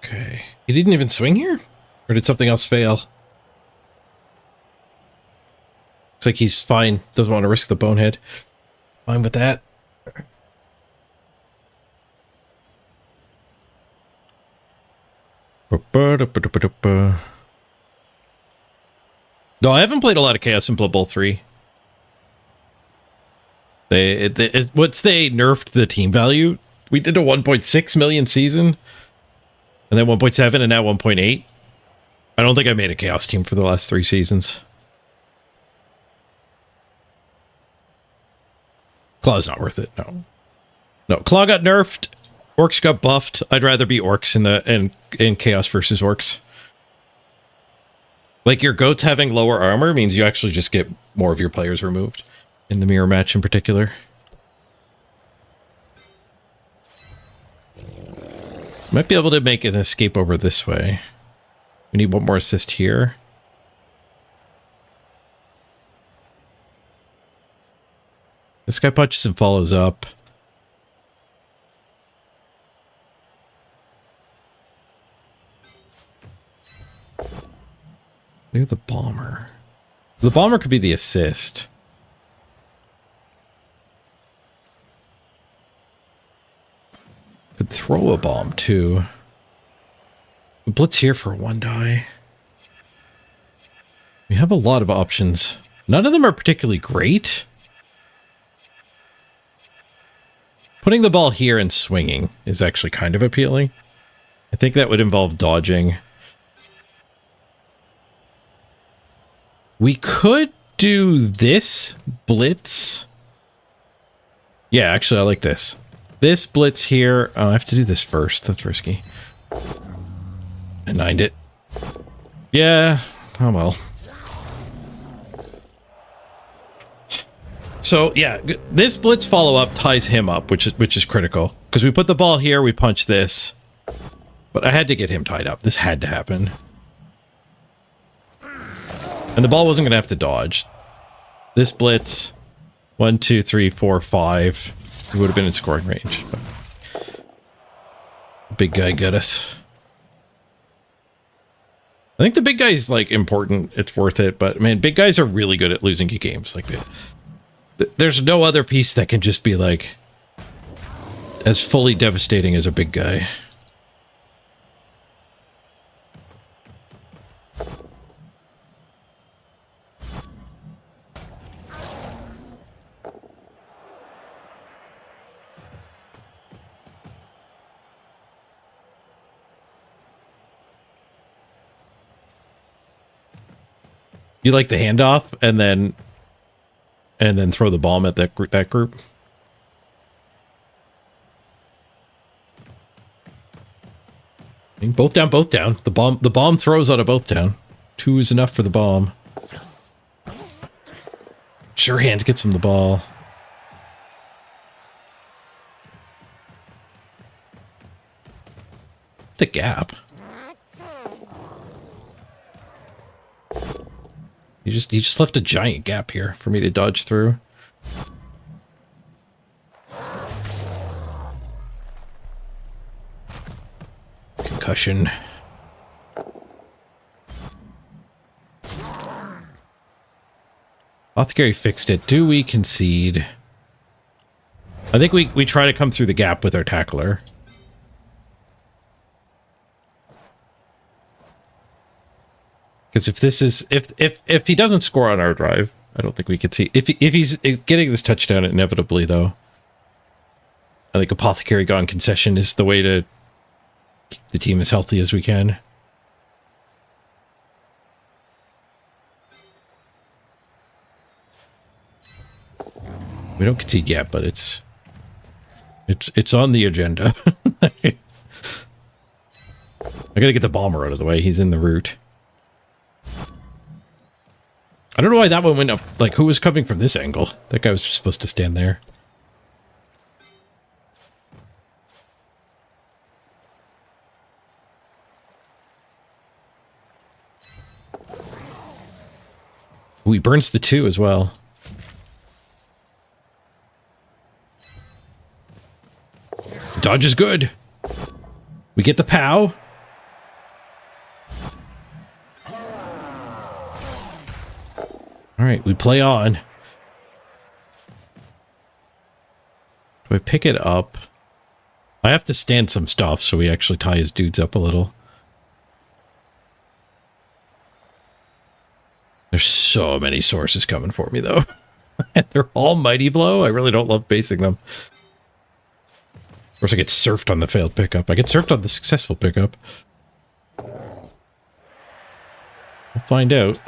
Okay. He didn't even swing here? Or did something else fail? Looks like he's fine. Doesn't want to risk the bonehead. Fine with that. No, I haven't played a lot of Chaos in Blood Bowl 3. Once they nerfed the team value, we did a 1.6 million season, and then 1.7, and now 1.8. I don't think I made a Chaos team for the last 3 seasons. Claw's not worth it, no. No, Claw got nerfed, Orcs got buffed. I'd rather be Orcs in Chaos versus Orcs. Like, your goats having lower armor means you actually just get more of your players removed. In the mirror match in particular. Might be able to make an escape over this way. We need one more assist here. This guy punches and follows up. Look at the bomber. The bomber could be the assist. Could throw a bomb too. Blitz here for 1 die. We have a lot of options. None of them are particularly great. Putting the ball here and swinging is actually kind of appealing. I think that would involve dodging. We could do this blitz. Yeah, actually, I like this. This blitz here. Oh, I have to do this first. That's risky. I 9'd it. Yeah. Oh, well. So, yeah. This blitz follow-up ties him up, which is critical. Because we put the ball here, we punch this. But I had to get him tied up. This had to happen. And the ball wasn't going to have to dodge. This blitz. 1, 2, 3, 4, 5. He would have been in scoring range. But big guy got us. I think the big guy's like important. It's worth it. But man, big guys are really good at losing you games. Like there's no other piece that can just be like as fully devastating as a big guy. You like the handoff and then throw the bomb at that group. Both down, both down. The bomb throws out of both down. 2 is enough for the bomb. Sure hands gets him the ball. The gap. You just left a giant gap here for me to dodge through. Concussion. Apothecary fixed it. Do we concede? I think we try to come through the gap with our tackler. Because if this is if he doesn't score on our drive, I don't think we could see. If he's getting this touchdown inevitably, though, I think Apothecary Gone concession is the way to keep the team as healthy as we can. We don't concede yet, but it's on the agenda. I gotta get the bomber out of the way. He's in the route. I don't know why that one went up. Like, who was coming from this angle? That guy was supposed to stand there. Ooh, he burns the 2 as well. Dodge is good. We get the POW. All right, we play on. Do I pick it up? I have to stand some stuff, so we actually tie his dudes up a little. There's so many sources coming for me, though. And they're all Mighty Blow. I really don't love basing them. Of course, I get surfed on the failed pickup. I get surfed on the successful pickup. We'll find out.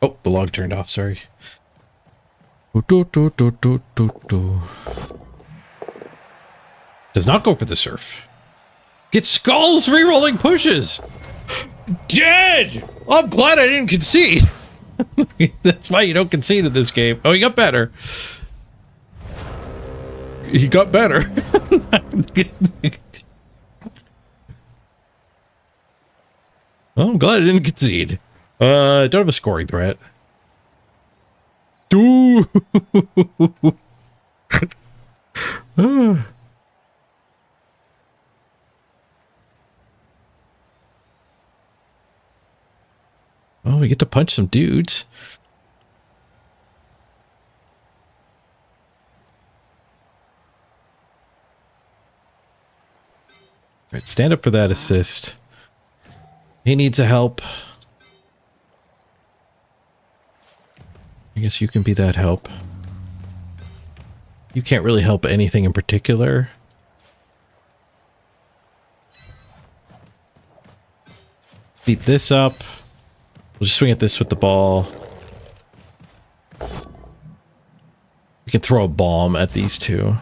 Oh, the log turned off, sorry. Does not go for the surf. Get skulls re-rolling pushes! Dead! I'm glad I didn't concede. That's why you don't concede in this game. Oh, he got better. He got better. Oh, I'm glad I didn't concede. I don't have a scoring threat. Ooh. Oh, we get to punch some dudes. All right, stand up for that assist. He needs a help. I guess you can be that help. You can't really help anything in particular. Beat this up. We'll just swing at this with the ball. We can throw a bomb at these two.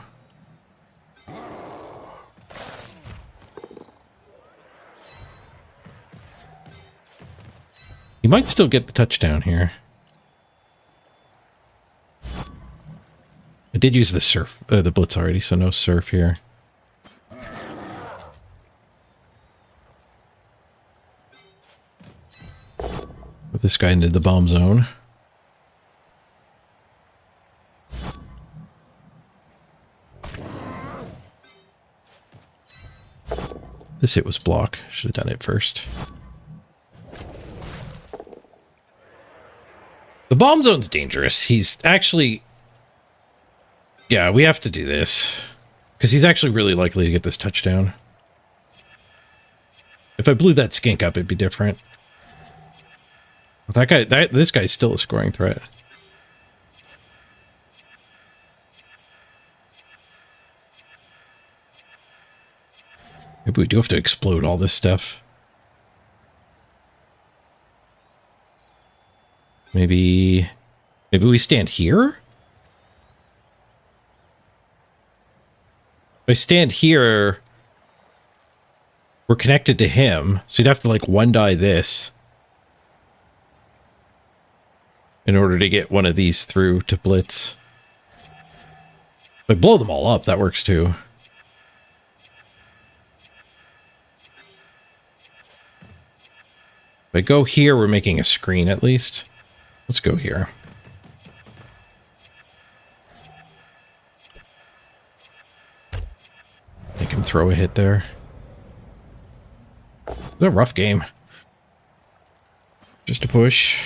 You might still get the touchdown here. I did use the surf, the blitz already, so no surf here. Put this guy into the bomb zone. This hit was block. Should have done it first. The bomb zone's dangerous. He's actually... Yeah, we have to do this. Because he's actually really likely to get this touchdown. If I blew that skink up, it'd be different. That guy, this guy's still a scoring threat. Maybe we do have to explode all this stuff. Maybe we stand here? If I stand here, we're connected to him, so you'd have to like one die this in order to get one of these through to blitz. If I blow them all up, that works too. If I go here, we're making a screen at least. Let's go here. Make him throw a hit there. It's a rough game. Just a push.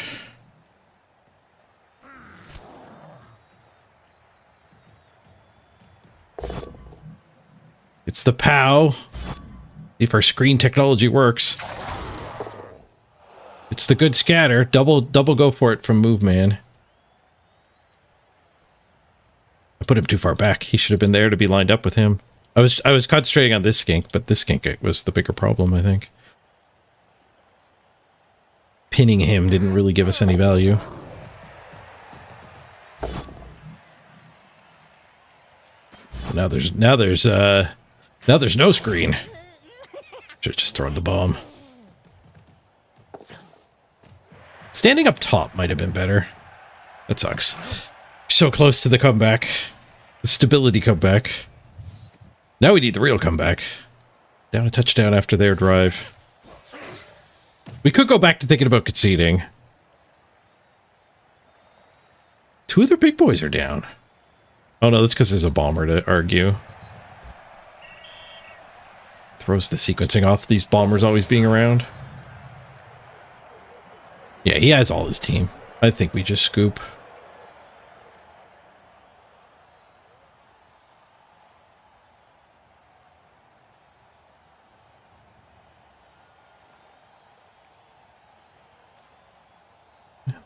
It's the POW. If our screen technology works. It's the good scatter. Double go for it from Move Man. I put him too far back. He should have been there to be lined up with him. I was concentrating on this skink, but this skink was the bigger problem, I think. Pinning him didn't really give us any value. Now there's no screen. Should have just thrown the bomb. Standing up top might have been better. That sucks. So close to the comeback. The stability comeback. Now we need the real comeback. Down a touchdown after their drive. We could go back to thinking about conceding. Two of their big boys are down. Oh no, that's because there's a bomber to argue. Throws the sequencing off these bombers always being around. Yeah, he has all his team. I think we just scoop.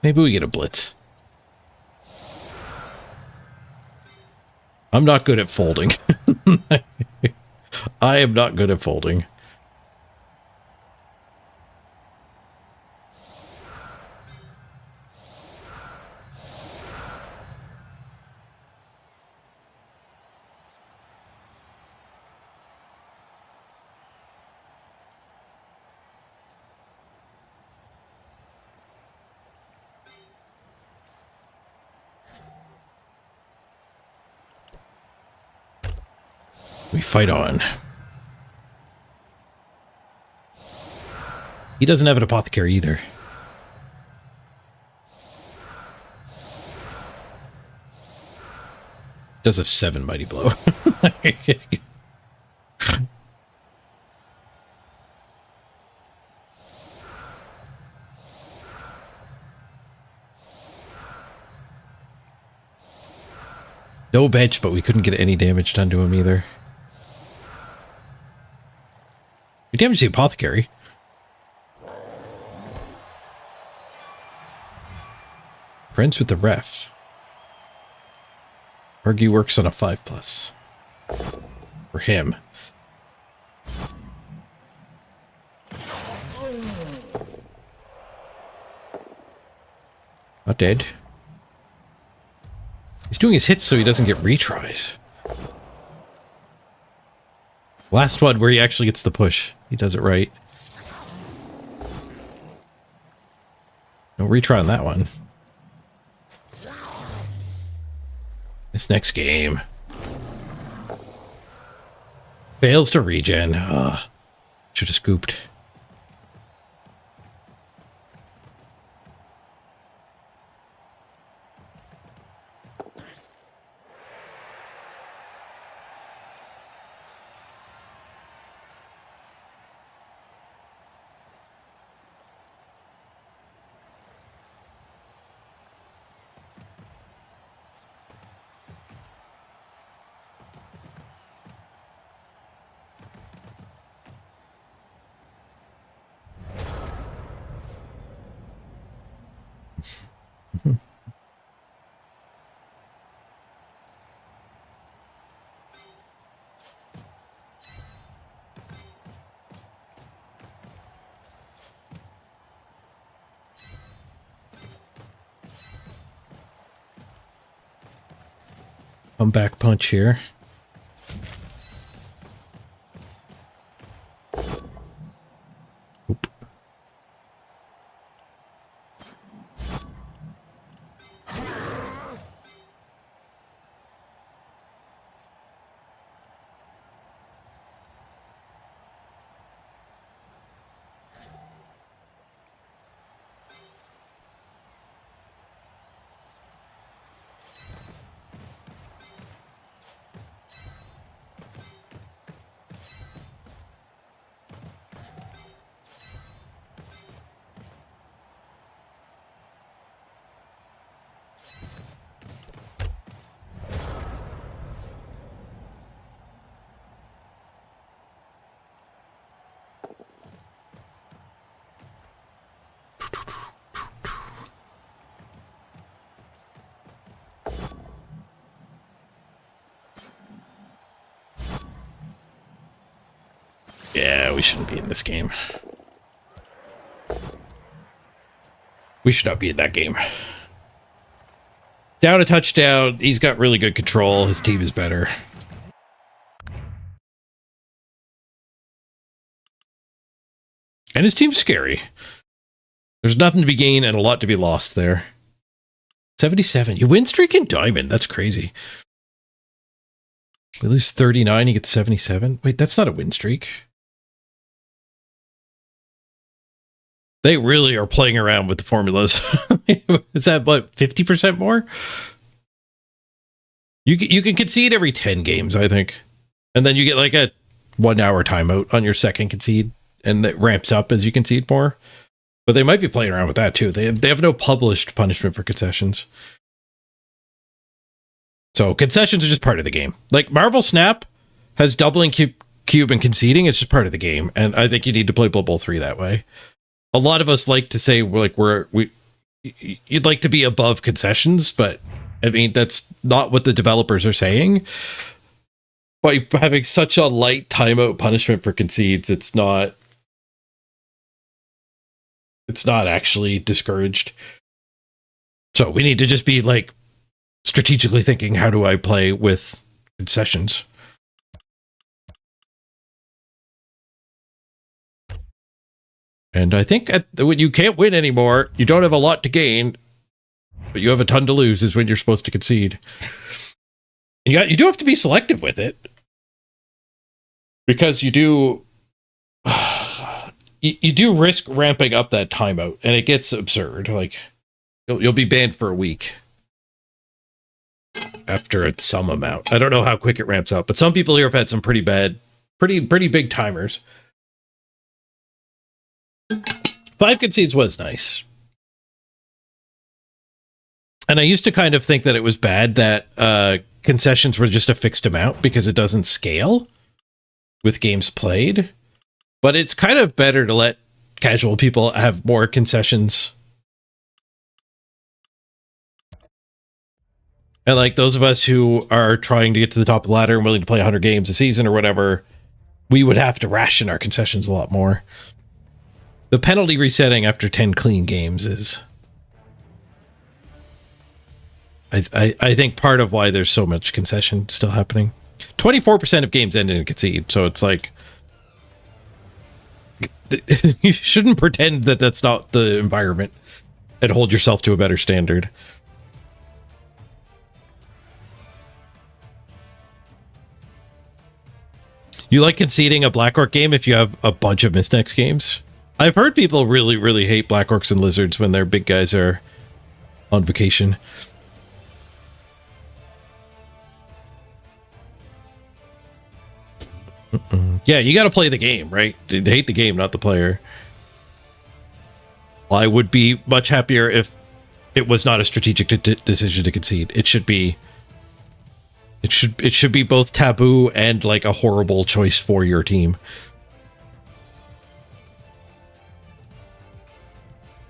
Maybe we get a blitz. I'm not good at folding. I am not good at folding. We fight on. He doesn't have an apothecary either. Does have 7 mighty blow. No bench, but we couldn't get any damage done to him either. We damaged the apothecary. Friends with the ref. Argy works on a 5+. For him. Not dead. He's doing his hits so he doesn't get retries. Last one where he actually gets the push. He does it right. No retry on that one. This next game. Fails to regen. Should have scooped. Comeback punch here. Oop. Yeah, we shouldn't be in this game. We should not be in that game. Down a touchdown. He's got really good control. His team is better. And his team's scary. There's nothing to be gained and a lot to be lost there. 77. You win streak in Diamond. That's crazy. We lose 39, you get 77. Wait, that's not a win streak. They really are playing around with the formulas. Is that, what, 50% more? You can concede every 10 games, I think. And then you get like a 1 hour timeout on your second concede. And that ramps up as you concede more. But they might be playing around with that too. They have no published punishment for concessions. So concessions are just part of the game. Like Marvel Snap has doubling cube and conceding. It's just part of the game. And I think you need to play Blood Bowl 3 that way. A lot of us like to say you'd like to be above concessions, but I mean, that's not what the developers are saying. By having such a light timeout punishment for concedes, it's not actually discouraged. So we need to just be like strategically thinking, how do I play with concessions? And I think when you can't win anymore, you don't have a lot to gain, but you have a ton to lose is when you're supposed to concede. And you do have to be selective with it. Because you do risk ramping up that timeout, and it gets absurd. Like you'll be banned for a week after some amount. I don't know how quick it ramps up, but some people here have had some pretty big timers. 5 concedes was nice. And I used to kind of think that it was bad that concessions were just a fixed amount because it doesn't scale with games played. But it's kind of better to let casual people have more concessions. And like those of us who are trying to get to the top of the ladder and willing to play 100 games a season or whatever, we would have to ration our concessions a lot more. The penalty resetting after 10 clean games is, I think, part of why there's so much concession still happening. 24% of games end in a concede, so it's like you shouldn't pretend that that's not the environment and hold yourself to a better standard. You like conceding a Black Orc game if you have a bunch of Misnex games? I've heard people really, really hate Black Orcs and Lizards when their big guys are on vacation. Yeah, you got to play the game, right? They hate the game, not the player. I would be much happier if it was not a strategic decision to concede. It should be both taboo and like a horrible choice for your team.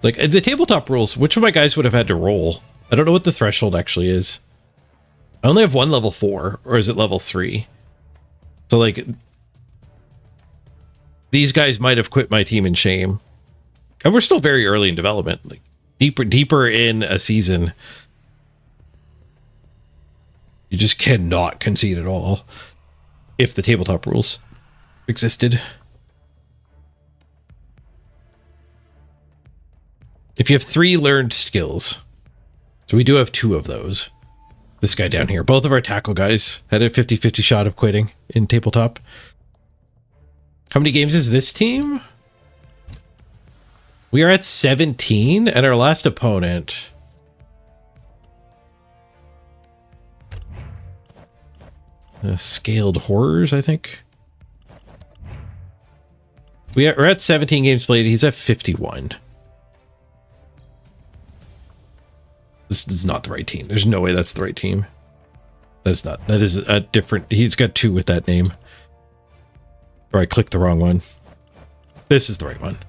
Like the tabletop rules, which of my guys would have had to roll? I don't know what the threshold actually is. I only have one level 4, or is it level 3? So like these guys might have quit my team in shame. And we're still very early in development, like deeper in a season. You just cannot concede at all if the tabletop rules existed. If you have 3 learned skills, so we do have 2 of those. This guy down here, both of our tackle guys had a 50-50 shot of quitting in tabletop. How many games is this team? We are at 17, and our last opponent... Scaled Horrors, I think. We're at 17 games played. He's at 51. This is not the right team. There's no way that's the right team. That's not. That is a different... He's got 2 with that name. Or I clicked the wrong one. This is the right one.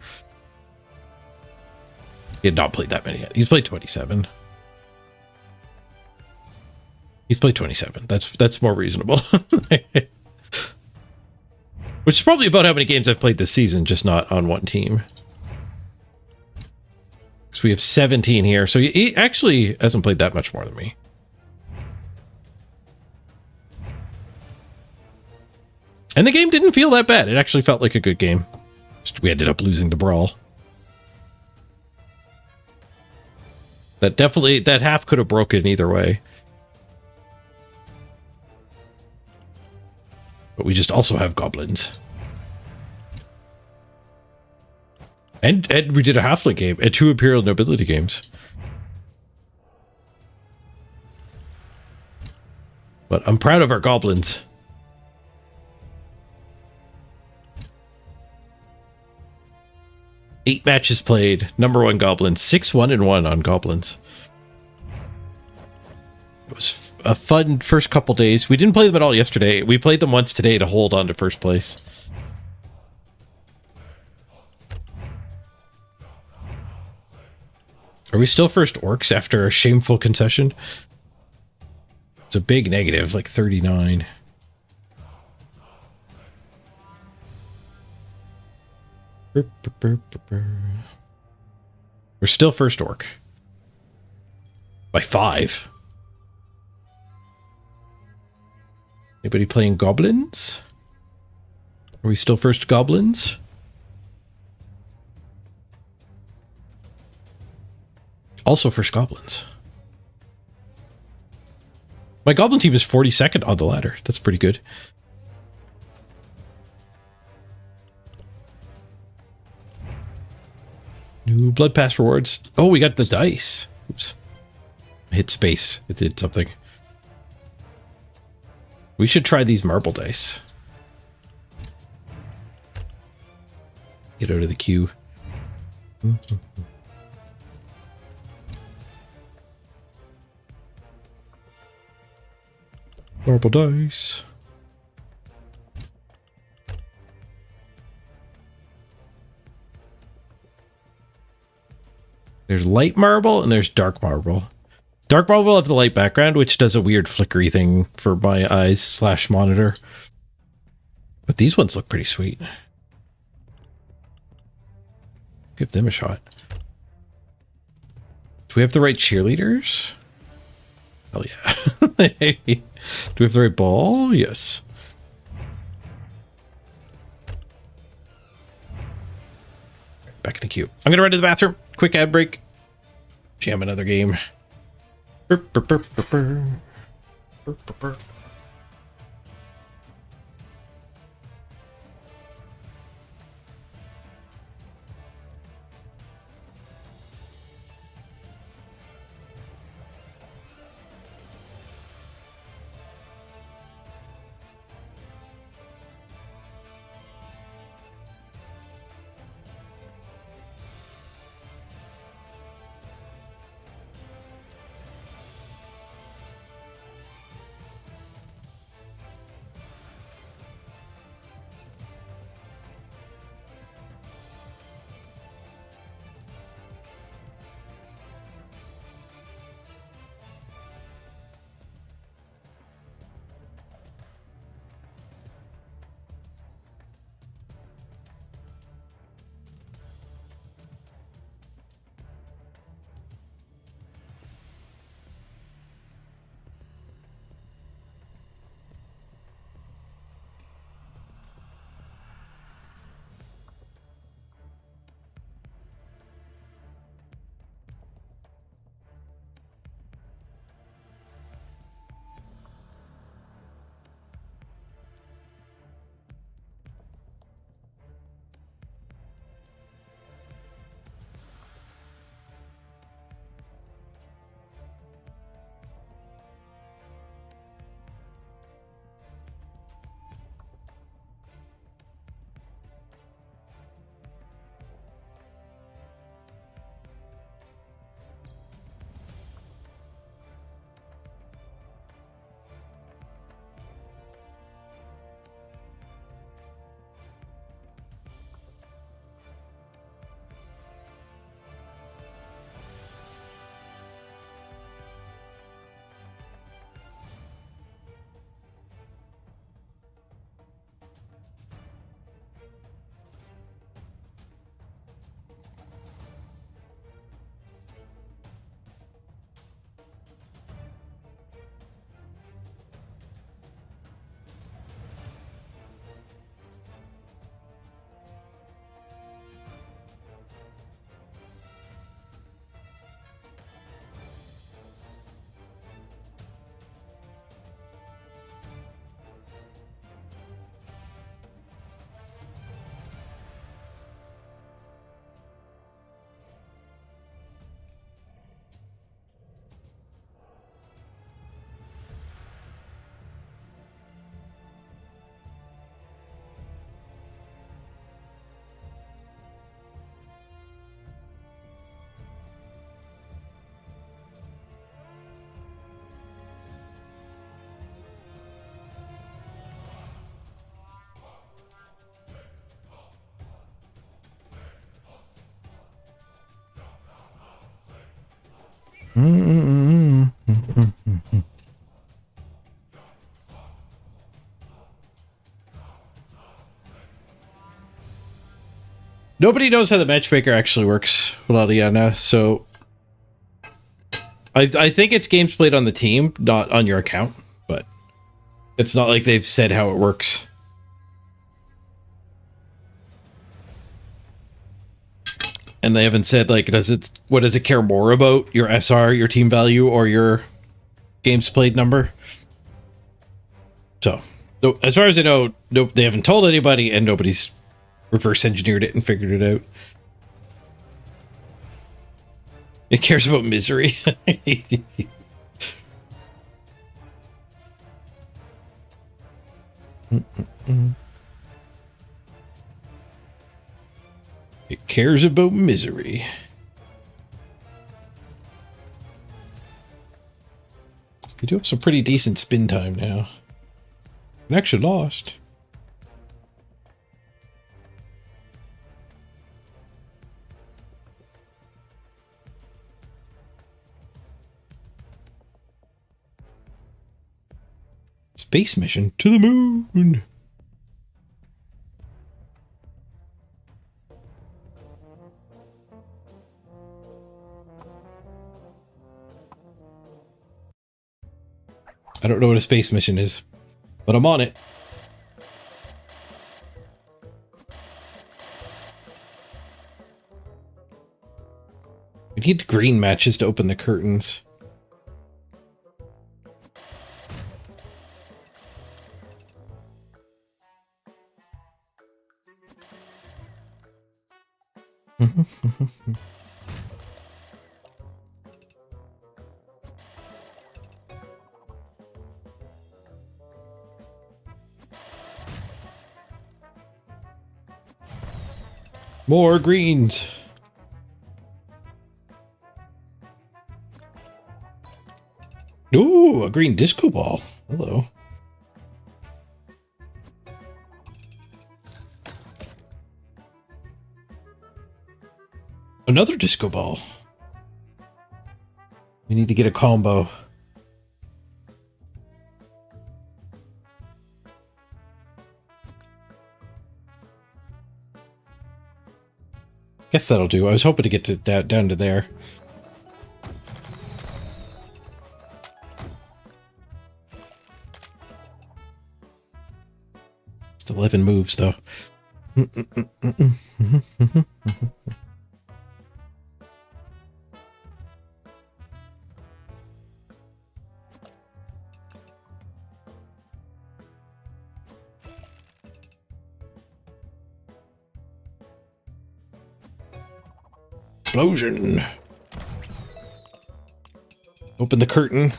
He had not played that many yet. He's played 27. He's played 27. That's more reasonable. Which is probably about how many games I've played this season, just not on one team. So we have 17 here. So he actually hasn't played that much more than me. And the game didn't feel that bad. It actually felt like a good game. Just we ended up losing the brawl. That half could have broken either way. But we just also have goblins. And we did a halfling game and 2 Imperial Nobility games. But I'm proud of our goblins. Eight matches played. Number 1 goblins. 6-1-1 on goblins. It was a fun first couple days. We didn't play them at all yesterday. We played them once today to hold on to first place. Are we still first orcs after a shameful concession? It's a big negative, like 39. We're still first orc. By 5. Anybody playing goblins? Are we still first goblins? Also first goblins. My goblin team is 42nd on the ladder. That's pretty good. New blood pass rewards. Oh, we got the dice. Oops. I hit space. It did something. We should try these marble dice. Get out of the queue. Marble dice. There's light marble and there's dark marble. Dark marble will have the light background, which does a weird flickery thing for my eyes / monitor. But these ones look pretty sweet. Give them a shot. Do we have the right cheerleaders? Hell yeah. Do we have the right ball? Yes. Back in the queue. I'm going to run to the bathroom. Quick ad break. Jam another game. Nobody knows how the matchmaker actually works, Laliana, so I think it's games played on the team, not on your account, but it's not like they've said how it works. And they haven't said, like, what does it care more about, your SR, your team value, or your games played number? So as far as I know, they haven't told anybody, and nobody's reverse engineered it and figured it out. It cares about misery. It cares about misery. We do have some pretty decent spin time now. Connection lost. Space mission to the moon. I don't know what a space mission is, but I'm on it. We need green matches to open the curtains. More greens. Ooh, a green disco ball. Hello. Another disco ball. We need to get a combo. Guess that'll do. I was hoping to get to that down to there. It's 11 moves though. Explosion. Open the curtain.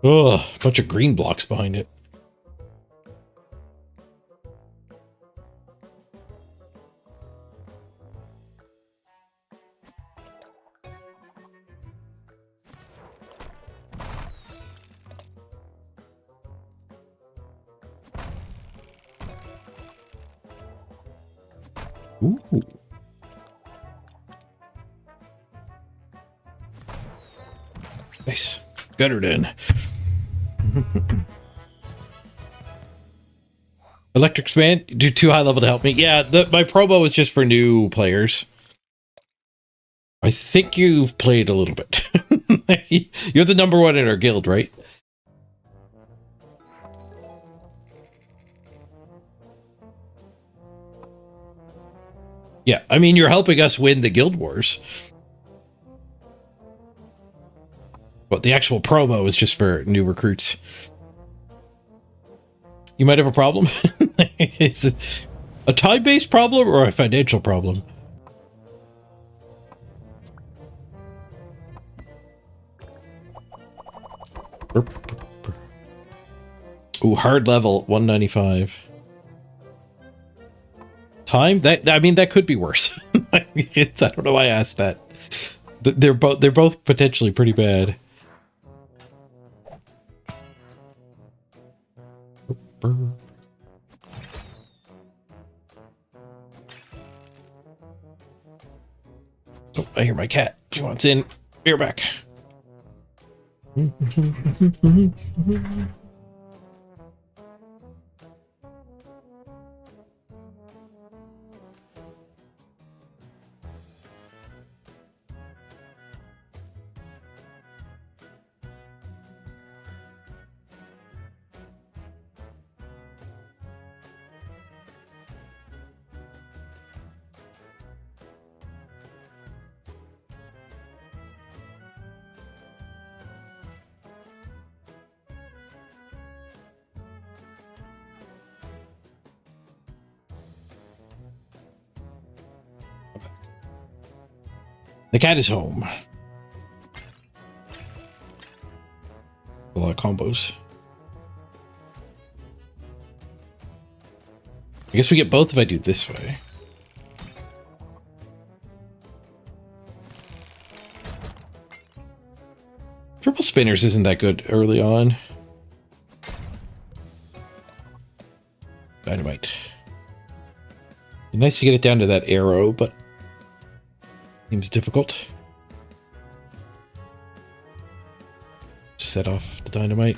Oh, a bunch of green blocks behind it. Ooh. Nice. Got her in. Electric Span, do too high level to help me. Yeah, my promo was just for new players. I think you've played a little bit. You're the number one in our guild, right? Yeah, I mean, you're helping us win the guild wars. But the actual promo is just for new recruits. You might have a problem. Is it a time-based problem or a financial problem? Ooh, hard level 195. Time? I mean, that could be worse. I don't know why I asked that. They're both potentially pretty bad. Oh, I hear my cat. She wants in. You're back. The cat is home. A lot of combos. I guess we get both if I do this way. Triple spinners isn't that good early on. Dynamite. Nice to get it down to that arrow, but seems difficult. Set off the dynamite.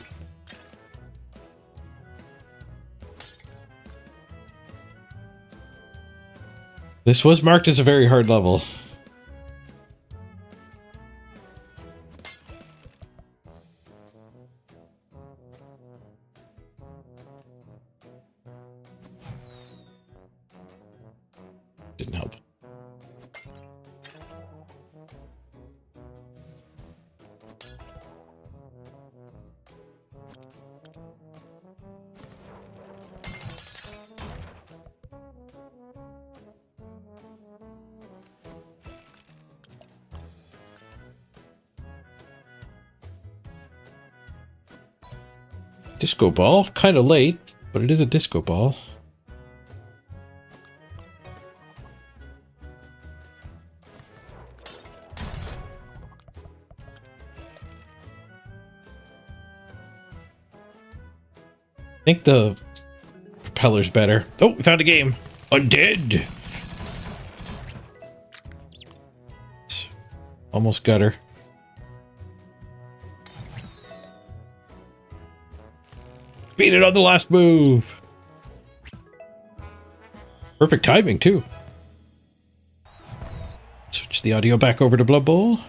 This was marked as a very hard level. Didn't help. Disco ball, kind of late, but it is a disco ball. I think the propeller's better. Oh, we found a game. Undead. Almost got her. Beat it on the last move. Perfect timing, too. Switch the audio back over to Blood Bowl.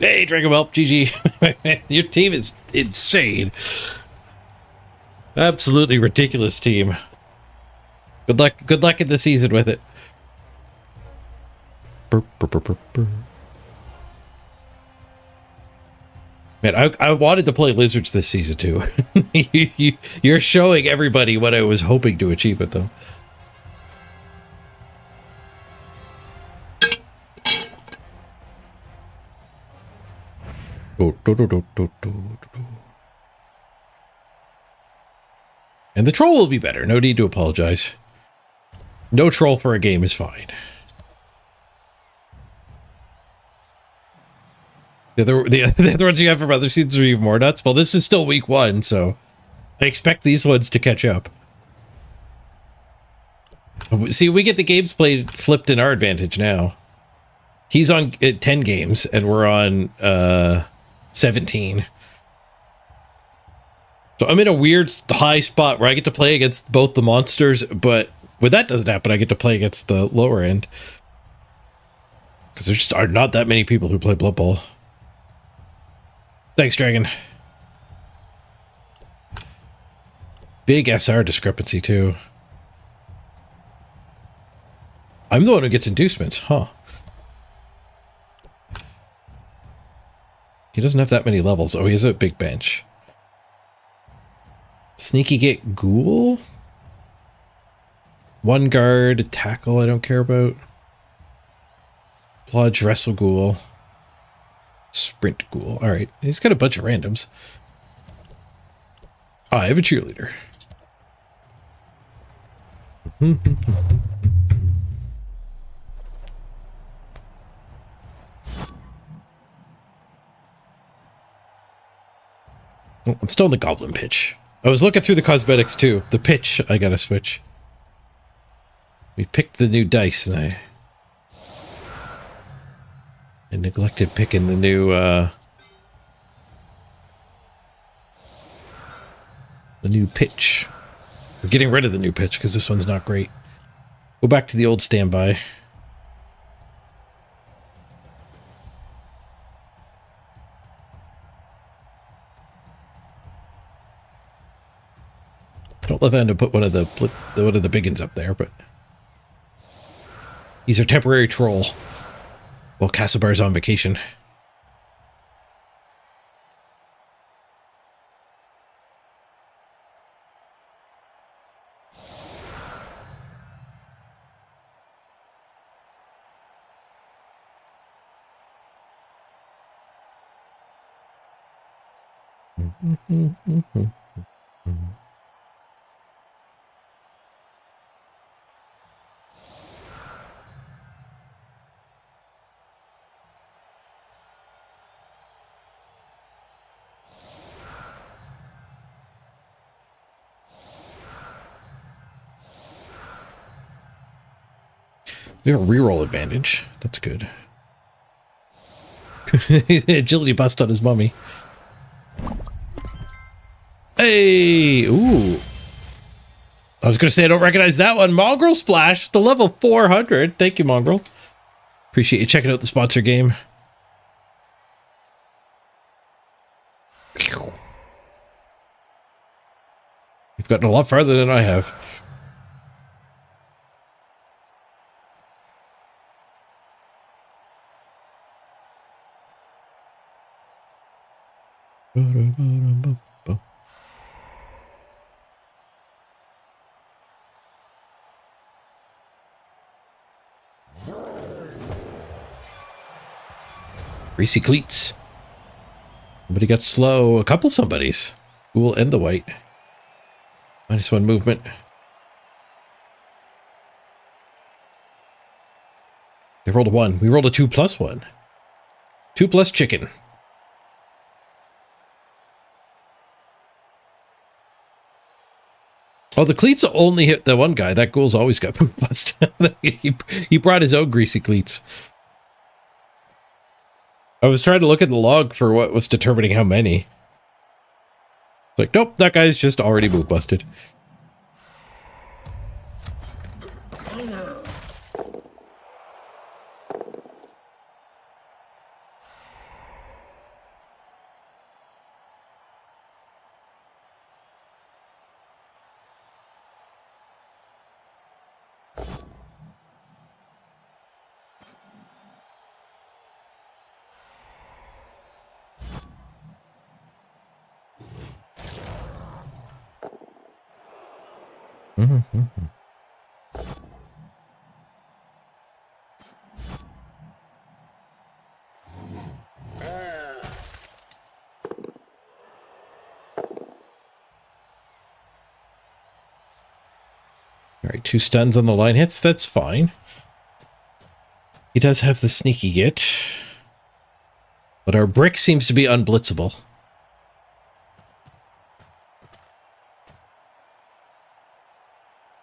Hey, Dragon Whelp, GG. Your team is insane. Absolutely ridiculous team. Good luck in the season with it. Man, I wanted to play Lizards this season too. You're showing everybody what I was hoping to achieve with them. And the troll will be better. No need to apologize. No troll for a game is fine. The other ones you have from other seasons are even more nuts. Well, this is still week 1, so I expect these ones to catch up. See, we get the games played flipped in our advantage now. He's on 10 games, and we're on 17. So I'm in a weird high spot where I get to play against both the monsters, but when that doesn't happen, I get to play against the lower end. Because there just are not that many people who play Blood Bowl. Thanks, Dragon. Big SR discrepancy, too. I'm the one who gets inducements, huh? He doesn't have that many levels. Oh, he has a big bench. Sneaky get ghoul? One guard, tackle I don't care about. Plodge, wrestle ghoul. Sprint ghoul. Alright, he's got a bunch of randoms. Oh, I have a cheerleader. I'm still in the goblin pitch. I was looking through the cosmetics too. The pitch, I gotta switch. We picked the new dice and I neglected picking the new pitch. We're getting rid of the new pitch because this one's not great. Go back to the old standby. I don't love having to put one of the big ones up there, but he's our temporary troll while Castlebar's on vacation. We have a reroll advantage. That's good. Agility bust on his mummy. Hey! Ooh. I was going to say I don't recognize that one. Mongrel Splash, the level 400. Thank you, Mongrel. Appreciate you checking out the sponsor game. You've gotten a lot farther than I have. Greasy cleats. Somebody got slow. A couple somebodies. Who will end the white? -1 movement. They rolled a 1. We rolled a 2 plus 1. 2 plus chicken. Oh, the cleats only hit the one guy. That ghoul's always got poop bust. He brought his own greasy cleats. I was trying to look at the log for what was determining how many. Like, nope, that guy's just already move busted. All right, 2 stuns on the line hits. That's fine. He does have the sneaky git. But our brick seems to be unblitzable.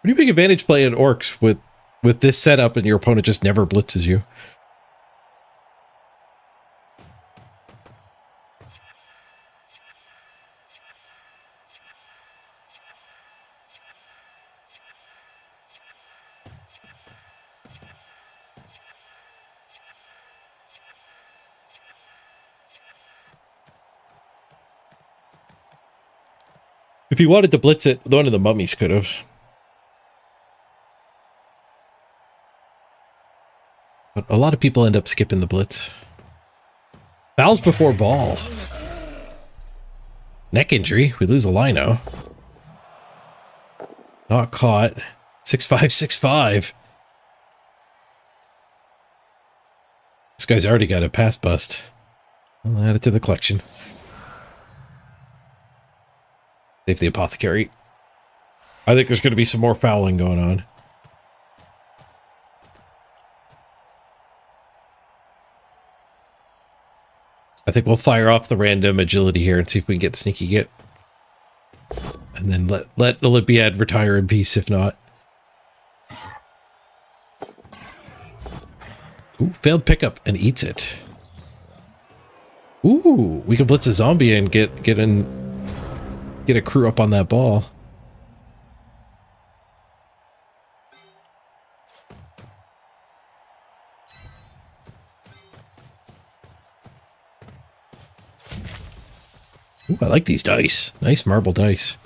Pretty big advantage playing orcs with this setup and your opponent just never blitzes you. If he wanted to blitz it, one of the mummies could have. But a lot of people end up skipping the blitz. Fouls before ball. Neck injury. We lose a lino. Not caught. 6'5", 6'5". This guy's already got a pass bust. I'll add it to the collection. Save the apothecary. I think there's going to be some more fouling going on. I think we'll fire off the random agility here and see if we can get the sneaky git. And then let Olympiad retire in peace if not. Ooh, failed pickup and eats it. Ooh, we can blitz a zombie and get a crew up on that ball. Ooh, I like these dice. Nice marble dice.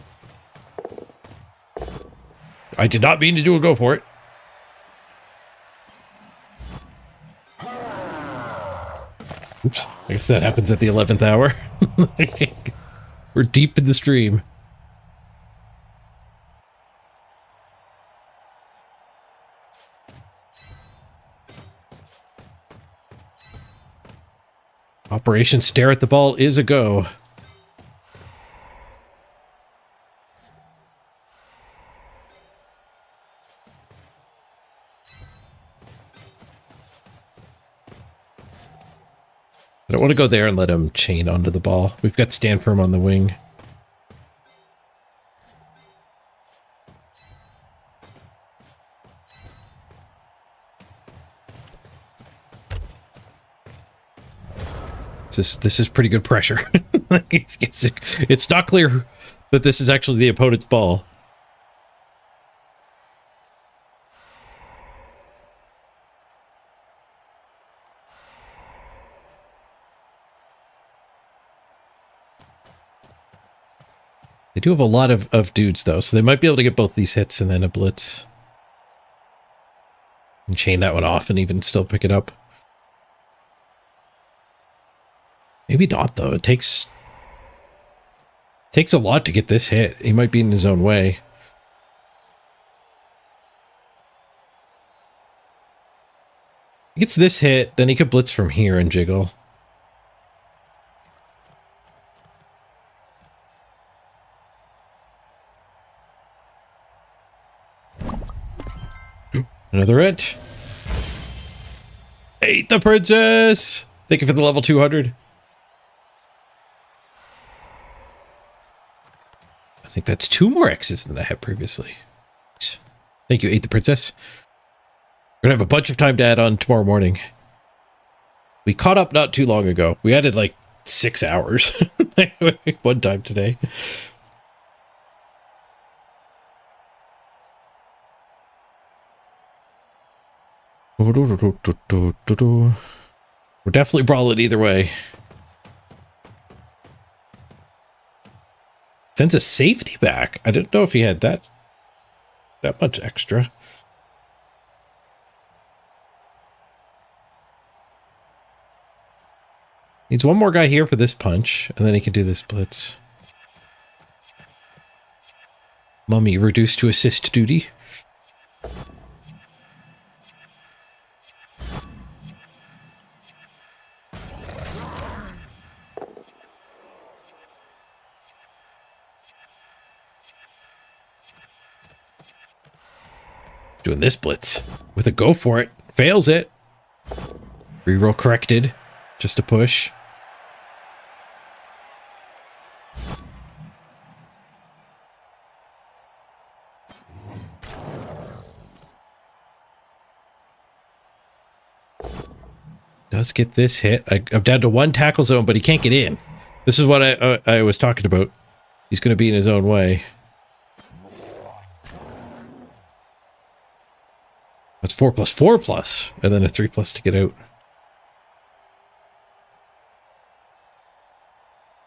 I did not mean to do a go for it. Oops. I guess that happens at the 11th hour. We're deep in the stream. Operation Stare at the Ball is a go. I don't want to go there and let him chain onto the ball. We've got Stand Firm on the wing. This is pretty good pressure. It's not clear that this is actually the opponent's ball. They do have a lot of dudes, though, so they might be able to get both these hits and then a blitz. And chain that one off and even still pick it up. Maybe not, though. It takes a lot to get this hit. He might be in his own way. He gets this hit, then he could blitz from here and jiggle. Another hit. Ate the princess! Thank you for the level 200. I think that's 2 more X's than I had previously. Thank you, Ate the princess. We're gonna have a bunch of time to add on tomorrow morning. We caught up not too long ago. We added like 6 hours one time today. We're definitely brawling either way. Sends a safety back. I didn't know if he had that much extra. Needs one more guy here for this punch, and then he can do this blitz. Mummy reduced to assist duty. Doing this blitz with a go for it. Fails it. Reroll corrected. Just a push. Does get this hit. I'm down to 1 tackle zone, but he can't get in. This is what I was talking about. He's going to be in his own way. That's 4+4+, and then a 3+ to get out.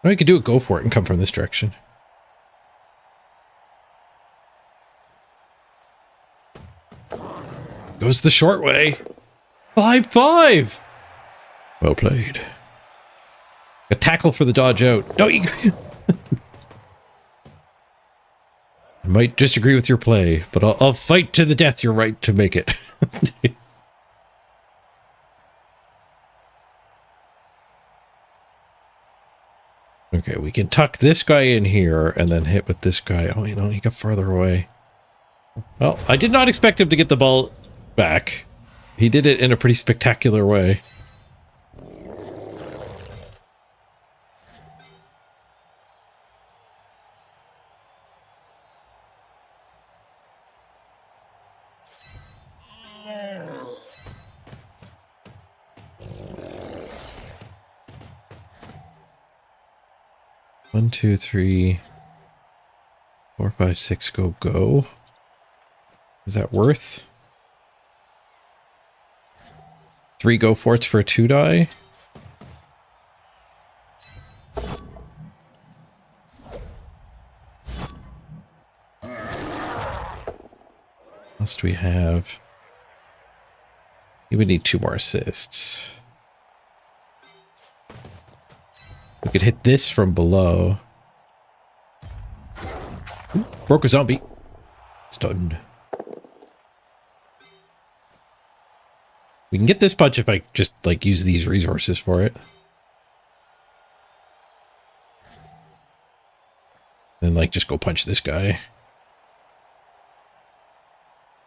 Or you could do a go for it and come from this direction. Goes the short way. 5-5. Well played. A tackle for the dodge out. No, you... I might disagree with your play, but I'll fight to the death your right to make it. Okay, we can tuck this guy in here and then hit with this guy. Oh, you know, he got farther away. Well, I did not expect him to get the ball back. He did it in a pretty spectacular way. 1, 2, 3, 4, 5, 6, go. Is that worth? 3 go forts for a 2 die? What else do we have? We would need 2 more assists. We could hit this from below. Ooh, broke a zombie. Stunned. We can get this punch if I just, like, use these resources for it. And, like, just go punch this guy.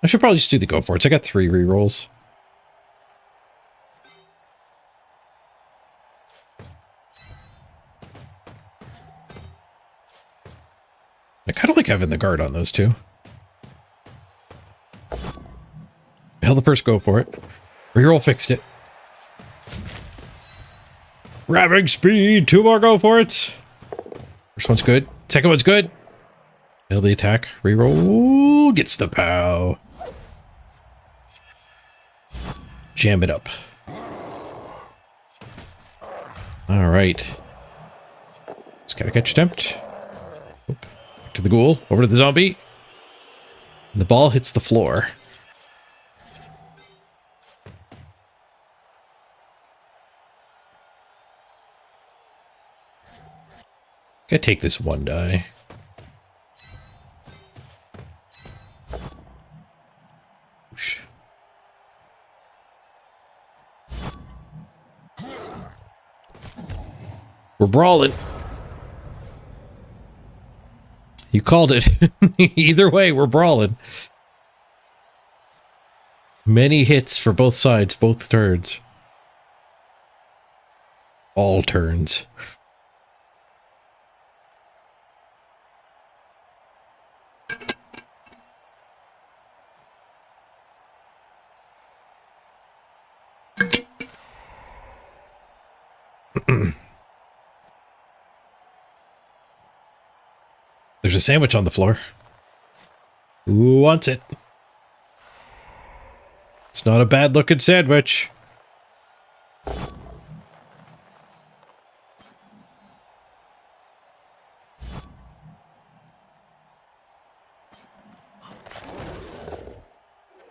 I should probably just do the go forts. I got 3 rerolls. I kind of like having the guard on those two. Hell, the first go for it. Reroll fixed it. Ravaging speed. 2 more go for it. First one's good. Second one's good. Fail the attack. Reroll. Gets the POW. Jam it up. All right. Just gotta catch attempt. Oop. Back to the ghoul. Over to the zombie. And the ball hits the floor. Gotta take this 1 die. Oosh. We're brawling. You called it. Either way, we're brawling. Many hits for both sides, both turns. All turns. There's a sandwich on the floor. Who wants it? It's not a bad looking sandwich.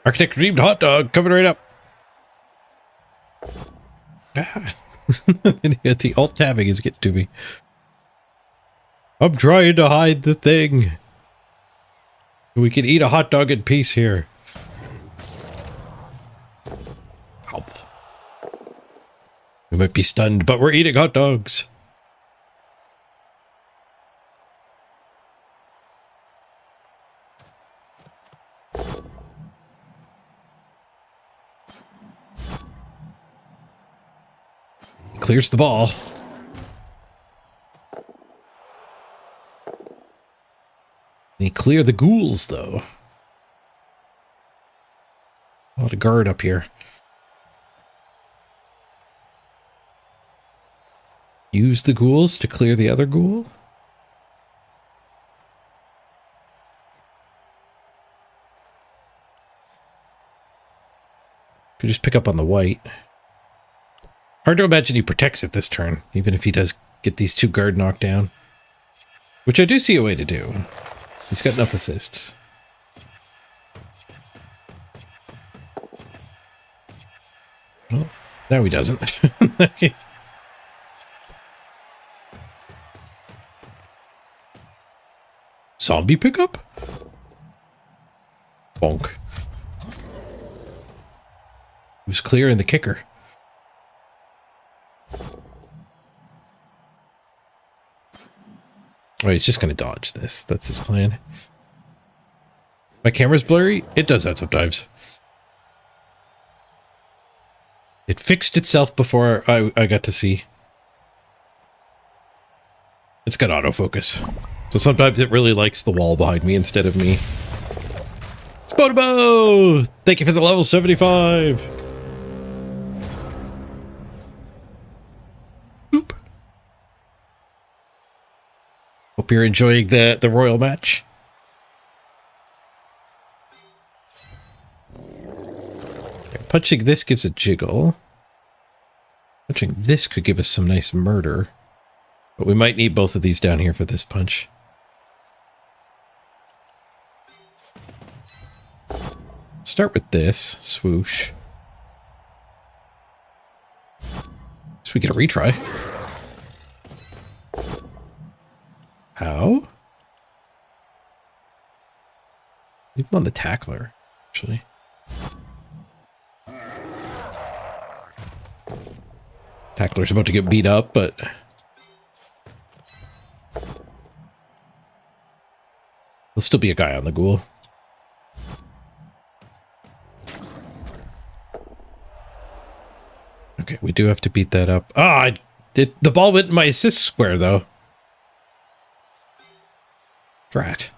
Architect dreamed hot dog coming right up. Ah. The alt tabbing is getting to me. I'm trying to hide the thing. We can eat a hot dog in peace here. Help. We might be stunned, but we're eating hot dogs. Clears the ball. They clear the ghouls, though. A lot of guard up here. Use the ghouls to clear the other ghoul? Could just pick up on the white. Hard to imagine he protects it this turn, even if he does get these 2 guard knocked down. Which I do see a way to do. He's got enough assists. Well, now he doesn't. Zombie pickup? Bonk. He was clearing the kicker. Oh, he's just going to dodge this. That's his plan. My camera's blurry? It does that sometimes. It fixed itself before I got to see. It's got autofocus. So sometimes it really likes the wall behind me instead of me. Spotobo! Thank you for the level 75! Oop. you're enjoying the royal match. Okay, punching this gives a jiggle. Punching this could give us some nice murder. But we might need both of these down here for this punch. Start with this. Swoosh. So we get a retry. How? Leave him on the tackler, actually. Tackler's about to get beat up, but... there'll still be a guy on the ghoul. Okay, we do have to beat that up. Ah, the ball went in my assist square, though. Drat.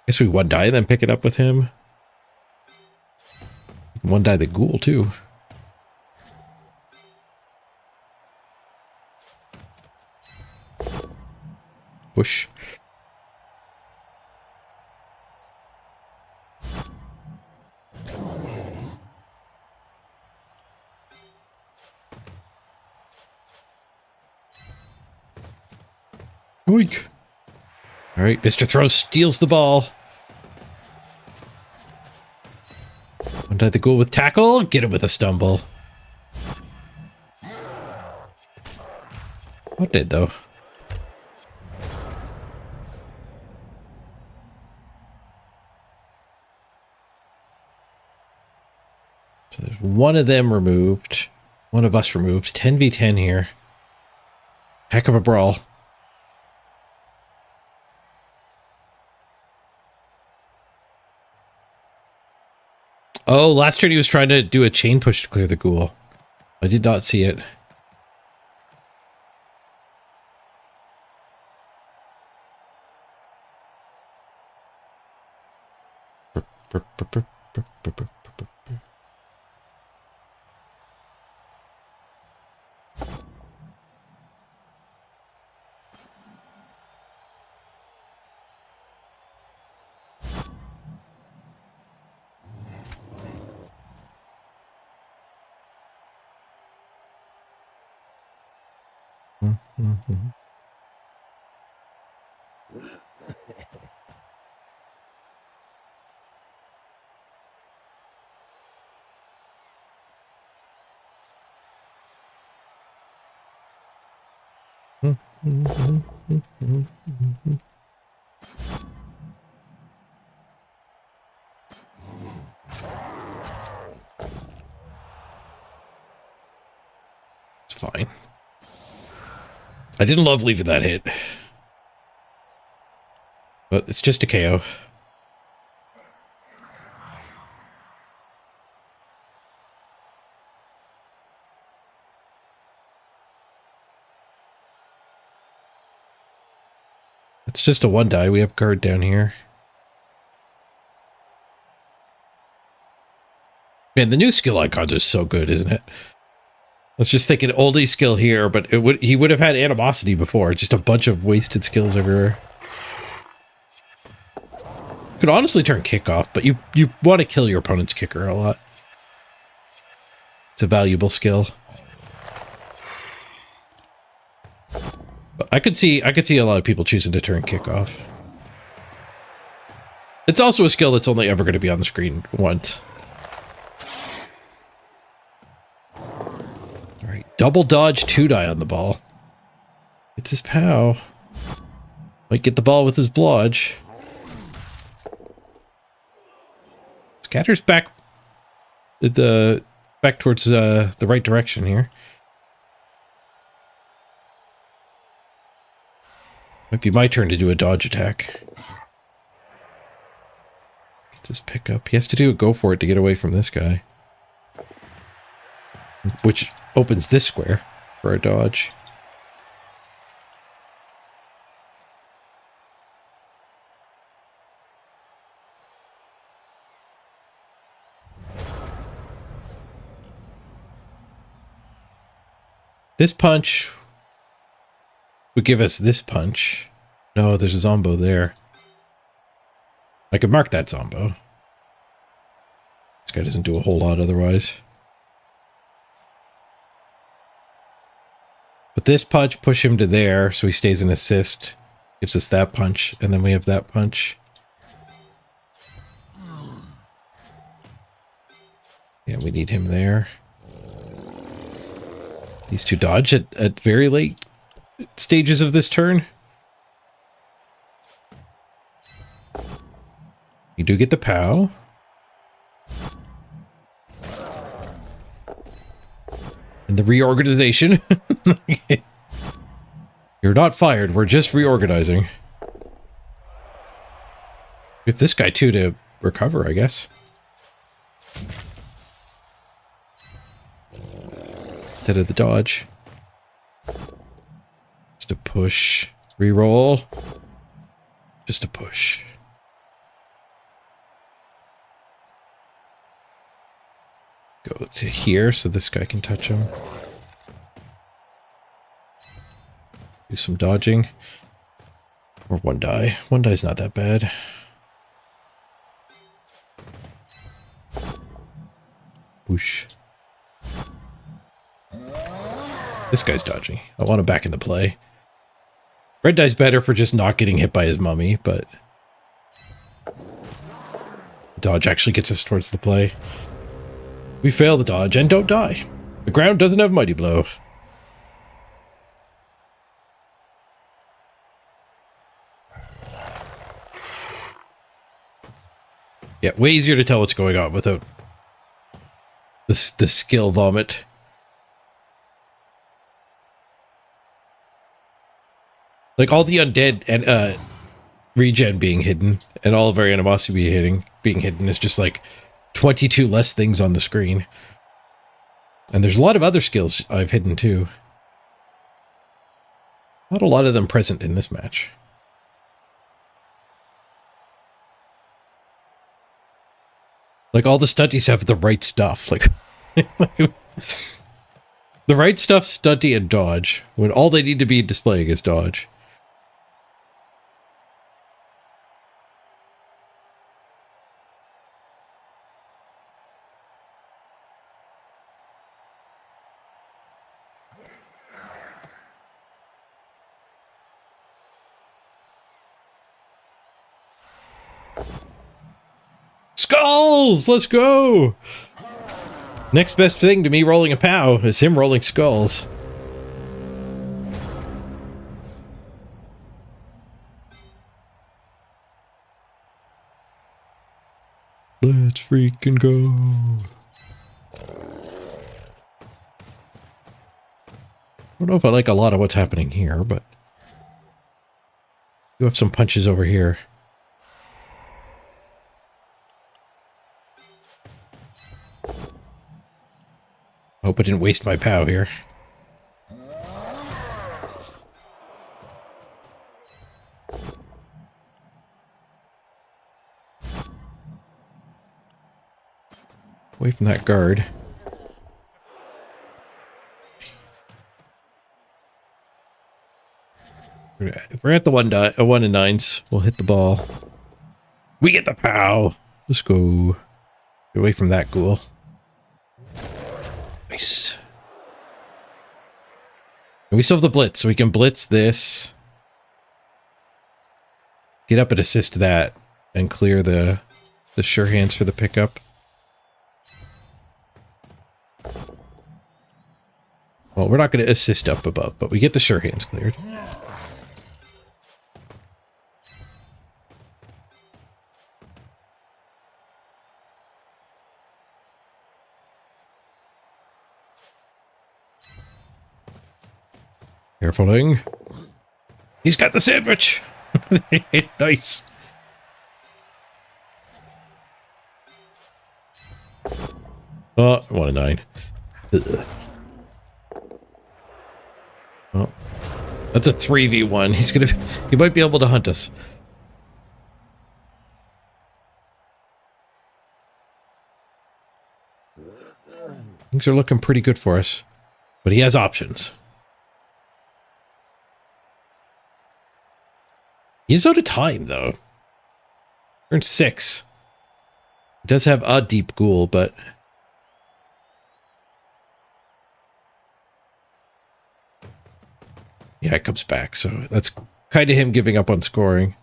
Guess we one die, then pick it up with him. One die the ghoul, too. Whoosh. Oink. All right, Mr. Throw steals the ball. One die the ghoul with tackle. Get him with a stumble. What did, though? So there's one of them removed. One of us removed. 10v10 here. Heck of a brawl. Oh, last turn he was trying to do a chain push to clear the ghoul. I did not see it. It's fine. I didn't love leaving that hit. But it's just a KO. It's just a one die. We have guard down here. Man, the new skill icons is so good, isn't it? I was just thinking oldie skill here, but he would have had animosity before. Just a bunch of wasted skills everywhere. Could honestly turn kickoff, but you want to kill your opponent's kicker a lot. It's a valuable skill. But I could see a lot of people choosing to turn kickoff. It's also a skill that's only ever going to be on the screen once. Alright, double dodge, 2-die on the ball. It's his POW. Might get the ball with his blodge. Scatter's back towards the right direction here. Might be my turn to do a dodge attack. Get this pickup. He has to do a go for it to get away from this guy. Which opens this square for a dodge. This punch would give us this punch. No, there's a Zombo there. I could mark that Zombo. This guy doesn't do a whole lot otherwise. But this punch, push him to there so he stays in assist. Gives us that punch, and then we have that punch. Yeah, we need him there. These two dodge at very late stages of this turn. You do get the POW. And the reorganization. You're not fired, we're just reorganizing. We have this guy too to recover, I guess. Instead of the dodge. Just a push. Reroll. Just a push. Go to here so this guy can touch him. Do some dodging. Or one die. One die's not that bad. Whoosh. This guy's dodging. I want him back in the play. Red die's better for just not getting hit by his mummy, but dodge actually gets us towards the play. We fail the dodge and don't die. The ground doesn't have Mighty Blow. Yeah, way easier to tell what's going on without the skill vomit. Like all the undead and regen being hidden and all of our animosity being hidden is just like 22 less things on the screen. And there's a lot of other skills I've hidden too. Not a lot of them present in this match. Like all the stunties have the right stuff. Like the right stuff, stunty and dodge, when all they need to be displaying is dodge. Skulls! Let's go! Next best thing to me rolling a POW is him rolling skulls. Let's freaking go. I don't know if I like a lot of what's happening here, but you have some punches over here. I hope I didn't waste my POW here. Away from that guard. If we're at the 1 and 9s, we'll hit the ball. We get the POW! Let's go. Get away from that ghoul. Nice. And we still have the blitz, so we can blitz this. Get up and assist that. And clear the sure hands for the pickup. Well, we're not going to assist up above, but we get the sure hands cleared. Careful-ing. He's got the sandwich! Nice. Oh, 1 and 9. Ugh. Oh. That's a 3v1. He might be able to hunt us. Things are looking pretty good for us. But he has options. He's out of time, though. Turn 6. He does have a deep ghoul, but... yeah, it comes back, so that's kind of him giving up on scoring.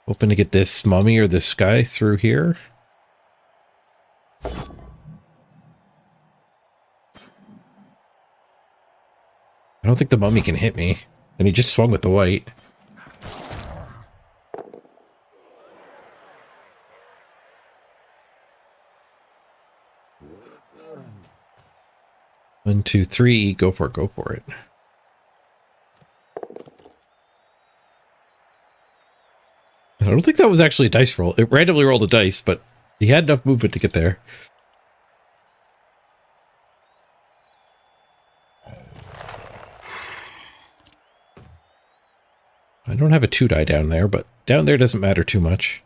Hoping to get this mummy or this guy through here. I don't think the mummy can hit me. And he just swung with the white. One, two, three. Go for it. Go for it. I don't think that was actually a dice roll. It randomly rolled a dice, but he had enough movement to get there. I don't have a 2-die down there, but down there doesn't matter too much.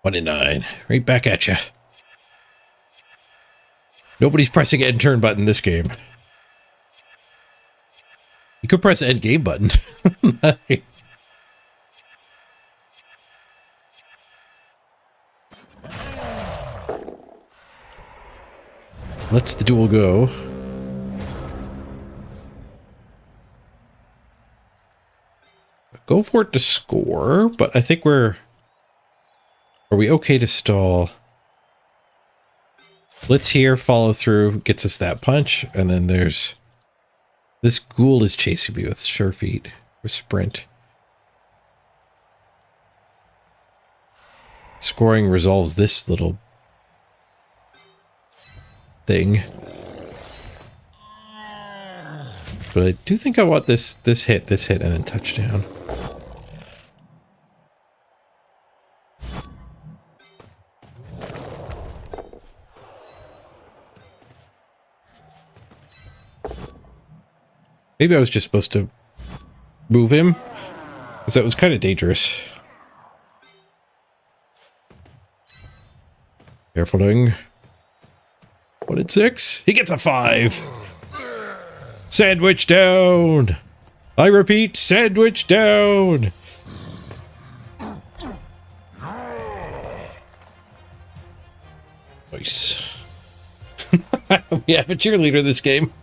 One in 9. Right back at you. Nobody's pressing end turn button this game. You could press end game button. Let's the duel go. Go for it to score, but I think we're... are we okay to stall? Blitz here, follow through, gets us that punch, and then there's... this ghoul is chasing me with sure feet, or sprint. Scoring resolves this little thing. But I do think I want this hit, and then touchdown. Maybe I was just supposed to move him, because that was kind of dangerous. Carefuling. 1 in 6. He gets a 5. Sandwich down. I repeat, sandwich down. Nice. We have a cheerleader this game.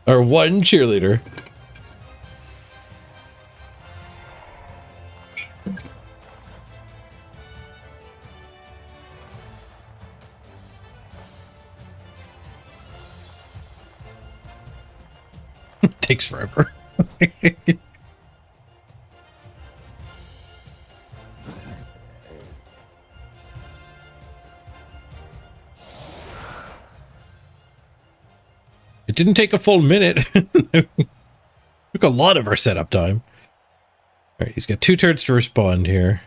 Or one cheerleader. Takes forever. It didn't take a full minute. Took a lot of our setup time. All right, he's got 2 turns to respond here.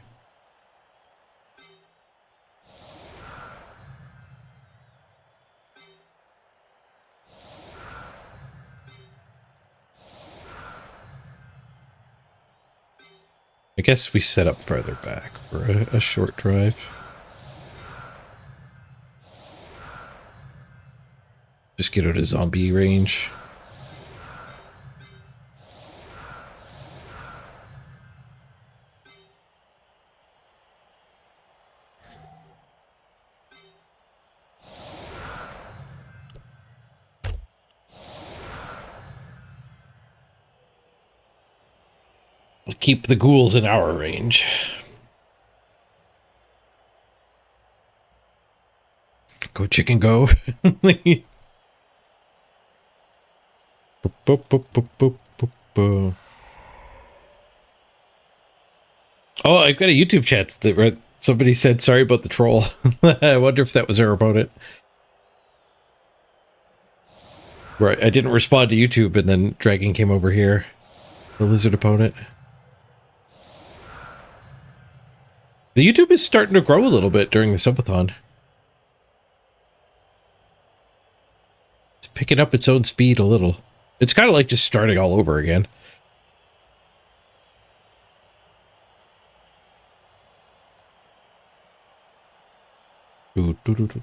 I guess we set up further back for a short drive. Just get out of zombie range. We'll keep the ghouls in our range. Go chicken go. Oh, I've got a YouTube chat that somebody said sorry about the troll. I wonder if that was our opponent. Right, I didn't respond to YouTube and then Dragon came over here. The lizard opponent. The YouTube is starting to grow a little bit during the subathon. It's picking up its own speed a little. It's kind of like just starting all over again. Doo, doo, doo, doo.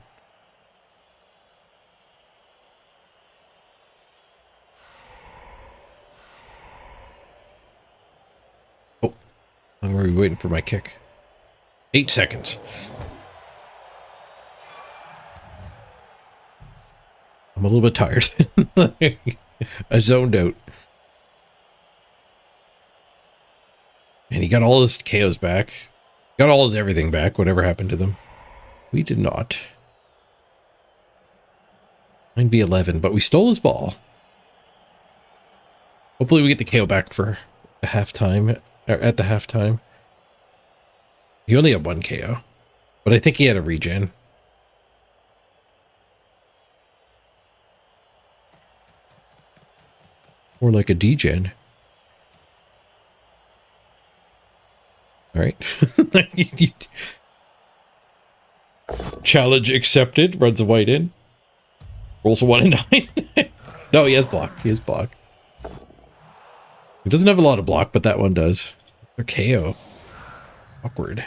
Oh, I'm already waiting for my kick. 8 seconds. I'm a little bit tired. I zoned out. And he got all his KOs back. Got all his everything back, whatever happened to them. We did not. 9v11, but we stole his ball. Hopefully we get the KO back for the halftime, or at the halftime. He only had 1 KO, but I think he had a regen. Or like a degen. All right. Challenge accepted. Runs a white in. Rolls a 1 and 9. No, he has block. He has block. He doesn't have a lot of block, but that one does. Or KO. Awkward.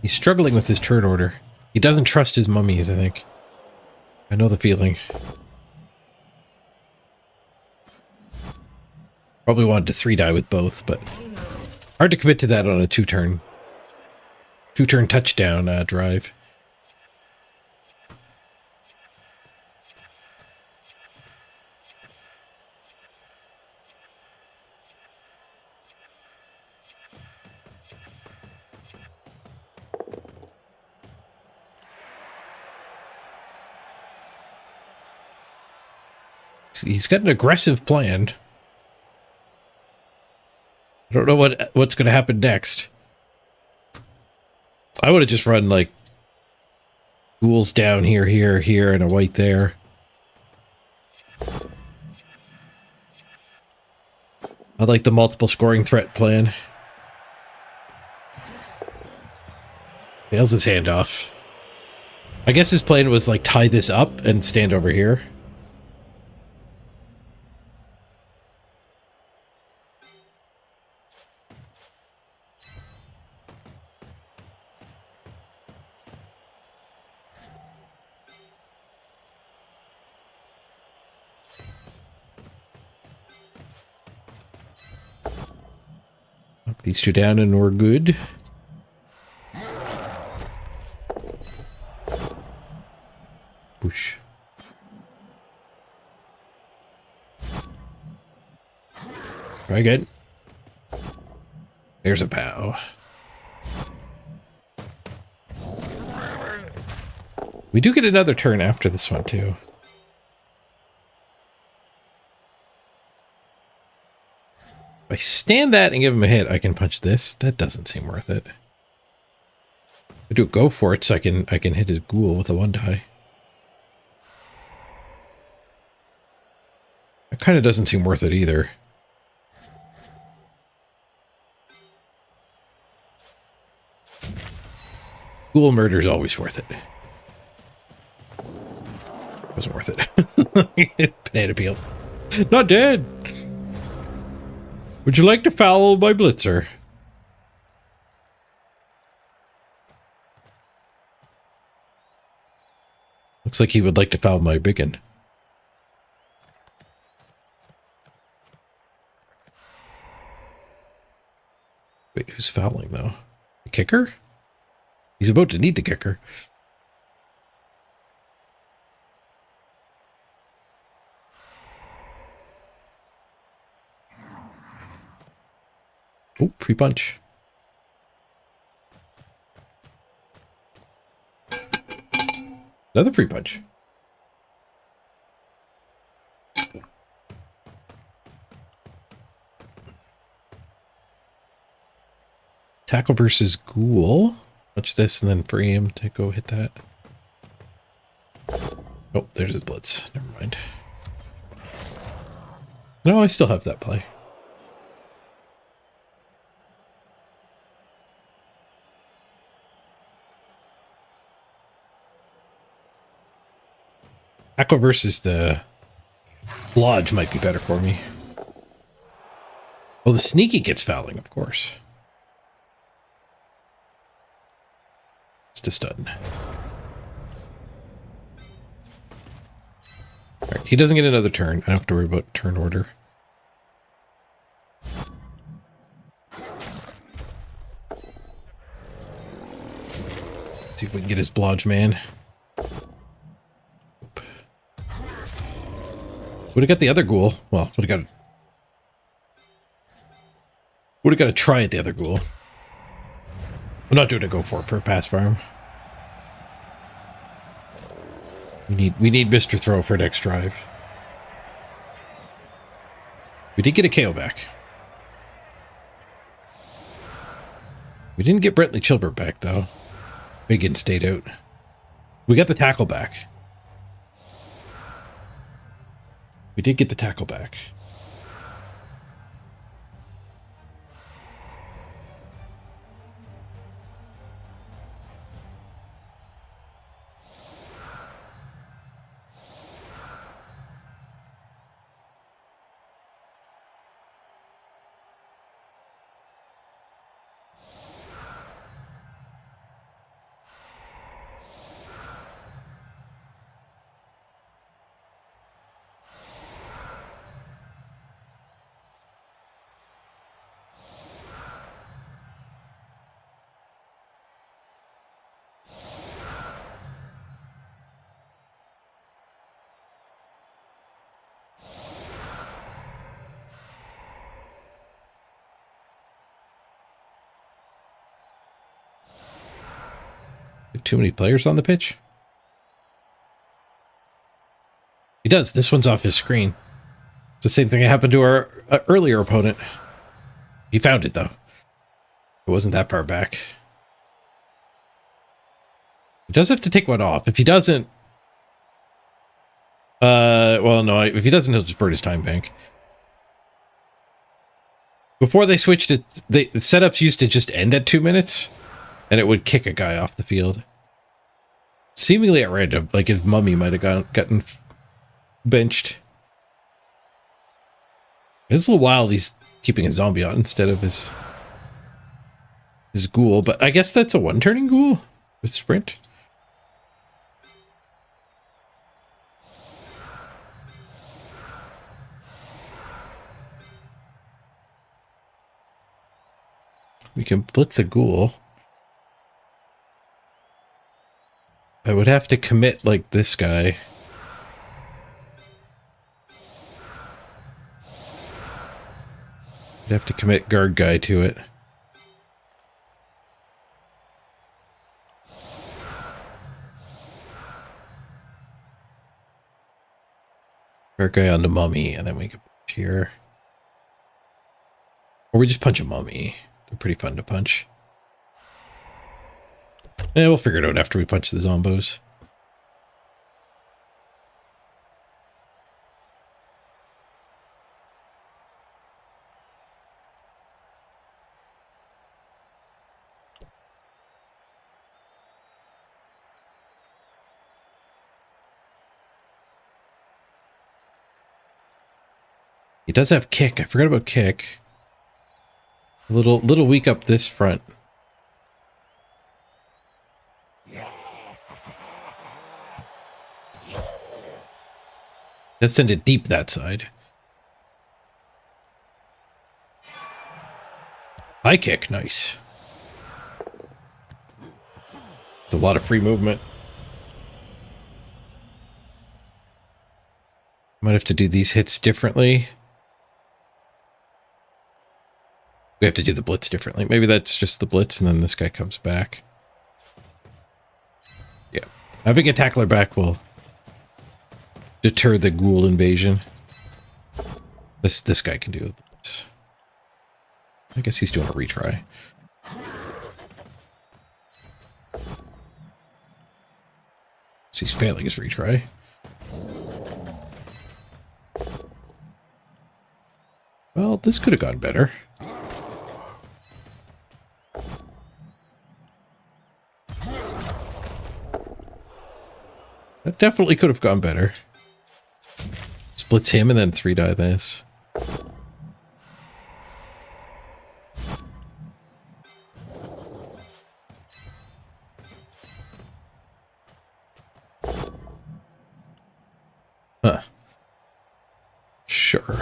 He's struggling with his turn order. He doesn't trust his mummies, I think. I know the feeling. Probably wanted to 3-die with both, but hard to commit to that on a 2-turn. 2-turn touchdown drive. He's got an aggressive plan. I don't know what's going to happen next. I would have just run like ghouls down here, here, and a white there. I like the multiple scoring threat plan. Fails his handoff. I guess his plan was like tie this up and stand over here. Knock these two down and we're good. Whoosh. Try again. There's a POW. We do get another turn after this one too. If I stand that and give him a hit, I can punch this. That doesn't seem worth it. I do go for it so I can hit his ghoul with a 1-die. That kind of doesn't seem worth it either. Ghoul murder is always worth it. Wasn't worth it. Banana peel. Not dead. Would you like to foul my blitzer? Looks like he would like to foul my biggin. Wait, who's fouling though? kicker? He's about to need the kicker. Oh, free punch. Another free punch. Tackle versus Ghoul. Watch this and then free him to go hit that. Oh, there's his blitz. Never mind. No, I still have that play. Tackle versus the Lodge might be better for me. Well, the sneaky gets fouling, of course. It's to stun. Alright, he doesn't get another turn. I don't have to worry about turn order. See if we can get his blodge man. Would have got the other ghoul. Well, would have got to try at the other ghoul. I'm not doing a go for it for a pass farm. We need Mr. Throw for next drive. We did get a KO back. We didn't get Brentley Chilbert back though. Biggin stayed out. We got the tackle back. We did get the tackle back. Too many players on the pitch? He does. This one's off his screen. It's the same thing that happened to our earlier opponent. He found it, though. It wasn't that far back. He does have to take one off. If he doesn't... well, no. If he doesn't, he'll just burn his time bank. Before they switched it, the setups used to just end at 2 minutes. And it would kick a guy off the field. Seemingly at random, like his mummy might have gotten benched. It's a little wild he's keeping a zombie on instead of his ghoul, but I guess that's a one-turning ghoul with sprint. We can blitz a ghoul. I would have to commit like this guy. I'd have to commit guard guy to it. Guard guy on the mummy, and then we can punch here. Or we just punch a mummy. They're pretty fun to punch. Yeah, we'll figure it out after we punch the zombos. He does have kick. I forgot about kick. A little weak up this front. Let's send it deep that side. High kick, nice. It's a lot of free movement. Might have to do these hits differently. We have to do the blitz differently. Maybe that's just the blitz and then this guy comes back. Yeah. Having a tackler back will deter the ghoul invasion. This guy can do it. I guess he's doing a retry. So he's failing his retry. Well, this could have gone better. That definitely could have gone better. Splits him and then 3-die this. Huh. Sure.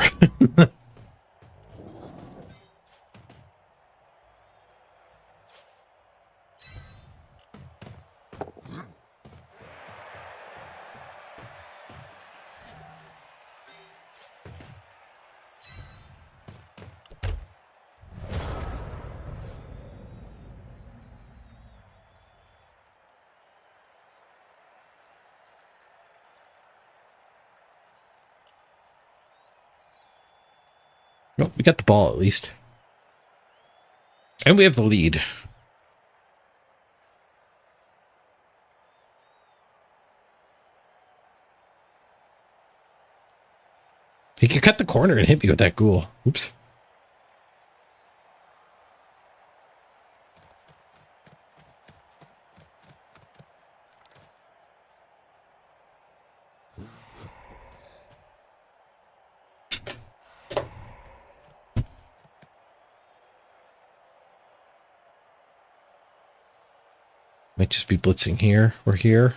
Well, we got the ball at least. And we have the lead. He could cut the corner and hit me with that ghoul. Oops. Might just be blitzing here or here.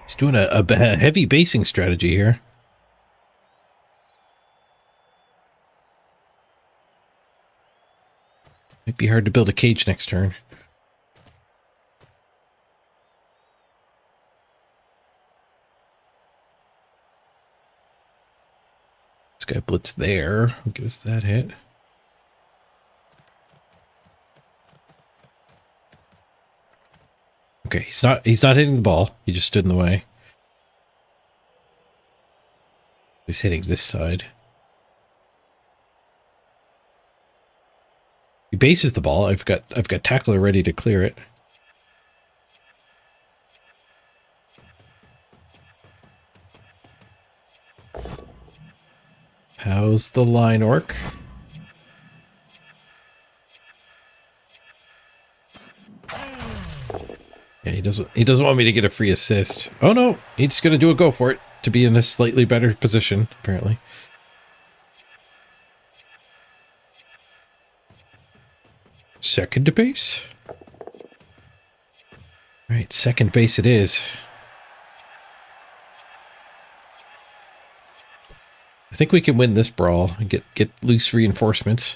He's doing a heavy basing strategy here. Might be hard to build a cage next turn. Guy blitz there. I'll give us that hit. Okay, he's not hitting the ball. He just stood in the way. He's hitting this side. He bases the ball. I've got tackler ready to clear it. How's the line, orc? Yeah, he doesn't want me to get a free assist. Oh no, he's gonna do a go for it to be in a slightly better position, apparently. Second base? Right, second base it is. I think we can win this brawl and get loose reinforcements.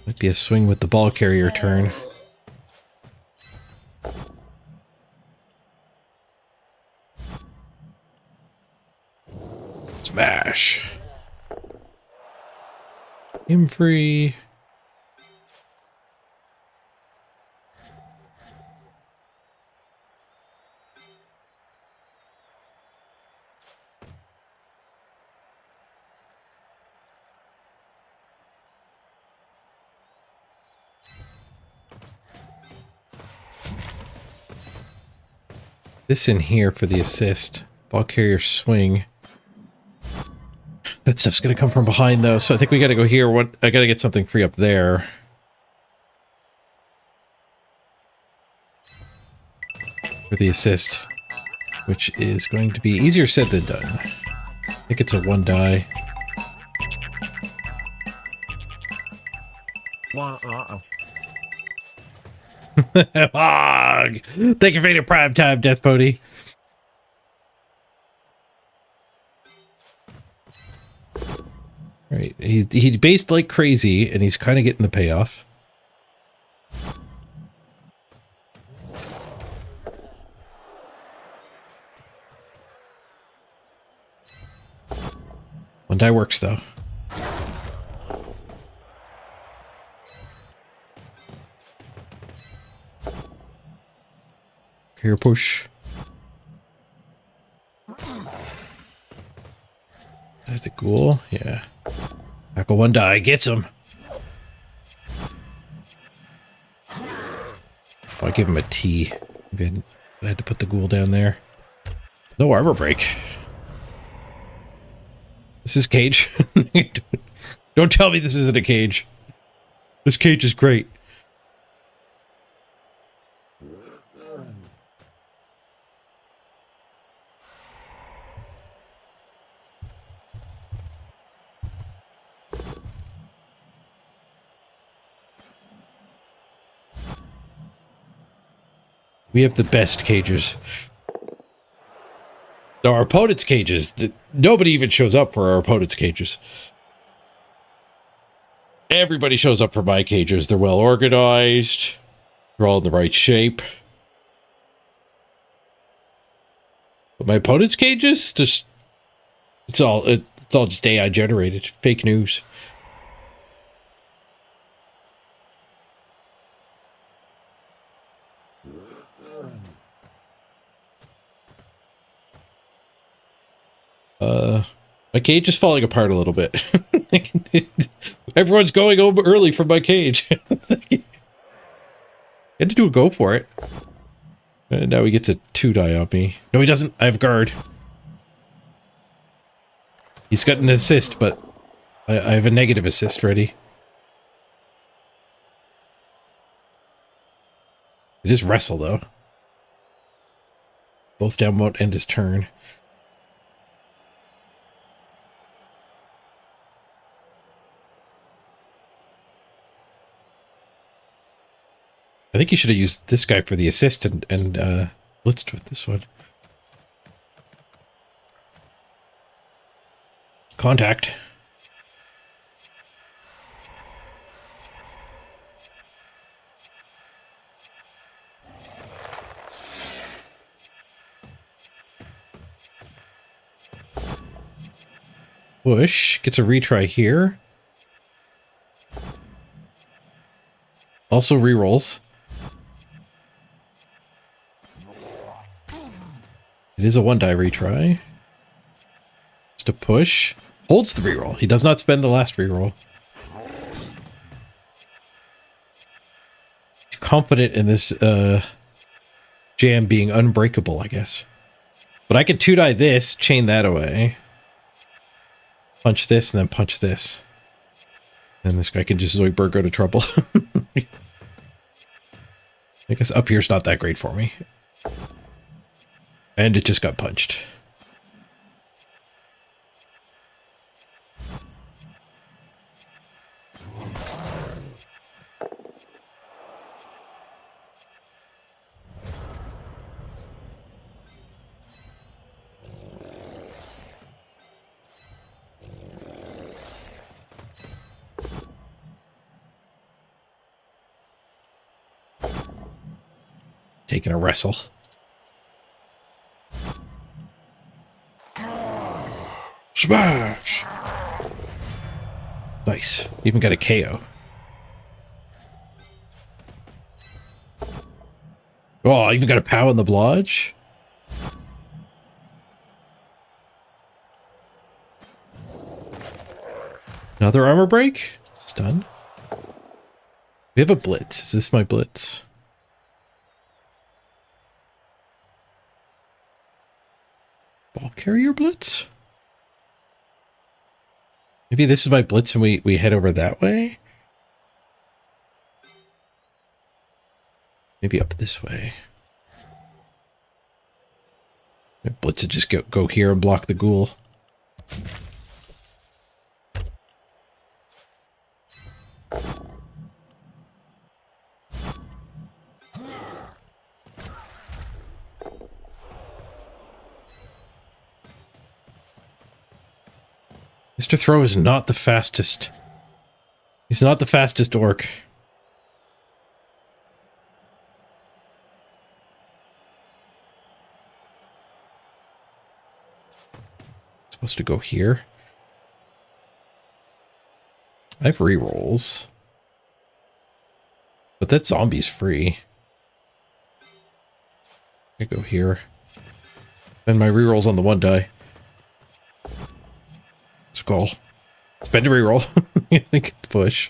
Might be a swing with the ball carrier turn. Smash. Him free. This in here for the assist. Ball carrier swing. That stuff's gonna come from behind though, so I think we gotta go here. I gotta get something free up there. For the assist. Which is going to be easier said than done. I think it's a 1-die. Wow. Hog! Thank you for your prime time, Death Pony. Right, he based like crazy, and he's kind of getting the payoff. One die works though. Here, push. There's the ghoul. Yeah. Tackle one die. Gets him. Oh, I give him a T. Maybe I had to put the ghoul down there. No armor break. This is cage. Don't tell me this isn't a cage. This cage is great. We have the best cages. Our opponent's cages, nobody even shows up for our opponent's cages. Everybody shows up for my cages. They're well organized. They're all in the right shape. But my opponent's cages, just it's all just AI generated. Fake news. My cage is falling apart a little bit. Everyone's going home early from my cage. Had to do a go for it. And now he gets a 2-die on me. No, he doesn't. I have guard. He's got an assist, but I have a negative assist ready. It is wrestle, though. Both down won't end his turn. I think you should have used this guy for the assist and blitzed with this one. Contact. Push. Gets a retry here. Also rerolls. It is a 1-die retry. Just a push. Holds the reroll. He does not spend the last reroll. He's confident in this jam being unbreakable, I guess. But I can 2-die this, chain that away. Punch this, and then punch this. And this guy can just Zoidberg go to trouble. I guess up here's not that great for me. And it just got punched. Taking a wrestle. Smash! Nice. Even got a KO. Oh, I even got a POW in the blodge? Another armor break? Stun. We have a blitz. Is this my blitz? Ball carrier blitz? Maybe this is my blitz and we head over that way? Maybe up this way. My blitz would just go here and block the ghoul. Mr. Throw is not the fastest. He's not the fastest orc. Supposed to go here. I have rerolls. But that zombie's free. I go here. Then my rerolls on the one die. Skull. Spend a reroll. I think push.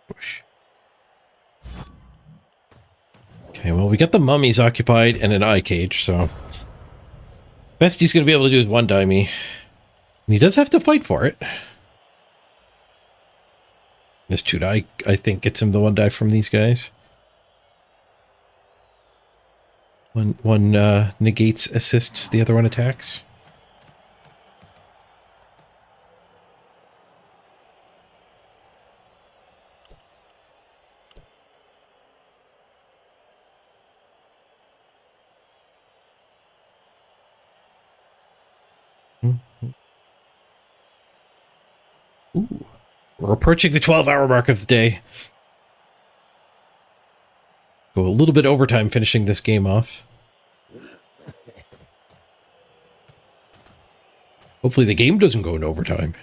Push. Okay, well, we got the mummies occupied and an eye cage, so best he's going to be able to do is one die me. And he does have to fight for it. This 2 die, I think, gets him the 1 die from these guys. One negates, assists, the other one attacks. Ooh. We're approaching the 12-hour mark of the day. Go a little bit overtime finishing this game off. Hopefully the game doesn't go in overtime.